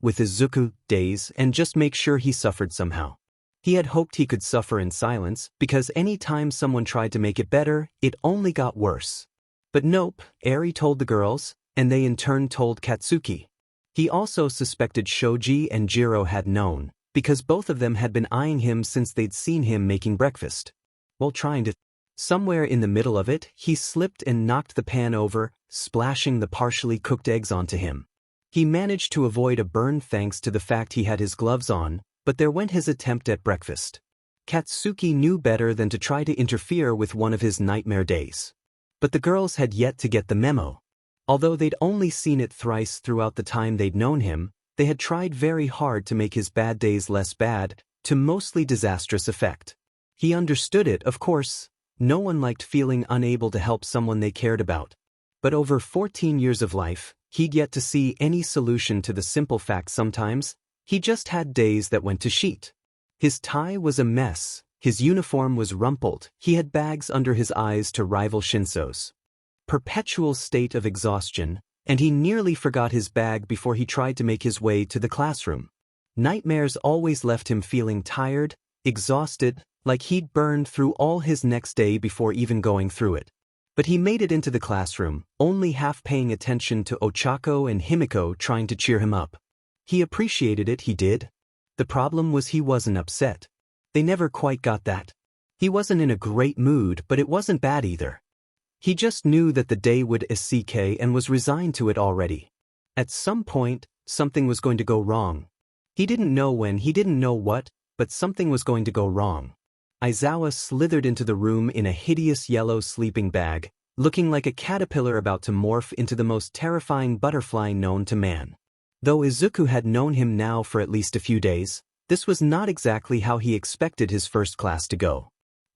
with Izuku, days and just make sure he suffered somehow. He had hoped he could suffer in silence, because any time someone tried to make it better, it only got worse. But nope, Eri told the girls, and they in turn told Katsuki. He also suspected Shoji and Jiro had known, because both of them had been eyeing him since they'd seen him making breakfast. While trying to... Somewhere in the middle of it, he slipped and knocked the pan over, splashing the partially cooked eggs onto him. He managed to avoid a burn thanks to the fact he had his gloves on, but there went his attempt at breakfast. Katsuki knew better than to try to interfere with one of his nightmare days. But the girls had yet to get the memo. Although they'd only seen it thrice throughout the time they'd known him, they had tried very hard to make his bad days less bad, to mostly disastrous effect. He understood it, of course. No one liked feeling unable to help someone they cared about. But over 14 years of life, he'd yet to see any solution to the simple fact sometimes, he just had days that went to shit. His tie was a mess. His uniform was rumpled, he had bags under his eyes to rival Shinso's. Perpetual state of exhaustion, and he nearly forgot his bag before he tried to make his way to the classroom. Nightmares always left him feeling tired, exhausted, like he'd burned through all his next day before even going through it. But he made it into the classroom, only half paying attention to Ochako and Himiko trying to cheer him up. He appreciated it, he did. The problem was he wasn't upset. They never quite got that. He wasn't in a great mood, but it wasn't bad either. He just knew that the day would SCK and was resigned to it already. At some point, something was going to go wrong. He didn't know when, he didn't know what, but something was going to go wrong. Aizawa slithered into the room in a hideous yellow sleeping bag, looking like a caterpillar about to morph into the most terrifying butterfly known to man. Though Izuku had known him now for at least a few days, this was not exactly how he expected his first class to go.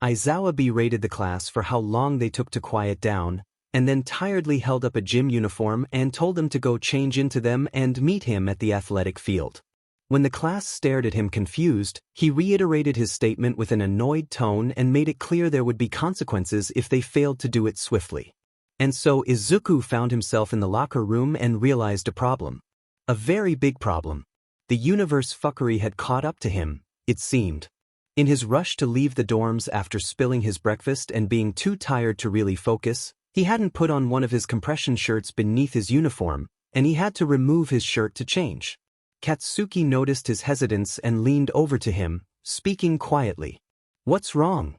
Aizawa berated the class for how long they took to quiet down, and then tiredly held up a gym uniform and told them to go change into them and meet him at the athletic field. When the class stared at him confused, he reiterated his statement with an annoyed tone and made it clear there would be consequences if they failed to do it swiftly. And so Izuku found himself in the locker room and realized a problem. A very big problem. The universe fuckery had caught up to him, it seemed. In his rush to leave the dorms after spilling his breakfast and being too tired to really focus, he hadn't put on one of his compression shirts beneath his uniform, and he had to remove his shirt to change. Katsuki noticed his hesitance and leaned over to him, speaking quietly. "What's wrong?"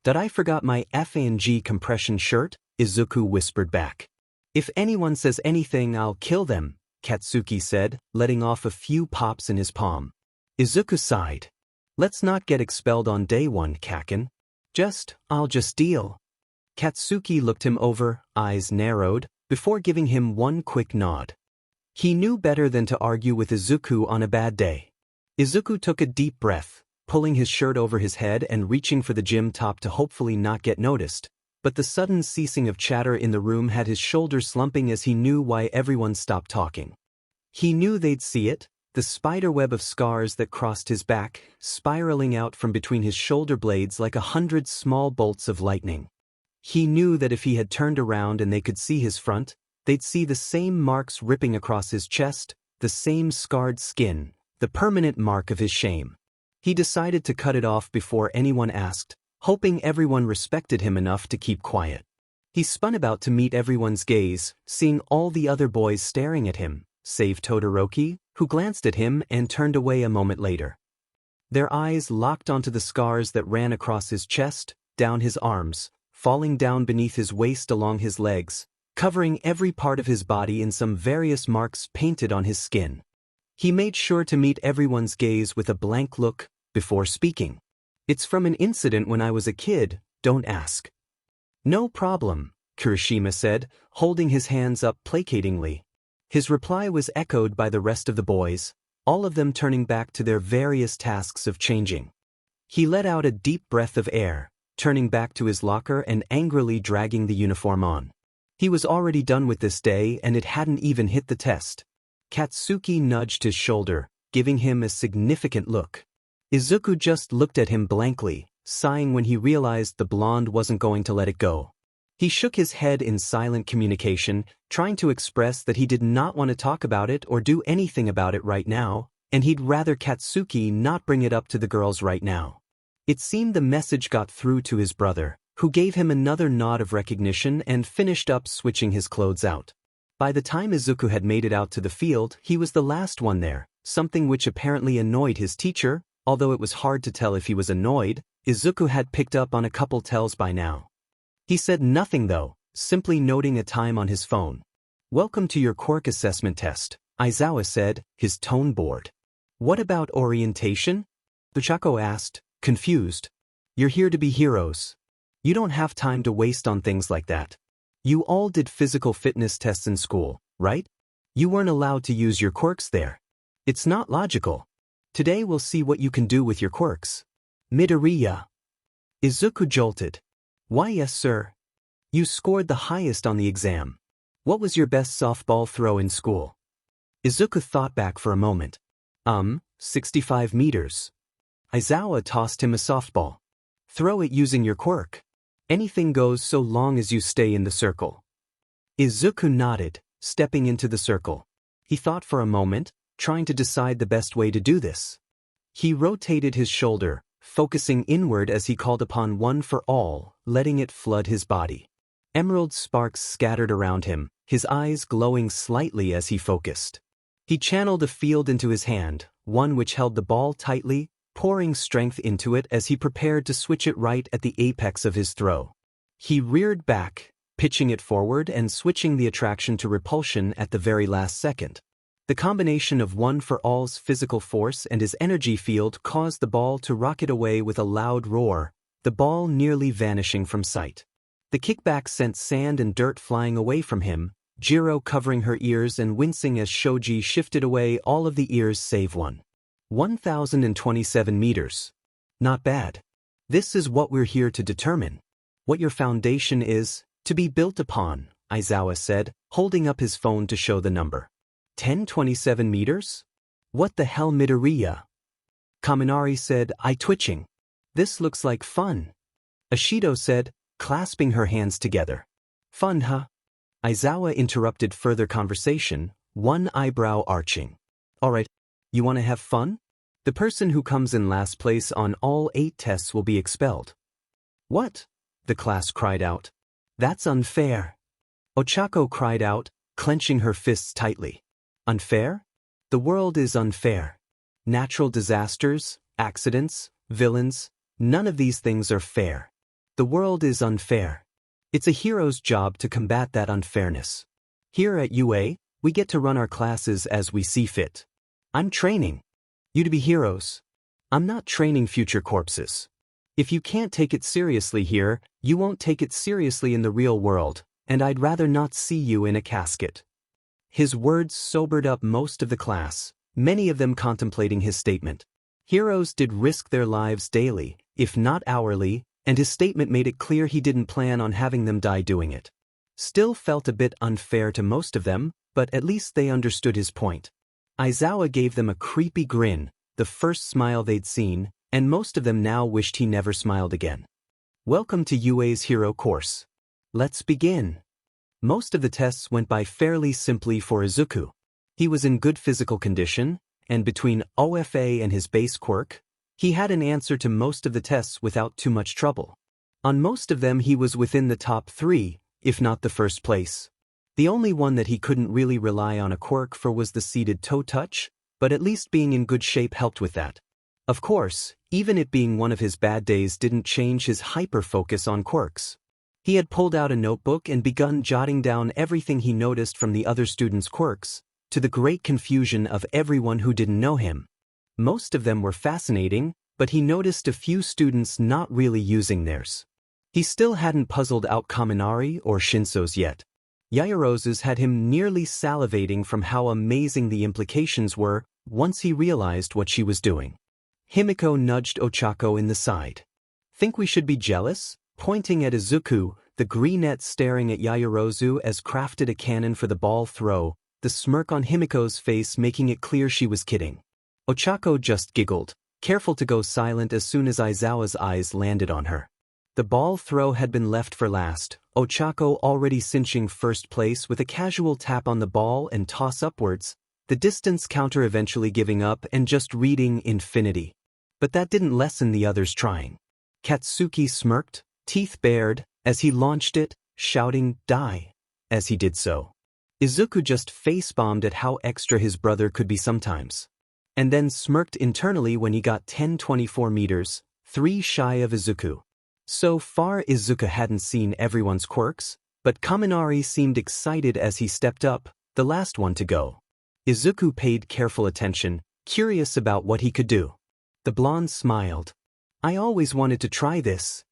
"That I forgot my F&G compression shirt," Izuku whispered back. "If anyone says anything, I'll kill them," Katsuki said, letting off a few pops in his palm. Izuku sighed. "Let's not get expelled on day one, Kaken. I'll just deal." Katsuki looked him over, eyes narrowed, before giving him one quick nod. He knew better than to argue with Izuku on a bad day. Izuku took a deep breath, pulling his shirt over his head and reaching for the gym top to hopefully not get noticed, but the sudden ceasing of chatter in the room had his shoulders slumping as he knew why everyone stopped talking. He knew they'd see it, the spiderweb of scars that crossed his back, spiraling out from between his shoulder blades like 100 small bolts of lightning. He knew that if he had turned around and they could see his front, they'd see the same marks ripping across his chest, the same scarred skin, the permanent mark of his shame. He decided to cut it off before anyone asked, hoping everyone respected him enough to keep quiet. He spun about to meet everyone's gaze, seeing all the other boys staring at him, save Todoroki, who glanced at him and turned away a moment later. Their eyes locked onto the scars that ran across his chest, down his arms, falling down beneath his waist along his legs, covering every part of his body in some various marks painted on his skin. He made sure to meet everyone's gaze with a blank look before speaking. "It's from an incident when I was a kid, don't ask." "No problem," Kirishima said, holding his hands up placatingly. His reply was echoed by the rest of the boys, all of them turning back to their various tasks of changing. He let out a deep breath of air, turning back to his locker and angrily dragging the uniform on. He was already done with this day and it hadn't even hit the test. Katsuki nudged his shoulder, giving him a significant look. Izuku just looked at him blankly, sighing when he realized the blonde wasn't going to let it go. He shook his head in silent communication, trying to express that he did not want to talk about it or do anything about it right now, and he'd rather Katsuki not bring it up to the girls right now. It seemed the message got through to his brother, who gave him another nod of recognition and finished up switching his clothes out. By the time Izuku had made it out to the field, he was the last one there, something which apparently annoyed his teacher, although it was hard to tell if he was annoyed. Izuku had picked up on a couple tells by now. He said nothing though, simply noting a time on his phone. "Welcome to your quirk assessment test," Aizawa said, his tone bored. "What about orientation?" Buchako asked, confused. "You're here to be heroes. You don't have time to waste on things like that. You all did physical fitness tests in school, right? You weren't allowed to use your quirks there. It's not logical. Today we'll see what you can do with your quirks." "Midoriya." Izuku jolted. "Why yes sir. You scored the highest on the exam. What was your best softball throw in school?" Izuku thought back for a moment. 65 meters. Aizawa tossed him a softball. "Throw it using your quirk. Anything goes so long as you stay in the circle." Izuku nodded, stepping into the circle. He thought for a moment, trying to decide the best way to do this. He rotated his shoulder, focusing inward as he called upon one for all, letting it flood his body. Emerald sparks scattered around him, his eyes glowing slightly as he focused. He channeled a field into his hand, one which held the ball tightly, pouring strength into it as he prepared to switch it right at the apex of his throw. He reared back, pitching it forward and switching the attraction to repulsion at the very last second. The combination of One for All's physical force and his energy field caused the ball to rocket away with a loud roar, the ball nearly vanishing from sight. The kickback sent sand and dirt flying away from him, Jiro covering her ears and wincing as Shoji shifted away all of the ears save one. 1,027 meters. Not bad. This is what we're here to determine. What your foundation is, to be built upon, Aizawa said, holding up his phone to show the number. 1027 meters? What the hell, Midoriya? Kaminari said, eye twitching. This looks like fun. Ashido said, clasping her hands together. Fun, huh? Aizawa interrupted further conversation, one eyebrow arching. Alright, you want to have fun? The person who comes in last place on all 8 tests will be expelled. What? The class cried out. That's unfair. Ochako cried out, clenching her fists tightly. Unfair? The world is unfair. Natural disasters, accidents, villains, none of these things are fair. The world is unfair. It's a hero's job to combat that unfairness. Here at UA, we get to run our classes as we see fit. I'm training you to be heroes. I'm not training future corpses. If you can't take it seriously here, you won't take it seriously in the real world, and I'd rather not see you in a casket. His words sobered up most of the class, many of them contemplating his statement. Heroes did risk their lives daily, if not hourly, and his statement made it clear he didn't plan on having them die doing it. Still felt a bit unfair to most of them, but at least they understood his point. Aizawa gave them a creepy grin, the first smile they'd seen, and most of them now wished he never smiled again. Welcome to UA's hero course. Let's begin. Most of the tests went by fairly simply for Izuku. He was in good physical condition, and between OFA and his base quirk, he had an answer to most of the tests without too much trouble. On most of them he was within the top 3, if not the first place. The only one that he couldn't really rely on a quirk for was the seated toe touch, but at least being in good shape helped with that. Of course, even it being one of his bad days didn't change his hyper-focus on quirks. He had pulled out a notebook and begun jotting down everything he noticed from the other students' quirks, to the great confusion of everyone who didn't know him. Most of them were fascinating, but he noticed a few students not really using theirs. He still hadn't puzzled out Kaminari or Shinso's yet. Yaoyorozu's had him nearly salivating from how amazing the implications were once he realized what she was doing. Himiko nudged Ochako in the side. Think we should be jealous? Pointing at Izuku, the greenette staring at Yaoyorozu as crafted a cannon for the ball throw, the smirk on Himiko's face making it clear she was kidding. Ochako just giggled, careful to go silent as soon as Aizawa's eyes landed on her. The ball throw had been left for last, Ochako already cinching first place with a casual tap on the ball and toss upwards, the distance counter eventually giving up and just reading infinity. But that didn't lessen the others trying. Katsuki smirked, teeth bared, as he launched it, shouting, "Die!" as he did so. Izuku just face-bombed at how extra his brother could be sometimes. And then smirked internally when he got 1024 meters, 3 shy of Izuku. So far Izuku hadn't seen everyone's quirks, but Kaminari seemed excited as he stepped up, the last one to go. Izuku paid careful attention, curious about what he could do. The blonde smiled. I always wanted to try this.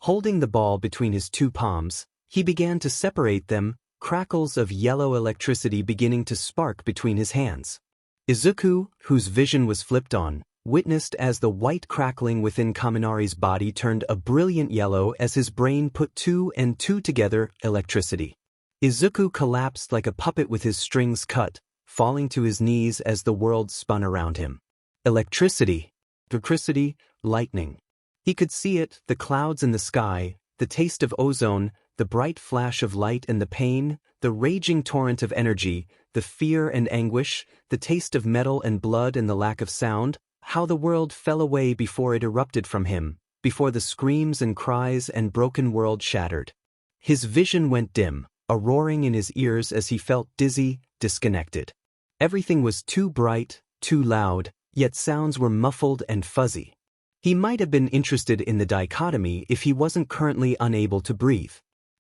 Holding the ball between his 2 palms, he began to separate them, crackles of yellow electricity beginning to spark between his hands. Izuku, whose vision was flipped on, witnessed as the white crackling within Kaminari's body turned a brilliant yellow as his brain put 2 and 2 together, electricity. Izuku collapsed like a puppet with his strings cut, falling to his knees as the world spun around him. Electricity. Electricity, lightning. He could see it, the clouds in the sky, the taste of ozone, the bright flash of light and the pain, the raging torrent of energy, the fear and anguish, the taste of metal and blood and the lack of sound, how the world fell away before it erupted from him, before the screams and cries and broken world shattered. His vision went dim, a roaring in his ears as he felt dizzy, disconnected. Everything was too bright, too loud, yet sounds were muffled and fuzzy. He might have been interested in the dichotomy if he wasn't currently unable to breathe.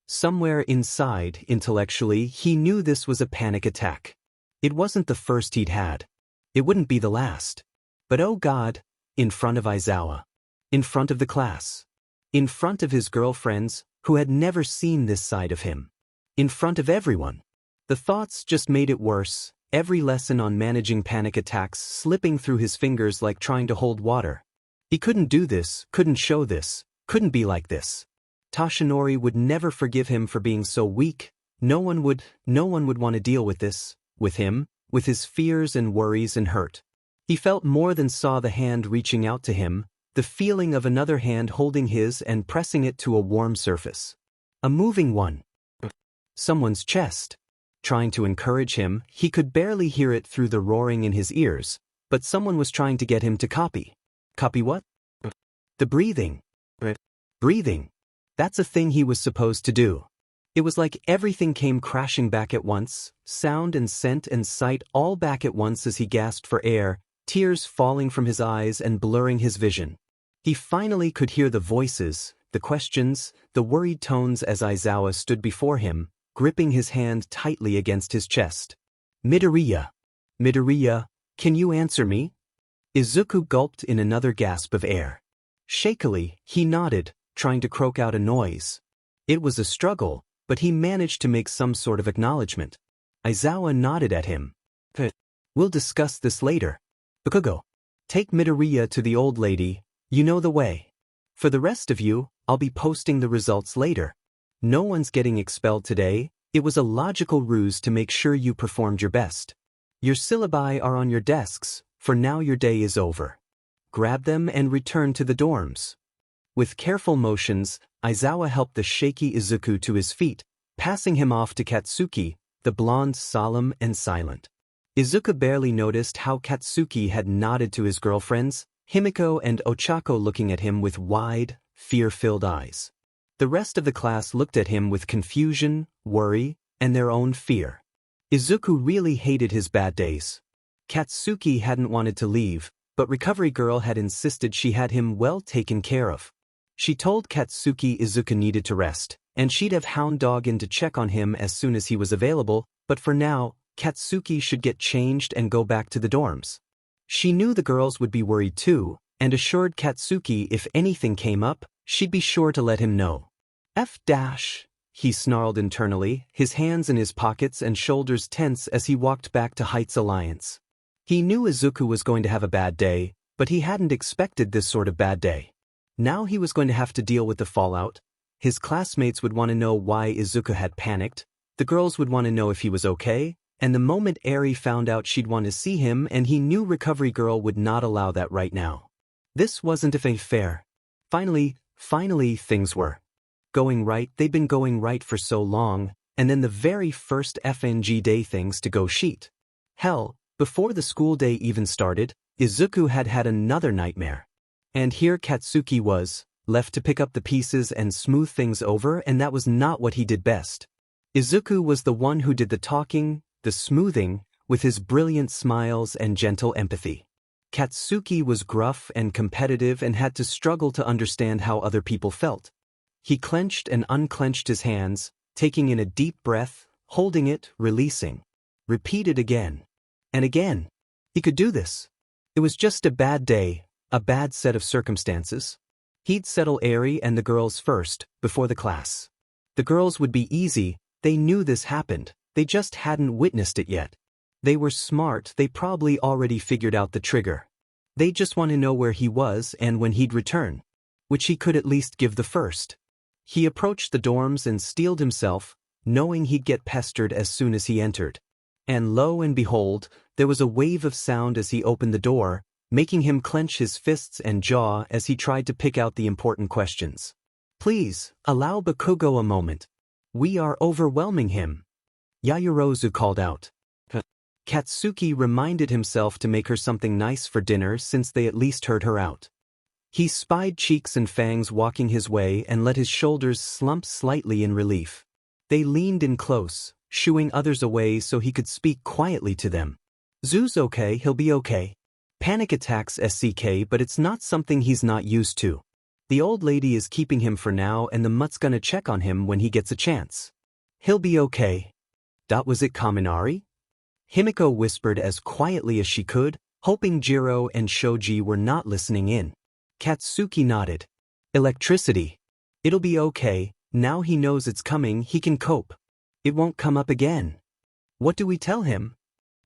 Somewhere inside, intellectually, he knew this was a panic attack. It wasn't the first he'd had. It wouldn't be the last. But oh God, in front of Aizawa. In front of the class. In front of his girlfriends, who had never seen this side of him. In front of everyone. The thoughts just made it worse, every lesson on managing panic attacks slipping through his fingers like trying to hold water. He couldn't do this, couldn't show this, couldn't be like this. Toshinori would never forgive him for being so weak. No one would want to deal with this, with him, with his fears and worries and hurt. He felt more than saw the hand reaching out to him, the feeling of another hand holding his and pressing it to a warm surface. A moving one. Someone's chest. Trying to encourage him, he could barely hear it through the roaring in his ears, but someone was trying to get him to copy. Copy what? The breathing. Breathing. That's a thing he was supposed to do. It was like everything came crashing back at once, sound and scent and sight all back at once as he gasped for air, tears falling from his eyes and blurring his vision. He finally could hear the voices, the questions, the worried tones as Aizawa stood before him, gripping his hand tightly against his chest. Midoriya. Midoriya, can you answer me? Izuku gulped in another gasp of air. Shakily, he nodded, trying to croak out a noise. It was a struggle, but he managed to make some sort of acknowledgement. Aizawa nodded at him. We'll discuss this later. Bakugo. Take Midoriya to the old lady, you know the way. For the rest of you, I'll be posting the results later. No one's getting expelled today, it was a logical ruse to make sure you performed your best. Your syllabi are on your desks, for now your day is over. Grab them and return to the dorms. With careful motions, Aizawa helped the shaky Izuku to his feet, passing him off to Katsuki, the blonde solemn and silent. Izuku barely noticed how Katsuki had nodded to his girlfriends, Himiko and Ochako looking at him with wide, fear-filled eyes. The rest of the class looked at him with confusion, worry, and their own fear. Izuku really hated his bad days. Katsuki hadn't wanted to leave, but Recovery Girl had insisted she had him well taken care of. She told Katsuki Izuku needed to rest, and she'd have Hound Dog in to check on him as soon as he was available, but for now, Katsuki should get changed and go back to the dorms. She knew the girls would be worried too, and assured Katsuki if anything came up, she'd be sure to let him know. He snarled internally, his hands in his pockets and shoulders tense as he walked back to Heights Alliance. He knew Izuku was going to have a bad day, but he hadn't expected this sort of bad day. Now he was going to have to deal with the fallout. His classmates would want to know why Izuku had panicked, the girls would want to know if he was okay, and the moment Eri found out she'd want to see him, and he knew Recovery Girl would not allow that right now. This wasn't fair. Finally, things were going right. They'd been going right for so long, and then the very first FNG day things to go sheet. Hell, before the school day even started, Izuku had had another nightmare. And here Katsuki was, left to pick up the pieces and smooth things over, and that was not what he did best. Izuku was the one who did the talking, the smoothing, with his brilliant smiles and gentle empathy. Katsuki was gruff and competitive and had to struggle to understand how other people felt. He clenched and unclenched his hands, taking in a deep breath, holding it, releasing. Repeated again. And again. He could do this. It was just a bad day, a bad set of circumstances. He'd settle Eri and the girls first, before the class. The girls would be easy, they knew this happened, they just hadn't witnessed it yet. They were smart, they probably already figured out the trigger. They just want to know where he was and when he'd return, which he could at least give the first. He approached the dorms and steeled himself, knowing he'd get pestered as soon as he entered. And lo and behold, there was a wave of sound as he opened the door, making him clench his fists and jaw as he tried to pick out the important questions. Please, allow Bakugo a moment. We are overwhelming him. Yaoyorozu called out. Katsuki reminded himself to make her something nice for dinner since they at least heard her out. He spied Cheeks and Fangs walking his way and let his shoulders slump slightly in relief. They leaned in close, shooing others away so he could speak quietly to them. Zoo's okay, he'll be okay. Panic attacks SCK, but it's not something he's not used to. The old lady is keeping him for now and the mutt's gonna check on him when he gets a chance. He'll be okay. Was it Kaminari? Himiko whispered as quietly as she could, hoping Jiro and Shoji were not listening in. Katsuki nodded. Electricity. It'll be okay, now he knows it's coming, he can cope. It won't come up again. What do we tell him?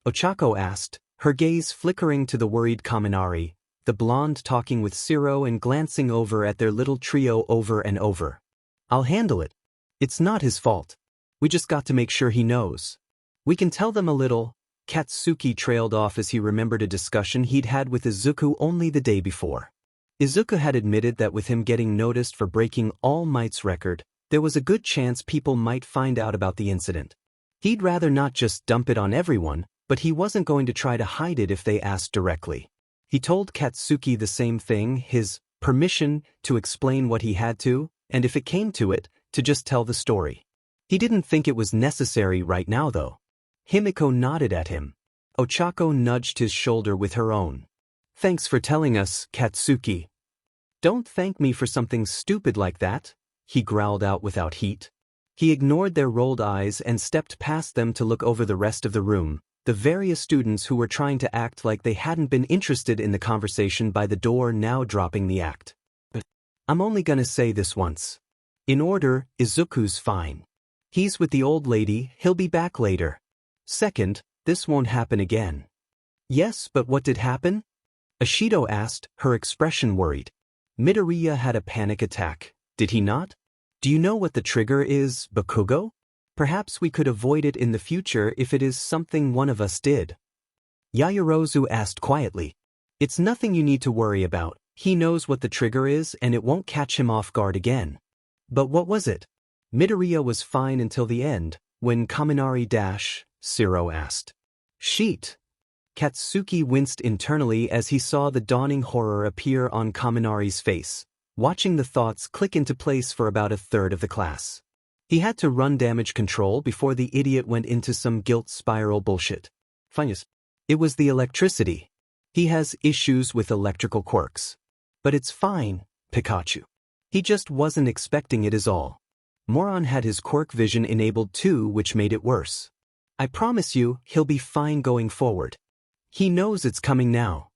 Ochako asked, her gaze flickering to the worried Kaminari, the blonde talking with Shiro and glancing over at their little trio over and over. I'll handle it. It's not his fault. We just got to make sure he knows. We can tell them a little. Katsuki trailed off as he remembered a discussion he'd had with Izuku only the day before. Izuku had admitted that with him getting noticed for breaking All Might's record, there was a good chance people might find out about the incident. He'd rather not just dump it on everyone, but he wasn't going to try to hide it if they asked directly. He told Katsuki the same thing, his permission to explain what he had to, and if it came to it, to just tell the story. He didn't think it was necessary right now though. Himiko nodded at him. Ochako nudged his shoulder with her own. Thanks for telling us, Katsuki. Don't thank me for something stupid like that, he growled out without heat. He ignored their rolled eyes and stepped past them to look over the rest of the room, the various students who were trying to act like they hadn't been interested in the conversation by the door now dropping the act. But I'm only gonna say this once. In order, Izuku's fine. He's with the old lady, he'll be back later. Second, this won't happen again. Yes, but what did happen? Ashido asked, her expression worried. Midoriya had a panic attack, did he not? Do you know what the trigger is, Bakugo? Perhaps we could avoid it in the future if it is something one of us did. Yaoyorozu asked quietly. It's nothing you need to worry about, he knows what the trigger is and it won't catch him off guard again. But what was it? Midoriya was fine until the end, when Kaminari Shiro asked. Sheet. Katsuki winced internally as he saw the dawning horror appear on Kaminari's face, watching the thoughts click into place for about a third of the class. He had to run damage control before the idiot went into some guilt spiral bullshit. Finus. It was the electricity. He has issues with electrical quirks. But it's fine, Pikachu. He just wasn't expecting it is all. Moron had his quirk vision enabled too, which made it worse. I promise you, he'll be fine going forward. He knows it's coming now.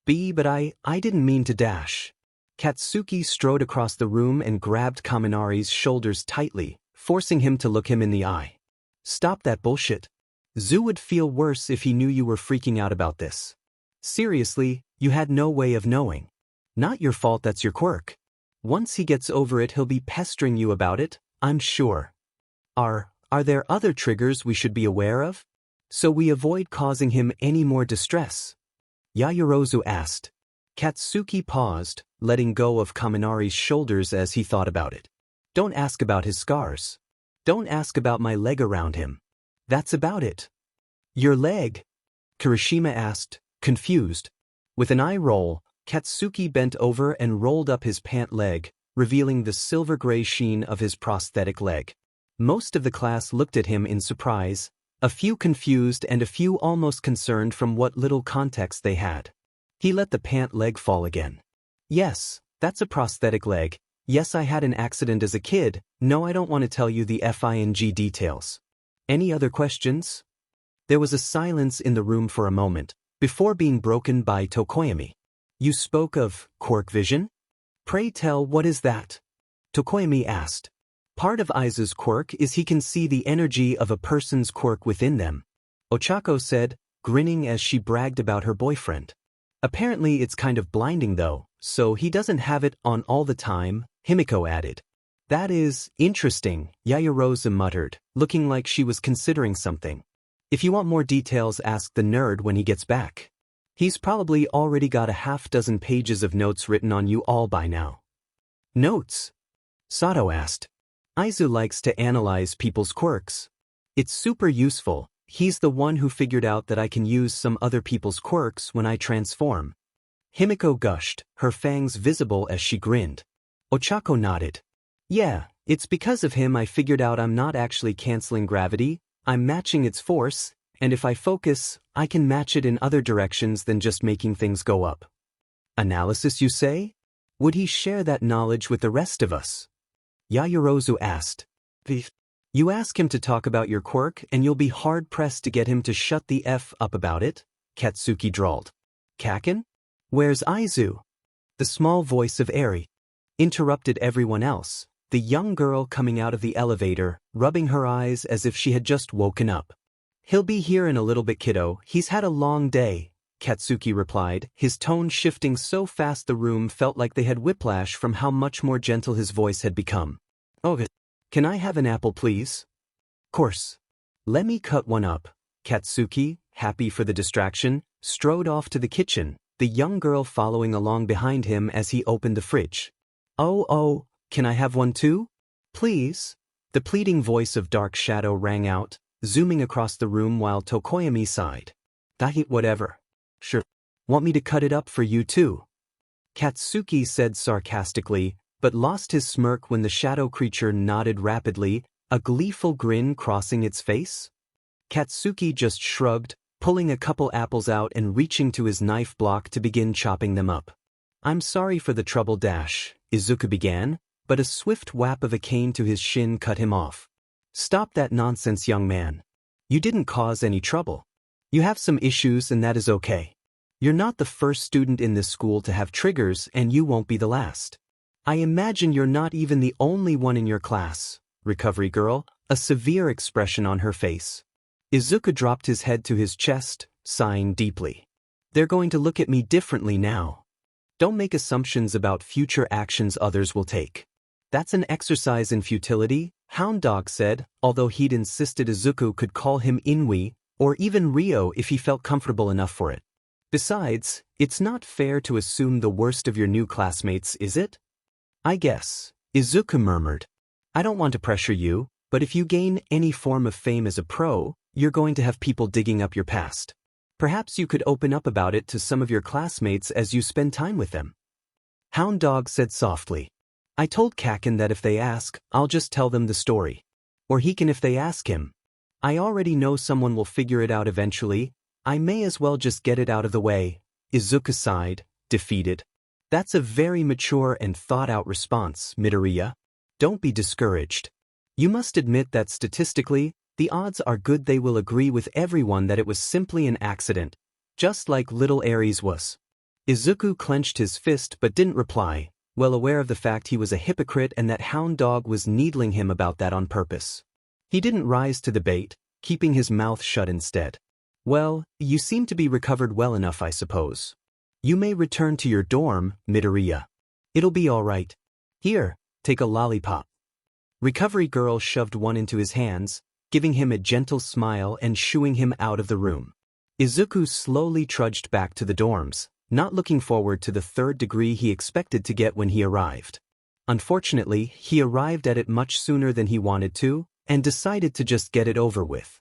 But I didn't mean to dash. Katsuki strode across the room and grabbed Kaminari's shoulders tightly, forcing him to look him in the eye. Stop that bullshit. Zu would feel worse if he knew you were freaking out about this. Seriously, you had no way of knowing. Not your fault, that's your quirk. Once he gets over it, he'll be pestering you about it, I'm sure. Are there other triggers we should be aware of? So we avoid causing him any more distress? Yaoyorozu asked. Katsuki paused, letting go of Kaminari's shoulders as he thought about it. Don't ask about his scars. Don't ask about my leg around him. That's about it. Your leg? Kirishima asked, confused. With an eye roll, Katsuki bent over and rolled up his pant leg, revealing the silver-gray sheen of his prosthetic leg. Most of the class looked at him in surprise, a few confused and a few almost concerned from what little context they had. He let the pant leg fall again. Yes, that's a prosthetic leg. Yes, I had an accident as a kid. No, I don't want to tell you the FING details. Any other questions? There was a silence in the room for a moment, before being broken by Tokoyami. You spoke of quirk vision? Pray tell, what is that? Tokoyami asked. Part of Aiza's quirk is he can see the energy of a person's quirk within them. Ochako said, grinning as she bragged about her boyfriend. Apparently it's kind of blinding though, so he doesn't have it on all the time, Himiko added. That is interesting, Yaoyorozu muttered, looking like she was considering something. If you want more details, ask the nerd when he gets back. He's probably already got a half-dozen pages of notes written on you all by now. Notes? Sato asked. Aizu likes to analyze people's quirks. It's super useful. He's the one who figured out that I can use some other people's quirks when I transform. Himiko gushed, her fangs visible as she grinned. Ochako nodded. Yeah, it's because of him I figured out I'm not actually canceling gravity, I'm matching its force, and if I focus, I can match it in other directions than just making things go up. Analysis, you say? Would he share that knowledge with the rest of us? Yaoyorozu asked. You ask him to talk about your quirk and you'll be hard-pressed to get him to shut the F up about it, Katsuki drawled. Kaken? Where's Aizu? The small voice of Eri interrupted everyone else, the young girl coming out of the elevator, rubbing her eyes as if she had just woken up. He'll be here in a little bit, kiddo, he's had a long day, Katsuki replied, his tone shifting so fast the room felt like they had whiplash from how much more gentle his voice had become. Oh, can I have an apple, please? Course. Let me cut one up. Katsuki, happy for the distraction, strode off to the kitchen, the young girl following along behind him as he opened the fridge. Oh, can I have one too? Please? The pleading voice of Dark Shadow rang out, zooming across the room while Tokoyami sighed. Whatever. Sure. Want me to cut it up for you too? Katsuki said sarcastically, but lost his smirk when the shadow creature nodded rapidly, a gleeful grin crossing its face. Katsuki just shrugged, pulling a couple apples out and reaching to his knife block to begin chopping them up. I'm sorry for the trouble, Izuku began, but a swift whap of a cane to his shin cut him off. Stop that nonsense, young man. You didn't cause any trouble. You have some issues and that is okay. You're not the first student in this school to have triggers and you won't be the last. I imagine you're not even the only one in your class, Recovery Girl, a severe expression on her face. Izuku dropped his head to his chest, sighing deeply. They're going to look at me differently now. Don't make assumptions about future actions others will take. That's an exercise in futility, Hound Dog said, although he'd insisted Izuku could call him Inui, or even Ryo if he felt comfortable enough for it. Besides, it's not fair to assume the worst of your new classmates, is it? I guess, Izuku murmured. I don't want to pressure you, but if you gain any form of fame as a pro, you're going to have people digging up your past. Perhaps you could open up about it to some of your classmates as you spend time with them. Hound Dog said softly. I told Kaken that if they ask, I'll just tell them the story. Or he can if they ask him. I already know someone will figure it out eventually. I may as well just get it out of the way. Izuku sighed, defeated. That's a very mature and thought-out response, Midoriya. Don't be discouraged. You must admit that statistically, the odds are good they will agree with everyone that it was simply an accident, just like little Aries was. Izuku clenched his fist but didn't reply, well aware of the fact he was a hypocrite and that Hound Dog was needling him about that on purpose. He didn't rise to the bait, keeping his mouth shut instead. Well, you seem to be recovered well enough, I suppose. You may return to your dorm, Midoriya. It'll be all right. Here, take a lollipop. Recovery Girl shoved one into his hands, giving him a gentle smile and shooing him out of the room. Izuku slowly trudged back to the dorms, not looking forward to the third degree he expected to get when he arrived. Unfortunately, he arrived at it much sooner than he wanted to, and decided to just get it over with.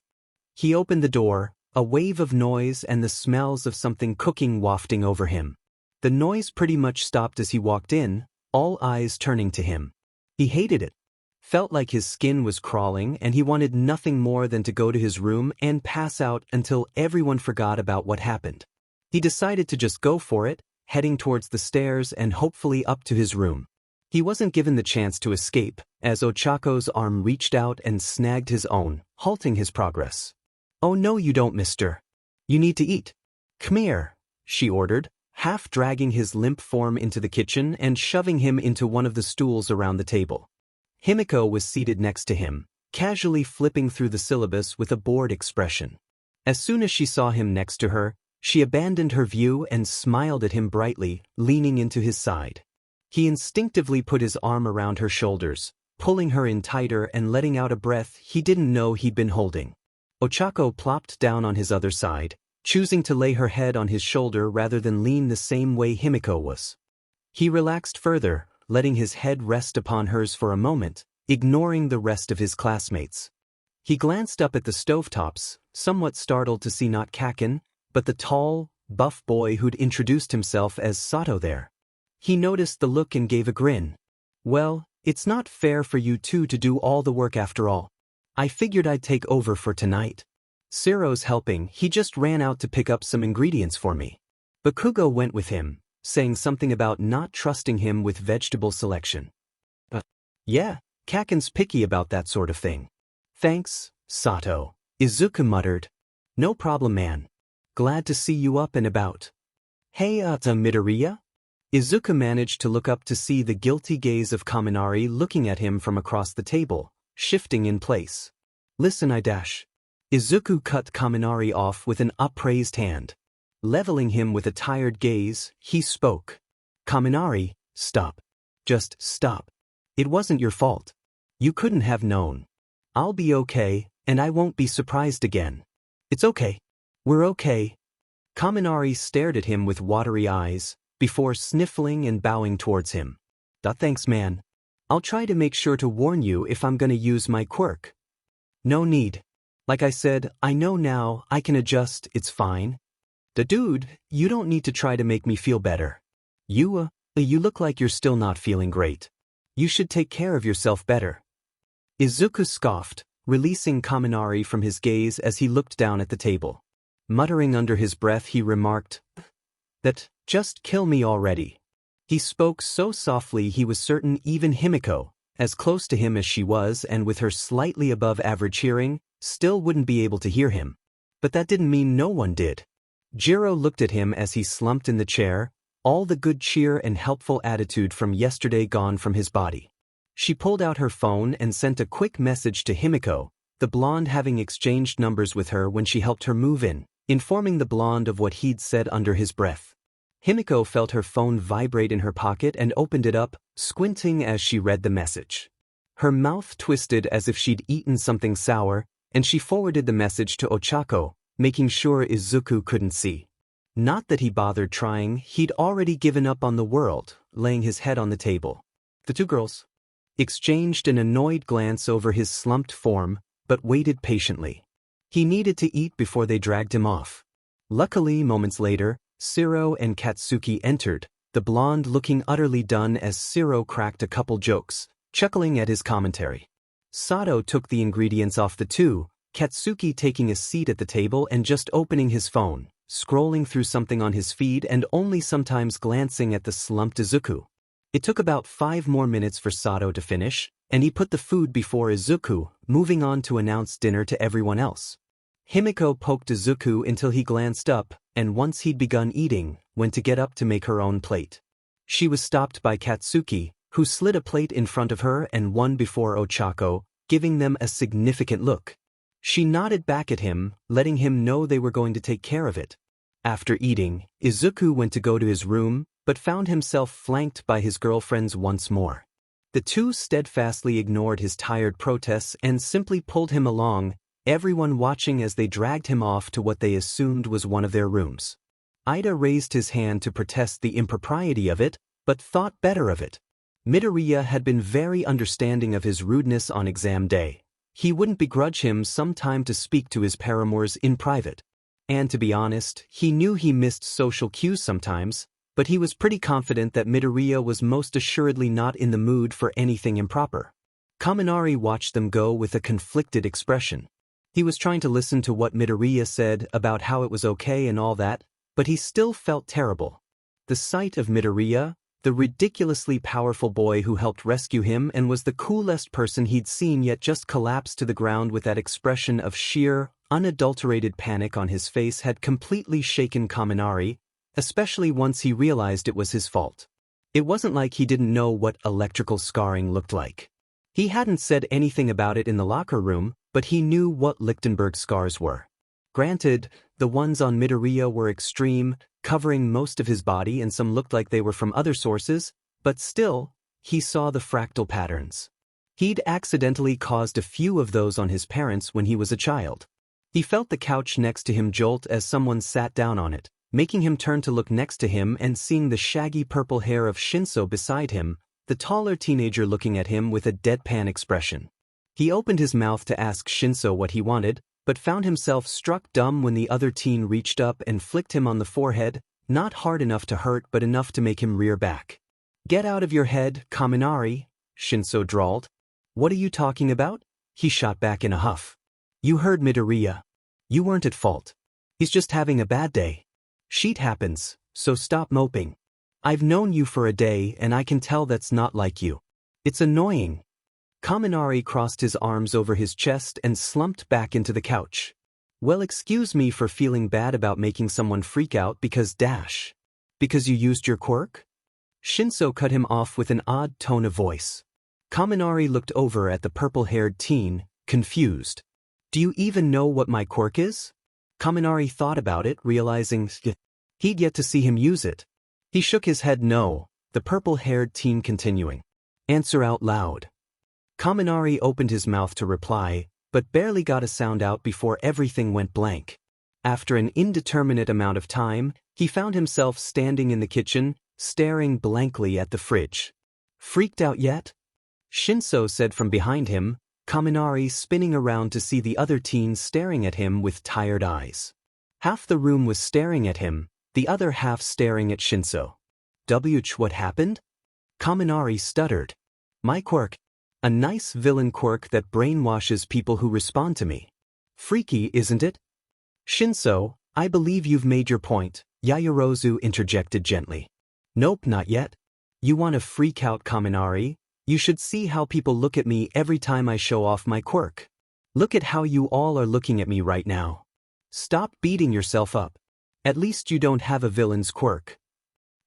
He opened the door, a wave of noise and the smells of something cooking wafting over him. The noise pretty much stopped as he walked in, all eyes turning to him. He hated it. Felt like his skin was crawling and he wanted nothing more than to go to his room and pass out until everyone forgot about what happened. He decided to just go for it, heading towards the stairs and hopefully up to his room. He wasn't given the chance to escape, as Ochako's arm reached out and snagged his own, halting his progress. Oh no you don't, mister. You need to eat. Come here, she ordered, half dragging his limp form into the kitchen and shoving him into one of the stools around the table. Himiko was seated next to him, casually flipping through the syllabus with a bored expression. As soon as she saw him next to her, she abandoned her view and smiled at him brightly, leaning into his side. He instinctively put his arm around her shoulders, pulling her in tighter and letting out a breath he didn't know he'd been holding. Ochako plopped down on his other side, choosing to lay her head on his shoulder rather than lean the same way Himiko was. He relaxed further, letting his head rest upon hers for a moment, ignoring the rest of his classmates. He glanced up at the stovetops, somewhat startled to see not Kaken, but the tall, buff boy who'd introduced himself as Sato there. He noticed the look and gave a grin. Well, it's not fair for you two to do all the work after all. I figured I'd take over for tonight. Ciro's helping, he just ran out to pick up some ingredients for me. Bakugo went with him, saying something about not trusting him with vegetable selection. Yeah, Kaken's picky about that sort of thing. Thanks, Sato, Izuku muttered. No problem, man. Glad to see you up and about. Hey, Midoriya? Izuku managed to look up to see the guilty gaze of Kaminari looking at him from across the table, shifting in place. Listen, Izuku cut Kaminari off with an upraised hand. Leveling him with a tired gaze, he spoke. Kaminari, stop. Just stop. It wasn't your fault. You couldn't have known. I'll be okay, and I won't be surprised again. It's okay. We're okay. Kaminari stared at him with watery eyes, before sniffling and bowing towards him. Thanks, man. I'll try to make sure to warn you if I'm gonna use my quirk. No need. Like I said, I know now, I can adjust, it's fine. Dude, you don't need to try to make me feel better. You look like you're still not feeling great. You should take care of yourself better. Izuku scoffed, releasing Kaminari from his gaze as he looked down at the table. Muttering under his breath, he remarked, "That, just kill me already." He spoke so softly he was certain even Himiko, as close to him as she was and with her slightly above average hearing, still wouldn't be able to hear him. But that didn't mean no one did. Jiro looked at him as he slumped in the chair, all the good cheer and helpful attitude from yesterday gone from his body. She pulled out her phone and sent a quick message to Himiko, the blonde having exchanged numbers with her when she helped her move in, informing the blonde of what he'd said under his breath. Himiko felt her phone vibrate in her pocket and opened it up, squinting as she read the message. Her mouth twisted as if she'd eaten something sour, and she forwarded the message to Ochako, making sure Izuku couldn't see. Not that he bothered trying, he'd already given up on the world, laying his head on the table. The two girls exchanged an annoyed glance over his slumped form, but waited patiently. He needed to eat before they dragged him off. Luckily, moments later, Shiro and Katsuki entered, the blonde looking utterly done as Shiro cracked a couple jokes, chuckling at his commentary. Sato took the ingredients off the two, Katsuki taking a seat at the table and just opening his phone, scrolling through something on his feed and only sometimes glancing at the slumped Izuku. It took about 5 more minutes for Sato to finish, and he put the food before Izuku, moving on to announce dinner to everyone else. Himiko poked Izuku until he glanced up, and once he'd begun eating, went to get up to make her own plate. She was stopped by Katsuki, who slid a plate in front of her and one before Ochako, giving them a significant look. She nodded back at him, letting him know they were going to take care of it. After eating, Izuku went to go to his room, but found himself flanked by his girlfriends once more. The two steadfastly ignored his tired protests and simply pulled him along, everyone watching as they dragged him off to what they assumed was one of their rooms. Ida raised his hand to protest the impropriety of it, but thought better of it. Midoriya had been very understanding of his rudeness on exam day. He wouldn't begrudge him some time to speak to his paramours in private. And to be honest, he knew he missed social cues sometimes, but he was pretty confident that Midoriya was most assuredly not in the mood for anything improper. Kaminari watched them go with a conflicted expression. He was trying to listen to what Midoriya said about how it was okay and all that, but he still felt terrible. The sight of Midoriya, the ridiculously powerful boy who helped rescue him and was the coolest person he'd seen yet just collapsed to the ground with that expression of sheer, unadulterated panic on his face had completely shaken Kaminari, especially once he realized it was his fault. It wasn't like he didn't know what electrical scarring looked like. He hadn't said anything about it in the locker room, but he knew what Lichtenberg scars were. Granted, the ones on Midoriya were extreme, covering most of his body and some looked like they were from other sources, but still, he saw the fractal patterns. He'd accidentally caused a few of those on his parents when he was a child. He felt the couch next to him jolt as someone sat down on it, making him turn to look next to him and seeing the shaggy purple hair of Shinso beside him, the taller teenager looking at him with a deadpan expression. He opened his mouth to ask Shinso what he wanted, but found himself struck dumb when the other teen reached up and flicked him on the forehead, not hard enough to hurt but enough to make him rear back. "Get out of your head, Kaminari," Shinso drawled. "What are you talking about?" He shot back in a huff. "You heard Midoriya. You weren't at fault. He's just having a bad day. Shit happens, so stop moping. I've known you for a day and I can tell that's not like you. It's annoying. Kaminari crossed his arms over his chest and slumped back into the couch. Well, excuse me for feeling bad about making someone freak out because you used your quirk? Shinso cut him off with an odd tone of voice. Kaminari looked over at the purple-haired teen, confused. Do you even know what my quirk is? Kaminari thought about it, realizing he'd yet to see him use it. He shook his head no, the purple-haired teen continuing. Answer out loud. Kaminari opened his mouth to reply, but barely got a sound out before everything went blank. After an indeterminate amount of time, he found himself standing in the kitchen, staring blankly at the fridge. Freaked out yet? Shinso said from behind him, Kaminari spinning around to see the other teens staring at him with tired eyes. Half the room was staring at him, the other half staring at Shinso. What happened? Kaminari stuttered. My quirk. A nice villain quirk that brainwashes people who respond to me. Freaky, isn't it? Shinso, I believe you've made your point, Yaoyorozu interjected gently. Nope, not yet. You want to freak out, Kaminari? You should see how people look at me every time I show off my quirk. Look at how you all are looking at me right now. Stop beating yourself up. At least you don't have a villain's quirk.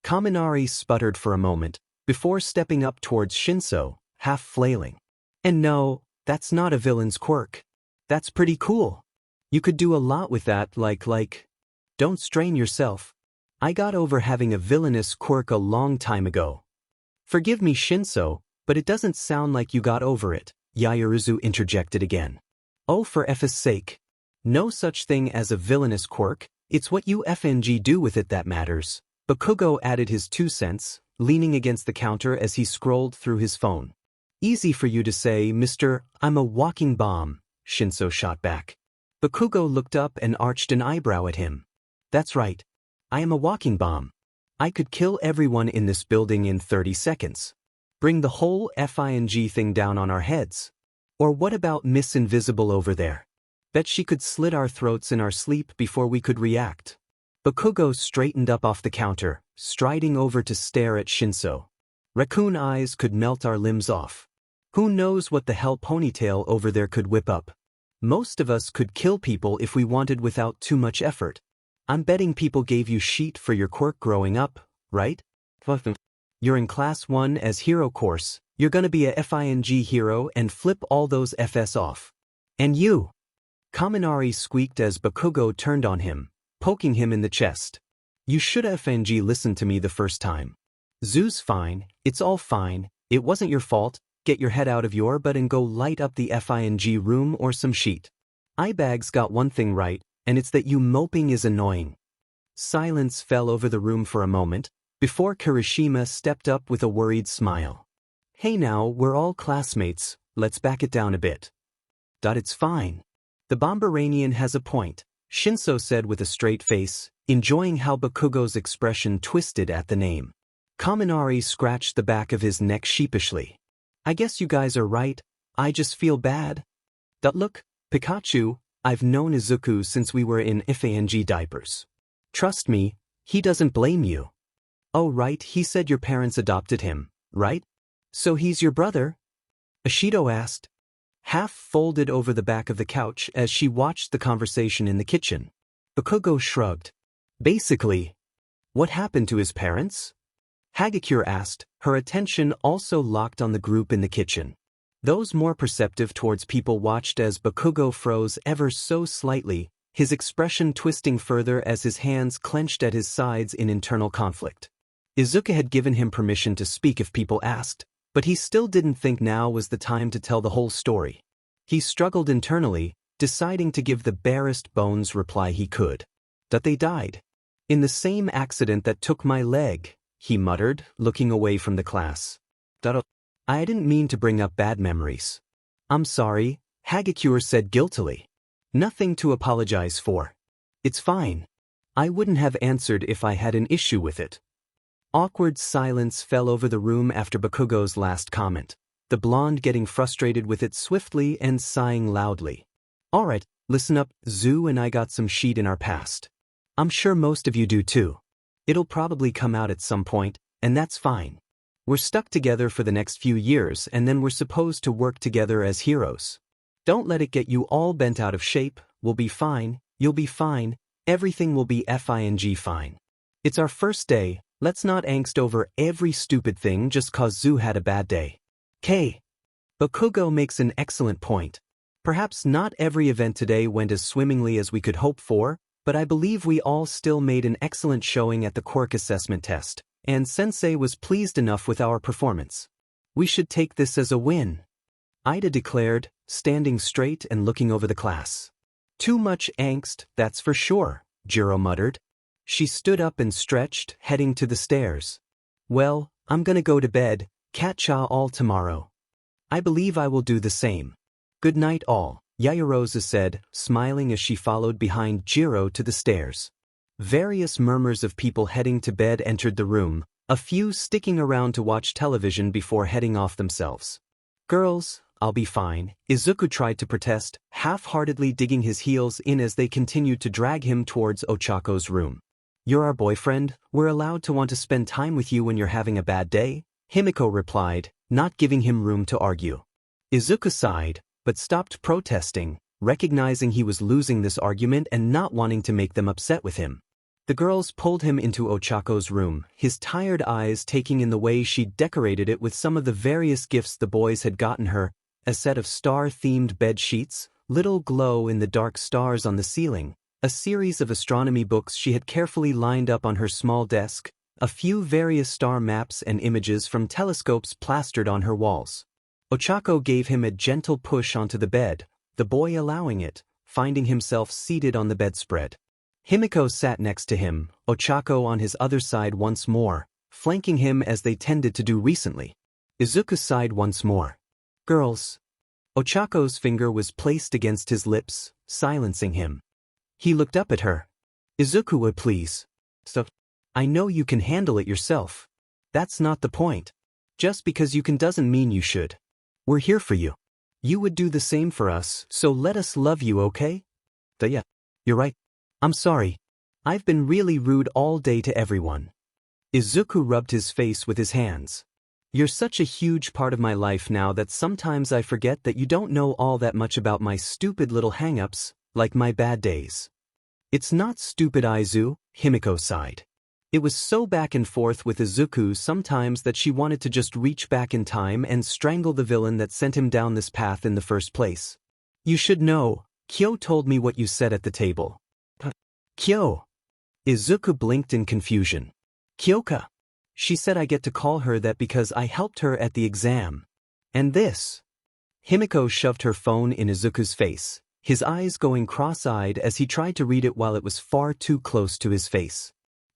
Kaminari sputtered for a moment, before stepping up towards Shinso, half flailing. And no, that's not a villain's quirk. That's pretty cool. You could do a lot with that, like. Don't strain yourself. I got over having a villainous quirk a long time ago. Forgive me, Shinso, but it doesn't sound like you got over it, Yaoyorozu interjected again. Oh, for F's sake. No such thing as a villainous quirk, it's what you FNG do with it that matters. Bakugo added his 2 cents, leaning against the counter as he scrolled through his phone. Easy for you to say, Mr. I'm a walking bomb, Shinso shot back. Bakugo looked up and arched an eyebrow at him. That's right. I am a walking bomb. I could kill everyone in this building in 30 seconds. Bring the whole FING thing down on our heads. Or what about Miss Invisible over there? Bet she could slit our throats in our sleep before we could react. Bakugo straightened up off the counter, striding over to stare at Shinso. Raccoon eyes could melt our limbs off. Who knows what the hell Ponytail over there could whip up? Most of us could kill people if we wanted without too much effort. I'm betting people gave you shit for your quirk growing up, right? You're in Class 1 as hero course, you're gonna be a FING hero and flip all those FS off. And you? Kaminari squeaked as Bakugo turned on him, poking him in the chest. You should FNG listened to me the first time. Zoo's fine, it's all fine, it wasn't your fault, get your head out of your butt and go light up the FING room or some sheet. Eyebags got one thing right, and it's that you moping is annoying. Silence fell over the room for a moment, before Kirishima stepped up with a worried smile. Hey now, we're all classmates, let's back it down a bit. It's fine. The Bomberanian has a point, Shinso said with a straight face, enjoying how Bakugo's expression twisted at the name. Kaminari scratched the back of his neck sheepishly. I guess you guys are right, I just feel bad. Look, Pikachu, I've known Izuku since we were in FANG diapers. Trust me, he doesn't blame you. Oh right, he said your parents adopted him, right? So he's your brother? Ashido asked, half folded over the back of the couch as she watched the conversation in the kitchen. Bakugo shrugged. Basically. What happened to his parents? Hagakure asked, her attention also locked on the group in the kitchen. Those more perceptive towards people watched as Bakugo froze ever so slightly, his expression twisting further as his hands clenched at his sides in internal conflict. Izuku had given him permission to speak if people asked, but he still didn't think now was the time to tell the whole story. He struggled internally, deciding to give the barest bones reply he could. That they died. In the same accident that took my leg, he muttered, looking away from the class. I didn't mean to bring up bad memories. I'm sorry, Hagakure said guiltily. Nothing to apologize for. It's fine. I wouldn't have answered if I had an issue with it. Awkward silence fell over the room after Bakugo's last comment, the blonde getting frustrated with it swiftly and sighing loudly. Alright, listen up, Zoo and I got some shit in our past. I'm sure most of you do too. It'll probably come out at some point, and that's fine. We're stuck together for the next few years and then we're supposed to work together as heroes. Don't let it get you all bent out of shape. We'll be fine, you'll be fine, everything will be fine. It's our first day, let's not angst over every stupid thing just cause Zoo had a bad day. K. Bakugo makes an excellent point. Perhaps not every event today went as swimmingly as we could hope for, but I believe we all still made an excellent showing at the Quirk assessment test, and Sensei was pleased enough with our performance. We should take this as a win. Ida declared, standing straight and looking over the class. Too much angst, that's for sure, Jiro muttered. She stood up and stretched, heading to the stairs. Well, I'm gonna go to bed, catch ya all tomorrow. I believe I will do the same. Good night all, Yayarosa said, smiling as she followed behind Jiro to the stairs. Various murmurs of people heading to bed entered the room, a few sticking around to watch television before heading off themselves. Girls, I'll be fine, Izuku tried to protest, half-heartedly digging his heels in as they continued to drag him towards Ochako's room. You're our boyfriend, we're allowed to want to spend time with you when you're having a bad day, Himiko replied, not giving him room to argue. Izuku sighed, but stopped protesting, recognizing he was losing this argument and not wanting to make them upset with him. The girls pulled him into Ochako's room, his tired eyes taking in the way she'd decorated it with some of the various gifts the boys had gotten her, a set of star-themed bed sheets, little glow-in-the-dark stars on the ceiling, a series of astronomy books she had carefully lined up on her small desk, a few various star maps and images from telescopes plastered on her walls. Ochako gave him a gentle push onto the bed, the boy allowing it, finding himself seated on the bedspread. Himiko sat next to him, Ochako on his other side once more, flanking him as they tended to do recently. Izuku sighed once more. Girls. Ochako's finger was placed against his lips, silencing him. He looked up at her. Izuku, please. So, I know you can handle it yourself. That's not the point. Just because you can doesn't mean you should. We're here for you. You would do the same for us, so let us love you, okay? Yeah. You're right. I'm sorry. I've been really rude all day to everyone. Izuku rubbed his face with his hands. You're such a huge part of my life now that sometimes I forget that you don't know all that much about my stupid little hang-ups, like my bad days. It's not stupid, Aizu, Himiko sighed. It was so back and forth with Izuku sometimes that she wanted to just reach back in time and strangle the villain that sent him down this path in the first place. You should know, Kyo told me what you said at the table. Kyo. Izuku blinked in confusion. Kyoka. She said I get to call her that because I helped her at the exam. And this. Himiko shoved her phone in Izuku's face, his eyes going cross-eyed as he tried to read it while it was far too close to his face.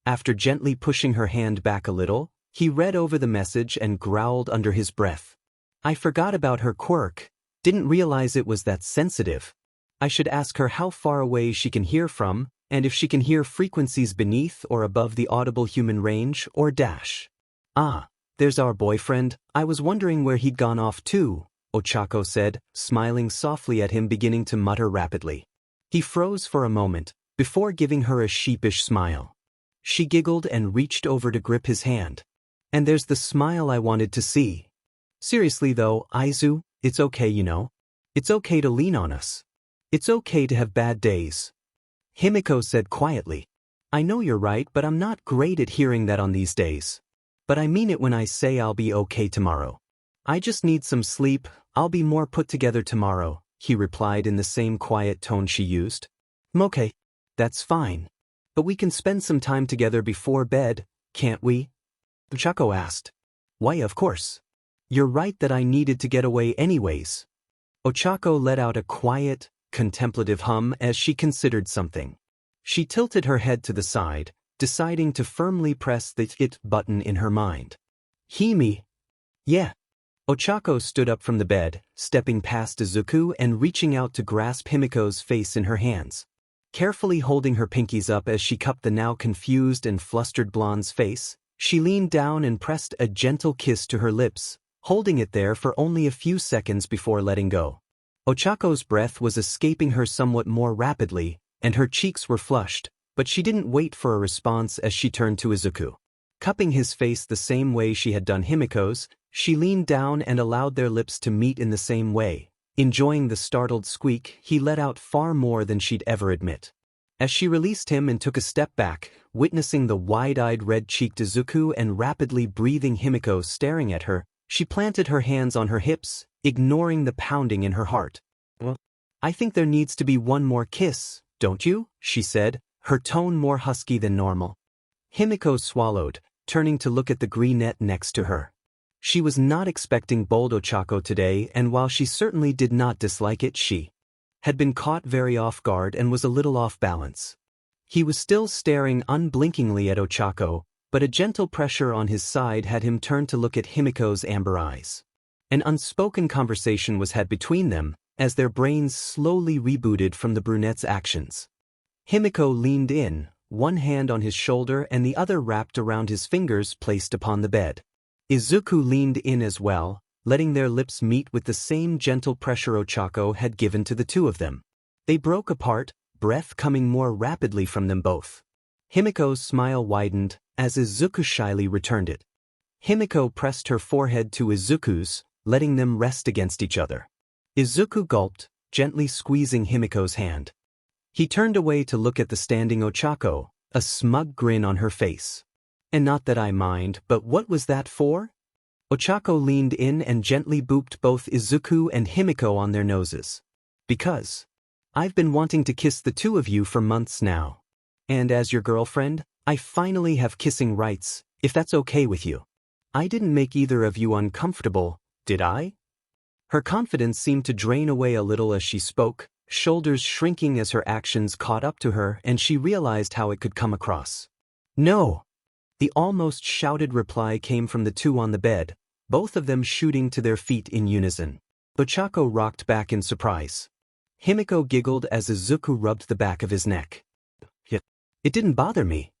After gently pushing her hand back a little, he read over the message and growled under his breath. I forgot about her quirk, didn't realize it was that sensitive. I should ask her how far away she can hear from, and if she can hear frequencies beneath or above the audible human range or dash. Ah, there's our boyfriend, I was wondering where he'd gone off to, Ochako said, smiling softly at him beginning to mutter rapidly. He froze for a moment, before giving her a sheepish smile. She giggled and reached over to grip his hand. And there's the smile I wanted to see. Seriously though, Aizu, it's okay, you know. It's okay to lean on us. It's okay to have bad days. Himiko said quietly. I know you're right, but I'm not great at hearing that on these days. But I mean it when I say I'll be okay tomorrow. I just need some sleep, I'll be more put together tomorrow, he replied in the same quiet tone she used. Okay. That's fine. But we can spend some time together before bed, can't we? Ochako asked. Why, of course. You're right that I needed to get away anyways. Ochako let out a quiet, contemplative hum as she considered something. She tilted her head to the side, deciding to firmly press the it button in her mind. Himi. Yeah. Ochako stood up from the bed, stepping past Izuku and reaching out to grasp Himiko's face in her hands. Carefully holding her pinkies up as she cupped the now confused and flustered blonde's face, she leaned down and pressed a gentle kiss to her lips, holding it there for only a few seconds before letting go. Ochako's breath was escaping her somewhat more rapidly, and her cheeks were flushed, but she didn't wait for a response as she turned to Izuku. Cupping his face the same way she had done Himiko's, she leaned down and allowed their lips to meet in the same way. Enjoying the startled squeak, he let out far more than she'd ever admit. As she released him and took a step back, witnessing the wide-eyed red-cheeked Izuku and rapidly breathing Himiko staring at her, she planted her hands on her hips, ignoring the pounding in her heart. "Well, I think there needs to be one more kiss, don't you?" she said, her tone more husky than normal. Himiko swallowed, turning to look at the greenette next to her. She was not expecting bold Ochako today, and while she certainly did not dislike it, she had been caught very off guard and was a little off balance. He was still staring unblinkingly at Ochako, but a gentle pressure on his side had him turn to look at Himiko's amber eyes. An unspoken conversation was had between them, as their brains slowly rebooted from the brunette's actions. Himiko leaned in, one hand on his shoulder and the other wrapped around his fingers placed upon the bed. Izuku leaned in as well, letting their lips meet with the same gentle pressure Ochako had given to the two of them. They broke apart, breath coming more rapidly from them both. Himiko's smile widened, as Izuku shyly returned it. Himiko pressed her forehead to Izuku's, letting them rest against each other. Izuku gulped, gently squeezing Himiko's hand. He turned away to look at the standing Ochako, a smug grin on her face. "And not that I mind, but what was that for?" Ochako leaned in and gently booped both Izuku and Himiko on their noses. "Because I've been wanting to kiss the two of you for months now. And as your girlfriend, I finally have kissing rights, if that's okay with you. I didn't make either of you uncomfortable, did I?" Her confidence seemed to drain away a little as she spoke, shoulders shrinking as her actions caught up to her and she realized how it could come across. "No!" The almost shouted reply came from the two on the bed, both of them shooting to their feet in unison. Ochako rocked back in surprise. Himiko giggled as Izuku rubbed the back of his neck. It didn't bother me.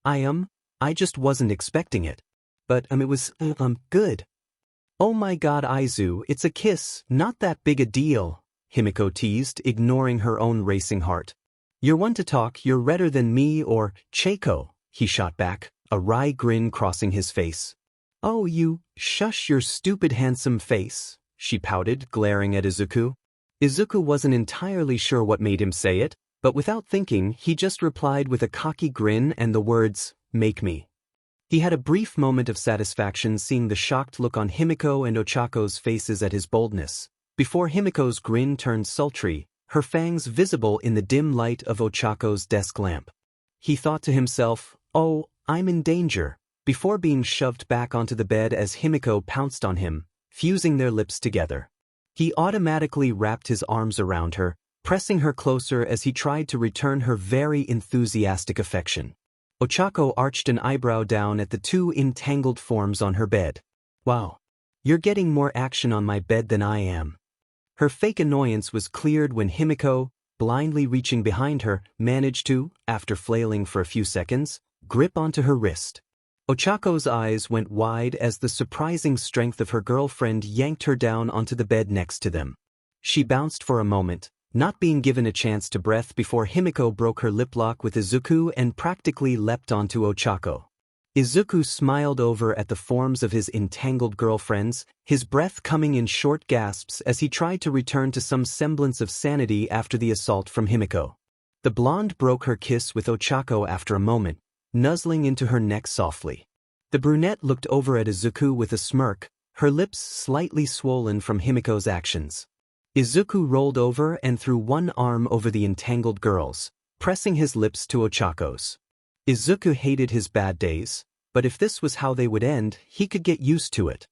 I just wasn't expecting it. But, it was, good." "Oh my god, Aizu, it's a kiss, not that big a deal," Himiko teased, ignoring her own racing heart. "You're one to talk, you're redder than me or Cheiko," he shot back, a wry grin crossing his face. "Oh, you, shush your stupid handsome face," she pouted, glaring at Izuku. Izuku wasn't entirely sure what made him say it, but without thinking, he just replied with a cocky grin and the words, "Make me." He had a brief moment of satisfaction seeing the shocked look on Himiko and Ochako's faces at his boldness, before Himiko's grin turned sultry, her fangs visible in the dim light of Ochako's desk lamp. He thought to himself, "Oh, I'm in danger," before being shoved back onto the bed as Himiko pounced on him, fusing their lips together. He automatically wrapped his arms around her, pressing her closer as he tried to return her very enthusiastic affection. Ochako arched an eyebrow down at the two entangled forms on her bed. "Wow. You're getting more action on my bed than I am." Her fake annoyance was cleared when Himiko, blindly reaching behind her, managed to, after flailing for a few seconds, grip onto her wrist. Ochako's eyes went wide as the surprising strength of her girlfriend yanked her down onto the bed next to them. She bounced for a moment, not being given a chance to breath before Himiko broke her lip lock with Izuku and practically leapt onto Ochako. Izuku smiled over at the forms of his entangled girlfriends, his breath coming in short gasps as he tried to return to some semblance of sanity after the assault from Himiko. The blonde broke her kiss with Ochako after a moment, nuzzling into her neck softly. The brunette looked over at Izuku with a smirk, her lips slightly swollen from Himiko's actions. Izuku rolled over and threw one arm over the entangled girls, pressing his lips to Ochako's. Izuku hated his bad days, but if this was how they would end, he could get used to it.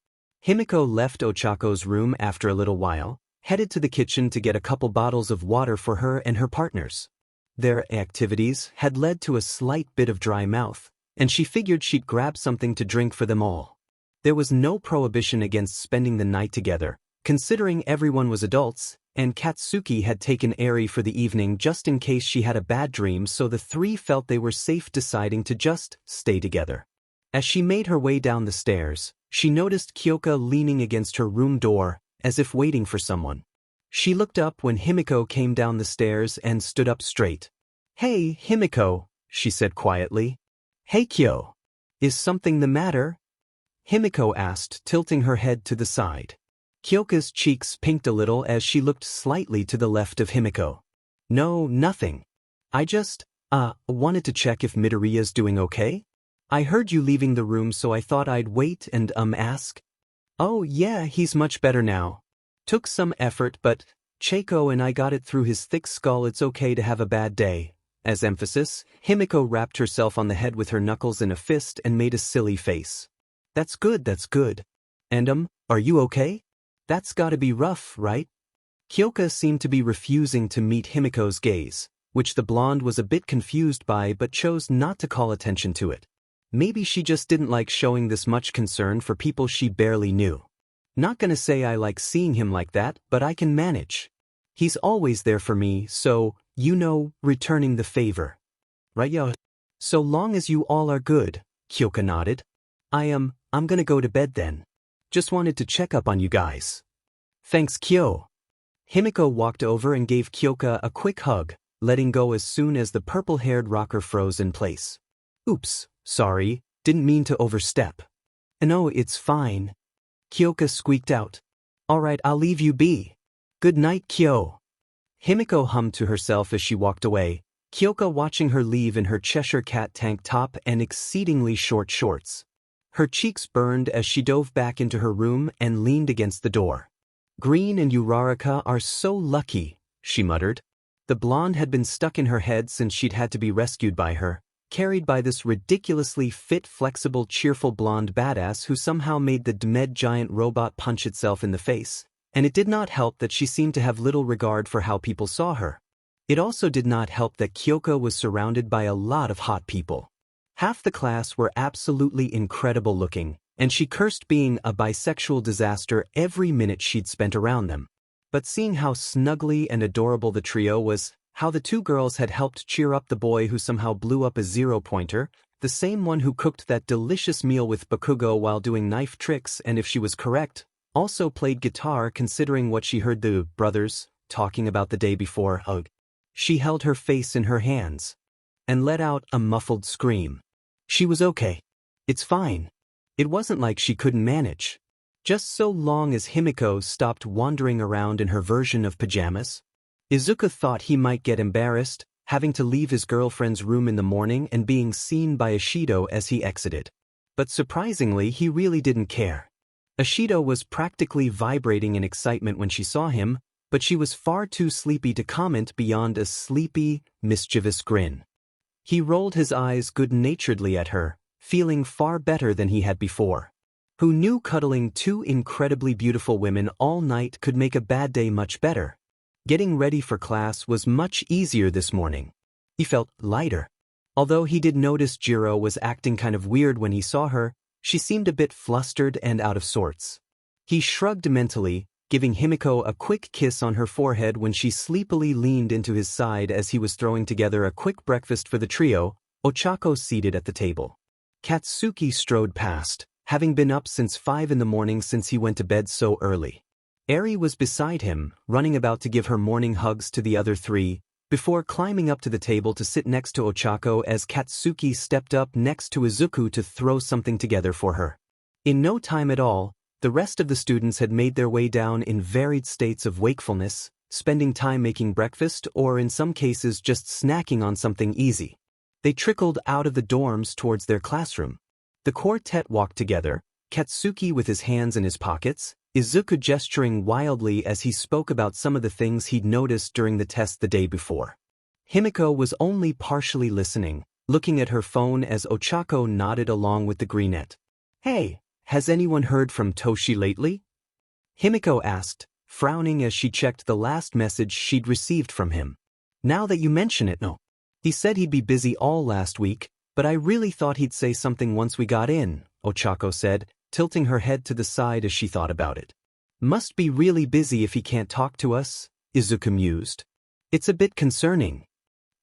Himiko left Ochako's room after a little while, headed to the kitchen to get a couple bottles of water for her and her partners. Their activities had led to a slight bit of dry mouth, and she figured she'd grab something to drink for them all. There was no prohibition against spending the night together, considering everyone was adults, and Katsuki had taken Eri for the evening just in case she had a bad dream, so the three felt they were safe deciding to just stay together. As she made her way down the stairs, she noticed Kyoka leaning against her room door, as if waiting for someone. She looked up when Himiko came down the stairs and stood up straight. "Hey, Himiko," she said quietly. "Hey, Kyo. Is something the matter?" Himiko asked, tilting her head to the side. Kyoka's cheeks pinked a little as she looked slightly to the left of Himiko. "No, nothing. I just, wanted to check if Midoriya's doing okay? I heard you leaving the room so I thought I'd wait and, ask." "Oh yeah, he's much better now. Took some effort but, Cheiko and I got it through his thick skull. It's okay to have a bad day." As emphasis, Himiko rapped herself on the head with her knuckles in a fist and made a silly face. That's good. And, are you okay? That's gotta be rough, right?" Kyoka seemed to be refusing to meet Himiko's gaze, which the blonde was a bit confused by but chose not to call attention to it. Maybe she just didn't like showing this much concern for people she barely knew. "Not gonna say I like seeing him like that, but I can manage. He's always there for me, so, returning the favor. Right, yo? So long as you all are good," Kyoka nodded. I'm gonna go to bed then. Just wanted to check up on you guys." "Thanks, Kyo." Himiko walked over and gave Kyoka a quick hug, letting go as soon as the purple-haired rocker froze in place. "Oops, sorry, didn't mean to overstep." "No, it's fine." Kyoka squeaked out. "Alright, I'll leave you be. Good night, Kyo." Himiko hummed to herself as she walked away, Kyoka watching her leave in her Cheshire Cat tank top and exceedingly short shorts. Her cheeks burned as she dove back into her room and leaned against the door. "Green and Uraraka are so lucky," she muttered. The blonde had been stuck in her head since she'd had to be rescued by her, carried by this ridiculously fit, flexible, cheerful blonde badass who somehow made the Dmed giant robot punch itself in the face, and it did not help that she seemed to have little regard for how people saw her. It also did not help that Kyoka was surrounded by a lot of hot people. Half the class were absolutely incredible looking, and she cursed being a bisexual disaster every minute she'd spent around them. But seeing how snuggly and adorable the trio was, how the two girls had helped cheer up the boy who somehow blew up a zero-pointer, the same one who cooked that delicious meal with Bakugo while doing knife tricks and, if she was correct, also played guitar considering what she heard the brothers talking about the day before. Ugh. She held her face in her hands and let out a muffled scream. She was okay. It's fine. It wasn't like she couldn't manage. Just so long as Himiko stopped wandering around in her version of pajamas. Izuku thought he might get embarrassed, having to leave his girlfriend's room in the morning and being seen by Ishido as he exited. But surprisingly, he really didn't care. Ishido was practically vibrating in excitement when she saw him, but she was far too sleepy to comment beyond a sleepy, mischievous grin. He rolled his eyes good-naturedly at her, feeling far better than he had before. Who knew cuddling two incredibly beautiful women all night could make a bad day much better? Getting ready for class was much easier this morning. He felt lighter. Although he did notice Jiro was acting kind of weird when he saw her, she seemed a bit flustered and out of sorts. He shrugged mentally, giving Himiko a quick kiss on her forehead when she sleepily leaned into his side as he was throwing together a quick breakfast for the trio, Ochako seated at the table. Katsuki strode past, having been up since 5 in the morning since he went to bed so early. Eri was beside him, running about to give her morning hugs to the other three, before climbing up to the table to sit next to Ochako as Katsuki stepped up next to Izuku to throw something together for her. In no time at all, the rest of the students had made their way down in varied states of wakefulness, spending time making breakfast or in some cases just snacking on something easy. They trickled out of the dorms towards their classroom. The quartet walked together, Katsuki with his hands in his pockets, Izuku gesturing wildly as he spoke about some of the things he'd noticed during the test the day before. Himiko was only partially listening, looking at her phone as Ochako nodded along with the greenette. "Hey, has anyone heard from Toshi lately?" Himiko asked, frowning as she checked the last message she'd received from him. "Now that you mention it, no. He said he'd be busy all last week, but I really thought he'd say something once we got in," Ochako said, tilting her head to the side as she thought about it. "Must be really busy if he can't talk to us," Izuku mused. "It's a bit concerning."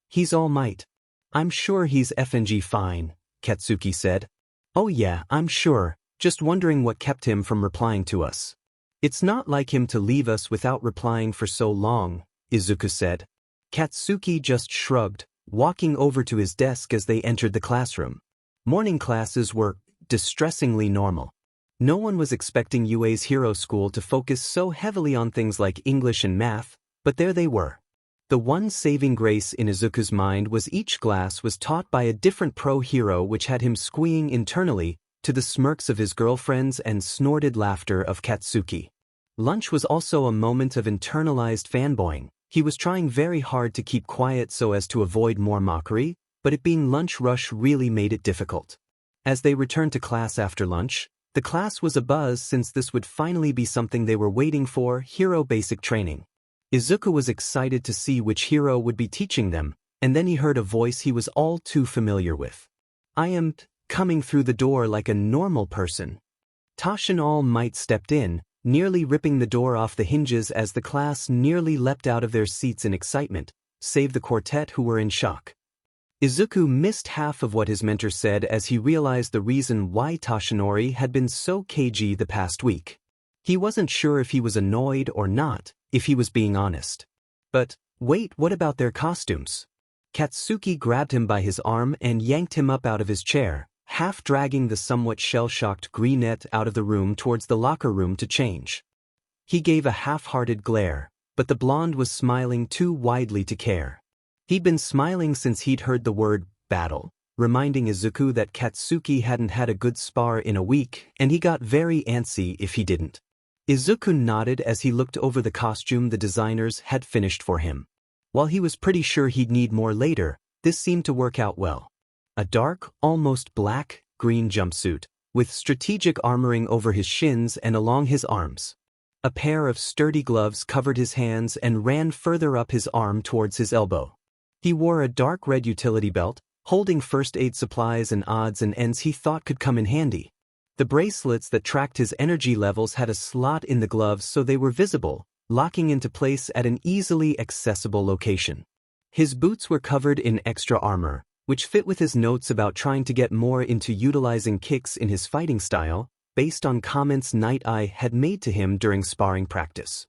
"He's all might. I'm sure he's FNG fine," Katsuki said. "Oh yeah, I'm sure, just wondering what kept him from replying to us." It's not like him to leave us without replying for so long, Izuku said. Katsuki just shrugged, walking over to his desk as they entered the classroom. Morning classes were distressingly normal. No one was expecting UA's hero school to focus so heavily on things like English and math, but there they were. The one saving grace in Izuku's mind was each class was taught by a different pro-hero, which had him squeeing internally, to the smirks of his girlfriends and snorted laughter of Katsuki. Lunch was also a moment of internalized fanboying. He was trying very hard to keep quiet so as to avoid more mockery, but it being lunch rush really made it difficult. As they returned to class after lunch, the class was abuzz since this would finally be something they were waiting for, hero basic training. Izuku was excited to see which hero would be teaching them, and then he heard a voice he was all too familiar with. "I am coming through the door like a normal person." Tosh and All Might stepped in, nearly ripping the door off the hinges as the class nearly leapt out of their seats in excitement, save the quartet who were in shock. Izuku missed half of what his mentor said as he realized the reason why Toshinori had been so cagey the past week. He wasn't sure if he was annoyed or not, if he was being honest. But, wait, what about their costumes? Katsuki grabbed him by his arm and yanked him up out of his chair, half dragging the somewhat shell-shocked Greenette out of the room towards the locker room to change. He gave a half-hearted glare, but the blonde was smiling too widely to care. He'd been smiling since he'd heard the word battle, reminding Izuku that Katsuki hadn't had a good spar in a week, and he got very antsy if he didn't. Izuku nodded as he looked over the costume the designers had finished for him. While he was pretty sure he'd need more later, this seemed to work out well. A dark, almost black-green jumpsuit, with strategic armoring over his shins and along his arms. A pair of sturdy gloves covered his hands and ran further up his arm towards his elbow. He wore a dark red utility belt, holding first aid supplies and odds and ends he thought could come in handy. The bracelets that tracked his energy levels had a slot in the gloves so they were visible, locking into place at an easily accessible location. His boots were covered in extra armor, which fit with his notes about trying to get more into utilizing kicks in his fighting style, based on comments Nighteye had made to him during sparring practice.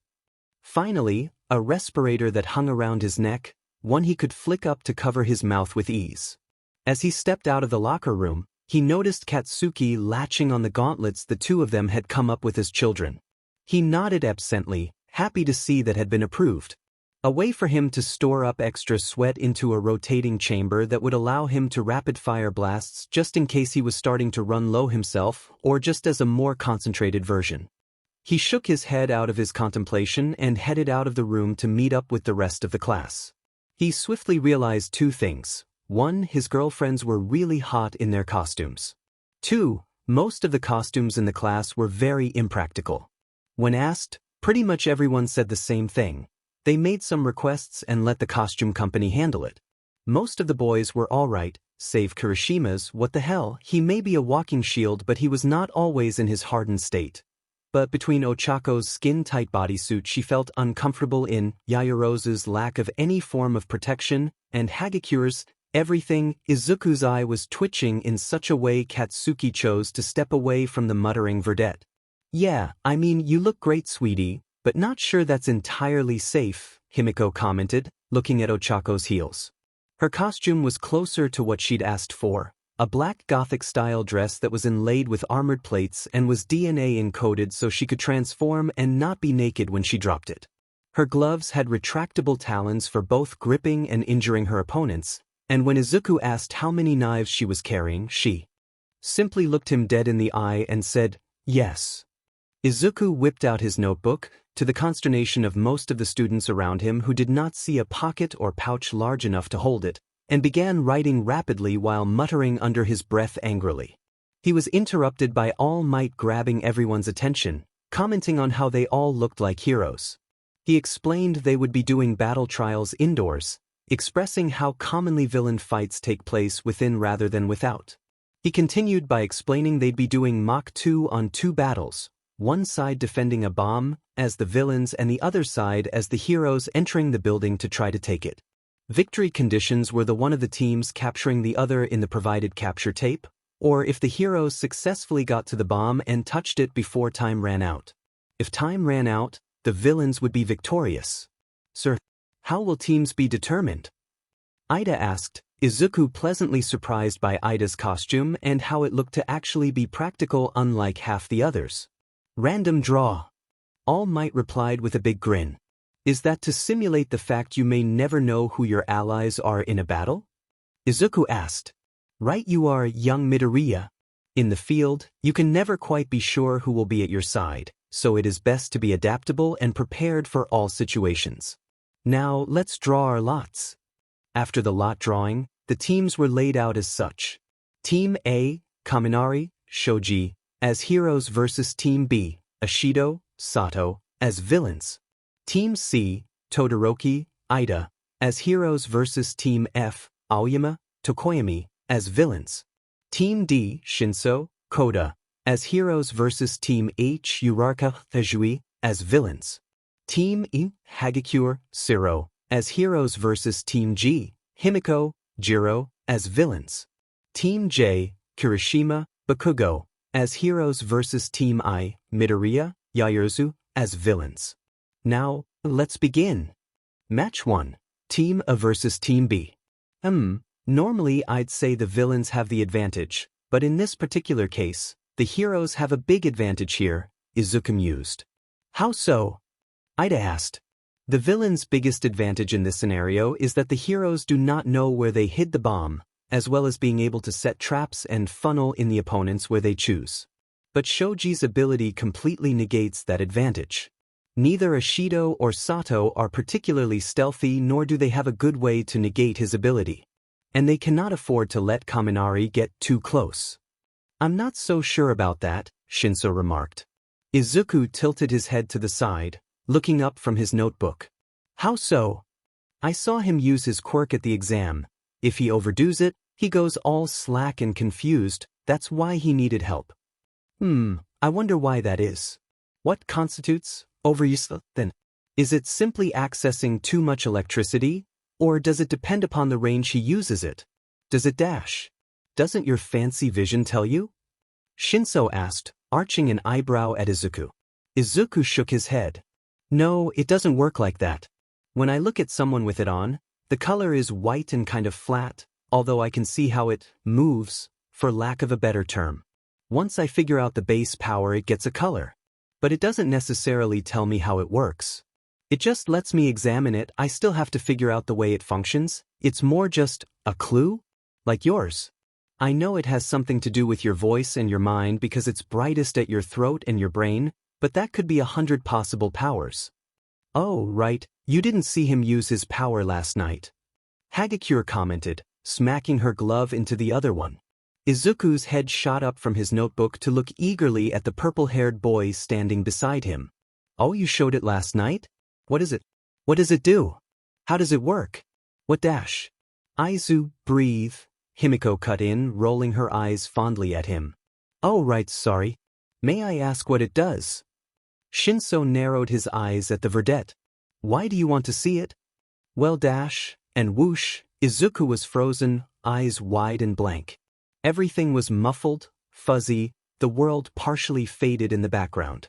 Finally, a respirator that hung around his neck, one he could flick up to cover his mouth with ease. As he stepped out of the locker room, he noticed Katsuki latching on the gauntlets the two of them had come up with as children. He nodded absently, happy to see that had been approved. A way for him to store up extra sweat into a rotating chamber that would allow him to rapid-fire blasts just in case he was starting to run low himself, or just as a more concentrated version. He shook his head out of his contemplation and headed out of the room to meet up with the rest of the class. He swiftly realized two things. 1, his girlfriends were really hot in their costumes. 2, most of the costumes in the class were very impractical. When asked, pretty much everyone said the same thing. They made some requests and let the costume company handle it. Most of the boys were alright, save Kirishima's. What the hell, he may be a walking shield but he was not always in his hardened state. But between Ochako's skin-tight bodysuit she felt uncomfortable in, Yaoyorozu's lack of any form of protection, and Hagikure's everything, Izuku's eye was twitching in such a way Katsuki chose to step away from the muttering verdette. "Yeah, I mean you look great, sweetie, but not sure that's entirely safe," Himiko commented, looking at Ochako's heels. Her costume was closer to what she'd asked for. A black Gothic-style dress that was inlaid with armored plates and was DNA encoded so she could transform and not be naked when she dropped it. Her gloves had retractable talons for both gripping and injuring her opponents, and when Izuku asked how many knives she was carrying, she simply looked him dead in the eye and said, "Yes." Izuku whipped out his notebook, to the consternation of most of the students around him who did not see a pocket or pouch large enough to hold it, and began writing rapidly while muttering under his breath angrily. He was interrupted by All Might grabbing everyone's attention, commenting on how they all looked like heroes. He explained they would be doing battle trials indoors, expressing how commonly villain fights take place within rather than without. He continued by explaining they'd be doing Mach 2 on 2 battles, one side defending a bomb, as the villains, and the other side as the heroes entering the building to try to take it. Victory conditions were the one of the teams capturing the other in the provided capture tape, or if the heroes successfully got to the bomb and touched it before time ran out. If time ran out, the villains would be victorious. Sir, how will teams be determined? Ida asked, Izuku pleasantly surprised by Ida's costume and how it looked to actually be practical unlike half the others. Random draw. All Might replied with a big grin. Is that to simulate the fact you may never know who your allies are in a battle? Izuku asked. Right, you are, young Midoriya. In the field, you can never quite be sure who will be at your side, so it is best to be adaptable and prepared for all situations. Now, let's draw our lots. After the lot drawing, the teams were laid out as such. Team A, Kaminari, Shoji, as heroes versus Team B, Ashido, Sato, as villains. Team C, Todoroki, Ida, as heroes versus Team F, Aoyama, Tokoyami, as villains. Team D, Shinso, Koda, as heroes versus Team H, Uraraka, Thejui, as villains. Team E, Hagakure, Siro, as heroes versus Team G, Himiko, Jiro, as villains. Team J, Kirishima, Bakugo, as heroes versus Team I, Midoriya, Yaoyuzu, as villains. Now, let's begin. Match 1. Team A versus Team B. Normally I'd say the villains have the advantage, but in this particular case, the heroes have a big advantage here, Izuku mused. How so? Ida asked. The villains' biggest advantage in this scenario is that the heroes do not know where they hid the bomb, as well as being able to set traps and funnel in the opponents where they choose. But Shoji's ability completely negates that advantage. Neither Ashido or Sato are particularly stealthy, nor do they have a good way to negate his ability. And they cannot afford to let Kaminari get too close. I'm not so sure about that, Shinso remarked. Izuku tilted his head to the side, looking up from his notebook. How so? I saw him use his quirk at the exam. If he overdoes it, he goes all slack and confused. That's why he needed help. I wonder why that is. What constitutes overuse then? Is it simply accessing too much electricity? Or does it depend upon the range he uses it? Does it dash? Doesn't your fancy vision tell you? Shinso asked, arching an eyebrow at Izuku. Izuku shook his head. No, it doesn't work like that. When I look at someone with it on, the color is white and kind of flat, although I can see how it moves, for lack of a better term. Once I figure out the base power, it gets a color. But it doesn't necessarily tell me how it works. It just lets me examine it. I still have to figure out the way it functions. It's more just a clue? Like yours. I know it has something to do with your voice and your mind because it's brightest at your throat and your brain, but that could be 100 possible powers. Oh, right, you didn't see him use his power last night. Hagakure commented, smacking her glove into the other one. Izuku's head shot up from his notebook to look eagerly at the purple-haired boy standing beside him. Oh, you showed it last night? What is it? What does it do? How does it work? What dash? Aizu, breathe. Himiko cut in, rolling her eyes fondly at him. Oh, right, sorry. May I ask what it does? Shinso narrowed his eyes at the verdette. Why do you want to see it? Well, dash, and whoosh, Izuku was frozen, eyes wide and blank. Everything was muffled, fuzzy, the world partially faded in the background.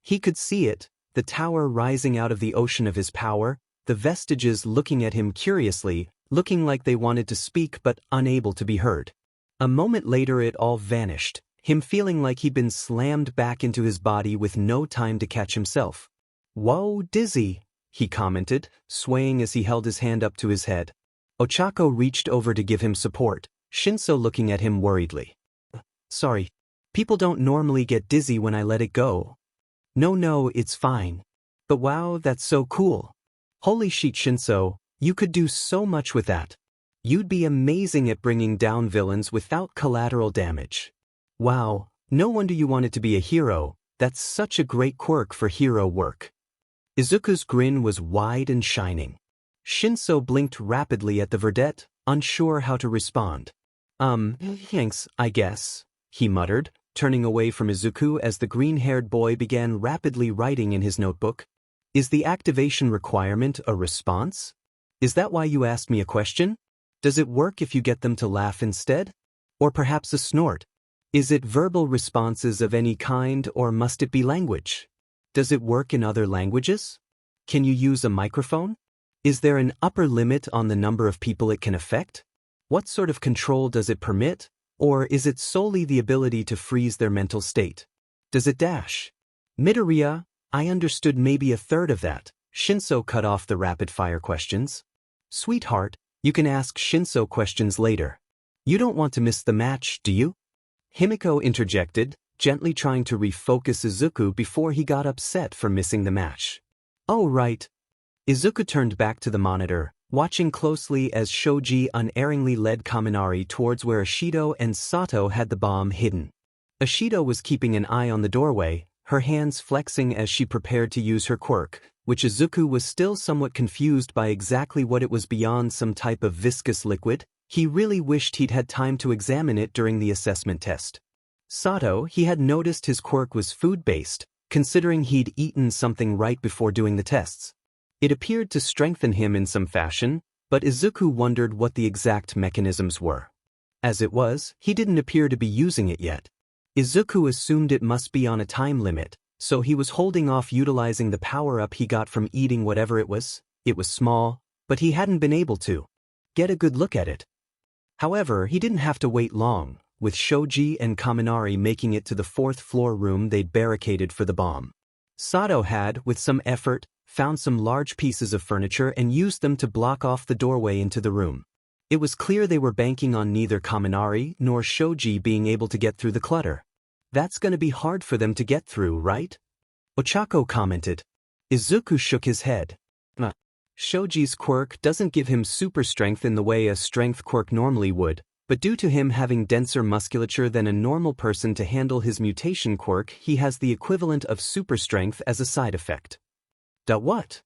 He could see it, the tower rising out of the ocean of his power, the vestiges looking at him curiously, looking like they wanted to speak but unable to be heard. A moment later it all vanished, him feeling like he'd been slammed back into his body with no time to catch himself. Whoa, dizzy, he commented, swaying as he held his hand up to his head. Ochako reached over to give him support, Shinso looking at him worriedly. Sorry, people don't normally get dizzy when I let it go. No, it's fine. But wow, that's so cool. Holy shit, Shinso, you could do so much with that. You'd be amazing at bringing down villains without collateral damage. Wow, no wonder you wanted to be a hero. That's such a great quirk for hero work. Izuku's grin was wide and shining. Shinso blinked rapidly at the verdette, unsure how to respond. Thanks, I guess, he muttered, turning away from Izuku as the green-haired boy began rapidly writing in his notebook. Is the activation requirement a response? Is that why you asked me a question? Does it work if you get them to laugh instead? Or perhaps a snort? Is it verbal responses of any kind or must it be language? Does it work in other languages? Can you use a microphone? Is there an upper limit on the number of people it can affect? What sort of control does it permit? Or is it solely the ability to freeze their mental state? Does it dash? Midoriya, I understood maybe a third of that. Shinso cut off the rapid-fire questions. Sweetheart, you can ask Shinso questions later. You don't want to miss the match, do you? Himiko interjected, gently trying to refocus Izuku before he got upset for missing the match. Oh right. Izuku turned back to the monitor, watching closely as Shoji unerringly led Kaminari towards where Ishido and Sato had the bomb hidden. Ishido was keeping an eye on the doorway, her hands flexing as she prepared to use her quirk, which Izuku was still somewhat confused by exactly what it was beyond some type of viscous liquid. He really wished he'd had time to examine it during the assessment test. Sato, he had noticed his quirk was food-based, considering he'd eaten something right before doing the tests. It appeared to strengthen him in some fashion, but Izuku wondered what the exact mechanisms were. As it was, he didn't appear to be using it yet. Izuku assumed it must be on a time limit, so he was holding off utilizing the power-up he got from eating whatever it was. It was small, but he hadn't been able to get a good look at it. However, he didn't have to wait long, with Shoji and Kaminari making it to the fourth-floor room they'd barricaded for the bomb. Sato had, with some effort, found some large pieces of furniture and used them to block off the doorway into the room. It was clear they were banking on neither Kaminari nor Shoji being able to get through the clutter. That's gonna be hard for them to get through, right? Ochako commented. Izuku shook his head. Shoji's quirk doesn't give him super strength in the way a strength quirk normally would, but due to him having denser musculature than a normal person to handle his mutation quirk, he has the equivalent of super strength as a side effect. What?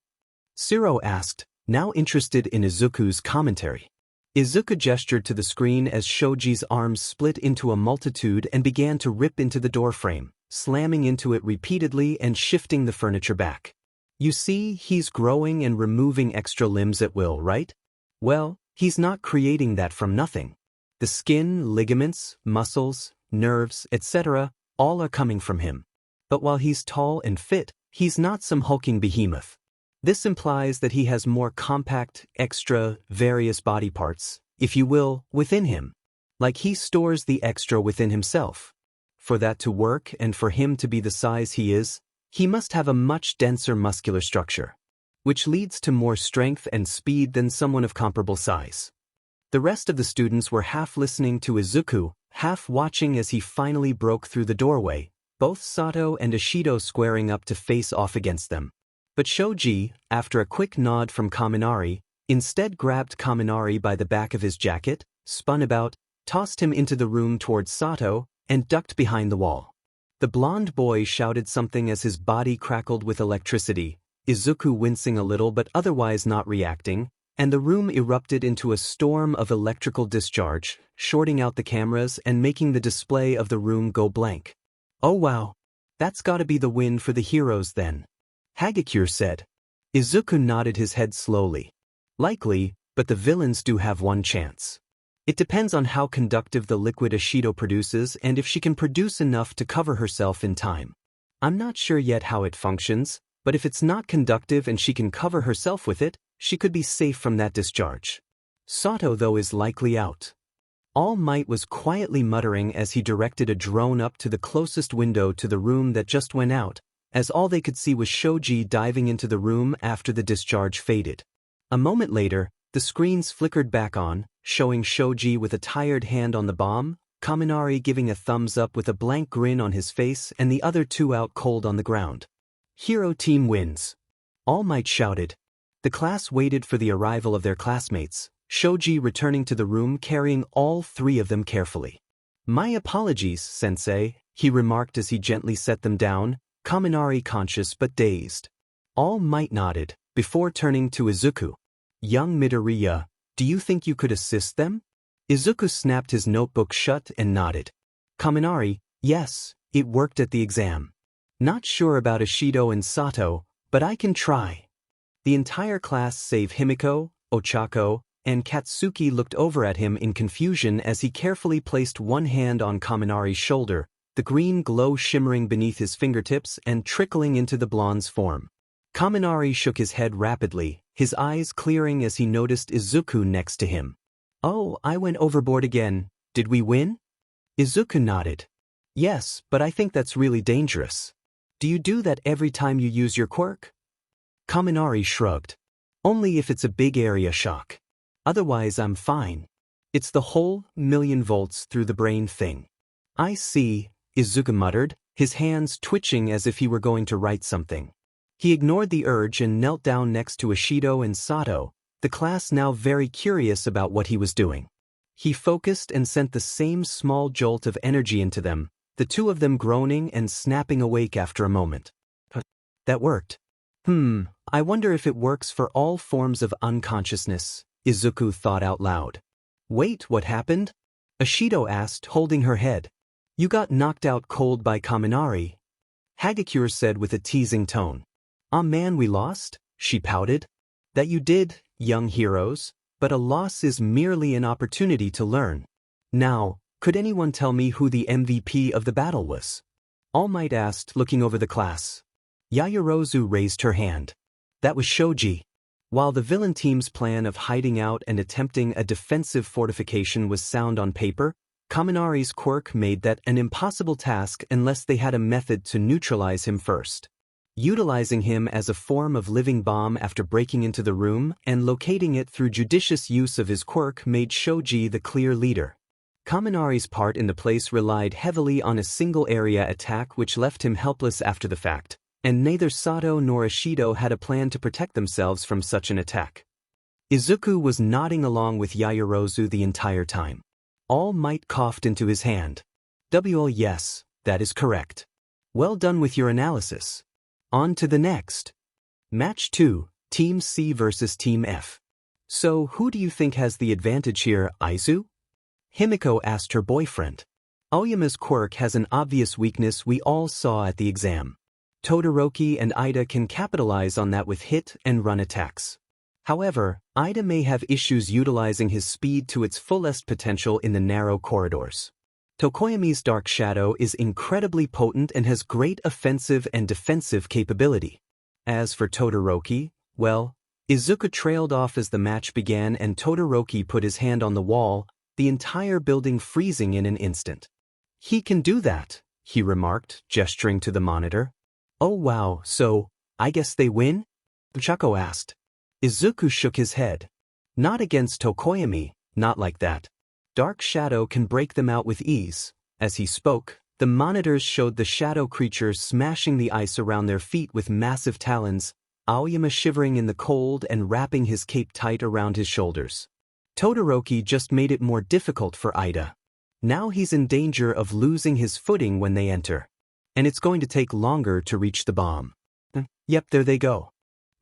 Shiro asked, now interested in Izuku's commentary. Izuku gestured to the screen as Shoji's arms split into a multitude and began to rip into the doorframe, slamming into it repeatedly and shifting the furniture back. You see, he's growing and removing extra limbs at will, right? Well, he's not creating that from nothing. The skin, ligaments, muscles, nerves, etc., all are coming from him. But while he's tall and fit, he's not some hulking behemoth. This implies that he has more compact, extra, various body parts, if you will, within him. Like he stores the extra within himself. For that to work and for him to be the size he is, he must have a much denser muscular structure, which leads to more strength and speed than someone of comparable size. The rest of the students were half listening to Izuku, half watching as he finally broke through the doorway, both Sato and Ishido squaring up to face off against them. But Shoji, after a quick nod from Kaminari, instead grabbed Kaminari by the back of his jacket, spun about, tossed him into the room towards Sato, and ducked behind the wall. The blonde boy shouted something as his body crackled with electricity, Izuku wincing a little but otherwise not reacting, and the room erupted into a storm of electrical discharge, shorting out the cameras and making the display of the room go blank. Oh wow, that's gotta be the win for the heroes then, Hagakure said. Izuku nodded his head slowly. Likely, but the villains do have one chance. It depends on how conductive the liquid Ishido produces and if she can produce enough to cover herself in time. I'm not sure yet how it functions, but if it's not conductive and she can cover herself with it, she could be safe from that discharge. Sato, though, is likely out. All Might was quietly muttering as he directed a drone up to the closest window to the room that just went out, as all they could see was Shoji diving into the room after the discharge faded. A moment later, the screens flickered back on, showing Shoji with a tired hand on the bomb, Kaminari giving a thumbs up with a blank grin on his face and the other two out cold on the ground. Hero team wins. All Might shouted. The class waited for the arrival of their classmates, Shoji returning to the room carrying all three of them carefully. My apologies, sensei, he remarked as he gently set them down, Kaminari conscious but dazed. All Might nodded, before turning to Izuku. Young Midoriya, do you think you could assist them? Izuku snapped his notebook shut and nodded. Kaminari, yes, it worked at the exam. Not sure about Ishido and Sato, but I can try. The entire class save Himiko, Ochako, and Katsuki looked over at him in confusion as he carefully placed one hand on Kaminari's shoulder, the green glow shimmering beneath his fingertips and trickling into the blonde's form. Kaminari shook his head rapidly, his eyes clearing as he noticed Izuku next to him. "Oh, I went overboard again. Did we win?" Izuku nodded. "Yes, but I think that's really dangerous. Do you do that every time you use your quirk?" Kaminari shrugged. "Only if it's a big area shock. Otherwise I'm fine. It's the whole million volts through the brain thing." "I see," Izuku muttered, his hands twitching as if he were going to write something. He ignored the urge and knelt down next to Ishido and Sato, the class now very curious about what he was doing. He focused and sent the same small jolt of energy into them, the two of them groaning and snapping awake after a moment. That worked. I wonder if it works for all forms of unconsciousness, Izuku thought out loud. "Wait, what happened?" Ishido asked, holding her head. "You got knocked out cold by Kaminari," Hagakure said with a teasing tone. "Aw man, we lost?" she pouted. "That you did, young heroes, but a loss is merely an opportunity to learn. Now, could anyone tell me who the MVP of the battle was?" All Might asked, looking over the class. Yaoyorozu raised her hand. "That was Shoji." While the villain team's plan of hiding out and attempting a defensive fortification was sound on paper, Kaminari's quirk made that an impossible task unless they had a method to neutralize him first. Utilizing him as a form of living bomb after breaking into the room and locating it through judicious use of his quirk made Shoji the clear leader. Kaminari's part in the place relied heavily on a single area attack which left him helpless after the fact, and neither Sato nor Ishido had a plan to protect themselves from such an attack. Izuku was nodding along with Yaoyorozu the entire time. All Might coughed into his hand. "Well, yes, that is correct. Well done with your analysis. On to the next. Match 2, Team C versus Team F. So who do you think has the advantage here, Aizu?" Himiko asked her boyfriend. "Aoyama's quirk has an obvious weakness we all saw at the exam. Todoroki and Ida can capitalize on that with hit and run attacks. However, Ida may have issues utilizing his speed to its fullest potential in the narrow corridors. Tokoyami's Dark Shadow is incredibly potent and has great offensive and defensive capability. As for Todoroki, well, Izuku trailed off as the match began and Todoroki put his hand on the wall, the entire building freezing in an instant. "He can do that," he remarked, gesturing to the monitor. "Oh wow, so, I guess they win?" Chako asked. Izuku shook his head. "Not against Tokoyami, not like that. Dark Shadow can break them out with ease." As he spoke, the monitors showed the shadow creatures smashing the ice around their feet with massive talons, Aoyama shivering in the cold and wrapping his cape tight around his shoulders. Todoroki just made it more difficult for Ida. Now he's in danger of losing his footing when they enter. And it's going to take longer to reach the bomb. Yep, there they go.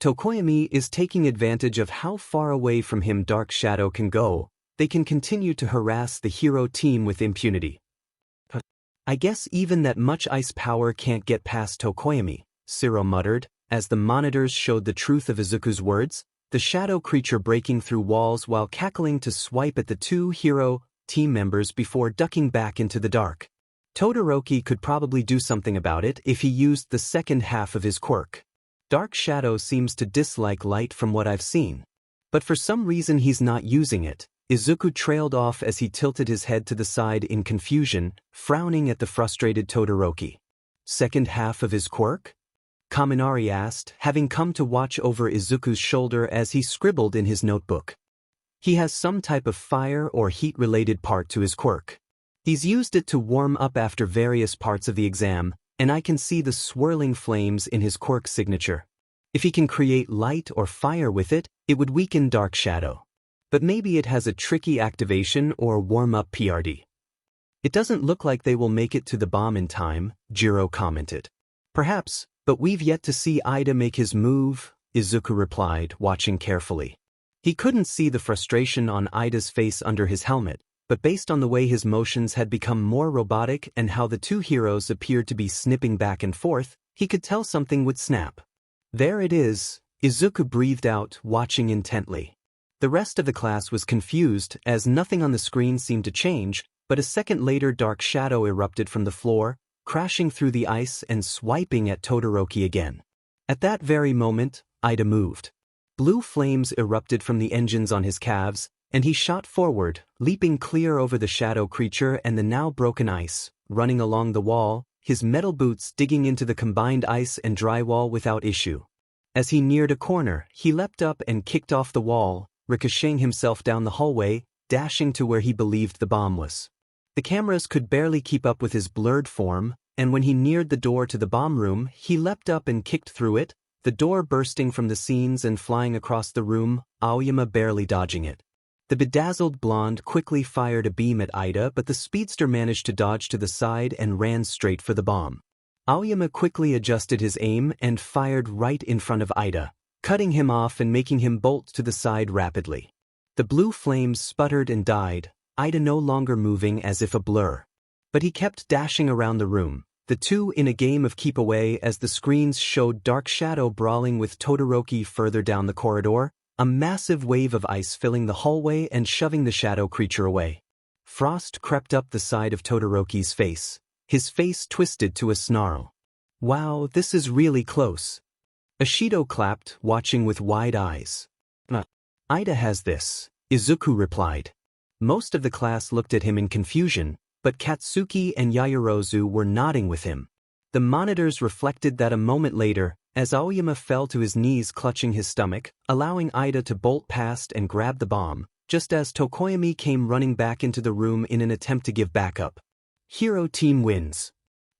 Tokoyami is taking advantage of how far away from him Dark Shadow can go. They can continue to harass the hero team with impunity. "I guess even that much ice power can't get past Tokoyami," Siro muttered, as the monitors showed the truth of Izuku's words, the shadow creature breaking through walls while cackling to swipe at the two hero team members before ducking back into the dark. Todoroki could probably do something about it if he used the second half of his quirk. Dark Shadow seems to dislike light from what I've seen. But for some reason he's not using it. Izuku trailed off as he tilted his head to the side in confusion, frowning at the frustrated Todoroki. "Second half of his quirk?" Kaminari asked, having come to watch over Izuku's shoulder as he scribbled in his notebook. "He has some type of fire or heat-related part to his quirk. He's used it to warm up after various parts of the exam, and I can see the swirling flames in his quirk signature. If he can create light or fire with it, it would weaken Dark Shadow. But maybe it has a tricky activation or warm-up PRD. It doesn't look like they will make it to the bomb in time," Jiro commented. "Perhaps, but we've yet to see Ida make his move," Izuku replied, watching carefully. He couldn't see the frustration on Ida's face under his helmet, but based on the way his motions had become more robotic and how the two heroes appeared to be snipping back and forth, he could tell something would snap. "There it is," Izuku breathed out, watching intently. The rest of the class was confused as nothing on the screen seemed to change, but a second later Dark Shadow erupted from the floor, crashing through the ice and swiping at Todoroki again. At that very moment, Ida moved. Blue flames erupted from the engines on his calves, and he shot forward, leaping clear over the shadow creature and the now broken ice, running along the wall, his metal boots digging into the combined ice and drywall without issue. As he neared a corner, he leapt up and kicked off the wall, ricocheting himself down the hallway, dashing to where he believed the bomb was. The cameras could barely keep up with his blurred form, and when he neared the door to the bomb room, he leapt up and kicked through it, the door bursting from the scenes and flying across the room, Aoyama barely dodging it. The bedazzled blonde quickly fired a beam at Ida, but the speedster managed to dodge to the side and ran straight for the bomb. Aoyama quickly adjusted his aim and fired right in front of Ida, cutting him off and making him bolt to the side rapidly. The blue flames sputtered and died, Ida no longer moving as if a blur. But he kept dashing around the room, the two in a game of keep away as the screens showed Dark Shadow brawling with Todoroki further down the corridor, a massive wave of ice filling the hallway and shoving the shadow creature away. Frost crept up the side of Todoroki's face, his face twisted to a snarl. Wow, this is really close. Ashido clapped, watching with wide eyes. Ida has this, Izuku replied. Most of the class looked at him in confusion, but Katsuki and Yaoyorozu were nodding with him. The monitors reflected that a moment later, as Aoyama fell to his knees clutching his stomach, allowing Ida to bolt past and grab the bomb, just as Tokoyami came running back into the room in an attempt to give backup. Hero team wins.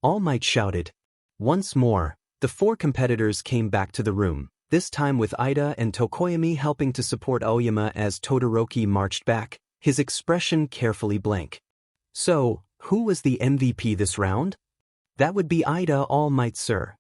All Might shouted. Once more, the four competitors came back to the room, this time with Ida and Tokoyami helping to support Aoyama as Todoroki marched back, his expression carefully blank. So, who was the MVP this round? That would be Ida, All Might, sir.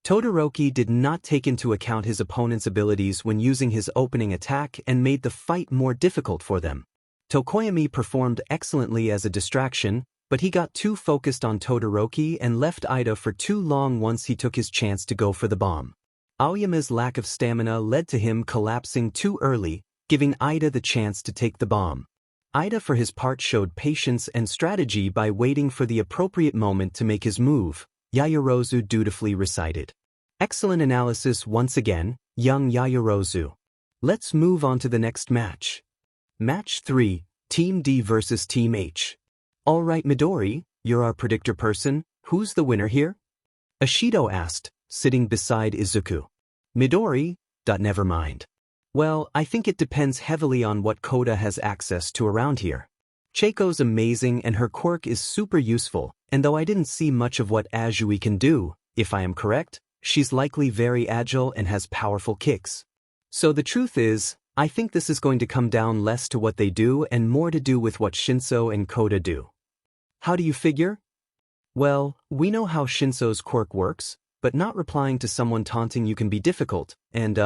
Todoroki did not take into account his opponent's abilities when using his opening attack and made the fight more difficult for them. Tokoyami performed excellently as a distraction, but he got too focused on Todoroki and left Ida for too long once he took his chance to go for the bomb. Aoyama's lack of stamina led to him collapsing too early, giving Ida the chance to take the bomb. Ida for his part showed patience and strategy by waiting for the appropriate moment to make his move, Yaoyorozu dutifully recited. Excellent analysis once again, young Yaoyorozu. Let's move on to the next match. Match 3, Team D versus Team H. Alright Midori, you're our predictor person, who's the winner here? Ashido asked, sitting beside Izuku. Midori? Never mind. Well, I think it depends heavily on what Koda has access to around here. Cheiko's amazing and her quirk is super useful, and though I didn't see much of what Azui can do, if I am correct, she's likely very agile and has powerful kicks. So the truth is, I think this is going to come down less to what they do and more to do with what Shinso and Koda do. How do you figure? Well, we know how Shinso's quirk works, but not replying to someone taunting you can be difficult, and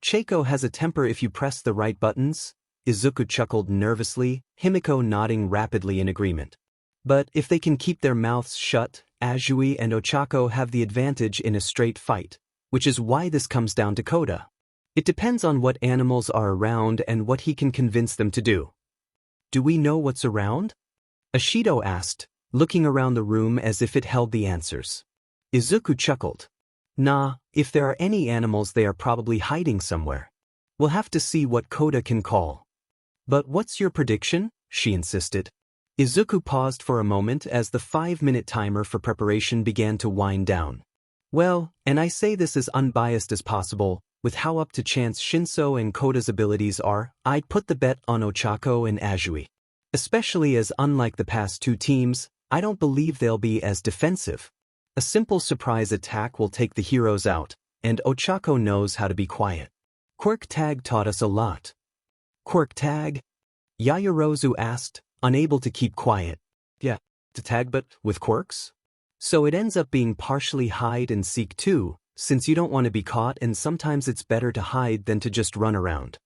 Cheiko has a temper if you press the right buttons. Izuku chuckled nervously, Himiko nodding rapidly in agreement. But if they can keep their mouths shut, Azui and Ochako have the advantage in a straight fight, which is why this comes down to Koda. It depends on what animals are around and what he can convince them to do. Do we know what's around? Ashido asked, looking around the room as if it held the answers. Izuku chuckled. Nah, if there are any animals they are probably hiding somewhere. We'll have to see what Koda can call. But what's your prediction? She insisted. Izuku paused for a moment as the 5-minute timer for preparation began to wind down. Well, and I say this as unbiased as possible, with how up to chance Shinso and Koda's abilities are, I'd put the bet on Ochako and Azui. Especially as unlike the past two teams, I don't believe they'll be as defensive. A simple surprise attack will take the heroes out, and Ochako knows how to be quiet. Quirk tag taught us a lot. Quirk tag? Yaoyorozu asked, unable to keep quiet. Yeah, to tag but with quirks? So it ends up being partially hide and seek too, since you don't want to be caught and sometimes it's better to hide than to just run around.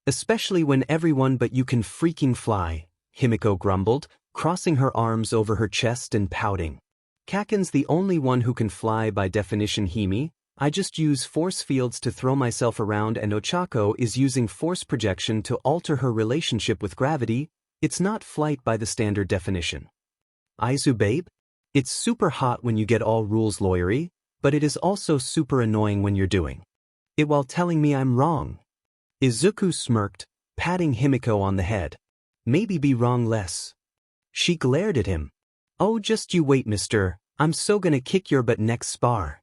Especially when everyone but you can freaking fly, Himiko grumbled, crossing her arms over her chest and pouting. Kaken's the only one who can fly by definition, Himi. I just use force fields to throw myself around and Ochako is using force projection to alter her relationship with gravity. It's not flight by the standard definition. Aizu babe? It's super hot when you get all rules lawyery, but it is also super annoying when you're doing it while telling me I'm wrong. Izuku smirked, patting Himiko on the head. Maybe be wrong less. She glared at him. Oh, just you wait, mister, I'm so gonna kick your butt next spar.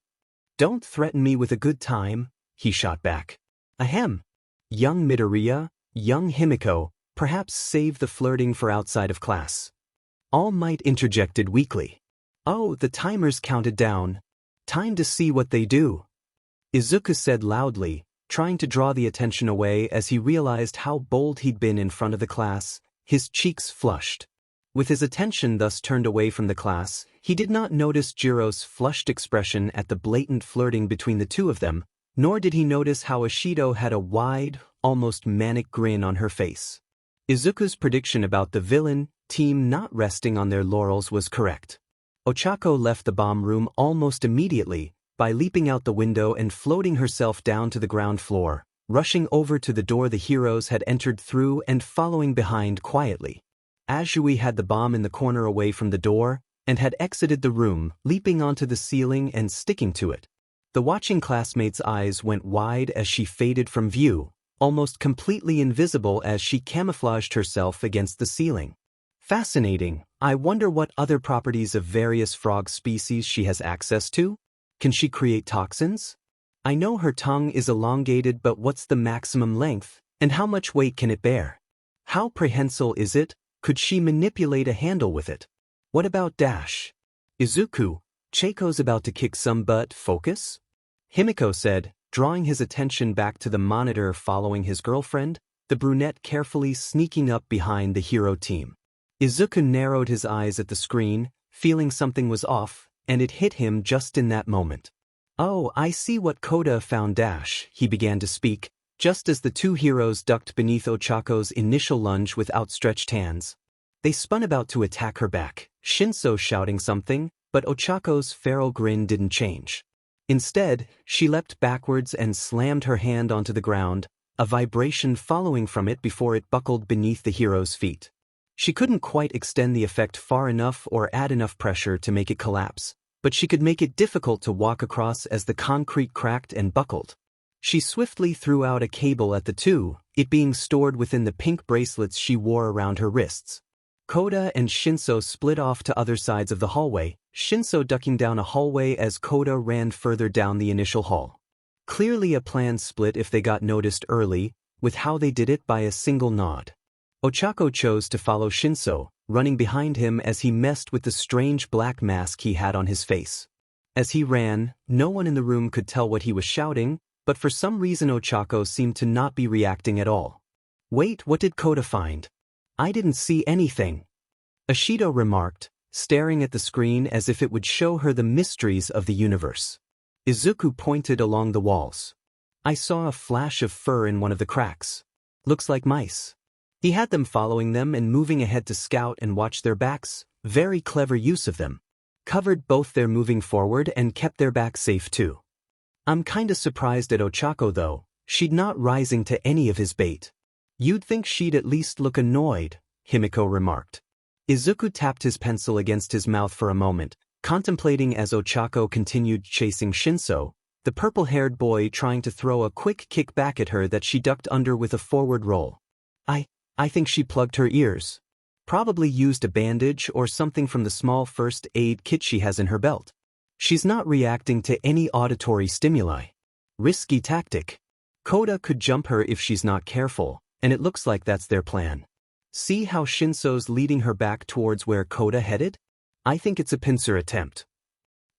Don't threaten me with a good time, he shot back. Ahem. Young Midoriya, young Himiko, perhaps save the flirting for outside of class. All Might interjected weakly. Oh, the timer's counted down. Time to see what they do. Izuku said loudly, trying to draw the attention away as he realized how bold he'd been in front of the class. His cheeks flushed. With his attention thus turned away from the class, he did not notice Jiro's flushed expression at the blatant flirting between the two of them, nor did he notice how Ishido had a wide, almost manic grin on her face. Izuku's prediction about the villain team not resting on their laurels was correct. Ochako left the bomb room almost immediately by leaping out the window and floating herself down to the ground floor, rushing over to the door the heroes had entered through and following behind quietly. Azui had the bomb in the corner away from the door and had exited the room, leaping onto the ceiling and sticking to it. The watching classmates' eyes went wide as she faded from view, almost completely invisible as she camouflaged herself against the ceiling. Fascinating. I wonder what other properties of various frog species she has access to? Can she create toxins? I know her tongue is elongated, but what's the maximum length, and how much weight can it bear? How prehensile is it? Could she manipulate a handle with it? What about Dash? Izuku, Chaiko's about to kick some butt, focus? Himiko said, drawing his attention back to the monitor following his girlfriend, the brunette carefully sneaking up behind the hero team. Izuku narrowed his eyes at the screen, feeling something was off, and it hit him just in that moment. Oh, I see what Koda found Dash, he began to speak, just as the two heroes ducked beneath Ochako's initial lunge with outstretched hands. They spun about to attack her back, Shinso shouting something, but Ochako's feral grin didn't change. Instead, she leapt backwards and slammed her hand onto the ground, a vibration following from it before it buckled beneath the hero's feet. She couldn't quite extend the effect far enough or add enough pressure to make it collapse, but she could make it difficult to walk across as the concrete cracked and buckled. She swiftly threw out a cable at the two, it being stored within the pink bracelets she wore around her wrists. Koda and Shinso split off to other sides of the hallway, Shinso ducking down a hallway as Koda ran further down the initial hall. Clearly a planned split if they got noticed early, with how they did it by a single nod. Ochako chose to follow Shinso, running behind him as he messed with the strange black mask he had on his face. As he ran, no one in the room could tell what he was shouting, but for some reason Ochako seemed to not be reacting at all. Wait, what did Koda find? I didn't see anything. Ishido remarked, staring at the screen as if it would show her the mysteries of the universe. Izuku pointed along the walls. I saw a flash of fur in one of the cracks. Looks like mice. He had them following them and moving ahead to scout and watch their backs, very clever use of them. Covered both their moving forward and kept their back safe too. I'm kinda surprised at Ochako though, she'd not rising to any of his bait. You'd think she'd at least look annoyed, Himiko remarked. Izuku tapped his pencil against his mouth for a moment, contemplating as Ochako continued chasing Shinso, the purple-haired boy trying to throw a quick kick back at her that she ducked under with a forward roll. I think she plugged her ears. Probably used a bandage or something from the small first aid kit she has in her belt. She's not reacting to any auditory stimuli. Risky tactic. Koda could jump her if she's not careful, and it looks like that's their plan. See how Shinso's leading her back towards where Koda headed? I think it's a pincer attempt.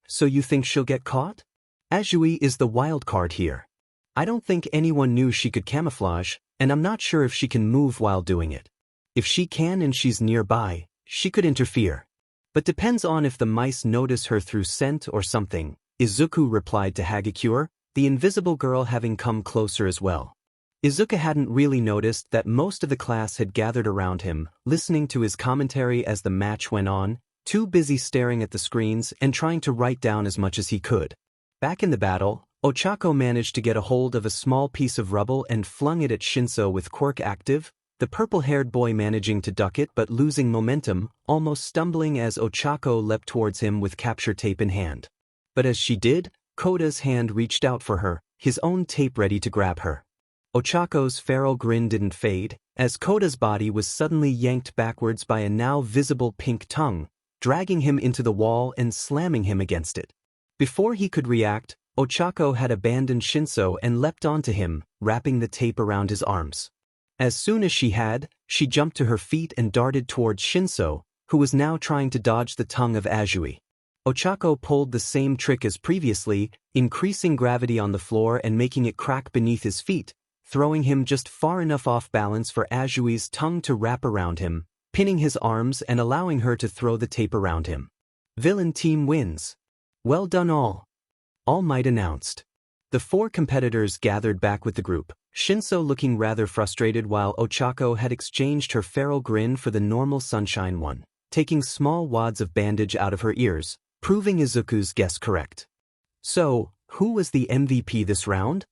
So you think she'll get caught? Azui is the wild card here. I don't think anyone knew she could camouflage, and I'm not sure if she can move while doing it. If she can and she's nearby, she could interfere. But depends on if the mice notice her through scent or something, Izuku replied to Hagakure, the invisible girl having come closer as well. Izuku hadn't really noticed that most of the class had gathered around him, listening to his commentary as the match went on, too busy staring at the screens and trying to write down as much as he could. Back in the battle, Ochako managed to get a hold of a small piece of rubble and flung it at Shinso with Quirk active, the purple-haired boy managing to duck it but losing momentum, almost stumbling as Ochako leapt towards him with capture tape in hand. But as she did, Koda's hand reached out for her, his own tape ready to grab her. Ochako's feral grin didn't fade, as Koda's body was suddenly yanked backwards by a now visible pink tongue, dragging him into the wall and slamming him against it. Before he could react, Ochako had abandoned Shinso and leapt onto him, wrapping the tape around his arms. As soon as she had, she jumped to her feet and darted towards Shinso, who was now trying to dodge the tongue of Azui. Ochako pulled the same trick as previously, increasing gravity on the floor and making it crack beneath his feet, throwing him just far enough off balance for Azui's tongue to wrap around him, pinning his arms and allowing her to throw the tape around him. Villain team wins. Well done all. All Might announced. The four competitors gathered back with the group, Shinso looking rather frustrated while Ochako had exchanged her feral grin for the normal sunshine one, taking small wads of bandage out of her ears, proving Izuku's guess correct. So, who was the MVP this round?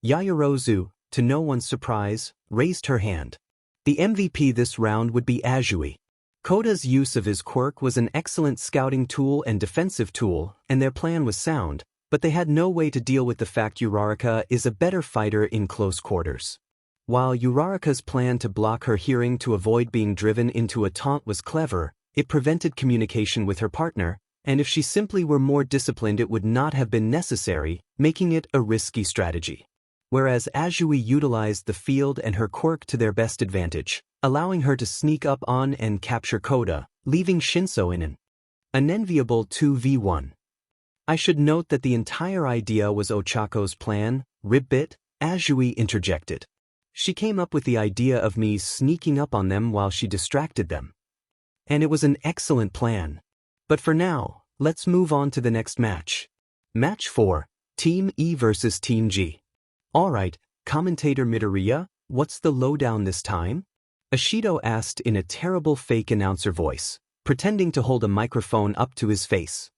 Yaoyorozu, to no one's surprise, raised her hand. The MVP this round would be Azui. Koda's use of his quirk was an excellent scouting tool and defensive tool, and their plan was sound, but they had no way to deal with the fact Uraraka is a better fighter in close quarters. While Uraraka's plan to block her hearing to avoid being driven into a taunt was clever, it prevented communication with her partner, and if she simply were more disciplined it would not have been necessary, making it a risky strategy. Whereas Azui utilized the field and her quirk to their best advantage, allowing her to sneak up on and capture Koda, leaving Shinso in an unenviable 2v1. I should note that the entire idea was Ochako's plan, Ribbit, Azui interjected. She came up with the idea of me sneaking up on them while she distracted them. And it was an excellent plan. But for now, let's move on to the next match. Match 4, Team E versus Team G. Alright, commentator Midoriya, what's the lowdown this time? Ashido asked in a terrible fake announcer voice, pretending to hold a microphone up to his face.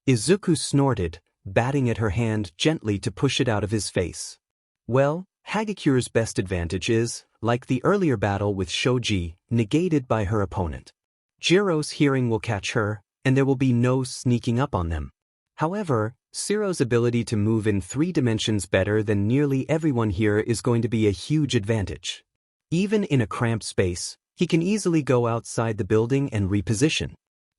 Izuku snorted, batting at her hand gently to push it out of his face. Well, Hagecure's best advantage is, like the earlier battle with Shoji, negated by her opponent. Jiro's hearing will catch her, and there will be no sneaking up on them. However, Siro's ability to move in 3 dimensions better than nearly everyone here is going to be a huge advantage. Even in a cramped space, he can easily go outside the building and reposition.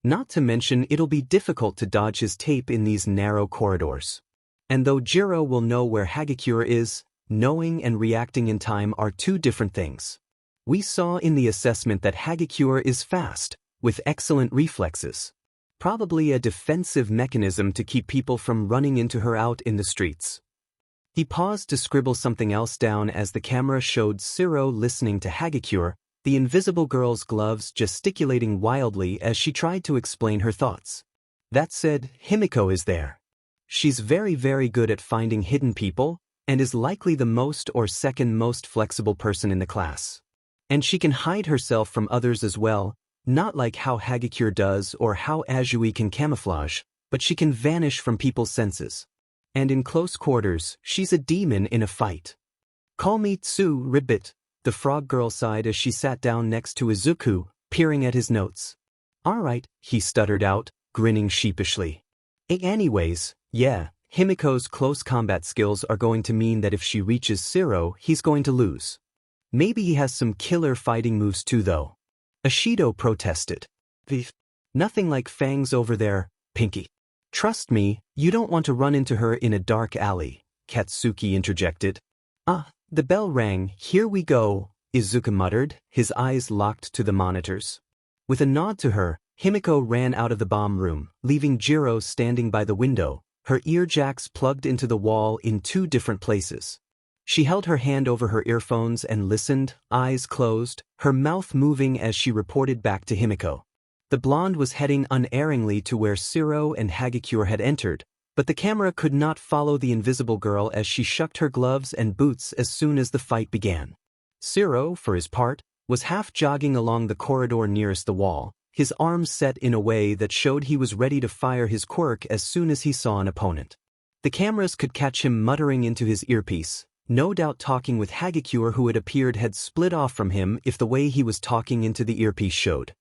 Not to mention it'll be difficult to dodge his tape in these narrow corridors. And though Jiro will know where Hagekure is, knowing and reacting in time are 2 different things. We saw in the assessment that Hagekure is fast, with excellent reflexes. Probably a defensive mechanism to keep people from running into her out in the streets. He paused to scribble something else down as the camera showed Siro listening to Hagekure, the invisible girl's gloves gesticulating wildly as she tried to explain her thoughts. That said, Himiko is there. She's very good at finding hidden people, and is likely the most or second most flexible person in the class. And she can hide herself from others as well, not like how Hagekure does or how Azui can camouflage, but she can vanish from people's senses. And in close quarters, she's a demon in a fight. Call me Tsu Ribbit, the frog girl sighed as she sat down next to Izuku, peering at his notes. Alright, he stuttered out, grinning sheepishly. Anyways, yeah, Himiko's close combat skills are going to mean that if she reaches Siro, he's going to lose. Maybe he has some killer fighting moves too though. Ashido protested. Nothing like fangs over there, Pinky. Trust me, you don't want to run into her in a dark alley, Katsuki interjected. The bell rang, here we go, Izuku muttered, his eyes locked to the monitors. With a nod to her, Himiko ran out of the bomb room, leaving Jiro standing by the window, her ear jacks plugged into the wall in 2 different places. She held her hand over her earphones and listened, eyes closed, her mouth moving as she reported back to Himiko. The blonde was heading unerringly to where Siro and Hagekure had entered, but the camera could not follow the invisible girl as she shucked her gloves and boots as soon as the fight began. Siro, for his part, was half jogging along the corridor nearest the wall, his arms set in a way that showed he was ready to fire his quirk as soon as he saw an opponent. The cameras could catch him muttering into his earpiece, no doubt talking with Hagakure, who had appeared had split off from him if the way he was talking into the earpiece showed.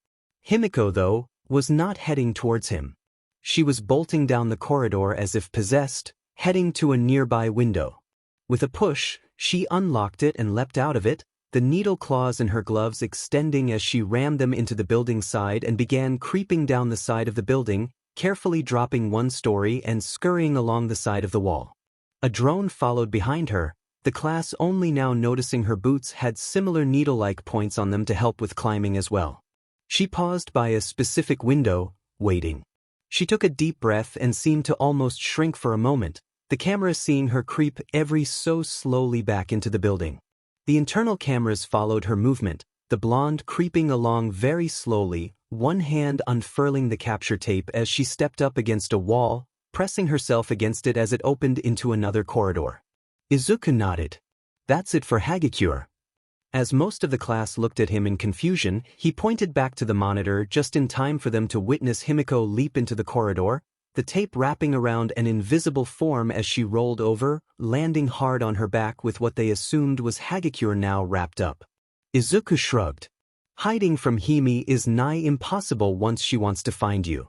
Himiko, though, was not heading towards him. She was bolting down the corridor as if possessed, heading to a nearby window. With a push, she unlocked it and leapt out of it, the needle claws in her gloves extending as she rammed them into the building side and began creeping down the side of the building, carefully dropping one story and scurrying along the side of the wall. A drone followed behind her, the class only now noticing her boots had similar needle-like points on them to help with climbing as well. She paused by a specific window, waiting. She took a deep breath and seemed to almost shrink for a moment, the camera seeing her creep ever so slowly back into the building. The internal cameras followed her movement, the blonde creeping along very slowly, one hand unfurling the capture tape as she stepped up against a wall, pressing herself against it as it opened into another corridor. Izuku nodded. That's it for Hagakure. As most of the class looked at him in confusion, he pointed back to the monitor just in time for them to witness Himiko leap into the corridor, the tape wrapping around an invisible form as she rolled over, landing hard on her back with what they assumed was Hagakure now wrapped up. Izuku shrugged. Hiding from Hime is nigh impossible once she wants to find you.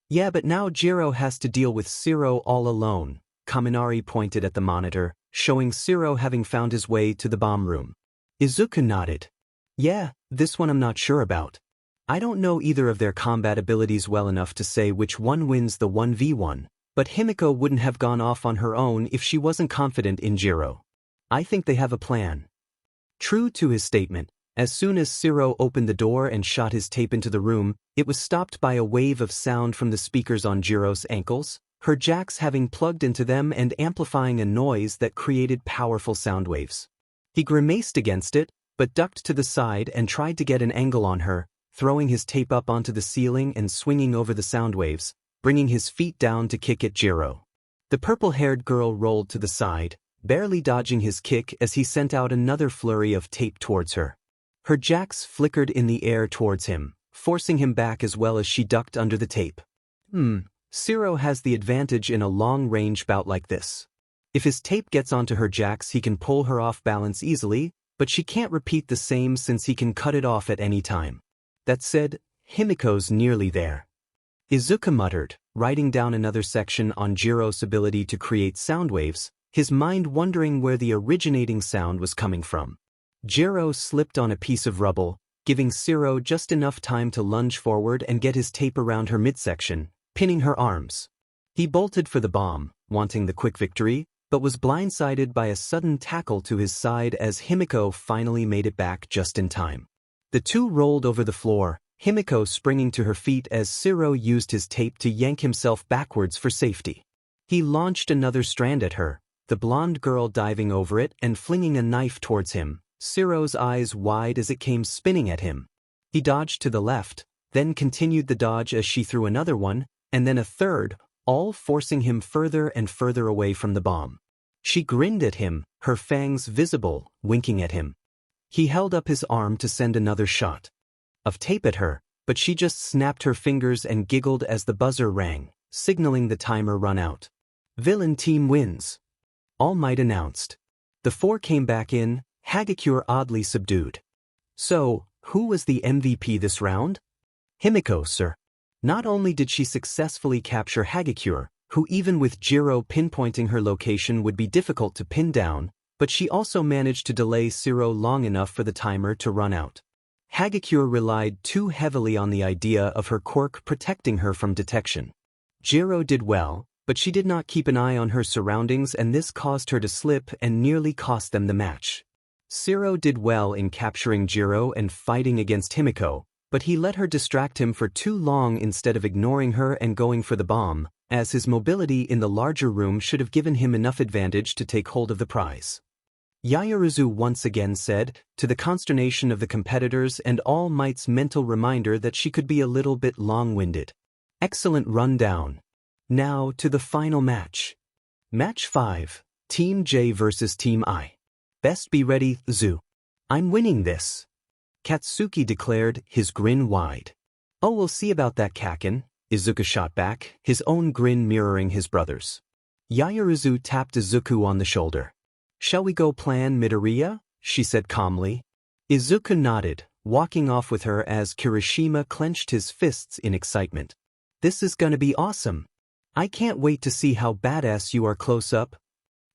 Yeah, but now Jiro has to deal with Shiro all alone, Kaminari pointed at the monitor, showing Shiro having found his way to the bomb room. Izuku nodded. Yeah, this one I'm not sure about. I don't know either of their combat abilities well enough to say which one wins the 1v1, but Himiko wouldn't have gone off on her own if she wasn't confident in Jiro. I think they have a plan. True to his statement, as soon as Shiro opened the door and shot his tape into the room, it was stopped by a wave of sound from the speakers on Jiro's ankles, her jacks having plugged into them and amplifying a noise that created powerful sound waves. He grimaced against it, but ducked to the side and tried to get an angle on her, throwing his tape up onto the ceiling and swinging over the sound waves, bringing his feet down to kick at Jiro. The purple-haired girl rolled to the side, barely dodging his kick as he sent out another flurry of tape towards her. Her jacks flickered in the air towards him, forcing him back as well as she ducked under the tape. Shiro has the advantage in a long-range bout like this. If his tape gets onto her jacks, he can pull her off balance easily, but she can't repeat the same since he can cut it off at any time. That said, Himiko's nearly there. Izuku muttered, writing down another section on Jiro's ability to create sound waves, his mind wondering where the originating sound was coming from. Jiro slipped on a piece of rubble, giving Shiro just enough time to lunge forward and get his tape around her midsection, pinning her arms. He bolted for the bomb, wanting the quick victory, but was blindsided by a sudden tackle to his side as Himiko finally made it back just in time. The two rolled over the floor, Himiko springing to her feet as Shiro used his tape to yank himself backwards for safety. He launched another strand at her, the blonde girl diving over it and flinging a knife towards him, Shiro's eyes wide as it came spinning at him. He dodged to the left, then continued the dodge as she threw another one, and then a third, all forcing him further and further away from the bomb. She grinned at him, her fangs visible, winking at him. He held up his arm to send another shot of tape at her, but she just snapped her fingers and giggled as the buzzer rang, signaling the timer run out. Villain team wins, All Might announced. The four came back in, Hagakure oddly subdued. So, who was the MVP this round? Himiko, sir. Not only did she successfully capture Hagakure, who even with Jiro pinpointing her location would be difficult to pin down, but she also managed to delay Shiro long enough for the timer to run out. Hagakure relied too heavily on the idea of her quirk protecting her from detection. Jiro did well, but she did not keep an eye on her surroundings and this caused her to slip and nearly cost them the match. Shiro did well in capturing Jiro and fighting against Himiko, but he let her distract him for too long instead of ignoring her and going for the bomb, as his mobility in the larger room should have given him enough advantage to take hold of the prize. Yaoyorozu once again said, to the consternation of the competitors and All Might's mental reminder that she could be a little bit long-winded. Excellent rundown. Now to the final match. Match 5, Team J versus Team I. Best be ready, Zu. I'm winning this, Katsuki declared, his grin wide. Oh, we'll see about that, Kaken, Izuku shot back, his own grin mirroring his brother's. Yaoyorozu tapped Izuku on the shoulder. Shall we go plan Midoriya? She said calmly. Izuku nodded, walking off with her as Kirishima clenched his fists in excitement. This is gonna be awesome. I can't wait to see how badass you are close up,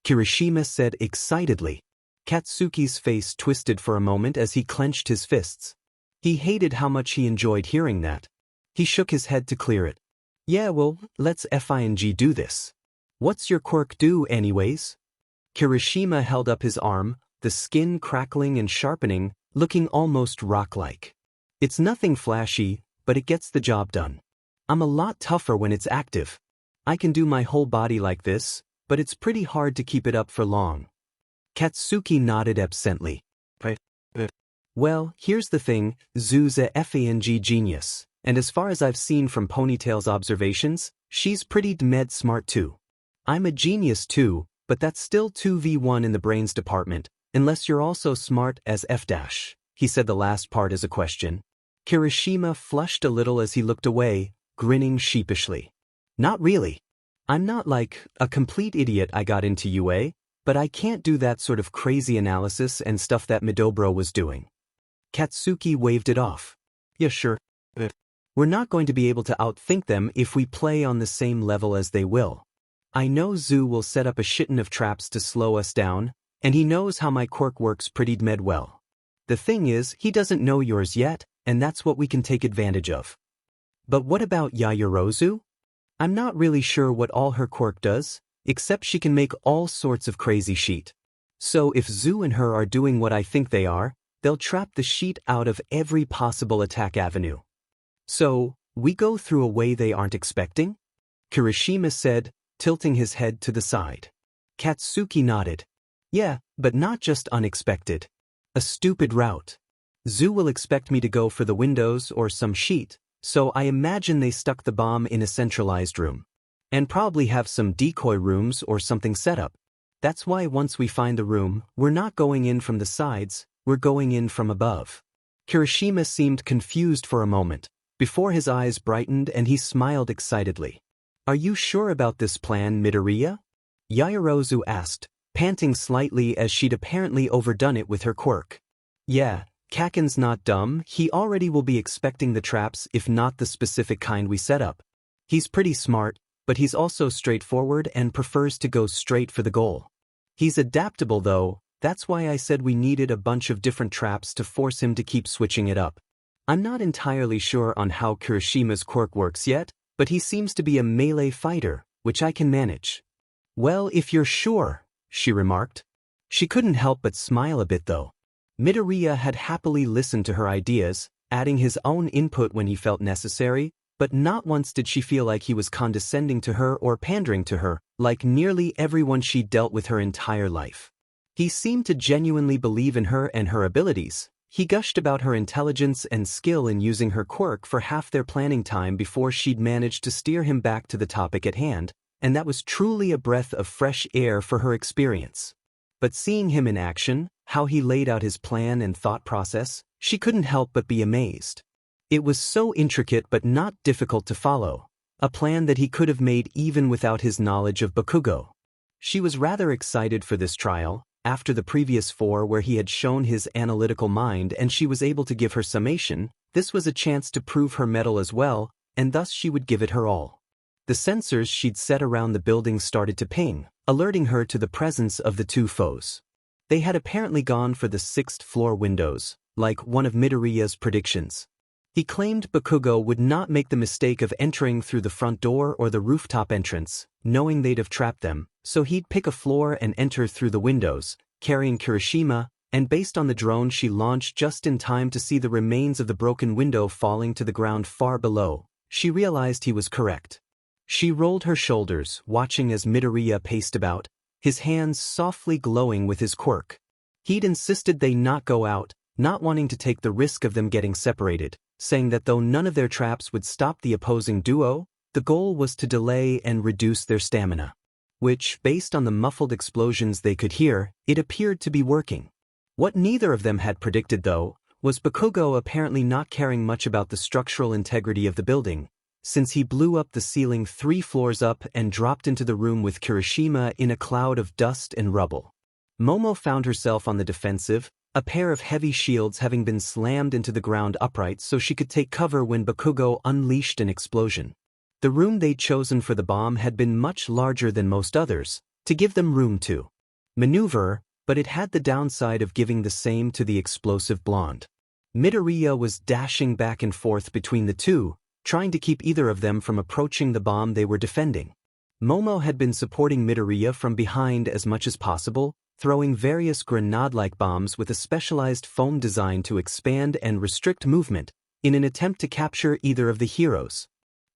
Kirishima said excitedly. Katsuki's face twisted for a moment as he clenched his fists. He hated how much he enjoyed hearing that. He shook his head to clear it. Yeah, well, let's FING do this. What's your quirk do anyways? Kirishima held up his arm, the skin crackling and sharpening, looking almost rock-like. It's nothing flashy, but it gets the job done. I'm a lot tougher when it's active. I can do my whole body like this, but it's pretty hard to keep it up for long. Katsuki nodded absently. Well, here's the thing, Zoo's a FANG genius, and as far as I've seen from Ponytail's observations, she's pretty med smart too. I'm a genius too, but that's still 2v1 in the brains department, unless you're also smart as F-. He said the last part as a question. Kirishima flushed a little as he looked away, grinning sheepishly. Not really. I'm not like a complete idiot I got into UA, but I can't do that sort of crazy analysis and stuff that Midobro was doing. Katsuki waved it off. Yeah, sure. We're not going to be able to outthink them if we play on the same level as they will. I know Zoo will set up a shitton of traps to slow us down, and he knows how my quirk works pretty med well. The thing is, he doesn't know yours yet, and that's what we can take advantage of. But what about Yaoyorozu? I'm not really sure what all her quirk does, except she can make all sorts of crazy shit. So if Zoo and her are doing what I think they are, they'll trap the sheet out of every possible attack avenue. So, we go through a way they aren't expecting? Kirishima said, tilting his head to the side. Katsuki nodded. Yeah, but not just unexpected. A stupid route. Zoo will expect me to go for the windows or some sheet, so I imagine they stuck the bomb in a centralized room. And probably have some decoy rooms or something set up. That's why once we find the room, we're not going in from the sides, we're going in from above. Kirishima seemed confused for a moment, before his eyes brightened and he smiled excitedly. Are you sure about this plan, Midoriya? Yaoyorozu asked, panting slightly as she'd apparently overdone it with her quirk. Yeah, Kaken's not dumb, he already will be expecting the traps if not the specific kind we set up. He's pretty smart, but he's also straightforward and prefers to go straight for the goal. He's adaptable though, that's why I said we needed a bunch of different traps to force him to keep switching it up. I'm not entirely sure on how Kirishima's quirk works yet, but he seems to be a melee fighter, which I can manage. Well, if you're sure, she remarked. She couldn't help but smile a bit though. Midoriya had happily listened to her ideas, adding his own input when he felt necessary, but not once did she feel like he was condescending to her or pandering to her, like nearly everyone she'd dealt with her entire life. He seemed to genuinely believe in her and her abilities. He gushed about her intelligence and skill in using her quirk for half their planning time before she'd managed to steer him back to the topic at hand, and that was truly a breath of fresh air for her experience. But seeing him in action, how he laid out his plan and thought process, she couldn't help but be amazed. It was so intricate but not difficult to follow, a plan that he could have made even without his knowledge of Bakugo. She was rather excited for this trial, after the previous 4 where he had shown his analytical mind and she was able to give her summation. This was a chance to prove her mettle as well, and thus she would give it her all. The sensors she'd set around the building started to ping, alerting her to the presence of the 2 foes. They had apparently gone for the 6th floor windows, like one of Midoriya's predictions. He claimed Bakugo would not make the mistake of entering through the front door or the rooftop entrance, knowing they'd have trapped them, so he'd pick a floor and enter through the windows, carrying Kirishima, and based on the drone she launched just in time to see the remains of the broken window falling to the ground far below, she realized he was correct. She rolled her shoulders, watching as Midoriya paced about, his hands softly glowing with his quirk. He'd insisted they not go out, not wanting to take the risk of them getting separated, saying that though none of their traps would stop the opposing duo, the goal was to delay and reduce their stamina. Which, based on the muffled explosions they could hear, it appeared to be working. What neither of them had predicted though, was Bakugo apparently not caring much about the structural integrity of the building, since he blew up the ceiling 3 floors up and dropped into the room with Kirishima in a cloud of dust and rubble. Momo found herself on the defensive, a pair of heavy shields having been slammed into the ground upright so she could take cover when Bakugo unleashed an explosion. The room they'd chosen for the bomb had been much larger than most others, to give them room to maneuver, but it had the downside of giving the same to the explosive blonde. Midoriya was dashing back and forth between the two, trying to keep either of them from approaching the bomb they were defending. Momo had been supporting Midoriya from behind as much as possible, throwing various grenade-like bombs with a specialized foam design to expand and restrict movement, in an attempt to capture either of the heroes.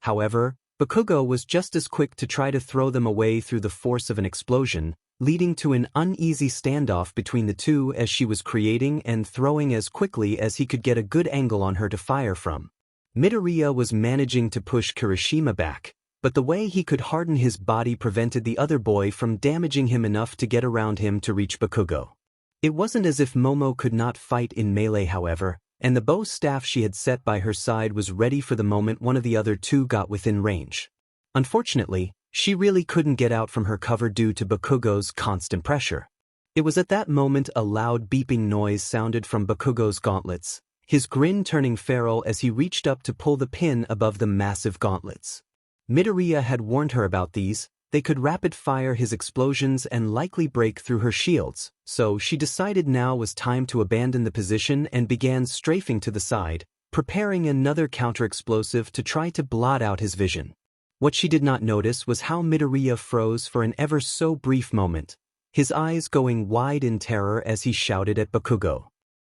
However, Bakugo was just as quick to try to throw them away through the force of an explosion, leading to an uneasy standoff between the two as she was creating and throwing as quickly as he could get a good angle on her to fire from. Midoriya was managing to push Kirishima back, but the way he could harden his body prevented the other boy from damaging him enough to get around him to reach Bakugo. It wasn't as if Momo could not fight in melee, however, and the bow staff she had set by her side was ready for the moment one of the other two got within range. Unfortunately, she really couldn't get out from her cover due to Bakugo's constant pressure. It was at that moment a loud beeping noise sounded from Bakugo's gauntlets, his grin turning feral as he reached up to pull the pin above the massive gauntlets. Midoriya had warned her about these. They could rapid-fire his explosions and likely break through her shields, so she decided now was time to abandon the position and began strafing to the side, preparing another counter-explosive to try to blot out his vision. What she did not notice was how Midoriya froze for an ever so brief moment, his eyes going wide in terror as he shouted at Bakugo.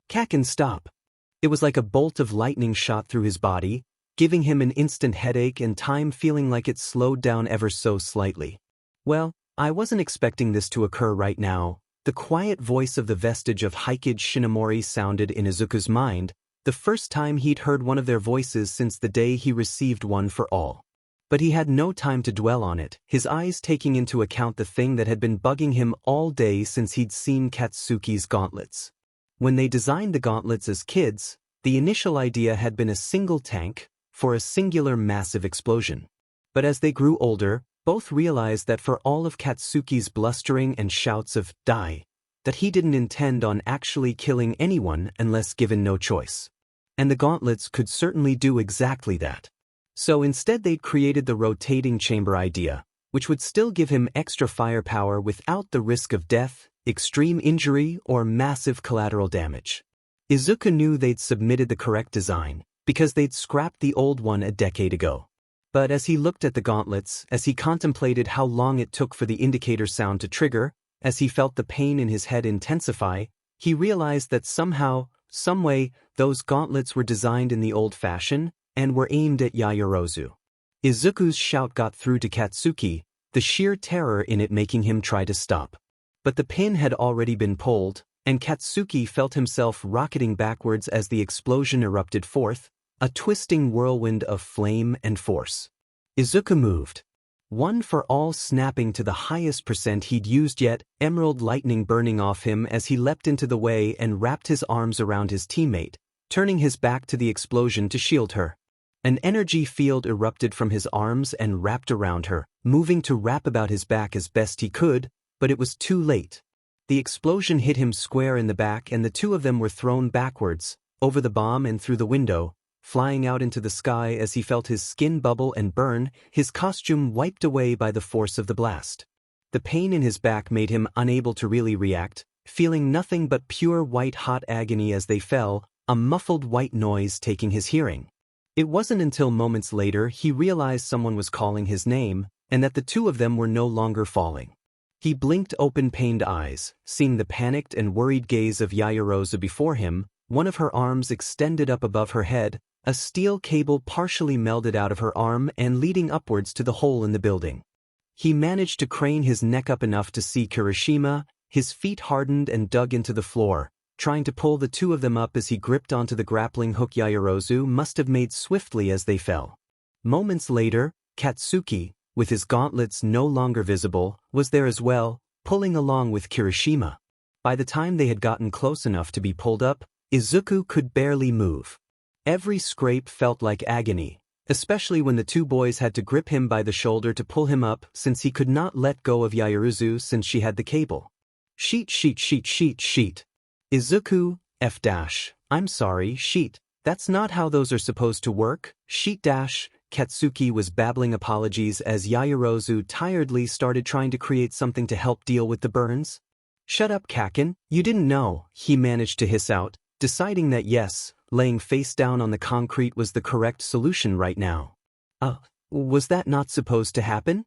"Kaken, stop!" It was like a bolt of lightning shot through his body, giving him an instant headache and time feeling like it slowed down ever so slightly. "Well, I wasn't expecting this to occur right now." The quiet voice of the vestige of Hikage Shinomori sounded in Izuku's mind, the first time he'd heard one of their voices since the day he received one for all. But he had no time to dwell on it, his eyes taking into account the thing that had been bugging him all day since he'd seen Katsuki's gauntlets. When they designed the gauntlets as kids, the initial idea had been a single tank for a singular massive explosion. But as they grew older, both realized that for all of Katsuki's blustering and shouts of "die," that he didn't intend on actually killing anyone unless given no choice. And the gauntlets could certainly do exactly that. So instead they'd created the rotating chamber idea, which would still give him extra firepower without the risk of death, extreme injury, or massive collateral damage. Izuku knew they'd submitted the correct design, because they'd scrapped the old one a decade ago. But as he looked at the gauntlets, as he contemplated how long it took for the indicator sound to trigger, as he felt the pain in his head intensify, he realized that somehow, someway, those gauntlets were designed in the old fashion, and were aimed at Yaoyorozu. Izuku's shout got through to Katsuki, the sheer terror in it making him try to stop. But the pin had already been pulled, and Katsuki felt himself rocketing backwards as the explosion erupted forth, a twisting whirlwind of flame and force. Izuku moved. One for all snapping to the highest percent he'd used yet, emerald lightning burning off him as he leapt into the way and wrapped his arms around his teammate, turning his back to the explosion to shield her. An energy field erupted from his arms and wrapped around her, moving to wrap about his back as best he could, but it was too late. The explosion hit him square in the back and the two of them were thrown backwards, over the bomb and through the window, flying out into the sky as he felt his skin bubble and burn, his costume wiped away by the force of the blast. The pain in his back made him unable to really react, feeling nothing but pure white-hot agony as they fell, a muffled white noise taking his hearing. It wasn't until moments later he realized someone was calling his name, and that the two of them were no longer falling. He blinked open-pained eyes, seeing the panicked and worried gaze of Yaoyorozu before him, one of her arms extended up above her head, a steel cable partially melded out of her arm and leading upwards to the hole in the building. He managed to crane his neck up enough to see Kirishima, his feet hardened and dug into the floor, trying to pull the two of them up as he gripped onto the grappling hook Yaoyorozu must have made swiftly as they fell. Moments later, Katsuki, with his gauntlets no longer visible, was there as well, pulling along with Kirishima. By the time they had gotten close enough to be pulled up, Izuku could barely move. Every scrape felt like agony, especially when the two boys had to grip him by the shoulder to pull him up since he could not let go of Yaoyorozu since she had the cable. Sheet. Izuku, F dash. I'm sorry, sheet. That's not how those are supposed to work. Sheet dash. Katsuki was babbling apologies as Yaoyorozu tiredly started trying to create something to help deal with the burns. Shut up, Kaken. You didn't know, he managed to hiss out, deciding that yes, laying face down on the concrete was the correct solution right now. Was that not supposed to happen?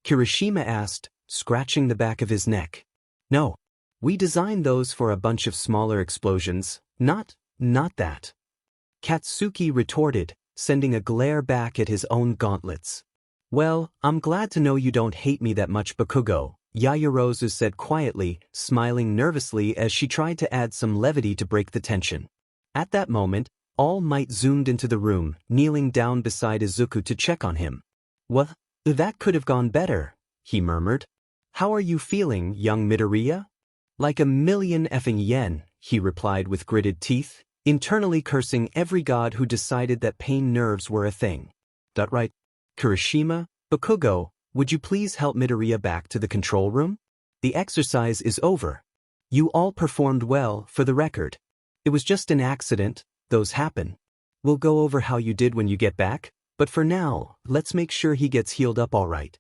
Kirishima asked, scratching the back of his neck. No. We designed those for a bunch of smaller explosions, not that. Katsuki retorted, sending a glare back at his own gauntlets. Well, I'm glad to know you don't hate me that much, Bakugo, Yaoyorozu said quietly, smiling nervously as she tried to add some levity to break the tension. At that moment, All Might zoomed into the room, kneeling down beside Izuku to check on him. What? That could have gone better, he murmured. How are you feeling, young Midoriya? Like a million effing yen, he replied with gritted teeth, internally cursing every god who decided that pain nerves were a thing. That right? Kirishima, Bakugo, would you please help Midoriya back to the control room? The exercise is over. You all performed well, for the record. It was just an accident, those happen. We'll go over how you did when you get back, but for now, let's make sure he gets healed up all right.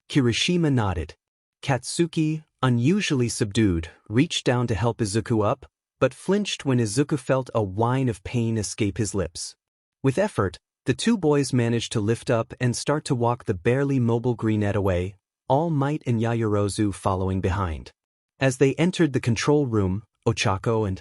Kirishima nodded. Katsuki, unusually subdued, reached down to help Izuku up, but flinched when Izuku felt a whine of pain escape his lips. With effort, the two boys managed to lift up and start to walk the barely mobile Greenette away, All Might and Yaoyorozu following behind. As they entered the control room, Ochako and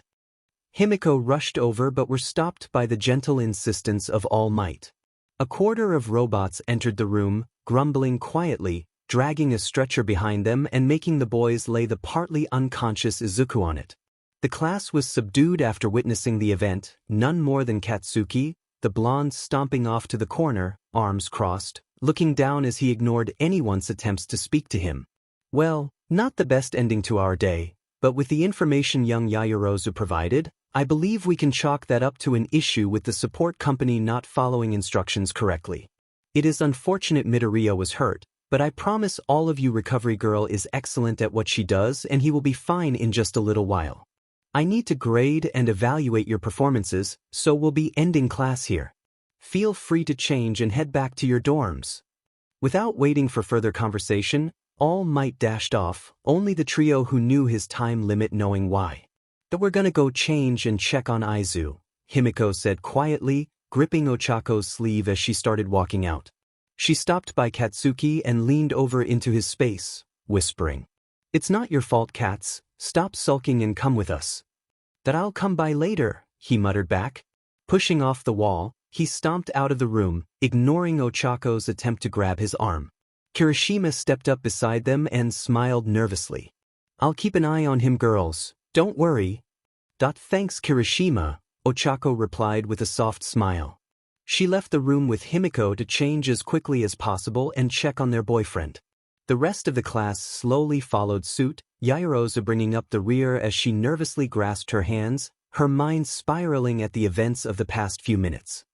Himiko rushed over but were stopped by the gentle insistence of All Might. A quarter of robots entered the room, grumbling quietly, dragging a stretcher behind them and making the boys lay the partly unconscious Izuku on it. The class was subdued after witnessing the event, none more than Katsuki, the blonde stomping off to the corner, arms crossed, looking down as he ignored anyone's attempts to speak to him. Well, not the best ending to our day, but with the information young Yaoyorozu provided, I believe we can chalk that up to an issue with the support company not following instructions correctly. It is unfortunate Midoriya was hurt, but I promise all of you Recovery Girl is excellent at what she does and he will be fine in just a little while. I need to grade and evaluate your performances, so we'll be ending class here. Feel free to change and head back to your dorms. Without waiting for further conversation, All Might dashed off, only the trio who knew his time limit knowing why. But we're gonna go change and check on Aizu, Himiko said quietly, gripping Ochako's sleeve as she started walking out. She stopped by Katsuki and leaned over into his space, whispering, "It's not your fault, Kats, stop sulking and come with us." "That I'll come by later," he muttered back. Pushing off the wall, he stomped out of the room, ignoring Ochako's attempt to grab his arm. Kirishima stepped up beside them and smiled nervously. "I'll keep an eye on him, girls, don't worry." Thanks, Kirishima, Ochako replied with a soft smile. She left the room with Himiko to change as quickly as possible and check on their boyfriend. The rest of the class slowly followed suit, Yaoyorozu bringing up the rear as she nervously grasped her hands, her mind spiraling at the events of the past few minutes.